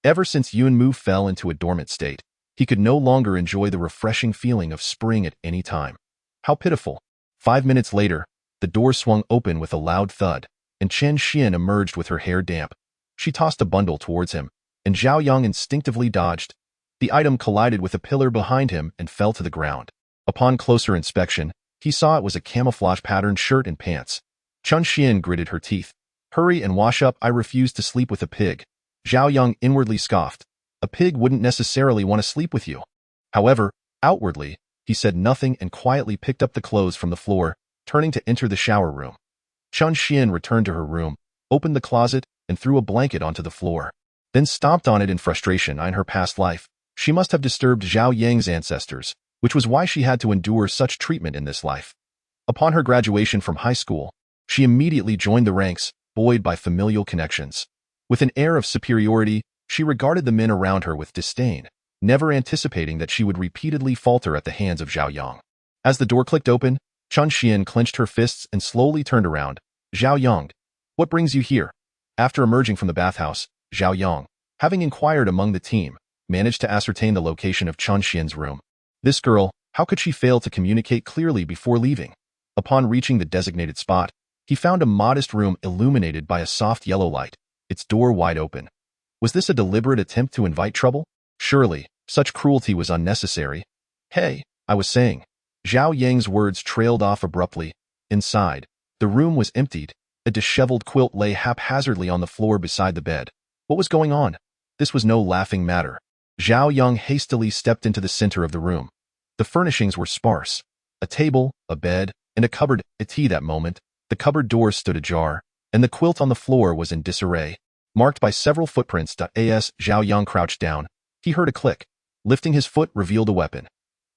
Ever since Yun Mu fell into a dormant state, he could no longer enjoy the refreshing feeling of spring at any time. How pitiful. 5 minutes later, the door swung open with a loud thud, and Chun Xian emerged with her hair damp. She tossed a bundle towards him, and Zhao Yang instinctively dodged. The item collided with a pillar behind him and fell to the ground. Upon closer inspection, he saw it was a camouflage-patterned shirt and pants. Chun Xian gritted her teeth. Hurry and wash up, I refuse to sleep with a pig. Zhao Yang inwardly scoffed. A pig wouldn't necessarily want to sleep with you. However, outwardly, he said nothing and quietly picked up the clothes from the floor, turning to enter the shower room. Chun Xian returned to her room, opened the closet, and threw a blanket onto the floor. Then stomped on it in frustration. In her past life, she must have disturbed Zhao Yang's ancestors, which was why she had to endure such treatment in this life. Upon her graduation from high school, she immediately joined the ranks, buoyed by familial connections. With an air of superiority, she regarded the men around her with disdain, never anticipating that she would repeatedly falter at the hands of Zhao Yang. As the door clicked open, Chun Xian clenched her fists and slowly turned around. Zhao Yang, what brings you here? After emerging from the bathhouse, Zhao Yang, having inquired among the team, managed to ascertain the location of Chun Xian's room. This girl, how could she fail to communicate clearly before leaving? Upon reaching the designated spot, he found a modest room illuminated by a soft yellow light, its door wide open. Was this a deliberate attempt to invite trouble? Surely, such cruelty was unnecessary. Hey, I was saying. Zhao Yang's words trailed off abruptly. Inside, the room was emptied. A disheveled quilt lay haphazardly on the floor beside the bed. What was going on? This was no laughing matter. Zhao Yang hastily stepped into the center of the room. The furnishings were sparse. A table, a bed, and a cupboard. At that moment, the cupboard door stood ajar, and the quilt on the floor was in disarray, marked by several footprints. As Zhao Yang crouched down, he heard a click. Lifting his foot revealed a weapon.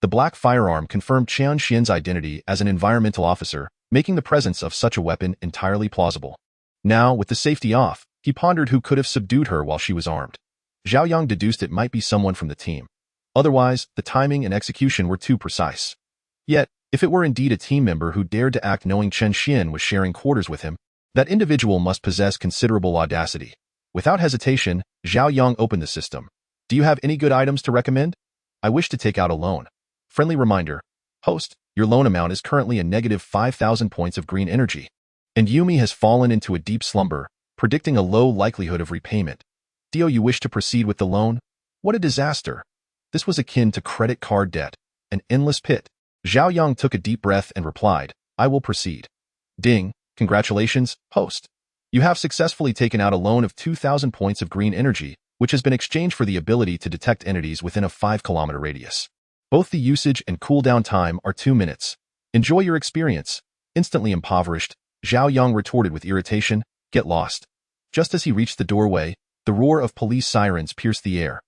The black firearm confirmed Chun Xian's identity as an environmental officer, making the presence of such a weapon entirely plausible. Now, with the safety off, he pondered who could have subdued her while she was armed. Zhao Yang deduced it might be someone from the team. Otherwise, the timing and execution were too precise. Yet, if it were indeed a team member who dared to act knowing Chun Xian was sharing quarters with him, that individual must possess considerable audacity. Without hesitation, Zhao Yang opened the system. Do you have any good items to recommend? I wish to take out a loan. Friendly reminder. Host, your loan amount is currently a negative 5,000 points of green energy. And Yumi has fallen into a deep slumber, predicting a low likelihood of repayment. Do you wish to proceed with the loan? What a disaster. This was akin to credit card debt, an endless pit. Zhao Yang took a deep breath and replied, I will proceed. Ding, congratulations, host. You have successfully taken out a loan of 2,000 points of green energy, which has been exchanged for the ability to detect entities within a 5-kilometer radius. Both the usage and cooldown time are 2 minutes. Enjoy your experience. Instantly impoverished, Zhao Yang retorted with irritation, get lost. Just as he reached the doorway, the roar of police sirens pierced the air.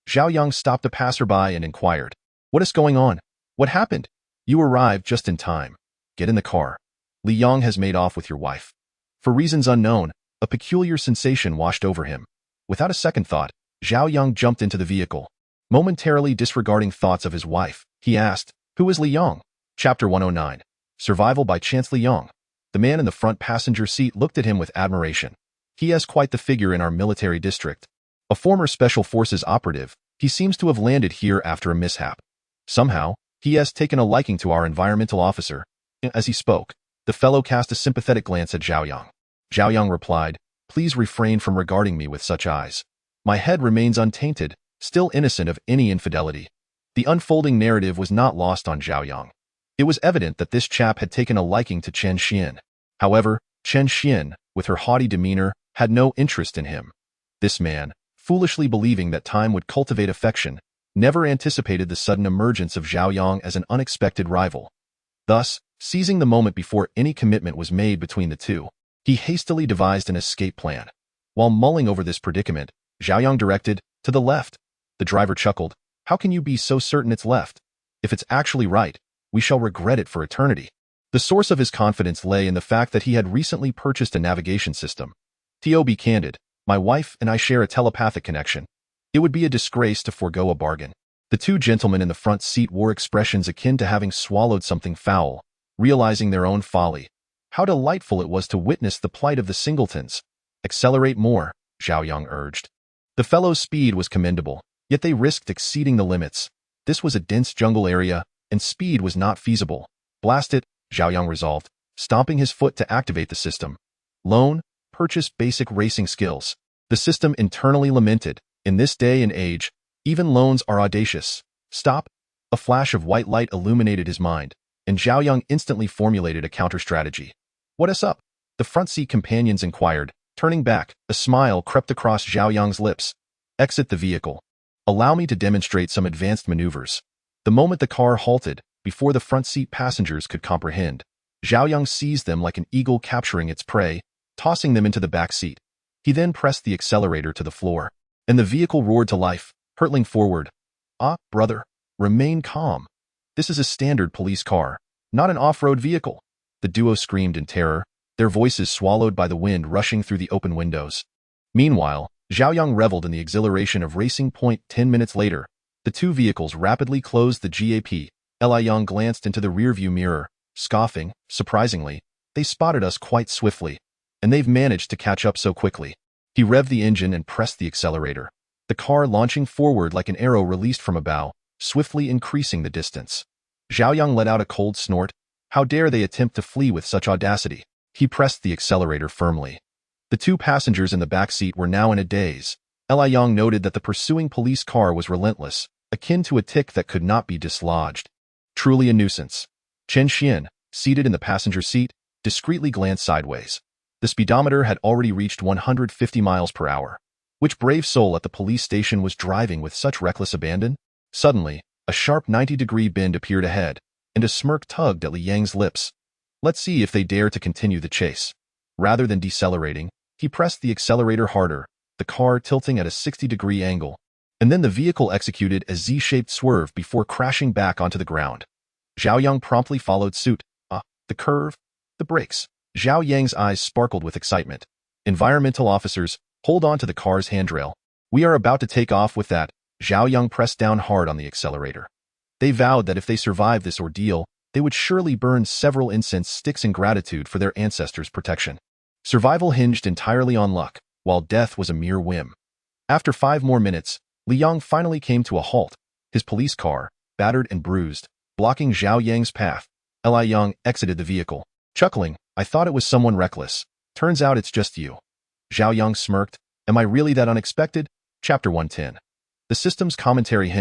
Zhao Yang stopped a passerby and inquired, what is going on? What happened? You arrived just in time. Get in the car. Li Yang has made off with your wife. For reasons unknown, a peculiar sensation washed over him. Without a second thought, Zhao Yang jumped into the vehicle. Momentarily disregarding thoughts of his wife, he asked, who is Li Yang? Chapter 109. Survival by Chance. Li Yang. The man in the front passenger seat looked at him with admiration. He is quite the figure in our military district. A former Special Forces operative, he seems to have landed here after a mishap. Somehow, he has taken a liking to our environmental officer. As he spoke, the fellow cast a sympathetic glance at Zhao Yang. Zhao Yang replied, please refrain from regarding me with such eyes. My head remains untainted, still innocent of any infidelity. The unfolding narrative was not lost on Zhao Yang. It was evident that this chap had taken a liking to Chun Xian. However, Chun Xian, with her haughty demeanor, had no interest in him. This man, foolishly believing that time would cultivate affection, never anticipated the sudden emergence of Zhao Yang as an unexpected rival. Thus, seizing the moment before any commitment was made between the two, he hastily devised an escape plan. While mulling over this predicament, Zhao Yang directed, "To the left." The driver chuckled. "How can you be so certain it's left? If it's actually right, we shall regret it for eternity." The source of his confidence lay in the fact that he had recently purchased a navigation system. "To be candid, my wife and I share a telepathic connection. It would be a disgrace to forego a bargain." The two gentlemen in the front seat wore expressions akin to having swallowed something foul, realizing their own folly. How delightful it was to witness the plight of the singletons. "Accelerate more," Zhao Yang urged. The fellow's speed was commendable, yet they risked exceeding the limits. This was a dense jungle area, and speed was not feasible. "Blast it," Zhao Yang resolved, stomping his foot to activate the system. Loan, purchase basic racing skills. The system internally lamented, "In this day and age, even loans are audacious." "Stop." A flash of white light illuminated his mind, and Zhao Yang instantly formulated a counter-strategy. "What's up?" the front seat companions inquired. Turning back, a smile crept across Zhao Yang's lips. "Exit the vehicle. Allow me to demonstrate some advanced maneuvers." The moment the car halted, before the front seat passengers could comprehend, Zhao Yang seized them like an eagle capturing its prey, tossing them into the back seat. He then pressed the accelerator to the floor, and the vehicle roared to life, hurtling forward. "Ah, brother, remain calm. This is a standard police car, not an off-road vehicle." The duo screamed in terror, their voices swallowed by the wind rushing through the open windows. Meanwhile, Zhao Yang reveled in the exhilaration of racing. 10 minutes later, the two vehicles rapidly closed the gap. Li Yang glanced into the rearview mirror, scoffing. "Surprisingly, they spotted us quite swiftly, and they've managed to catch up so quickly." He revved the engine and pressed the accelerator, the car launching forward like an arrow released from a bow, swiftly increasing the distance. Zhao Yang let out a cold snort. How dare they attempt to flee with such audacity? He pressed the accelerator firmly. The two passengers in the back seat were now in a daze. Li Yang noted that the pursuing police car was relentless, akin to a tick that could not be dislodged. Truly a nuisance. Chen Xian, seated in the passenger seat, discreetly glanced sideways. The speedometer had already reached 150 miles per hour. Which brave soul at the police station was driving with such reckless abandon? Suddenly, a sharp 90-degree bend appeared ahead, and a smirk tugged at Li Yang's lips. Let's see if they dare to continue the chase. Rather than decelerating, he pressed the accelerator harder, the car tilting at a 60-degree angle, and then the vehicle executed a Z-shaped swerve before crashing back onto the ground. Zhao Yang promptly followed suit. The curve, the brakes. Zhao Yang's eyes sparkled with excitement. "Environmental officers, hold on to the car's handrail. We are about to take off with that." Zhao Yang pressed down hard on the accelerator. They vowed that if they survived this ordeal, they would surely burn several incense sticks in gratitude for their ancestors' protection. Survival hinged entirely on luck, while death was a mere whim. After 5 more minutes, Li Yang finally came to a halt, his police car, battered and bruised, blocking Zhao Yang's path. Li Yang exited the vehicle, chuckling. "I thought it was someone reckless. Turns out it's just you." Zhao Yang smirked. "Am I really that unexpected?" Chapter 110. The system's commentary.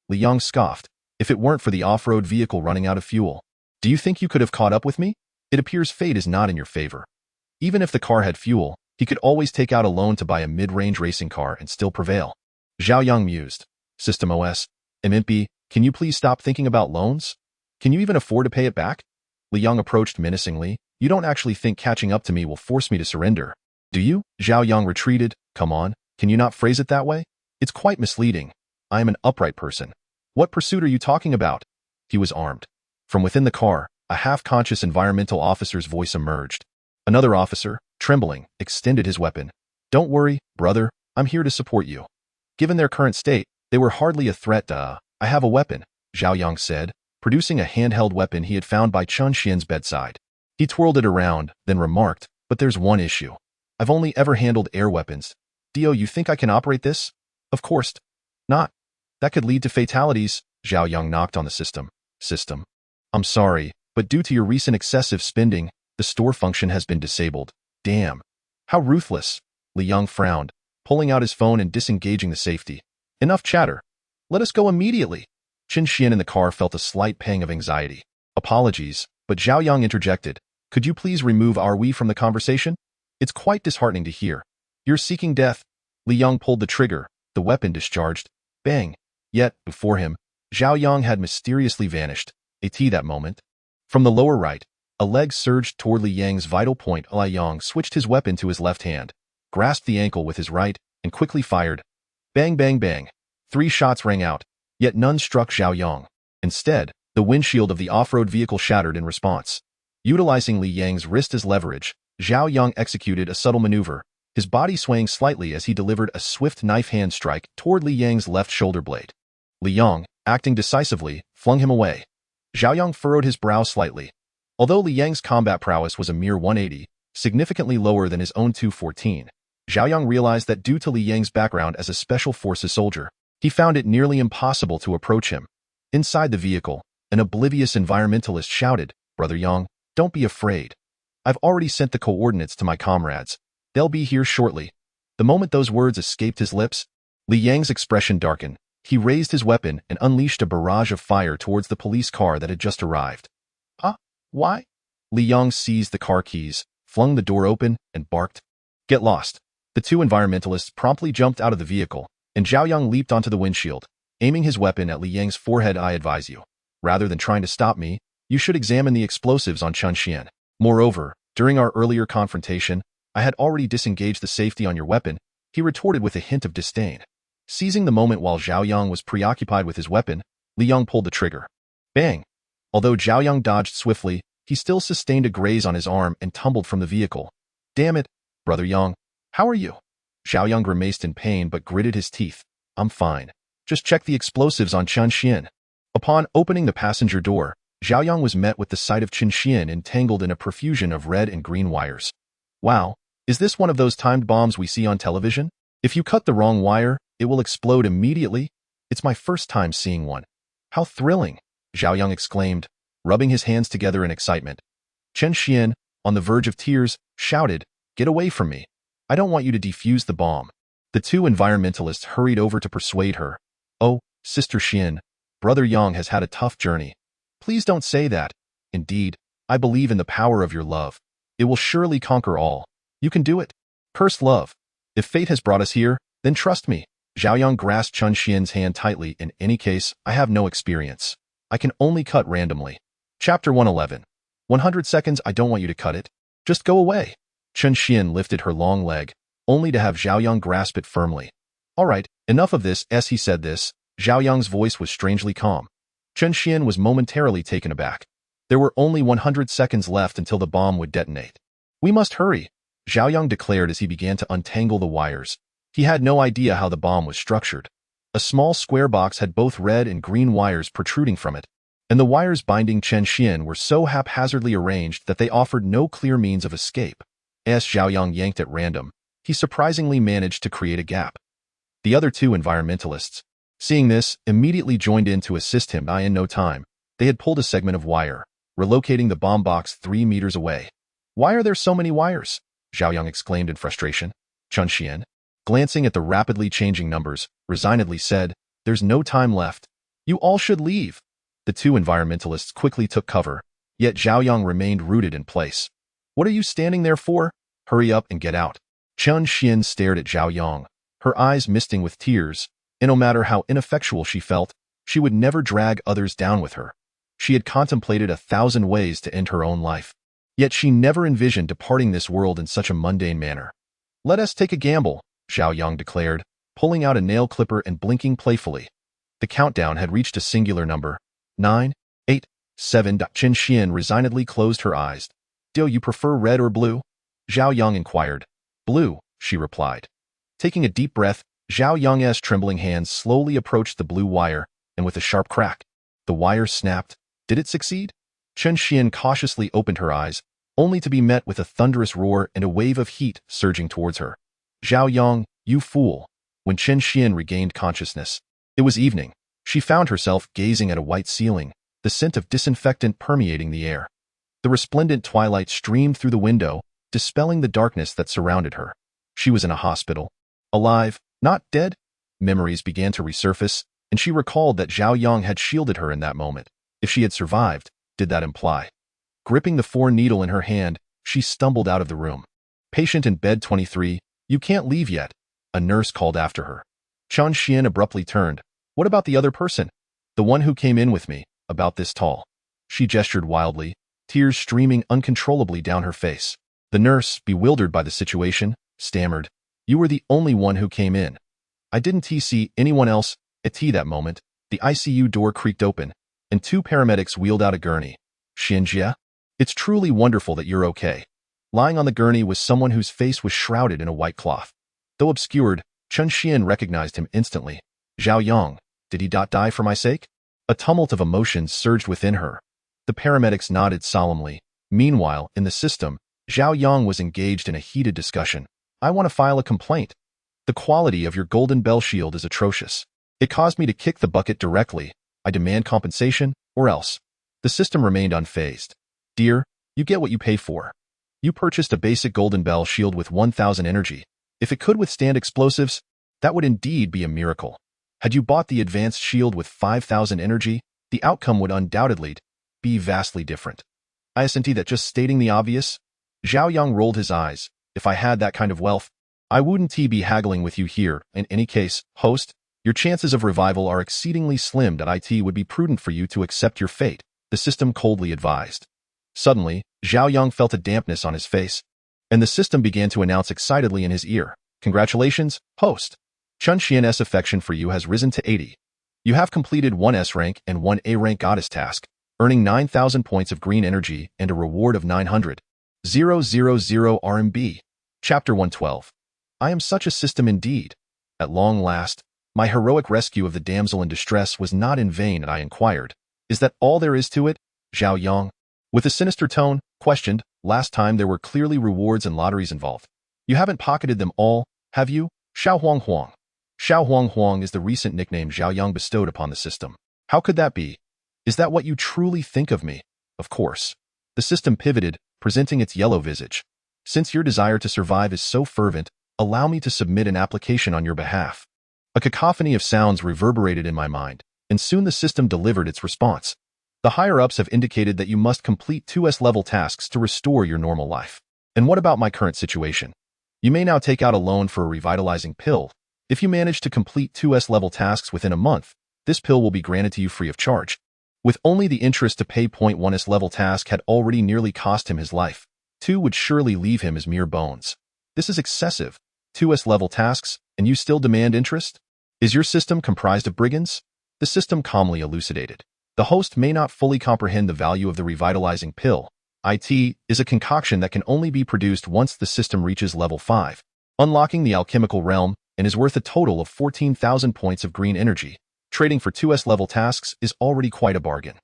Li Yang scoffed. "If it weren't for the off-road vehicle running out of fuel, do you think you could have caught up with me? It appears fate is not in your favor. Even if the car had fuel, he could always take out a loan to buy a mid-range racing car and still prevail." Zhao Yang mused. "System OS, MMP, can you please stop thinking about loans? Can you even afford to pay it back?" Li Yang approached menacingly. "You don't actually think catching up to me will force me to surrender, do you?" Zhao Yang retreated. "Come on, can you not phrase it that way? It's quite misleading. I am an upright person. What pursuit are you talking about?" He was armed. From within the car, a half-conscious environmental officer's voice emerged. Another officer, trembling, extended his weapon. "Don't worry, brother, I'm here to support you." Given their current state, they were hardly a threat. "I have a weapon," Zhao Yang said, producing a handheld weapon he had found by Chen Xian's bedside. He twirled it around, then remarked, "But there's one issue. I've only ever handled air weapons. You think I can operate this?" "Of course not. That could lead to fatalities." Zhao Yang knocked on the system. "I'm sorry, but due to your recent excessive spending, the store function has been disabled." "Damn. How ruthless." Li Yang frowned, pulling out his phone and disengaging the safety. "Enough chatter. Let us go immediately." Chen Xian in the car felt a slight pang of anxiety. "Apologies, but," Zhao Yang interjected, "could you please remove our we from the conversation? It's quite disheartening to hear. You're seeking death." Li Yang pulled the trigger, the weapon discharged. Bang! Yet, before him, Zhao Yang had mysteriously vanished. That moment. From the lower right, a leg surged toward Li Yang's vital point. Li Yang switched his weapon to his left hand, grasped the ankle with his right, and quickly fired. Bang, bang, bang. 3 shots rang out, yet none struck Zhao Yang. Instead, the windshield of the off-road vehicle shattered in response. Utilizing Li Yang's wrist as leverage, Zhao Yang executed a subtle maneuver, his body swaying slightly as he delivered a swift knife hand strike toward Li Yang's left shoulder blade. Li Yang, acting decisively, flung him away. Zhao Yang furrowed his brow slightly. Although Li Yang's combat prowess was a mere 180, significantly lower than his own 214, Zhao Yang realized that due to Li Yang's background as a special forces soldier, he found it nearly impossible to approach him. Inside the vehicle, an oblivious environmentalist shouted, "Brother Yang, don't be afraid. I've already sent the coordinates to my comrades. They'll be here shortly." The moment those words escaped his lips, Li Yang's expression darkened. He raised his weapon and unleashed a barrage of fire towards the police car that had just arrived. "Huh? Why?" Li Yang seized the car keys, flung the door open, and barked. "Get lost." The 2 environmentalists promptly jumped out of the vehicle, and Zhao Yang leaped onto the windshield, aiming his weapon at Li Yang's forehead. "I advise you, rather than trying to stop me, you should examine the explosives on Chen Xian. Moreover, during our earlier confrontation, I had already disengaged the safety on your weapon," he retorted with a hint of disdain. Seizing the moment while Zhao Yang was preoccupied with his weapon, Li Yang pulled the trigger. Bang! Although Zhao Yang dodged swiftly, he still sustained a graze on his arm and tumbled from the vehicle. "Damn it, Brother Yang. How are you?" Zhao Yang grimaced in pain but gritted his teeth. "I'm fine. Just check the explosives on Chen Xian." Upon opening the passenger door, Zhao Yang was met with the sight of Chen Xian entangled in a profusion of red and green wires. "Wow, is this one of those timed bombs we see on television? If you cut the wrong wire, it will explode immediately? It's my first time seeing one." "How thrilling," Zhao Yang exclaimed, rubbing his hands together in excitement. Chen Xian, on the verge of tears, shouted, "Get away from me. I don't want you to defuse the bomb." The 2 environmentalists hurried over to persuade her. "Oh, Sister Xian, Brother Yang has had a tough journey. Please don't say that. Indeed, I believe in the power of your love. It will surely conquer all. You can do it. Cursed love. If fate has brought us here, then trust me." Zhao Yang grasped Chen Xian's hand tightly. "In any case, I have no experience. I can only cut randomly." Chapter 111. 100 seconds. "I don't want you to cut it. Just go away." Chen Xian lifted her long leg, only to have Zhao Yang grasp it firmly. "All right, enough of this." As he said this, Zhao Yang's voice was strangely calm. Chen Xian was momentarily taken aback. There were only 100 seconds left until the bomb would detonate. "We must hurry," Zhao Yang declared as he began to untangle the wires. He had no idea how the bomb was structured. A small square box had both red and green wires protruding from it, and the wires binding Chen Xian were so haphazardly arranged that they offered no clear means of escape. As Zhao Yang yanked at random, he surprisingly managed to create a gap. The other 2 environmentalists, seeing this, immediately joined in to assist him. In no time, they had pulled a segment of wire, relocating the bomb box 3 meters away. "Why are there so many wires?" Zhao Yang exclaimed in frustration. Chen Xian, glancing at the rapidly changing numbers, resignedly said, "There's no time left. You all should leave." The 2 environmentalists quickly took cover, yet Zhao Yang remained rooted in place. "What are you standing there for? Hurry up and get out." Chen Xian stared at Zhao Yang, her eyes misting with tears, and no matter how ineffectual she felt, she would never drag others down with her. She had contemplated 1,000 ways to end her own life, yet she never envisioned departing this world in such a mundane manner. "Let us take a gamble," Zhao Yang declared, pulling out a nail clipper and blinking playfully. The countdown had reached a singular number. 9, 8, 7. Chen Xian resignedly closed her eyes. "Do you prefer red or blue?" Zhao Yang inquired. "Blue," she replied. Taking a deep breath, Zhao Yang's trembling hands slowly approached the blue wire, and with a sharp crack, the wire snapped. Did it succeed? Chen Xian cautiously opened her eyes, only to be met with a thunderous roar and a wave of heat surging towards her. "Zhao Yang, you fool!" When Chen Xian regained consciousness, it was evening. She found herself gazing at a white ceiling, the scent of disinfectant permeating the air. The resplendent twilight streamed through the window, dispelling the darkness that surrounded her. She was in a hospital. Alive, not dead? Memories began to resurface, and she recalled that Zhao Yang had shielded her in that moment. If she had survived, did that imply? Gripping the 4-needle in her hand, she stumbled out of the room. "Patient in bed 23, you can't leave yet." a nurse called after her. Chen Xian abruptly turned. What about the other person? The one who came in with me, about this tall. She gestured wildly, tears streaming uncontrollably down her face. The nurse, bewildered by the situation, stammered, You were the only one who came in. I didn't see anyone else. At that moment, the ICU door creaked open, and two paramedics wheeled out a gurney. Xianjia? It's truly wonderful that you're okay. Lying on the gurney was someone whose face was shrouded in a white cloth. Though obscured, Chen Xian recognized him instantly. Zhao Yang, did he die for my sake? A tumult of emotions surged within her. The paramedics nodded solemnly. Meanwhile, in the system, Zhao Yang was engaged in a heated discussion. I want to file a complaint. The quality of your golden bell shield is atrocious. It caused me to kick the bucket directly. I demand compensation, or else. The system remained unfazed. Dear, you get what you pay for. You purchased a basic golden bell shield with 1,000 energy. If it could withstand explosives, that would indeed be a miracle. Had you bought the advanced shield with 5,000 energy, the outcome would undoubtedly be vastly different. I assent that just stating the obvious. Zhao Yang rolled his eyes. If I had that kind of wealth, I wouldn't be haggling with you here. In any case, host, your chances of revival are exceedingly slim. It would be prudent for you to accept your fate, the system coldly advised. Suddenly, Zhao Yang felt a dampness on his face, and the system began to announce excitedly in his ear, Congratulations, host. Chen Xian's affection for you has risen to 80. You have completed one S rank and one A rank goddess task, earning 9,000 points of green energy and a reward of 900,000 RMB. Chapter 112. I am such a system indeed. At long last, my heroic rescue of the damsel in distress was not in vain, and I inquired, Is that all there is to it? Zhao Yang, with a sinister tone, questioned. Last time there were clearly rewards and lotteries involved. You haven't pocketed them all, have you? Xiao Huang Huang. Xiao Huang Huang is the recent nickname Zhao Yang bestowed upon the system. How could that be? Is that what you truly think of me? Of course. The system pivoted, presenting its yellow visage. Since your desire to survive is so fervent, allow me to submit an application on your behalf. A cacophony of sounds reverberated in my mind, and soon the system delivered its response. The higher-ups have indicated that you must complete 2S-level tasks to restore your normal life. And what about my current situation? You may now take out a loan for a revitalizing pill. If you manage to complete 2S-level tasks within a month, this pill will be granted to you free of charge. With only the interest to pay, 1S-level task had already nearly cost him his life. 2 would surely leave him as mere bones. This is excessive. 2S-level tasks, and you still demand interest? Is your system comprised of brigands? The system calmly elucidated. The host may not fully comprehend the value of the revitalizing pill. It is a concoction that can only be produced once the system reaches level 5, unlocking the alchemical realm, and is worth a total of 14,000 points of green energy. Trading for 2S-level tasks is already quite a bargain.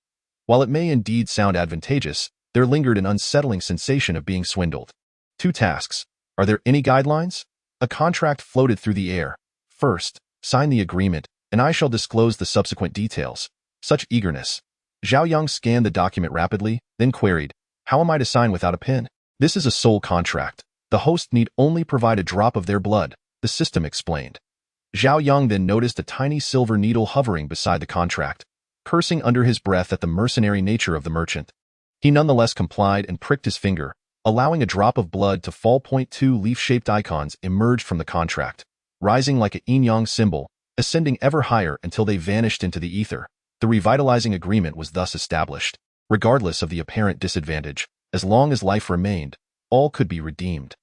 While it may indeed sound advantageous, there lingered an unsettling sensation of being swindled. 2 tasks. Are there any guidelines? A contract floated through the air. First, sign the agreement, and I shall disclose the subsequent details. Such eagerness. Zhao Yang scanned the document rapidly, then queried, How am I to sign without a pen? This is a sole contract. The host need only provide a drop of their blood, the system explained. Zhao Yang then noticed a tiny silver needle hovering beside the contract, cursing under his breath at the mercenary nature of the merchant. He nonetheless complied and pricked his finger, allowing a drop of blood to fall. 2 leaf-shaped icons emerged from the contract, rising like a yin-yang symbol, ascending ever higher until they vanished into the ether. The revitalizing agreement was thus established. Regardless of the apparent disadvantage, as long as life remained, all could be redeemed.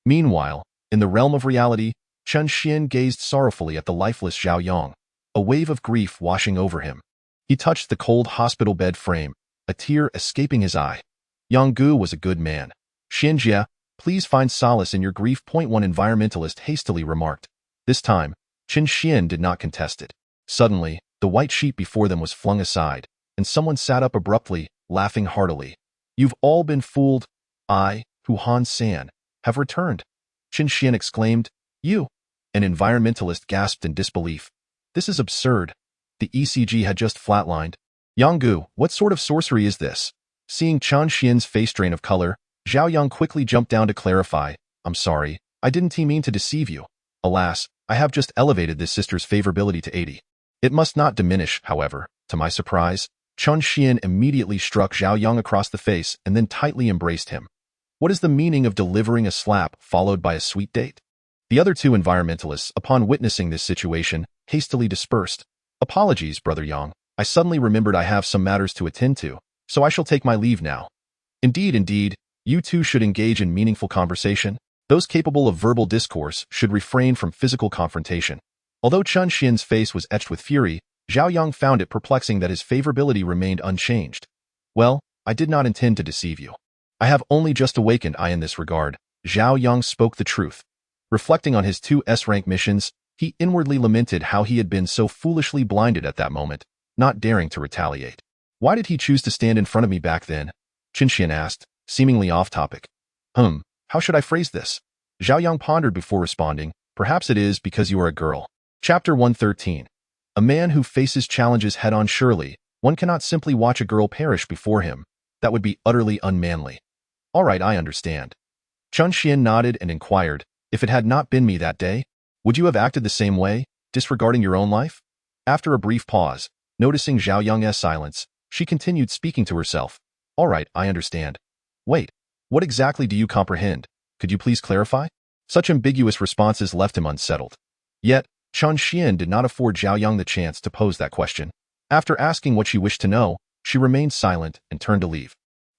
Meanwhile, in the realm of reality, Chen Xian gazed sorrowfully at the lifeless Zhao Yang, a wave of grief washing over him. He touched the cold hospital bed frame, a tear escaping his eye. Yang Gu was a good man. Xianjia, please find solace in your grief. 1 environmentalist hastily remarked. This time, Chen Xian did not contest it. Suddenly, the white sheet before them was flung aside, and someone sat up abruptly, laughing heartily. You've all been fooled. I, Hu Han San, have returned. Chen Xian exclaimed. You? An environmentalist gasped in disbelief. This is absurd. The ECG had just flatlined. Yang Gu, what sort of sorcery is this? Seeing Chen Xian's face drain of color, Zhao Yang quickly jumped down to clarify. I'm sorry, I didn't mean to deceive you. Alas, I have just elevated this sister's favorability to 80. It must not diminish, however. To my surprise, Chen Xian immediately struck Zhao Yang across the face and then tightly embraced him. What is the meaning of delivering a slap followed by a sweet date? The other two environmentalists, upon witnessing this situation, hastily dispersed. Apologies, Brother Yang. I suddenly remembered I have some matters to attend to, so I shall take my leave now. Indeed, you two should engage in meaningful conversation. Those capable of verbal discourse should refrain from physical confrontation. Although Chun Xian's face was etched with fury, Zhao Yang found it perplexing that his favorability remained unchanged. Well, I did not intend to deceive you. I have only just awakened in this regard. Zhao Yang spoke the truth. Reflecting on his two S-rank missions, he inwardly lamented how he had been so foolishly blinded at that moment, not daring to retaliate. Why did he choose to stand in front of me back then? Qin Xian asked, seemingly off topic. How should I phrase this? Zhao Yang pondered before responding. Perhaps it is because you are a girl. Chapter 113. A man who faces challenges head-on. Surely, one cannot simply watch a girl perish before him. That would be utterly unmanly. All right, I understand. Chun Xian nodded and inquired, if it had not been me that day, would you have acted the same way, disregarding your own life? After a brief pause, noticing Zhao Yang's silence, she continued speaking to herself. All right, I understand. Wait, what exactly do you comprehend? Could you please clarify? Such ambiguous responses left him unsettled. Yet, Chun Xian did not afford Zhao Yang the chance to pose that question. After asking what she wished to know, she remained silent and turned to leave.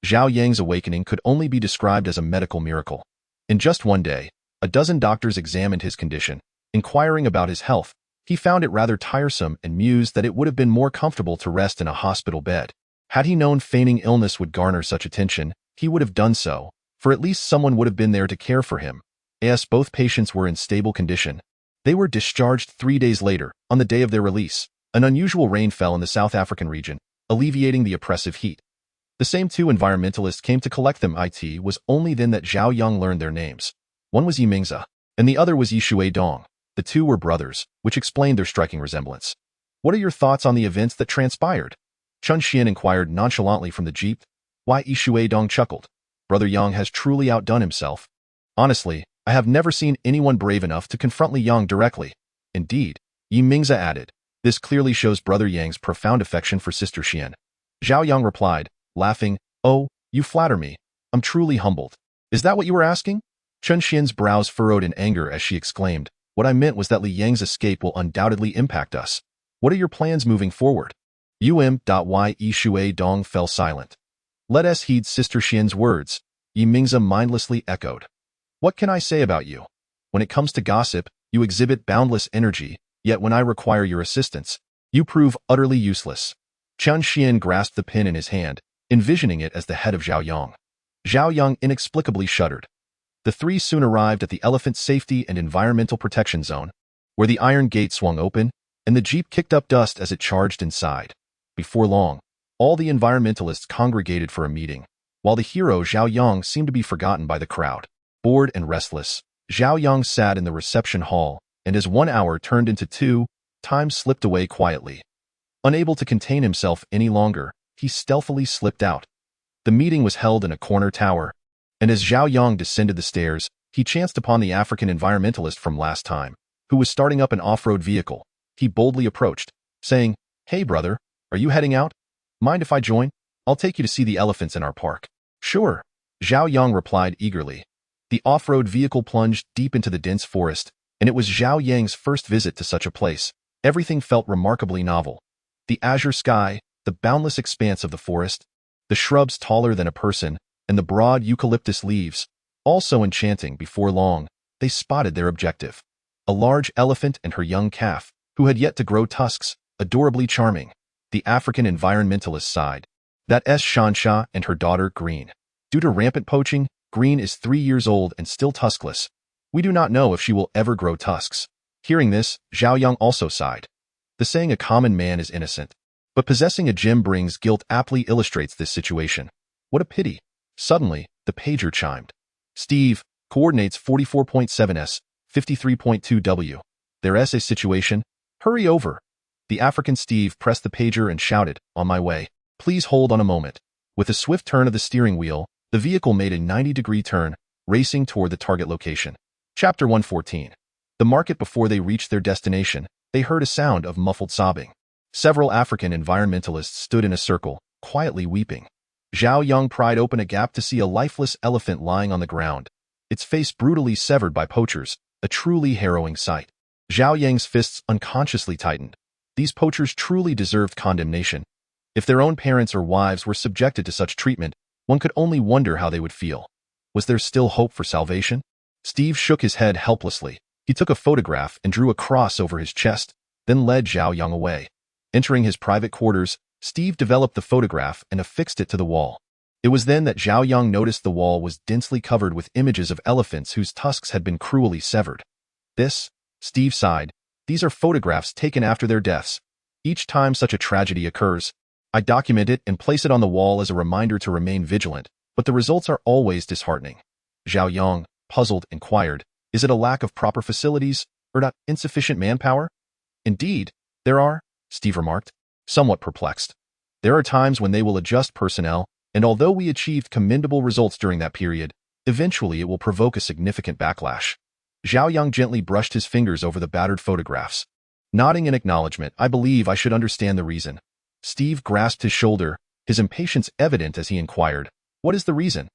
Zhao Yang's awakening could only be described as a medical miracle. In just one day, a dozen doctors examined his condition. Inquiring about his health, he found it rather tiresome and mused that it would have been more comfortable to rest in a hospital bed. Had he known feigning illness would garner such attention, he would have done so, for at least someone would have been there to care for him. As both patients were in stable condition, they were discharged 3 days later, on the day of their release. An unusual rain fell in the South African region, alleviating the oppressive heat. The same two environmentalists came to collect them. It was only then that Zhao Yang learned their names. One was Yimingza, and the other was Yishui Dong. The two were brothers, which explained their striking resemblance. What are your thoughts on the events that transpired? Chun Xian inquired nonchalantly from the jeep. Why, Yishui Dong chuckled. Brother Yang has truly outdone himself. Honestly, I have never seen anyone brave enough to confront Li Yang directly. Indeed, Yimingza added. This clearly shows Brother Yang's profound affection for Sister Xian. Zhao Yang replied, laughing, Oh, you flatter me. I'm truly humbled. Is that what you were asking? Chun Xian's brows furrowed in anger as she exclaimed, What I meant was that Li Yang's escape will undoubtedly impact us. What are your plans moving forward? Yishui Dong fell silent. Let us heed Sister Xian's words, Yimingza mindlessly echoed. What can I say about you? When it comes to gossip, you exhibit boundless energy, yet when I require your assistance, you prove utterly useless. Chun Xian grasped the pin in his hand, envisioning it as the head of Zhao Yang. Zhao Yang inexplicably shuddered. The three soon arrived at the Elephant Safety and Environmental Protection Zone, where the iron gate swung open, and the jeep kicked up dust as it charged inside. Before long, all the environmentalists congregated for a meeting, while the hero Zhao Yang seemed to be forgotten by the crowd. Bored and restless, Zhao Yang sat in the reception hall, and as 1 hour turned into 2, time slipped away quietly. Unable to contain himself any longer, he stealthily slipped out. The meeting was held in a corner tower, and as Zhao Yang descended the stairs, he chanced upon the African environmentalist from last time, who was starting up an off-road vehicle. He boldly approached, saying, Hey brother, are you heading out? Mind if I join? I'll take you to see the elephants in our park. Sure, Zhao Yang replied eagerly. The off-road vehicle plunged deep into the dense forest, and it was Zhao Yang's first visit to such a place. Everything felt remarkably novel. The azure sky, the boundless expanse of the forest, the shrubs taller than a person, and the broad eucalyptus leaves, all so enchanting. Before long, they spotted their objective. A large elephant and her young calf, who had yet to grow tusks, adorably charming. The African environmentalist sighed. That's Shansha and her daughter Green. Due to rampant poaching, Green is 3 years old and still tuskless. We do not know if she will ever grow tusks. Hearing this, Zhao Yang also sighed. The saying a common man is innocent, but possessing a gem brings guilt aptly illustrates this situation. What a pity. Suddenly, the pager chimed. Steve, coordinates 44.7S, 53.2W. There's a situation. Hurry over. The African Steve pressed the pager and shouted, On my way. Please hold on a moment. With a swift turn of the steering wheel, the vehicle made a 90-degree turn, racing toward the target location. Chapter 114. The market. Before they reached their destination, they heard a sound of muffled sobbing. Several African environmentalists stood in a circle, quietly weeping. Zhao Yang pried open a gap to see a lifeless elephant lying on the ground, its face brutally severed by poachers, a truly harrowing sight. Zhao Yang's fists unconsciously tightened. These poachers truly deserved condemnation. If their own parents or wives were subjected to such treatment, one could only wonder how they would feel. Was there still hope for salvation? Steve shook his head helplessly. He took a photograph and drew a cross over his chest, then led Zhao Yang away. Entering his private quarters, Steve developed the photograph and affixed it to the wall. It was then that Zhao Yang noticed the wall was densely covered with images of elephants whose tusks had been cruelly severed. Steve sighed, these are photographs taken after their deaths. Each time such a tragedy occurs, I document it and place it on the wall as a reminder to remain vigilant, but the results are always disheartening. Zhao Yang, puzzled, inquired, is it a lack of proper facilities, or not insufficient manpower? Indeed, there are, Steve remarked, somewhat perplexed. There are times when they will adjust personnel, and although we achieved commendable results during that period, eventually it will provoke a significant backlash. Zhao Yang gently brushed his fingers over the battered photographs. Nodding in acknowledgement, I believe I should understand the reason. Steve grasped his shoulder, his impatience evident as he inquired, what is the reason?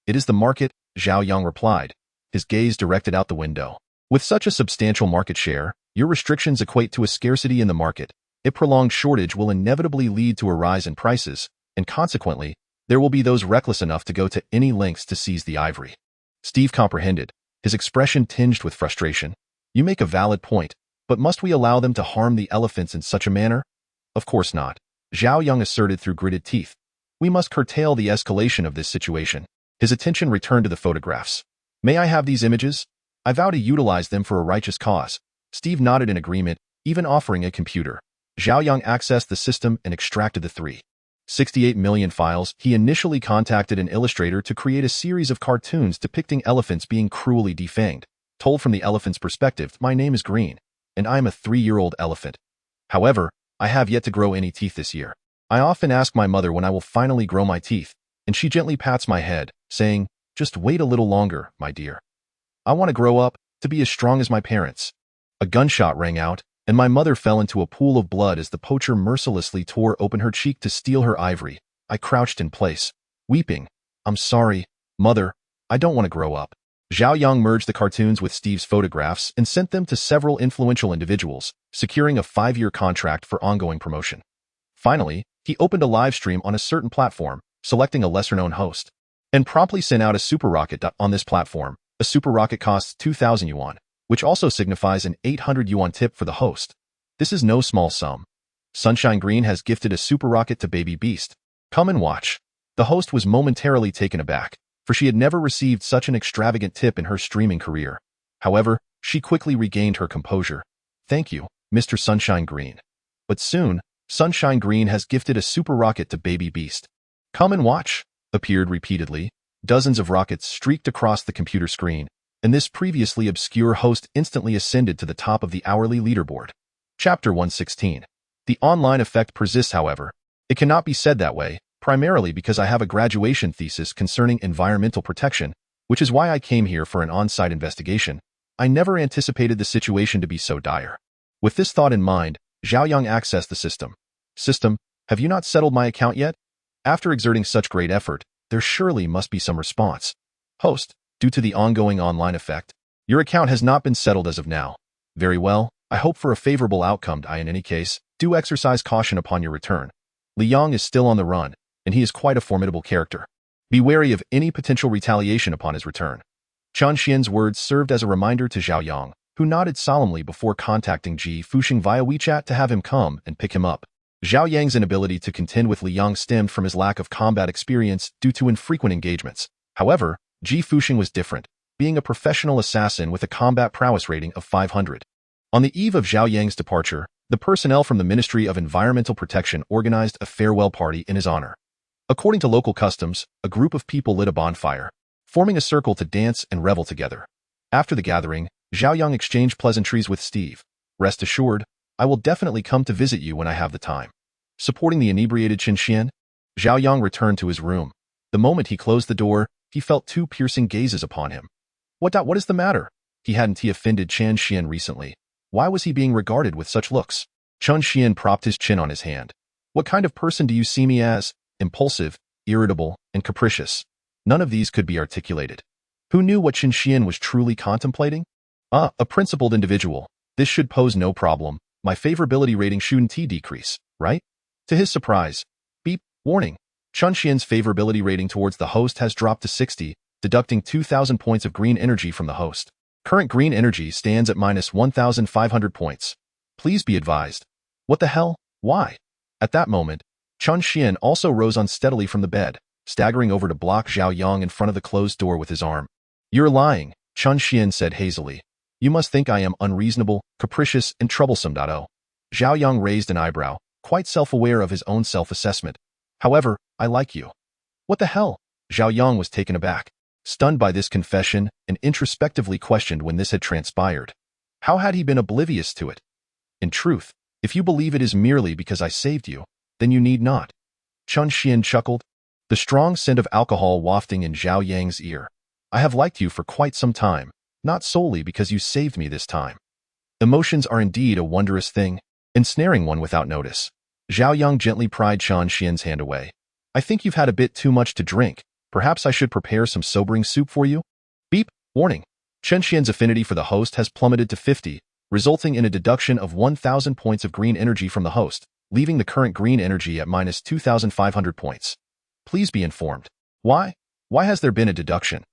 It is the market, Zhao Yang replied, his gaze directed out the window. With such a substantial market share, your restrictions equate to a scarcity in the market. A prolonged shortage will inevitably lead to a rise in prices, and consequently, there will be those reckless enough to go to any lengths to seize the ivory. Steve comprehended, his expression tinged with frustration. You make a valid point, but must we allow them to harm the elephants in such a manner? Of course not, Zhao Yang asserted through gritted teeth. We must curtail the escalation of this situation. His attention returned to the photographs. May I have these images? I vow to utilize them for a righteous cause. Steve nodded in agreement, even offering a computer. Zhao Yang accessed the system and extracted the 368 million files. He initially contacted an illustrator to create a series of cartoons depicting elephants being cruelly defanged. Told from the elephant's perspective, my name is Green, and I am a 3-year-old elephant. However, I have yet to grow any teeth this year. I often ask my mother when I will finally grow my teeth, and she gently pats my head, saying, just wait a little longer, my dear. I want to grow up, to be as strong as my parents. A gunshot rang out, and my mother fell into a pool of blood as the poacher mercilessly tore open her cheek to steal her ivory. I crouched in place, weeping. I'm sorry, mother, I don't want to grow up. Zhao Yang merged the cartoons with Steve's photographs and sent them to several influential individuals, securing a 5-year contract for ongoing promotion. Finally, he opened a live stream on a certain platform, selecting a lesser-known host, and promptly sent out a super rocket. On this platform, a super rocket costs 2,000 yuan, which also signifies an 800 yuan tip for the host. This is no small sum. Sunshine Green has gifted a super rocket to Baby Beast. Come and watch. The host was momentarily taken aback, for she had never received such an extravagant tip in her streaming career. However, she quickly regained her composure. Thank you, Mr. Sunshine Green. But soon, Sunshine Green has gifted a super rocket to Baby Beast. Come and watch, appeared repeatedly. Dozens of rockets streaked across the computer screen, and this previously obscure host instantly ascended to the top of the hourly leaderboard. Chapter 116. The online effect persists, however. It cannot be said that way, primarily because I have a graduation thesis concerning environmental protection, which is why I came here for an on-site investigation. I never anticipated the situation to be so dire. With this thought in mind, Zhao Yang accessed the system. System, have you not settled my account yet? After exerting such great effort, there surely must be some response. Host, due to the ongoing online effect, your account has not been settled as of now. Very well, I hope for a favorable outcome. In any case, do exercise caution upon your return. Li Yang is still on the run, and he is quite a formidable character. Be wary of any potential retaliation upon his return. Chen Xian's words served as a reminder to Zhao Yang, who nodded solemnly before contacting Ji Fuxing via WeChat to have him come and pick him up. Zhao Yang's inability to contend with Li Yang stemmed from his lack of combat experience due to infrequent engagements. However, Ji Fuxing was different, being a professional assassin with a combat prowess rating of 500. On the eve of Zhao Yang's departure, the personnel from the Ministry of Environmental Protection organized a farewell party in his honor. According to local customs, a group of people lit a bonfire, forming a circle to dance and revel together. After the gathering, Zhao Yang exchanged pleasantries with Steve. Rest assured, I will definitely come to visit you when I have the time. Supporting the inebriated Chen Xian, Zhao Yang returned to his room. The moment he closed the door, he felt 2 piercing gazes upon him. What is the matter? Hadn't he offended Chen Xian recently? Why was he being regarded with such looks? Chen Xian propped his chin on his hand. What kind of person do you see me as? Impulsive, irritable, and capricious. None of these could be articulated. Who knew what Chen Xian was truly contemplating? A principled individual. This should pose no problem. My favorability rating shouldn't decrease, right? To his surprise, beep, warning. Chun Xian's favorability rating towards the host has dropped to 60, deducting 2,000 points of green energy from the host. Current green energy stands at minus 1,500 points. Please be advised. What the hell? Why? At that moment, Chun Xian also rose unsteadily from the bed, staggering over to block Zhao Yang in front of the closed door with his arm. You're lying, Chun Xian said hazily. You must think I am unreasonable, capricious, and troublesome. Zhao Yang raised an eyebrow, quite self-aware of his own self-assessment. However, I like you. What the hell? Zhao Yang was taken aback, stunned by this confession, and introspectively questioned when this had transpired. How had he been oblivious to it? In truth, if you believe it is merely because I saved you, then you need not. Chun Xian chuckled, the strong scent of alcohol wafting in Zhao Yang's ear. I have liked you for quite some time, not solely because you saved me this time. Emotions are indeed a wondrous thing, ensnaring one without notice. Zhao Yang gently pried Chun Xian's hand away. I think you've had a bit too much to drink. Perhaps I should prepare some sobering soup for you? Beep, warning. Chun Xian's affinity for the host has plummeted to 50, resulting in a deduction of 1,000 points of green energy from the host, leaving the current green energy at minus 2,500 points. Please be informed. Why? Why has there been a deduction?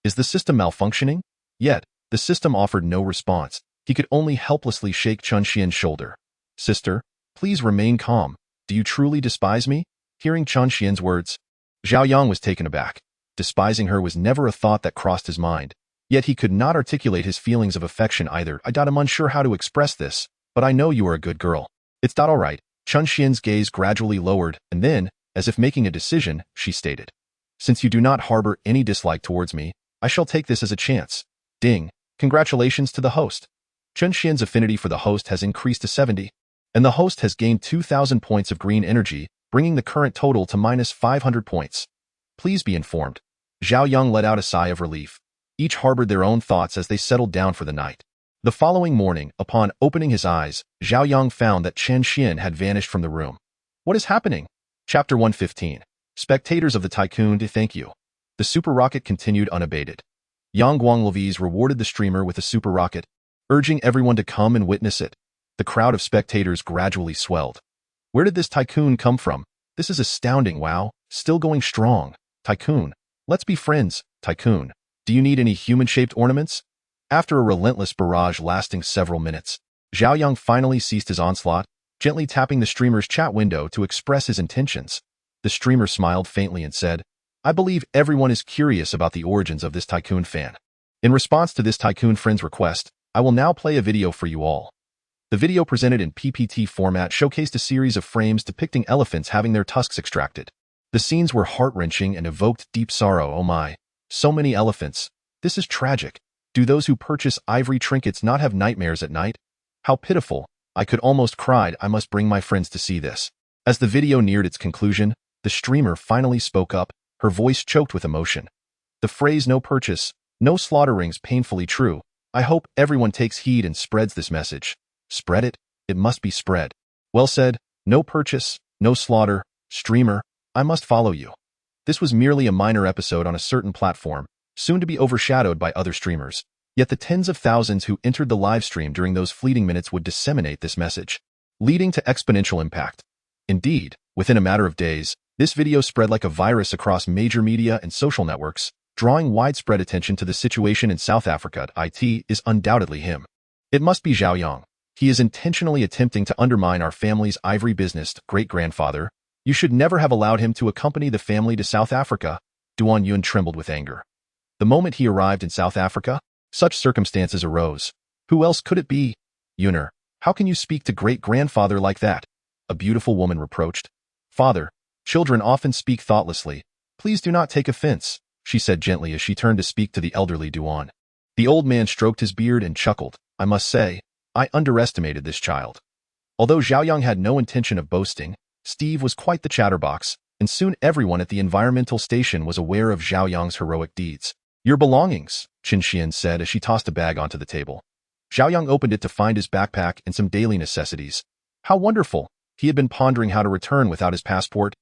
Is the system malfunctioning? Yet, the system offered no response. He could only helplessly shake Chun Xian's shoulder. Sister, please remain calm. Do you truly despise me? Hearing Chun Xian's words, Zhao Yang was taken aback. Despising her was never a thought that crossed his mind. Yet he could not articulate his feelings of affection either. I'm unsure how to express this, but I know you are a good girl. It's all right. Chun Xian's gaze gradually lowered, and then, as if making a decision, she stated, since you do not harbor any dislike towards me, I shall take this as a chance. Ding. Congratulations to the host. Chun Xian's affinity for the host has increased to 70, and the host has gained 2,000 points of green energy, bringing the current total to minus 500 points. Please be informed. Zhao Yang let out a sigh of relief. Each harbored their own thoughts as they settled down for the night. The following morning, upon opening his eyes, Zhao Yang found that Chun Xian had vanished from the room. What is happening? Chapter 115. Spectators of the Tycoon to thank you. The super rocket continued unabated. Yang Guanglevese rewarded the streamer with a super rocket, urging everyone to come and witness it. The crowd of spectators gradually swelled. Where did this Tycoon come from? This is astounding, wow. Still going strong. Tycoon. Let's be friends, Tycoon. Do you need any human-shaped ornaments? After a relentless barrage lasting several minutes, Zhao Yang finally ceased his onslaught, gently tapping the streamer's chat window to express his intentions. The streamer smiled faintly and said, I believe everyone is curious about the origins of this Tycoon fan. In response to this Tycoon friend's request, I will now play a video for you all. The video presented in PPT format showcased a series of frames depicting elephants having their tusks extracted. The scenes were heart-wrenching and evoked deep sorrow. Oh my. So many elephants. This is tragic. Do those who purchase ivory trinkets not have nightmares at night? How pitiful. I could almost cried. I must bring my friends to see this. As the video neared its conclusion, the streamer finally spoke up, her voice choked with emotion. The phrase no purchase, no slaughter rings painfully true. I hope everyone takes heed and spreads this message. Spread it? It must be spread. Well said. No purchase, no slaughter. Streamer, I must follow you. This was merely a minor episode on a certain platform, soon to be overshadowed by other streamers. Yet the tens of thousands who entered the live stream during those fleeting minutes would disseminate this message, leading to exponential impact. Indeed, within a matter of days, this video spread like a virus across major media and social networks, drawing widespread attention to the situation in South Africa. It is undoubtedly him. It must be Zhao Yang. He is intentionally attempting to undermine our family's ivory business. Great-grandfather, you should never have allowed him to accompany the family to South Africa. Duan Yun trembled with anger. The moment he arrived in South Africa, such circumstances arose. Who else could it be? Yuner, how can you speak to great-grandfather like that? A beautiful woman reproached. Father, children often speak thoughtlessly. Please do not take offense, she said gently as she turned to speak to the elderly Duan. The old man stroked his beard and chuckled. I must say, I underestimated this child. Although Zhao Yang had no intention of boasting, Steve was quite the chatterbox, and soon everyone at the environmental station was aware of Zhao Yang's heroic deeds. Your belongings, Chun Xian said as she tossed a bag onto the table. Zhao Yang opened it to find his backpack and some daily necessities. How wonderful! He had been pondering how to return without his passport,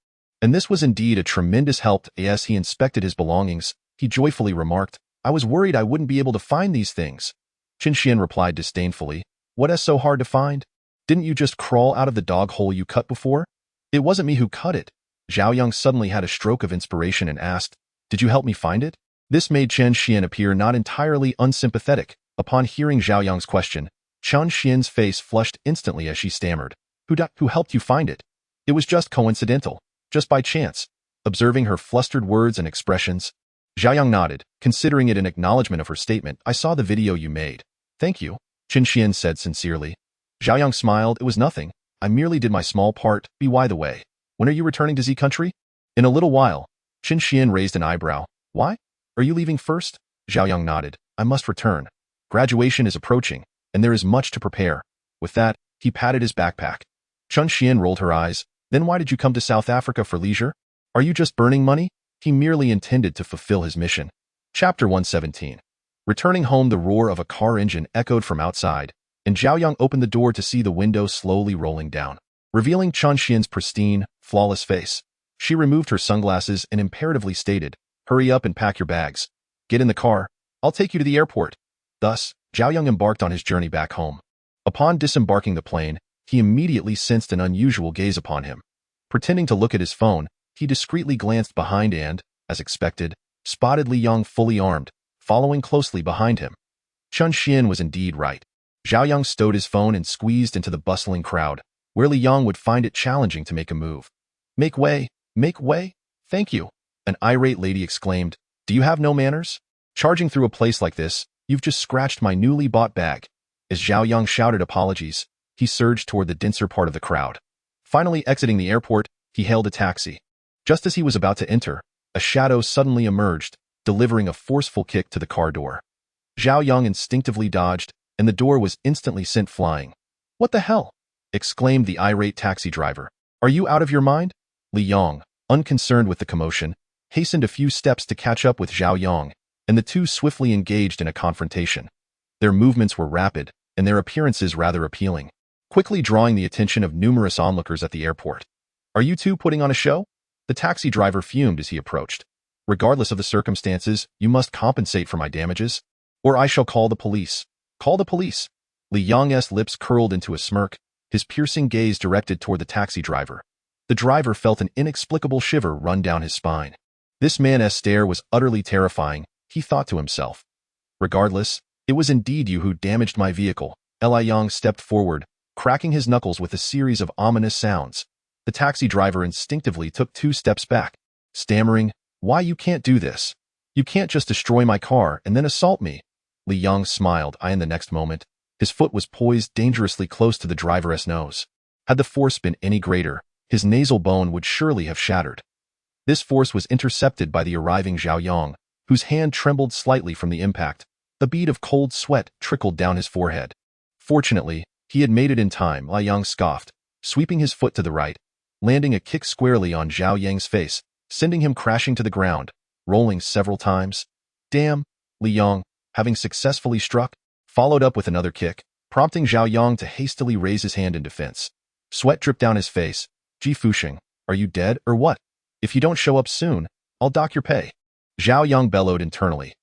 and this was indeed a tremendous help. As he inspected his belongings, he joyfully remarked, I was worried I wouldn't be able to find these things. Qin Xian replied disdainfully. What is so hard to find? Didn't you just crawl out of the dog hole you cut before? It wasn't me who cut it. Zhao Yang suddenly had a stroke of inspiration and asked, Did you help me find it? This made Chen Xian appear not entirely unsympathetic. Upon hearing Zhao Yang's question, Chen Xian's face flushed instantly as she stammered. Who helped you find it? It was just coincidental, just by chance. Observing her flustered words and expressions, Zhao Yang nodded, considering it an acknowledgement of her statement. I saw the video you made. Thank you, Qin Xian said sincerely. Zhao Yang smiled. It was nothing. I merely did my small part. By the way, when are you returning to Z country? In a little while. Qin Xian raised an eyebrow. Why? Are you leaving first? Zhao Yang nodded. I must return. Graduation is approaching, and there is much to prepare. With that, he patted his backpack. Chen Xian rolled her eyes. Then why did you come to South Africa for leisure? Are you just burning money? He merely intended to fulfill his mission. Chapter 117. Returning home, the roar of a car engine echoed from outside, and Zhao Yang opened the door to see the window slowly rolling down, revealing Chen Xian's pristine, flawless face. She removed her sunglasses and imperatively stated, Hurry up and pack your bags. Get in the car. I'll take you to the airport. Thus, Zhao Yang embarked on his journey back home. Upon disembarking the plane, he immediately sensed an unusual gaze upon him. Pretending to look at his phone, he discreetly glanced behind and, as expected, spotted Li Yang fully armed, following closely behind him. Chen Xian was indeed right. Zhao Yang stowed his phone and squeezed into the bustling crowd, where Li Yang would find it challenging to make a move. Make way! Make way! Thank you! An irate lady exclaimed. Do you have no manners? Charging through a place like this, you've just scratched my newly bought bag. As Zhao Yang shouted apologies, he surged toward the denser part of the crowd. Finally exiting the airport, he hailed a taxi. Just as he was about to enter, a shadow suddenly emerged, delivering a forceful kick to the car door. Zhao Yang instinctively dodged, and the door was instantly sent flying. What the hell? Exclaimed the irate taxi driver. Are you out of your mind? Li Yang, unconcerned with the commotion, hastened a few steps to catch up with Zhao Yang, and the two swiftly engaged in a confrontation. Their movements were rapid, and their appearances rather appealing, quickly drawing the attention of numerous onlookers at the airport. Are you two putting on a show? The taxi driver fumed as he approached. Regardless of the circumstances, you must compensate for my damages, or I shall call the police. Call the police. Li Yang's lips curled into a smirk, his piercing gaze directed toward the taxi driver. The driver felt an inexplicable shiver run down his spine. This man's stare was utterly terrifying, he thought to himself. Regardless, it was indeed you who damaged my vehicle. Li Yang stepped forward, cracking his knuckles with a series of ominous sounds. The taxi driver instinctively took 2 steps back, stammering, Why you can't do this? You can't just destroy my car and then assault me. Li Yang smiled, in the next moment. His foot was poised dangerously close to the driver's nose. Had the force been any greater, his nasal bone would surely have shattered. This force was intercepted by the arriving Zhao Yang, whose hand trembled slightly from the impact. A bead of cold sweat trickled down his forehead. Fortunately, he had made it in time. Li Yang scoffed, sweeping his foot to the right, landing a kick squarely on Zhao Yang's face, sending him crashing to the ground, rolling several times. Damn, Li Yang, having successfully struck, followed up with another kick, prompting Zhao Yang to hastily raise his hand in defense. Sweat dripped down his face. Ji Fuxing, are you dead or what? If you don't show up soon, I'll dock your pay. Zhao Yang bellowed internally.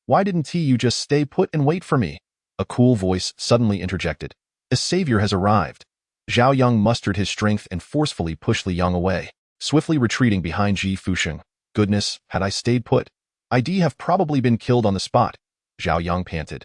Why didn't you just stay put and wait for me? A cool voice suddenly interjected. A savior has arrived. Zhao Yang mustered his strength and forcefully pushed Li Yang away, swiftly retreating behind Ji Fuxing. Goodness, had I stayed put, I'd have probably been killed on the spot. Zhao Yang panted.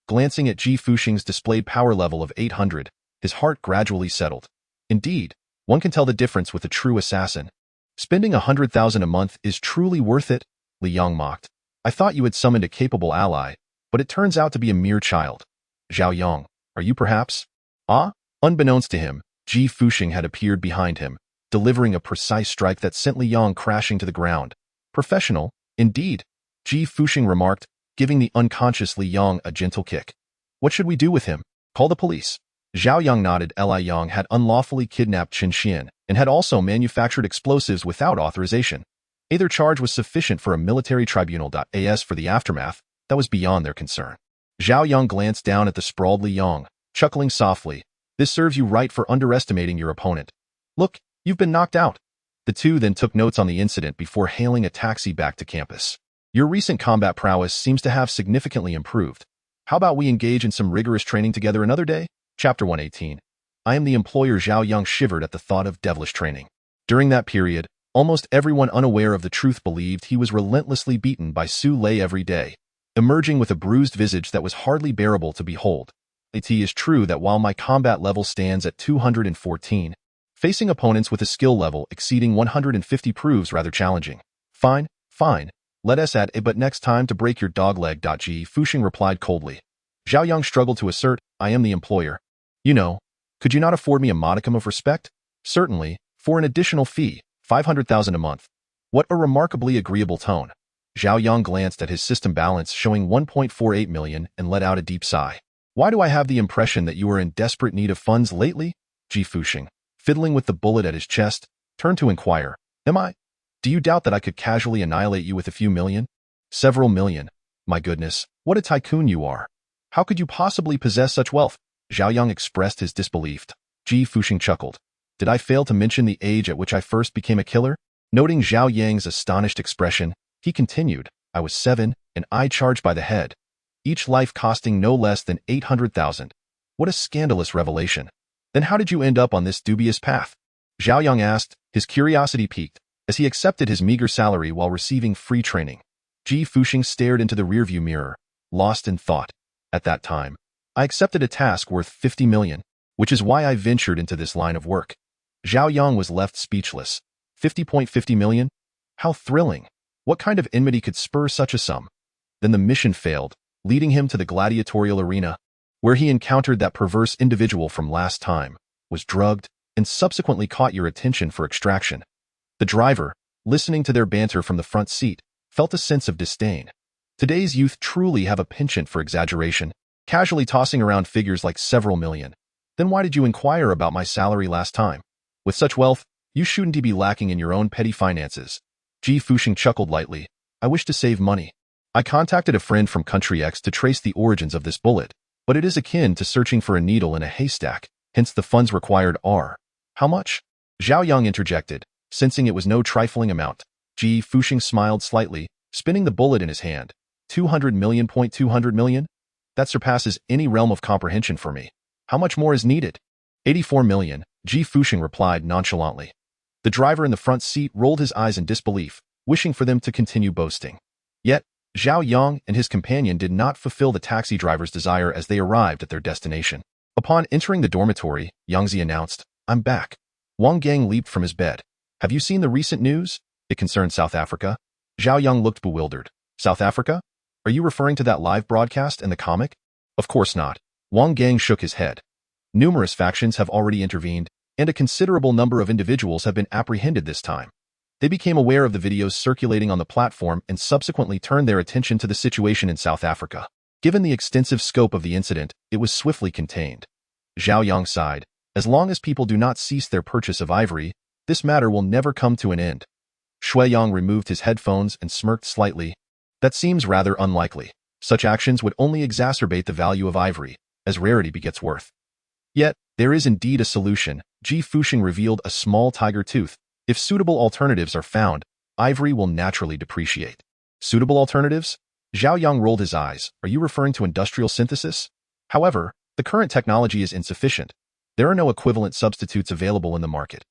Glancing at Ji Fuxing's displayed power level of 800, his heart gradually settled. Indeed, one can tell the difference with a true assassin. Spending 100,000 a month is truly worth it, Li Yang mocked. I thought you had summoned a capable ally, but it turns out to be a mere child. Zhao Yang, are you perhaps? Ah? Unbeknownst to him, Ji Fuxing had appeared behind him, delivering a precise strike that sent Li Yang crashing to the ground. Professional, indeed, Ji Fuxing remarked, giving the unconscious Li Yang a gentle kick. What should we do with him? Call the police. Zhao Yang nodded. Li Yang had unlawfully kidnapped Qin Xian and had also manufactured explosives without authorization. Either charge was sufficient for a military tribunal. As for the aftermath, that was beyond their concern. Zhao Yang glanced down at the sprawled Li Yang, chuckling softly. This serves you right for underestimating your opponent. Look, you've been knocked out. The two then took notes on the incident before hailing a taxi back to campus. Your recent combat prowess seems to have significantly improved. How about we engage in some rigorous training together another day? Chapter 118. I am the employer. Zhao Yang shivered at the thought of devilish training. During that period, almost everyone unaware of the truth believed he was relentlessly beaten by Su Lei every day, emerging with a bruised visage that was hardly bearable to behold. It is true that while my combat level stands at 214, facing opponents with a skill level exceeding 150 proves rather challenging. Fine, fine. Let us at it, but next time to break your dog leg. Ji Fuxing replied coldly. Zhao Yang struggled to assert, I am the employer. You know, could you not afford me a modicum of respect? Certainly, for an additional fee, 500,000 a month. What a remarkably agreeable tone. Zhao Yang glanced at his system balance showing 1.48 million and let out a deep sigh. Why do I have the impression that you are in desperate need of funds lately? Ji Fuxing, fiddling with the bullet at his chest, turned to inquire, Am I? Do you doubt that I could casually annihilate you with a few million? Several million. My goodness, what a tycoon you are. How could you possibly possess such wealth? Zhao Yang expressed his disbelief. Ji Fuxing chuckled. Did I fail to mention the age at which I first became a killer? Noting Zhao Yang's astonished expression, he continued, I was 7, and I charged by the head. Each life costing no less than 800,000. What a scandalous revelation. Then how did you end up on this dubious path? Zhao Yang asked, his curiosity piqued, as he accepted his meager salary while receiving free training. Ji Fuxing stared into the rearview mirror, lost in thought. At that time, I accepted a task worth 50 million, which is why I ventured into this line of work. Zhao Yang was left speechless. 50.50 million? How thrilling. What kind of enmity could spur such a sum? Then the mission failed, leading him to the gladiatorial arena, where he encountered that perverse individual from last time, was drugged, and subsequently caught your attention for extraction. The driver, listening to their banter from the front seat, felt a sense of disdain. Today's youth truly have a penchant for exaggeration, casually tossing around figures like several million. Then why did you inquire about my salary last time? With such wealth, you shouldn't be lacking in your own petty finances. Ji Fuxing chuckled lightly. I wish to save money. I contacted a friend from Country X to trace the origins of this bullet, but it is akin to searching for a needle in a haystack, hence the funds required are. How much? Zhao Yang interjected, sensing it was no trifling amount. Ji Fuxing smiled slightly, spinning the bullet in his hand. 200 million. 200 million? That surpasses any realm of comprehension for me. How much more is needed? 84 million, Ji Fuxing replied nonchalantly. The driver in the front seat rolled his eyes in disbelief, wishing for them to continue boasting. Yet, Zhao Yang and his companion did not fulfill the taxi driver's desire as they arrived at their destination. Upon entering the dormitory, Yangzi announced, I'm back. Wang Gang leaped from his bed. Have you seen the recent news? It concerned South Africa. Zhao Yang looked bewildered. South Africa? Are you referring to that live broadcast and the comic? Of course not. Wang Gang shook his head. Numerous factions have already intervened, and a considerable number of individuals have been apprehended this time. They became aware of the videos circulating on the platform and subsequently turned their attention to the situation in South Africa. Given the extensive scope of the incident, it was swiftly contained. Zhao Yang sighed. As long as people do not cease their purchase of ivory, this matter will never come to an end. Shui Yang removed his headphones and smirked slightly. That seems rather unlikely. Such actions would only exacerbate the value of ivory, as rarity begets worth. Yet, there is indeed a solution. Ji Fuxing revealed a small tiger tooth. If suitable alternatives are found, ivory will naturally depreciate. Suitable alternatives? Zhao Yang rolled his eyes. Are you referring to industrial synthesis? However, the current technology is insufficient. There are no equivalent substitutes available in the market.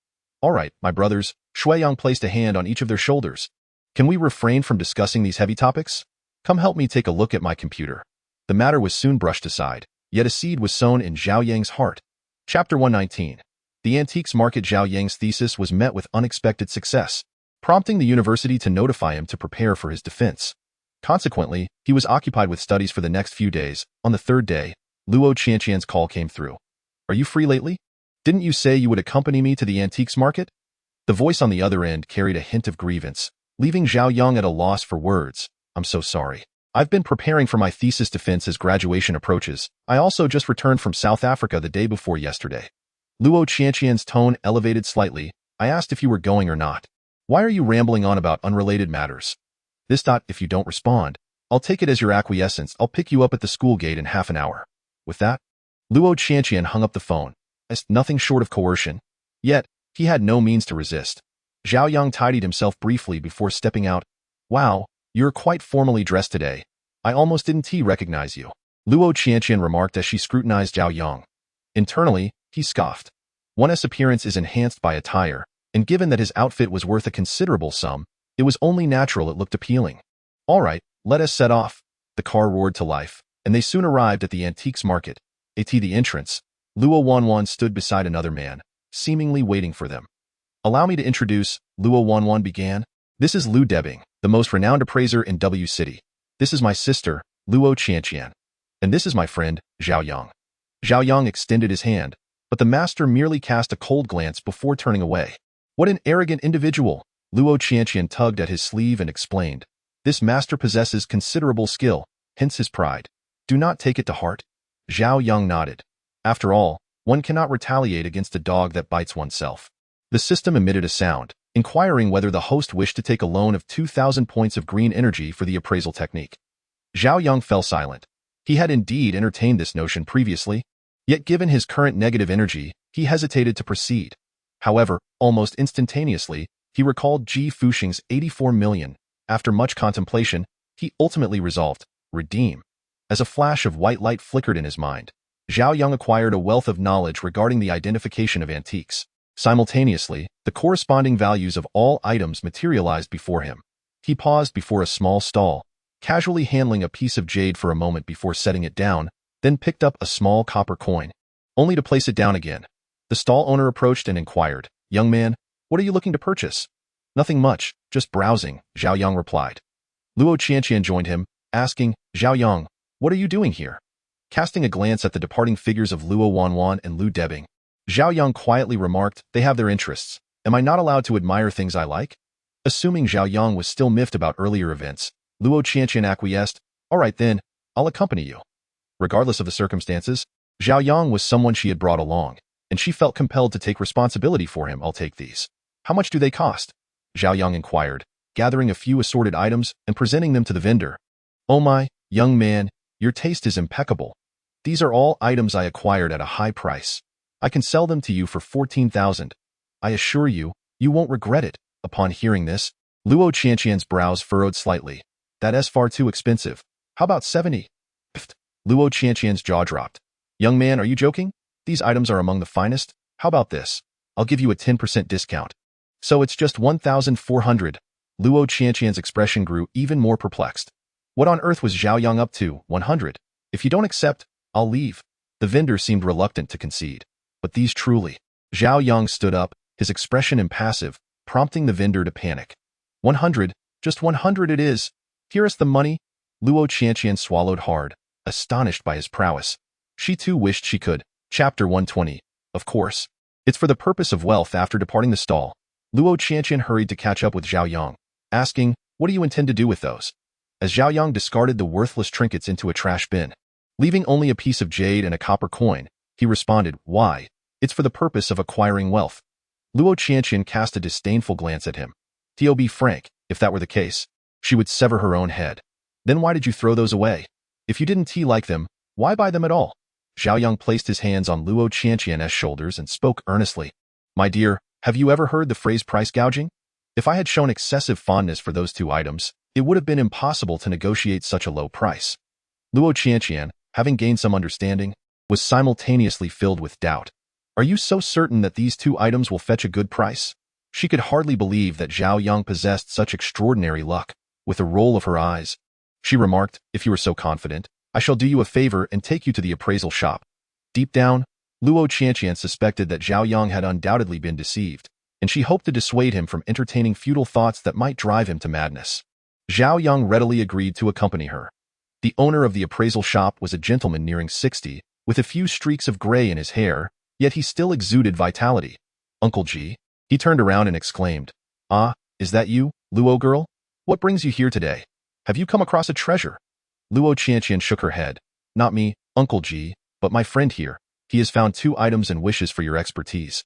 All right, my brothers, Shui Yang placed a hand on each of their shoulders. Can we refrain from discussing these heavy topics? Come help me take a look at my computer. The matter was soon brushed aside, yet a seed was sown in Zhao Yang's heart. Chapter 119. The antiques market. Zhao Yang's thesis was met with unexpected success, prompting the university to notify him to prepare for his defense. Consequently, he was occupied with studies for the next few days. On the third day, Luo Qianqian's call came through. Are you free lately? Didn't you say you would accompany me to the antiques market? The voice on the other end carried a hint of grievance, leaving Zhao Yang at a loss for words. I'm so sorry. I've been preparing for my thesis defense as graduation approaches. I also just returned from South Africa the day before yesterday. Luo Qianqian's tone elevated slightly. I asked if you were going or not. Why are you rambling on about unrelated matters? If you don't respond, I'll take it as your acquiescence. I'll pick you up at the school gate in half an hour. With that, Luo Qianqian hung up the phone. It's nothing short of coercion. Yet, he had no means to resist. Zhao Yang tidied himself briefly before stepping out. Wow, you're quite formally dressed today. I almost didn't recognize you. Luo Qianqian remarked as she scrutinized Zhao Yang. Internally, he scoffed. One's appearance is enhanced by attire, and given that his outfit was worth a considerable sum, it was only natural it looked appealing. All right, let us set off. The car roared to life, and they soon arrived at the antiques market. At the entrance, Luo Wanwan stood beside another man, seemingly waiting for them. Allow me to introduce, Luo Wanwan began. This is Lu Debing, the most renowned appraiser in W City. This is my sister, Luo Qianqian. And this is my friend, Zhao Yang. Zhao Yang extended his hand, but the master merely cast a cold glance before turning away. What an arrogant individual! Luo Qianqian tugged at his sleeve and explained. This master possesses considerable skill, hence his pride. Do not take it to heart. Zhao Yang nodded. After all, one cannot retaliate against a dog that bites oneself. The system emitted a sound, inquiring whether the host wished to take a loan of 2,000 points of green energy for the appraisal technique. Zhao Yang fell silent. He had indeed entertained this notion previously, yet given his current negative energy, he hesitated to proceed. However, almost instantaneously, he recalled Ji Fuxing's 84 million. After much contemplation, he ultimately resolved, redeem. As a flash of white light flickered in his mind, Zhao Yang acquired a wealth of knowledge regarding the identification of antiques. Simultaneously, the corresponding values of all items materialized before him. He paused before a small stall, casually handling a piece of jade for a moment before setting it down, then picked up a small copper coin, only to place it down again. The stall owner approached and inquired, "Young man, what are you looking to purchase?" "Nothing much, just browsing," Zhao Yang replied. Luo Qianqian joined him, asking, "Zhao Yang, what are you doing here?" Casting a glance at the departing figures of Luo Wanwan and Lu Debing, Zhao Yang quietly remarked, "They have their interests. Am I not allowed to admire things I like?" Assuming Zhao Yang was still miffed about earlier events, Luo Qianqian acquiesced, "All right then, I'll accompany you." Regardless of the circumstances, Zhao Yang was someone she had brought along, and she felt compelled to take responsibility for him. "I'll take these." "How much do they cost?" Zhao Yang inquired, gathering a few assorted items and presenting them to the vendor. "Oh my, young man, your taste is impeccable. These are all items I acquired at a high price. I can sell them to you for 14,000. I assure you, you won't regret it." Upon hearing this, Luo Qianqian's brows furrowed slightly. "That's far too expensive. How about 70? Pfft. Luo Qianqian's jaw dropped. "Young man, are you joking? These items are among the finest. How about this? I'll give you a 10% discount. So it's just 1,400. Luo Qianqian's expression grew even more perplexed. What on earth was Zhao Yang up to? 100. "If you don't accept, I'll leave." The vendor seemed reluctant to concede. "But these truly..." Zhao Yang stood up, his expression impassive, prompting the vendor to panic. 100, just 100 it is. Here is the money." Luo Qianqian swallowed hard, astonished by his prowess. She too wished she could. Chapter 120. Of course. It's for the purpose of wealth. After departing the stall, Luo Qianqian hurried to catch up with Zhao Yang, asking, "What do you intend to do with those?" As Zhao Yang discarded the worthless trinkets into a trash bin, leaving only a piece of jade and a copper coin, he responded, "Why? It's for the purpose of acquiring wealth." Luo Qianqian cast a disdainful glance at him. "To be frank, if that were the case, she would sever her own head. Then why did you throw those away? If you didn't like them, why buy them at all?" Zhao Yang placed his hands on Luo Qianqian's shoulders and spoke earnestly. "My dear, have you ever heard the phrase price gouging? If I had shown excessive fondness for those two items, it would have been impossible to negotiate such a low price." Luo Qianqian, having gained some understanding, was simultaneously filled with doubt. "Are you so certain that these two items will fetch a good price?" She could hardly believe that Zhao Yang possessed such extraordinary luck. With a roll of her eyes, she remarked, "If you are so confident, I shall do you a favor and take you to the appraisal shop." Deep down, Luo Qianqian suspected that Zhao Yang had undoubtedly been deceived, and she hoped to dissuade him from entertaining futile thoughts that might drive him to madness. Zhao Yang readily agreed to accompany her. The owner of the appraisal shop was a gentleman nearing 60, with a few streaks of gray in his hair, yet he still exuded vitality. "Uncle Ji." He turned around and exclaimed, "Ah, is that you, Luo girl? What brings you here today? Have you come across a treasure?" Luo Qianqian shook her head. "Not me, Uncle Ji, but my friend here. He has found two items and wishes for your expertise."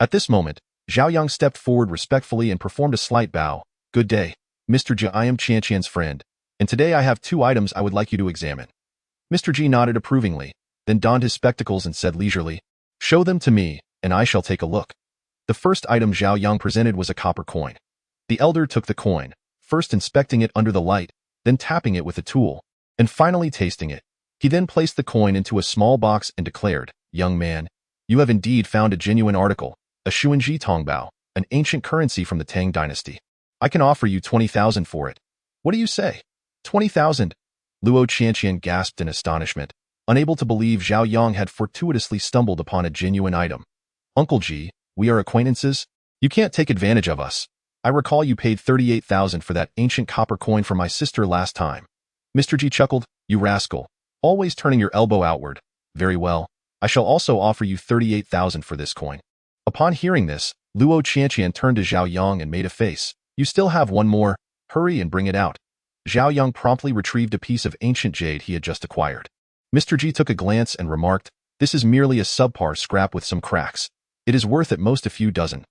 At this moment, Zhao Yang stepped forward respectfully and performed a slight bow. "Good day, Mr. Ji. I am Qianqian's friend, and today I have two items I would like you to examine." Mr. Ji nodded approvingly, then donned his spectacles and said leisurely, "Show them to me, and I shall take a look." The first item Zhao Yang presented was a copper coin. The elder took the coin, first inspecting it under the light, then tapping it with a tool, and finally tasting it. He then placed the coin into a small box and declared, "Young man, you have indeed found a genuine article, a Xuanji Tongbao, an ancient currency from the Tang dynasty. I can offer you 20,000 for it. What do you say?" 20,000? Luo Qianqian gasped in astonishment, unable to believe Zhao Yang had fortuitously stumbled upon a genuine item. "Uncle Ji, we are acquaintances? You can't take advantage of us. I recall you paid 38,000 for that ancient copper coin for my sister last time." Mr. Ji chuckled, "You rascal, always turning your elbow outward. Very well, I shall also offer you 38,000 for this coin." Upon hearing this, Luo Qianqian turned to Zhao Yang and made a face. "You still have one more. Hurry and bring it out." Zhao Yang promptly retrieved a piece of ancient jade he had just acquired. Mr. Ji took a glance and remarked, "This is merely a subpar scrap with some cracks. It is worth at most a few dozen."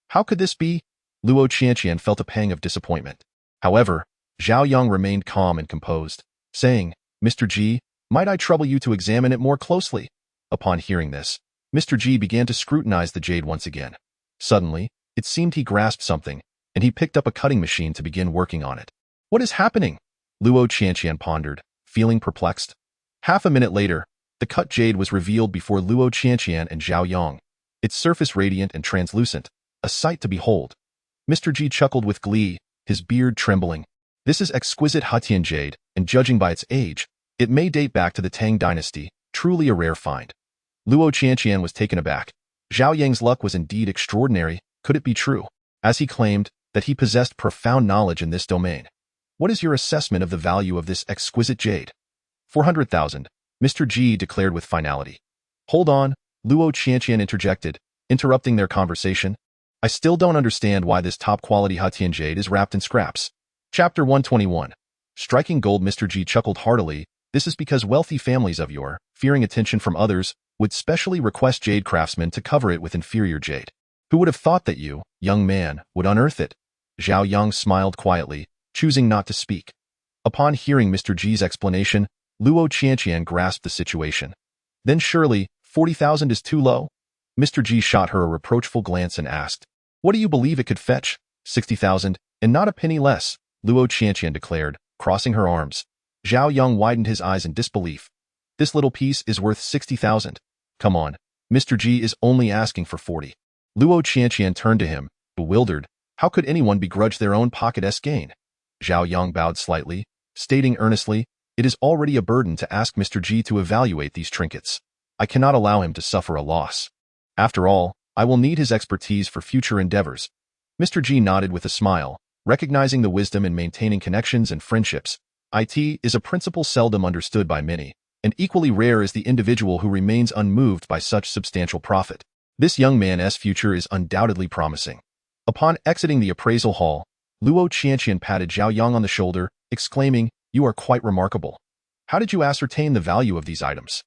"How could this be?" Luo Qianqian felt a pang of disappointment. However, Zhao Yang remained calm and composed, saying, "Mr. Ji, might I trouble you to examine it more closely?" Upon hearing this, Mr. Ji began to scrutinize the jade once again. Suddenly, it seemed he grasped something, and he picked up a cutting machine to begin working on it. "What is happening?" Luo Qianqian pondered, feeling perplexed. Half a minute later, the cut jade was revealed before Luo Qianqian and Zhao Yang, its surface radiant and translucent, a sight to behold. Mr. Ji chuckled with glee, his beard trembling. "This is exquisite Hetian jade, and judging by its age, it may date back to the Tang dynasty, truly a rare find." Luo Qianqian was taken aback. Zhao Yang's luck was indeed extraordinary. Could it be true, as he claimed, that he possessed profound knowledge in this domain? "What is your assessment of the value of this exquisite jade?" 400,000, Mr. Ji declared with finality. "Hold on," Luo Qianqian interjected, interrupting their conversation. "I still don't understand why this top-quality Hetian jade is wrapped in scraps." Chapter 121. Striking gold. Mr. Ji chuckled heartily. "This is because wealthy families of your, fearing attention from others, would specially request jade craftsmen to cover it with inferior jade. Who would have thought that you, young man, would unearth it?" Zhao Yang smiled quietly, choosing not to speak. Upon hearing Mr. Ji's explanation, Luo Qianqian grasped the situation. "Then surely, 40,000 is too low?" Mr. Ji shot her a reproachful glance and asked, "What do you believe it could fetch?" 60,000, and not a penny less, Luo Qianqian declared, crossing her arms. Zhao Yang widened his eyes in disbelief. "This little piece is worth 60,000. Come on, Mr. Ji is only asking for 40. Luo Qianqian turned to him, bewildered. How could anyone begrudge their own pocket-esque gain? Zhao Yang bowed slightly, stating earnestly, "It is already a burden to ask Mr. Ji to evaluate these trinkets. I cannot allow him to suffer a loss. After all, I will need his expertise for future endeavors." Mr. Ji nodded with a smile, recognizing the wisdom in maintaining connections and friendships. It is a principle seldom understood by many, and equally rare is the individual who remains unmoved by such substantial profit. This young man's future is undoubtedly promising. Upon exiting the appraisal hall, Luo Qianqian patted Zhao Yang on the shoulder, exclaiming, "You are quite remarkable. How did you ascertain the value of these items?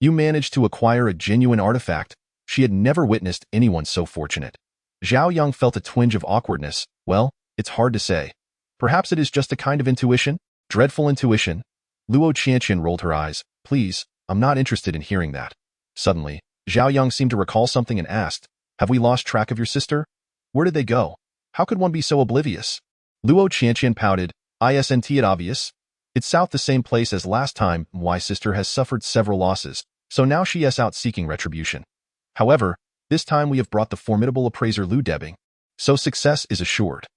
You managed to acquire a genuine artifact." She had never witnessed anyone so fortunate. Zhao Yang felt a twinge of awkwardness. "Well, it's hard to say. Perhaps it is just a kind of intuition? Dreadful intuition." Luo Qianqian rolled her eyes. "Please, I'm not interested in hearing that." Suddenly, Zhao Yang seemed to recall something and asked, "Have we lost track of your sister? Where did they go? How could one be so oblivious?" Luo Qianqian pouted, "Isn't it obvious? It's south the same place as last time. My sister has suffered several losses, so now she is out seeking retribution. However, this time we have brought the formidable appraiser Lu Debing, so success is assured."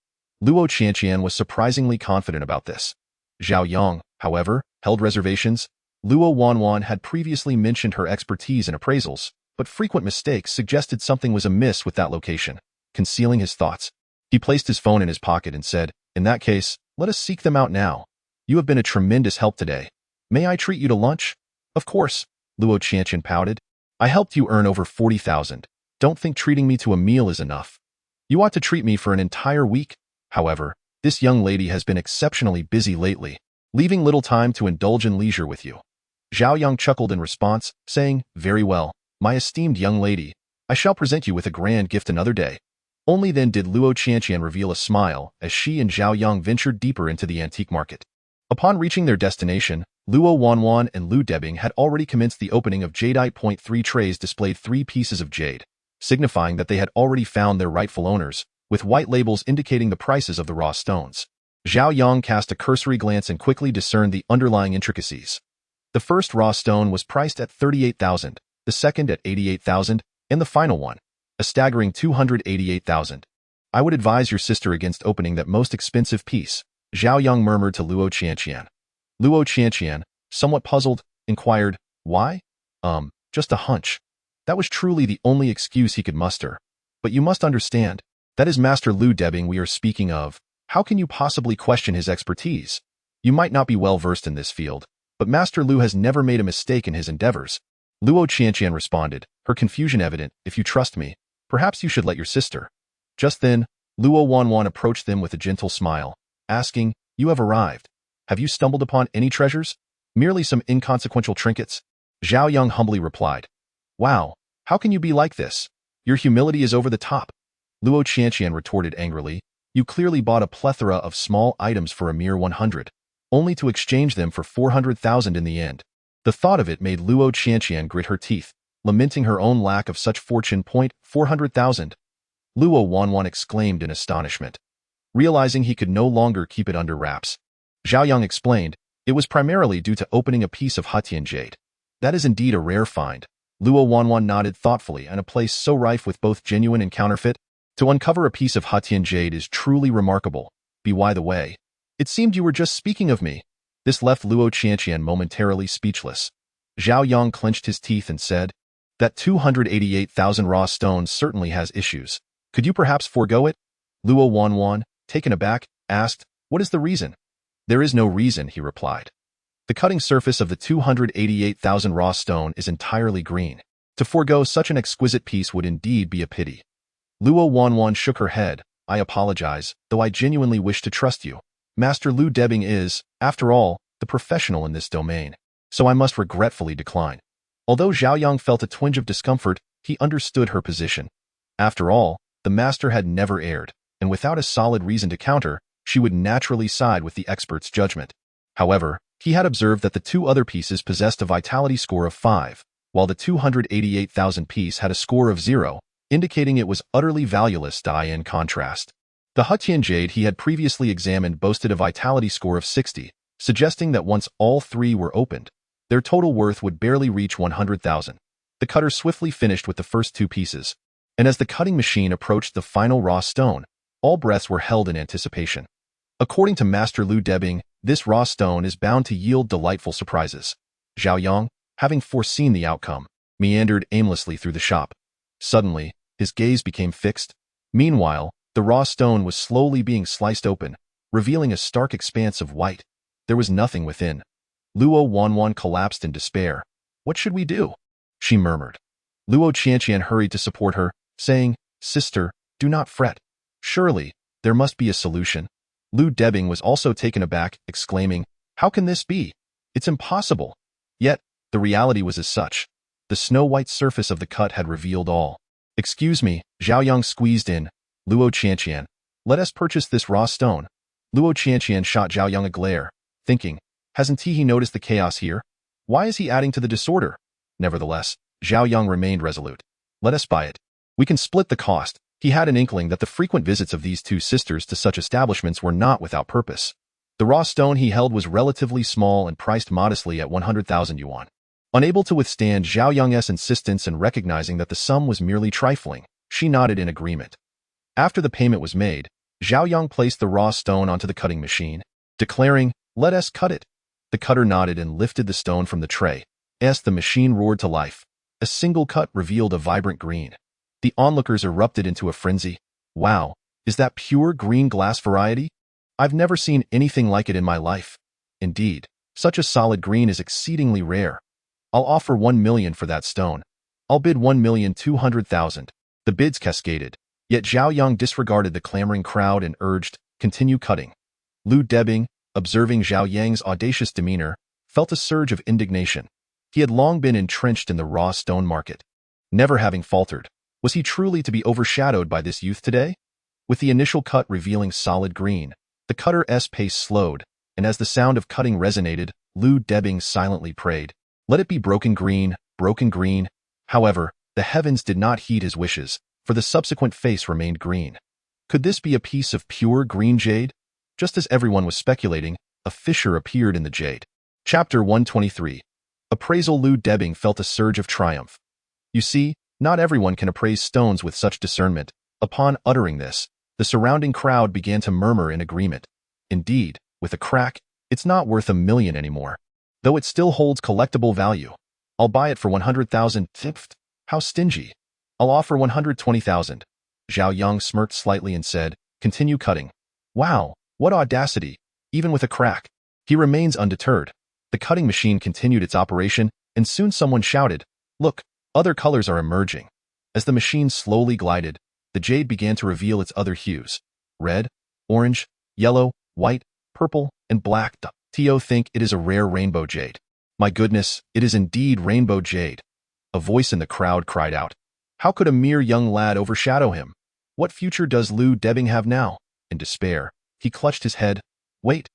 Luo Qianqian was surprisingly confident about this. Zhao Yang, however, held reservations. Luo Wanwan had previously mentioned her expertise in appraisals, but frequent mistakes suggested something was amiss with that location. Concealing his thoughts, he placed his phone in his pocket and said, "In that case, let us seek them out now. You have been a tremendous help today. May I treat you to lunch?" "Of course," Luo Qianqian pouted. "I helped you earn over 40,000. Don't think treating me to a meal is enough. You ought to treat me for an entire week. However, this young lady has been exceptionally busy lately, leaving little time to indulge in leisure with you." Zhao Yang chuckled in response, saying, "Very well, my esteemed young lady. I shall present you with a grand gift another day." Only then did Luo Qianqian reveal a smile as she and Zhao Yang ventured deeper into the antique market. Upon reaching their destination, Luo Wanwan and Lu Debing had already commenced the opening of jadeite. 3 trays displayed 3 pieces of jade, signifying that they had already found their rightful owners, with white labels indicating the prices of the raw stones. Zhao Yang cast a cursory glance and quickly discerned the underlying intricacies. The first raw stone was priced at 38,000, the second at 88,000, and the final one, a staggering 288,000. I would advise your sister against opening that most expensive piece, Zhao Yang murmured to Luo Qianqian. Luo Qianqian, somewhat puzzled, inquired, why? Just a hunch. That was truly the only excuse he could muster. But you must understand, that is Master Lu Debing we are speaking of. How can you possibly question his expertise? You might not be well versed in this field, but Master Lu has never made a mistake in his endeavors. Luo Qianqian responded, her confusion evident. If you trust me, perhaps you should let your sister. Just then, Luo Wanwan approached them with a gentle smile, asking, you have arrived. Have you stumbled upon any treasures? Merely some inconsequential trinkets? Zhao Yang humbly replied, wow, how can you be like this? Your humility is over the top. Luo Qianqian retorted angrily, you clearly bought a plethora of small items for a mere 100, only to exchange them for 400,000 in the end. The thought of it made Luo Qianqian grit her teeth, lamenting her own lack of such fortune. 400,000. Luo Wanwan exclaimed in astonishment. Realizing he could no longer keep it under wraps, Zhao Yang explained, it was primarily due to opening a piece of Hetian jade. That is indeed a rare find. Luo Wanwan nodded thoughtfully, and a place so rife with both genuine and counterfeit. To uncover a piece of Hetian jade is truly remarkable. By the way, it seemed you were just speaking of me. This left Luo Qianqian momentarily speechless. Zhao Yang clenched his teeth and said, that 288,000 raw stones certainly has issues. Could you perhaps forego it? Luo Wanwan, taken aback, asked, what is the reason? There is no reason, he replied. The cutting surface of the 288,000 raw stone is entirely green. To forego such an exquisite piece would indeed be a pity. Luo Wanwan shook her head. I apologize, though I genuinely wish to trust you. Master Lu Debing is, after all, the professional in this domain, so I must regretfully decline. Although Zhao Yang felt a twinge of discomfort, he understood her position. After all, the master had never erred, and without a solid reason to counter, she would naturally side with the expert's judgment. However, he had observed that the two other pieces possessed a vitality score of 5, while the 288,000 piece had a score of 0, indicating it was utterly valueless. In contrast, the Hetian jade he had previously examined boasted a vitality score of 60, suggesting that once all three were opened, their total worth would barely reach 100,000. The cutter swiftly finished with the first two pieces, and as the cutting machine approached the final raw stone, all breaths were held in anticipation. According to Master Lu Debing, this raw stone is bound to yield delightful surprises. Zhao Yang, having foreseen the outcome, meandered aimlessly through the shop. Suddenly, his gaze became fixed. Meanwhile, the raw stone was slowly being sliced open, revealing a stark expanse of white. There was nothing within. Luo Wanwan collapsed in despair. What should we do? She murmured. Luo Qianqian hurried to support her, saying, sister, do not fret. Surely, there must be a solution. Lu Debing was also taken aback, exclaiming, how can this be? It's impossible. Yet, the reality was as such. The snow-white surface of the cut had revealed all. Excuse me, Zhao Yang squeezed in. Luo Qianqian, let us purchase this raw stone. Luo Qianqian shot Zhao Yang a glare, thinking, hasn't he noticed the chaos here? Why is he adding to the disorder? Nevertheless, Zhao Yang remained resolute. Let us buy it. We can split the cost. He had an inkling that the frequent visits of these two sisters to such establishments were not without purpose. The raw stone he held was relatively small and priced modestly at 100,000 yuan. Unable to withstand Zhao Yang's insistence and recognizing that the sum was merely trifling, she nodded in agreement. After the payment was made, Zhao Yang placed the raw stone onto the cutting machine, declaring, let us cut it. The cutter nodded and lifted the stone from the tray. As the machine roared to life, a single cut revealed a vibrant green. The onlookers erupted into a frenzy. Wow, is that pure green glass variety? I've never seen anything like it in my life. Indeed, such a solid green is exceedingly rare. I'll offer 1 million for that stone. I'll bid 1,200,000. The bids cascaded, yet Zhao Yang disregarded the clamoring crowd and urged, continue cutting. Lu Debing, observing Zhao Yang's audacious demeanor, felt a surge of indignation. He had long been entrenched in the raw stone market, never having faltered. Was he truly to be overshadowed by this youth today? With the initial cut revealing solid green, the cutter's pace slowed, and as the sound of cutting resonated, Lu Debing silently prayed, let it be broken green, broken green. However, the heavens did not heed his wishes, for the subsequent face remained green. Could this be a piece of pure green jade? Just as everyone was speculating, a fissure appeared in the jade. Chapter 123. Appraisal Lu Debing felt a surge of triumph. You see, not everyone can appraise stones with such discernment. Upon uttering this, the surrounding crowd began to murmur in agreement. Indeed, with a crack, it's not worth $1 million anymore. Though it still holds collectible value. I'll buy it for 100,000. How stingy. I'll offer 120,000. Zhao Yang smirked slightly and said, continue cutting. Wow, what audacity, even with a crack. He remains undeterred. The cutting machine continued its operation, and soon someone shouted, look, other colors are emerging. As the machine slowly glided, the jade began to reveal its other hues. Red, orange, yellow, white, purple, and black. To think it is a rare rainbow jade. My goodness, it is indeed rainbow jade. A voice in the crowd cried out. How could a mere young lad overshadow him? What future does Lu Debing have now? In despair, he clutched his head. Wait!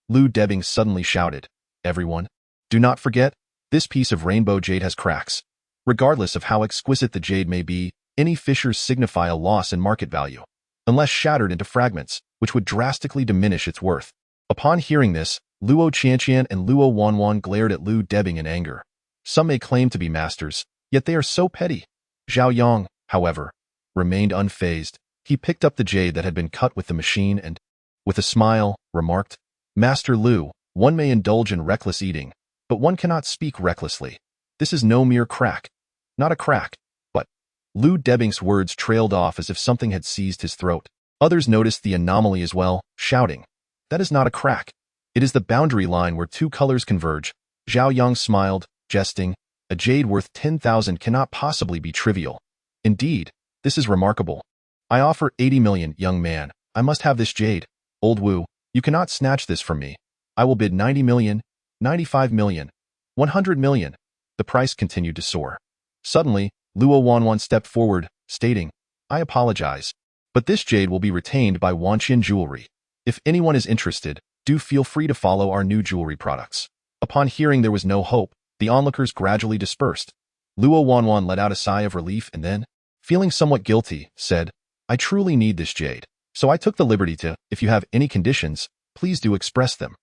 Lu Debing suddenly shouted. Everyone, do not forget, this piece of rainbow jade has cracks. Regardless of how exquisite the jade may be, any fissures signify a loss in market value, unless shattered into fragments, which would drastically diminish its worth. Upon hearing this, Luo Qianqian and Luo Wanwan glared at Lu Debing in anger. Some may claim to be masters, yet they are so petty. Zhao Yang, however, remained unfazed. He picked up the jade that had been cut with the machine and, with a smile, remarked, Master Lu, one may indulge in reckless eating, but one cannot speak recklessly. This is no mere crack. Not a crack, but... Lu Debing's words trailed off as if something had seized his throat. Others noticed the anomaly as well, shouting, that is not a crack. It is the boundary line where two colors converge. Zhao Yang smiled, jesting, a jade worth 10,000 cannot possibly be trivial. Indeed, this is remarkable. I offer 80 million, young man. I must have this jade. Old Wu, you cannot snatch this from me. I will bid 90 million, 95 million, 100 million. The price continued to soar. Suddenly, Luo Wanwan stepped forward, stating, I apologize, but this jade will be retained by Wanqian Jewelry. If anyone is interested, do feel free to follow our new jewelry products. Upon hearing there was no hope, the onlookers gradually dispersed. Luo Wanwan let out a sigh of relief and then, feeling somewhat guilty, said, I truly need this jade, so I took the liberty to, if you have any conditions, please do express them.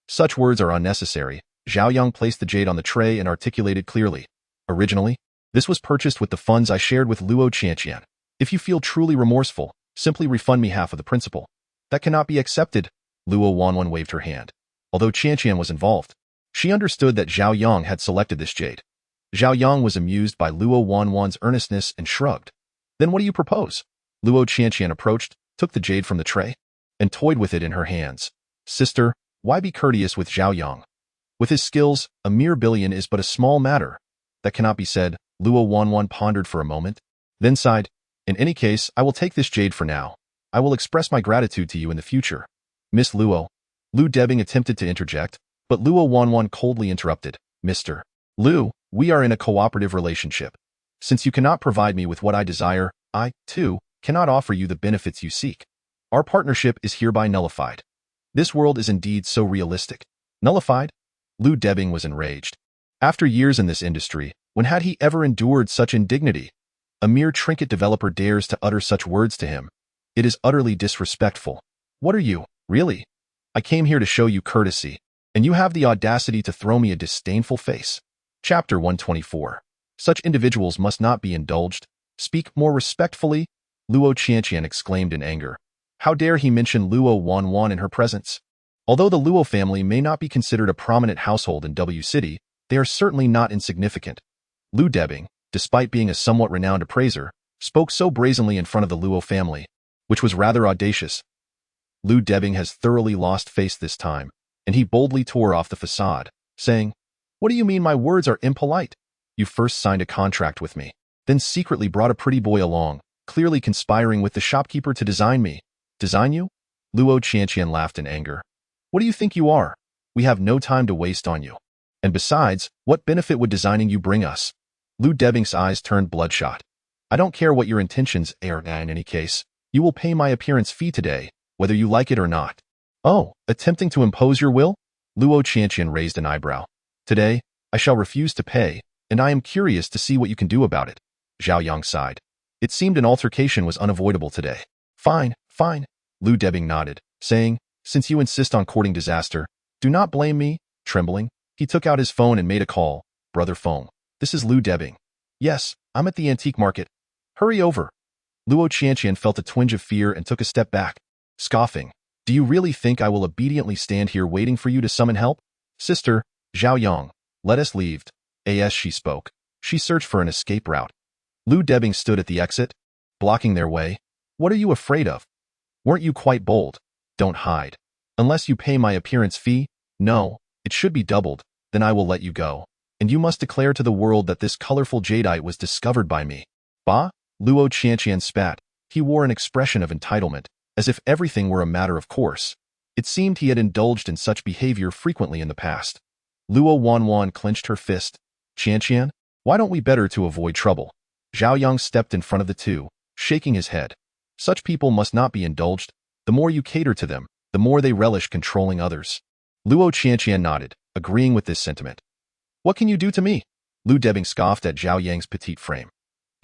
Such words are unnecessary. Zhao Yang placed the jade on the tray and articulated clearly. Originally, this was purchased with the funds I shared with Luo Qianqian. If you feel truly remorseful, simply refund me half of the principal. That cannot be accepted. Luo Wanwan waved her hand. Although Qianqian was involved, she understood that Zhao Yang had selected this jade. Zhao Yang was amused by Luo Wanwan's earnestness and shrugged. Then what do you propose? Luo Qianqian approached, took the jade from the tray, and toyed with it in her hands. Sister, why be courteous with Zhao Yang? With his skills, a mere billion is but a small matter. That cannot be said. Luo Wanwan pondered for a moment, then sighed. In any case, I will take this jade for now. I will express my gratitude to you in the future. Miss Luo. Lu Debing attempted to interject, but Luo Wanwan coldly interrupted. Mr. Lu, we are in a cooperative relationship. Since you cannot provide me with what I desire, I, too, cannot offer you the benefits you seek. Our partnership is hereby nullified. This world is indeed so realistic. Nullified? Lu Debing was enraged. After years in this industry, when had he ever endured such indignity? A mere trinket developer dares to utter such words to him. It is utterly disrespectful. What are you, really? I came here to show you courtesy, and you have the audacity to throw me a disdainful face. Chapter 124. Such individuals must not be indulged. Speak more respectfully, Luo Qianqian exclaimed in anger. How dare he mention Luo Wanwan in her presence? Although the Luo family may not be considered a prominent household in W City, they are certainly not insignificant. Lu Debing, despite being a somewhat renowned appraiser, spoke so brazenly in front of the Luo family, which was rather audacious. Lu Debing has thoroughly lost face this time, and he boldly tore off the facade, saying, What do you mean my words are impolite? You first signed a contract with me, then secretly brought a pretty boy along, clearly conspiring with the shopkeeper to design me. Design you? Luo Qianqian laughed in anger. What do you think you are? We have no time to waste on you. And besides, what benefit would designing you bring us? Lu Debing's eyes turned bloodshot. I don't care what your intentions are in any case. You will pay my appearance fee today, whether you like it or not. Oh, attempting to impose your will? Luo Qianqian raised an eyebrow. Today, I shall refuse to pay, and I am curious to see what you can do about it. Zhao Yang sighed. It seemed an altercation was unavoidable today. Fine, fine. Lu Debing nodded, saying, Since you insist on courting disaster, do not blame me. Trembling, he took out his phone and made a call. Brother Feng. This is Lu Debing. Yes, I'm at the antique market. Hurry over. Luo Qianqian felt a twinge of fear and took a step back, scoffing. Do you really think I will obediently stand here waiting for you to summon help? Sister, Zhao Yang, let us leave. As she spoke, she searched for an escape route. Lu Debing stood at the exit, blocking their way. What are you afraid of? Weren't you quite bold? Don't hide. Unless you pay my appearance fee, no, it should be doubled, then I will let you go. And you must declare to the world that this colorful jadeite was discovered by me. Bah? Luo Qianqian spat. He wore an expression of entitlement, as if everything were a matter of course. It seemed he had indulged in such behavior frequently in the past. Luo Wanwan clenched her fist. Qianqian, why don't we better to avoid trouble? Zhao Yang stepped in front of the two, shaking his head. Such people must not be indulged. The more you cater to them, the more they relish controlling others. Luo Qianqian nodded, agreeing with this sentiment. What can you do to me? Lu Debing scoffed at Zhao Yang's petite frame.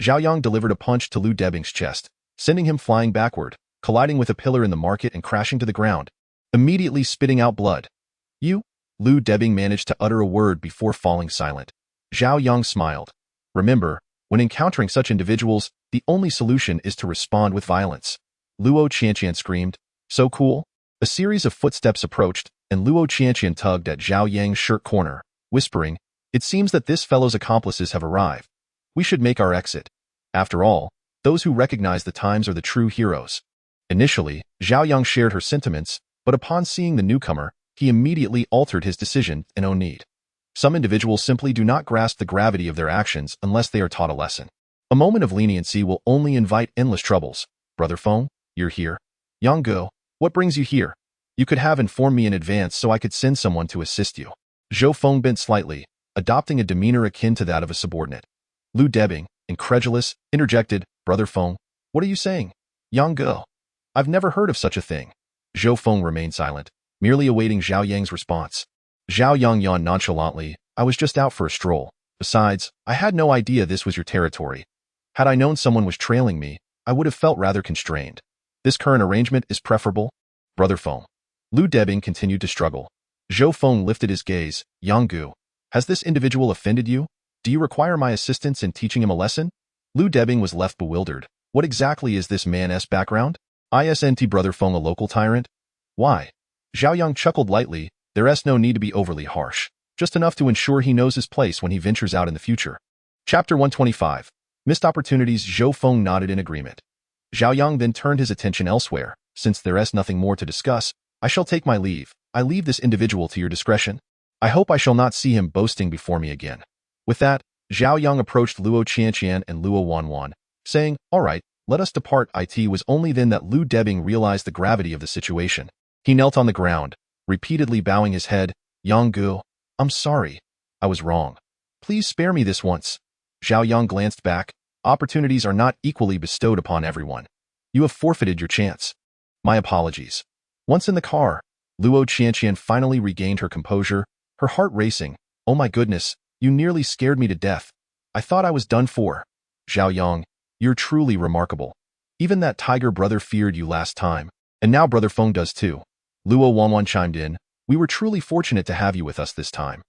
Zhao Yang delivered a punch to Lu Debing's chest, sending him flying backward, colliding with a pillar in the market and crashing to the ground, immediately spitting out blood. You? Lu Debing managed to utter a word before falling silent. Zhao Yang smiled. Remember, when encountering such individuals, the only solution is to respond with violence. Luo Qianqian screamed. So cool? A series of footsteps approached, and Luo Qianqian tugged at Zhao Yang's shirt corner, whispering, It seems that this fellow's accomplices have arrived. We should make our exit. After all, those who recognize the times are the true heroes. Initially, Zhao Yang shared her sentiments, but upon seeing the newcomer, he immediately altered his decision and no need. Some individuals simply do not grasp the gravity of their actions unless they are taught a lesson. A moment of leniency will only invite endless troubles. Brother Feng, you're here. Yang Go, what brings you here? You could have informed me in advance so I could send someone to assist you. Zhou Feng bent slightly, adopting a demeanor akin to that of a subordinate. Lu Debing, incredulous, interjected, Brother Feng, what are you saying? Yang Go. I've never heard of such a thing. Zhou Feng remained silent, merely awaiting Zhao Yang's response. Zhao Yang yawned nonchalantly, I was just out for a stroll. Besides, I had no idea this was your territory. Had I known someone was trailing me, I would have felt rather constrained. This current arrangement is preferable. Brother Feng. Lu Debing continued to struggle. Zhou Feng lifted his gaze. Yang Gu, has this individual offended you? Do you require my assistance in teaching him a lesson? Lu Debing was left bewildered. What exactly is this man's background? Isn't Brother Feng a local tyrant? Why? Zhao Yang chuckled lightly. There's no need to be overly harsh. Just enough to ensure he knows his place when he ventures out in the future. Chapter 125. Missed opportunities. Zhou Feng nodded in agreement. Zhao Yang then turned his attention elsewhere. Since there's nothing more to discuss, I shall take my leave. I leave this individual to your discretion. I hope I shall not see him boasting before me again. With that, Zhao Yang approached Luo Qianqian and Luo Wanwan, saying, All right, let us depart. It was only then that Lu Debing realized the gravity of the situation. He knelt on the ground, repeatedly bowing his head. Yang Gu, I'm sorry. I was wrong. Please spare me this once. Zhao Yang glanced back. Opportunities are not equally bestowed upon everyone. You have forfeited your chance. My apologies. Once in the car, Luo Qianqian finally regained her composure, her heart racing. Oh my goodness, you nearly scared me to death. I thought I was done for. Zhao Yang, you're truly remarkable. Even that tiger brother feared you last time, and now Brother Feng does too. Luo Wanwan chimed in. We were truly fortunate to have you with us this time.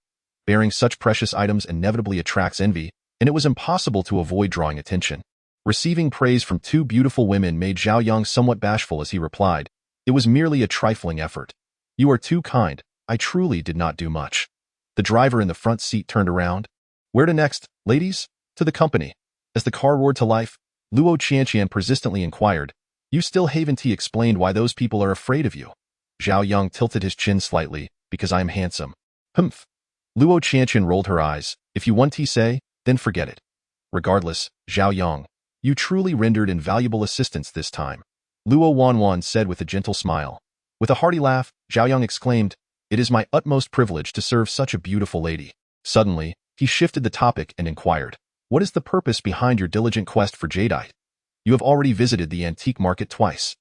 Bearing such precious items inevitably attracts envy, and it was impossible to avoid drawing attention. Receiving praise from two beautiful women made Zhao Yang somewhat bashful as he replied, It was merely a trifling effort. You are too kind. I truly did not do much. The driver in the front seat turned around. Where to next, ladies? To the company. As the car roared to life, Luo Qianqian persistently inquired, You still haven't explained why those people are afraid of you. Zhao Yang tilted his chin slightly, because I am handsome. Humph. Luo Qianqian rolled her eyes. If you want to say, then forget it. Regardless, Zhao Yang, you truly rendered invaluable assistance this time. Luo Wanwan said with a gentle smile. With a hearty laugh, Zhao Yang exclaimed, It is my utmost privilege to serve such a beautiful lady. Suddenly, he shifted the topic and inquired, What is the purpose behind your diligent quest for jadeite? You have already visited the antique market twice.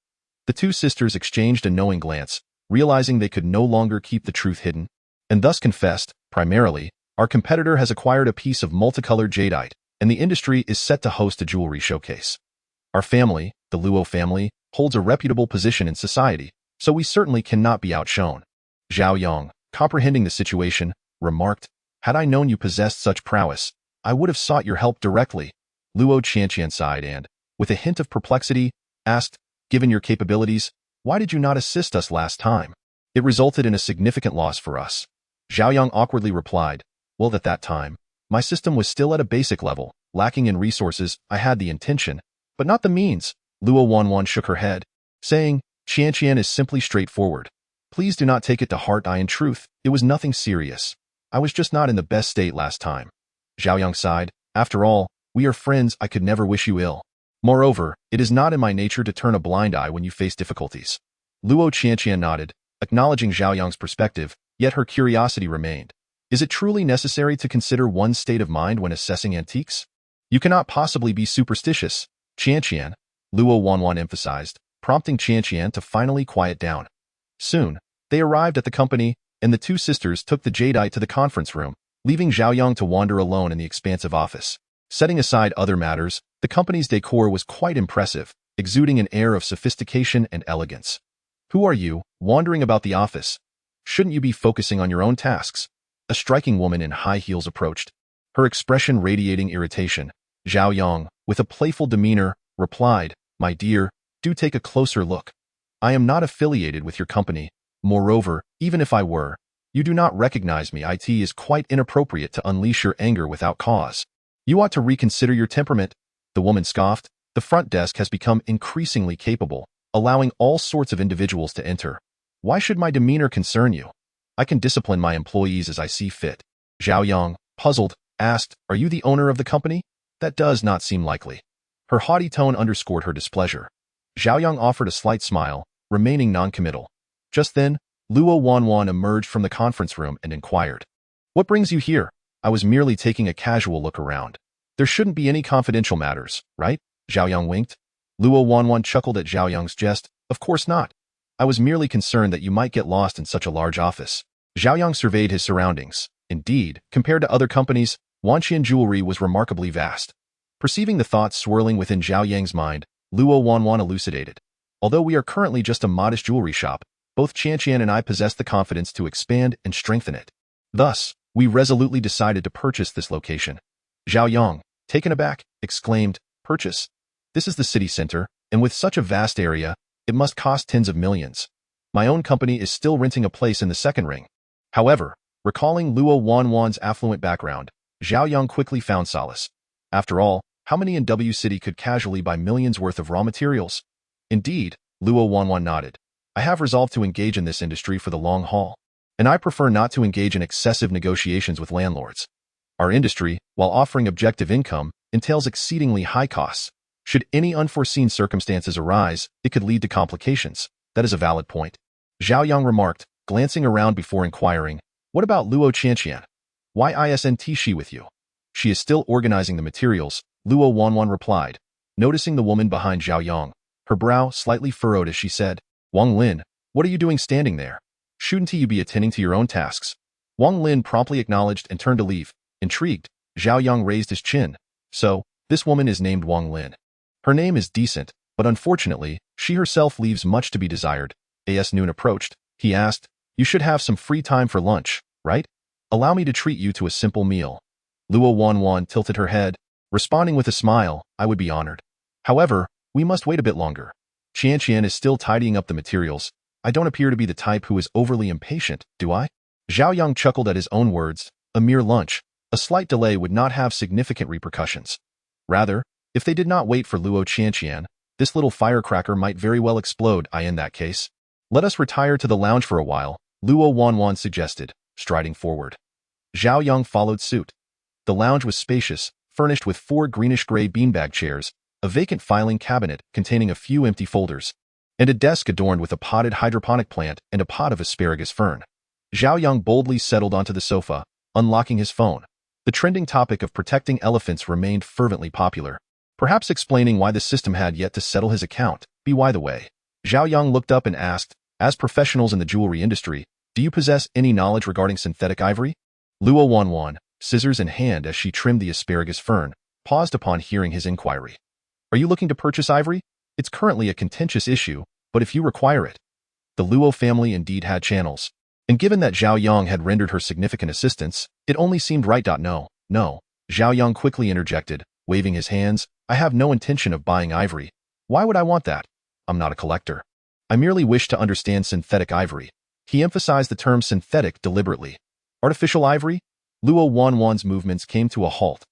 The two sisters exchanged a knowing glance, realizing they could no longer keep the truth hidden, and thus confessed, primarily, our competitor has acquired a piece of multicolored jadeite, and the industry is set to host a jewelry showcase. Our family, the Luo family, holds a reputable position in society, so we certainly cannot be outshone. Zhao Yang, comprehending the situation, remarked, Had I known you possessed such prowess, I would have sought your help directly. Luo Qianqian sighed and, with a hint of perplexity, asked, given your capabilities, why did you not assist us last time? It resulted in a significant loss for us. Zhao Yang awkwardly replied, well, at that time, my system was still at a basic level, lacking in resources. I had the intention, but not the means. Luo Wanwan shook her head, saying, Qianqian is simply straightforward. Please do not take it to heart. In truth, it was nothing serious. I was just not in the best state last time. Zhao Yang sighed, after all, we are friends. I could never wish you ill. Moreover, it is not in my nature to turn a blind eye when you face difficulties. Luo Qianqian nodded, acknowledging Zhao Yang's perspective, yet her curiosity remained. Is it truly necessary to consider one's state of mind when assessing antiques? You cannot possibly be superstitious, Qianqian, Luo Wanwan emphasized, prompting Qianqian to finally quiet down. Soon, they arrived at the company, and the two sisters took the jadeite to the conference room, leaving Zhao Yang to wander alone in the expansive office. Setting aside other matters, the company's decor was quite impressive, exuding an air of sophistication and elegance. Who are you, wandering about the office? Shouldn't you be focusing on your own tasks? A striking woman in high heels approached, her expression radiating irritation. Zhao Yang, with a playful demeanor, replied, my dear, do take a closer look. I am not affiliated with your company. Moreover, even if I were, you do not recognize me. It is quite inappropriate to unleash your anger without cause. You ought to reconsider your temperament. The woman scoffed. The front desk has become increasingly capable, allowing all sorts of individuals to enter. Why should my demeanor concern you? I can discipline my employees as I see fit. Zhao Yang, puzzled, asked, are you the owner of the company? That does not seem likely. Her haughty tone underscored her displeasure. Zhao Yang offered a slight smile, remaining non-committal. Just then, Luo Wanwan emerged from the conference room and inquired, what brings you here? I was merely taking a casual look around. There shouldn't be any confidential matters, right? Zhao Yang winked. Luo Wanwan chuckled at Zhao Yang's jest. Of course not. I was merely concerned that you might get lost in such a large office. Zhao Yang surveyed his surroundings. Indeed, compared to other companies, Wanqian jewelry was remarkably vast. Perceiving the thoughts swirling within Zhao Yang's mind, Luo Wanwan elucidated. Although we are currently just a modest jewelry shop, both Qianqian and I possess the confidence to expand and strengthen it. Thus, we resolutely decided to purchase this location. Zhao Yang, taken aback, exclaimed, purchase? This is the city center, and with such a vast area, it must cost tens of millions. My own company is still renting a place in the second ring. However, recalling Luo Wanwan's affluent background, Zhao Yang quickly found solace. After all, how many in W City could casually buy millions worth of raw materials? Indeed, Luo Wanwan nodded. I have resolved to engage in this industry for the long haul, and I prefer not to engage in excessive negotiations with landlords. Our industry, while offering objective income, entails exceedingly high costs. Should any unforeseen circumstances arise, it could lead to complications. That is a valid point. Zhao Yang remarked, glancing around before inquiring, what about Luo Qianqian? Why isn't she with you? She is still organizing the materials, Luo Wanwan replied, noticing the woman behind Zhao Yang. Her brow slightly furrowed as she said, Wang Lin, what are you doing standing there? Shouldn't you be attending to your own tasks? Wang Lin promptly acknowledged and turned to leave. Intrigued, Zhao Yang raised his chin. So, this woman is named Wang Lin. Her name is decent, but unfortunately, she herself leaves much to be desired. As noon approached, he asked, you should have some free time for lunch, right? Allow me to treat you to a simple meal. Luo Wanwan tilted her head, responding with a smile, I would be honored. However, we must wait a bit longer. Qianqian is still tidying up the materials. I don't appear to be the type who is overly impatient, do I? Zhao Yang chuckled at his own words, a mere lunch. A slight delay would not have significant repercussions. Rather, if they did not wait for Luo Qianqian, this little firecracker might very well explode. In that case, let us retire to the lounge for a while, Luo Wanwan suggested, striding forward. Zhao Yang followed suit. The lounge was spacious, furnished with 4 greenish-gray beanbag chairs, a vacant filing cabinet containing a few empty folders, and a desk adorned with a potted hydroponic plant and a pot of asparagus fern. Zhao Yang boldly settled onto the sofa, unlocking his phone. The trending topic of protecting elephants remained fervently popular, perhaps explaining why the system had yet to settle his account. By the way, Zhao Yang looked up and asked, as professionals in the jewelry industry, do you possess any knowledge regarding synthetic ivory? Luo Wanwan, scissors in hand as she trimmed the asparagus fern, paused upon hearing his inquiry. Are you looking to purchase ivory? It's currently a contentious issue, but if you require it. The Luo family indeed had channels. And given that Zhao Yang had rendered her significant assistance, it only seemed right. No, no. Zhao Yang quickly interjected, waving his hands. I have no intention of buying ivory. Why would I want that? I'm not a collector. I merely wish to understand synthetic ivory. He emphasized the term synthetic deliberately. Artificial ivory? Luo Wanwan's movements came to a halt.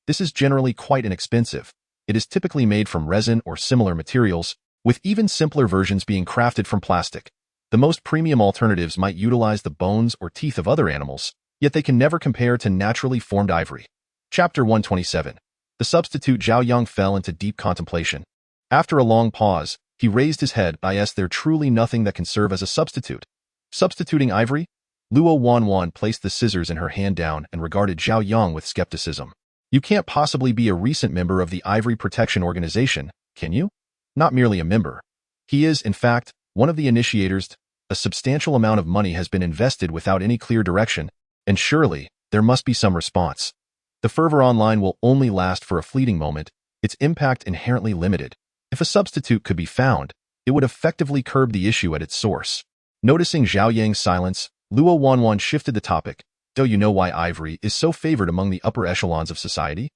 This is generally quite inexpensive. It is typically made from resin or similar materials, with even simpler versions being crafted from plastic. The most premium alternatives might utilize the bones or teeth of other animals, yet they can never compare to naturally formed ivory. Chapter 127. The substitute. Zhao Yang fell into deep contemplation. After a long pause, he raised his head. Is there truly nothing that can serve as a substitute? Substituting ivory? Luo Wanwan placed the scissors in her hand down and regarded Zhao Yang with skepticism. You can't possibly be a recent member of the Ivory Protection Organization, can you? Not merely a member. He is, in fact, one of the initiators. A substantial amount of money has been invested without any clear direction, and surely, there must be some response. The fervor online will only last for a fleeting moment, its impact inherently limited. If a substitute could be found, it would effectively curb the issue at its source. Noticing Zhao Yang's silence, Luo Wanwan shifted the topic. Do you know why ivory is so favored among the upper echelons of society?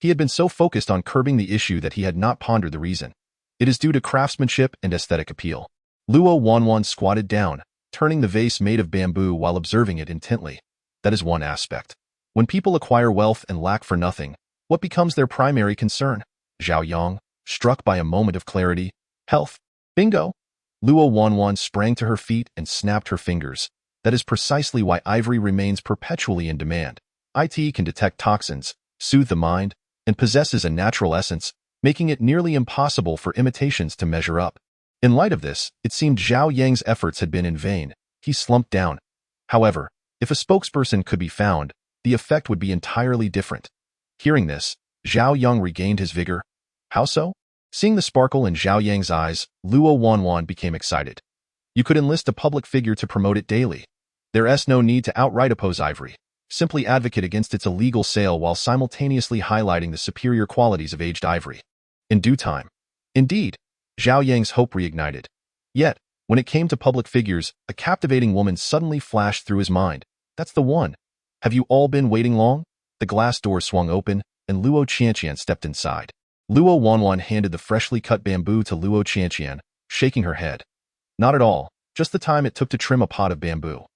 He had been so focused on curbing the issue that he had not pondered the reason. It is due to craftsmanship and aesthetic appeal. Luo Wanwan squatted down, turning the vase made of bamboo while observing it intently. That is one aspect. When people acquire wealth and lack for nothing, what becomes their primary concern? Zhao Yang, struck by a moment of clarity. Health. Bingo! Luo Wanwan sprang to her feet and snapped her fingers. That is precisely why ivory remains perpetually in demand. It can detect toxins, soothe the mind, and possesses a natural essence, making it nearly impossible for imitations to measure up. In light of this, it seemed Zhao Yang's efforts had been in vain. He slumped down. However, if a spokesperson could be found, the effect would be entirely different. Hearing this, Zhao Yang regained his vigor. How so? Seeing the sparkle in Zhao Yang's eyes, Luo Wanwan became excited. You could enlist a public figure to promote it daily. There's no need to outright oppose ivory. Simply advocate against its illegal sale while simultaneously highlighting the superior qualities of aged ivory. In due time. Indeed, Zhao Yang's hope reignited. Yet, when it came to public figures, a captivating woman suddenly flashed through his mind. That's the one. Have you all been waiting long? The glass door swung open, and Luo Qianqian stepped inside. Luo Wanwan handed the freshly cut bamboo to Luo Qianqian, shaking her head. Not at all, just the time it took to trim a pot of bamboo.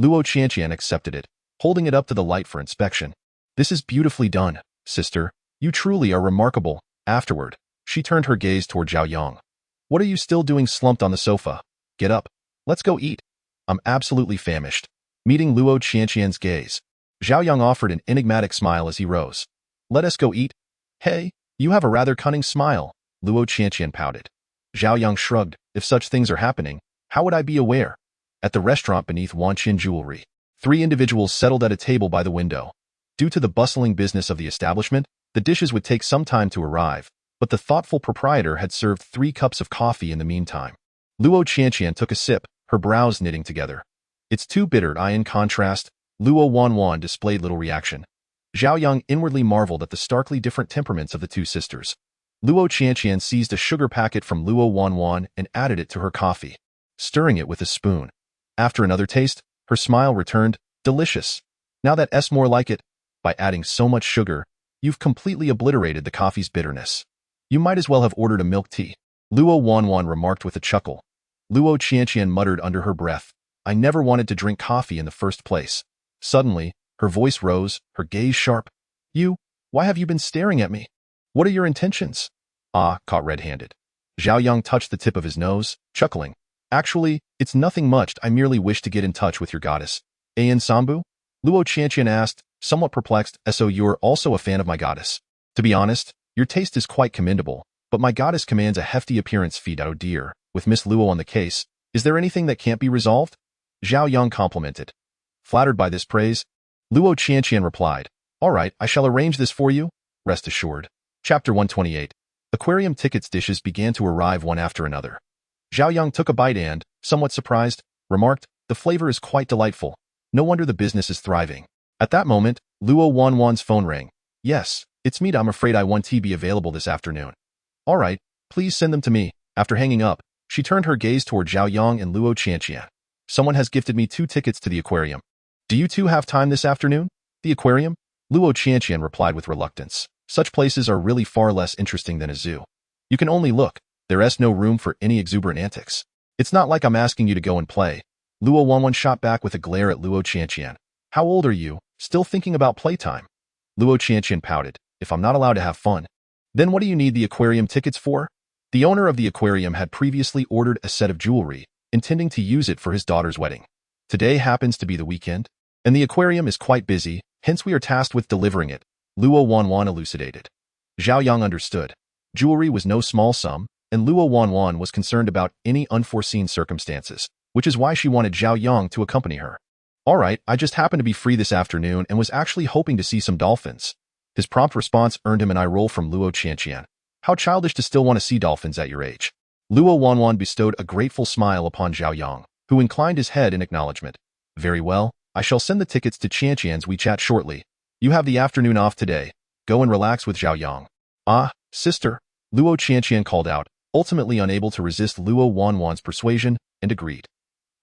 Luo Qianqian accepted it, holding it up to the light for inspection. This is beautifully done, sister. You truly are remarkable. Afterward, she turned her gaze toward Zhao Yang. What are you still doing slumped on the sofa? Get up. Let's go eat. I'm absolutely famished. Meeting Luo Qianqian's gaze, Zhao Yang offered an enigmatic smile as he rose. Let us go eat. Hey, you have a rather cunning smile, Luo Qianqian pouted. Zhao Yang shrugged. If such things are happening, how would I be aware? At the restaurant beneath Wanqin Jewelry, 3 individuals settled at a table by the window. Due to the bustling business of the establishment, the dishes would take some time to arrive, but the thoughtful proprietor had served 3 cups of coffee in the meantime. Luo Qianqian took a sip, her brows knitting together. It's too bitter. In contrast, Luo Wanwan displayed little reaction. Zhao Yang inwardly marveled at the starkly different temperaments of the 2 sisters. Luo Qianqian seized a sugar packet from Luo Wanwan and added it to her coffee, stirring it with a spoon. After another taste, her smile returned. Delicious. Now that's more like it. By adding so much sugar, you've completely obliterated the coffee's bitterness. You might as well have ordered a milk tea. Luo Wanwan remarked with a chuckle. Luo Qianqian muttered under her breath. I never wanted to drink coffee in the first place. Suddenly, her voice rose, her gaze sharp. Why have you been staring at me? What are your intentions? Caught red-handed. Zhao Yang touched the tip of his nose, chuckling. Actually, it's nothing much. I merely wish to get in touch with your goddess. Ayan Sambu? Luo Qianqian asked, somewhat perplexed. So you're also a fan of my goddess. To be honest, your taste is quite commendable, but my goddess commands a hefty appearance feat. Oh dear, with Miss Luo on the case, is there anything that can't be resolved? Zhao Yang complimented. Flattered by this praise, Luo Qianqian replied, all right, I shall arrange this for you, rest assured. Chapter 128. Aquarium tickets. Dishes began to arrive one after another. Zhao Yang took a bite and, somewhat surprised, remarked, the flavor is quite delightful. No wonder the business is thriving. At that moment, Luo Wanwan's phone rang. Yes, it's me. I'm afraid I won't be available this afternoon. All right, please send them to me. After hanging up, she turned her gaze toward Zhao Yang and Luo Qianqian. Someone has gifted me 2 tickets to the aquarium. Do you two have time this afternoon? The aquarium? Luo Qianqian replied with reluctance. Such places are really far less interesting than a zoo. You can only look. There's no room for any exuberant antics. It's not like I'm asking you to go and play. Luo Wanwan shot back with a glare at Luo Qianqian. How old are you? Still thinking about playtime? Luo Qianqian pouted. If I'm not allowed to have fun, then what do you need the aquarium tickets for? The owner of the aquarium had previously ordered a set of jewelry, intending to use it for his daughter's wedding. Today happens to be the weekend, and the aquarium is quite busy, hence we are tasked with delivering it, Luo Wanwan elucidated. Zhao Yang understood. Jewelry was no small sum, and Luo Wanwan was concerned about any unforeseen circumstances, which is why she wanted Zhao Yang to accompany her. All right, I just happened to be free this afternoon and was actually hoping to see some dolphins. His prompt response earned him an eye roll from Luo Qianqian. How childish to still want to see dolphins at your age. Luo Wanwan bestowed a grateful smile upon Zhao Yang, who inclined his head in acknowledgement. Very well, I shall send the tickets to Qianqian's WeChat shortly. You have the afternoon off today. Go and relax with Zhao Yang. Ah, sister, Luo Qianqian called out, ultimately unable to resist Luo Wanwan's persuasion, and agreed.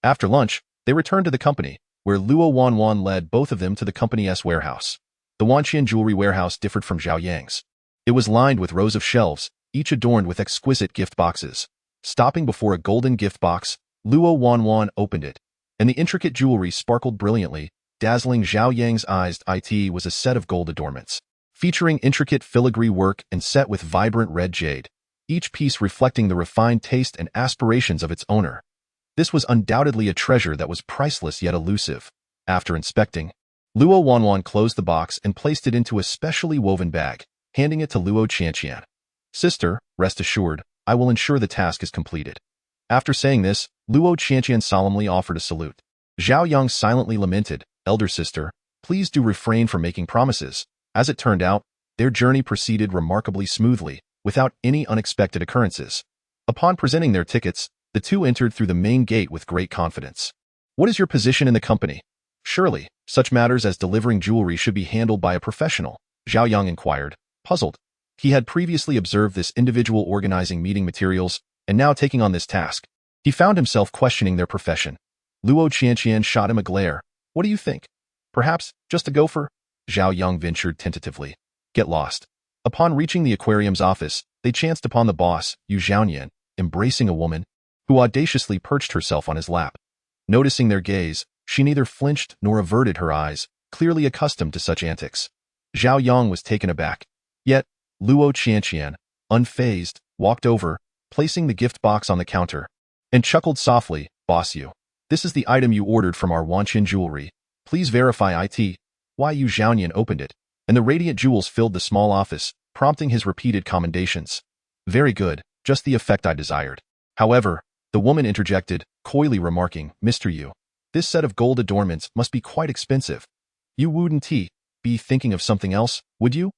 After lunch, they returned to the company, where Luo Wanwan led both of them to the company's warehouse. The Wanqian jewelry warehouse differed from Zhao Yang's. It was lined with rows of shelves, each adorned with exquisite gift boxes. Stopping before a golden gift box, Luo Wanwan opened it, and the intricate jewelry sparkled brilliantly, dazzling Zhao Yang's eyes. It was a set of gold adornments, featuring intricate filigree work and set with vibrant red jade, each piece reflecting the refined taste and aspirations of its owner. This was undoubtedly a treasure that was priceless yet elusive. After inspecting, Luo Wanwan closed the box and placed it into a specially woven bag, handing it to Luo Qianqian. Sister, rest assured, I will ensure the task is completed. After saying this, Luo Qianqian solemnly offered a salute. Zhao Yang silently lamented, elder sister, please do refrain from making promises. As it turned out, their journey proceeded remarkably smoothly, without any unexpected occurrences. Upon presenting their tickets, the two entered through the main gate with great confidence. What is your position in the company? Surely, such matters as delivering jewelry should be handled by a professional, Zhao Yang inquired, puzzled. He had previously observed this individual organizing meeting materials, and now taking on this task, he found himself questioning their profession. Luo Qianqian shot him a glare. What do you think? Perhaps, just a gopher? Zhao Yang ventured tentatively. Get lost. Upon reaching the aquarium's office, they chanced upon the boss, Yu Zhaonian, embracing a woman, who audaciously perched herself on his lap. Noticing their gaze, she neither flinched nor averted her eyes, clearly accustomed to such antics. Zhao Yang was taken aback. Yet, Luo Qianqian, unfazed, walked over, placing the gift box on the counter, and chuckled softly, Boss Yu, this is the item you ordered from our Wanqian jewelry. Please verify it. Why Yu Zhaonian opened it, and the radiant jewels filled the small office, prompting his repeated commendations. Very good, just the effect I desired. However, the woman interjected, coyly remarking, Mr. Yu, this set of gold adornments must be quite expensive. You wouldn't be thinking of something else, would you?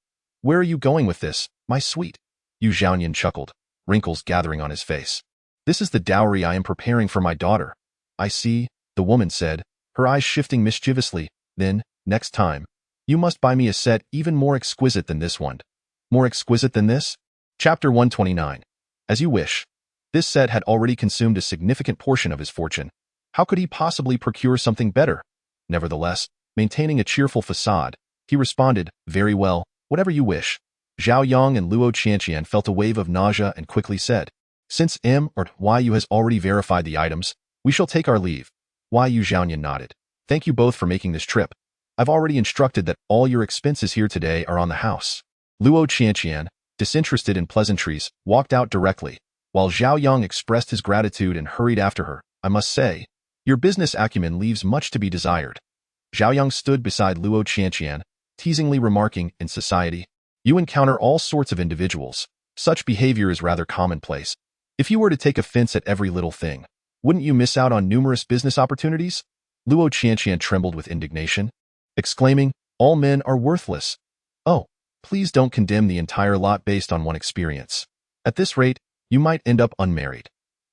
Where are you going with this, my sweet? Yu Zhaonian chuckled, wrinkles gathering on his face. This is the dowry I am preparing for my daughter. I see, the woman said, her eyes shifting mischievously. Then, next time, you must buy me a set even more exquisite than this one. More exquisite than this? Chapter 129. As you wish. This set had already consumed a significant portion of his fortune. How could he possibly procure something better? Nevertheless, maintaining a cheerful facade, he responded, very well, whatever you wish. Zhao Yang and Luo Qianqian felt a wave of nausea and quickly said, Since Yu has already verified the items, we shall take our leave. Yu Zhaonian nodded. Thank you both for making this trip. I've already instructed that all your expenses here today are on the house. Luo Qianqian, disinterested in pleasantries, walked out directly, while Zhao Yang expressed his gratitude and hurried after her. I must say, your business acumen leaves much to be desired. Zhao Yang stood beside Luo Qianqian, teasingly remarking, in society, you encounter all sorts of individuals. Such behavior is rather commonplace. If you were to take offense at every little thing, wouldn't you miss out on numerous business opportunities? Luo Qianqian trembled with indignation, exclaiming, all men are worthless. Oh, please don't condemn the entire lot based on one experience. At this rate, you might end up unmarried.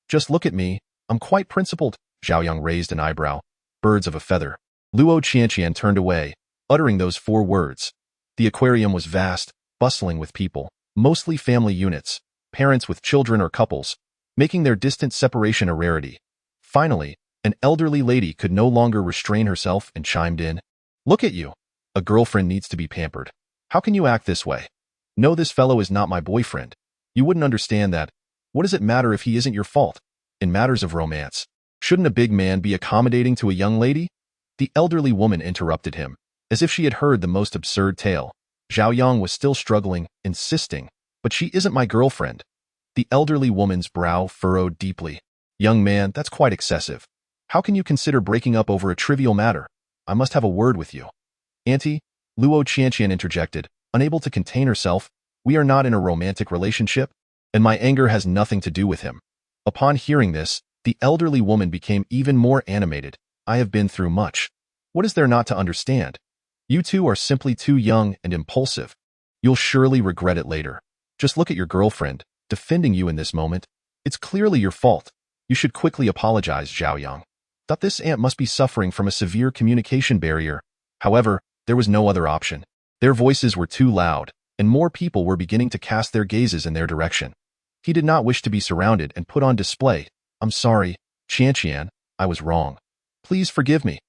Just look at me, I'm quite principled. Zhao Yang raised an eyebrow. Birds of a feather. Luo Qianqian turned away, uttering those 4 words. The aquarium was vast, bustling with people, mostly family units, parents with children or couples, making their distant separation a rarity. Finally, An elderly lady could no longer restrain herself and chimed in. Look at you. A girlfriend needs to be pampered. How can you act this way? No, this fellow is not my boyfriend. You wouldn't understand that. What does it matter if he isn't your fault? In matters of romance, shouldn't a big man be accommodating to a young lady? The elderly woman interrupted him, as if she had heard the most absurd tale. Zhao Yang was still struggling, insisting, but she isn't my girlfriend. The elderly woman's brow furrowed deeply. Young man, that's quite excessive. How can you consider breaking up over a trivial matter? I must have a word with you. Auntie, Luo Qianqian interjected, unable to contain herself. We are not in a romantic relationship, and my anger has nothing to do with him. Upon hearing this, the elderly woman became even more animated. I have been through much. What is there not to understand? You two are simply too young and impulsive. You'll surely regret it later. Just look at your girlfriend, defending you in this moment. It's clearly your fault. You should quickly apologize, Zhao Yang. Thought this aunt must be suffering from a severe communication barrier. However, there was no other option. Their voices were too loud, and more people were beginning to cast their gazes in their direction. He did not wish to be surrounded and put on display. I'm sorry, Qianqian, I was wrong. Please forgive me.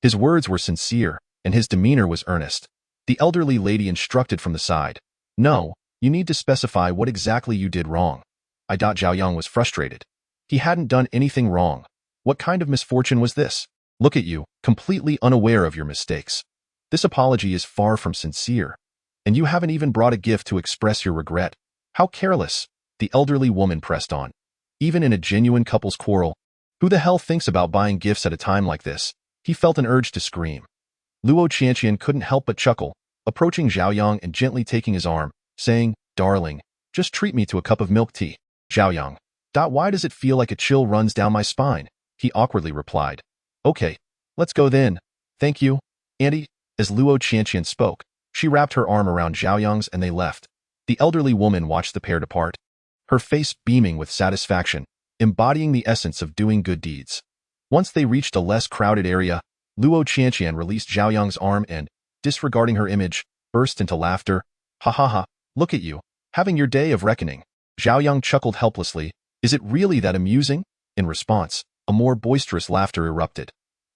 His words were sincere, and his demeanor was earnest. The elderly lady instructed from the side. No, you need to specify what exactly you did wrong. Zhao Yang was frustrated. He hadn't done anything wrong. What kind of misfortune was this? Look at you, completely unaware of your mistakes. This apology is far from sincere. And you haven't even brought a gift to express your regret. How careless, the elderly woman pressed on. Even in a genuine couple's quarrel, who the hell thinks about buying gifts at a time like this? He felt an urge to scream. Luo Qianqian couldn't help but chuckle, approaching Zhao Yang and gently taking his arm, saying, Darling, just treat me to a cup of milk tea. Zhao Yang. Why does it feel like a chill runs down my spine? He awkwardly replied. Okay, let's go then. Thank you, Auntie. As Luo Qianqian spoke, she wrapped her arm around Zhao Yang's and they left. The elderly woman watched the pair depart, her face beaming with satisfaction, embodying the essence of doing good deeds. Once they reached a less crowded area, Luo Qianqian released Zhao Yang's arm and, disregarding her image, burst into laughter. Ha ha ha, look at you, having your day of reckoning. Zhao Yang chuckled helplessly. Is it really that amusing? In response, a more boisterous laughter erupted.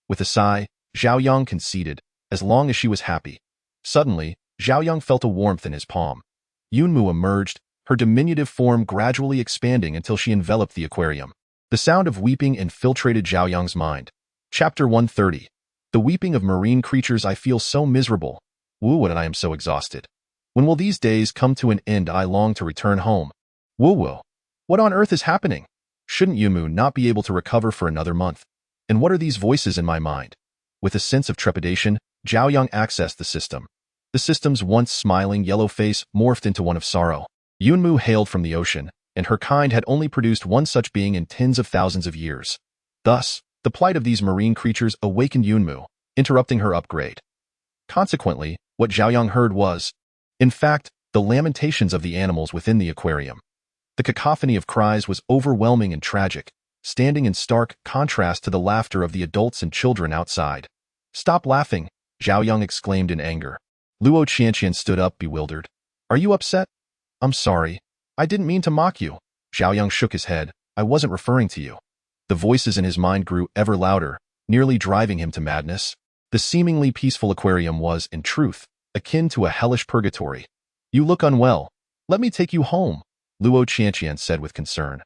With a sigh, Zhao Yang conceded, as long as she was happy. Suddenly, Zhao Yang felt a warmth in his palm. Yunmu emerged, her diminutive form gradually expanding until she enveloped the aquarium. The sound of weeping infiltrated Zhao Yang's mind. Chapter 130. The weeping of marine creatures. I feel so miserable. Woo, and I am so exhausted. When will these days come to an end? I long to return home. Woo. What on earth is happening? Shouldn't Yunmu not be able to recover for another month? And what are these voices in my mind? With a sense of trepidation, Zhao Yang accessed the system. The system's once smiling yellow face morphed into one of sorrow. Yunmu hailed from the ocean, and her kind had only produced one such being in tens of thousands of years. Thus, the plight of these marine creatures awakened Yunmu, interrupting her upgrade. Consequently, what Zhao Yang heard was, in fact, the lamentations of the animals within the aquarium. The cacophony of cries was overwhelming and tragic, standing in stark contrast to the laughter of the adults and children outside. Stop laughing, Zhao Yang exclaimed in anger. Luo Qianqian stood up, bewildered. Are you upset? I'm sorry. I didn't mean to mock you. Zhao Yang shook his head. I wasn't referring to you. The voices in his mind grew ever louder, nearly driving him to madness. The seemingly peaceful aquarium was, in truth, akin to a hellish purgatory. You look unwell. Let me take you home, Luo Qianqian said with concern.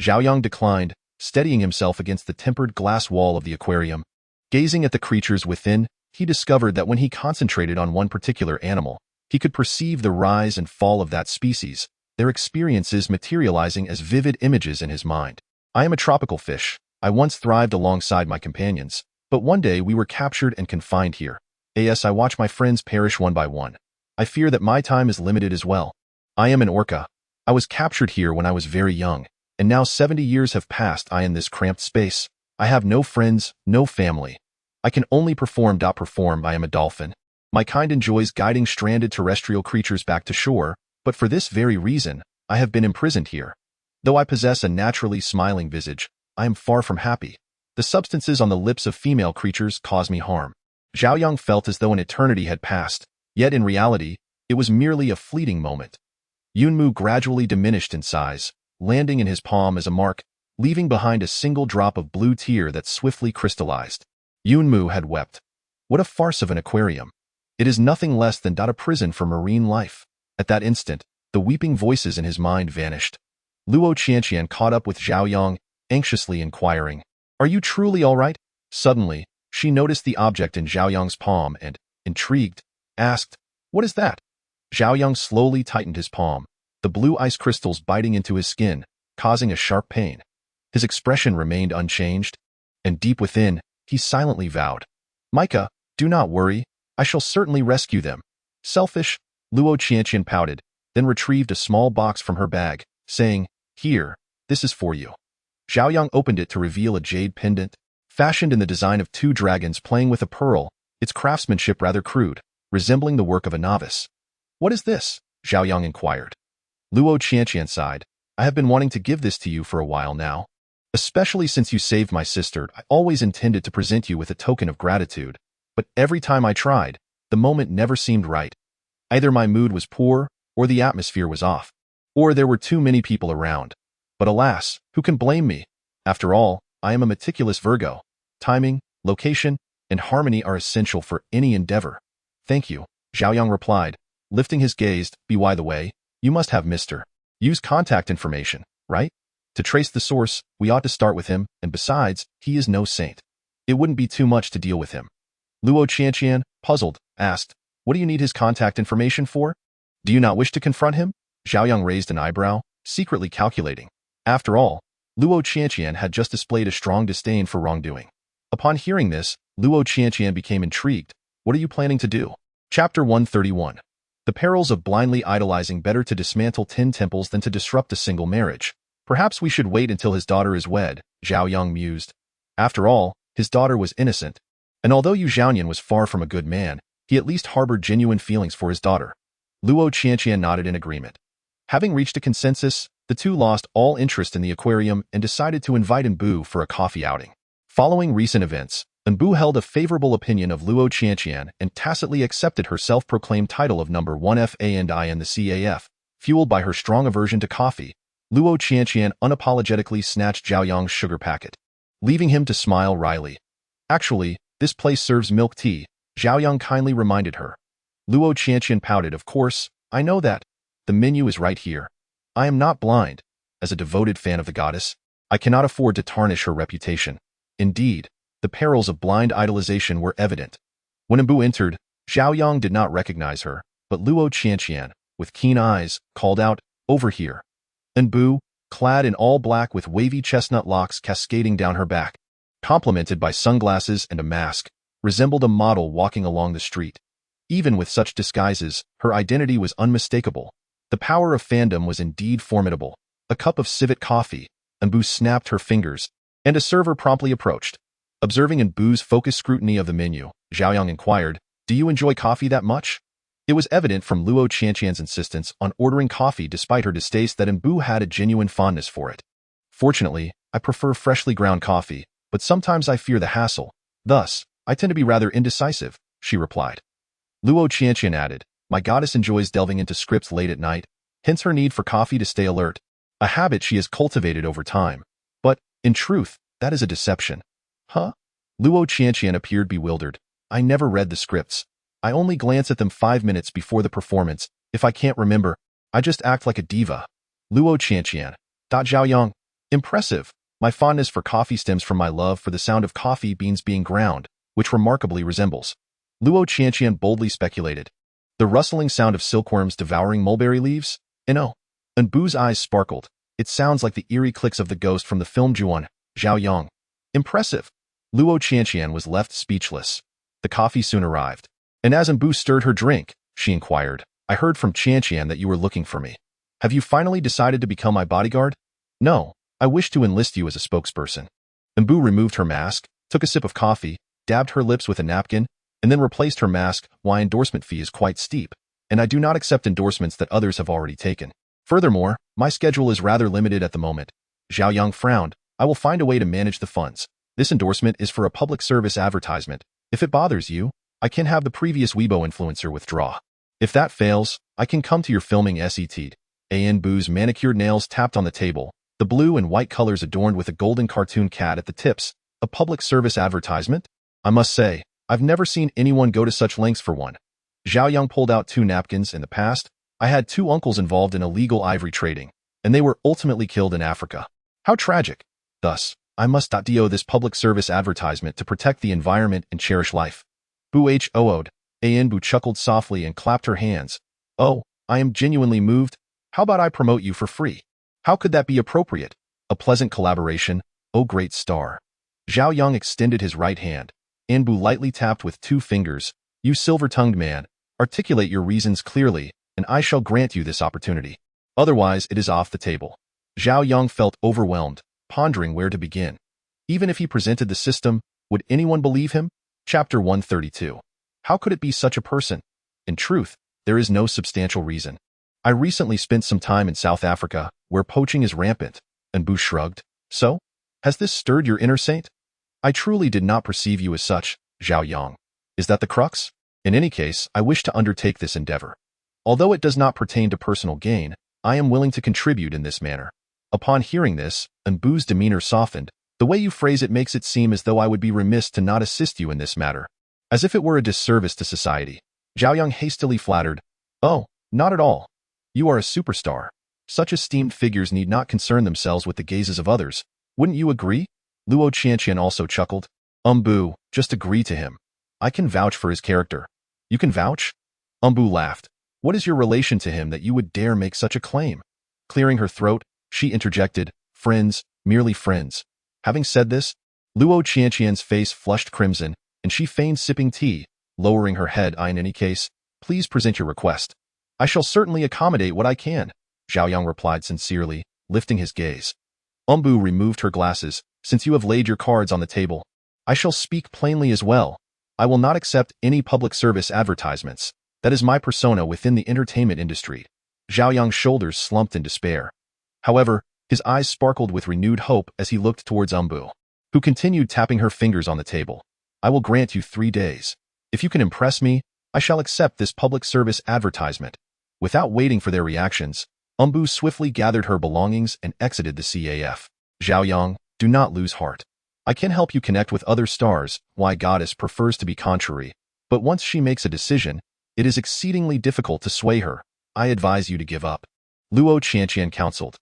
Zhao Yang declined, steadying himself against the tempered glass wall of the aquarium. Gazing at the creatures within, he discovered that when he concentrated on one particular animal, he could perceive the rise and fall of that species, their experiences materializing as vivid images in his mind. I am a tropical fish. I once thrived alongside my companions, but one day we were captured and confined here. I watch my friends perish one by one. I fear that my time is limited as well. I am an orca. I was captured here when I was very young, and now 70 years have passed. I am in this cramped space. I have no friends, no family. I can only perform. I am a dolphin. My kind enjoys guiding stranded terrestrial creatures back to shore, but for this very reason, I have been imprisoned here. Though I possess a naturally smiling visage, I am far from happy. The substances on the lips of female creatures cause me harm. Zhao Yang felt as though an eternity had passed, yet in reality, it was merely a fleeting moment. Yunmu gradually diminished in size, landing in his palm as a mark. leaving behind a single drop of blue tear that swiftly crystallized. Yunmu had wept. What a farce of an aquarium. It is nothing less than a prison for marine life. At that instant, the weeping voices in his mind vanished. Luo Qianqian caught up with Zhao Yang, anxiously inquiring, "Are you truly all right?" Suddenly, she noticed the object in Zhao Yang's palm and, intrigued, asked, "What is that?" Zhao Yang slowly tightened his palm, the blue ice crystals biting into his skin, causing a sharp pain. His expression remained unchanged, and deep within, he silently vowed, "Micah, do not worry, I shall certainly rescue them." Selfish, Luo Qianqian pouted, then retrieved a small box from her bag, saying, "Here, this is for you." Zhao Yang opened it to reveal a jade pendant, fashioned in the design of two dragons playing with a pearl, its craftsmanship rather crude, resembling the work of a novice. "What is this?" Zhao Yang inquired. Luo Qianqian sighed, "I have been wanting to give this to you for a while now. Especially since you saved my sister, I always intended to present you with a token of gratitude. But every time I tried, the moment never seemed right. Either my mood was poor, or the atmosphere was off, or there were too many people around. But alas, who can blame me? After all, I am a meticulous Virgo. Timing, location, and harmony are essential for any endeavor." "Thank you," Zhao Yang replied, lifting his gaze. "By the way, you must have Mr. Yu's contact information, right? To trace the source, we ought to start with him, and besides, he is no saint. It wouldn't be too much to deal with him." Luo Qianqian, puzzled, asked, "What do you need his contact information for? Do you not wish to confront him?" Zhao Yang raised an eyebrow, secretly calculating. After all, Luo Qianqian had just displayed a strong disdain for wrongdoing. Upon hearing this, Luo Qianqian became intrigued. "What are you planning to do?" Chapter 131. The perils of blindly idolizing. Better to dismantle 10 temples than to disrupt a single marriage. Perhaps we should wait until his daughter is wed, Zhao Yang mused. After all, his daughter was innocent. And although Yu Zhaonian was far from a good man, he at least harbored genuine feelings for his daughter. Luo Qianqian nodded in agreement. Having reached a consensus, the two lost all interest in the aquarium and decided to invite Nbu for a coffee outing. Following recent events, Nbu held a favorable opinion of Luo Qianqian and tacitly accepted her self-proclaimed title of number 1 FANDI in the CAF. Fueled by her strong aversion to coffee, Luo Qianqian unapologetically snatched Zhao Yang's sugar packet, leaving him to smile wryly. "Actually, this place serves milk tea," Zhao Yang kindly reminded her. Luo Qianqian pouted. "Of course, I know that. The menu is right here. I am not blind. As a devoted fan of the goddess, I cannot afford to tarnish her reputation." Indeed, the perils of blind idolization were evident. When Nbu entered, Zhao Yang did not recognize her, but Luo Qianqian, with keen eyes, called out, "Over here." Nbu, clad in all black with wavy chestnut locks cascading down her back, complemented by sunglasses and a mask, resembled a model walking along the street. Even with such disguises, her identity was unmistakable. The power of fandom was indeed formidable. A cup of civet coffee, Nbu snapped her fingers, and a server promptly approached. Observing Nbu's focused scrutiny of the menu, Zhao Yang inquired, "Do you enjoy coffee that much?" It was evident from Luo Qianqian's insistence on ordering coffee despite her distaste that Nbu had a genuine fondness for it. "Fortunately, I prefer freshly ground coffee, but sometimes I fear the hassle. Thus, I tend to be rather indecisive," she replied. Luo Qianqian added, "My goddess enjoys delving into scripts late at night, hence her need for coffee to stay alert, a habit she has cultivated over time. But, in truth, that is a deception." "Huh?" Luo Qianqian appeared bewildered. "I never read the scripts. I only glance at them 5 minutes before the performance. If I can't remember, I just act like a diva." Luo Qianqian. Zhao Yang. Impressive. My fondness for coffee stems from my love for the sound of coffee beans being ground, which remarkably resembles. Luo Qianqian boldly speculated. The rustling sound of silkworms devouring mulberry leaves? No. Nbu's eyes sparkled. It sounds like the eerie clicks of the ghost from the film Juan. Zhao Yang. Impressive. Luo Qianqian was left speechless. The coffee soon arrived. And as Nbu stirred her drink, she inquired, "I heard from Qianqian that you were looking for me. Have you finally decided to become my bodyguard?" "No, I wish to enlist you as a spokesperson." Nbu removed her mask, took a sip of coffee, dabbed her lips with a napkin, and then replaced her mask. "My endorsement fee is quite steep, and I do not accept endorsements that others have already taken. Furthermore, my schedule is rather limited at the moment." Zhao Yang frowned. "I will find a way to manage the funds. This endorsement is for a public service advertisement. If it bothers you, I can have the previous Weibo influencer withdraw. If that fails, I can come to your filming set. Nbu's manicured nails tapped on the table, The blue and white colors adorned with a golden cartoon cat at the tips, a public service advertisement? I must say, I've never seen anyone go to such lengths for one. Zhao Yang pulled out 2 napkins. In the past, I had 2 uncles involved in illegal ivory trading, and they were ultimately killed in Africa. How tragic. Thus, I must do this public service advertisement to protect the environment and cherish life. Boo-hooed. Anbu chuckled softly and clapped her hands. Oh, I am genuinely moved. How about I promote you for free? How could that be appropriate? A pleasant collaboration, oh great star. Zhao Yang extended his right hand. Anbu lightly tapped with 2 fingers. You silver-tongued man, articulate your reasons clearly, and I shall grant you this opportunity. Otherwise, it is off the table. Zhao Yang felt overwhelmed, pondering where to begin. Even if he presented the system, would anyone believe him? Chapter 132. How could it be such a person? In truth, there is no substantial reason. I recently spent some time in South Africa, where poaching is rampant. Anbu shrugged. So? Has this stirred your inner saint? I truly did not perceive you as such, Zhao Yang. Is that the crux? In any case, I wish to undertake this endeavor. Although it does not pertain to personal gain, I am willing to contribute in this manner. Upon hearing this, Anbu's demeanor softened. The way you phrase it makes it seem as though I would be remiss to not assist you in this matter. As if it were a disservice to society. Zhao Yang hastily flattered. Oh, not at all. You are a superstar. Such esteemed figures need not concern themselves with the gazes of others. Wouldn't you agree? Luo Qianqian also chuckled. Anbu, just agree to him. I can vouch for his character. You can vouch? Anbu laughed. What is your relation to him that you would dare make such a claim? Clearing her throat, she interjected, friends, merely friends. Having said this, Luo Qianqian's face flushed crimson, and she feigned sipping tea, lowering her head. In any case, please present your request. I shall certainly accommodate what I can, Zhao Yang replied sincerely, lifting his gaze. Anbu removed her glasses. Since you have laid your cards on the table, I shall speak plainly as well. I will not accept any public service advertisements. That is my persona within the entertainment industry. Zhao Yang's shoulders slumped in despair. However, his eyes sparkled with renewed hope as he looked towards Anbu, who continued tapping her fingers on the table. I will grant you 3 days. If you can impress me, I shall accept this public service advertisement. Without waiting for their reactions, Anbu swiftly gathered her belongings and exited the CAF. Zhao Yang, do not lose heart. I can help you connect with other stars. Why goddess prefers to be contrary, but once she makes a decision, it is exceedingly difficult to sway her. I advise you to give up. Luo Qianqian counseled.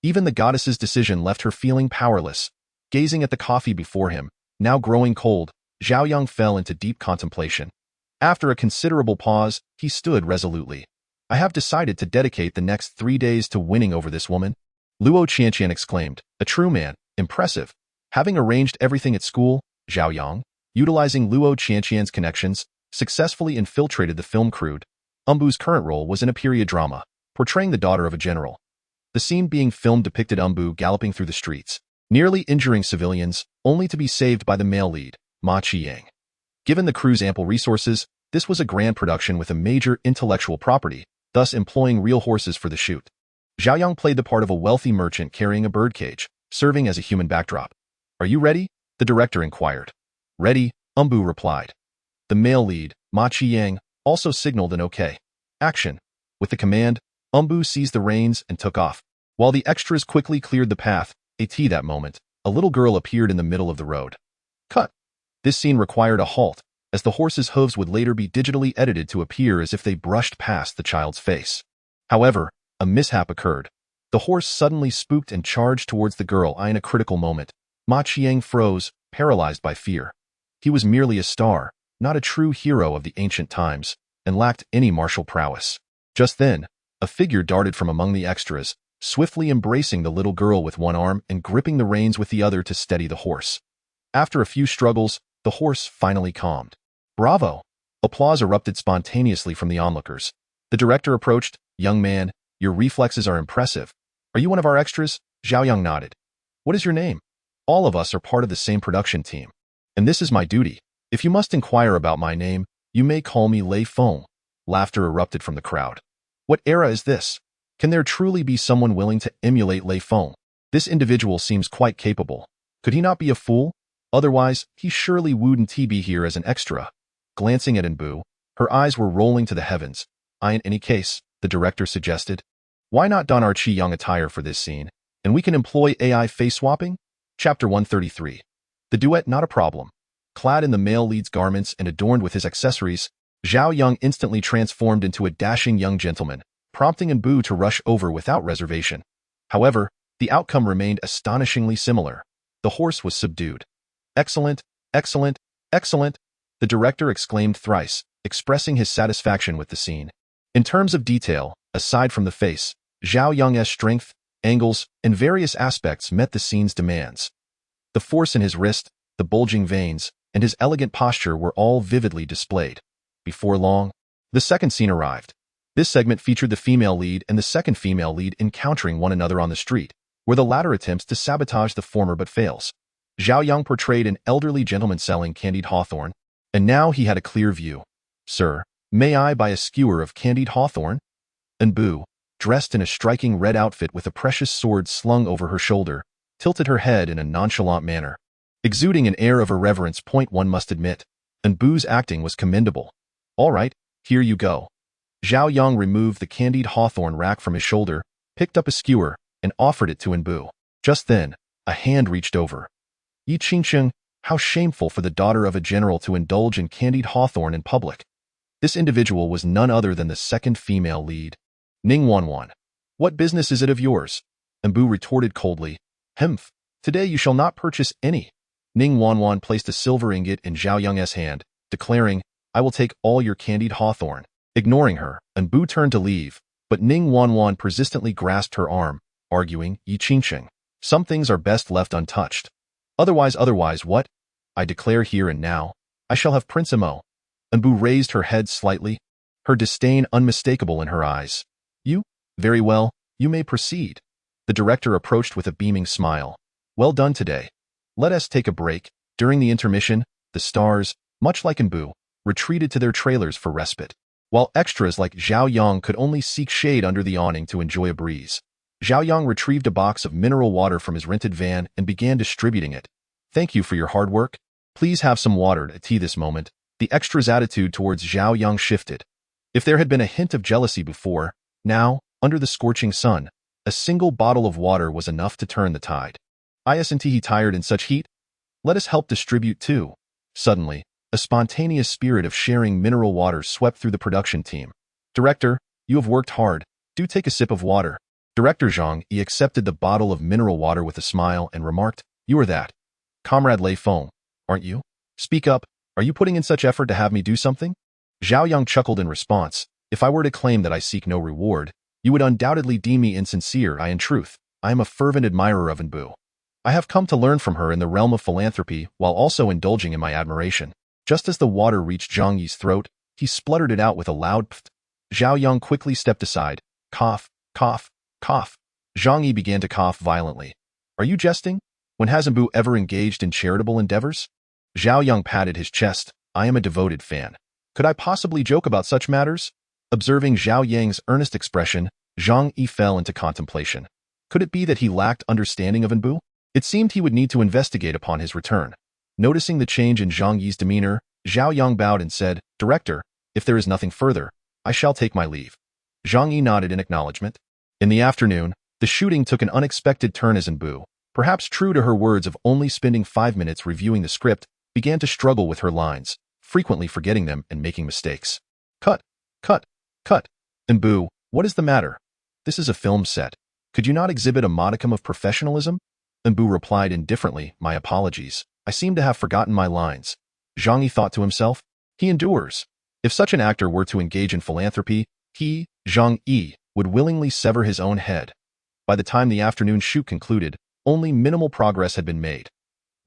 Even the goddess's decision left her feeling powerless. Gazing at the coffee before him, now growing cold, Zhao Yang fell into deep contemplation. After a considerable pause, he stood resolutely. I have decided to dedicate the next 3 days to winning over this woman. Luo Qianqian exclaimed, a true man, impressive. Having arranged everything at school, Zhao Yang, utilizing Luo Qianqian's connections, successfully infiltrated the film crew. Anbu's current role was in a period drama, portraying the daughter of a general. The scene being filmed depicted Anbu galloping through the streets, nearly injuring civilians, only to be saved by the male lead, Ma Qiyang. Given the crew's ample resources, this was a grand production with a major intellectual property, thus employing real horses for the shoot. Zhao Yang played the part of a wealthy merchant carrying a birdcage, serving as a human backdrop. Are you ready? The director inquired. Ready, Anbu replied. The male lead, Ma Qiyang, also signaled an okay. Action. With the command, Anbu seized the reins and took off. While the extras quickly cleared the path, that moment, a little girl appeared in the middle of the road. Cut. This scene required a halt, as the horse's hooves would later be digitally edited to appear as if they brushed past the child's face. However, a mishap occurred. The horse suddenly spooked and charged towards the girl. In a critical moment, Ma Qiyang froze, paralyzed by fear. He was merely a star, not a true hero of the ancient times, and lacked any martial prowess. Just then, a figure darted from among the extras, swiftly embracing the little girl with one arm and gripping the reins with the other to steady the horse. After a few struggles, the horse finally calmed. Bravo! Applause erupted spontaneously from the onlookers. The director approached. Young man, your reflexes are impressive. Are you one of our extras? Zhao Yang nodded. What is your name? All of us are part of the same production team. And this is my duty. If you must inquire about my name, you may call me Lei Feng. Laughter erupted from the crowd. What era is this? Can there truly be someone willing to emulate Lei Feng? This individual seems quite capable. Could he not be a fool? Otherwise, he surely wouldn't be here as an extra. Glancing at Anbu, her eyes were rolling to the heavens. In any case, the director suggested. Why not don our Qi Yang attire for this scene? and we can employ AI face swapping? Chapter 133. The duet not a problem. Clad in the male lead's garments and adorned with his accessories, Zhao Yang instantly transformed into a dashing young gentleman, prompting Nbu to rush over without reservation. However, the outcome remained astonishingly similar. The horse was subdued. Excellent, excellent, excellent, the director exclaimed thrice, expressing his satisfaction with the scene. In terms of detail, aside from the face, Zhao Yang's strength, angles, and various aspects met the scene's demands. The force in his wrist, the bulging veins, and his elegant posture were all vividly displayed. Before long, the second scene arrived. This segment featured the female lead and the second female lead encountering one another on the street, where the latter attempts to sabotage the former but fails. Zhao Yang portrayed an elderly gentleman selling candied hawthorn, and now he had a clear view. Sir, may I buy a skewer of candied hawthorn? Nbu, dressed in a striking red outfit with a precious sword slung over her shoulder, tilted her head in a nonchalant manner. Exuding an air of irreverence, one must admit, Nbu's acting was commendable. All right, here you go. Zhao Yang removed the candied hawthorn rack from his shoulder, picked up a skewer, and offered it to Nbu. Just then, a hand reached over. Yi Qingsheng, how shameful for the daughter of a general to indulge in candied hawthorn in public. This individual was none other than the second female lead. Ning Wanwan. What business is it of yours? Nbu retorted coldly. Hmph, today you shall not purchase any. Ning Wanwan placed a silver ingot in Zhao Yang's hand, declaring, I will take all your candied hawthorn. Ignoring her, Nbu turned to leave, but Ning Wanwan persistently grasped her arm, arguing, Yi Qingsheng, some things are best left untouched. Otherwise what? I declare here and now, I shall have Prince Mo. Nbu raised her head slightly, her disdain unmistakable in her eyes. You? Very well, you may proceed. The director approached with a beaming smile. Well done today. Let us take a break. During the intermission, the stars, much like Nbu, retreated to their trailers for respite, while extras like Zhao Yang could only seek shade under the awning to enjoy a breeze. Zhao Yang retrieved a box of mineral water from his rented van and began distributing it. Thank you for your hard work. Please have some water at tea this moment. The extra's attitude towards Zhao Yang shifted. If there had been a hint of jealousy before, now, under the scorching sun, a single bottle of water was enough to turn the tide. Isn't he tired in such heat? Let us help distribute too. Suddenly, a spontaneous spirit of sharing mineral water swept through the production team. Director, you have worked hard. Do take a sip of water. Director Zhang Yi accepted the bottle of mineral water with a smile and remarked, You are that Comrade Lei Feng, aren't you? Speak up. Are you putting in such effort to have me do something? Zhao Yang chuckled in response. If I were to claim that I seek no reward, you would undoubtedly deem me insincere. In truth, I am a fervent admirer of Nbu. I have come to learn from her in the realm of philanthropy while also indulging in my admiration. Just as the water reached Zhang Yi's throat, he spluttered it out with a loud pft. Zhao Yang quickly stepped aside. Cough, cough, cough. Zhang Yi began to cough violently. Are you jesting? When has Nbu ever engaged in charitable endeavors? Zhao Yang patted his chest. I am a devoted fan. Could I possibly joke about such matters? Observing Zhao Yang's earnest expression, Zhang Yi fell into contemplation. Could it be that he lacked understanding of Nbu? It seemed he would need to investigate upon his return. Noticing the change in Zhang Yi's demeanor, Zhao Yang bowed and said, Director, if there is nothing further, I shall take my leave. Zhang Yi nodded in acknowledgement. In the afternoon, the shooting took an unexpected turn as Nbu, perhaps true to her words of only spending 5 minutes reviewing the script, began to struggle with her lines, frequently forgetting them and making mistakes. Cut, cut, cut. Nbu, what is the matter? This is a film set. Could you not exhibit a modicum of professionalism? Nbu replied indifferently, My apologies. I seem to have forgotten my lines. Zhang Yi thought to himself. He endures. If such an actor were to engage in philanthropy, he, Zhang Yi, would willingly sever his own head. By the time the afternoon shoot concluded, only minimal progress had been made.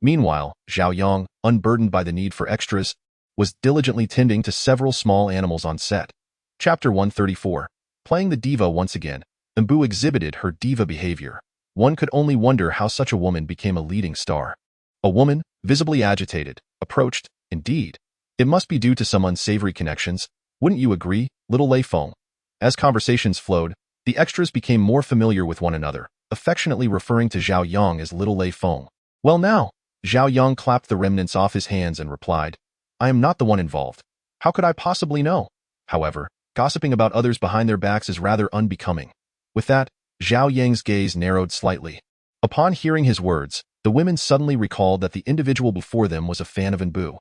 Meanwhile, Zhao Yang, unburdened by the need for extras, was diligently tending to several small animals on set. Chapter 134. Playing the diva once again, Nbu exhibited her diva behavior. One could only wonder how such a woman became a leading star. A woman, visibly agitated, approached. Indeed, it must be due to some unsavory connections. Wouldn't you agree, little Lei Feng? As conversations flowed, the extras became more familiar with one another, affectionately referring to Zhao Yang as little Lei Feng. Well now, Zhao Yang clapped the remnants off his hands and replied, I am not the one involved. How could I possibly know? However, gossiping about others behind their backs is rather unbecoming. With that, Zhao Yang's gaze narrowed slightly. Upon hearing his words, the women suddenly recalled that the individual before them was a fan of Nbu.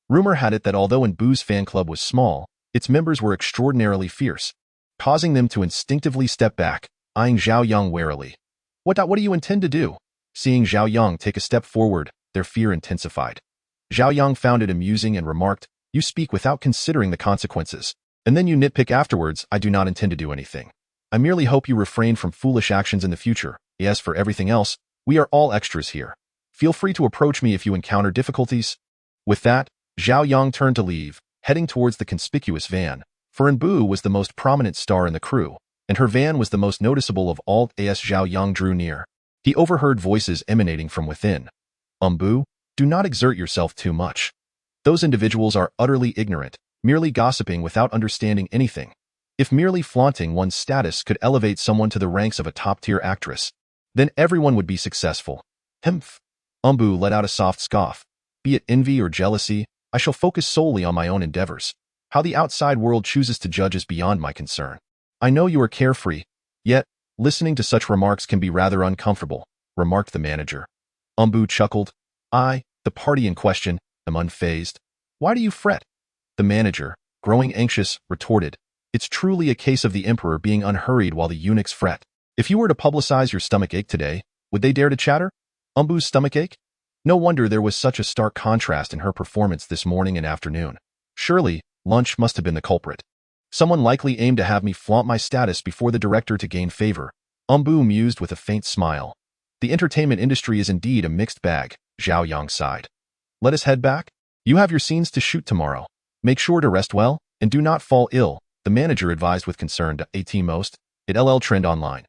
Rumor had it that although Nbu's fan club was small, its members were extraordinarily fierce, causing them to instinctively step back, eyeing Zhao Yang warily. What do you intend to do? Seeing Zhao Yang take a step forward, their fear intensified. Zhao Yang found it amusing and remarked, "You speak without considering the consequences, and then you nitpick afterwards. I do not intend to do anything. I merely hope you refrain from foolish actions in the future. As for everything else, we are all extras here. Feel free to approach me if you encounter difficulties." With that, Zhao Yang turned to leave, heading towards the conspicuous van, for Nbu was the most prominent star in the crew, and her van was the most noticeable of all. As Zhao Yang drew near, he overheard voices emanating from within. "Nbu, do not exert yourself too much. Those individuals are utterly ignorant, merely gossiping without understanding anything. If merely flaunting one's status could elevate someone to the ranks of a top-tier actress, then everyone would be successful." Humph. Nbu let out a soft scoff. "Be it envy or jealousy, I shall focus solely on my own endeavors. How the outside world chooses to judge is beyond my concern. I know you are carefree, yet listening to such remarks can be rather uncomfortable," remarked the manager. Nbu chuckled. "I, the party in question, am unfazed. Why do you fret?" The manager, growing anxious, retorted, "It's truly a case of the emperor being unhurried while the eunuchs fret. If you were to publicize your stomach ache today, would they dare to chatter? Nbu's stomach ache? No wonder there was such a stark contrast in her performance this morning and afternoon. Surely, lunch must have been the culprit. Someone likely aimed to have me flaunt my status before the director to gain favor." Nbu mused with a faint smile. "The entertainment industry is indeed a mixed bag," Zhao Yang sighed. "Let us head back. You have your scenes to shoot tomorrow. Make sure to rest well, and do not fall ill," the manager advised with concern. "At most, it LL trend online."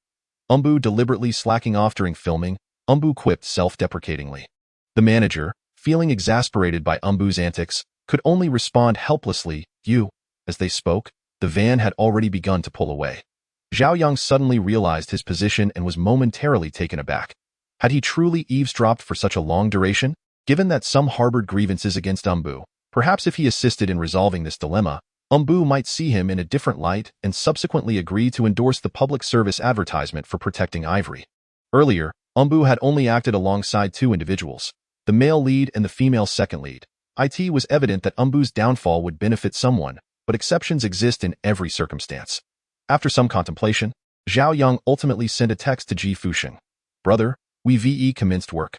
Nbu deliberately slacking off during filming, Nbu quipped self-deprecatingly. The manager, feeling exasperated by Nbu's antics, could only respond helplessly, "You." As they spoke, the van had already begun to pull away. Zhao Yang suddenly realized his position and was momentarily taken aback. Had he truly eavesdropped for such a long duration? Given that some harbored grievances against Nbu, perhaps if he assisted in resolving this dilemma, Nbu might see him in a different light and subsequently agree to endorse the public service advertisement for protecting ivory. Earlier, Nbu had only acted alongside two individuals, the male lead and the female second lead. It was evident that Nbu's downfall would benefit someone, but exceptions exist in every circumstance. After some contemplation, Zhao Yang ultimately sent a text to Ji Fusheng. "Brother, we commenced work."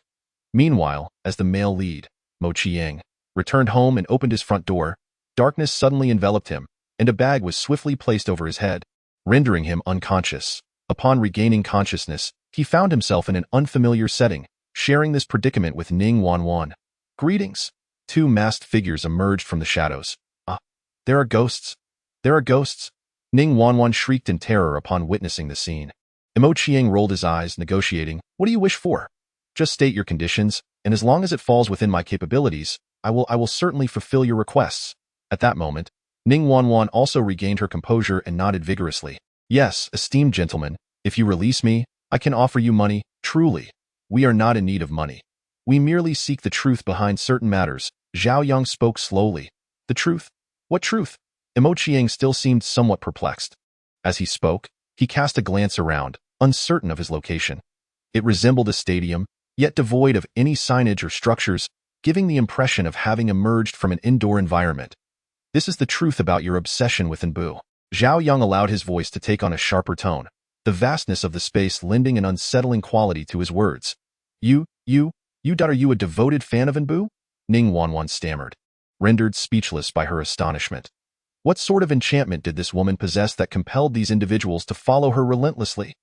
Meanwhile, as the male lead, Mo Qiang, returned home and opened his front door, darkness suddenly enveloped him, and a bag was swiftly placed over his head, rendering him unconscious. Upon regaining consciousness, he found himself in an unfamiliar setting, sharing this predicament with Ning Wanwan. "Greetings." Two masked figures emerged from the shadows. "Ah, there are ghosts. There are ghosts." Ning Wanwan shrieked in terror upon witnessing the scene. Mo Qiang rolled his eyes, negotiating. "What do you wish for? Just state your conditions, and as long as it falls within my capabilities, I will certainly fulfill your requests." At that moment, Ning Wanwan also regained her composure and nodded vigorously. "Yes, esteemed gentlemen, if you release me, I can offer you money. Truly, we are not in need of money. We merely seek the truth behind certain matters." Zhao Yang spoke slowly. "The truth? What truth?" Mo Qiang still seemed somewhat perplexed. As he spoke, he cast a glance around, uncertain of his location. It resembled a stadium, yet devoid of any signage or structures, giving the impression of having emerged from an indoor environment. "This is the truth about your obsession with Nbu." Zhao Yang allowed his voice to take on a sharper tone, the vastness of the space lending an unsettling quality to his words. You, are you a devoted fan of Nbu?" Ning Wanwan stammered, rendered speechless by her astonishment. What sort of enchantment did this woman possess that compelled these individuals to follow her relentlessly?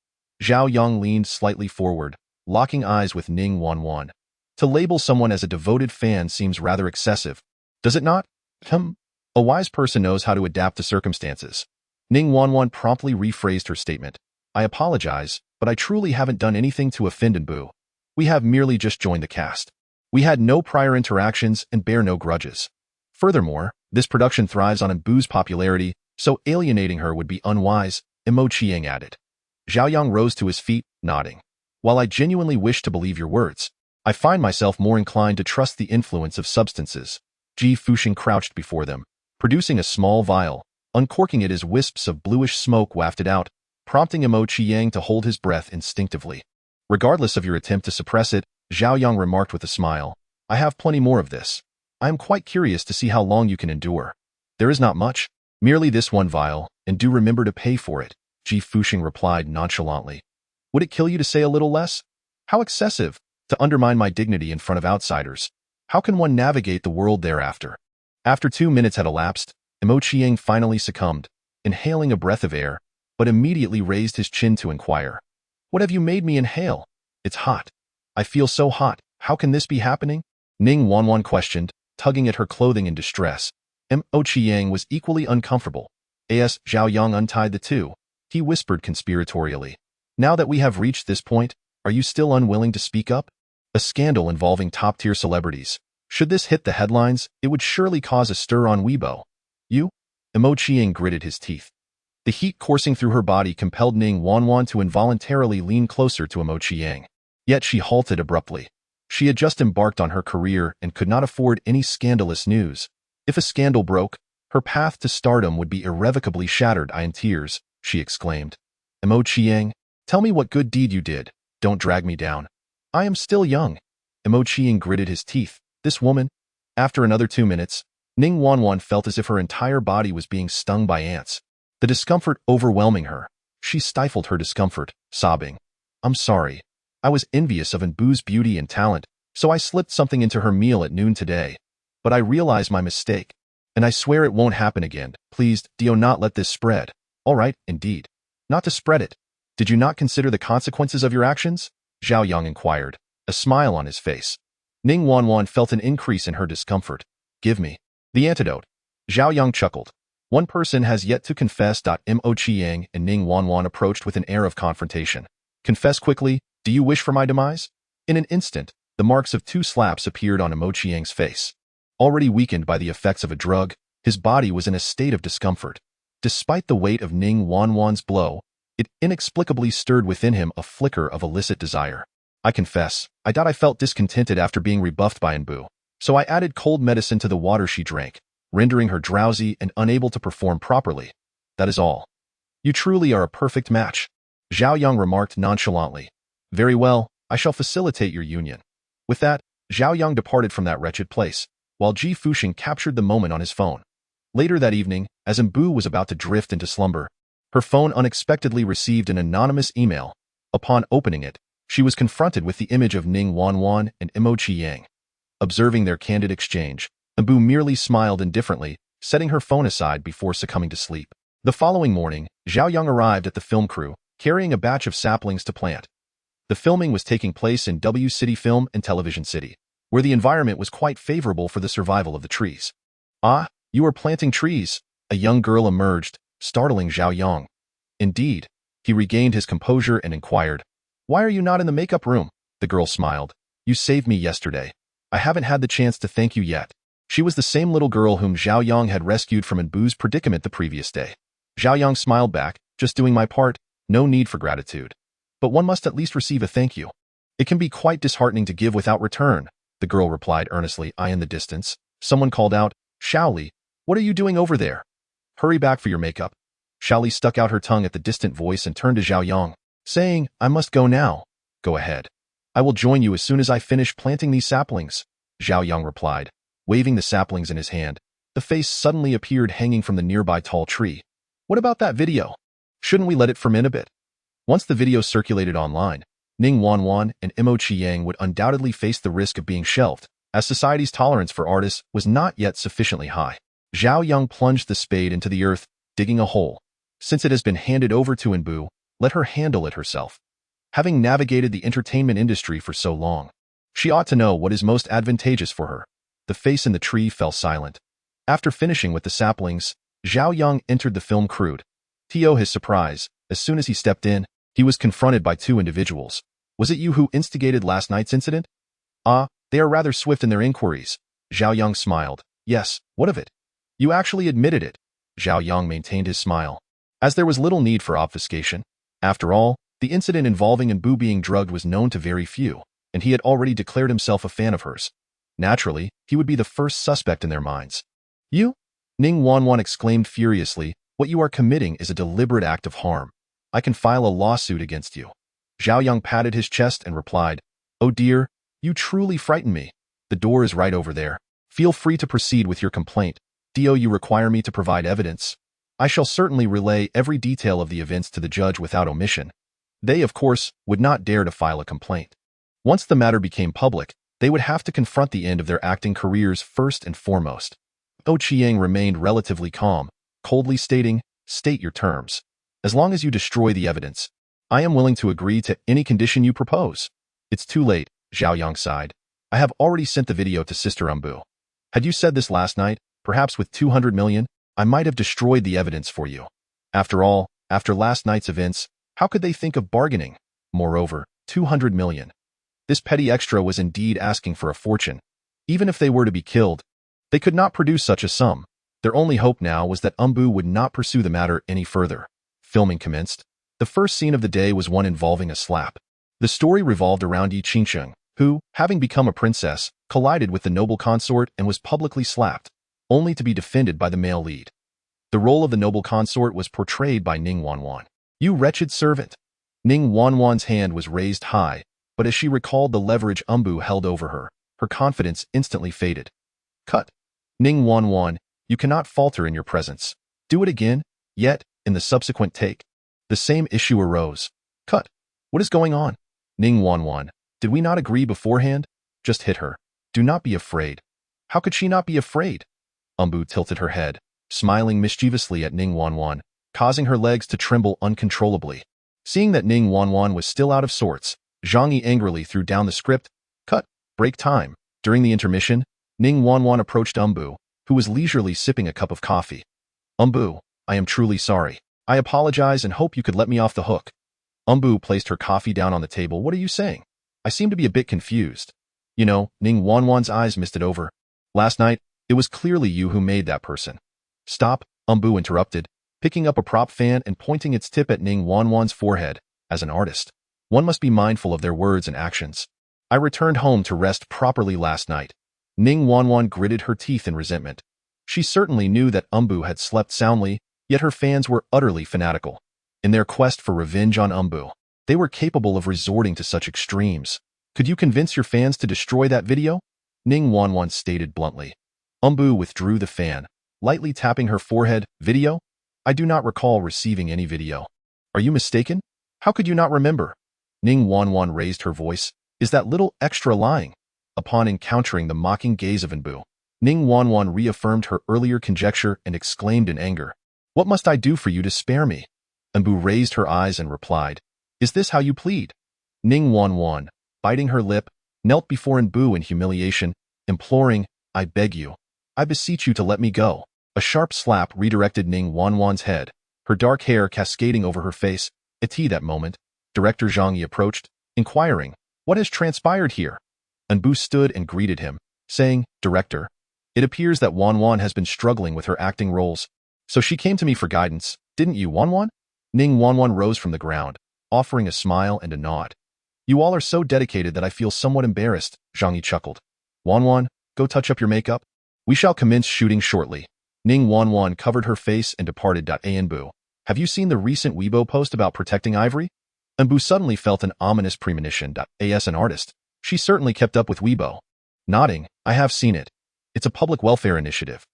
Zhao Yang leaned slightly forward, locking eyes with Ning Wanwan. To label someone as a devoted fan seems rather excessive, does it not? A wise person knows how to adapt to circumstances. Ning Wanwan promptly rephrased her statement. "I apologize, but I truly haven't done anything to offend Nbu. We have merely just joined the cast. We had no prior interactions and bear no grudges. Furthermore, this production thrives on Nbu's popularity, so alienating her would be unwise," Mo Qiang added. Zhao Yang rose to his feet, nodding. "While I genuinely wish to believe your words, I find myself more inclined to trust the influence of substances." Ji Fusheng crouched before them, producing a small vial, uncorking it as wisps of bluish smoke wafted out, prompting Mo Qiang to hold his breath instinctively. Regardless of your attempt to suppress it, Zhao Yang remarked with a smile, I have plenty more of this. I am quite curious to see how long you can endure. There is not much, merely this one vial, and do remember to pay for it, Ji Fuxing replied nonchalantly. Would it kill you to say a little less? How excessive, to undermine my dignity in front of outsiders. How can one navigate the world thereafter? After 2 minutes had elapsed, Mo Qiang finally succumbed, inhaling a breath of air, but immediately raised his chin to inquire. What have you made me inhale? It's hot. I feel so hot. How can this be happening? Ning Wanwan questioned, tugging at her clothing in distress. Mo Qiang was equally uncomfortable. As Zhao Yang untied the two, he whispered conspiratorially. Now that we have reached this point, are you still unwilling to speak up? A scandal involving top-tier celebrities. Should this hit the headlines, it would surely cause a stir on Weibo. You? Mo Qiang gritted his teeth. The heat coursing through her body compelled Ning Wanwan to involuntarily lean closer to Mo Qiang. Yet she halted abruptly. She had just embarked on her career and could not afford any scandalous news. If a scandal broke, her path to stardom would be irrevocably shattered. I in tears, she exclaimed. Mo Qiang, tell me what good deed you did. Don't drag me down. I am still young. Mo Qiang gritted his teeth. This woman? After another 2 minutes, Ning Wanwan felt as if her entire body was being stung by ants. The discomfort overwhelming her. She stifled her discomfort, sobbing. I'm sorry. I was envious of Nbu's beauty and talent, so I slipped something into her meal at noon today. But I realized my mistake. And I swear it won't happen again. Please, do not let this spread. All right, indeed. Not to spread it. Did you not consider the consequences of your actions? Zhao Yang inquired, a smile on his face. Ning Wanwan felt an increase in her discomfort. Give me the antidote. Zhao Yang chuckled. One person has yet to confess. Mo Qiang and Ning Wanwan approached with an air of confrontation. Confess quickly. Do you wish for my demise? In an instant, the marks of 2 slaps appeared on Mo Qiang's face. Already weakened by the effects of a drug, his body was in a state of discomfort. Despite the weight of Ning Wanwan's blow, it inexplicably stirred within him a flicker of illicit desire. I confess, I felt discontented after being rebuffed by Nbu, so I added cold medicine to the water she drank, rendering her drowsy and unable to perform properly. That is all. You truly are a perfect match, Zhao Yang remarked nonchalantly. Very well, I shall facilitate your union. With that, Zhao Yang departed from that wretched place, while Ji Fuxing captured the moment on his phone. Later that evening, as Nbu was about to drift into slumber, her phone unexpectedly received an anonymous email. Upon opening it, she was confronted with the image of Ning Wanwan and Mo Qiang. Observing their candid exchange, Nbu merely smiled indifferently, setting her phone aside before succumbing to sleep. The following morning, Zhao Yang arrived at the film crew, carrying a batch of saplings to plant. The filming was taking place in W City Film and Television City, where the environment was quite favorable for the survival of the trees. Ah, you are planting trees, a young girl emerged, startling Zhao Yang. Indeed, he regained his composure and inquired, Why are you not in the makeup room? The girl smiled. You saved me yesterday. I haven't had the chance to thank you yet. She was the same little girl whom Zhao Yang had rescued from Nbu's predicament the previous day. Zhao Yang smiled back, just doing my part, no need for gratitude. But one must at least receive a thank you. It can be quite disheartening to give without return, the girl replied earnestly. In the distance, someone called out, Shaoli, what are you doing over there? Hurry back for your makeup. Shaoli stuck out her tongue at the distant voice and turned to Zhao Yang, saying, I must go now. Go ahead. I will join you as soon as I finish planting these saplings, Zhao Yang replied, waving the saplings in his hand. The face suddenly appeared hanging from the nearby tall tree. What about that video? Shouldn't we let it ferment a bit? Once the video circulated online, Ning Wanwan and Mo Qiang would undoubtedly face the risk of being shelved, as society's tolerance for artists was not yet sufficiently high. Zhao Yang plunged the spade into the earth, digging a hole. Since it has been handed over to Nbu, let her handle it herself. Having navigated the entertainment industry for so long, she ought to know what is most advantageous for her. The face in the tree fell silent. After finishing with the saplings, Zhao Yang entered the film crew. To his surprise, as soon as he stepped in, he was confronted by 2 individuals. Was it you who instigated last night's incident? Ah, they are rather swift in their inquiries. Zhao Yang smiled. Yes, what of it? You actually admitted it. Zhao Yang maintained his smile, as there was little need for obfuscation. After all, the incident involving Nbu being drugged was known to very few, and he had already declared himself a fan of hers. Naturally, he would be the first suspect in their minds. You? Ning Wanwan exclaimed furiously, what you are committing is a deliberate act of harm. I can file a lawsuit against you. Zhao Yang patted his chest and replied, "Oh dear, you truly frighten me. The door is right over there. Feel free to proceed with your complaint. Do you require me to provide evidence? I shall certainly relay every detail of the events to the judge without omission." They, of course, would not dare to file a complaint. Once the matter became public, they would have to confront the end of their acting careers first and foremost. Zhao Qiang remained relatively calm, coldly stating, "State your terms. As long as you destroy the evidence, I am willing to agree to any condition you propose." "It's too late," Zhao Yang sighed. "I have already sent the video to Sister Umbu. Had you said this last night, perhaps with 200 million, I might have destroyed the evidence for you. After all, after last night's events, how could they think of bargaining? Moreover, 200 million. This petty extra was indeed asking for a fortune. Even if they were to be killed, they could not produce such a sum. Their only hope now was that Umbu would not pursue the matter any further. Filming commenced. The first scene of the day was one involving a slap. The story revolved around Yi Qingsheng, who, having become a princess, collided with the noble consort and was publicly slapped, only to be defended by the male lead. The role of the noble consort was portrayed by Ning Wanwan. "You wretched servant." Ning Wanwan's hand was raised high, but as she recalled the leverage Umbu held over her, her confidence instantly faded. "Cut. Ning Wanwan, you cannot falter in your presence. Do it again." Yet, in the subsequent take, the same issue arose. "Cut. What is going on? Ning Wanwan, did we not agree beforehand? Just hit her. Do not be afraid." How could she not be afraid? Umbu tilted her head, smiling mischievously at Ning Wanwan, causing her legs to tremble uncontrollably. Seeing that Ning Wanwan was still out of sorts, Zhang Yi angrily threw down the script. "Cut. Break time." During the intermission, Ning Wanwan approached Umbu, who was leisurely sipping a cup of coffee. "Umbu, I am truly sorry. I apologize and hope you could let me off the hook." Umbu placed her coffee down on the table. "What are you saying? I seem to be a bit confused." "You know," Ning Wanwan's eyes misted over. "Last night, it was clearly you who made that person." "Stop," Umbu interrupted, picking up a prop fan and pointing its tip at Ning Wanwan's forehead. "As an artist, one must be mindful of their words and actions. I returned home to rest properly last night." Ning Wanwan gritted her teeth in resentment. She certainly knew that Umbu had slept soundly, yet her fans were utterly fanatical. In their quest for revenge on Umbu, they were capable of resorting to such extremes. "Could you convince your fans to destroy that video?" Ning Wanwan stated bluntly. Umbu withdrew the fan, lightly tapping her forehead. "Video? I do not recall receiving any video." "Are you mistaken? How could you not remember?" Ning Wanwan raised her voice. "Is that little extra lying?" Upon encountering the mocking gaze of Umbu, Ning Wanwan reaffirmed her earlier conjecture and exclaimed in anger, "What must I do for you to spare me?" Umbu raised her eyes and replied, "Is this how you plead?" Ning Wanwan, biting her lip, knelt before Umbu in humiliation, imploring, "I beg you, I beseech you to let me go." A sharp slap redirected Ning Wanwan's head, her dark hair cascading over her face. At that moment, Director Zhang Yi approached, inquiring, "What has transpired here?" Umbu stood and greeted him, saying, "Director, it appears that Wanwan has been struggling with her acting roles. So she came to me for guidance, didn't you, Wanwan?" Ning Wanwan rose from the ground, offering a smile and a nod. "You all are so dedicated that I feel somewhat embarrassed," Zhang Yi chuckled. "Wanwan, go touch up your makeup. We shall commence shooting shortly." Ning Wanwan covered her face and departed. Umbu, have you seen the recent Weibo post about protecting Ivory? Umbu suddenly felt an ominous premonition. As an artist, she certainly kept up with Weibo. Nodding, "I have seen it. It's a public welfare initiative.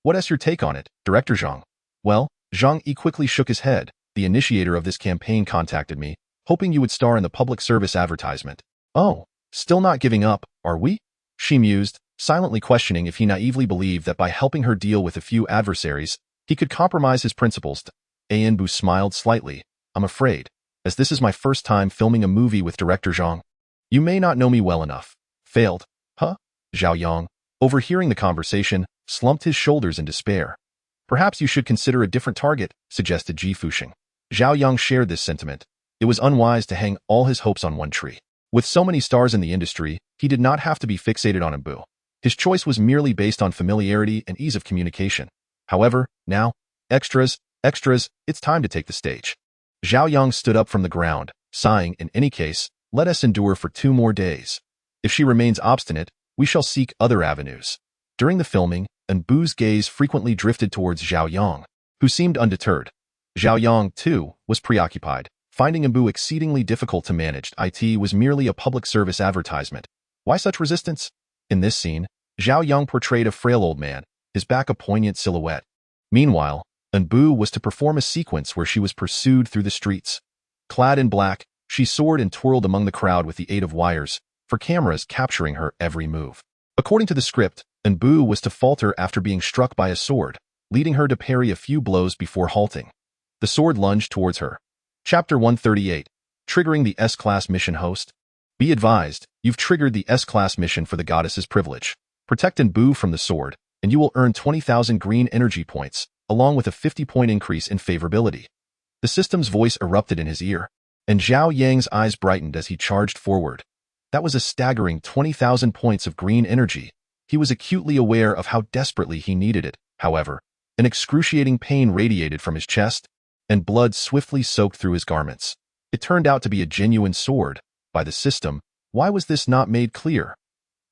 What is your take on it, Director Zhang?" "Well," Zhang Yi quickly shook his head, "the initiator of this campaign contacted me, hoping you would star in the public service advertisement." "Oh, still not giving up, are we?" She mused, silently questioning if he naively believed that by helping her deal with a few adversaries, he could compromise his principles. Umbu smiled slightly. "I'm afraid, as this is my first time filming a movie with Director Zhang, you may not know me well enough." "Failed, huh?" Zhao Yang, overhearing the conversation, slumped his shoulders in despair. "Perhaps you should consider a different target," suggested Ji Fuxing. Zhao Yang shared this sentiment. It was unwise to hang all his hopes on one tree. With so many stars in the industry, he did not have to be fixated on Umbu. His choice was merely based on familiarity and ease of communication. However, now, extras, it's time to take the stage. Zhao Yang stood up from the ground, sighing, "In any case, let us endure for 2 more days. If she remains obstinate, we shall seek other avenues." During the filming, Umbu's gaze frequently drifted towards Zhao Yang, who seemed undeterred. Zhao Yang, too, was preoccupied. Finding Nbu exceedingly difficult to manage, it was merely a public service advertisement. Why such resistance? In this scene, Zhao Yang portrayed a frail old man, his back a poignant silhouette. Meanwhile, Nbu was to perform a sequence where she was pursued through the streets. Clad in black, she soared and twirled among the crowd with the aid of wires, for cameras capturing her every move. According to the script, Nbu was to falter after being struck by a sword, leading her to parry a few blows before halting. The sword lunged towards her. Chapter 138. Triggering the S-Class Mission Host. Be advised, you've triggered the S-Class mission for the Goddess's Privilege. Protect Nbu from the sword, and you will earn 20,000 green energy points, along with a 50-point increase in favorability. The system's voice erupted in his ear, and Zhao Yang's eyes brightened as he charged forward. That was a staggering 20,000 points of green energy. He was acutely aware of how desperately he needed it. However, an excruciating pain radiated from his chest, and blood swiftly soaked through his garments. It turned out to be a genuine sword. By the system, why was this not made clear?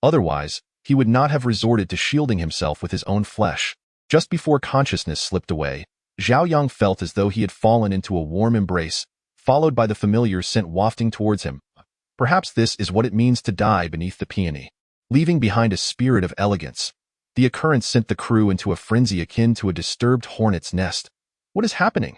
Otherwise, he would not have resorted to shielding himself with his own flesh. Just before consciousness slipped away, Zhao Yang felt as though he had fallen into a warm embrace, followed by the familiar scent wafting towards him. Perhaps this is what it means to die beneath the peony, leaving behind a spirit of elegance. The occurrence sent the crew into a frenzy akin to a disturbed hornet's nest. What is happening?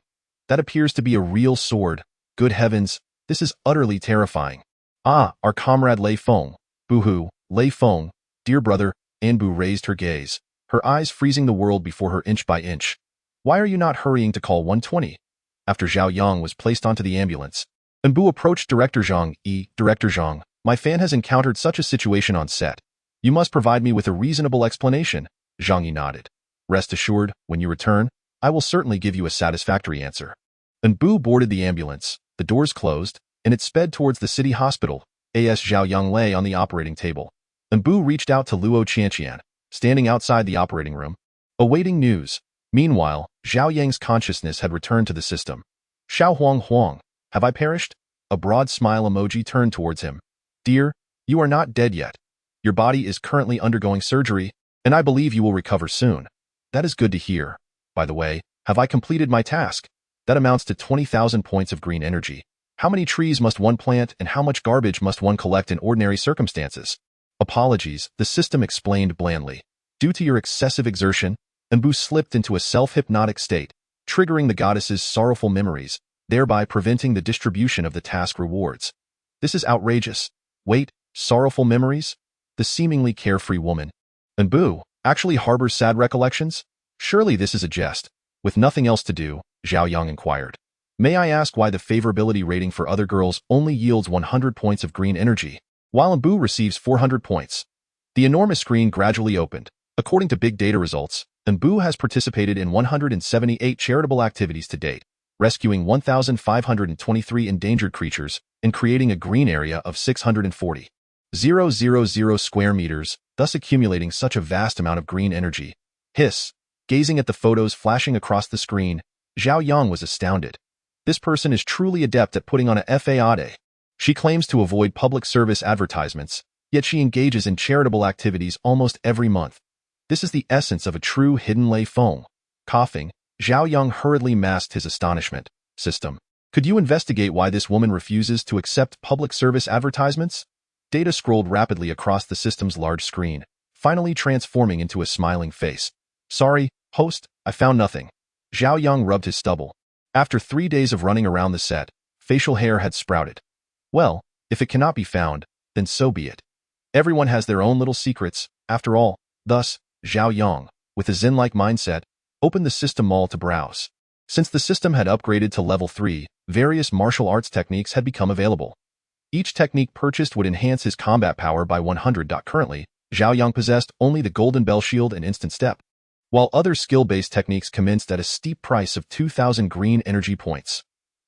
That appears to be a real sword. Good heavens, this is utterly terrifying. Ah, our comrade Lei Feng. Boo-hoo, Lei Feng, dear brother. Nbu raised her gaze, her eyes freezing the world before her inch by inch. Why are you not hurrying to call 120? After Zhao Yang was placed onto the ambulance, Nbu approached Director Zhang. Director Zhang, my fan has encountered such a situation on set. You must provide me with a reasonable explanation. Zhang Yi nodded. Rest assured, when you return, I will certainly give you a satisfactory answer. Nbu boarded the ambulance, the doors closed, and it sped towards the city hospital. As Zhao Yang lay on the operating table, Nbu reached out to Luo Qianqian, standing outside the operating room, awaiting news. Meanwhile, Zhao Yang's consciousness had returned to the system. Xiao Huang, have I perished? A broad smile emoji turned towards him. Dear, you are not dead yet. Your body is currently undergoing surgery, and I believe you will recover soon. That is good to hear. By the way, have I completed my task? That amounts to 20,000 points of green energy. How many trees must one plant and how much garbage must one collect in ordinary circumstances? Apologies, the system explained blandly. Due to your excessive exertion, Nbu slipped into a self-hypnotic state, triggering the goddess's sorrowful memories, thereby preventing the distribution of the task rewards. This is outrageous. Wait, sorrowful memories? The seemingly carefree woman, Nbu, actually harbors sad recollections? Surely this is a jest. With nothing else to do, Zhao Yang inquired. May I ask why the favorability rating for other girls only yields 100 points of green energy, while Nbu receives 400 points? The enormous screen gradually opened. According to big data results, Nbu has participated in 178 charitable activities to date, rescuing 1,523 endangered creatures and creating a green area of 640,000 square meters, thus accumulating such a vast amount of green energy. Hiss. Gazing at the photos flashing across the screen, Zhao Yang was astounded. This person is truly adept at putting on a faade. She claims to avoid public service advertisements, yet she engages in charitable activities almost every month. This is the essence of a true hidden Lei Feng. Coughing, Zhao Yang hurriedly masked his astonishment. System. Could you investigate why this woman refuses to accept public service advertisements? Data scrolled rapidly across the system's large screen, finally transforming into a smiling face. Sorry, host, I found nothing. Zhao Yang rubbed his stubble. After 3 days of running around the set, facial hair had sprouted. Well, if it cannot be found, then so be it. Everyone has their own little secrets, after all. Thus, Zhao Yang, with a zen-like mindset, opened the system mall to browse. Since the system had upgraded to level 3, various martial arts techniques had become available. Each technique purchased would enhance his combat power by 100. Currently, Zhao Yang possessed only the Golden Bell Shield and Instant Step, while other skill-based techniques commenced at a steep price of 2,000 green energy points.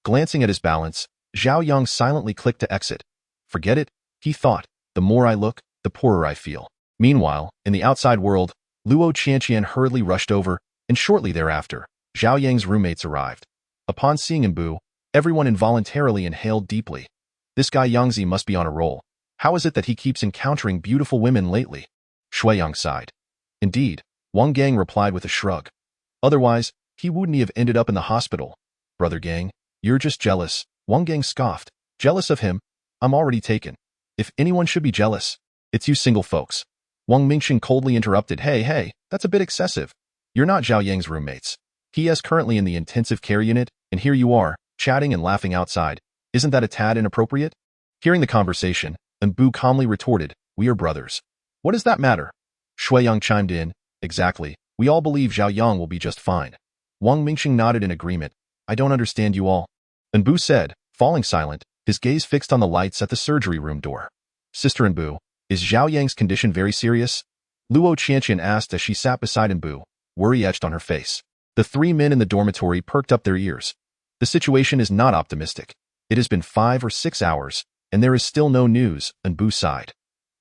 Glancing at his balance, Zhao Yang silently clicked to exit. Forget it, he thought. The more I look, the poorer I feel. Meanwhile, in the outside world, Luo Qianqian hurriedly rushed over, and shortly thereafter, Zhao Yang's roommates arrived. Upon seeing Nbu, everyone involuntarily inhaled deeply. This guy Yangzi must be on a roll. How is it that he keeps encountering beautiful women lately? Shui Yang sighed. Indeed, Wang Gang replied with a shrug. Otherwise, he wouldn't have ended up in the hospital. Brother Gang, you're just jealous. Wang Gang scoffed. Jealous of him? I'm already taken. If anyone should be jealous, it's you single folks. Wang Mingxing coldly interrupted. Hey, that's a bit excessive. You're not Zhao Yang's roommates. He is currently in the intensive care unit, and here you are, chatting and laughing outside. Isn't that a tad inappropriate? Hearing the conversation, Bu calmly retorted, we are brothers. What does that matter? Shui Yang chimed in, exactly. We all believe Zhao Yang will be just fine. Wang Mingxing nodded in agreement. I don't understand you all. Bu said, falling silent, his gaze fixed on the lights at the surgery room door. Sister Bu, is Zhao Yang's condition very serious? Luo Qianqian asked as she sat beside Bu, worry etched on her face. The three men in the dormitory perked up their ears. The situation is not optimistic. It has been 5 or 6 hours, and there is still no news, Bu sighed.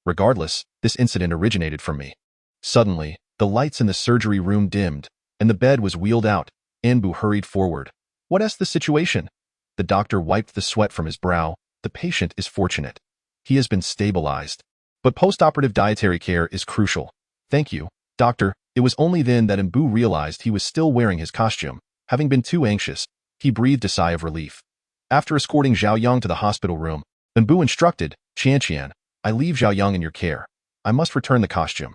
Regardless, this incident originated from me. Suddenly, the lights in the surgery room dimmed, and the bed was wheeled out. Bu hurried forward. What is the situation? The doctor wiped the sweat from his brow. The patient is fortunate. He has been stabilized. But post-operative dietary care is crucial. Thank you, doctor. It was only then that Bu realized he was still wearing his costume. Having been too anxious, he breathed a sigh of relief. After escorting Zhao Yang to the hospital room, Bu instructed, Qianqian, I leave Zhao Yang in your care. I must return the costume.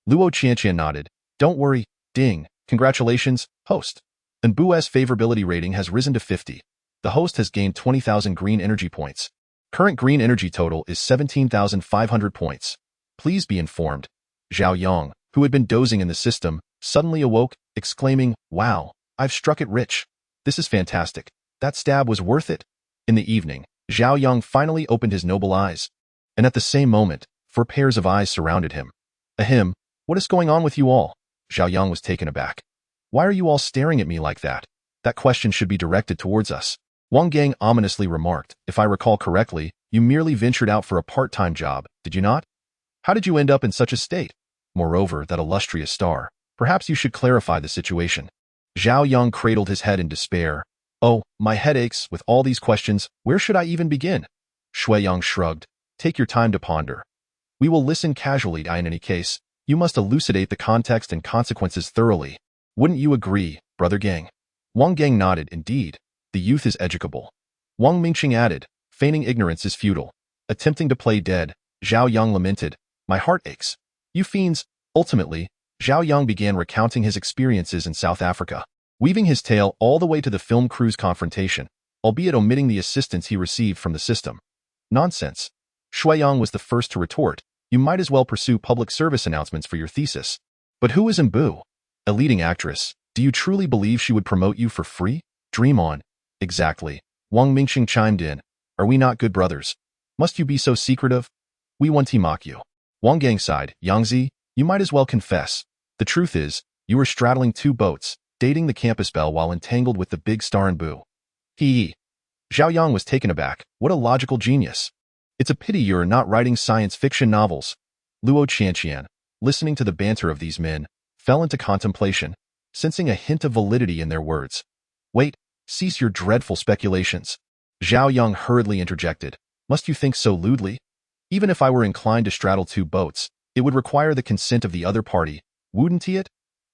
Luo Qianqian nodded. Don't worry, ding. Congratulations, host. Bu's favorability rating has risen to 50. The host has gained 20,000 green energy points. Current green energy total is 17,500 points. Please be informed. Zhao Yang, who had been dozing in the system, suddenly awoke, exclaiming, wow, I've struck it rich. This is fantastic. That stab was worth it. In the evening, Zhao Yang finally opened his noble eyes. And at the same moment, 4 pairs of eyes surrounded him. Ahem, what is going on with you all? Zhao Yang was taken aback. Why are you all staring at me like that? That question should be directed towards us. Wang Gang ominously remarked, if I recall correctly, you merely ventured out for a part-time job, did you not? How did you end up in such a state? Moreover, that illustrious star. Perhaps you should clarify the situation. Zhao Yang cradled his head in despair. Oh, my head aches with all these questions. Where should I even begin? Shui Yang shrugged. Take your time to ponder. We will listen casually. In any case, you must elucidate the context and consequences thoroughly. Wouldn't you agree, Brother Gang? Wang Gang nodded. Indeed, the youth is educable. Wang Mingxing added, feigning ignorance is futile. Attempting to play dead, Zhao Yang lamented, my heart aches. You fiends. Ultimately, Zhao Yang began recounting his experiences in South Africa, weaving his tale all the way to the film crew's confrontation, albeit omitting the assistance he received from the system. Nonsense. Shui Yang was the first to retort, you might as well pursue public service announcements for your thesis. But who is Bu? A leading actress. Do you truly believe she would promote you for free? Dream on. Exactly. Wang Mingxing chimed in. Are we not good brothers? Must you be so secretive? We want to mock you. Wang Gang sighed. Yangzi, you might as well confess. The truth is, you were straddling 2 boats, dating the campus belle while entangled with the big star in Bu. He. Zhao Yang was taken aback. What a logical genius. It's a pity you're not writing science fiction novels. Luo Qianqian, listening to the banter of these men, fell into contemplation, sensing a hint of validity in their words. Wait, cease your dreadful speculations. Zhao Yang hurriedly interjected. Must you think so lewdly? Even if I were inclined to straddle 2 boats, it would require the consent of the other party. Wouldn't it?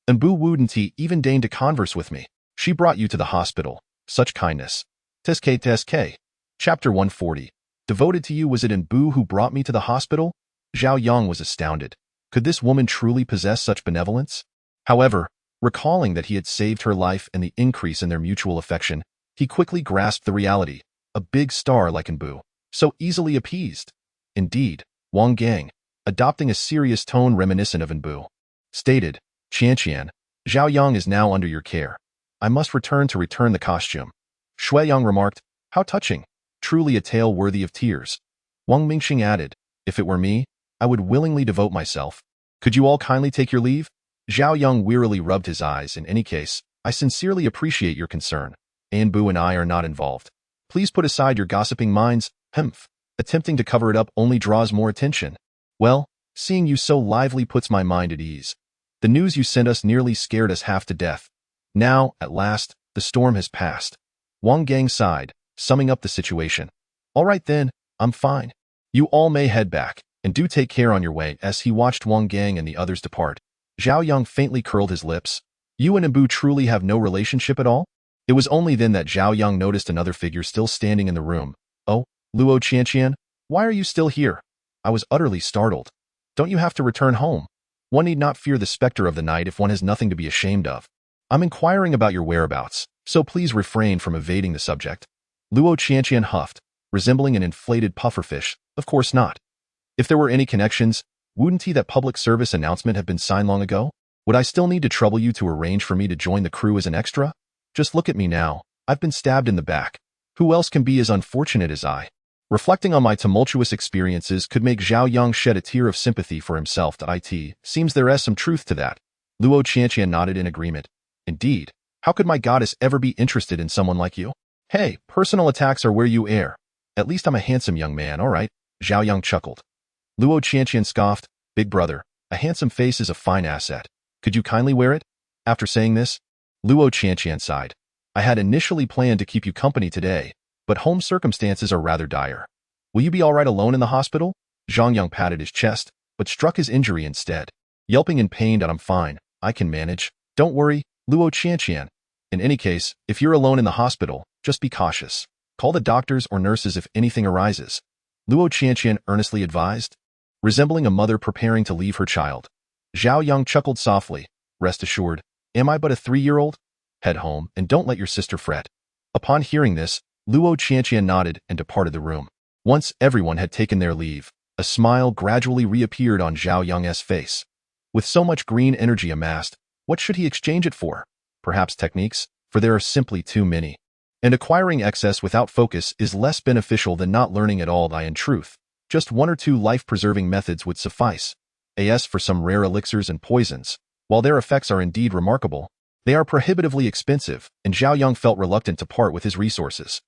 And Bu wouldn't even deign to converse with me. She brought you to the hospital. Such kindness. Teske. Chapter 140. Devoted to you was it Bu who brought me to the hospital? Zhao Yang was astounded. Could this woman truly possess such benevolence? However, recalling that he had saved her life and the increase in their mutual affection, he quickly grasped the reality. A big star like Bu, so easily appeased. Indeed, Wang Gang, adopting a serious tone reminiscent of Bu, stated, Qianqian, Zhao Yang is now under your care. I must return the costume. Shui Yang remarked, how touching, truly a tale worthy of tears. Wang Mingxing added, if it were me, I would willingly devote myself. Could you all kindly take your leave? Zhao Yang wearily rubbed his eyes. In any case, I sincerely appreciate your concern. Bu and I are not involved. Please put aside your gossiping minds. Humph. Attempting to cover it up only draws more attention. Well, seeing you so lively puts my mind at ease. The news you sent us nearly scared us half to death. Now, at last, the storm has passed. Wang Gang sighed, summing up the situation. All right then, I'm fine. You all may head back, and do take care on your way. As he watched Wang Gang and the others depart, Zhao Yang faintly curled his lips. You and Bu truly have no relationship at all? It was only then that Zhao Yang noticed another figure still standing in the room. Oh, Luo Qianqian, why are you still here? I was utterly startled. Don't you have to return home? One need not fear the specter of the night if one has nothing to be ashamed of. I'm inquiring about your whereabouts, so please refrain from evading the subject. Luo Qianqian huffed, resembling an inflated pufferfish. Of course not. If there were any connections, wouldn't that public service announcement have been signed long ago? Would I still need to trouble you to arrange for me to join the crew as an extra? Just look at me now. I've been stabbed in the back. Who else can be as unfortunate as I? Reflecting on my tumultuous experiences could make Zhao Yang shed a tear of sympathy for himself. It seems there is some truth to that. Luo Qianqian nodded in agreement. Indeed. How could my goddess ever be interested in someone like you? Hey, personal attacks are where you err. At least I'm a handsome young man, all right. Zhao Yang chuckled. Luo Qianqian scoffed. Big brother, a handsome face is a fine asset. Could you kindly wear it? After saying this, Luo Qianqian sighed. I had initially planned to keep you company today, but home circumstances are rather dire. Will you be all right alone in the hospital? Zhang Yang patted his chest, but struck his injury instead. Yelping in pain that I'm fine, I can manage. Don't worry, Luo Qianqian. In any case, if you're alone in the hospital, just be cautious. Call the doctors or nurses if anything arises. Luo Qianqian earnestly advised, resembling a mother preparing to leave her child. Zhao Yang chuckled softly. Rest assured, am I but a 3-year-old? Head home and don't let your sister fret. Upon hearing this, Luo Qianqian nodded and departed the room. Once everyone had taken their leave, a smile gradually reappeared on Zhao Yang's face. With so much green energy amassed, what should he exchange it for? Perhaps techniques, for there are simply too many. And acquiring excess without focus is less beneficial than not learning at all. In truth, just 1 or 2 life-preserving methods would suffice. As for some rare elixirs and poisons, while their effects are indeed remarkable, they are prohibitively expensive, and Zhao Yang felt reluctant to part with his resources.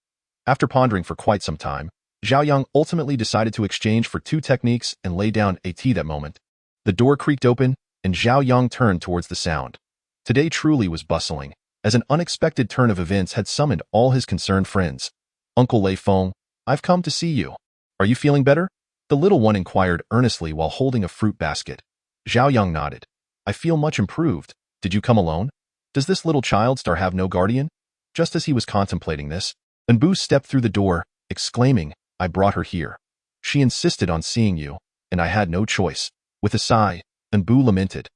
After pondering for quite some time, Zhao Yang ultimately decided to exchange for 2 techniques and lay down a tea that moment. The door creaked open, and Zhao Yang turned towards the sound. Today truly was bustling, as an unexpected turn of events had summoned all his concerned friends. Uncle Lei Feng, I've come to see you. Are you feeling better? The little one inquired earnestly while holding a fruit basket. Zhao Yang nodded. I feel much improved. Did you come alone? Does this little child star have no guardian? Just as he was contemplating this, Enbu stepped through the door, exclaiming, I brought her here. She insisted on seeing you, and I had no choice. With a sigh, Enbu lamented.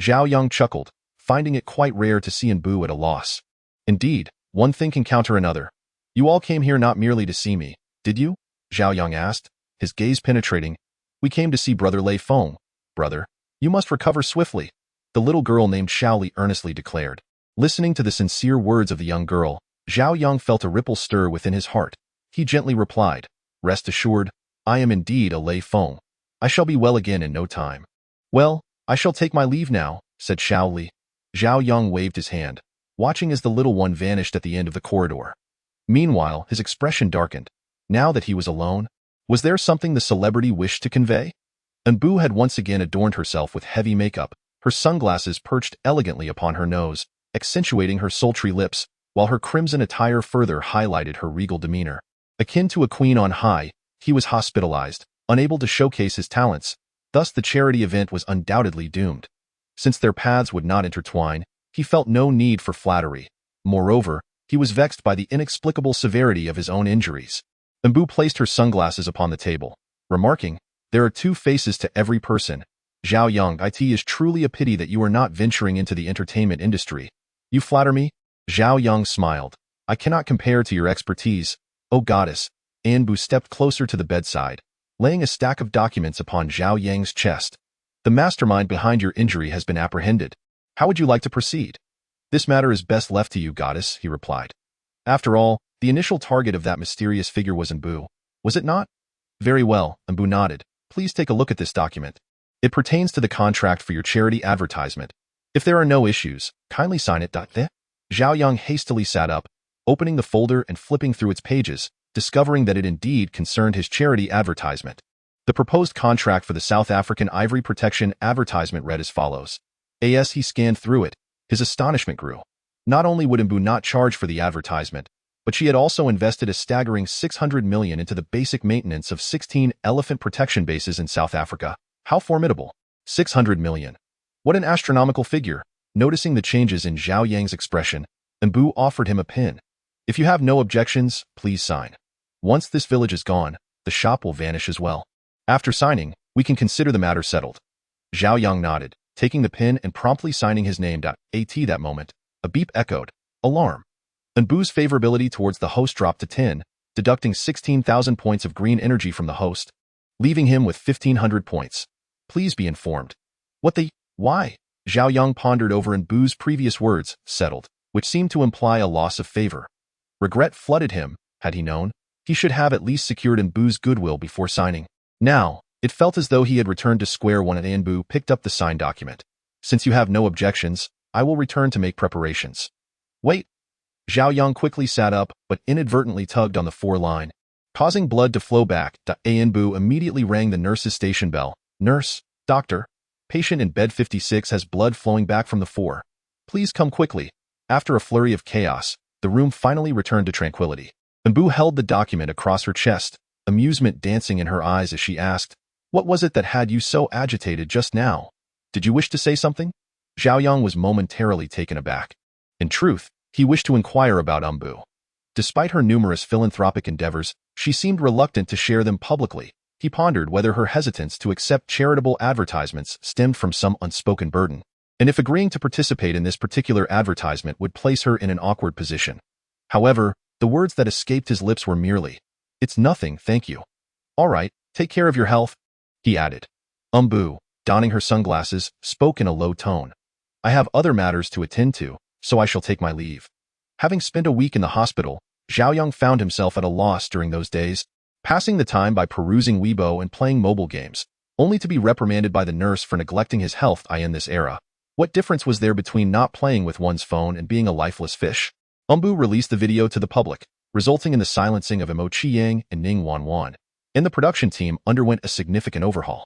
Zhao Yang chuckled, finding it quite rare to see Enbu at a loss. Indeed, one thing can counter another. You all came here not merely to see me, did you? Zhao Yang asked, his gaze penetrating. We came to see Brother Lei Feng. Brother, you must recover swiftly, the little girl named Shaoli earnestly declared. Listening to the sincere words of the young girl, Zhao Yang felt a ripple stir within his heart. He gently replied, Rest assured, I am indeed a Lei Feng. I shall be well again in no time. Well, I shall take my leave now, said Shaoli. Zhao Yang waved his hand, watching as the little one vanished at the end of the corridor. Meanwhile, his expression darkened. Now that he was alone, was there something the celebrity wished to convey? Enbu had once again adorned herself with heavy makeup, her sunglasses perched elegantly upon her nose, accentuating her sultry lips, while her crimson attire further highlighted her regal demeanor. Akin to a queen on high, he was hospitalized, unable to showcase his talents, thus the charity event was undoubtedly doomed. Since their paths would not intertwine, he felt no need for flattery. Moreover, he was vexed by the inexplicable severity of his own injuries. Enbu placed her sunglasses upon the table, remarking, There are 2 faces to every person. Zhao Yang, it is truly a pity that you are not venturing into the entertainment industry. You flatter me? Zhao Yang smiled. I cannot compare to your expertise, O goddess. Enbu stepped closer to the bedside, laying a stack of documents upon Zhao Yang's chest. The mastermind behind your injury has been apprehended. How would you like to proceed? This matter is best left to you, goddess, he replied. After all, the initial target of that mysterious figure was Enbu, was it not? Very well, Enbu nodded. Please take a look at this document. It pertains to the contract for your charity advertisement. If there are no issues, kindly sign it. Zhao Yang hastily sat up, opening the folder and flipping through its pages, discovering that it indeed concerned his charity advertisement. The proposed contract for the South African Ivory Protection advertisement read as follows. As he scanned through it, his astonishment grew. Not only would Enbu not charge for the advertisement, but she had also invested a staggering 600 million into the basic maintenance of 16 elephant protection bases in South Africa. How formidable! 600 million. What an astronomical figure! Noticing the changes in Zhao Yang's expression, and Bu offered him a pin. If you have no objections, please sign. Once this village is gone, the shop will vanish as well. After signing, we can consider the matter settled. Zhao Yang nodded, taking the pin and promptly signing his name. At that moment, a beep echoed. Alarm. And Bu's favorability towards the host dropped to 10, deducting 16,000 points of green energy from the host, leaving him with 1,500 points. Please be informed. Why? Zhao Yang pondered over and Bu's previous words, settled, which seemed to imply a loss of favor. Regret flooded him. Had he known, he should have at least secured in Bu's goodwill before signing. Now, it felt as though he had returned to square one, and Bu picked up the signed document. Since you have no objections, I will return to make preparations. Wait. Zhao Yang quickly sat up, but inadvertently tugged on the 4 line, causing blood to flow back. Bu immediately rang the nurse's station bell. Nurse, doctor, patient in bed 56 has blood flowing back from the 4. Please come quickly. After a flurry of chaos, the room finally returned to tranquility. Bu held the document across her chest, amusement dancing in her eyes as she asked, "What was it that had you so agitated just now? Did you wish to say something?" Zhao Yang was momentarily taken aback. In truth, he wished to inquire about Bu. Despite her numerous philanthropic endeavors, she seemed reluctant to share them publicly. He pondered whether her hesitance to accept charitable advertisements stemmed from some unspoken burden, and if agreeing to participate in this particular advertisement would place her in an awkward position. However, the words that escaped his lips were merely, "It's nothing, thank you." "All right, take care of your health," he added. Bu, donning her sunglasses, spoke in a low tone. "I have other matters to attend to, so I shall take my leave." Having spent a week in the hospital, Zhao Yang found himself at a loss during those days, passing the time by perusing Weibo and playing mobile games, only to be reprimanded by the nurse for neglecting his health. In this era, what difference was there between not playing with one's phone and being a lifeless fish? Bu released the video to the public, resulting in the silencing of Mo Qiyang and Ning Wanwan, and the production team underwent a significant overhaul.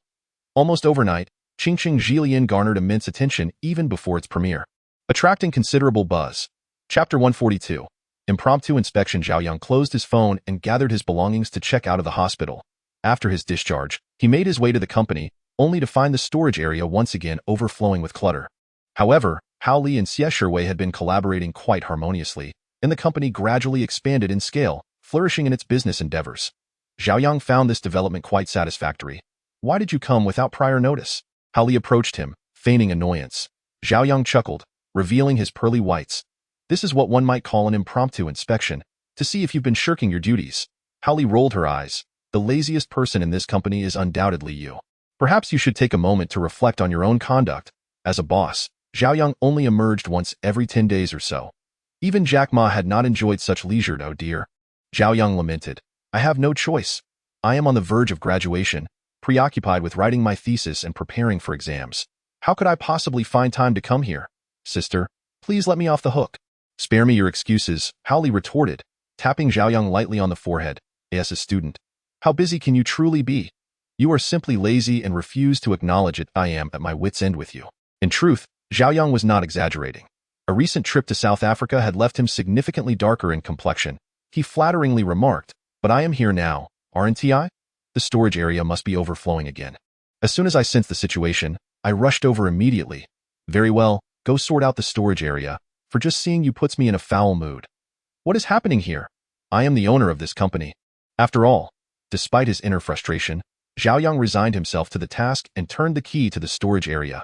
Almost overnight, Qingqing Jilian garnered immense attention even before its premiere, attracting considerable buzz. Chapter 142. Impromptu inspection. Zhao Yang closed his phone and gathered his belongings to check out of the hospital. After his discharge, he made his way to the company, only to find the storage area once again overflowing with clutter. However, Hao Li and Xie Shuwei had been collaborating quite harmoniously, and the company gradually expanded in scale, flourishing in its business endeavors. Zhao Yang found this development quite satisfactory. "Why did you come without prior notice?" Hao Li approached him, feigning annoyance. Zhao Yang chuckled, revealing his pearly whites. "This is what one might call an impromptu inspection, to see if you've been shirking your duties." Hao Li rolled her eyes. "The laziest person in this company is undoubtedly you. Perhaps you should take a moment to reflect on your own conduct. As a boss, Zhao Yang only emerged once every 10 days or so. Even Jack Ma had not enjoyed such leisure. "Oh dear," Zhao Yang lamented. "I have no choice. I am on the verge of graduation, preoccupied with writing my thesis and preparing for exams. How could I possibly find time to come here? Sister, please let me off the hook." "Spare me your excuses," Hao Li retorted, tapping Zhao Yang lightly on the forehead. "As a student, how busy can you truly be? You are simply lazy and refuse to acknowledge it. I am at my wit's end with you." In truth, Zhao Yang was not exaggerating. A recent trip to South Africa had left him significantly darker in complexion. He flatteringly remarked, "But I am here now, aren't I? The storage area must be overflowing again." As soon as I sensed the situation, I rushed over immediately. "Very well, go sort out the storage area, for just seeing you puts me in a foul mood. What is happening here? I am the owner of this company." After all, despite his inner frustration, Zhao Yang resigned himself to the task and turned the key to the storage area.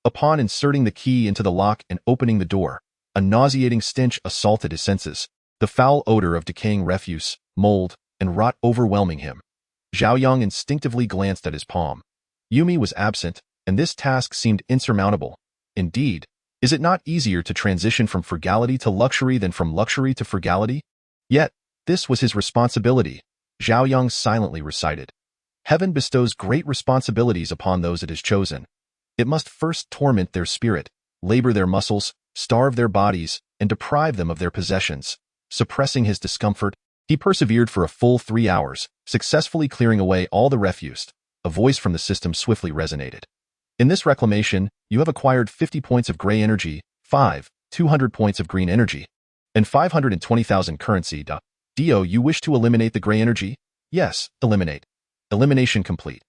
Upon inserting the key into the lock and opening the door, a nauseating stench assaulted his senses, the foul odor of decaying refuse, mold, and rot overwhelming him. Zhao Yang instinctively glanced at his palm. Yumi was absent, and this task seemed insurmountable. Indeed, is it not easier to transition from frugality to luxury than from luxury to frugality? Yet, this was his responsibility, Zhao Yang silently recited. Heaven bestows great responsibilities upon those it has chosen. It must first torment their spirit, labor their muscles, starve their bodies, and deprive them of their possessions. Suppressing his discomfort, he persevered for a full 3 hours, successfully clearing away all the refuse. A voice from the system swiftly resonated. "In this reclamation, you have acquired 50 points of gray energy, 200 points of green energy, and 520,000 currency. You wish to eliminate the gray energy? Yes, eliminate. Elimination complete.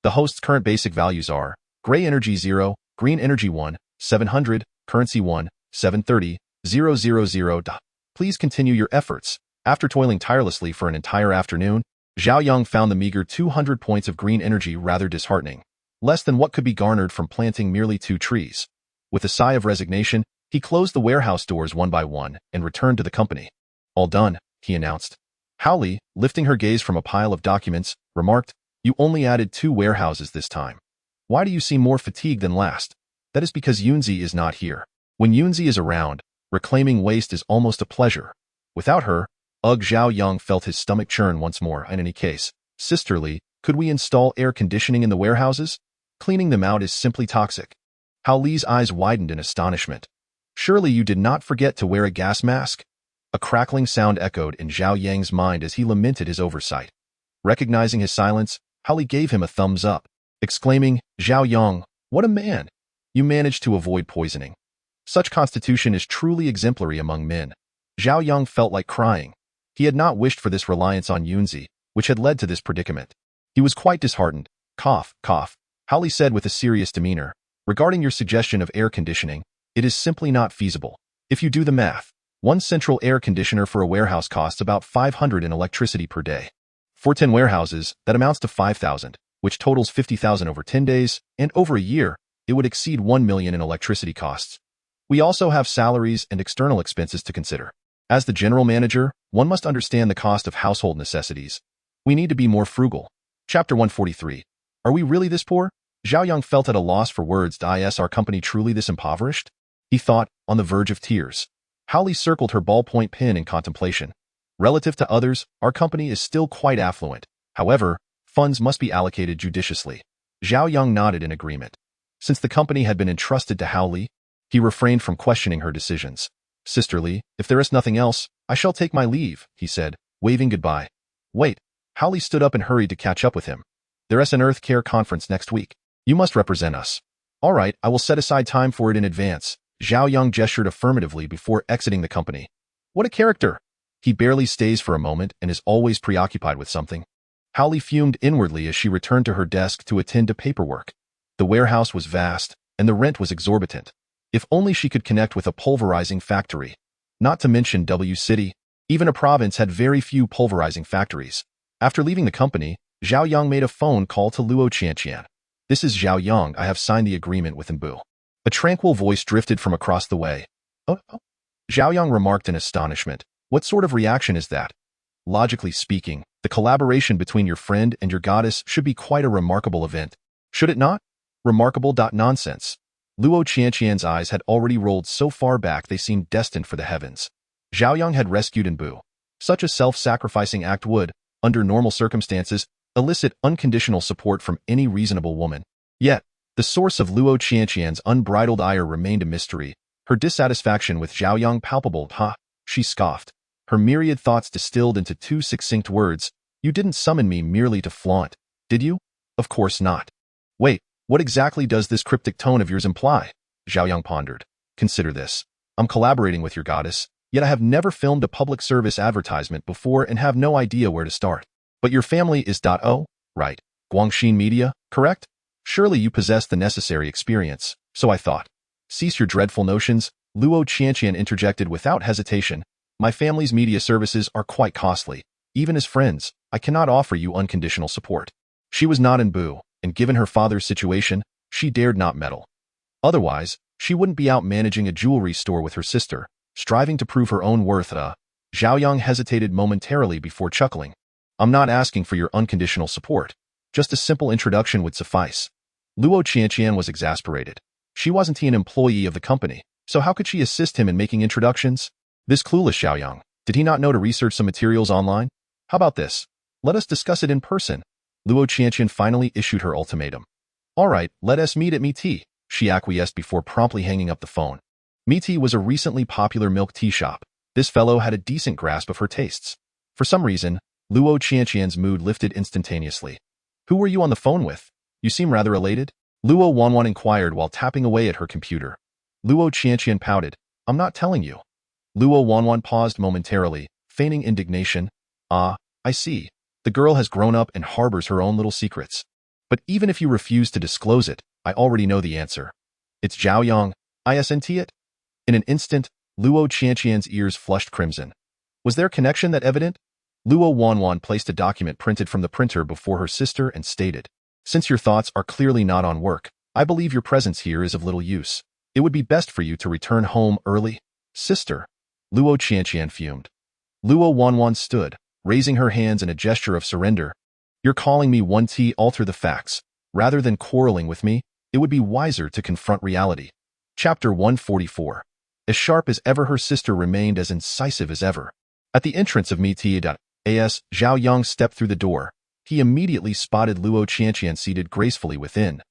The host's current basic values are gray energy 0, green energy 1, 700, currency 1, 730, 000. Please continue your efforts. After toiling tirelessly for an entire afternoon, Zhao Yang found the meager 200 points of green energy rather disheartening, less than what could be garnered from planting merely 2 trees. With a sigh of resignation, he closed the warehouse doors one by one and returned to the company. All done, he announced. Howley, lifting her gaze from a pile of documents, remarked, "You only added 2 warehouses this time. Why do you seem more fatigued than last?" "That is because Yunzi is not here. When Yunzi is around, reclaiming waste is almost a pleasure. Without her," Zhao Yang felt his stomach churn once more. "In any case, sisterly, could we install air conditioning in the warehouses? Cleaning them out is simply toxic." Hao Li's eyes widened in astonishment. "Surely you did not forget to wear a gas mask?" A crackling sound echoed in Zhao Yang's mind as he lamented his oversight. Recognizing his silence, Hao Li gave him a thumbs up, exclaiming, "Zhao Yang, what a man! You managed to avoid poisoning. Such constitution is truly exemplary among men." Zhao Yang felt like crying. He had not wished for this reliance on Yunzi, which had led to this predicament. He was quite disheartened. Cough, cough. Hao Li said with a serious demeanor, "Regarding your suggestion of air conditioning, it is simply not feasible. If you do the math, 1 central air conditioner for a warehouse costs about 500 in electricity per day. For 10 warehouses, that amounts to 5,000, which totals 50,000 over 10 days, and over a year, it would exceed 1 million in electricity costs. We also have salaries and external expenses to consider. As the general manager, one must understand the cost of household necessities. We need to be more frugal." Chapter 143. Are we really this poor? Zhao Yang felt at a loss for words. Is our company truly this impoverished? He thought, on the verge of tears. Hao Li circled her ballpoint pen in contemplation. Relative to others, our company is still quite affluent. However, funds must be allocated judiciously. Zhao Yang nodded in agreement. Since the company had been entrusted to Hao Li, he refrained from questioning her decisions. "Sisterly, if there is nothing else, I shall take my leave," he said, waving goodbye. "Wait." Hao Li stood up and hurried to catch up with him. "There is an Earth Care conference next week. You must represent us." "All right, I will set aside time for it in advance." Zhao Yang gestured affirmatively before exiting the company. What a character! He barely stays for a moment and is always preoccupied with something. Hao Li fumed inwardly as she returned to her desk to attend to paperwork. The warehouse was vast, and the rent was exorbitant. If only she could connect with a pulverizing factory. Not to mention W City, even a province had very few pulverizing factories. After leaving the company, Zhao Yang made a phone call to Luo Qianqian. "This is Zhao Yang. I have signed the agreement with Mbu." A tranquil voice drifted from across the way. Oh. Zhao Yang remarked in astonishment. "What sort of reaction is that? Logically speaking, the collaboration between your friend and your goddess should be quite a remarkable event. Should it not? Remarkable. Nonsense." Luo Qianqian's eyes had already rolled so far back they seemed destined for the heavens. Zhao Yang had rescued Mbu. Such a self-sacrificing act would, under normal circumstances, elicit unconditional support from any reasonable woman. Yet, the source of Luo Qianqian's unbridled ire remained a mystery, her dissatisfaction with Zhao Yang palpable. "Ha," she scoffed. Her myriad thoughts distilled into 2 succinct words. "You didn't summon me merely to flaunt, did you? Of course not." "Wait, what exactly does this cryptic tone of yours imply?" Zhao Yang pondered. "Consider this. I'm collaborating with your goddess, yet I have never filmed a public service advertisement before and have no idea where to start. But your family is right? Guangxin Media, correct? Surely you possess the necessary experience, so I thought." "Cease your dreadful notions," Luo Qianqian interjected without hesitation. "My family's media services are quite costly. Even as friends, I cannot offer you unconditional support." She was not in Mbu, and given her father's situation, she dared not meddle. Otherwise, she wouldn't be out managing a jewelry store with her sister, striving to prove her own worth. Zhao Yang hesitated momentarily before chuckling. "I'm not asking for your unconditional support. Just a simple introduction would suffice." Luo Qianqian was exasperated. She wasn't an employee of the company, so how could she assist him in making introductions? This clueless Zhao Yang, did he not know to research some materials online? "How about this? Let us discuss it in person." Luo Qianqian finally issued her ultimatum. "All right, let us meet at Mi Tea," she acquiesced before promptly hanging up the phone. Mi Tea was a recently popular milk tea shop. This fellow had a decent grasp of her tastes. For some reason, Luo Qianqian's mood lifted instantaneously. "Who were you on the phone with? You seem rather elated?" Luo Wanwan inquired while tapping away at her computer. Luo Qianqian pouted. "I'm not telling you." Luo Wanwan paused momentarily, feigning indignation. "Ah, I see. The girl has grown up and harbors her own little secrets. But even if you refuse to disclose it, I already know the answer. It's Zhao Yang, isn't it?" In an instant, Luo Qianqian's ears flushed crimson. Was their connection that evident? Luo Wanwan placed a document printed from the printer before her sister and stated, "Since your thoughts are clearly not on work, I believe your presence here is of little use. It would be best for you to return home early." "Sister," Luo Qianqian fumed. Luo Wanwan stood, raising her hands in a gesture of surrender. "You're calling me 1T, alter the facts. Rather than quarreling with me, it would be wiser to confront reality." Chapter 144. As sharp as ever, her sister remained as incisive as ever. At the entrance of As Zhao Yang stepped through the door, he immediately spotted Luo Qianqian seated gracefully within.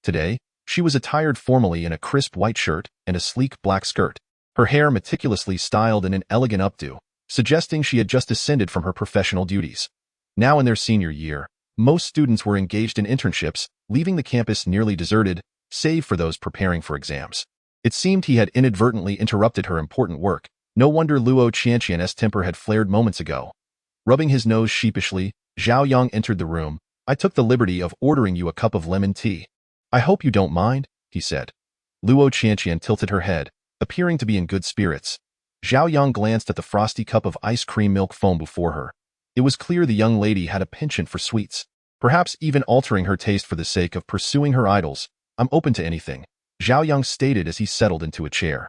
Today, she was attired formally in a crisp white shirt and a sleek black skirt, her hair meticulously styled in an elegant updo, suggesting she had just ascended from her professional duties. Now in their senior year, most students were engaged in internships, leaving the campus nearly deserted, save for those preparing for exams. It seemed he had inadvertently interrupted her important work. No wonder Luo Qianqian's temper had flared moments ago. Rubbing his nose sheepishly, Zhao Yang entered the room. "I took the liberty of ordering you a cup of lemon tea. I hope you don't mind," he said. Luo Qianqian tilted her head, appearing to be in good spirits. Zhao Yang glanced at the frosty cup of ice cream milk foam before her. It was clear the young lady had a penchant for sweets, perhaps even altering her taste for the sake of pursuing her idols. "I'm open to anything," Zhao Yang stated as he settled into a chair.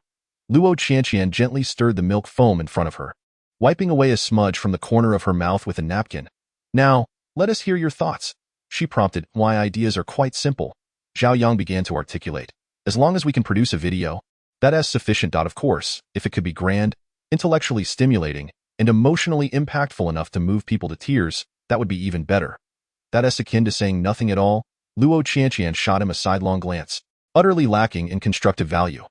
Luo Qianqian gently stirred the milk foam in front of her, wiping away a smudge from the corner of her mouth with a napkin. "Now, let us hear your thoughts," she prompted. "My ideas are quite simple," Zhao Yang began to articulate. "As long as we can produce a video, that's sufficient. Of course, if it could be grand, intellectually stimulating, and emotionally impactful enough to move people to tears, that would be even better." "That's akin to saying nothing at all," Luo Qianqian shot him a sidelong glance, utterly lacking in constructive value.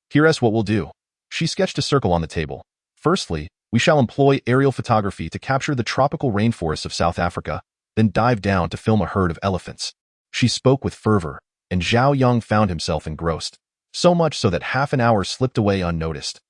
"Here's what we'll do." She sketched a circle on the table. "Firstly, we shall employ aerial photography to capture the tropical rainforests of South Africa, then dive down to film a herd of elephants." She spoke with fervor, and Zhao Yang found himself engrossed, so much so that half an hour slipped away unnoticed.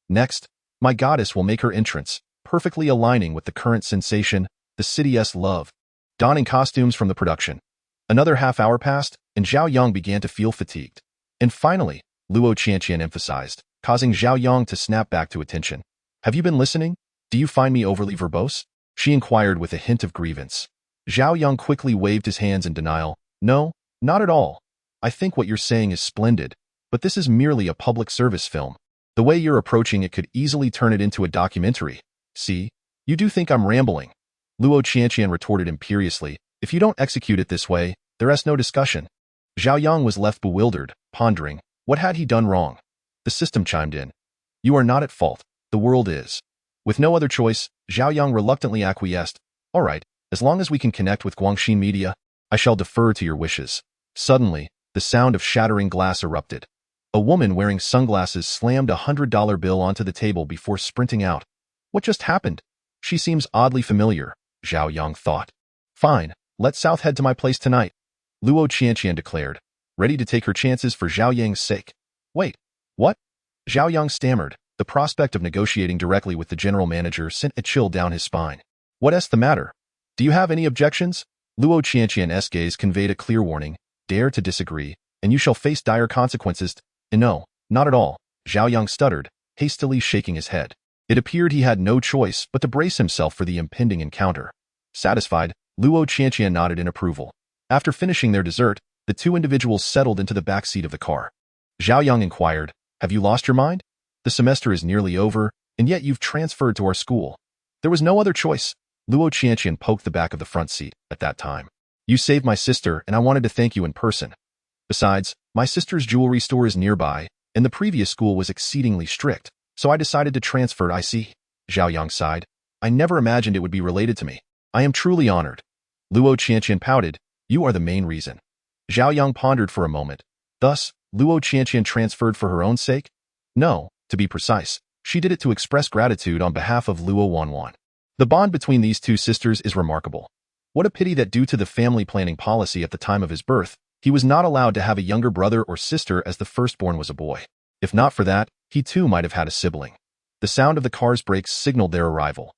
"Next, my goddess will make her entrance, perfectly aligning with the current sensation, the city's love." Donning costumes from the production. Another half hour passed, and Zhao Yang began to feel fatigued. "And finally," Luo Qianqian emphasized, causing Zhao Yang to snap back to attention, "have you been listening? Do you find me overly verbose?" she inquired with a hint of grievance. Zhao Yang quickly waved his hands in denial. "No, not at all. I think what you're saying is splendid, but this is merely a public service film. The way you're approaching it could easily turn it into a documentary. See, you do think I'm rambling," Luo Qianqian retorted imperiously. "If you don't execute it this way, there's no discussion." Zhao Yang was left bewildered, pondering, what had he done wrong? The system chimed in. "You are not at fault. The world is." With no other choice, Zhao Yang reluctantly acquiesced. "All right, as long as we can connect with Guangxin Media, I shall defer to your wishes." Suddenly, the sound of shattering glass erupted. A woman wearing sunglasses slammed $100 bill onto the table before sprinting out. What just happened? She seems oddly familiar, Zhao Yang thought. "Fine, let South head to my place tonight," Luo Qianqian declared, ready to take her chances for Zhao Yang's sake. "Wait, what?" Zhao Yang stammered. The prospect of negotiating directly with the general manager sent a chill down his spine. "What's the matter? Do you have any objections?" Luo Qianqian's gaze conveyed a clear warning. "Dare to disagree, and you shall face dire consequences." "No, not at all," Zhao Yang stuttered, hastily shaking his head. It appeared he had no choice but to brace himself for the impending encounter. Satisfied, Luo Qianqian nodded in approval. After finishing their dessert, the two individuals settled into the back seat of the car. Zhao Yang inquired, "Have you lost your mind? The semester is nearly over, and yet you've transferred to our school." "There was no other choice." Luo Qianqian poked the back of the front seat at that time. "You saved my sister, and I wanted to thank you in person. Besides, my sister's jewelry store is nearby, and the previous school was exceedingly strict, so I decided to transfer." "I see," Zhao Yang sighed. "I never imagined it would be related to me. I am truly honored." Luo Qianqian pouted. "You are the main reason." Zhao Yang pondered for a moment. Thus, Luo Qianqian transferred for her own sake? No, to be precise, she did it to express gratitude on behalf of Luo Wanwan. The bond between these two sisters is remarkable. What a pity that due to the family planning policy at the time of his birth, he was not allowed to have a younger brother or sister as the firstborn was a boy. If not for that, he too might have had a sibling. The sound of the car's brakes signaled their arrival.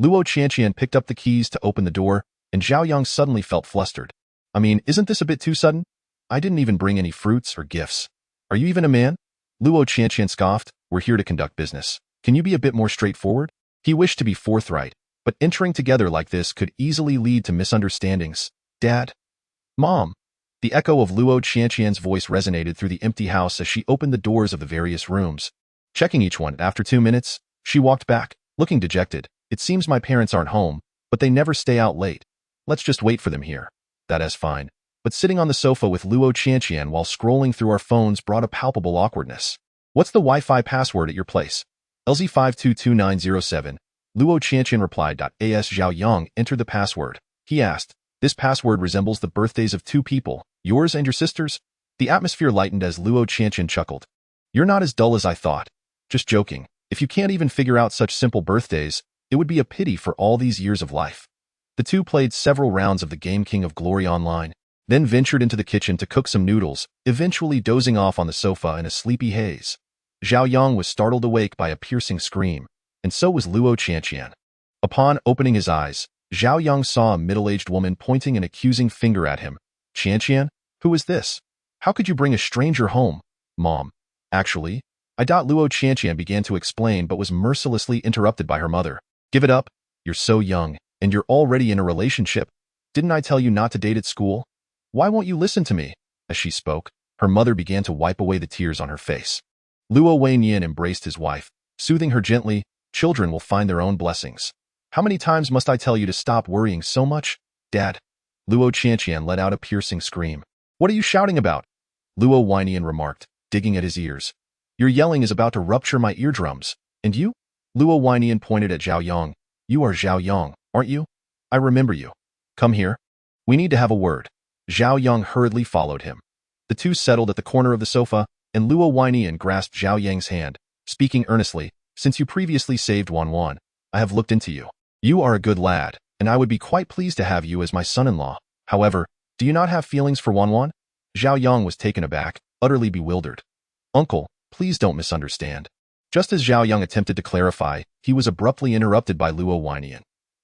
Luo Qianqian picked up the keys to open the door, and Zhao Yang suddenly felt flustered. "I mean, isn't this a bit too sudden? I didn't even bring any fruits or gifts. Are you even a man?" Luo Qianqian scoffed. We're here to conduct business. Can you be a bit more straightforward? He wished to be forthright, but entering together like this could easily lead to misunderstandings. Dad? Mom? The echo of Luo Qianqian's voice resonated through the empty house as she opened the doors of the various rooms. Checking each one, after 2 minutes, she walked back, looking dejected. It seems my parents aren't home, but they never stay out late. Let's just wait for them here. That is fine. But sitting on the sofa with Luo Qianqian while scrolling through our phones brought a palpable awkwardness. What's the Wi-Fi password at your place? LZ522907. Luo Qianqian replied. As Zhao Yang entered the password, he asked, this password resembles the birthdays of 2 people, yours and your sister's? The atmosphere lightened as Luo Qianqian chuckled. You're not as dull as I thought. Just joking. If you can't even figure out such simple birthdays, it would be a pity for all these years of life. The two played several rounds of the game King of Glory online, then ventured into the kitchen to cook some noodles, eventually dozing off on the sofa in a sleepy haze. Zhao Yang was startled awake by a piercing scream, and so was Luo Qianqian. Upon opening his eyes, Zhao Yang saw a middle-aged woman pointing an accusing finger at him. Qianqian? Who is this? How could you bring a stranger home? Mom. Actually, Luo Qianqian began to explain but was mercilessly interrupted by her mother. Give it up. You're so young, and you're already in a relationship. Didn't I tell you not to date at school? Why won't you listen to me? As she spoke, her mother began to wipe away the tears on her face. Luo Wanyan embraced his wife, soothing her gently. Children will find their own blessings. How many times must I tell you to stop worrying so much? Dad. Luo Qianqian let out a piercing scream. What are you shouting about? Luo Wanyan remarked, digging at his ears. Your yelling is about to rupture my eardrums. And you? Luo Wanyan pointed at Zhao Yang. You are Zhao Yang, aren't you? I remember you. Come here. We need to have a word. Zhao Yang hurriedly followed him. The two settled at the corner of the sofa, and Luo Wanyan grasped Zhao Yang's hand, speaking earnestly. Since you previously saved Wanwan, I have looked into you. You are a good lad, and I would be quite pleased to have you as my son-in-law. However, do you not have feelings for Wanwan? Zhao Yang was taken aback, utterly bewildered. Uncle, please don't misunderstand. Just as Zhao Yang attempted to clarify, he was abruptly interrupted by Luo Wanyan.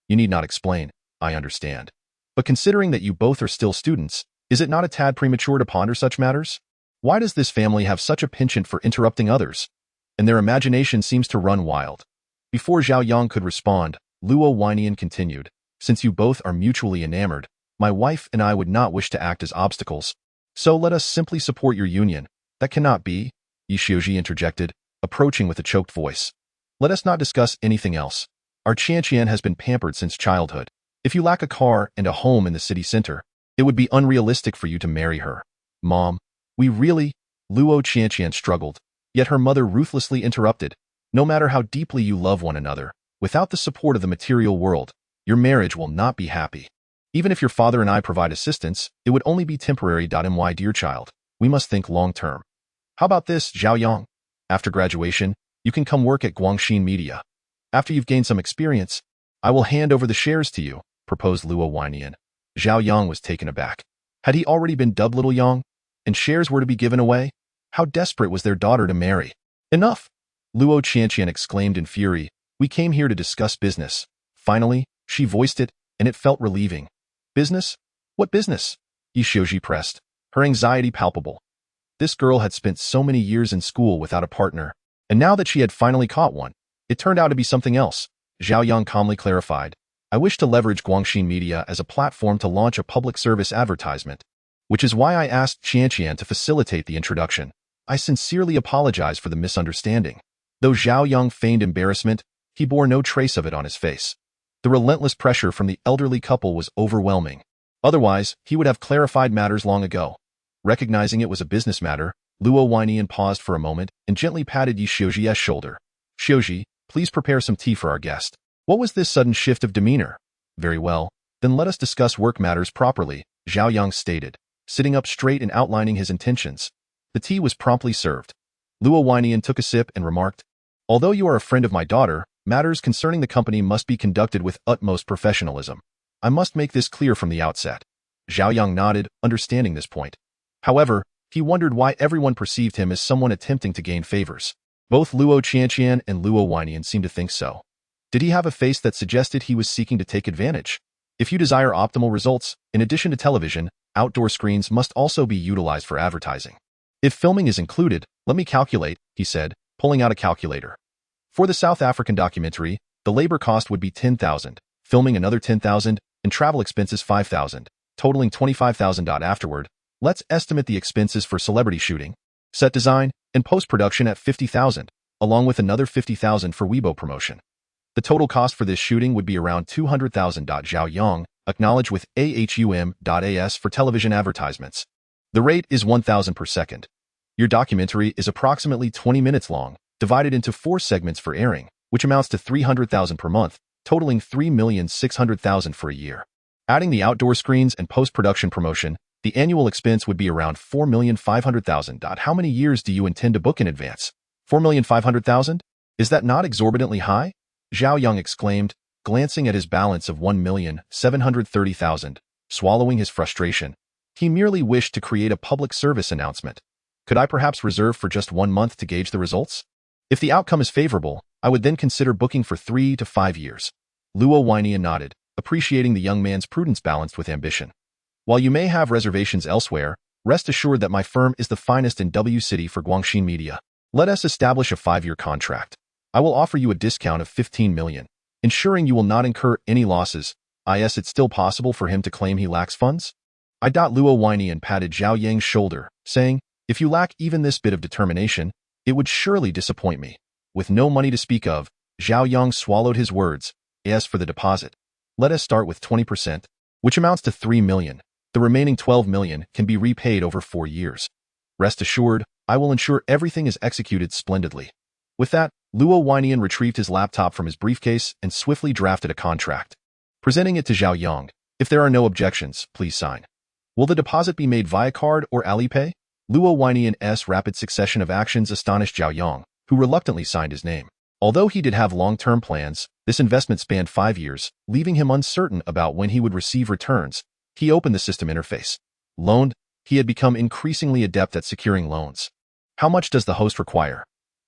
You need not explain, I understand. But considering that you both are still students, is it not a tad premature to ponder such matters? Why does this family have such a penchant for interrupting others? And their imagination seems to run wild. Before Zhao Yang could respond, Luo Wanyan continued, since you both are mutually enamored, my wife and I would not wish to act as obstacles. So let us simply support your union. That cannot be, Yi Xiuji interjected, approaching with a choked voice. Let us not discuss anything else. Our Qianqian has been pampered since childhood. If you lack a car and a home in the city center, it would be unrealistic for you to marry her. Mom, we really... Luo Qianqian struggled, yet her mother ruthlessly interrupted. No matter how deeply you love one another, without the support of the material world, your marriage will not be happy. Even if your father and I provide assistance, it would only be temporary. My dear child, we must think long-term. How about this, Zhao Yang? After graduation, you can come work at Guangxin Media. After you've gained some experience, I will hand over the shares to you, proposed Luo Wanyan. Zhao Yang was taken aback. Had he already been dubbed Little Yang? And shares were to be given away? How desperate was their daughter to marry? Enough! Luo Qianqian exclaimed in fury. We came here to discuss business. Finally, she voiced it, and it felt relieving. Business? What business? Yi Xiuji pressed, her anxiety palpable. This girl had spent so many years in school without a partner, and now that she had finally caught one, it turned out to be something else. Zhao Yang calmly clarified. I wish to leverage Guangxin Media as a platform to launch a public service advertisement, which is why I asked Qianqian to facilitate the introduction. I sincerely apologize for the misunderstanding. Though Zhao Yang feigned embarrassment, he bore no trace of it on his face. The relentless pressure from the elderly couple was overwhelming. Otherwise, he would have clarified matters long ago. Recognizing it was a business matter, Luo Wanyan paused for a moment and gently patted Yi Xiuji's shoulder. Xiuji, please prepare some tea for our guest. What was this sudden shift of demeanor? Very well, then let us discuss work matters properly, Zhao Yang stated, sitting up straight and outlining his intentions. The tea was promptly served. Luo Wanyan took a sip and remarked, although you are a friend of my daughter, matters concerning the company must be conducted with utmost professionalism. I must make this clear from the outset. Zhao Yang nodded, understanding this point. However, he wondered why everyone perceived him as someone attempting to gain favors. Both Luo Qianqian and Luo Wanyan seemed to think so. Did he have a face that suggested he was seeking to take advantage? If you desire optimal results, in addition to television, outdoor screens must also be utilized for advertising. If filming is included, let me calculate, he said, pulling out a calculator. For the South African documentary, the labor cost would be 10,000, filming another 10,000, and travel expenses 5,000, totaling 25,000. Afterward, let's estimate the expenses for celebrity shooting, set design, and post-production at 50,000, along with another 50,000 for Weibo promotion. The total cost for this shooting would be around 200,000. Zhao Yang acknowledged with AHUM.AS for television advertisements. The rate is 1,000 per second. Your documentary is approximately 20 minutes long, divided into 4 segments for airing, which amounts to 300,000 per month, totaling 3,600,000 for a year. Adding the outdoor screens and post-production promotion, the annual expense would be around 4,500,000. How many years do you intend to book in advance? 4,500,000? Is that not exorbitantly high? Zhao Yang exclaimed, glancing at his balance of 1,730,000, swallowing his frustration. He merely wished to create a public service announcement. Could I perhaps reserve for just 1 month to gauge the results? If the outcome is favorable, I would then consider booking for 3 to 5 years. Luo Weinian nodded, appreciating the young man's prudence balanced with ambition. While you may have reservations elsewhere, rest assured that my firm is the finest in W City for Guangxin media. Let us establish a 5-year contract. I will offer you a discount of 15 million, ensuring you will not incur any losses. It's still possible for him to claim he lacks funds? Luo Weinian patted Zhao Yang's shoulder, saying, if you lack even this bit of determination, it would surely disappoint me. With no money to speak of, Zhao Yang swallowed his words. As for the deposit, let us start with 20%, which amounts to 3 million. The remaining 12 million can be repaid over 4 years. Rest assured, I will ensure everything is executed splendidly. With that, Luo Weinian retrieved his laptop from his briefcase and swiftly drafted a contract. Presenting it to Zhao Yang, if there are no objections, please sign. Will the deposit be made via card or Alipay? Luo Weinian's rapid succession of actions astonished Zhao Yang, who reluctantly signed his name. Although he did have long-term plans, this investment spanned 5 years, leaving him uncertain about when he would receive returns. He opened the system interface. Loaned, he had become increasingly adept at securing loans. How much does the host require?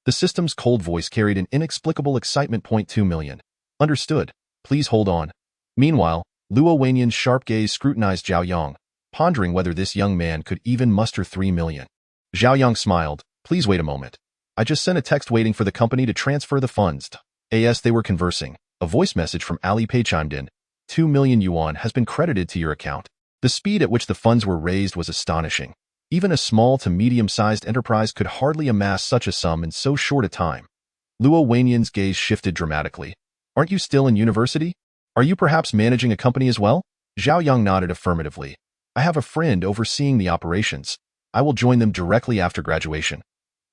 The system's cold voice carried an inexplicable excitement. 2 million. Understood. Please hold on. Meanwhile, Luo Weinian's sharp gaze scrutinized Zhao Yang, pondering whether this young man could even muster 3 million. Zhao Yang smiled. Please wait a moment. I just sent a text waiting for the company to transfer the funds. As they were conversing, a voice message from Alipay chimed in. 2 million yuan has been credited to your account. The speed at which the funds were raised was astonishing. Even a small to medium-sized enterprise could hardly amass such a sum in so short a time. Luo Weinian's gaze shifted dramatically. Aren't you still in university? Are you perhaps managing a company as well? Zhao Yang nodded affirmatively. I have a friend overseeing the operations. I will join them directly after graduation.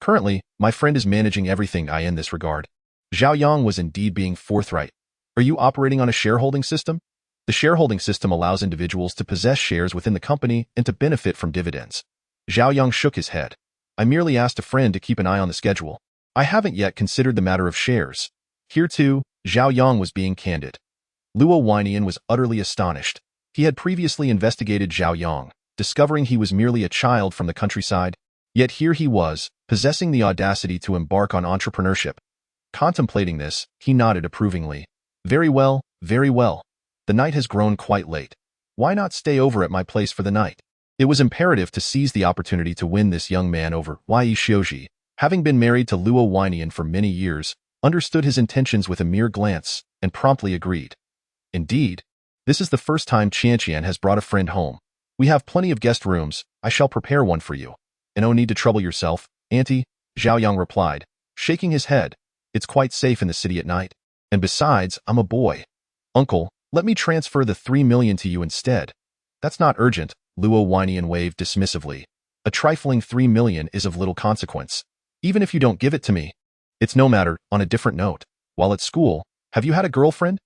Currently, my friend is managing everything in this regard. Zhao Yang was indeed being forthright. Are you operating on a shareholding system? The shareholding system allows individuals to possess shares within the company and to benefit from dividends. Zhao Yang shook his head. I merely asked a friend to keep an eye on the schedule. I haven't yet considered the matter of shares. Here too, Zhao Yang was being candid. Luo Weinian was utterly astonished. He had previously investigated Zhao Yang, discovering he was merely a child from the countryside. Yet here he was, possessing the audacity to embark on entrepreneurship. Contemplating this, he nodded approvingly. Very well, very well. The night has grown quite late. Why not stay over at my place for the night? It was imperative to seize the opportunity to win this young man over. Yi Xiuji, having been married to Luo Weinian for many years, understood his intentions with a mere glance and promptly agreed. Indeed, this is the first time Qianqian has brought a friend home. We have plenty of guest rooms. I shall prepare one for you. And no need to trouble yourself, Auntie, Zhao Yang replied, shaking his head. It's quite safe in the city at night. And besides, I'm a boy. Uncle, let me transfer the 3 million to you instead. That's not urgent, Luo Weinian waved dismissively. A trifling 3 million is of little consequence. Even if you don't give it to me. It's no matter. On a different note. While at school, have you had a girlfriend?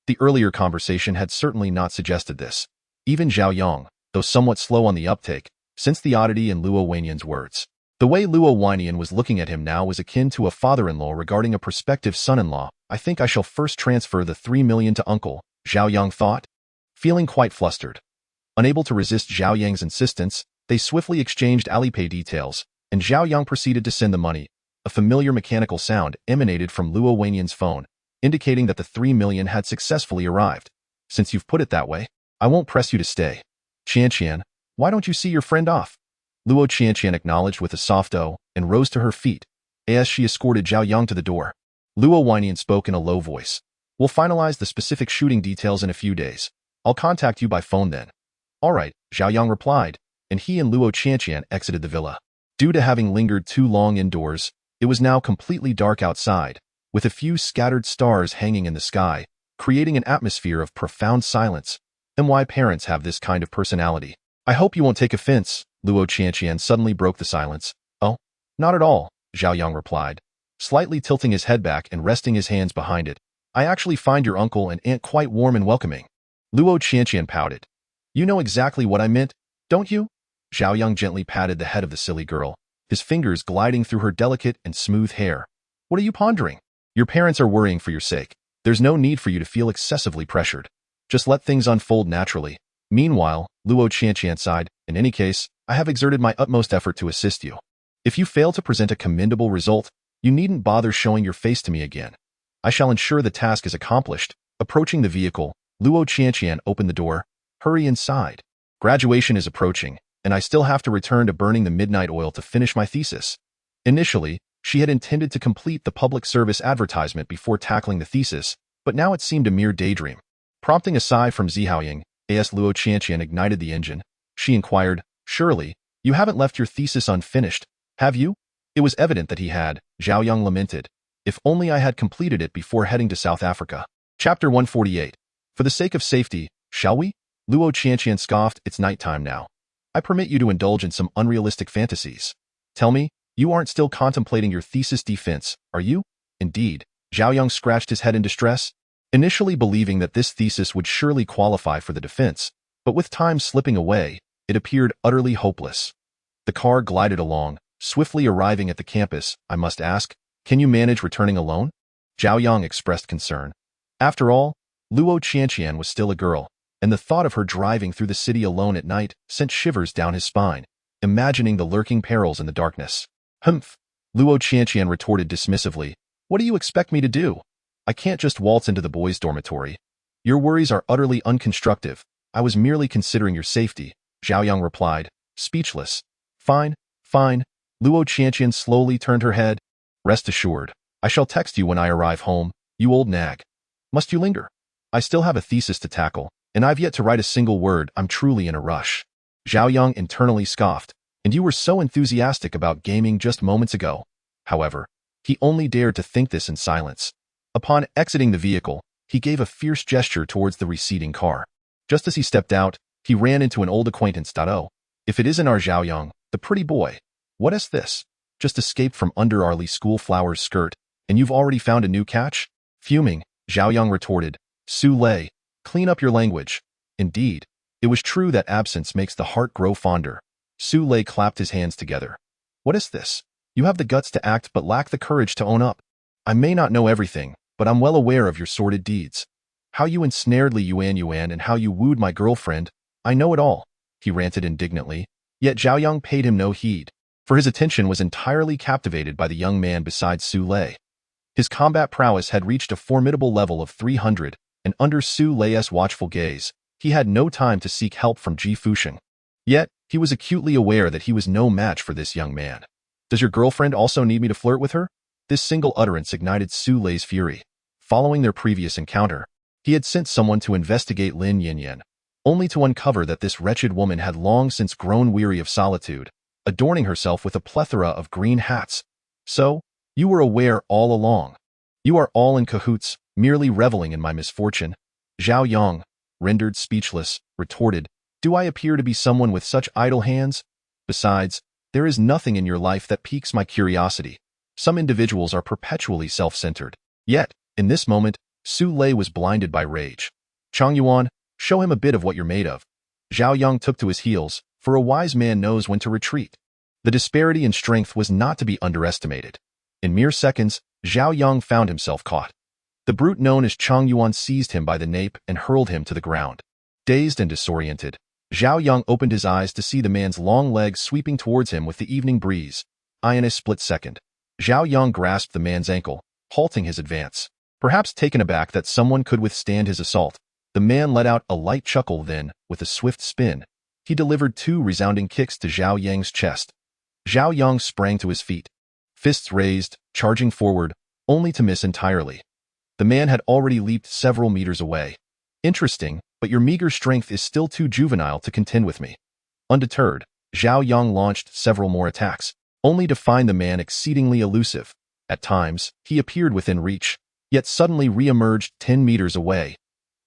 The earlier conversation had certainly not suggested this. Even Zhao Yang, though somewhat slow on the uptake, sensed the oddity in Luo Weinian's words. The way Luo Weinian was looking at him now was akin to a father-in-law regarding a prospective son-in-law. I think I shall first transfer the 3 million to uncle, Zhao Yang thought. Feeling quite flustered. Unable to resist Zhao Yang's insistence, they swiftly exchanged Alipay details, and Zhao Yang proceeded to send the money. A familiar mechanical sound emanated from Luo Weinian's phone, indicating that the 3 million had successfully arrived. Since you've put it that way, I won't press you to stay. Qianqian, why don't you see your friend off? Luo Qianqian acknowledged with a soft "oh" and rose to her feet, as she escorted Zhao Yang to the door. Luo Weinian spoke in a low voice. We'll finalize the specific shooting details in a few days. I'll contact you by phone then. All right, Zhao Yang replied, and he and Luo Qianqian exited the villa. Due to having lingered too long indoors, it was now completely dark outside, with a few scattered stars hanging in the sky, creating an atmosphere of profound silence. And why parents have this kind of personality. I hope you won't take offense, Luo Qianqian suddenly broke the silence. Oh, not at all, Zhao Yang replied, slightly tilting his head back and resting his hands behind it. I actually find your uncle and aunt quite warm and welcoming. Luo Qianqian pouted. You know exactly what I meant, don't you? Zhao Yang gently patted the head of the silly girl, his fingers gliding through her delicate and smooth hair. What are you pondering? Your parents are worrying for your sake. There's no need for you to feel excessively pressured. Just let things unfold naturally. Meanwhile, Luo Qianqian sighed, in any case, I have exerted my utmost effort to assist you. If you fail to present a commendable result, you needn't bother showing your face to me again. I shall ensure the task is accomplished. Approaching the vehicle, Luo Qianqian opened the door. Hurry inside. Graduation is approaching, and I still have to return to burning the midnight oil to finish my thesis. Initially, she had intended to complete the public service advertisement before tackling the thesis, but now it seemed a mere daydream. Prompting a sigh from Zhao Yang, as Luo Qianqian ignited the engine, she inquired, Surely, you haven't left your thesis unfinished, have you? It was evident that he had, Zhao Yang lamented. If only I had completed it before heading to South Africa. Chapter 148. For the sake of safety, shall we? Luo Qianqian scoffed, it's nighttime now. I permit you to indulge in some unrealistic fantasies. Tell me, you aren't still contemplating your thesis defense, are you? Indeed, Zhao Yang scratched his head in distress, initially believing that this thesis would surely qualify for the defense, but with time slipping away, it appeared utterly hopeless. The car glided along, swiftly arriving at the campus. I must ask, can you manage returning alone? Zhao Yang expressed concern. After all, Luo Qianqian was still a girl, and the thought of her driving through the city alone at night sent shivers down his spine, imagining the lurking perils in the darkness. Humph, Luo Qianqian retorted dismissively. What do you expect me to do? I can't just waltz into the boys' dormitory. Your worries are utterly unconstructive. I was merely considering your safety, Zhao Yang replied, speechless. Fine, fine. Luo Qianqian slowly turned her head. Rest assured, I shall text you when I arrive home, you old nag. Must you linger? I still have a thesis to tackle, and I've yet to write a single word. I'm truly in a rush. Zhao Yang internally scoffed, and you were so enthusiastic about gaming just moments ago. However, he only dared to think this in silence. Upon exiting the vehicle, he gave a fierce gesture towards the receding car. Just as he stepped out, he ran into an old acquaintance. Oh, if it isn't our Zhao Yang, the pretty boy. What is this? Just escaped from under our school flower's skirt, and you've already found a new catch? Fuming, Zhao Yang retorted, Su Lei, clean up your language. Indeed, it was true that absence makes the heart grow fonder. Su Lei clapped his hands together. What is this? You have the guts to act but lack the courage to own up. I may not know everything, but I'm well aware of your sordid deeds. How you ensnared Li Yuan and how you wooed my girlfriend, I know it all, he ranted indignantly, yet Zhao Yang paid him no heed, for his attention was entirely captivated by the young man beside Su Lei. His combat prowess had reached a formidable level of 300, and under Su Lei's watchful gaze, he had no time to seek help from Ji Fusheng. Yet, he was acutely aware that he was no match for this young man. Does your girlfriend also need me to flirt with her? This single utterance ignited Su Lei's fury. Following their previous encounter, he had sent someone to investigate Lin Yinyan, only to uncover that this wretched woman had long since grown weary of solitude, adorning herself with a plethora of green hats. So, you were aware all along. You are all in cahoots, merely reveling in my misfortune. Zhao Yang, rendered speechless, retorted, Do I appear to be someone with such idle hands? Besides, there is nothing in your life that piques my curiosity. Some individuals are perpetually self-centered. Yet, in this moment, Su Lei was blinded by rage. Chang Yuan, show him a bit of what you're made of. Zhao Yang took to his heels, for a wise man knows when to retreat. The disparity in strength was not to be underestimated. In mere seconds, Zhao Yang found himself caught. The brute known as Chang Yuan seized him by the nape and hurled him to the ground. Dazed and disoriented, Zhao Yang opened his eyes to see the man's long legs sweeping towards him with the evening breeze. In a split second, Zhao Yang grasped the man's ankle, halting his advance. Perhaps taken aback that someone could withstand his assault, the man let out a light chuckle then, with a swift spin, He delivered 2 resounding kicks to Zhao Yang's chest. Zhao Yang sprang to his feet, fists raised, charging forward, only to miss entirely. The man had already leaped several meters away. Interesting, but your meager strength is still too juvenile to contend with me. Undeterred, Zhao Yang launched several more attacks, only to find the man exceedingly elusive. At times, he appeared within reach, yet suddenly re-emerged 10 meters away.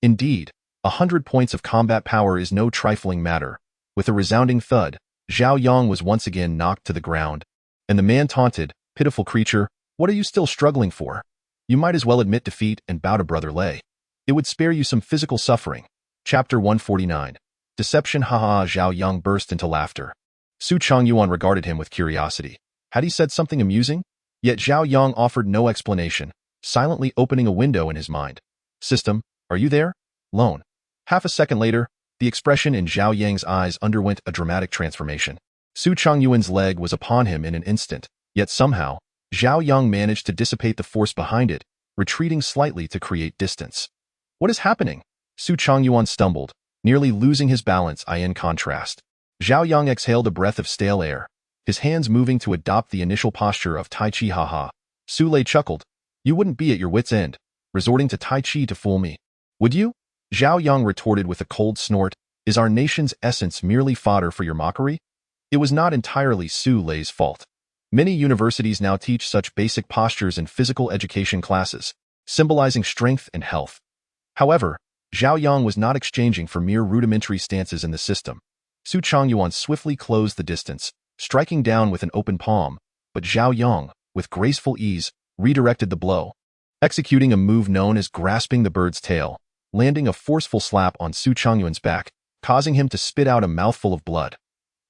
Indeed, 100 points of combat power is no trifling matter. With a resounding thud, Zhao Yang was once again knocked to the ground, and the man taunted, "Pitiful creature, what are you still struggling for? You might as well admit defeat and bow to Brother Lei. It would spare you some physical suffering." Chapter 149. Deception. Haha. Zhao Yang burst into laughter. Su Changyuan regarded him with curiosity. Had he said something amusing? Yet Zhao Yang offered no explanation, silently opening a window in his mind. "System, are you there?" "Lone." Half a second later, the expression in Zhao Yang's eyes underwent a dramatic transformation. Su Changyuan's leg was upon him in an instant, yet somehow, Zhao Yang managed to dissipate the force behind it, retreating slightly to create distance. "What is happening?" Su Changyuan stumbled, nearly losing his balance. In contrast, Zhao Yang exhaled a breath of stale air, his hands moving to adopt the initial posture of Tai Chi. Haha. Su Lei chuckled. "You wouldn't be at your wit's end, resorting to Tai Chi to fool me, would you?" Zhao Yang retorted with a cold snort. "Is our nation's essence merely fodder for your mockery?" It was not entirely Su Lei's fault. Many universities now teach such basic postures in physical education classes, symbolizing strength and health. However, Zhao Yang was not exchanging for mere rudimentary stances in the system. Su Changyuan swiftly closed the distance, striking down with an open palm, but Zhao Yang, with graceful ease, redirected the blow, executing a move known as grasping the bird's tail, landing a forceful slap on Su Changyuan's back, causing him to spit out a mouthful of blood.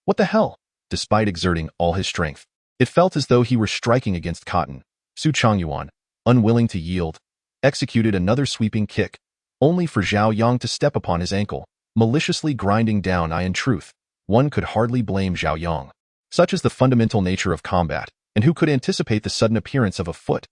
What the hell? Despite exerting all his strength, it felt as though he were striking against cotton. Su Changyuan, unwilling to yield, executed another sweeping kick, only for Zhao Yang to step upon his ankle, maliciously grinding down. In truth, one could hardly blame Zhao Yang. Such is the fundamental nature of combat, and who could anticipate the sudden appearance of a foot?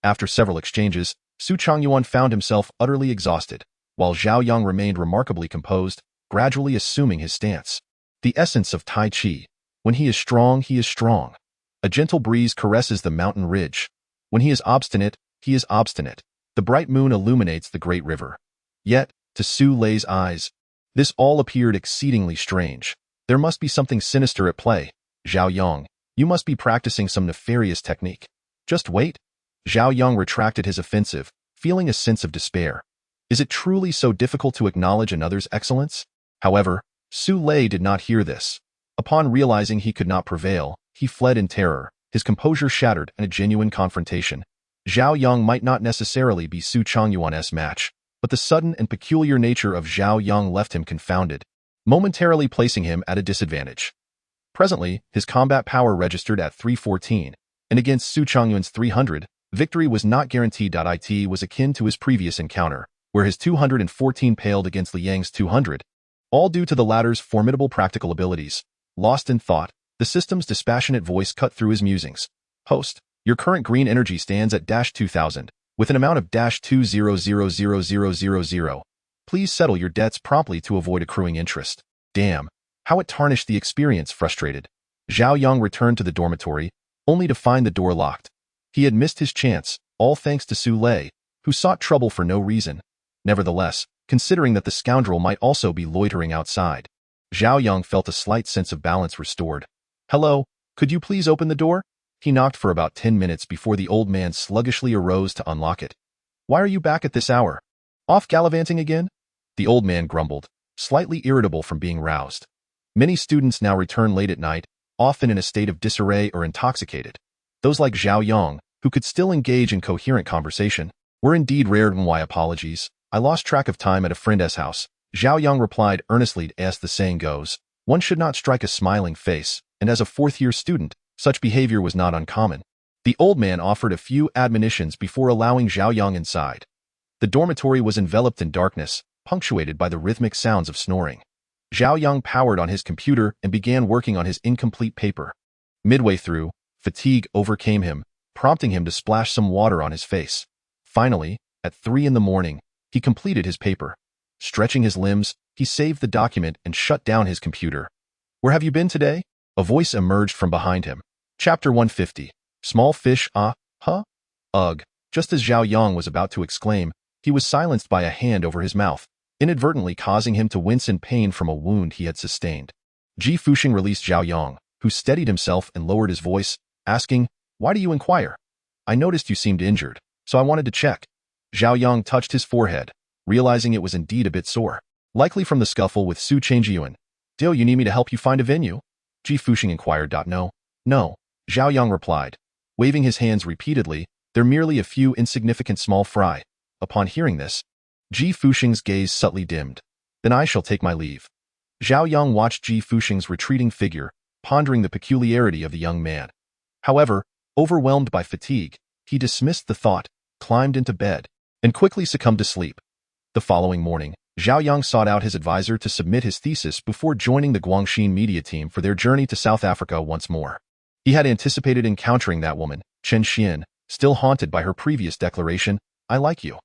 After several exchanges, Su Changyuan found himself utterly exhausted, while Zhao Yang remained remarkably composed, gradually assuming his stance. The essence of Tai Chi. When he is strong, he is strong. A gentle breeze caresses the mountain ridge. When he is obstinate, he is obstinate. The bright moon illuminates the great river. Yet, to Su Lei's eyes, this all appeared exceedingly strange. There must be something sinister at play. "Zhao Yang, you must be practicing some nefarious technique." "Just wait." Zhao Yang retracted his offensive, feeling a sense of despair. Is it truly so difficult to acknowledge another's excellence? However, Su Lei did not hear this. Upon realizing he could not prevail, he fled in terror, his composure shattered in a genuine confrontation. Zhao Yang might not necessarily be Su Changyuan's match, but the sudden and peculiar nature of Zhao Yang left him confounded, momentarily placing him at a disadvantage. Presently, his combat power registered at 314, and against Su Changyuan's 300, victory was not guaranteed. It was akin to his previous encounter, where his 214 paled against Li Yang's 200, all due to the latter's formidable practical abilities. Lost in thought, the system's dispassionate voice cut through his musings. "Host, your current green energy stands at -2000, with an amount of -200000. Please settle your debts promptly to avoid accruing interest." Damn, how it tarnished the experience. Frustrated, Zhao Yang returned to the dormitory, only to find the door locked. He had missed his chance, all thanks to Su Lei, who sought trouble for no reason. Nevertheless, considering that the scoundrel might also be loitering outside, Zhao Yang felt a slight sense of balance restored. "Hello, could you please open the door?" He knocked for about 10 minutes before the old man sluggishly arose to unlock it. "Why are you back at this hour? Off gallivanting again?" The old man grumbled, slightly irritable from being roused. Many students now return late at night, often in a state of disarray or intoxicated. Those like Zhao Yang, who could still engage in coherent conversation, were indeed rare. "Why apologies? I lost track of time at a friend's house," Zhao Yang replied earnestly. As the saying goes, one should not strike a smiling face, and as a fourth-year student, such behavior was not uncommon. The old man offered a few admonitions before allowing Zhao Yang inside. The dormitory was enveloped in darkness, punctuated by the rhythmic sounds of snoring. Zhao Yang powered on his computer and began working on his incomplete paper. Midway through, fatigue overcame him, prompting him to splash some water on his face. Finally, at 3 in the morning, he completed his paper. Stretching his limbs, He saved the document and shut down his computer. Where have you been today? A voice emerged from behind him. Chapter 150. Small fish, huh? Ugh. Just as Zhao Yang was about to exclaim, he was silenced by a hand over his mouth, inadvertently causing him to wince in pain from a wound he had sustained. Ji Fuxing released Zhao Yang, who steadied himself and lowered his voice, asking, "Why do you inquire? I noticed you seemed injured, so I wanted to check." Zhao Yang touched his forehead, realizing it was indeed a bit sore. Likely from the scuffle with Su Changjiyuan. "Do you need me to help you find a venue?" Ji Fuxing inquired. No. Zhao Yang replied, waving his hands repeatedly. "They're merely a few insignificant small fry." Upon hearing this, Ji Fuxing's gaze subtly dimmed. "Then I shall take my leave." Zhao Yang watched Ji Fuxing's retreating figure, pondering the peculiarity of the young man. However, overwhelmed by fatigue, he dismissed the thought, climbed into bed, and quickly succumbed to sleep. The following morning, Zhao Yang sought out his advisor to submit his thesis before joining the Guangxin media team for their journey to South Africa once more. He had anticipated encountering that woman, Chen Xian, still haunted by her previous declaration, "I like you."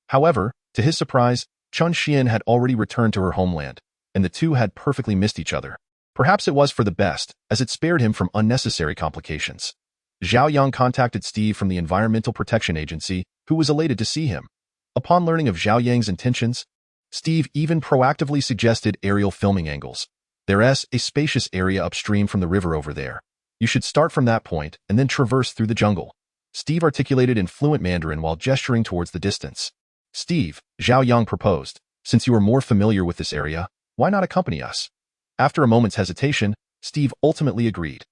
However, to his surprise, Chen Xian had already returned to her homeland, and the two had perfectly missed each other. Perhaps it was for the best, as it spared him from unnecessary complications. Zhao Yang contacted Steve from the Environmental Protection Agency, who was elated to see him. Upon learning of Zhao Yang's intentions, Steve even proactively suggested aerial filming angles. There's a spacious area upstream from the river over there. You should start from that point and then traverse through the jungle. Steve articulated in fluent Mandarin while gesturing towards the distance. "Steve," Zhao Yang proposed, "since you are more familiar with this area, why not accompany us?" After a moment's hesitation, Steve ultimately agreed.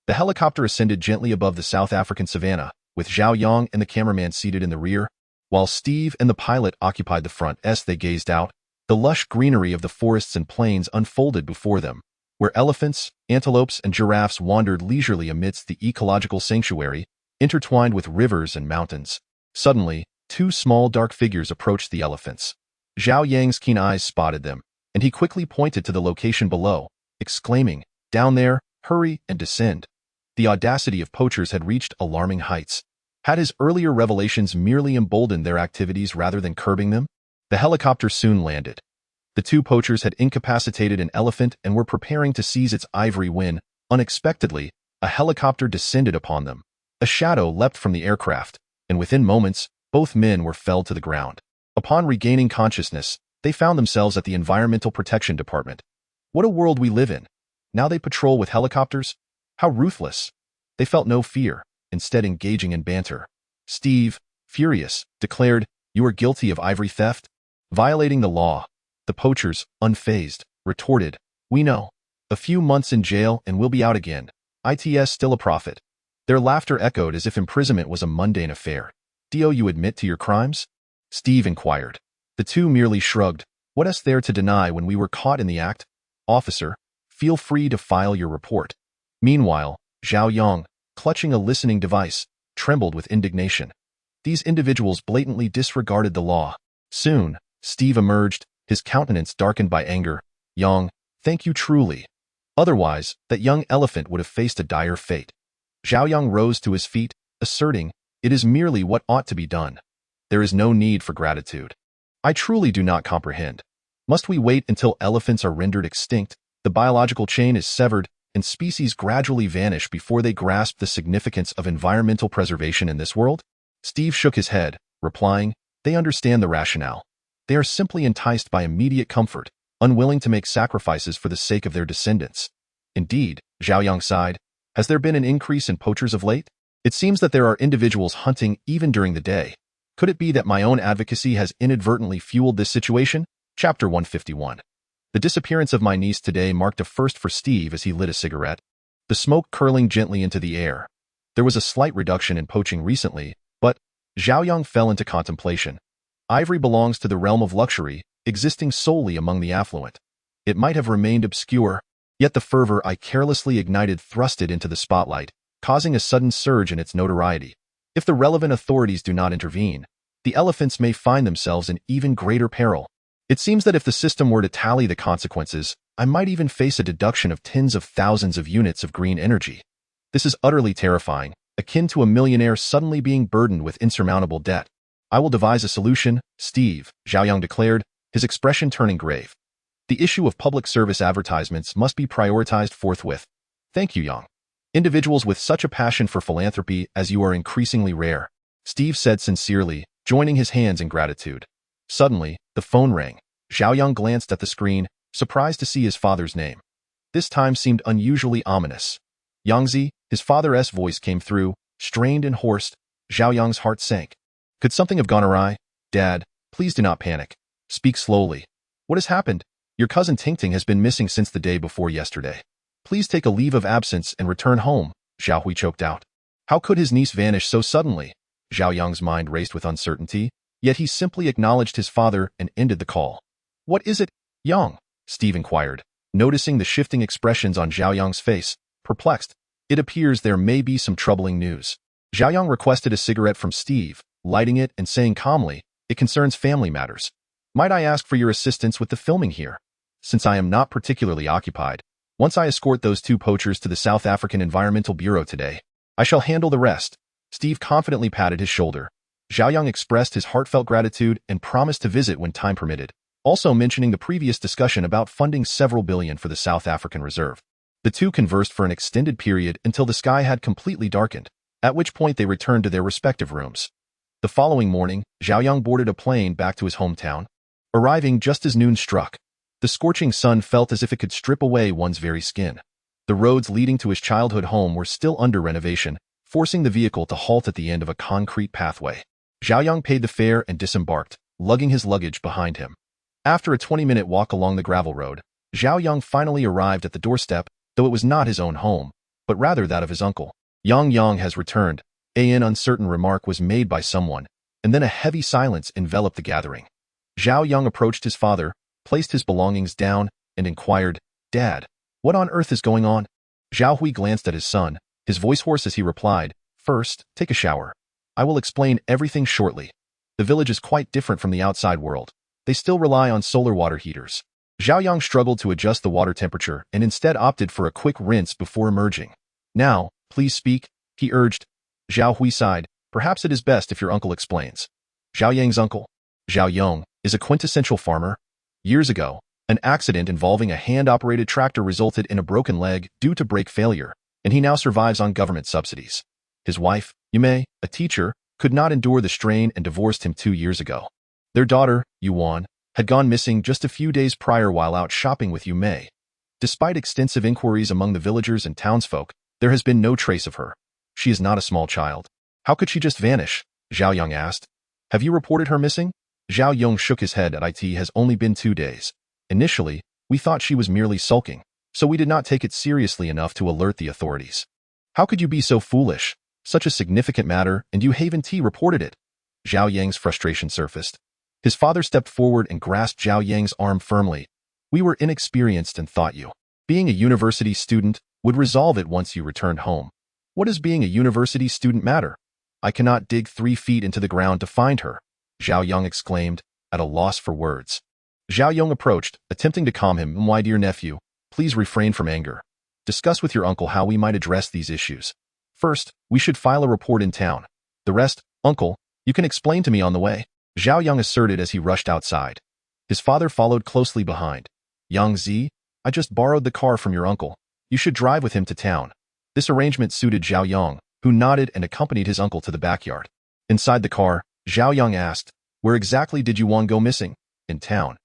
The helicopter ascended gently above the South African savanna, with Zhao Yang and the cameraman seated in the rear, while Steve and the pilot occupied the front. As they gazed out, the lush greenery of the forests and plains unfolded before them, where elephants, antelopes, and giraffes wandered leisurely amidst the ecological sanctuary, intertwined with rivers and mountains. Suddenly, two small dark figures approached the elephants. Zhao Yang's keen eyes spotted them, and he quickly pointed to the location below, exclaiming, "Down there, hurry and descend." The audacity of poachers had reached alarming heights. Had his earlier revelations merely emboldened their activities rather than curbing them? The helicopter soon landed. The two poachers had incapacitated an elephant and were preparing to seize its ivory when, unexpectedly, a helicopter descended upon them. A shadow leapt from the aircraft, and within moments, both men were felled to the ground. Upon regaining consciousness, they found themselves at the Environmental Protection Department. What a world we live in. Now they patrol with helicopters? How ruthless. They felt no fear, instead engaging in banter. Steve, furious, declared, "You are guilty of ivory theft, violating the law." The poachers, unfazed, retorted, "We know. A few months in jail and we'll be out again. It's still a profit." Their laughter echoed as if imprisonment was a mundane affair. "Do you admit to your crimes?" Steve inquired. The two merely shrugged. "What is there to deny when we were caught in the act? Officer, feel free to file your report." Meanwhile, Zhao Yang, clutching a listening device, trembled with indignation. These individuals blatantly disregarded the law. Soon, Steve emerged, his countenance darkened by anger. "Yang, thank you truly. Otherwise, that young elephant would have faced a dire fate." Zhao Yang rose to his feet, asserting, "It is merely what ought to be done. There is no need for gratitude. I truly do not comprehend. Must we wait until elephants are rendered extinct, the biological chain is severed, and species gradually vanish before they grasp the significance of environmental preservation in this world?" Steve shook his head, replying, "They understand the rationale. They are simply enticed by immediate comfort, unwilling to make sacrifices for the sake of their descendants." Indeed, Zhao Yang sighed, has there been an increase in poachers of late? It seems that there are individuals hunting even during the day. Could it be that my own advocacy has inadvertently fueled this situation? Chapter 151. The disappearance of my niece today marked a first for Steve as he lit a cigarette, the smoke curling gently into the air. There was a slight reduction in poaching recently, but Zhao Yang fell into contemplation. Ivory belongs to the realm of luxury, existing solely among the affluent. It might have remained obscure, yet the fervor I carelessly ignited thrust it into the spotlight, causing a sudden surge in its notoriety. If the relevant authorities do not intervene, the elephants may find themselves in even greater peril. It seems that if the system were to tally the consequences, I might even face a deduction of tens of thousands of units of green energy. This is utterly terrifying, akin to a millionaire suddenly being burdened with insurmountable debt. "I will devise a solution, Steve," Zhao Yang declared, his expression turning grave. The issue of public service advertisements must be prioritized forthwith. Thank you, Yang. Individuals with such a passion for philanthropy as you are increasingly rare, Steve said sincerely, joining his hands in gratitude. Suddenly, the phone rang. Zhao Yang glanced at the screen, surprised to see his father's name. This time seemed unusually ominous. Yangzi, his father's voice came through, strained and hoarse. Zhao Yang's heart sank. Could something have gone awry? Dad, please do not panic. Speak slowly. What has happened? Your cousin Tingting has been missing since the day before yesterday. Please take a leave of absence and return home, Zhao Hui choked out. How could his niece vanish so suddenly? Zhao Yang's mind raced with uncertainty, yet he simply acknowledged his father and ended the call. What is it, Yang? Steve inquired, noticing the shifting expressions on Zhao Yang's face, perplexed. It appears there may be some troubling news. Zhao Yang requested a cigarette from Steve, lighting it and saying calmly, it concerns family matters. Might I ask for your assistance with the filming here? Since I am not particularly occupied, once I escort those two poachers to the South African Environmental Bureau today, I shall handle the rest. Steve confidently patted his shoulder. Zhao Yang expressed his heartfelt gratitude and promised to visit when time permitted, also mentioning the previous discussion about funding several billion for the South African Reserve. The two conversed for an extended period until the sky had completely darkened, at which point they returned to their respective rooms. The following morning, Zhao Yang boarded a plane back to his hometown, arriving just as noon struck. The scorching sun felt as if it could strip away one's very skin. The roads leading to his childhood home were still under renovation, forcing the vehicle to halt at the end of a concrete pathway. Zhao Yang paid the fare and disembarked, lugging his luggage behind him. After a 20-minute walk along the gravel road, Zhao Yang finally arrived at the doorstep, though it was not his own home, but rather that of his uncle. Yang has returned. An uncertain remark was made by someone, and then a heavy silence enveloped the gathering. Zhao Yang approached his father, placed his belongings down, and inquired, Dad, what on earth is going on? Zhao Hui glanced at his son, his voice hoarse as he replied, First, take a shower. I will explain everything shortly. The village is quite different from the outside world. They still rely on solar water heaters. Zhao Yang struggled to adjust the water temperature and instead opted for a quick rinse before emerging. Now, please speak, he urged. Zhao Hui sighed, perhaps it is best if your uncle explains. Zhao Yang's uncle, Zhao Yang, is a quintessential farmer. Years ago, an accident involving a hand-operated tractor resulted in a broken leg due to brake failure, and he now survives on government subsidies. His wife, Yume, a teacher, could not endure the strain and divorced him 2 years ago. Their daughter, Yuan, had gone missing just a few days prior while out shopping with Yume. Despite extensive inquiries among the villagers and townsfolk, there has been no trace of her. She is not a small child. How could she just vanish? Zhao Yang asked. Have you reported her missing? Zhao Yang shook his head. It has only been 2 days. Initially, we thought she was merely sulking, so we did not take it seriously enough to alert the authorities. How could you be so foolish? Such a significant matter, and you haven't reported it. Zhao Yang's frustration surfaced. His father stepped forward and grasped Zhao Yang's arm firmly. We were inexperienced and thought you, being a university student, would resolve it once you returned home. What does being a university student matter? I cannot dig 3 feet into the ground to find her, Zhao Yang exclaimed, at a loss for words. Zhao Yang approached, attempting to calm him. My dear nephew, please refrain from anger. Discuss with your uncle how we might address these issues. First, we should file a report in town. The rest, uncle, you can explain to me on the way, Zhao Yang asserted as he rushed outside. His father followed closely behind. Yang Zi, I just borrowed the car from your uncle. You should drive with him to town. This arrangement suited Zhao Yang, who nodded and accompanied his uncle to the backyard. Inside the car, Zhao Yang asked, Where exactly did Yuan go missing? In town.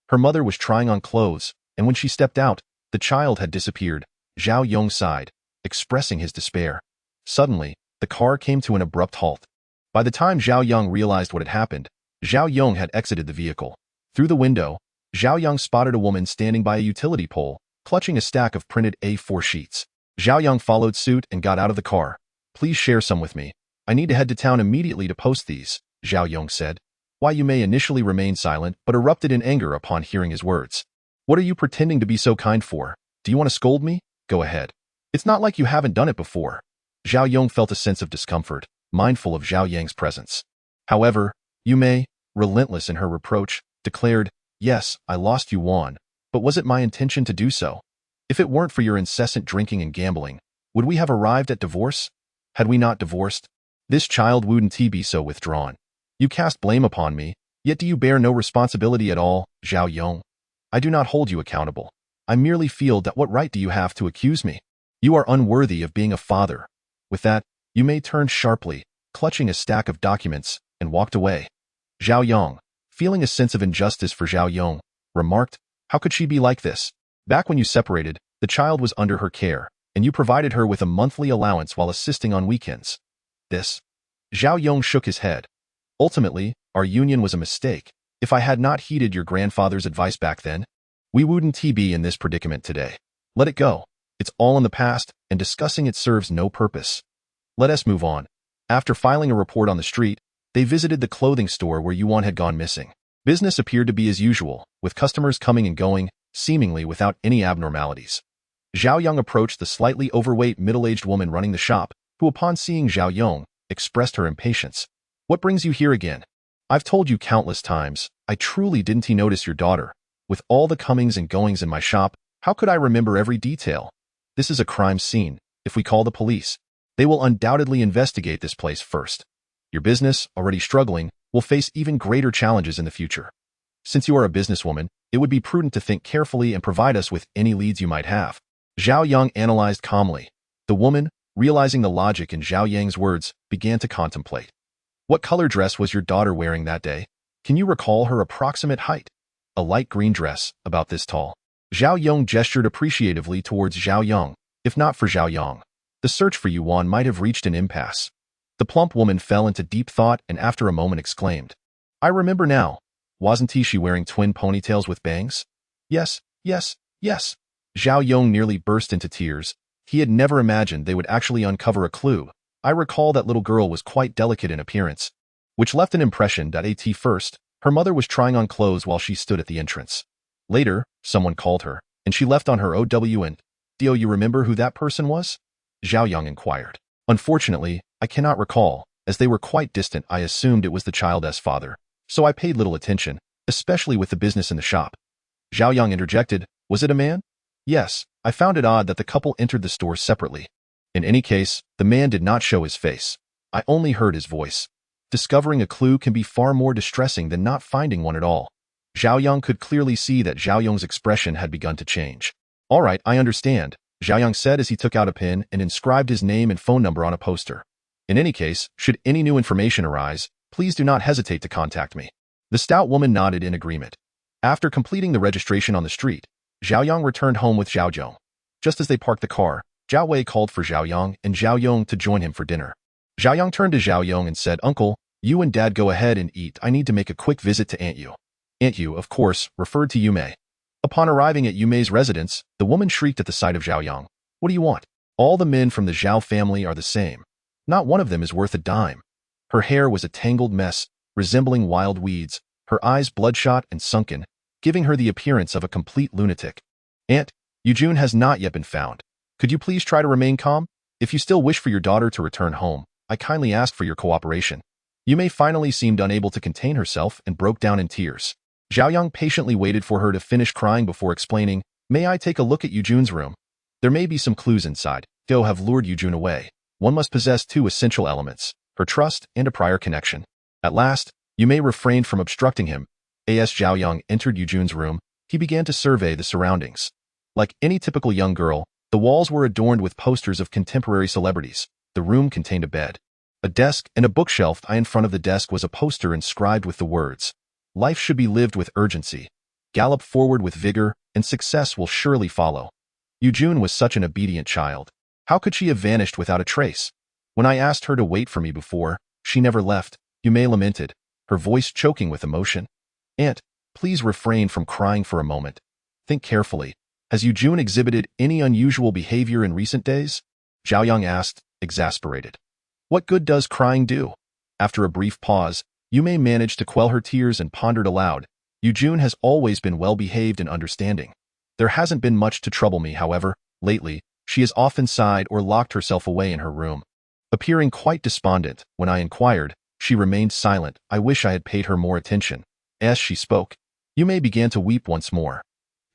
Her mother was trying on clothes, and when she stepped out, the child had disappeared. Zhao Yang sighed, expressing his despair. Suddenly, the car came to an abrupt halt. By the time Zhao Yang realized what had happened, Zhao Yang had exited the vehicle. Through the window, Zhao Yang spotted a woman standing by a utility pole, clutching a stack of printed A4 sheets. Zhao Yang followed suit and got out of the car. Please share some with me. I need to head to town immediately to post these, Zhao Yang said. Why Yume initially remained silent but erupted in anger upon hearing his words. What are you pretending to be so kind for? Do you want to scold me? Go ahead. It's not like you haven't done it before. Zhao Yang felt a sense of discomfort, mindful of Zhao Yang's presence. However, Yume, relentless in her reproach, declared, Yes, I lost Yuan, but was it my intention to do so? If it weren't for your incessant drinking and gambling, would we have arrived at divorce? Had we not divorced, this child wouldn't be so withdrawn. You cast blame upon me, yet do you bear no responsibility at all, Zhao Yang? I do not hold you accountable. I merely feel that what right do you have to accuse me? You are unworthy of being a father. With that, Yumei turned sharply, clutching a stack of documents, and walked away. Zhao Yang, feeling a sense of injustice for Zhao Yang, remarked, how could she be like this? Back when you separated, the child was under her care, and you provided her with a monthly allowance while assisting on weekends. This? Zhao Yang shook his head. Ultimately, our union was a mistake. If I had not heeded your grandfather's advice back then, we wouldn't be in this predicament today. Let it go. It's all in the past, and discussing it serves no purpose. Let us move on. After filing a report on the street, they visited the clothing store where Yuan had gone missing. Business appeared to be as usual, with customers coming and going, seemingly without any abnormalities. Zhao Yang approached the slightly overweight middle-aged woman running the shop, who upon seeing Zhao Yang, expressed her impatience. What brings you here again? I've told you countless times, I truly didn't notice your daughter. With all the comings and goings in my shop, how could I remember every detail? This is a crime scene. If we call the police, they will undoubtedly investigate this place first. Your business, already struggling, will face even greater challenges in the future. Since you are a businesswoman, it would be prudent to think carefully and provide us with any leads you might have. Zhao Yang analyzed calmly. The woman, realizing the logic in Zhao Yang's words, began to contemplate. What color dress was your daughter wearing that day? Can you recall her approximate height? A light green dress, about this tall. Zhao Yang gestured appreciatively towards Zhao Yang. If not for Zhao Yang, the search for Yuan might have reached an impasse. The plump woman fell into deep thought and after a moment exclaimed, I remember now. Wasn't she wearing twin ponytails with bangs? Yes, yes, yes. Zhao Yang nearly burst into tears. He had never imagined they would actually uncover a clue. I recall that little girl was quite delicate in appearance, which left an impression that at first, her mother was trying on clothes while she stood at the entrance. Later, someone called her, and she left on her OW and, Do you remember who that person was? Zhao Yang inquired. Unfortunately, I cannot recall. As they were quite distant, I assumed it was the child's father, so I paid little attention, especially with the business in the shop. Zhao Yang interjected, Was it a man? Yes, I found it odd that the couple entered the store separately. In any case, the man did not show his face. I only heard his voice. Discovering a clue can be far more distressing than not finding one at all. Zhao Yang could clearly see that Zhao Yang's expression had begun to change. All right, I understand, Zhao Yang said as he took out a pen and inscribed his name and phone number on a poster. In any case, should any new information arise, please do not hesitate to contact me. The stout woman nodded in agreement. After completing the registration on the street, Zhao Yang returned home with Zhao Zhong. Just as they parked the car, Zhao Wei called for Zhao Yang and Zhao Yong to join him for dinner. Zhao Yang turned to Zhao Yong and said, Uncle, you and Dad go ahead and eat. I need to make a quick visit to Aunt Yu. Aunt Yu, of course, referred to Yumei. Upon arriving at Yumei's residence, the woman shrieked at the sight of Zhao Yang. What do you want? All the men from the Zhao family are the same. Not one of them is worth a dime. Her hair was a tangled mess, resembling wild weeds, her eyes bloodshot and sunken, giving her the appearance of a complete lunatic. Aunt, Yujun has not yet been found. Could you please try to remain calm? If you still wish for your daughter to return home, I kindly ask for your cooperation. Yumei finally seemed unable to contain herself and broke down in tears. Zhao Yang patiently waited for her to finish crying before explaining, May I take a look at Yujun's room? There may be some clues inside. Go have lured Yujun away. One must possess two essential elements, her trust and a prior connection. At last, Yumei refrained from obstructing him. As Zhao Yang entered Yujun's room, he began to survey the surroundings. Like any typical young girl, the walls were adorned with posters of contemporary celebrities. The room contained a bed, a desk, and a bookshelf. In front of the desk was a poster inscribed with the words, Life should be lived with urgency. Gallop forward with vigor, and success will surely follow. Yujun was such an obedient child. How could she have vanished without a trace? When I asked her to wait for me before, she never left, Yumei lamented, her voice choking with emotion. Aunt, please refrain from crying for a moment. Think carefully. Has Yujun exhibited any unusual behavior in recent days? Zhao Yang asked, exasperated. What good does crying do? After a brief pause, Yumei managed to quell her tears and pondered aloud. Yujun has always been well-behaved and understanding. There hasn't been much to trouble me, however. Lately, she has often sighed or locked herself away in her room. Appearing quite despondent, when I inquired, she remained silent. I wish I had paid her more attention. As she spoke, Yumei began to weep once more.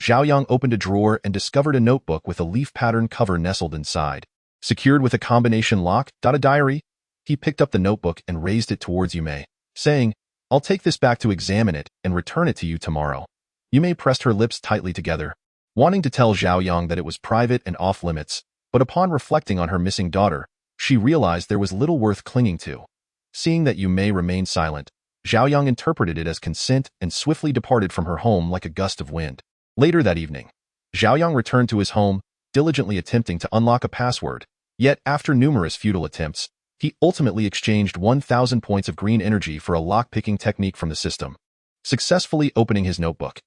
Zhao Yang opened a drawer and discovered a notebook with a leaf pattern cover nestled inside. Secured with a combination lock, a diary. He picked up the notebook and raised it towards Yumei, saying, I'll take this back to examine it and return it to you tomorrow. Yu Mei pressed her lips tightly together, wanting to tell Zhao Yang that it was private and off-limits, but upon reflecting on her missing daughter, she realized there was little worth clinging to. Seeing that Yu Mei remained silent, Zhao Yang interpreted it as consent and swiftly departed from her home like a gust of wind. Later that evening, Zhao Yang returned to his home, diligently attempting to unlock a password. Yet, after numerous futile attempts, he ultimately exchanged 1,000 points of green energy for a lock-picking technique from the system, successfully opening his notebook.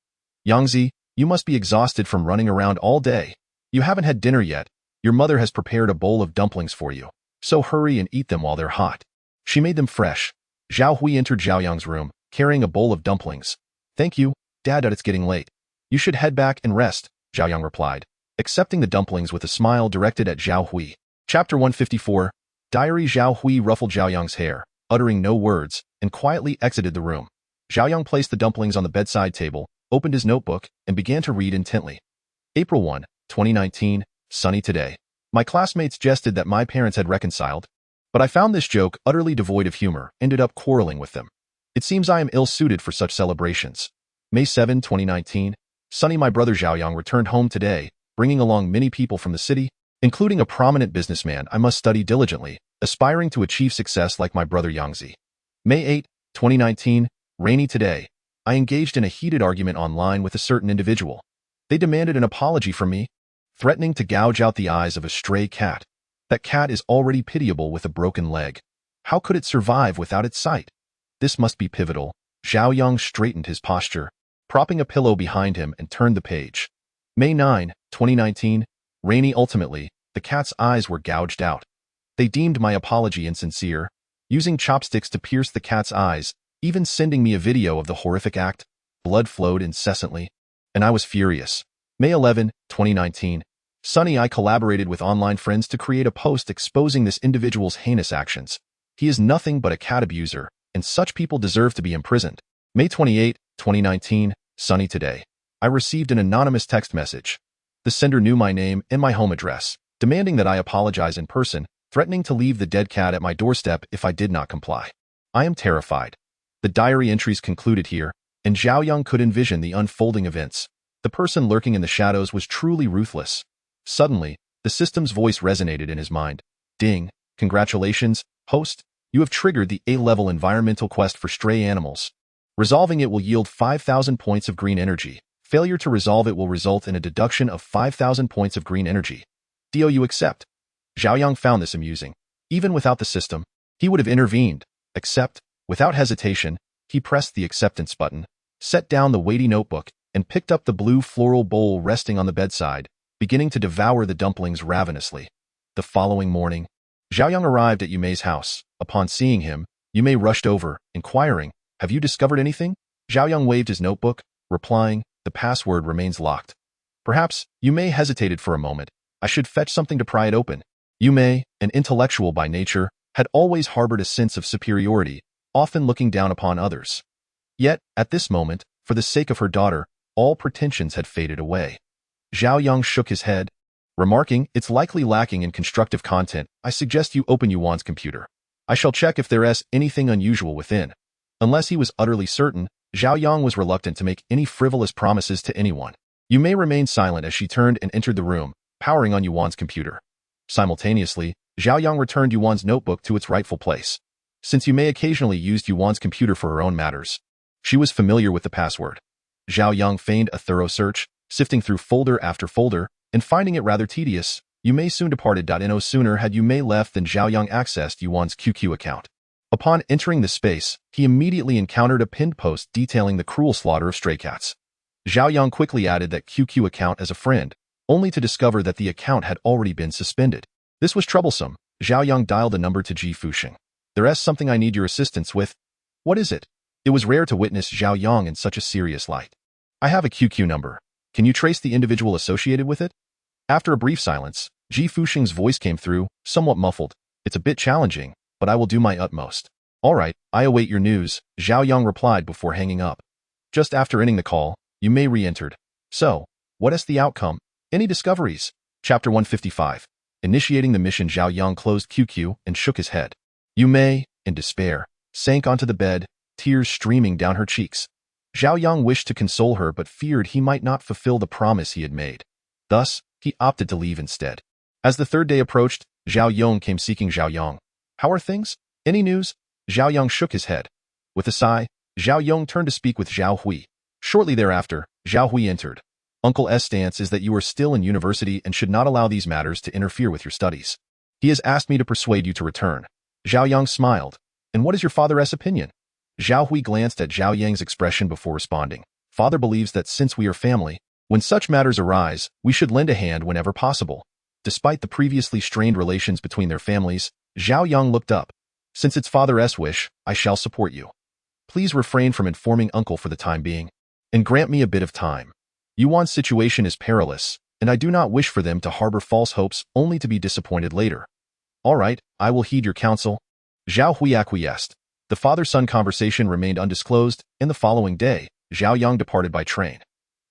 Yangzi, you must be exhausted from running around all day. You haven't had dinner yet. Your mother has prepared a bowl of dumplings for you, so hurry and eat them while they're hot. She made them fresh. Zhao Hui entered Zhao Yang's room, carrying a bowl of dumplings. Thank you, Dad, it's getting late. You should head back and rest, Zhao Yang replied, accepting the dumplings with a smile directed at Zhao Hui. Chapter 154. Diary. Zhao Hui ruffled Zhao Yang's hair, uttering no words, and quietly exited the room. Zhao Yang placed the dumplings on the bedside table, opened his notebook, and began to read intently. April 1, 2019, sunny today. My classmates jested that my parents had reconciled, but I found this joke utterly devoid of humor, ended up quarreling with them. It seems I am ill-suited for such celebrations. May 7, 2019, sunny. My brother Zhao Yang returned home today, bringing along many people from the city, including a prominent businessman. I must study diligently, aspiring to achieve success like my brother Yangzi. May 8, 2019, rainy today. I engaged in a heated argument online with a certain individual. They demanded an apology from me, threatening to gouge out the eyes of a stray cat. That cat is already pitiable with a broken leg. How could it survive without its sight? This must be pivotal. Zhao Yang straightened his posture, propping a pillow behind him, and turned the page. May 9, 2019, rainy. Ultimately, the cat's eyes were gouged out. They deemed my apology insincere, using chopsticks to pierce the cat's eyes, even sending me a video of the horrific act. Blood flowed incessantly, and I was furious. May 11, 2019, sunny. I collaborated with online friends to create a post exposing this individual's heinous actions. He is nothing but a cat abuser, and such people deserve to be imprisoned. May 28, 2019, sunny today. I received an anonymous text message. The sender knew my name and my home address, demanding that I apologize in person, threatening to leave the dead cat at my doorstep if I did not comply. I am terrified. The diary entries concluded here, and Zhao Yang could envision the unfolding events. The person lurking in the shadows was truly ruthless. Suddenly, the system's voice resonated in his mind. Ding, congratulations, host. You have triggered the A-level environmental quest for stray animals. Resolving it will yield 5,000 points of green energy. Failure to resolve it will result in a deduction of 5,000 points of green energy. Do you accept? Zhao Yang found this amusing. Even without the system, he would have intervened. Accept. Without hesitation, he pressed the acceptance button, set down the weighty notebook, and picked up the blue floral bowl resting on the bedside, beginning to devour the dumplings ravenously. The following morning, Zhao Yang arrived at Yu Mei's house. Upon seeing him, Yu Mei rushed over, inquiring, "Have you discovered anything?" Zhao Yang waved his notebook, replying, "The password remains locked." Perhaps, Yu Mei hesitated for a moment. I should fetch something to pry it open. Yu Mei, an intellectual by nature, had always harbored a sense of superiority, often looking down upon others. Yet, at this moment, for the sake of her daughter, all pretensions had faded away. Zhao Yang shook his head, remarking, "It's likely lacking in constructive content. I suggest you open Yuan's computer. I shall check if there is anything unusual within." Unless he was utterly certain, Zhao Yang was reluctant to make any frivolous promises to anyone. Yu Mei remained silent as she turned and entered the room, powering on Yuan's computer. Simultaneously, Zhao Yang returned Yuan's notebook to its rightful place. Since Yu Mei occasionally used Yuan's computer for her own matters, she was familiar with the password. Zhao Yang feigned a thorough search, sifting through folder after folder, and finding it rather tedious. Yu Mei soon departed. No sooner had Yu Mei left than Zhao Yang accessed Yuan's QQ account. Upon entering the space, he immediately encountered a pinned post detailing the cruel slaughter of stray cats. Zhao Yang quickly added that QQ account as a friend, only to discover that the account had already been suspended. This was troublesome. Zhao Yang dialed a number to Ji Fuxing. "There is something I need your assistance with." "What is it?" It was rare to witness Zhao Yang in such a serious light. "I have a QQ number. Can you trace the individual associated with it?" After a brief silence, Ji Fuxing's voice came through, somewhat muffled. "It's a bit challenging, but I will do my utmost." "All right, I await your news," Zhao Yang replied before hanging up. Just after ending the call, Yu Mei re-entered. "So, what is the outcome? Any discoveries?" Chapter 155. Initiating the mission. Zhao Yang closed QQ and shook his head. Yu Mei, in despair, sank onto the bed, tears streaming down her cheeks. Zhao Yang wished to console her but feared he might not fulfill the promise he had made. Thus, he opted to leave instead. As the third day approached, Zhao Yang came seeking Zhao Yang. "How are things? Any news?" Zhao Yang shook his head. With a sigh, Zhao Yang turned to speak with Zhao Hui. Shortly thereafter, Zhao Hui entered. "Uncle S' stance is that you are still in university and should not allow these matters to interfere with your studies. He has asked me to persuade you to return." Zhao Yang smiled. "And what is your father's opinion?" Zhao Hui glanced at Zhao Yang's expression before responding. "Father believes that since we are family, when such matters arise, we should lend a hand whenever possible." Despite the previously strained relations between their families, Zhao Yang looked up. "Since it's father's wish, I shall support you. Please refrain from informing uncle for the time being, and grant me a bit of time. Yuan's situation is perilous, and I do not wish for them to harbor false hopes only to be disappointed later." "All right, I will heed your counsel." Zhao Hui acquiesced. The father-son conversation remained undisclosed, and the following day, Zhao Yang departed by train.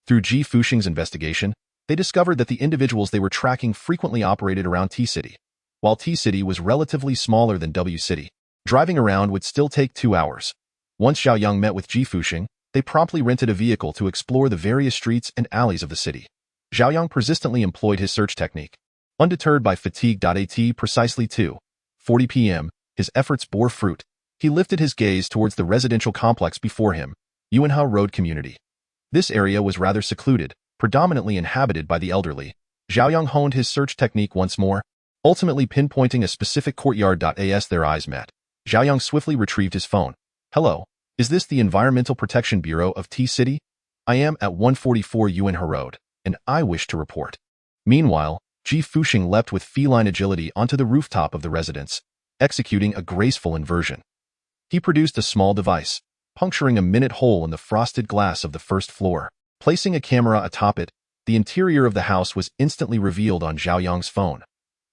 Through Ji Fuxing's investigation, they discovered that the individuals they were tracking frequently operated around T-City. While T-City was relatively smaller than W-City, driving around would still take 2 hours. Once Zhao Yang met with Ji Fuxing, they promptly rented a vehicle to explore the various streets and alleys of the city. Zhao Yang persistently employed his search technique. Undeterred by fatigue. At precisely 2:40 p.m., his efforts bore fruit. He lifted his gaze towards the residential complex before him, Yuanhao Road Community. This area was rather secluded, predominantly inhabited by the elderly. Zhao Yang honed his search technique once more, ultimately pinpointing a specific courtyard. As their eyes met, Zhao Yang swiftly retrieved his phone. "Hello, is this the Environmental Protection Bureau of T-City? I am at 144 Yuanhao Road, and I wish to report." Meanwhile, Ji Fuxing leapt with feline agility onto the rooftop of the residence, executing a graceful inversion. He produced a small device, puncturing a minute hole in the frosted glass of the first floor. Placing a camera atop it, the interior of the house was instantly revealed on Zhao Yang's phone.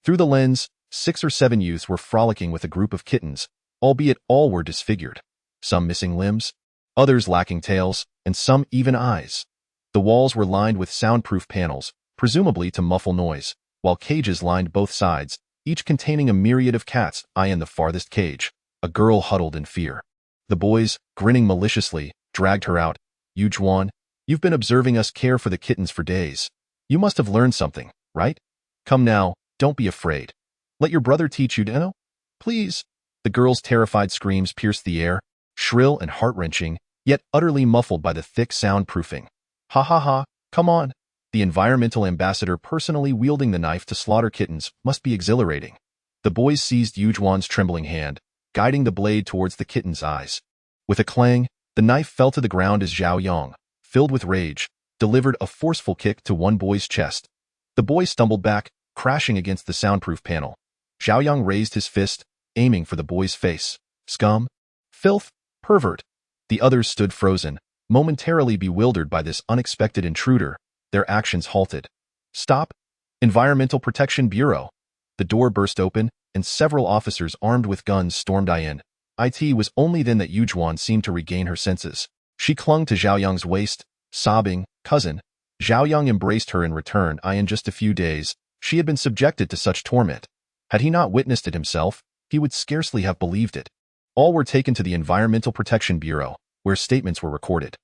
Through the lens, 6 or 7 youths were frolicking with a group of kittens, albeit all were disfigured. Some missing limbs, others lacking tails, and some even eyes. The walls were lined with soundproof panels, presumably to muffle noise, while cages lined both sides, each containing a myriad of cats. In the farthest cage, a girl huddled in fear. The boys, grinning maliciously, dragged her out. "You Juan, you've been observing us care for the kittens for days. You must have learned something, right? Come now, don't be afraid. Let your brother teach you, Deno? Please." The girl's terrified screams pierced the air, shrill and heart-wrenching, yet utterly muffled by the thick soundproofing. "Ha ha ha, come on." The environmental ambassador personally wielding the knife to slaughter kittens must be exhilarating. The boys seized Yujuan's trembling hand, guiding the blade towards the kitten's eyes. With a clang, the knife fell to the ground as Zhao Yang, filled with rage, delivered a forceful kick to one boy's chest. The boy stumbled back, crashing against the soundproof panel. Zhao Yang raised his fist, aiming for the boy's face. "Scum! Filth! Pervert!" The others stood frozen, momentarily bewildered by this unexpected intruder, their actions halted. "Stop! Environmental Protection Bureau!" The door burst open, and several officers armed with guns stormed in. It was only then that Yujuan seemed to regain her senses. She clung to Zhao Yang's waist, sobbing, "Cousin." Zhao Yang embraced her in return. In just a few days, she had been subjected to such torment. Had he not witnessed it himself, he would scarcely have believed it. All were taken to the Environmental Protection Bureau, where statements were recorded.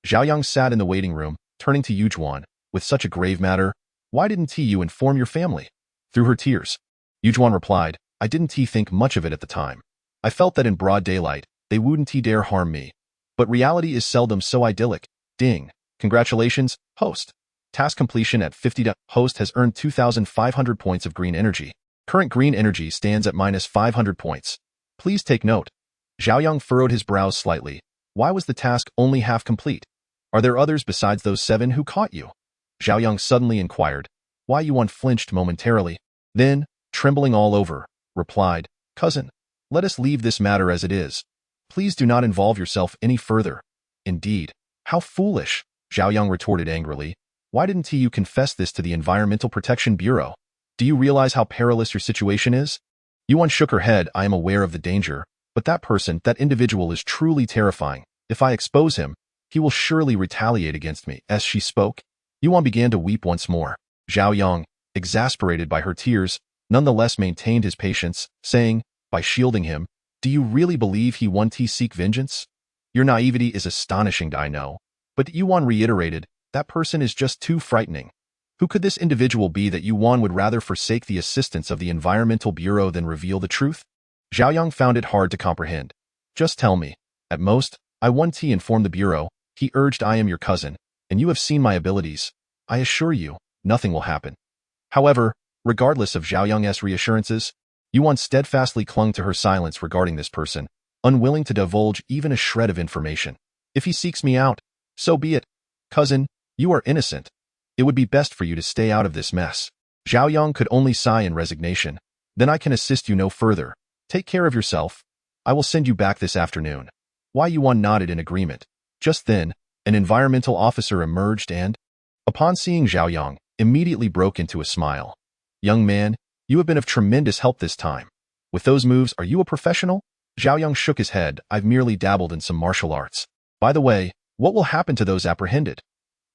Zhao Yang sat in the waiting room, turning to Yujuan. "With such a grave matter, why didn't you inform your family?" Through her tears, Yujuan replied, "I didn't think much of it at the time. I felt that in broad daylight, they wouldn't dare harm me. But reality is seldom so idyllic. Ding. Congratulations, host. Task completion at 50. Host has earned 2,500 points of green energy. Current green energy stands at minus 500 points. Please take note." Zhao Yang furrowed his brows slightly. Why was the task only half complete? Are there others besides those 7 who caught you? Zhao Yang suddenly inquired. Yuan flinched momentarily. Then, trembling all over, replied, "Cousin, let us leave this matter as it is. Please do not involve yourself any further." "Indeed, how foolish," Zhao Yang retorted angrily. "Why didn't you confess this to the Environmental Protection Bureau? Do you realize how perilous your situation is?" Yuan shook her head. "I am aware of the danger, but that individual is truly terrifying. If I expose him, he will surely retaliate against me." As she spoke, Yuan began to weep once more. Zhao Yang, exasperated by her tears, nonetheless maintained his patience, saying, "By shielding him, do you really believe he won't seek vengeance? Your naivety is astonishing, I know. But Yuan reiterated, that person is just too frightening. Who could this individual be that Yuan would rather forsake the assistance of the Environmental Bureau than reveal the truth? Zhao Yang found it hard to comprehend. Just tell me. At most, I want inform the Bureau. He urged, I am your cousin, and you have seen my abilities. I assure you, nothing will happen. However, regardless of Zhao Yang's reassurances, Yuan steadfastly clung to her silence regarding this person, unwilling to divulge even a shred of information. If he seeks me out, so be it. Cousin, you are innocent. It would be best for you to stay out of this mess. Zhao Yang could only sigh in resignation. Then I can assist you no further. Take care of yourself. I will send you back this afternoon. Wai Yuan nodded in agreement. Just then, an environmental officer emerged and, upon seeing Zhao Yang, immediately broke into a smile. Young man, you have been of tremendous help this time. With those moves, are you a professional? Zhao Yang shook his head. I've merely dabbled in some martial arts. By the way, what will happen to those apprehended?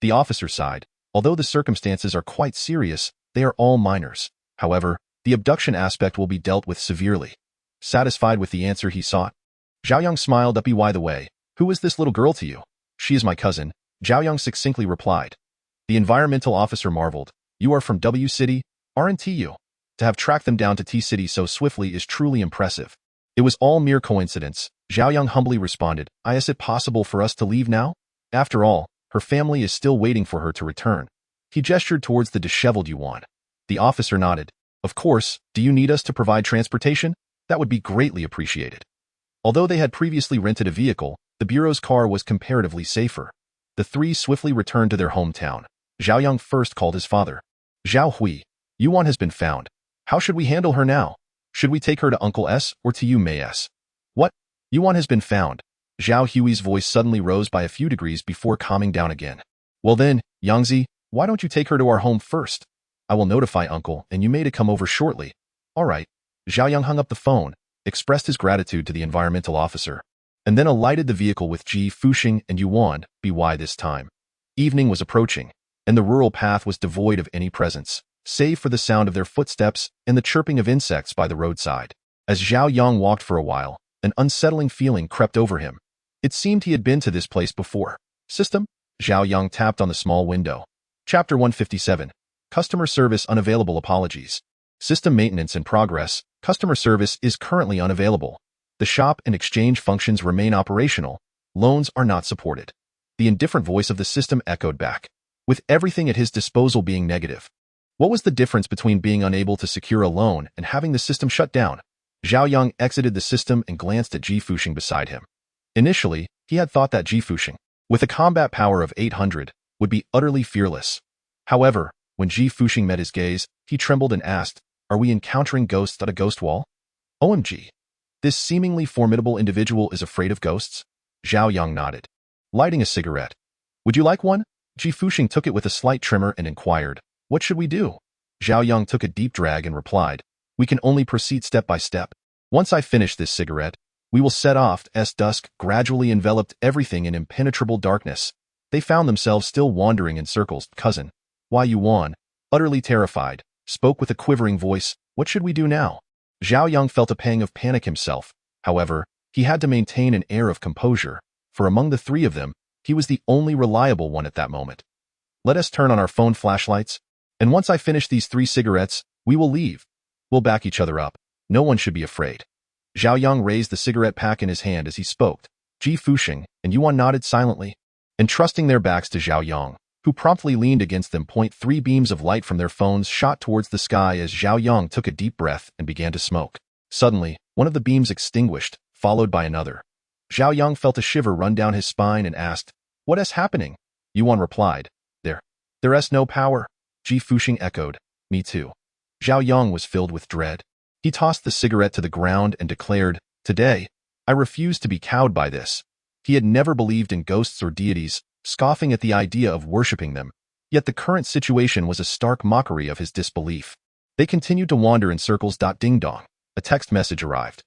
The officer sighed. Although the circumstances are quite serious, they are all minors. However, the abduction aspect will be dealt with severely. Satisfied with the answer he sought, Zhao Yang smiled up. By the way, who is this little girl to you? She is my cousin, Zhao Yang succinctly replied. The environmental officer marveled. You are from W City, aren't you? To have tracked them down to T City so swiftly is truly impressive. It was all mere coincidence, Zhao Yang humbly responded. Is it possible for us to leave now? After all, her family is still waiting for her to return. He gestured towards the disheveled Yuan. The officer nodded. Of course, do you need us to provide transportation? That would be greatly appreciated. Although they had previously rented a vehicle, the Bureau's car was comparatively safer. The three swiftly returned to their hometown. Zhao Yang first called his father. Zhao Hui, Yuan has been found. How should we handle her now? Should we take her to Uncle S or to you, May S? What? Yuan has been found. Zhao Hui's voice suddenly rose by a few degrees before calming down again. Well then, Yangzi, why don't you take her to our home first? I will notify Uncle and you may to come over shortly. All right. Zhao Yang hung up the phone, expressed his gratitude to the environmental officer, and then alighted the vehicle with Ji Fuxing and Yuan by this time. Evening was approaching, and the rural path was devoid of any presence, save for the sound of their footsteps and the chirping of insects by the roadside. As Zhao Yang walked for a while, an unsettling feeling crept over him. It seemed he had been to this place before. System? Zhao Yang tapped on the small window. Chapter 157. Customer service unavailable. Apologies. System maintenance in progress. Customer service is currently unavailable. The shop and exchange functions remain operational. Loans are not supported. The indifferent voice of the system echoed back, with everything at his disposal being negative. What was the difference between being unable to secure a loan and having the system shut down? Zhao Yang exited the system and glanced at Ji Fuxing beside him. Initially, he had thought that Ji Fuxing, with a combat power of 800, would be utterly fearless. However, when Ji Fuxing met his gaze, he trembled and asked, are we encountering ghosts at a ghost wall? OMG. This seemingly formidable individual is afraid of ghosts? Zhao Yang nodded, lighting a cigarette. Would you like one? Ji Fuxing took it with a slight tremor and inquired, what should we do? Zhao Yang took a deep drag and replied, we can only proceed step by step. Once I finish this cigarette, we will set off. As dusk gradually enveloped everything in impenetrable darkness. They found themselves still wandering in circles. Cousin, Wai Yuan, utterly terrified, spoke with a quivering voice, what should we do now? Zhao Yang felt a pang of panic himself. However, he had to maintain an air of composure, for among the three of them, he was the only reliable one at that moment. Let us turn on our phone flashlights, and once I finish these 3 cigarettes, we will leave. We'll back each other up. No one should be afraid. Zhao Yang raised the cigarette pack in his hand as he spoke. Ji Fuxing and Yuan nodded silently, entrusting their backs to Zhao Yang, who promptly leaned against them. 3 beams of light from their phones shot towards the sky as Zhao Yang took a deep breath and began to smoke. Suddenly, one of the beams extinguished, followed by another. Zhao Yang felt a shiver run down his spine and asked, what is happening? Yuan replied, There's no power. Ji Fuxing echoed, me too. Zhao Yang was filled with dread. He tossed the cigarette to the ground and declared, today, I refuse to be cowed by this. He had never believed in ghosts or deities, scoffing at the idea of worshipping them. Yet the current situation was a stark mockery of his disbelief. They continued to wander in circles. Ding dong. A text message arrived.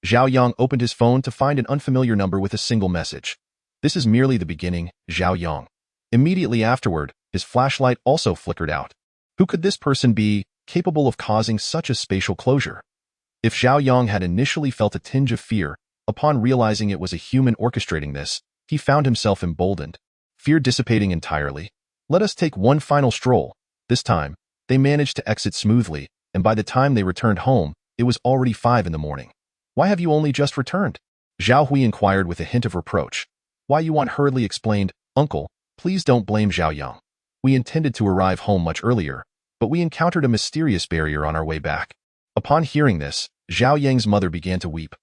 Zhao Yang opened his phone to find an unfamiliar number with a single message. This is merely the beginning, Zhao Yang. Immediately afterward, his flashlight also flickered out. Who could this person be, capable of causing such a spatial closure? If Zhao Yang had initially felt a tinge of fear, Upon realizing it was a human orchestrating this, he found himself emboldened, fear dissipating entirely. Let us take one final stroll. This time, they managed to exit smoothly, and by the time they returned home, it was already 5 in the morning. Why have you only just returned? Zhao Hui inquired with a hint of reproach. Why Yuan hurriedly explained, Uncle, please don't blame Zhao Yang. We intended to arrive home much earlier, but we encountered a mysterious barrier on our way back. Upon hearing this, Zhao Yang's mother began to weep.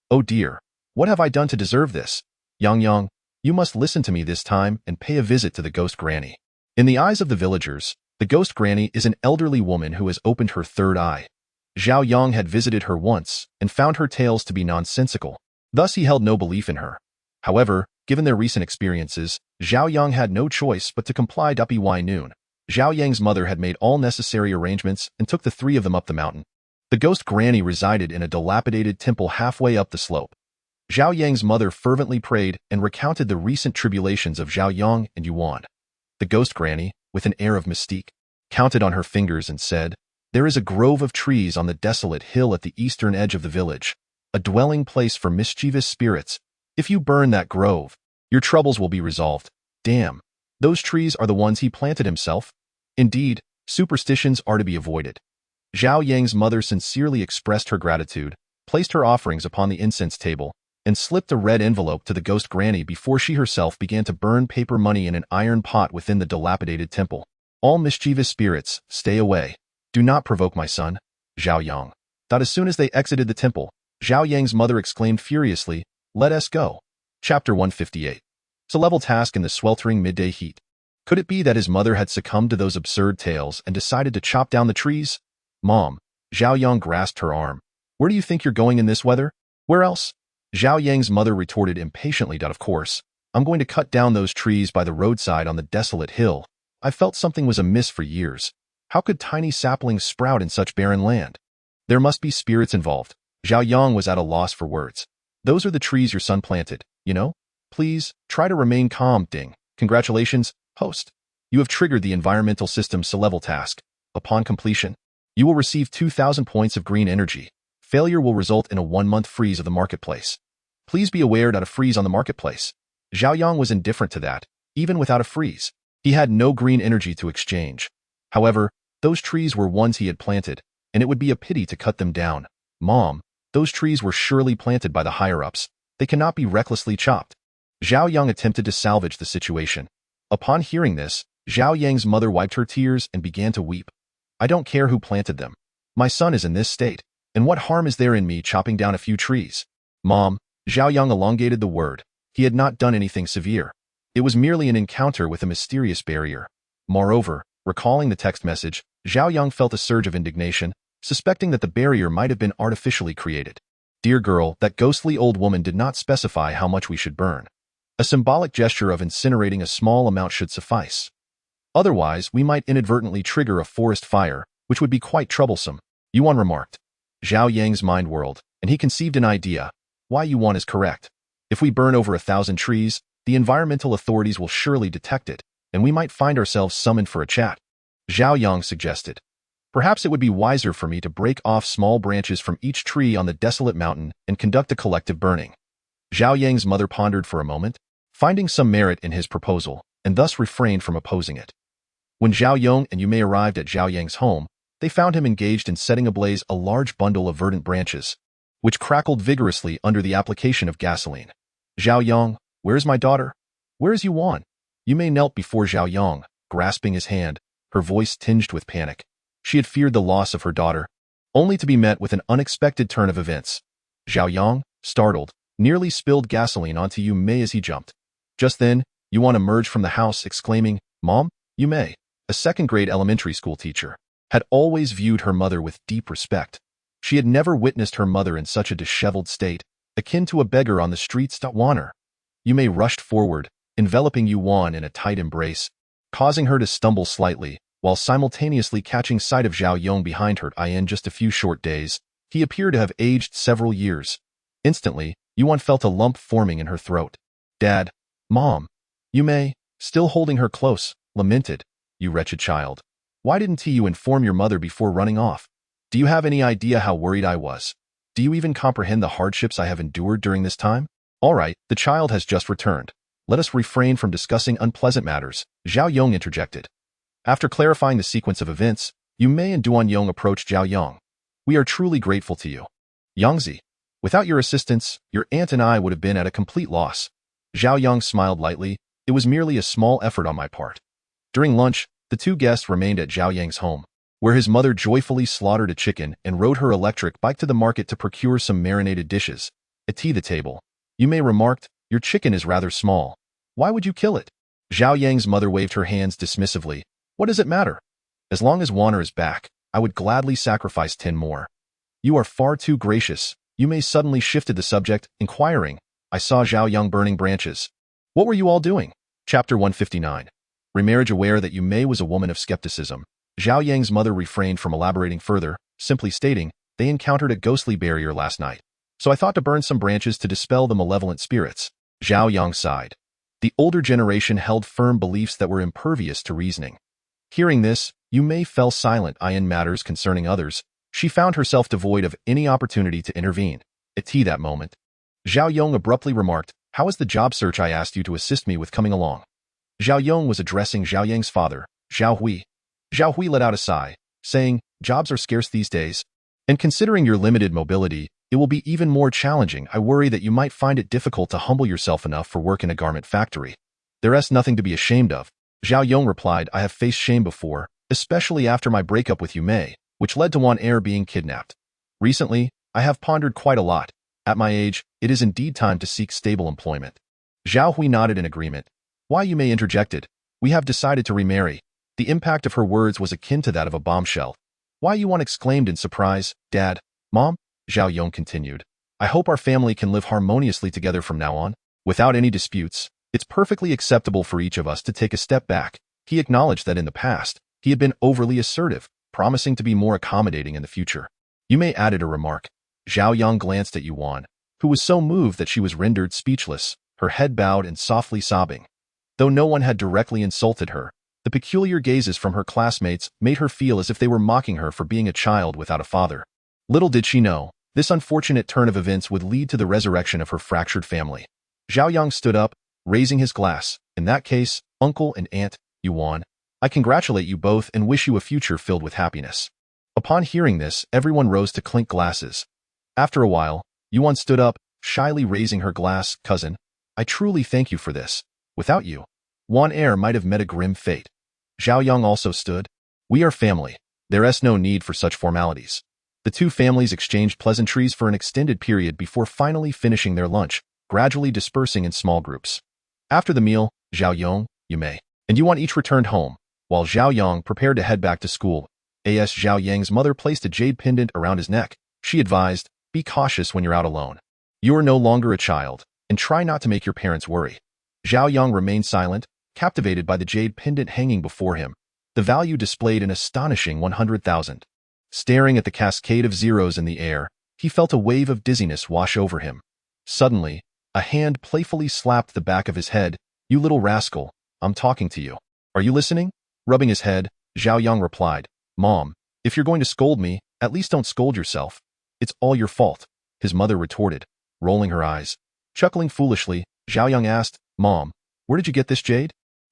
Oh dear, what have I done to deserve this? Yang, you must listen to me this time and pay a visit to the ghost granny. In the eyes of the villagers, the ghost granny is an elderly woman who has opened her third eye. Zhao Yang had visited her once and found her tales to be nonsensical. Thus he held no belief in her. However, given their recent experiences, Zhao Yang had no choice but to comply. By noon, Zhao Yang's mother had made all necessary arrangements and took the 3 of them up the mountain. The ghost granny resided in a dilapidated temple halfway up the slope. Zhao Yang's mother fervently prayed and recounted the recent tribulations of Zhao Yang and Yuan. The ghost granny, with an air of mystique, counted on her fingers and said, There is a grove of trees on the desolate hill at the eastern edge of the village, a dwelling place for mischievous spirits. If you burn that grove, your troubles will be resolved. Damn, those trees are the ones he planted himself. Indeed, superstitions are to be avoided. Zhao Yang's mother sincerely expressed her gratitude, placed her offerings upon the incense table, and slipped a red envelope to the ghost granny before she herself began to burn paper money in an iron pot within the dilapidated temple. All mischievous spirits, stay away. Do not provoke my son, Zhao Yang. As soon as they exited the temple, Zhao Yang's mother exclaimed furiously, Let us go. Chapter 158. It's a level task in the sweltering midday heat. Could it be that his mother had succumbed to those absurd tales and decided to chop down the trees? Mom, Zhao Yang grasped her arm. Where do you think you're going in this weather? Where else? Zhao Yang's mother retorted impatiently. Of course, I'm going to cut down those trees by the roadside on the desolate hill. I felt something was amiss for years. How could tiny saplings sprout in such barren land? There must be spirits involved. Zhao Yang was at a loss for words. Those are the trees your son planted, you know? Please, try to remain calm, Ding. Congratulations, host. You have triggered the environmental system's level task. Upon completion, you will receive 2,000 points of green energy. Failure will result in a 1-month freeze of the marketplace. Please be aware that a freeze on the marketplace. Zhao Yang was indifferent to that, even without a freeze. He had no green energy to exchange. However, those trees were ones he had planted, and it would be a pity to cut them down. Mom, those trees were surely planted by the higher-ups. They cannot be recklessly chopped. Zhao Yang attempted to salvage the situation. Upon hearing this, Zhao Yang's mother wiped her tears and began to weep. I don't care who planted them. My son is in this state. And what harm is there in me chopping down a few trees? Mom, Zhao Yang elongated the word. He had not done anything severe. It was merely an encounter with a mysterious barrier. Moreover, recalling the text message, Zhao Yang felt a surge of indignation, suspecting that the barrier might have been artificially created. Dear girl, that ghostly old woman did not specify how much we should burn. A symbolic gesture of incinerating a small amount should suffice. Otherwise, we might inadvertently trigger a forest fire, which would be quite troublesome, Yuan remarked. Zhao Yang's mind whirled, and he conceived an idea. Why Yuan is correct. If we burn over 1,000 trees, the environmental authorities will surely detect it, and we might find ourselves summoned for a chat. Zhao Yang suggested. Perhaps it would be wiser for me to break off small branches from each tree on the desolate mountain and conduct a collective burning. Zhao Yang's mother pondered for a moment, finding some merit in his proposal, and thus refrained from opposing it. When Zhao Yang and Yume arrived at Zhao Yang's home, they found him engaged in setting ablaze a large bundle of verdant branches, which crackled vigorously under the application of gasoline. Zhao Yang, where is my daughter? Where is Yuan? Yume knelt before Zhao Yang, grasping his hand, her voice tinged with panic. She had feared the loss of her daughter, only to be met with an unexpected turn of events. Zhao Yang, startled, nearly spilled gasoline onto Yume as he jumped. Just then, Yuan emerged from the house exclaiming, Mom, Yume, a second-grade elementary school teacher, had always viewed her mother with deep respect. She had never witnessed her mother in such a disheveled state, akin to a beggar on the streets. Yuan. Yume rushed forward, enveloping Yuan in a tight embrace, causing her to stumble slightly, while simultaneously catching sight of Zhao Yang behind her. In just a few short days, he appeared to have aged several years. Instantly, Yuan felt a lump forming in her throat. Dad, Mom. Yume, still holding her close, lamented. You wretched child. Why didn't you inform your mother before running off? Do you have any idea how worried I was? Do you even comprehend the hardships I have endured during this time? All right, the child has just returned. Let us refrain from discussing unpleasant matters, Zhao Yang interjected. After clarifying the sequence of events, Yu Mei and Duan Yong approached Zhao Yang. We are truly grateful to you. Yangzi, without your assistance, your aunt and I would have been at a complete loss. Zhao Yang smiled lightly. It was merely a small effort on my part. During lunch, the two guests remained at Zhao Yang's home, where his mother joyfully slaughtered a chicken and rode her electric bike to the market to procure some marinated dishes. At the table, Yu Mei remarked, your chicken is rather small. Why would you kill it? Zhao Yang's mother waved her hands dismissively. What does it matter? As long as Wanner is back, I would gladly sacrifice 10 more. You are far too gracious. Yu Mei suddenly shifted the subject, inquiring. I saw Zhao Yang burning branches. What were you all doing? Chapter 159. Remarriage. Aware that Yu Mei was a woman of skepticism, Zhao Yang's mother refrained from elaborating further, simply stating, they encountered a ghostly barrier last night. So I thought to burn some branches to dispel the malevolent spirits. Zhao Yang sighed. The older generation held firm beliefs that were impervious to reasoning. Hearing this, Yu Mei fell silent in matters concerning others. She found herself devoid of any opportunity to intervene. At that moment, Zhao Yang abruptly remarked, how is the job search I asked you to assist me with coming along? Zhao Yang was addressing Zhao Yang's father, Zhao Hui. Zhao Hui let out a sigh, saying, jobs are scarce these days. And considering your limited mobility, it will be even more challenging. I worry that you might find it difficult to humble yourself enough for work in a garment factory. There's nothing to be ashamed of. Zhao Yang replied, I have faced shame before, especially after my breakup with Yu Mei, which led to Wanner being kidnapped. Recently, I have pondered quite a lot. At my age, it is indeed time to seek stable employment. Zhao Hui nodded in agreement. Why, Yu Mei interjected. We have decided to remarry. The impact of her words was akin to that of a bombshell. Why, Yuan exclaimed in surprise. Dad, Mom, Zhao Yang continued. I hope our family can live harmoniously together from now on, without any disputes. It's perfectly acceptable for each of us to take a step back. He acknowledged that in the past, he had been overly assertive, promising to be more accommodating in the future. Yu Mei added a remark. Zhao Yang glanced at Yuan, who was so moved that she was rendered speechless, her head bowed and softly sobbing. Though no one had directly insulted her, the peculiar gazes from her classmates made her feel as if they were mocking her for being a child without a father. Little did she know, this unfortunate turn of events would lead to the resurrection of her fractured family. Zhao Yang stood up, raising his glass. In that case, Uncle and Aunt, Yuan, I congratulate you both and wish you a future filled with happiness. Upon hearing this, everyone rose to clink glasses. After a while, Yuan stood up, shyly raising her glass. Cousin, I truly thank you for this. Without you, Wanner might have met a grim fate. Zhao Yang also stood. We are family. There's no need for such formalities. The two families exchanged pleasantries for an extended period before finally finishing their lunch, gradually dispersing in small groups. After the meal, Zhao Yang, Yu Mei, and Yuan each returned home, while Zhao Yang prepared to head back to school. Zhao Yang's mother placed a jade pendant around his neck. She advised, be cautious when you're out alone. You are no longer a child, and try not to make your parents worry. Zhao Yang remained silent, captivated by the jade pendant hanging before him. The value displayed an astonishing 100,000. Staring at the cascade of zeros in the air, he felt a wave of dizziness wash over him. Suddenly, a hand playfully slapped the back of his head. You little rascal, I'm talking to you. Are you listening? Rubbing his head, Zhao Yang replied, Mom, if you're going to scold me, at least don't scold yourself. It's all your fault, his mother retorted, rolling her eyes. Chuckling foolishly, Zhao Yang asked, Mom, where did you get this jade?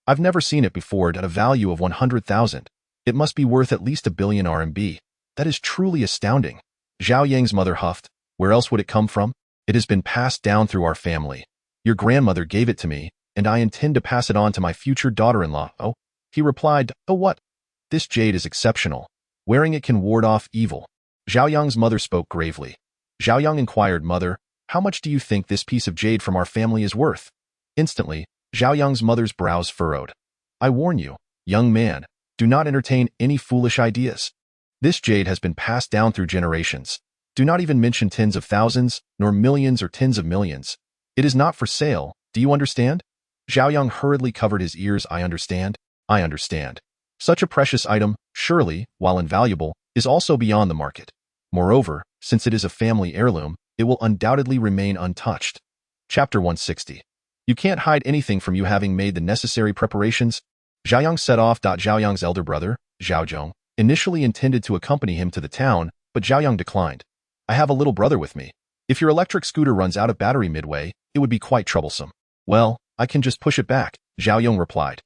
I've never seen it before at a value of 100,000. It must be worth at least 1 billion RMB. That is truly astounding. Zhao Yang's mother huffed. Where else would it come from? It has been passed down through our family. Your grandmother gave it to me, and I intend to pass it on to my future daughter-in-law. Oh, he replied, oh what? This jade is exceptional. Wearing it can ward off evil. Zhao Yang's mother spoke gravely. Zhao Yang inquired, Mother, how much do you think this piece of jade from our family is worth? Instantly, Zhao Yang's mother's brows furrowed. I warn you, young man, do not entertain any foolish ideas. This jade has been passed down through generations. Do not even mention tens of thousands, nor millions or tens of millions. It is not for sale, do you understand? Zhao Yang hurriedly covered his ears. I understand. I understand. Such a precious item, surely, while invaluable, is also beyond the market. Moreover, since it is a family heirloom, it will undoubtedly remain untouched. Chapter 160. You can't hide anything from you having made the necessary preparations. Zhao Yang set off. Zhao Yang's elder brother, Zhao Zhong, initially intended to accompany him to the town, but Zhao Yang declined. I have a little brother with me. If your electric scooter runs out of battery midway, it would be quite troublesome. Well, I can just push it back, Zhao Yang replied.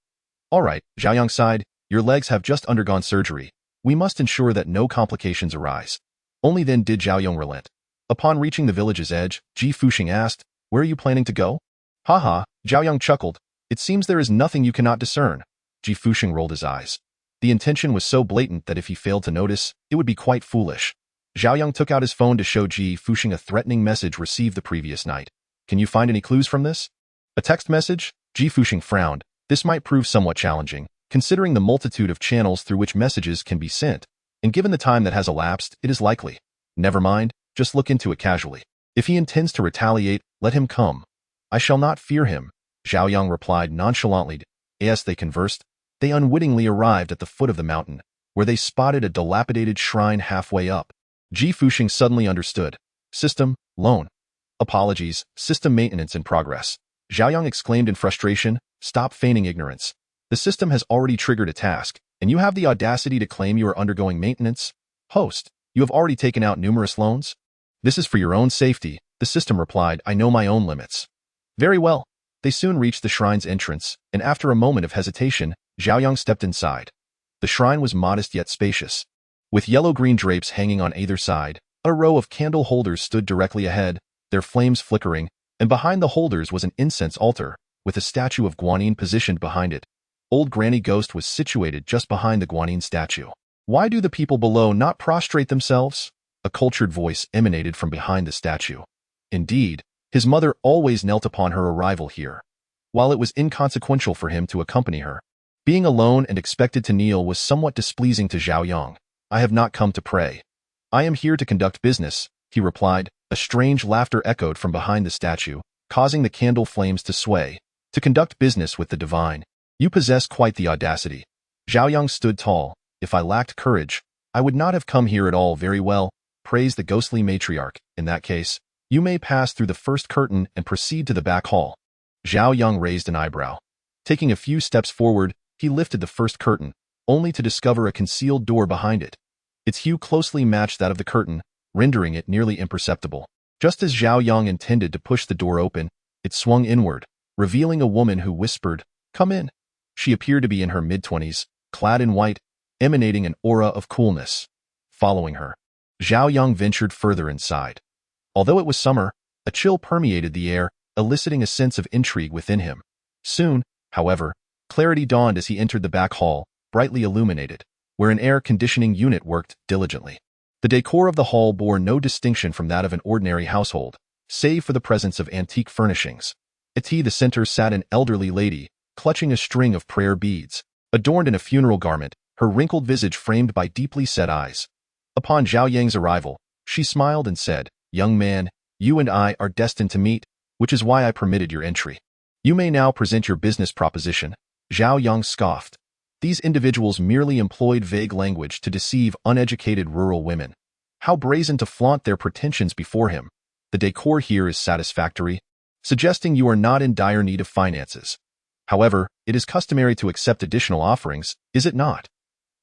All right, Zhao Yang sighed, your legs have just undergone surgery. We must ensure that no complications arise. Only then did Zhao Yang relent. Upon reaching the village's edge, Ji Fuxing asked, where are you planning to go? Haha, Zhao Yang chuckled. It seems there is nothing you cannot discern. Ji Fuxing rolled his eyes. The intention was so blatant that if he failed to notice, it would be quite foolish. Zhao Yang took out his phone to show Ji Fuxing a threatening message received the previous night. Can you find any clues from this? A text message? Ji Fuxing frowned. This might prove somewhat challenging, considering the multitude of channels through which messages can be sent, and given the time that has elapsed, it is likely. Never mind, just look into it casually. If he intends to retaliate, let him come. I shall not fear him, Zhao Yang replied nonchalantly. As they conversed, they unwittingly arrived at the foot of the mountain, where they spotted a dilapidated shrine halfway up. Ji Fuxing suddenly understood. System, loan. Apologies, system maintenance in progress. Zhao Yang exclaimed in frustration, stop feigning ignorance. The system has already triggered a task, and you have the audacity to claim you are undergoing maintenance? Host, you have already taken out numerous loans? This is for your own safety, the system replied, I know my own limits. Very well. They soon reached the shrine's entrance, and after a moment of hesitation, Zhao Yang stepped inside. The shrine was modest yet spacious. With yellow-green drapes hanging on either side, a row of candle holders stood directly ahead, their flames flickering, and behind the holders was an incense altar, with a statue of Guanyin positioned behind it. Old Granny Ghost was situated just behind the Guanyin statue. Why do the people below not prostrate themselves? A cultured voice emanated from behind the statue. Indeed, his mother always knelt upon her arrival here. While it was inconsequential for him to accompany her, being alone and expected to kneel was somewhat displeasing to Zhao Yang. I have not come to pray. I am here to conduct business, he replied. A strange laughter echoed from behind the statue, causing the candle flames to sway. To conduct business with the divine. You possess quite the audacity. Zhao Yang stood tall. If I lacked courage, I would not have come here at all. Very well, praised the ghostly matriarch. In that case, you may pass through the first curtain and proceed to the back hall. Zhao Yang raised an eyebrow. Taking a few steps forward, he lifted the first curtain, only to discover a concealed door behind it. Its hue closely matched that of the curtain, rendering it nearly imperceptible. Just as Zhao Yang intended to push the door open, it swung inward, revealing a woman who whispered, "Come in." She appeared to be in her mid-20s, clad in white, emanating an aura of coolness. Following her, Zhao Yang ventured further inside. Although it was summer, a chill permeated the air, eliciting a sense of intrigue within him. Soon, however, clarity dawned as he entered the back hall, brightly illuminated, where an air conditioning unit worked diligently. The decor of the hall bore no distinction from that of an ordinary household, save for the presence of antique furnishings. At the center sat an elderly lady, clutching a string of prayer beads, adorned in a funeral garment, her wrinkled visage framed by deeply set eyes. Upon Zhao Yang's arrival, she smiled and said, "Young man, you and I are destined to meet, which is why I permitted your entry. You may now present your business proposition." Zhao Yang scoffed. These individuals merely employed vague language to deceive uneducated rural women. How brazen to flaunt their pretensions before him. The decor here is satisfactory, suggesting you are not in dire need of finances. However, it is customary to accept additional offerings, is it not?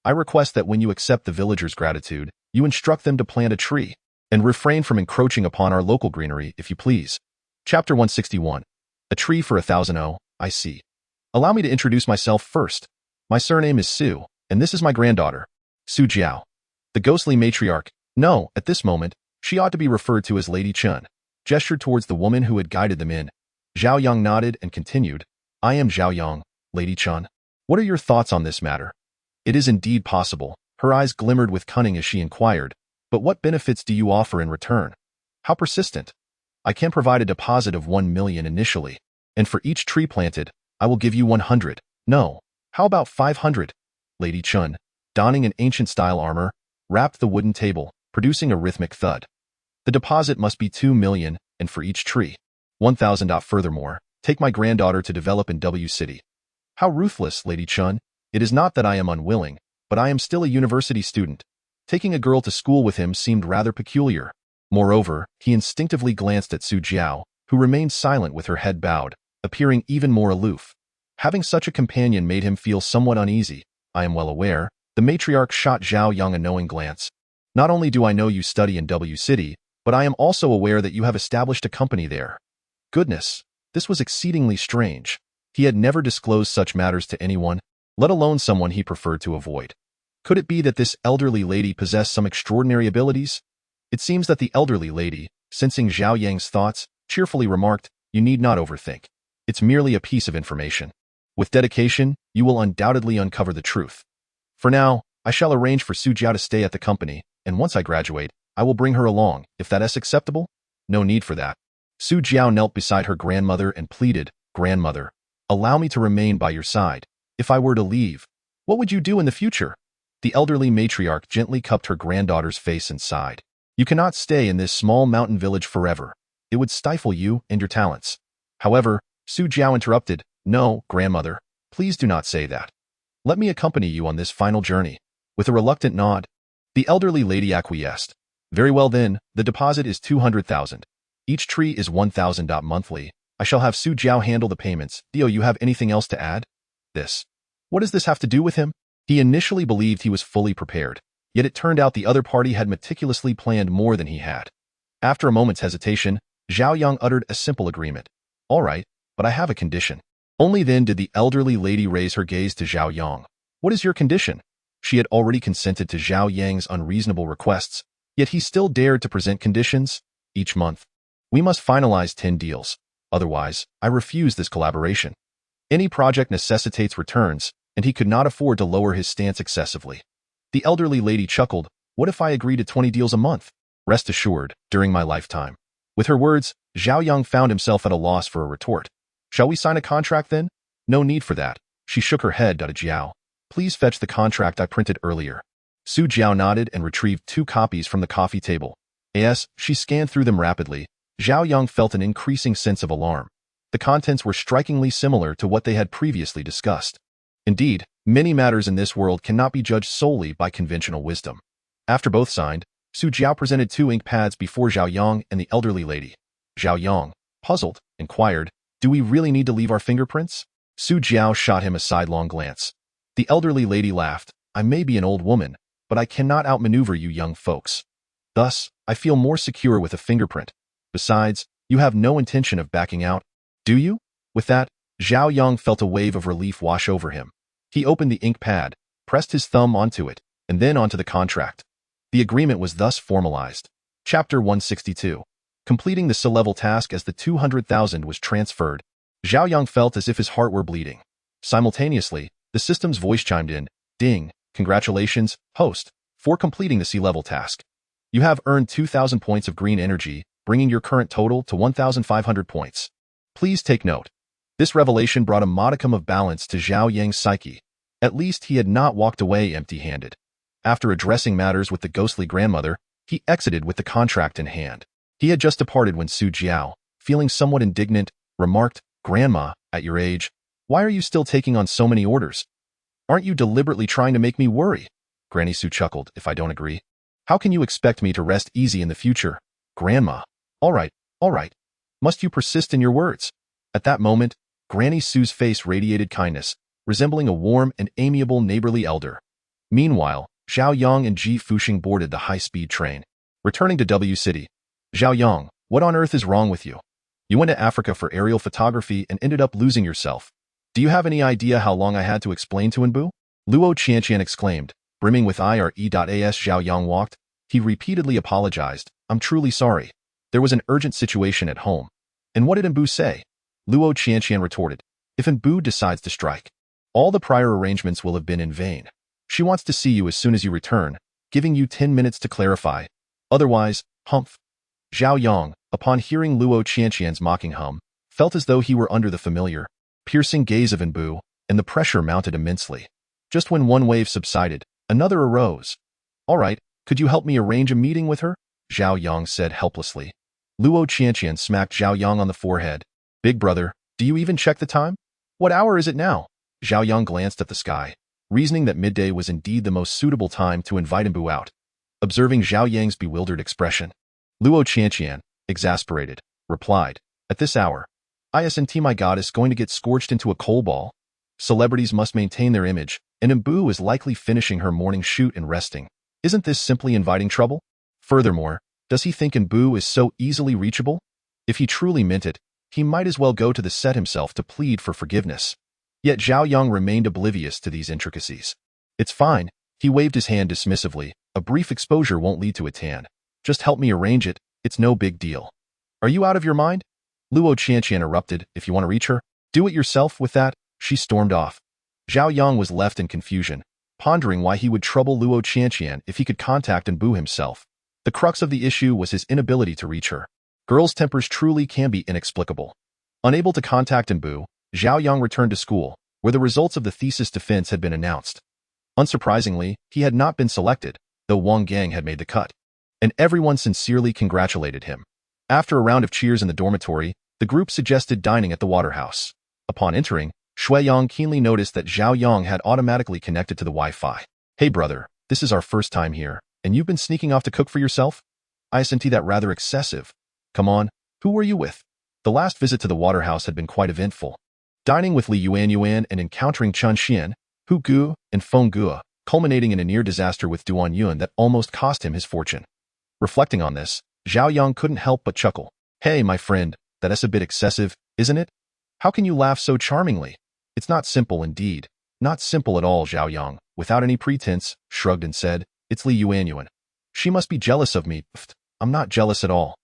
I request that when you accept the villagers' gratitude, you instruct them to plant a tree, and refrain from encroaching upon our local greenery, if you please. Chapter 161. A tree for 1,000 O, I see. Allow me to introduce myself first. My surname is Su, and this is my granddaughter, Su Jiao. The ghostly matriarch, no, at this moment, she ought to be referred to as Lady Chun, gestured towards the woman who had guided them in. Zhao Yang nodded and continued, I am Zhao Yang, Lady Chun. What are your thoughts on this matter? It is indeed possible. Her eyes glimmered with cunning as she inquired, but what benefits do you offer in return? How persistent? I can provide a deposit of 1 million initially, and for each tree planted, I will give you 100. No, how about 500? Lady Chun, donning an ancient-style armor, rapped the wooden table, producing a rhythmic thud. The deposit must be 2 million, and for each tree, 1,000. Furthermore, take my granddaughter to develop in W City. How ruthless, Lady Chun. It is not that I am unwilling, but I am still a university student. Taking a girl to school with him seemed rather peculiar. Moreover, he instinctively glanced at Su Jiao, who remained silent with her head bowed, appearing even more aloof. Having such a companion made him feel somewhat uneasy. I am well aware. The matriarch shot Zhao Yang a knowing glance. Not only do I know you study in W City, but I am also aware that you have established a company there. Goodness, this was exceedingly strange. He had never disclosed such matters to anyone, let alone someone he preferred to avoid. Could it be that this elderly lady possessed some extraordinary abilities? It seems that the elderly lady, sensing Zhao Yang's thoughts, cheerfully remarked, "You need not overthink. It's merely a piece of information. With dedication, you will undoubtedly uncover the truth. For now, I shall arrange for Su Jiao to stay at the company, and once I graduate, I will bring her along, if that is acceptable." "No need for that." Su Jiao knelt beside her grandmother and pleaded, "Grandmother, allow me to remain by your side. If I were to leave, what would you do in the future?" The elderly matriarch gently cupped her granddaughter's face and sighed. "You cannot stay in this small mountain village forever. It would stifle you and your talents." However, Su Jiao interrupted, "No, grandmother, please do not say that. Let me accompany you on this final journey." With a reluctant nod, the elderly lady acquiesced. "Very well then, the deposit is 200,000. Each tree is 1,000 monthly. I shall have Su Jiao handle the payments. Do you have anything else to add?" "This. What does this have to do with him?" He initially believed he was fully prepared, yet it turned out the other party had meticulously planned more than he had. After a moment's hesitation, Zhao Yang uttered a simple agreement. "All right, but I have a condition." Only then did the elderly lady raise her gaze to Zhao Yang. "What is your condition?" She had already consented to Zhao Yang's unreasonable requests, yet he still dared to present conditions. "Each month, we must finalize 10 deals. Otherwise, I refuse this collaboration." Any project necessitates returns, and he could not afford to lower his stance excessively. The elderly lady chuckled, "What if I agree to 20 deals a month? Rest assured, during my lifetime." With her words, Zhao Yang found himself at a loss for a retort. "Shall we sign a contract then?" "No need for that." She shook her head. Jiao, please fetch the contract I printed earlier. Su Jiao nodded and retrieved 2 copies from the coffee table. As she scanned through them rapidly, Zhao Yang felt an increasing sense of alarm. The contents were strikingly similar to what they had previously discussed. Indeed, many matters in this world cannot be judged solely by conventional wisdom. After both signed, Su Jiao presented 2 ink pads before Zhao Yang and the elderly lady. Zhao Yang, puzzled, inquired, "Do we really need to leave our fingerprints?" Su Jiao shot him a sidelong glance. The elderly lady laughed, "I may be an old woman, but I cannot outmaneuver you young folks. Thus, I feel more secure with a fingerprint. Besides, you have no intention of backing out, do you?" With that, Zhao Yang felt a wave of relief wash over him. He opened the ink pad, pressed his thumb onto it, and then onto the contract. The agreement was thus formalized. Chapter 162. Completing the C-level task as the 200,000 was transferred, Zhao Yang felt as if his heart were bleeding. Simultaneously, the system's voice chimed in, "Ding, congratulations, host, for completing the C-level task. You have earned 2,000 points of green energy, bringing your current total to 1,500 points. Please take note." This revelation brought a modicum of balance to Zhao Yang's psyche. At least he had not walked away empty-handed. After addressing matters with the ghostly grandmother, he exited with the contract in hand. He had just departed when Su Jiao, feeling somewhat indignant, remarked, "Grandma, at your age, why are you still taking on so many orders? Aren't you deliberately trying to make me worry?" Granny Su chuckled, "If I don't agree, how can you expect me to rest easy in the future?" "Grandma, all right, all right. Must you persist in your words?" At that moment, Granny Su's face radiated kindness, resembling a warm and amiable neighborly elder. Meanwhile, Zhao Yang and Ji Fuxing boarded the high-speed train. Returning to W City, "Zhao Yang, what on earth is wrong with you? You went to Africa for aerial photography and ended up losing yourself. Do you have any idea how long I had to explain to Enbu?" Luo Qianqian exclaimed, brimming with ire. As Zhao Yang walked, he repeatedly apologized, "I'm truly sorry. There was an urgent situation at home." "And what did Enbu say?" Luo Qianqian retorted, "If Enbu decides to strike, all the prior arrangements will have been in vain. She wants to see you as soon as you return, giving you 10 minutes to clarify. Otherwise, humph." Zhao Yang, upon hearing Luo Qianqian's mocking hum, felt as though he were under the familiar, piercing gaze of Enbu, and the pressure mounted immensely. Just when one wave subsided, another arose. "All right, could you help me arrange a meeting with her?" Zhao Yang said helplessly. Luo Qianqian smacked Zhao Yang on the forehead. "Big brother, do you even check the time? What hour is it now?" Zhao Yang glanced at the sky, reasoning that midday was indeed the most suitable time to invite Enbu out. Observing Zhao Yang's bewildered expression, Luo Qianqian, exasperated, replied, "At this hour, isn't my goddess going to get scorched into a coal ball? Celebrities must maintain their image, and Enbu is likely finishing her morning shoot and resting. Isn't this simply inviting trouble? Furthermore, Does he think Nbu is so easily reachable? If he truly meant it, he might as well go to the set himself to plead for forgiveness. Yet Zhao Yang remained oblivious to these intricacies. It's fine, he waved his hand dismissively. A brief exposure won't lead to a tan. Just help me arrange it, it's no big deal. Are you out of your mind? Luo Qianqian interrupted. If you want to reach her, do it yourself. With that, she stormed off. Zhao Yang was left in confusion, pondering why he would trouble Luo Qianqian if he could contact Nbu himself. The crux of the issue was his inability to reach her. Girls' tempers truly can be inexplicable. Unable to contact Nbu, Zhao Yang returned to school, where the results of the thesis defense had been announced. Unsurprisingly, he had not been selected, though Wang Gang had made the cut, and everyone sincerely congratulated him. After a round of cheers in the dormitory, the group suggested dining at the Waterhouse. Upon entering, Shui Yang keenly noticed that Zhao Yang had automatically connected to the Wi-Fi. Hey brother, this is our first time here, and you've been sneaking off to cook for yourself? I see that rather excessive. Come on, who were you with? The last visit to the Waterhouse had been quite eventful. Dining with Li Yuan and encountering Chen Xian, Hu Gu, and Feng Guo, culminating in a near disaster with Duan Yun that almost cost him his fortune. Reflecting on this, Zhao Yang couldn't help but chuckle. Hey, my friend, that's a bit excessive, isn't it? How can you laugh so charmingly? It's not simple indeed. Not simple at all. Zhao Yang, without any pretense, shrugged and said, It's Li Yuan. She must be jealous of me. Pfft, I'm not jealous at all.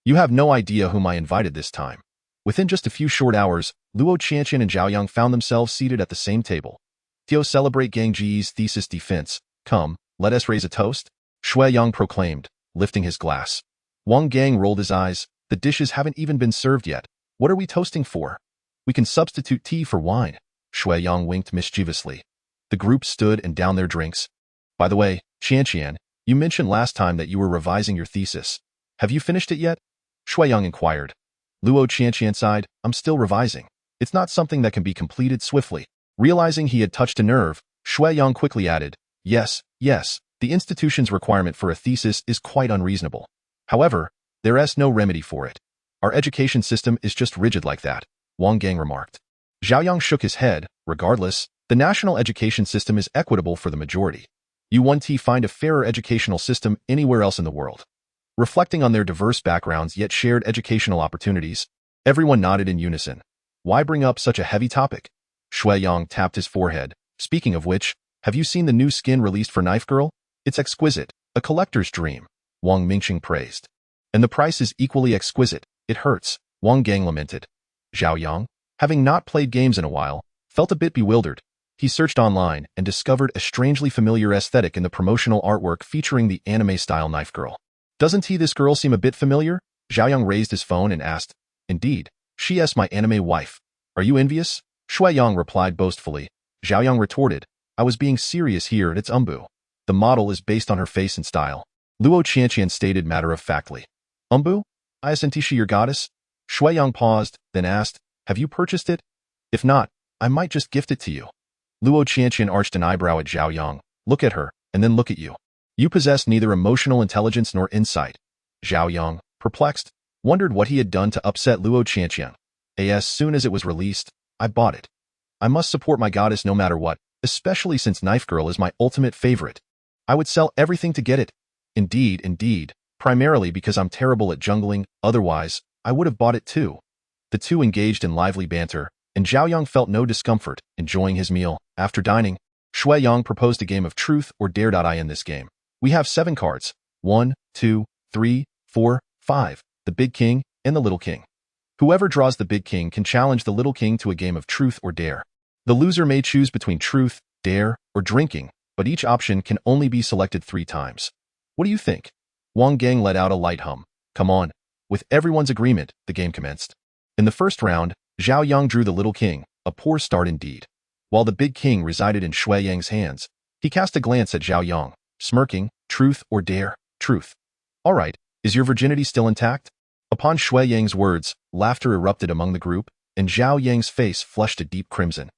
You have no idea whom I invited this time. Within just a few short hours, Luo Qianqian and Zhao Yang found themselves seated at the same table. To celebrate Gang Ji's thesis defense, come, let us raise a toast, Shui Yang proclaimed, lifting his glass. Wang Gang rolled his eyes. The dishes haven't even been served yet. What are we toasting for? We can substitute tea for wine. Shui Yang winked mischievously. The group stood and downed their drinks. By the way, Qianqian, you mentioned last time that you were revising your thesis. Have you finished it yet? Shui Yang inquired. Luo Qianqian sighed. I'm still revising. It's not something that can be completed swiftly. Realizing he had touched a nerve, Shui Yang quickly added, Yes, the institution's requirement for a thesis is quite unreasonable. However, there is no remedy for it. Our education system is just rigid like that, Wang Gang remarked. Zhao Yang shook his head. Regardless, the national education system is equitable for the majority. You won't find a fairer educational system anywhere else in the world. Reflecting on their diverse backgrounds yet shared educational opportunities, everyone nodded in unison. Why bring up such a heavy topic? Shui Yang tapped his forehead. Speaking of which, have you seen the new skin released for Knife Girl? It's exquisite, a collector's dream, Wang Mingqing praised. And the price is equally exquisite. It hurts, Wang Gang lamented. Zhao Yang, having not played games in a while, felt a bit bewildered. He searched online and discovered a strangely familiar aesthetic in the promotional artwork featuring the anime-style Knife Girl. Doesn't this girl seem a bit familiar? Zhao Yang raised his phone and asked. Indeed, she is my anime wife. Are you envious? Shui Yang replied boastfully. Zhao Yang retorted, I was being serious here, it's Nbu. The model is based on her face and style. Luo Qianqian stated matter-of-factly. Nbu? Isn't she your goddess? Shui Yang paused, then asked, Have you purchased it? If not, I might just gift it to you. Luo Qianqian arched an eyebrow at Zhao Yang. Look at her, and then look at you. You possess neither emotional intelligence nor insight. Zhao Yang, perplexed, wondered what he had done to upset Luo Qianqian. As soon as it was released, I bought it. I must support my goddess no matter what, especially since Knife Girl is my ultimate favorite. I would sell everything to get it. Indeed, primarily because I'm terrible at jungling, otherwise, I would have bought it too. The two engaged in lively banter, and Zhao Yang felt no discomfort, enjoying his meal. After dining, Shui Yang proposed a game of truth or dare. In this game, we have 7 cards. 1, 2, 3, 4, 5, the Big King and the Little King. Whoever draws the Big King can challenge the Little King to a game of truth or dare. The loser may choose between truth, dare, or drinking, but each option can only be selected 3 times. What do you think? Wang Gang let out a light hum. Come on. With everyone's agreement, the game commenced. In the first round, Zhao Yang drew the Little King, a poor start indeed. While the Big King resided in Shui Yang's hands, he cast a glance at Zhao Yang, smirking, truth or dare, truth. All right, is your virginity still intact? Upon Shui Yang's words, laughter erupted among the group, and Zhao Yang's face flushed a deep crimson.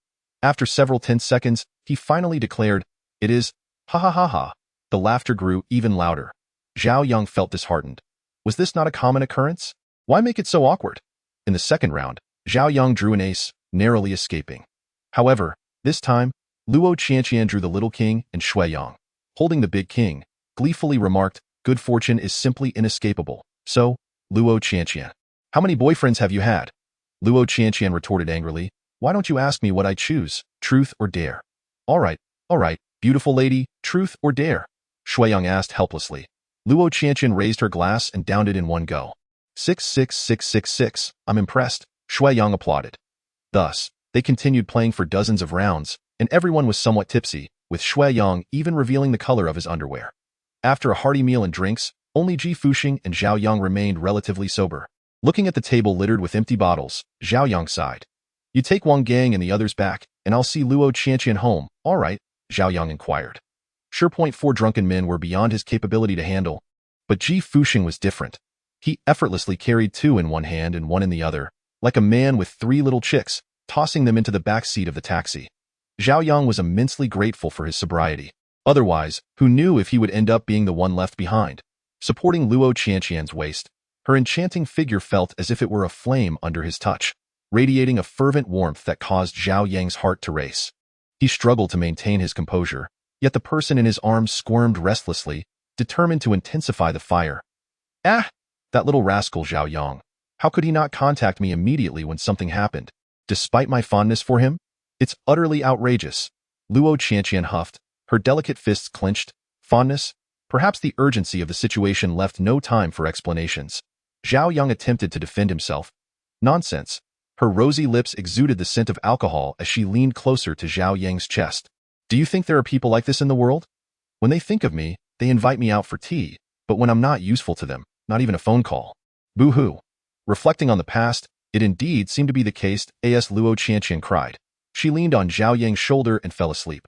After several tense seconds, he finally declared, It is, ha ha ha ha. The laughter grew even louder. Zhao Yang felt disheartened. Was this not a common occurrence? Why make it so awkward? In the second round, Zhao Yang drew an ace, narrowly escaping. However, this time, Luo Qianqian drew the Little King and Shui Yang, holding the Big King, gleefully remarked, Good fortune is simply inescapable. So, Luo Qianqian, how many boyfriends have you had? Luo Qianqian retorted angrily. Why don't you ask me what I choose, truth or dare? All right, beautiful lady, truth or dare? Shui Yang asked helplessly. Luo Qianqian raised her glass and downed it in one go. 66666, I'm impressed, Shui Yang applauded. Thus, they continued playing for dozens of rounds, and everyone was somewhat tipsy, with Shui Yang even revealing the color of his underwear. After a hearty meal and drinks, only Ji Fuxing and Zhao Yang remained relatively sober. Looking at the table littered with empty bottles, Zhao Yang sighed. You take Wang Gang and the others back, and I'll see Luo Qianqian home, all right, Zhao Yang inquired. Sure, 4 drunken men were beyond his capability to handle, but Ji Fuxing was different. He effortlessly carried 2 in one hand and 1 in the other, like a man with 3 little chicks, tossing them into the back seat of the taxi. Zhao Yang was immensely grateful for his sobriety. Otherwise, who knew if he would end up being the one left behind? Supporting Luo Qianqian's waist, her enchanting figure felt as if it were aflame under his touch, radiating a fervent warmth that caused Zhao Yang's heart to race. He struggled to maintain his composure, yet the person in his arms squirmed restlessly, determined to intensify the fire. Ah! That little rascal Zhao Yang. How could he not contact me immediately when something happened? Despite my fondness for him? It's utterly outrageous. Luo Qianqian huffed, her delicate fists clenched. Fondness? Perhaps the urgency of the situation left no time for explanations. Zhao Yang attempted to defend himself. Nonsense. Her rosy lips exuded the scent of alcohol as she leaned closer to Zhao Yang's chest. Do you think there are people like this in the world? When they think of me, they invite me out for tea, but when I'm not useful to them, not even a phone call. Boo-hoo. Reflecting on the past, it indeed seemed to be the case, as Luo Qianqian cried. She leaned on Zhao Yang's shoulder and fell asleep.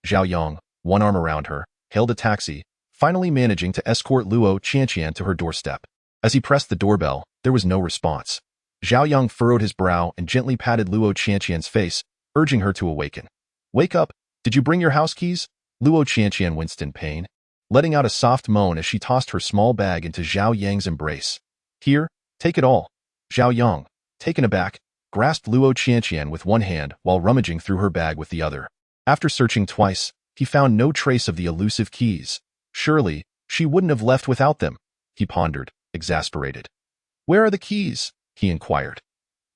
Zhao Yang, one arm around her, hailed a taxi, finally managing to escort Luo Qianqian to her doorstep. As he pressed the doorbell, there was no response. Zhao Yang furrowed his brow and gently patted Luo Qianqian's face, urging her to awaken. Wake up! Did you bring your house keys? Luo Qianqian winced in pain, letting out a soft moan as she tossed her small bag into Zhao Yang's embrace. Here, take it all. Zhao Yang, taken aback, grasped Luo Qianqian with one hand while rummaging through her bag with the other. After searching twice, he found no trace of the elusive keys. Surely, she wouldn't have left without them, he pondered, exasperated. Where are the keys? He inquired.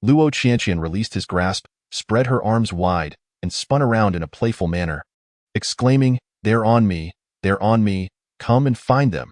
Luo Qianqian released his grasp, spread her arms wide, and spun around in a playful manner, exclaiming, they're on me, come and find them.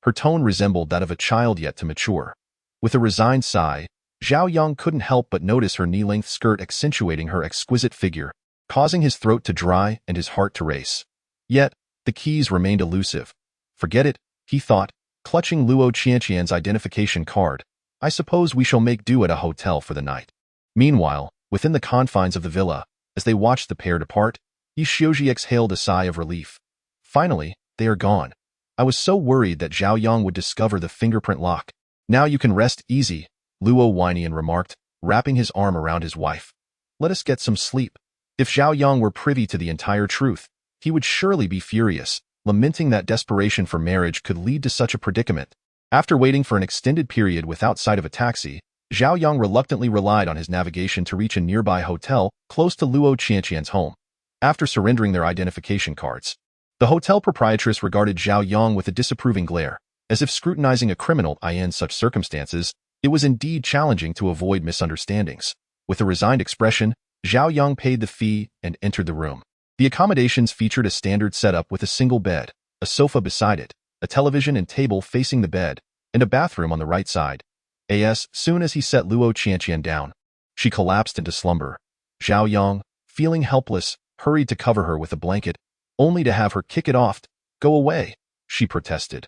Her tone resembled that of a child yet to mature. With a resigned sigh, Zhao Yang couldn't help but notice her knee-length skirt accentuating her exquisite figure, causing his throat to dry and his heart to race. Yet, the keys remained elusive. Forget it, he thought, clutching Luo Qianqian's identification card. I suppose we shall make do at a hotel for the night. Meanwhile, within the confines of the villa, as they watched the pair depart, Yi Xiuji exhaled a sigh of relief. Finally, they are gone. I was so worried that Zhao Yang would discover the fingerprint lock. Now you can rest easy, Luo Weinian remarked, wrapping his arm around his wife. Let us get some sleep. If Zhao Yang were privy to the entire truth, he would surely be furious, lamenting that desperation for marriage could lead to such a predicament. After waiting for an extended period without sight of a taxi, Zhao Yang reluctantly relied on his navigation to reach a nearby hotel close to Luo Qianqian's home. After surrendering their identification cards, the hotel proprietress regarded Zhao Yang with a disapproving glare, as if scrutinizing a criminal. In such circumstances, it was indeed challenging to avoid misunderstandings. With a resigned expression, Zhao Yang paid the fee and entered the room. The accommodations featured a standard setup with a single bed, a sofa beside it, a television and table facing the bed, and a bathroom on the right side. As soon as he set Luo Qianqian down, she collapsed into slumber. Zhao Yang, feeling helpless, hurried to cover her with a blanket, only to have her kick it off. Go away, she protested.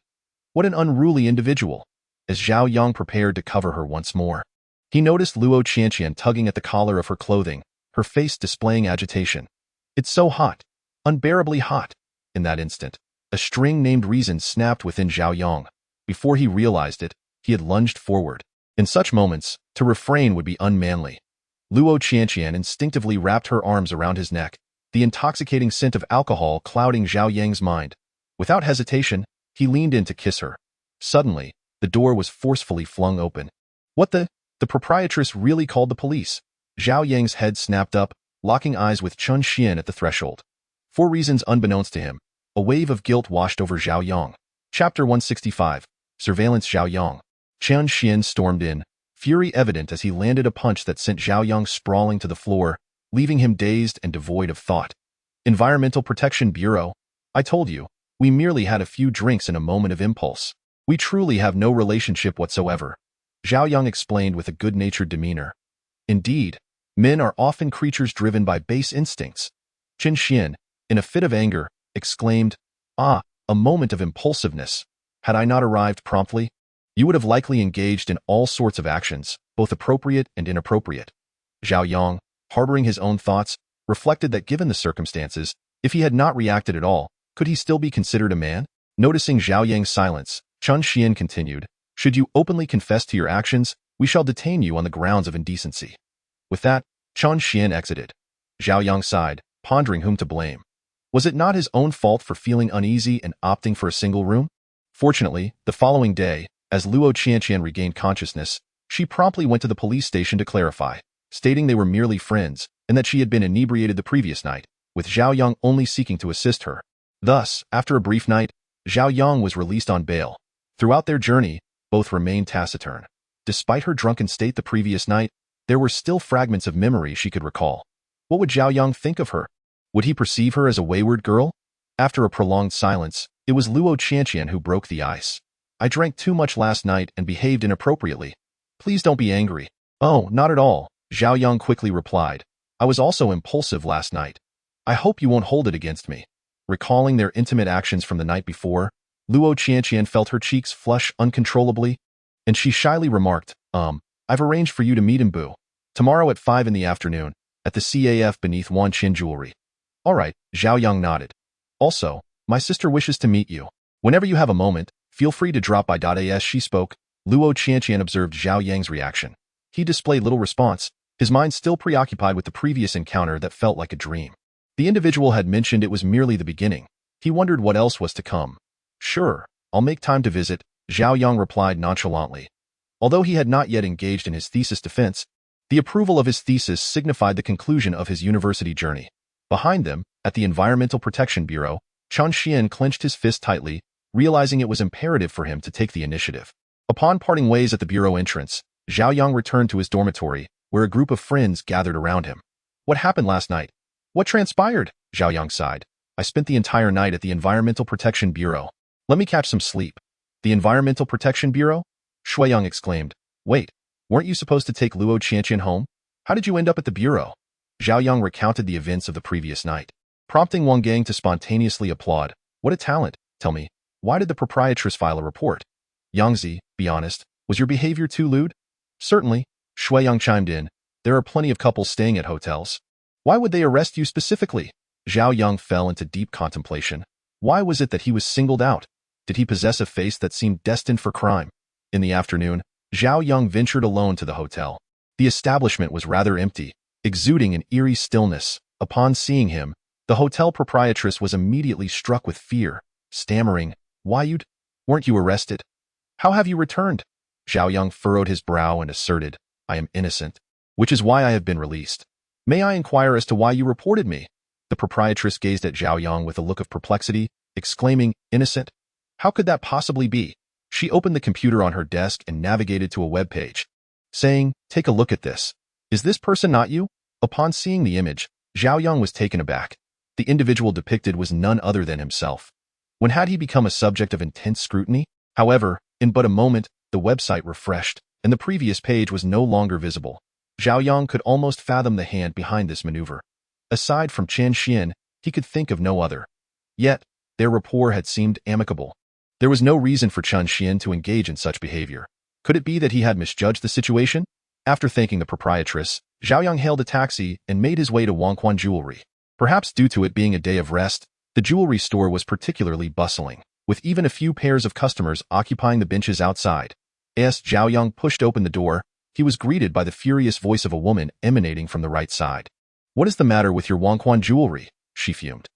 What an unruly individual. As Zhao Yang prepared to cover her once more, he noticed Luo Qianqian tugging at the collar of her clothing, her face displaying agitation. It's so hot, unbearably hot. In that instant, a string named reason snapped within Zhao Yang. Before he realized it, he had lunged forward. In such moments, to refrain would be unmanly. Luo Qianqian instinctively wrapped her arms around his neck, the intoxicating scent of alcohol clouding Zhao Yang's mind. Without hesitation, he leaned in to kiss her. Suddenly, the door was forcefully flung open. What the? The proprietress really called the police. Zhao Yang's head snapped up, locking eyes with Chun Xian at the threshold. For reasons unbeknownst to him, a wave of guilt washed over Zhao Yang. Chapter 165. Surveillance. Zhao Yang. Chen Xian stormed in, fury evident as he landed a punch that sent Zhao Yang sprawling to the floor, leaving him dazed and devoid of thought. Environmental Protection Bureau. I told you, we merely had a few drinks in a moment of impulse. We truly have no relationship whatsoever. Zhao Yang explained with a good-natured demeanor. Indeed, men are often creatures driven by base instincts. Chen Xian, in a fit of anger, exclaimed, "Ah, a moment of impulsiveness. Had I not arrived promptly, you would have likely engaged in all sorts of actions, both appropriate and inappropriate." Zhao Yang, harboring his own thoughts, reflected that given the circumstances, if he had not reacted at all, could he still be considered a man? Noticing Zhao Yang's silence, Chen Xian continued, "Should you openly confess to your actions, we shall detain you on the grounds of indecency." With that, Chen Xian exited. Zhao Yang sighed, pondering whom to blame. Was it not his own fault for feeling uneasy and opting for a single room? Fortunately, the following day, as Luo Qianqian regained consciousness, she promptly went to the police station to clarify, stating they were merely friends and that she had been inebriated the previous night, with Zhao Yang only seeking to assist her. Thus, after a brief night, Zhao Yang was released on bail. Throughout their journey, both remained taciturn. Despite her drunken state the previous night, there were still fragments of memory she could recall. What would Zhao Yang think of her? Would he perceive her as a wayward girl? After a prolonged silence, it was Luo Qianqian who broke the ice. "I drank too much last night and behaved inappropriately. Please don't be angry." "Oh, not at all," Zhao Yang quickly replied. "I was also impulsive last night. I hope you won't hold it against me." Recalling their intimate actions from the night before, Luo Qianqian felt her cheeks flush uncontrollably, and she shyly remarked, "I've arranged for you to meet in Bu tomorrow at 5 in the afternoon, at the CAF beneath Wan Qin Jewelry." "All right," Zhao Yang nodded. "Also, my sister wishes to meet you. Whenever you have a moment, feel free to drop by. As she spoke, Luo Qianqian observed Zhao Yang's reaction. He displayed little response, his mind still preoccupied with the previous encounter that felt like a dream. The individual had mentioned it was merely the beginning. He wondered what else was to come. "Sure, I'll make time to visit," Zhao Yang replied nonchalantly. Although he had not yet engaged in his thesis defense, the approval of his thesis signified the conclusion of his university journey. Behind them, at the Environmental Protection Bureau, Chen Xian clenched his fist tightly, realizing it was imperative for him to take the initiative. Upon parting ways at the bureau entrance, Zhao Yang returned to his dormitory, where a group of friends gathered around him. "What happened last night? What transpired?" Zhao Yang sighed. "I spent the entire night at the Environmental Protection Bureau. Let me catch some sleep." "The Environmental Protection Bureau?" Shui Yang exclaimed. "Wait, weren't you supposed to take Luo Qianqian home? How did you end up at the bureau?" Zhao Yang recounted the events of the previous night, prompting Wang Gang to spontaneously applaud. "What a talent! Tell me, why did the proprietress file a report?" "Yangzi, be honest, was your behavior too lewd?" "Certainly," Shui Yang chimed in. "There are plenty of couples staying at hotels. Why would they arrest you specifically?" Zhao Yang fell into deep contemplation. Why was it that he was singled out? Did he possess a face that seemed destined for crime? In the afternoon, Zhao Yang ventured alone to the hotel. The establishment was rather empty, exuding an eerie stillness. Upon seeing him, the hotel proprietress was immediately struck with fear, stammering, "Why weren't you arrested? How have you returned?" Zhao Yang furrowed his brow and asserted, "I am innocent, which is why I have been released. May I inquire as to why you reported me?" The proprietress gazed at Zhao Yang with a look of perplexity, exclaiming, "Innocent? How could that possibly be?" She opened the computer on her desk and navigated to a web page, saying, "Take a look at this. Is this person not you?" Upon seeing the image, Zhao Yang was taken aback. The individual depicted was none other than himself. When had he become a subject of intense scrutiny? However, in but a moment, the website refreshed, and the previous page was no longer visible. Zhao Yang could almost fathom the hand behind this maneuver. Aside from Chen Xian, he could think of no other. Yet, their rapport had seemed amicable. There was no reason for Chen Xian to engage in such behavior. Could it be that he had misjudged the situation? After thanking the proprietress, Zhao Yang hailed a taxi and made his way to Wangquan Jewelry. Perhaps due to it being a day of rest, the jewelry store was particularly bustling, with even a few pairs of customers occupying the benches outside. As Zhao Yang pushed open the door, he was greeted by the furious voice of a woman emanating from the right side. "What is the matter with your Wangquan Jewelry?" she fumed.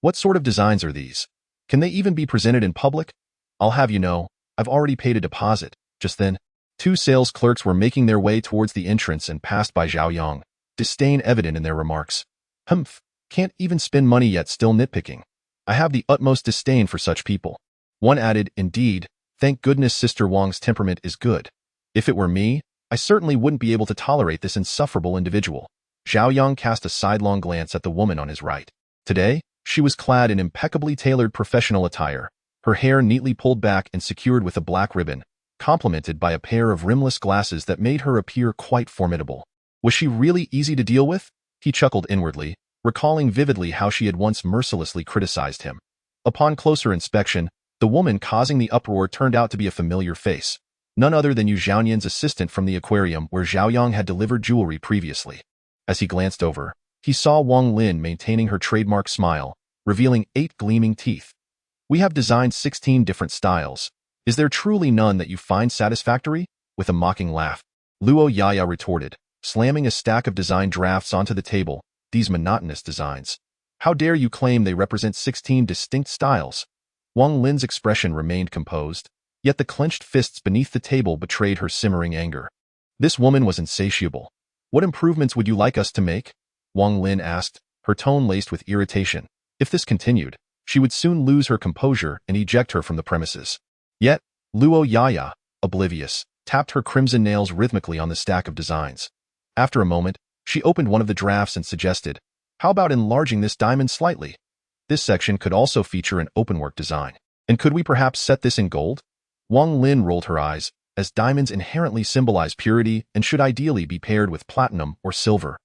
"What sort of designs are these? Can they even be presented in public? I'll have you know, I've already paid a deposit." Just then, two sales clerks were making their way towards the entrance and passed by Zhao Yang, disdain evident in their remarks. "Humph, can't even spend money yet, still nitpicking. I have the utmost disdain for such people." One added, "Indeed, thank goodness Sister Wang's temperament is good. If it were me, I certainly wouldn't be able to tolerate this insufferable individual." Zhao Yang cast a sidelong glance at the woman on his right. Today, she was clad in impeccably tailored professional attire, her hair neatly pulled back and secured with a black ribbon, complemented by a pair of rimless glasses that made her appear quite formidable. Was she really easy to deal with? He chuckled inwardly, recalling vividly how she had once mercilessly criticized him. Upon closer inspection, the woman causing the uproar turned out to be a familiar face, none other than Yu Zhaoyan's assistant from the aquarium where Zhao Yang had delivered jewelry previously. As he glanced over, he saw Wang Lin maintaining her trademark smile, revealing 8 gleaming teeth. "We have designed 16 different styles. Is there truly none that you find satisfactory?" With a mocking laugh, Luo Yaya retorted, slamming a stack of design drafts onto the table. "These monotonous designs. How dare you claim they represent 16 distinct styles?" Wang Lin's expression remained composed, yet the clenched fists beneath the table betrayed her simmering anger. This woman was insatiable. "What improvements would you like us to make?" Wang Lin asked, her tone laced with irritation. If this continued, she would soon lose her composure and eject her from the premises. Yet, Luo Yaya, oblivious, tapped her crimson nails rhythmically on the stack of designs. After a moment, she opened one of the drafts and suggested, "How about enlarging this diamond slightly? This section could also feature an openwork design. And could we perhaps set this in gold?" Wang Lin rolled her eyes, as diamonds inherently symbolize purity and should ideally be paired with platinum or silver.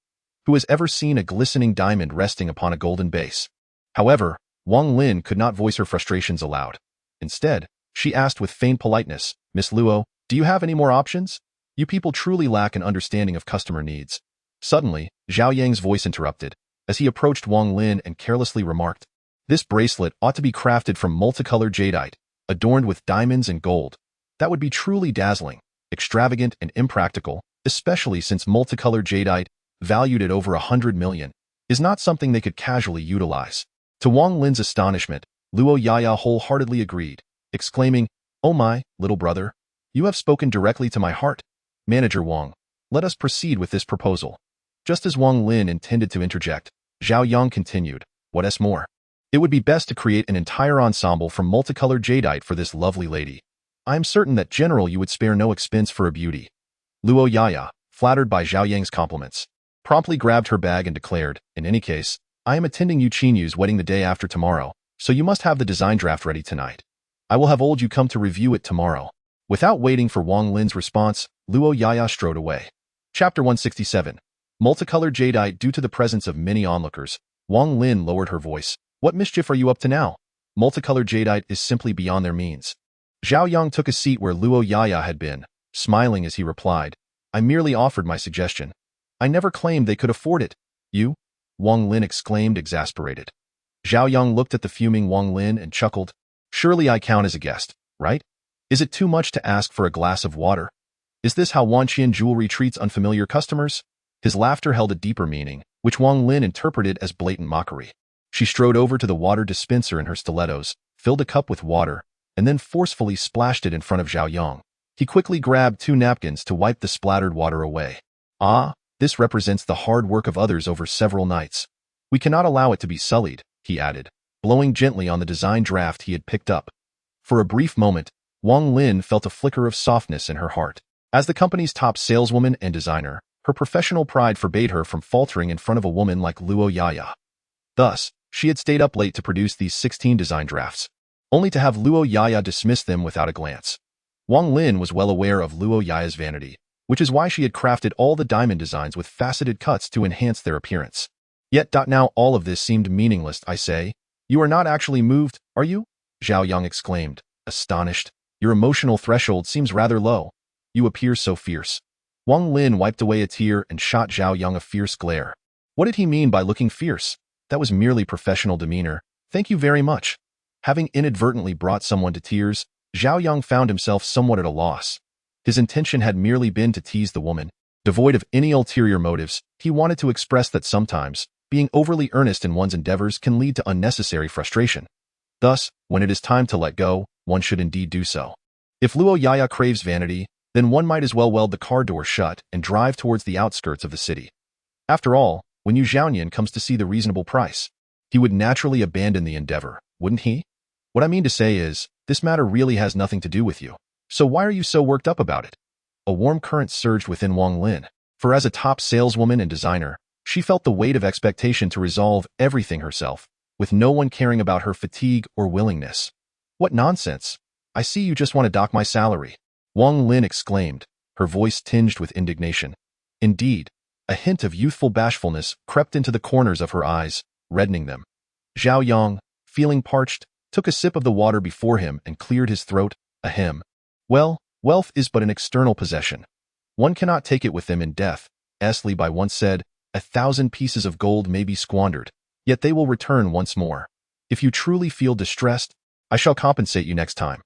Who has ever seen a glistening diamond resting upon a golden base? However, Wang Lin could not voice her frustrations aloud. Instead, she asked with feigned politeness, "Miss Luo, do you have any more options? You people truly lack an understanding of customer needs." Suddenly, Zhao Yang's voice interrupted, as he approached Wang Lin and carelessly remarked, "This bracelet ought to be crafted from multicolored jadeite, adorned with diamonds and gold. That would be truly dazzling, extravagant, and impractical, especially since multicolored jadeite, valued at over 100 million, is not something they could casually utilize." To Wang Lin's astonishment, Luo Yaya wholeheartedly agreed, exclaiming, "Oh my, little brother, you have spoken directly to my heart. Manager Wang, let us proceed with this proposal." Just as Wang Lin intended to interject, Zhao Yang continued, "What more? It would be best to create an entire ensemble from multicolored jadeite for this lovely lady. I am certain that General you would spare no expense for a beauty." Luo Yaya, flattered by Zhao Yang's compliments, promptly grabbed her bag and declared, "In any case, I am attending Yu Qinyu's wedding the day after tomorrow, so you must have the design draft ready tonight. I will have old you come to review it tomorrow." Without waiting for Wang Lin's response, Luo Yaya strode away. Chapter 167. Multicolored jadeite. Due to the presence of many onlookers, Wang Lin lowered her voice. "What mischief are you up to now? Multicolored jadeite is simply beyond their means." Zhao Yang took a seat where Luo Yaya had been, smiling as he replied, "I merely offered my suggestion. I never claimed they could afford it." "You?" Wang Lin exclaimed, exasperated. Zhao Yang looked at the fuming Wang Lin and chuckled. "Surely I count as a guest, right? Is it too much to ask for a glass of water? Is this how Wanqian Jewelry treats unfamiliar customers?" His laughter held a deeper meaning, which Wang Lin interpreted as blatant mockery. She strode over to the water dispenser in her stilettos, filled a cup with water, and then forcefully splashed it in front of Zhao Yang. He quickly grabbed 2 napkins to wipe the splattered water away. "Ah, this represents the hard work of others over several nights. We cannot allow it to be sullied," he added, blowing gently on the design draft he had picked up. For a brief moment, Wang Lin felt a flicker of softness in her heart. As the company's top saleswoman and designer, her professional pride forbade her from faltering in front of a woman like Luo Yaya. Thus, she had stayed up late to produce these 16 design drafts, only to have Luo Yaya dismiss them without a glance. Wang Lin was well aware of Luo Yaya's vanity, which is why she had crafted all the diamond designs with faceted cuts to enhance their appearance. Yet now all of this seemed meaningless. "I say, you are not actually moved, are you?" Zhao Yang exclaimed, astonished. "Your emotional threshold seems rather low. You appear so fierce." Wang Lin wiped away a tear and shot Zhao Yang a fierce glare. What did he mean by looking fierce? That was merely professional demeanor. "Thank you very much." Having inadvertently brought someone to tears, Zhao Yang found himself somewhat at a loss. His intention had merely been to tease the woman. Devoid of any ulterior motives, he wanted to express that sometimes, being overly earnest in one's endeavors can lead to unnecessary frustration. Thus, when it is time to let go, one should indeed do so. If Luo Yaya craves vanity, then one might as well weld the car door shut and drive towards the outskirts of the city. After all, when Yu Zhaoyan comes to see the reasonable price, he would naturally abandon the endeavor, wouldn't he? What I mean to say is, This matter really has nothing to do with you. So why are you so worked up about it? A warm current surged within Wang Lin, for as a top saleswoman and designer, she felt the weight of expectation to resolve everything herself, with no one caring about her fatigue or willingness. What nonsense! I see you just want to dock my salary, Wang Lin exclaimed, her voice tinged with indignation. Indeed, a hint of youthful bashfulness crept into the corners of her eyes, reddening them. Zhao Yang, feeling parched, took a sip of the water before him and cleared his throat. Ahem. Well, wealth is but an external possession. One cannot take it with them in death. Li Bai once said, 1,000 pieces of gold may be squandered, yet they will return once more. If you truly feel distressed, I shall compensate you next time.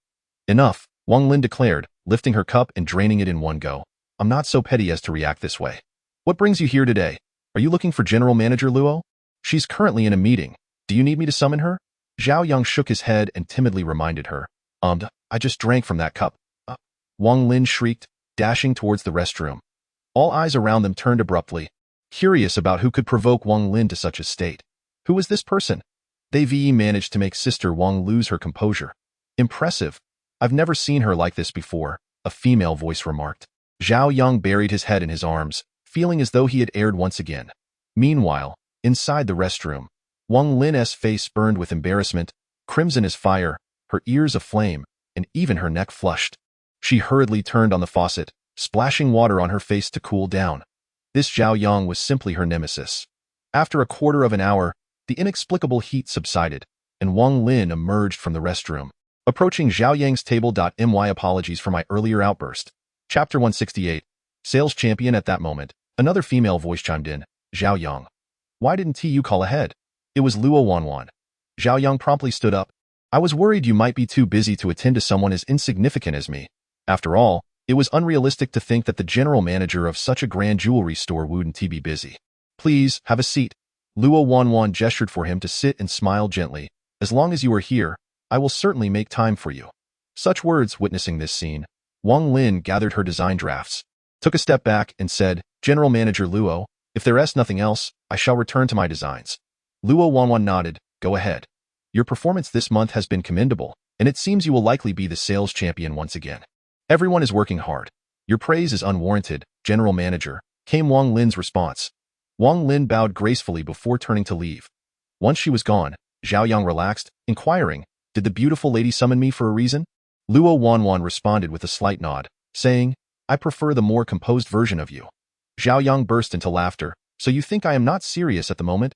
Enough, Wang Lin declared, lifting her cup and draining it in one go. I'm not so petty as to react this way. What brings you here today? Are you looking for General Manager Luo? She's currently in a meeting. Do you need me to summon her? Zhao Yang shook his head and timidly reminded her. I just drank from that cup. Wang Lin shrieked, dashing towards the restroom. All eyes around them turned abruptly, curious about who could provoke Wang Lin to such a state. Who was this person? They managed to make Sister Wang lose her composure. Impressive. I've never seen her like this before, a female voice remarked. Zhao Yang buried his head in his arms, feeling as though he had erred once again. Meanwhile, inside the restroom, Wang Lin's face burned with embarrassment, crimson as fire, her ears aflame, and even her neck flushed. She hurriedly turned on the faucet, splashing water on her face to cool down. This Zhao Yang was simply her nemesis. After a quarter of an hour, the inexplicable heat subsided, and Wang Lin emerged from the restroom, approaching Zhao Yang's table. My apologies for my earlier outburst. Chapter 168. Sales champion. At that moment, another female voice chimed in. Zhao Yang. Why didn't you call ahead? It was Luo Wanwan. Zhao Yang promptly stood up. I was worried you might be too busy to attend to someone as insignificant as me. After all, it was unrealistic to think that the general manager of such a grand jewelry store wouldn't be busy. Please, have a seat. Luo Wanwan gestured for him to sit and smiled gently. As long as you are here, I will certainly make time for you. Such words. Witnessing this scene, Wang Lin gathered her design drafts, took a step back and said, General Manager Luo, if there is nothing else, I shall return to my designs. Luo Wanwan nodded. Go ahead. Your performance this month has been commendable, and it seems you will likely be the sales champion once again. Everyone is working hard. Your praise is unwarranted, General Manager, came Wang Lin's response. Wang Lin bowed gracefully before turning to leave. Once she was gone, Zhao Yang relaxed, inquiring, Did the beautiful lady summon me for a reason? Luo Wanwan responded with a slight nod, saying, I prefer the more composed version of you. Zhao Yang burst into laughter. So you think I am not serious at the moment?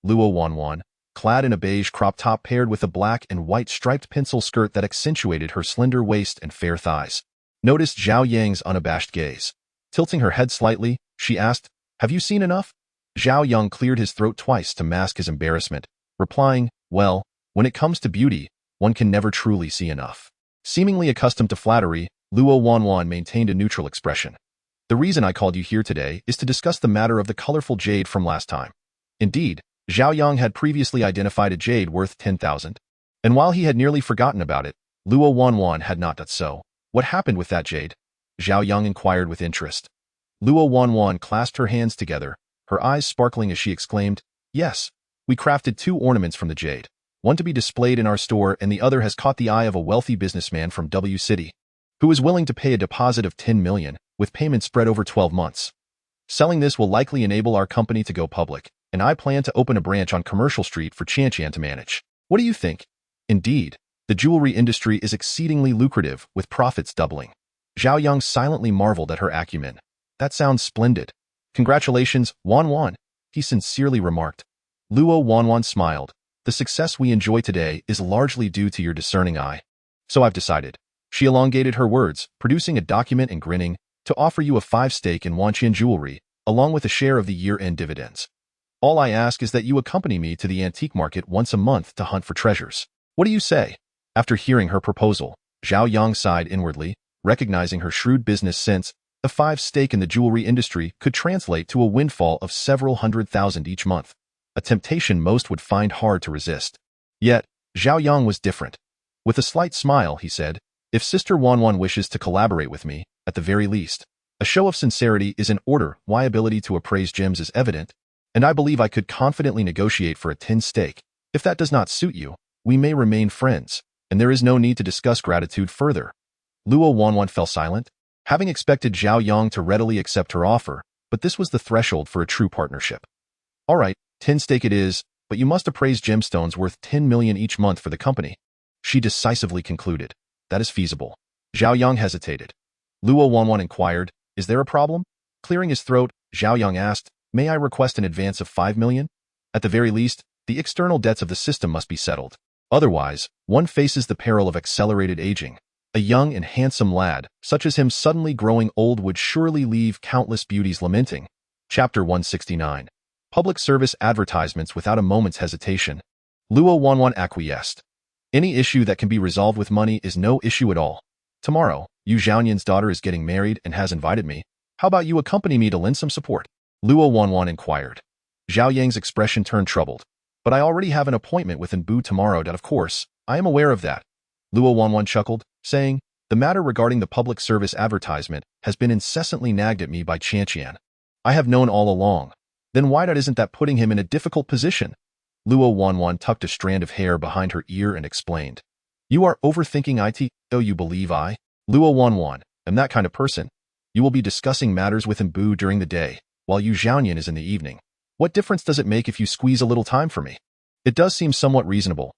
Luo Wanwan, clad in a beige crop top paired with a black and white striped pencil skirt that accentuated her slender waist and fair thighs, noticed Zhao Yang's unabashed gaze. Tilting her head slightly, she asked, Have you seen enough? Zhao Yang cleared his throat twice to mask his embarrassment, replying, Well, when it comes to beauty, one can never truly see enough. Seemingly accustomed to flattery, Luo Wanwan maintained a neutral expression. The reason I called you here today is to discuss the matter of the colorful jade from last time. Indeed, Zhao Yang had previously identified a jade worth 10,000. And while he had nearly forgotten about it, Luo Wanwan had not done so. What happened with that jade? Zhao Yang inquired with interest. Luo Wanwan clasped her hands together, her eyes sparkling as she exclaimed, Yes, we crafted 2 ornaments from the jade, one to be displayed in our store and the other has caught the eye of a wealthy businessman from W City, who is willing to pay a deposit of 10 million, with payments spread over 12 months. Selling this will likely enable our company to go public, and I plan to open a branch on Commercial Street for Qianqian to manage. What do you think? Indeed, the jewelry industry is exceedingly lucrative, with profits doubling. Zhao Yang silently marveled at her acumen. That sounds splendid. Congratulations, Wanwan, he sincerely remarked. Luo Wanwan smiled. The success we enjoy today is largely due to your discerning eye. So I've decided. She elongated her words, producing a document and grinning, to offer you a 5 stake in Wanqian Jewelry, along with a share of the year-end dividends. All I ask is that you accompany me to the antique market once a month to hunt for treasures. What do you say? After hearing her proposal, Zhao Yang sighed inwardly, recognizing her shrewd business sense. A 5 stake in the jewelry industry could translate to a windfall of several $100,000 each month, a temptation most would find hard to resist. Yet, Zhao Yang was different. With a slight smile, he said, If Sister Wanwan wishes to collaborate with me, at the very least, a show of sincerity is in order. My ability to appraise gems is evident, and I believe I could confidently negotiate for a 10 stake. If that does not suit you, we may remain friends. and there is no need to discuss gratitude further. Luo Wanwan fell silent, having expected Zhao Yang to readily accept her offer, but this was the threshold for a true partnership. All right, 10 stake it is, but you must appraise gemstones worth 10 million each month for the company. She decisively concluded. That is feasible. Zhao Yang hesitated. Luo Wanwan inquired, is there a problem? Clearing his throat, Zhao Yang asked, may I request an advance of 5 million? At the very least, the external debts of the system must be settled. Otherwise, one faces the peril of accelerated aging. A young and handsome lad, such as him suddenly growing old would surely leave countless beauties lamenting. Chapter 169. Public service advertisements without a moment's hesitation. Luo Wanwan acquiesced. Any issue that can be resolved with money is no issue at all. Tomorrow, Yu Zhaoyan's daughter is getting married and has invited me. How about you accompany me to lend some support? Luo Wanwan inquired. Zhao Yang's expression turned troubled. But I already have an appointment with Nbu tomorrow that of course, I am aware of that. Luo Wanwan chuckled, saying, the matter regarding the public service advertisement has been incessantly nagged at me by Qianqian. I have known all along. Then why isn't that putting him in a difficult position? Luo Wanwan tucked a strand of hair behind her ear and explained. You are overthinking it, though you believe I, Luo Wanwan, am that kind of person. You will be discussing matters with Nbu during the day, while Yu Zhaoyan is in the evening. What difference does it make if you squeeze a little time for me? It does seem somewhat reasonable.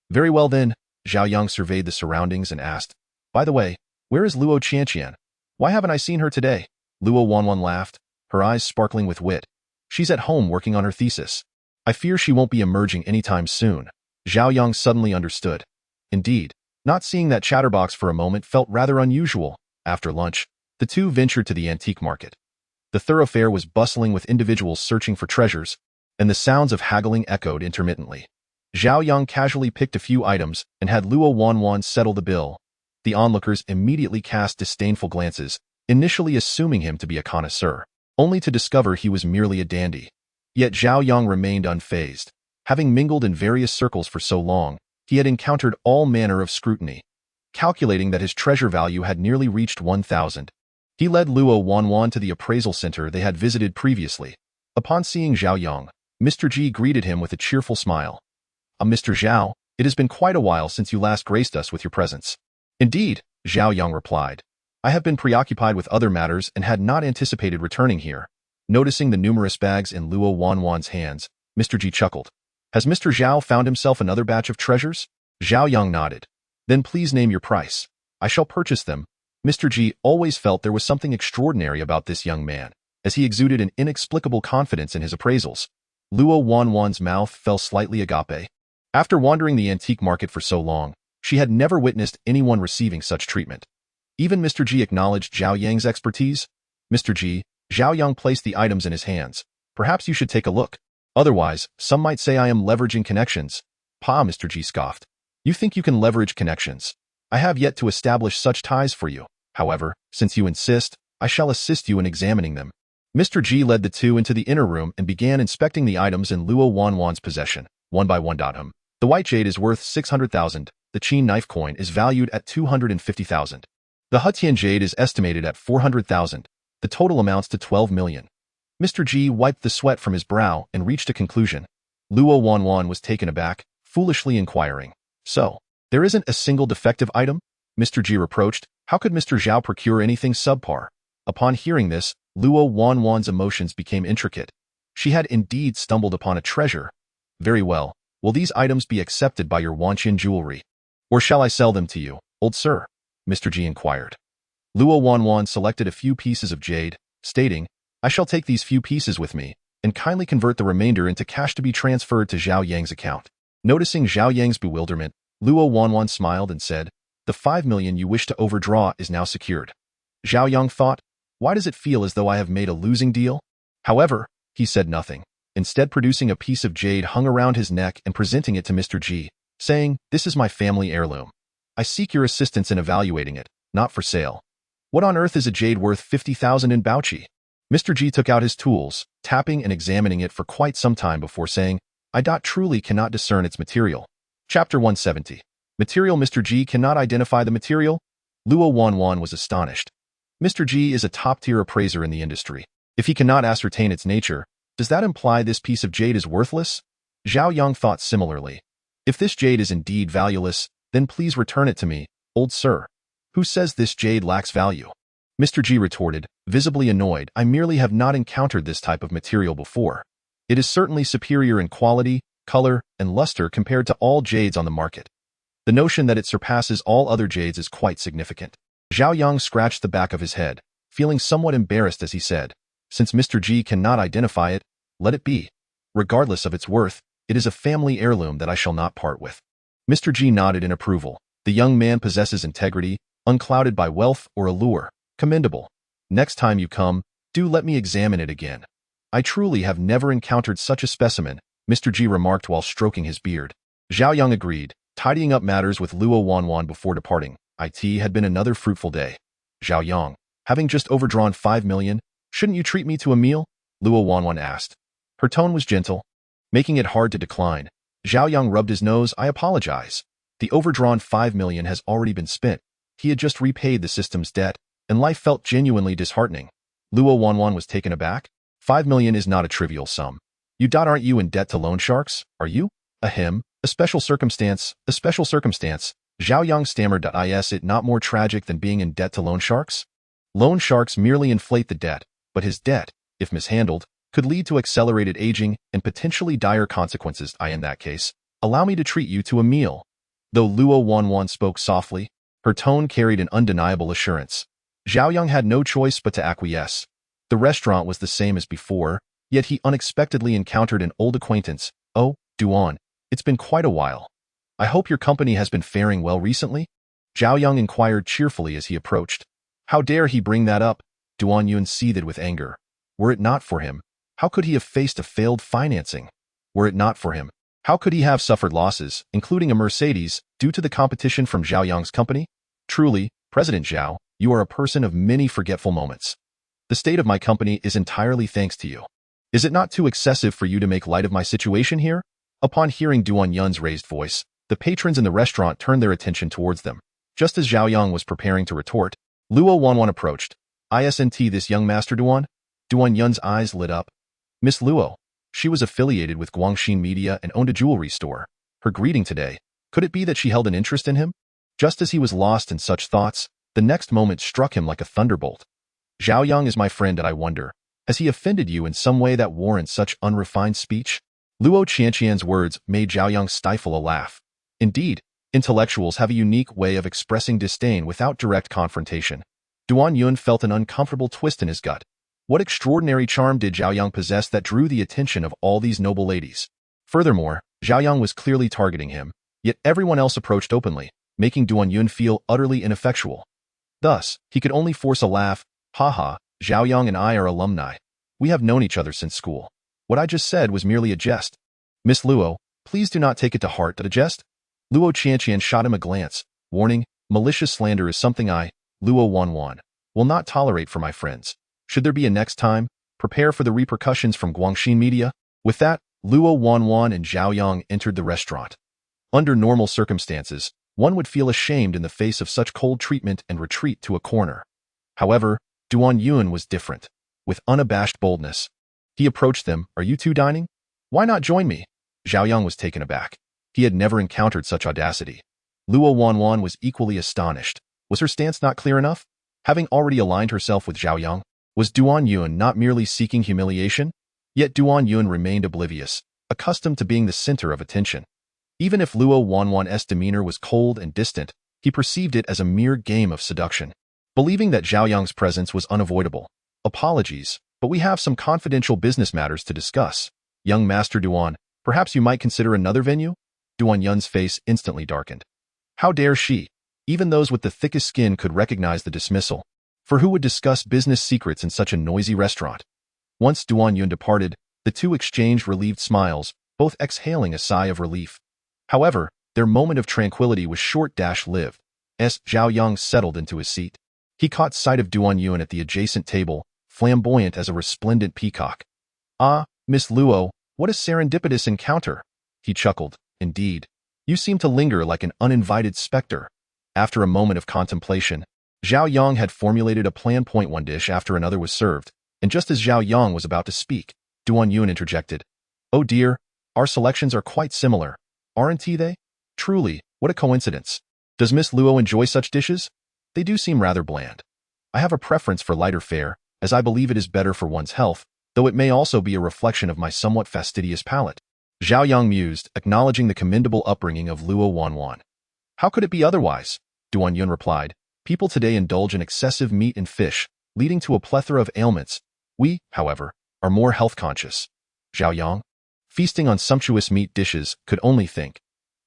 Very well then, Zhao Yang surveyed the surroundings and asked, by the way, where is Luo Qianqian? Why haven't I seen her today? Luo Wanwan laughed, her eyes sparkling with wit. She's at home working on her thesis. I fear she won't be emerging anytime soon. Zhao Yang suddenly understood. Indeed, not seeing that chatterbox for a moment felt rather unusual. After lunch, the two ventured to the antique market. The thoroughfare was bustling with individuals searching for treasures, and the sounds of haggling echoed intermittently. Zhao Yang casually picked a few items and had Luo Wanwan settle the bill. The onlookers immediately cast disdainful glances, initially assuming him to be a connoisseur, only to discover he was merely a dandy. Yet Zhao Yang remained unfazed. Having mingled in various circles for so long, he had encountered all manner of scrutiny. Calculating that his treasure value had nearly reached 1,000, he led Luo Wanwan to the appraisal center they had visited previously. Upon seeing Zhao Yang, Mr. Ji greeted him with a cheerful smile. Mr. Zhao, it has been quite a while since you last graced us with your presence. Indeed, Zhao Yang replied. I have been preoccupied with other matters and had not anticipated returning here. Noticing the numerous bags in Luo Wanwan's hands, Mr. Ji chuckled. Has Mr. Zhao found himself another batch of treasures? Zhao Yang nodded. Then please name your price. I shall purchase them. Mr. Ji always felt there was something extraordinary about this young man, as he exuded an inexplicable confidence in his appraisals. Luo Wanwan's mouth fell slightly agape. After wandering the antique market for so long, she had never witnessed anyone receiving such treatment. Even Mr. Ji acknowledged Zhao Yang's expertise. Mr. Ji, Zhao Yang placed the items in his hands. Perhaps you should take a look. Otherwise, some might say I am leveraging connections. Pa, Mr. Ji scoffed. You think you can leverage connections? I have yet to establish such ties for you. However, since you insist, I shall assist you in examining them. Mr. Ji led the two into the inner room and began inspecting the items in Luo Wanwan's possession, one by one. The white jade is worth 600,000. The Qin knife coin is valued at 250,000. The Hetian jade is estimated at 400,000. The total amounts to 12 million. Mr. Ji wiped the sweat from his brow and reached a conclusion. Luo Wanwan was taken aback, foolishly inquiring. So, there isn't a single defective item? Mr. Ji reproached. How could Mr. Zhao procure anything subpar? Upon hearing this, Luo Wanwan's emotions became intricate. She had indeed stumbled upon a treasure. Very well. Will these items be accepted by your Wanqian jewelry? Or shall I sell them to you, old sir? Mr. Ji inquired. Luo Wanwan selected a few pieces of jade, stating, I shall take these few pieces with me, and kindly convert the remainder into cash to be transferred to Zhao Yang's account. Noticing Zhao Yang's bewilderment, Luo Wanwan smiled and said, the 5 million you wish to overdraw is now secured. Zhao Yang thought, why does it feel as though I have made a losing deal? However, he said nothing, instead producing a piece of jade hung around his neck and presenting it to Mr. Ji, saying, this is my family heirloom. I seek your assistance in evaluating it, not for sale. What on earth is a jade worth 50,000 in Baoqi? Mr. Ji took out his tools, tapping and examining it for quite some time before saying, I truly cannot discern its material. Chapter 170. Material. Mr. Ji cannot identify the material? Luo Wanwan was astonished. Mr. Ji is a top-tier appraiser in the industry. If he cannot ascertain its nature, does that imply this piece of jade is worthless? Zhao Yang thought similarly. If this jade is indeed valueless, Then please return it to me, old sir. Who says this jade lacks value? Mr. G retorted, visibly annoyed. I merely have not encountered this type of material before. It is certainly superior in quality, color, and luster compared to all jades on the market. The notion that it surpasses all other jades is quite significant. Zhao Yang scratched the back of his head, feeling somewhat embarrassed as he said, since Mr. G cannot identify it, let it be. Regardless of its worth, it is a family heirloom that I shall not part with. Mr. G nodded in approval. The young man possesses integrity, unclouded by wealth or allure. Commendable. Next time you come, do let me examine it again. I truly have never encountered such a specimen, Mr. G remarked while stroking his beard. Zhao Yang agreed, tidying up matters with Luo Wanwan before departing. It had been another fruitful day. Zhao Yang, having just overdrawn 5 million, shouldn't you treat me to a meal? Luo Wanwan asked. Her tone was gentle, making it hard to decline. Zhao Yang rubbed his nose. I apologize. The overdrawn 5 million has already been spent. He had just repaid the system's debt, and life felt genuinely disheartening. Luo Wanwan was taken aback. 5 million is not a trivial sum. You aren't you in debt to loan sharks, are you? Ahem, a special circumstance. Zhao Yang stammered. Is it not more tragic than being in debt to loan sharks? Loan sharks merely inflate the debt, but his debt, if mishandled, could lead to accelerated aging and potentially dire consequences. In that case, allow me to treat you to a meal. Though Luo Wanwan spoke softly, her tone carried an undeniable assurance. Zhao Yang had no choice but to acquiesce. The restaurant was the same as before, yet he unexpectedly encountered an old acquaintance. Oh, Duan, it's been quite a while. I hope your company has been faring well recently? Zhao Yang inquired cheerfully as he approached. How dare he bring that up? Duan Yun seethed with anger. Were it not for him, how could he have faced a failed financing? Were it not for him, how could he have suffered losses, including a Mercedes, due to the competition from Zhao Yang's company? Truly, President Zhao, you are a person of many forgetful moments. The state of my company is entirely thanks to you. Is it not too excessive for you to make light of my situation here? Upon hearing Duan Yun's raised voice, the patrons in the restaurant turned their attention towards them. Just as Zhao Yang was preparing to retort, Luo Wanwan approached. Isn't this young Master Duan? Duan Yun's eyes lit up. Miss Luo. She was affiliated with Guangxin Media and owned a jewelry store. Her greeting today, could it be that she held an interest in him? Just as he was lost in such thoughts, the next moment struck him like a thunderbolt. Zhao Yang is my friend, and I wonder, has he offended you in some way that warrants such unrefined speech? Luo Qianqian's words made Zhao Yang stifle a laugh. Indeed, intellectuals have a unique way of expressing disdain without direct confrontation. Duan Yun felt an uncomfortable twist in his gut. What extraordinary charm did Zhao Yang possess that drew the attention of all these noble ladies? Furthermore, Zhao Yang was clearly targeting him, yet everyone else approached openly, making Duan Yun feel utterly ineffectual. Thus, he could only force a laugh. Haha, Zhao Yang and I are alumni. We have known each other since school. What I just said was merely a jest. Miss Luo, please do not take it to heart that a jest. Luo Qianqian shot him a glance, warning, malicious slander is something I, Luo Wanwan, will not tolerate for my friends. Should there be a next time, prepare for the repercussions from Guangxin Media. With that, Luo Wanwan and Zhao Yang entered the restaurant. Under normal circumstances, one would feel ashamed in the face of such cold treatment and retreat to a corner. However, Duan Yun was different. With unabashed boldness, he approached them. Are you two dining? Why not join me? Zhao Yang was taken aback. He had never encountered such audacity. Luo Wanwan was equally astonished. Was her stance not clear enough? Having already aligned herself with Zhao Yang, was Duan Yun not merely seeking humiliation? Yet Duan Yun remained oblivious, accustomed to being the center of attention. Even if Luo Wanwan's demeanor was cold and distant, he perceived it as a mere game of seduction. Believing that Zhao Yang's presence was unavoidable. Apologies, but we have some confidential business matters to discuss. Young Master Duan, perhaps you might consider another venue? Duan Yun's face instantly darkened. How dare she? Even those with the thickest skin could recognize the dismissal. For who would discuss business secrets in such a noisy restaurant? Once Duan Yun departed, the two exchanged relieved smiles, both exhaling a sigh of relief. However, their moment of tranquility was short-lived. As Zhao Yang settled into his seat, he caught sight of Duan Yun at the adjacent table, flamboyant as a resplendent peacock. Ah, Miss Luo, what a serendipitous encounter! He chuckled. Indeed, you seem to linger like an uninvited specter. After a moment of contemplation, Zhao Yang had formulated a plan. One dish after another was served, and just as Zhao Yang was about to speak, Duan Yun interjected. Oh dear, our selections are quite similar, aren't they? Truly, What a coincidence. Does Miss Luo enjoy such dishes? They do seem rather bland. I have a preference for lighter fare, as I believe it is better for one's health, though it may also be a reflection of my somewhat fastidious palate. Zhao Yang mused, acknowledging the commendable upbringing of Luo Wanwan. How could it be otherwise? Duan Yun replied. People today indulge in excessive meat and fish, leading to a plethora of ailments. We, however, are more health-conscious. Zhao Yang, feasting on sumptuous meat dishes, could only think,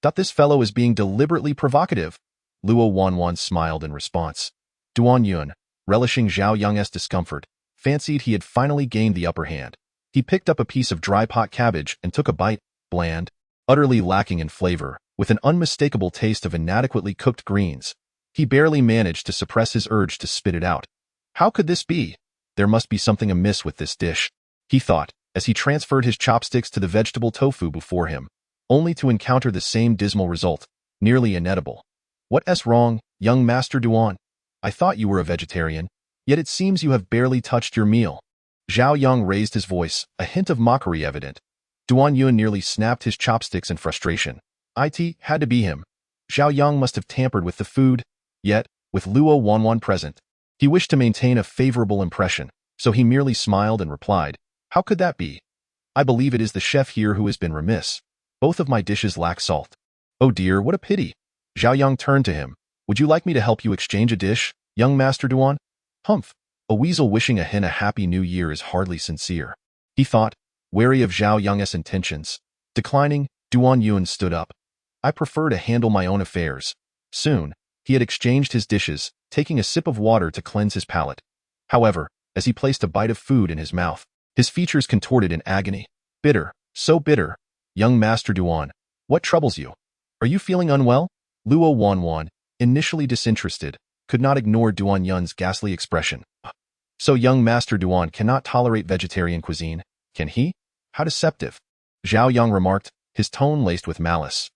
"Thought this fellow is being deliberately provocative." Luo Wanwan smiled in response. Duan Yun, relishing Zhao Yang's discomfort, fancied he had finally gained the upper hand. He picked up a piece of dry pot cabbage and took a bite, bland, utterly lacking in flavor, with an unmistakable taste of inadequately cooked greens. He barely managed to suppress his urge to spit it out. How could this be? There must be something amiss with this dish, he thought, as he transferred his chopsticks to the vegetable tofu before him, only to encounter the same dismal result, nearly inedible. What's wrong, young Master Duan? I thought you were a vegetarian, yet it seems you have barely touched your meal. Zhao Yang raised his voice, a hint of mockery evident. Duan Yun nearly snapped his chopsticks in frustration. It had to be him. Zhao Yang must have tampered with the food, yet, with Luo Wanwan present, he wished to maintain a favorable impression, so he merely smiled and replied, "How could that be? I believe it is the chef here who has been remiss. Both of my dishes lack salt." "Oh dear, what a pity." Zhao Yang turned to him. "Would you like me to help you exchange a dish, young Master Duan?" Humph. A weasel wishing a hen a happy new year is hardly sincere, he thought, wary of Zhao Yang's intentions. Declining, Duan Yun stood up. "I prefer to handle my own affairs." Soon, he had exchanged his dishes, taking a sip of water to cleanse his palate. However, as he placed a bite of food in his mouth, his features contorted in agony. "Bitter, so bitter. Young Master Duan, what troubles you? Are you feeling unwell?" Luo Wanwan, initially disinterested, could not ignore Duan Yun's ghastly expression. "So young Master Duan cannot tolerate vegetarian cuisine, can he? How deceptive." Zhao Yang remarked, his tone laced with malice.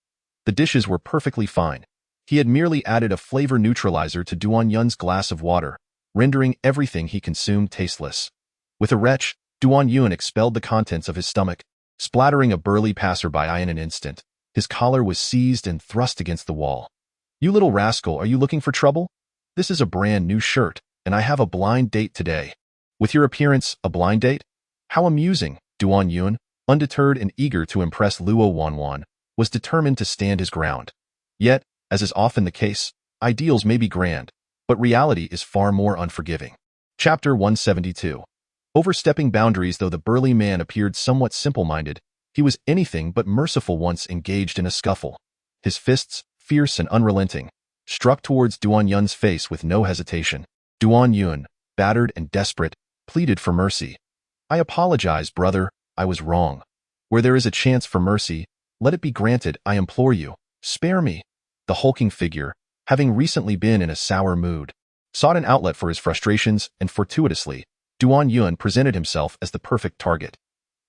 The dishes were perfectly fine. He had merely added a flavor neutralizer to Duan Yun's glass of water, rendering everything he consumed tasteless. With a retch, Duan Yun expelled the contents of his stomach, splattering a burly passerby in an instant. His collar was seized and thrust against the wall. "You little rascal, are you looking for trouble? This is a brand new shirt, and I have a blind date today." "With your appearance, a blind date? How amusing." Duan Yun, undeterred and eager to impress Luo Wanwan, was determined to stand his ground. Yet, as is often the case, ideals may be grand, but reality is far more unforgiving. Chapter 172. Overstepping boundaries. Though the burly man appeared somewhat simple-minded, he was anything but merciful once engaged in a scuffle. His fists, fierce and unrelenting, struck towards Duan Yun's face with no hesitation. Duan Yun, battered and desperate, pleaded for mercy. "I apologize, brother, I was wrong. Where there is a chance for mercy, let it be granted, I implore you. Spare me." The hulking figure, having recently been in a sour mood, sought an outlet for his frustrations, and fortuitously, Duan Yun presented himself as the perfect target.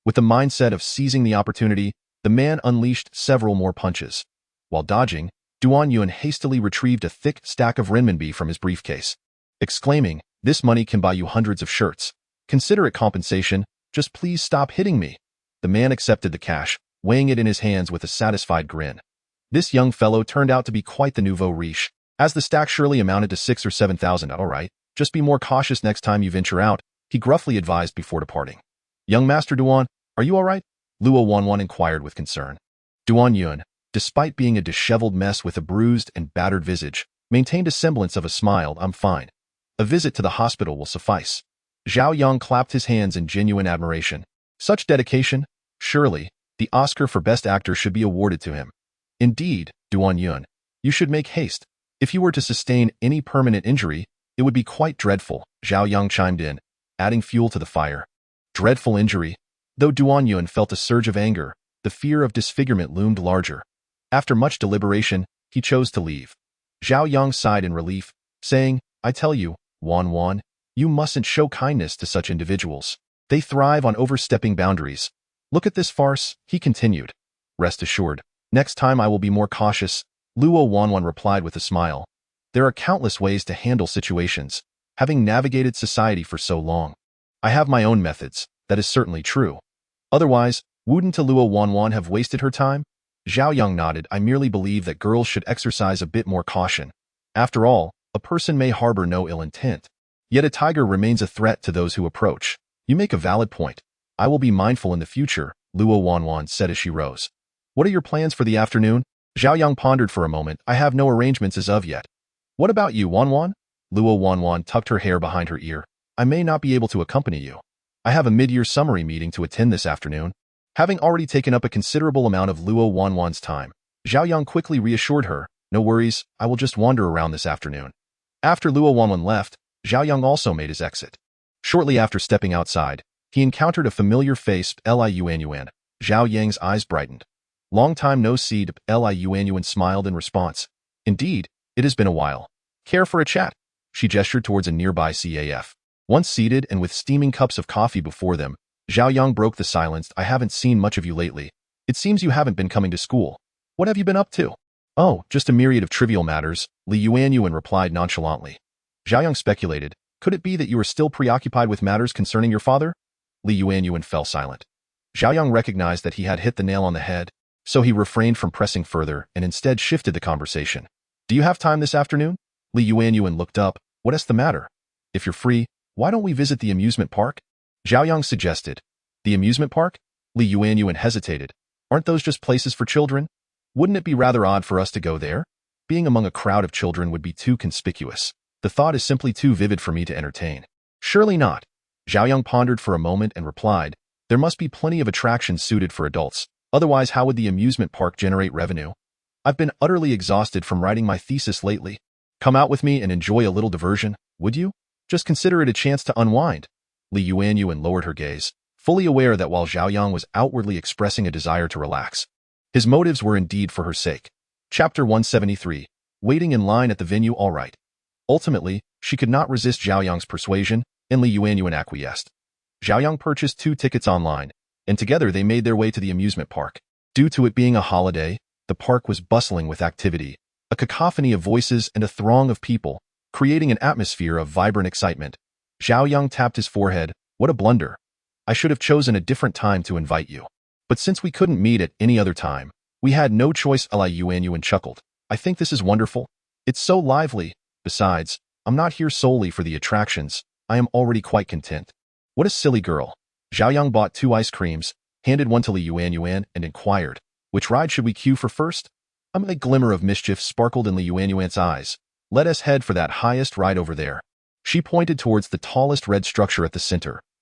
With the mindset of seizing the opportunity, the man unleashed several more punches. While dodging, Duan Yun hastily retrieved a thick stack of renminbi from his briefcase, exclaiming, "This money can buy you hundreds of shirts. Consider it compensation, just please stop hitting me." The man accepted the cash, weighing it in his hands with a satisfied grin. This young fellow turned out to be quite the nouveau riche, as the stack surely amounted to 6,000 or 7,000. "All right, just be more cautious next time you venture out," he gruffly advised before departing. "Young Master Duan, are you all right?" Luo Wanwan inquired with concern. Duan Yun, despite being a disheveled mess with a bruised and battered visage, maintained a semblance of a smile. "I'm fine. A visit to the hospital will suffice." Zhao Yang clapped his hands in genuine admiration. Such dedication? Surely, the Oscar for Best Actor should be awarded to him. "Indeed, Duan Yun, you should make haste. If you were to sustain any permanent injury, it would be quite dreadful," Zhao Yang chimed in, adding fuel to the fire. Dreadful injury? Though Duan Yun felt a surge of anger, the fear of disfigurement loomed larger. After much deliberation, he chose to leave. Zhao Yang sighed in relief, saying, "I tell you, Wanwan, you mustn't show kindness to such individuals. They thrive on overstepping boundaries. Look at this farce," he continued. "Rest assured, next time I will be more cautious," Luo Wanwan replied with a smile. "There are countless ways to handle situations, having navigated society for so long. I have my own methods, that is certainly true. Otherwise, wouldn't Luo Wanwan have wasted her time?" Zhao Yang nodded. I merely believe that girls should exercise a bit more caution. After all, a person may harbor no ill intent. Yet a tiger remains a threat to those who approach. You make a valid point. I will be mindful in the future, Luo Wanwan said as she rose. What are your plans for the afternoon? Zhao Yang pondered for a moment. I have no arrangements as of yet. What about you, Wanwan? Luo Wanwan tucked her hair behind her ear. I may not be able to accompany you. I have a mid-year summary meeting to attend this afternoon. Having already taken up a considerable amount of Luo Wanwan's time, Zhao Yang quickly reassured her, no worries, I will just wander around this afternoon. After Luo Wanwan left, Zhao Yang also made his exit. Shortly after stepping outside, he encountered a familiar face, Li Yuanyuan. Zhao Yang's eyes brightened. Long time no see, Li Yuanyuan smiled in response. Indeed, it has been a while. Care for a chat? She gestured towards a nearby CAF. Once seated and with steaming cups of coffee before them, Zhao Yang broke the silence. I haven't seen much of you lately. It seems you haven't been coming to school. What have you been up to? Oh, just a myriad of trivial matters, Li Yuanyuan replied nonchalantly. Zhao Yang speculated, could it be that you are still preoccupied with matters concerning your father? Li Yuanyuan fell silent. Zhao Yang recognized that he had hit the nail on the head, so he refrained from pressing further and instead shifted the conversation. Do you have time this afternoon? Li Yuanyuan looked up. What's the matter? If you're free, why don't we visit the amusement park? Zhao Yang suggested. The amusement park? Li Yuanyuan hesitated. Aren't those just places for children? Wouldn't it be rather odd for us to go there? Being among a crowd of children would be too conspicuous. The thought is simply too vivid for me to entertain. Surely not. Zhao Yang pondered for a moment and replied, there must be plenty of attractions suited for adults. Otherwise, how would the amusement park generate revenue? I've been utterly exhausted from writing my thesis lately. Come out with me and enjoy a little diversion, would you? Just consider it a chance to unwind. Li Yuanyuan lowered her gaze, fully aware that while Zhao Yang was outwardly expressing a desire to relax, his motives were indeed for her sake. Chapter 173. Waiting in line at the venue all right. Ultimately, she could not resist Zhao Yang's persuasion, and Li Yuanyuan acquiesced. Zhao Yang purchased 2 tickets online, and together they made their way to the amusement park. Due to it being a holiday, the park was bustling with activity, a cacophony of voices and a throng of people, creating an atmosphere of vibrant excitement. Zhao Yang tapped his forehead. What a blunder. I should have chosen a different time to invite you. But since we couldn't meet at any other time, we had no choice. Li Yuanyuan chuckled. I think this is wonderful. It's so lively. Besides, I'm not here solely for the attractions. I am already quite content. What a silly girl. Zhao Yang bought 2 ice creams, handed one to Li Yuanyuan, and inquired, which ride should we queue for first? A glimmer of mischief sparkled in Li Yuanyuan's eyes. Let us head for that highest ride over there. She pointed towards the tallest red structure at the center,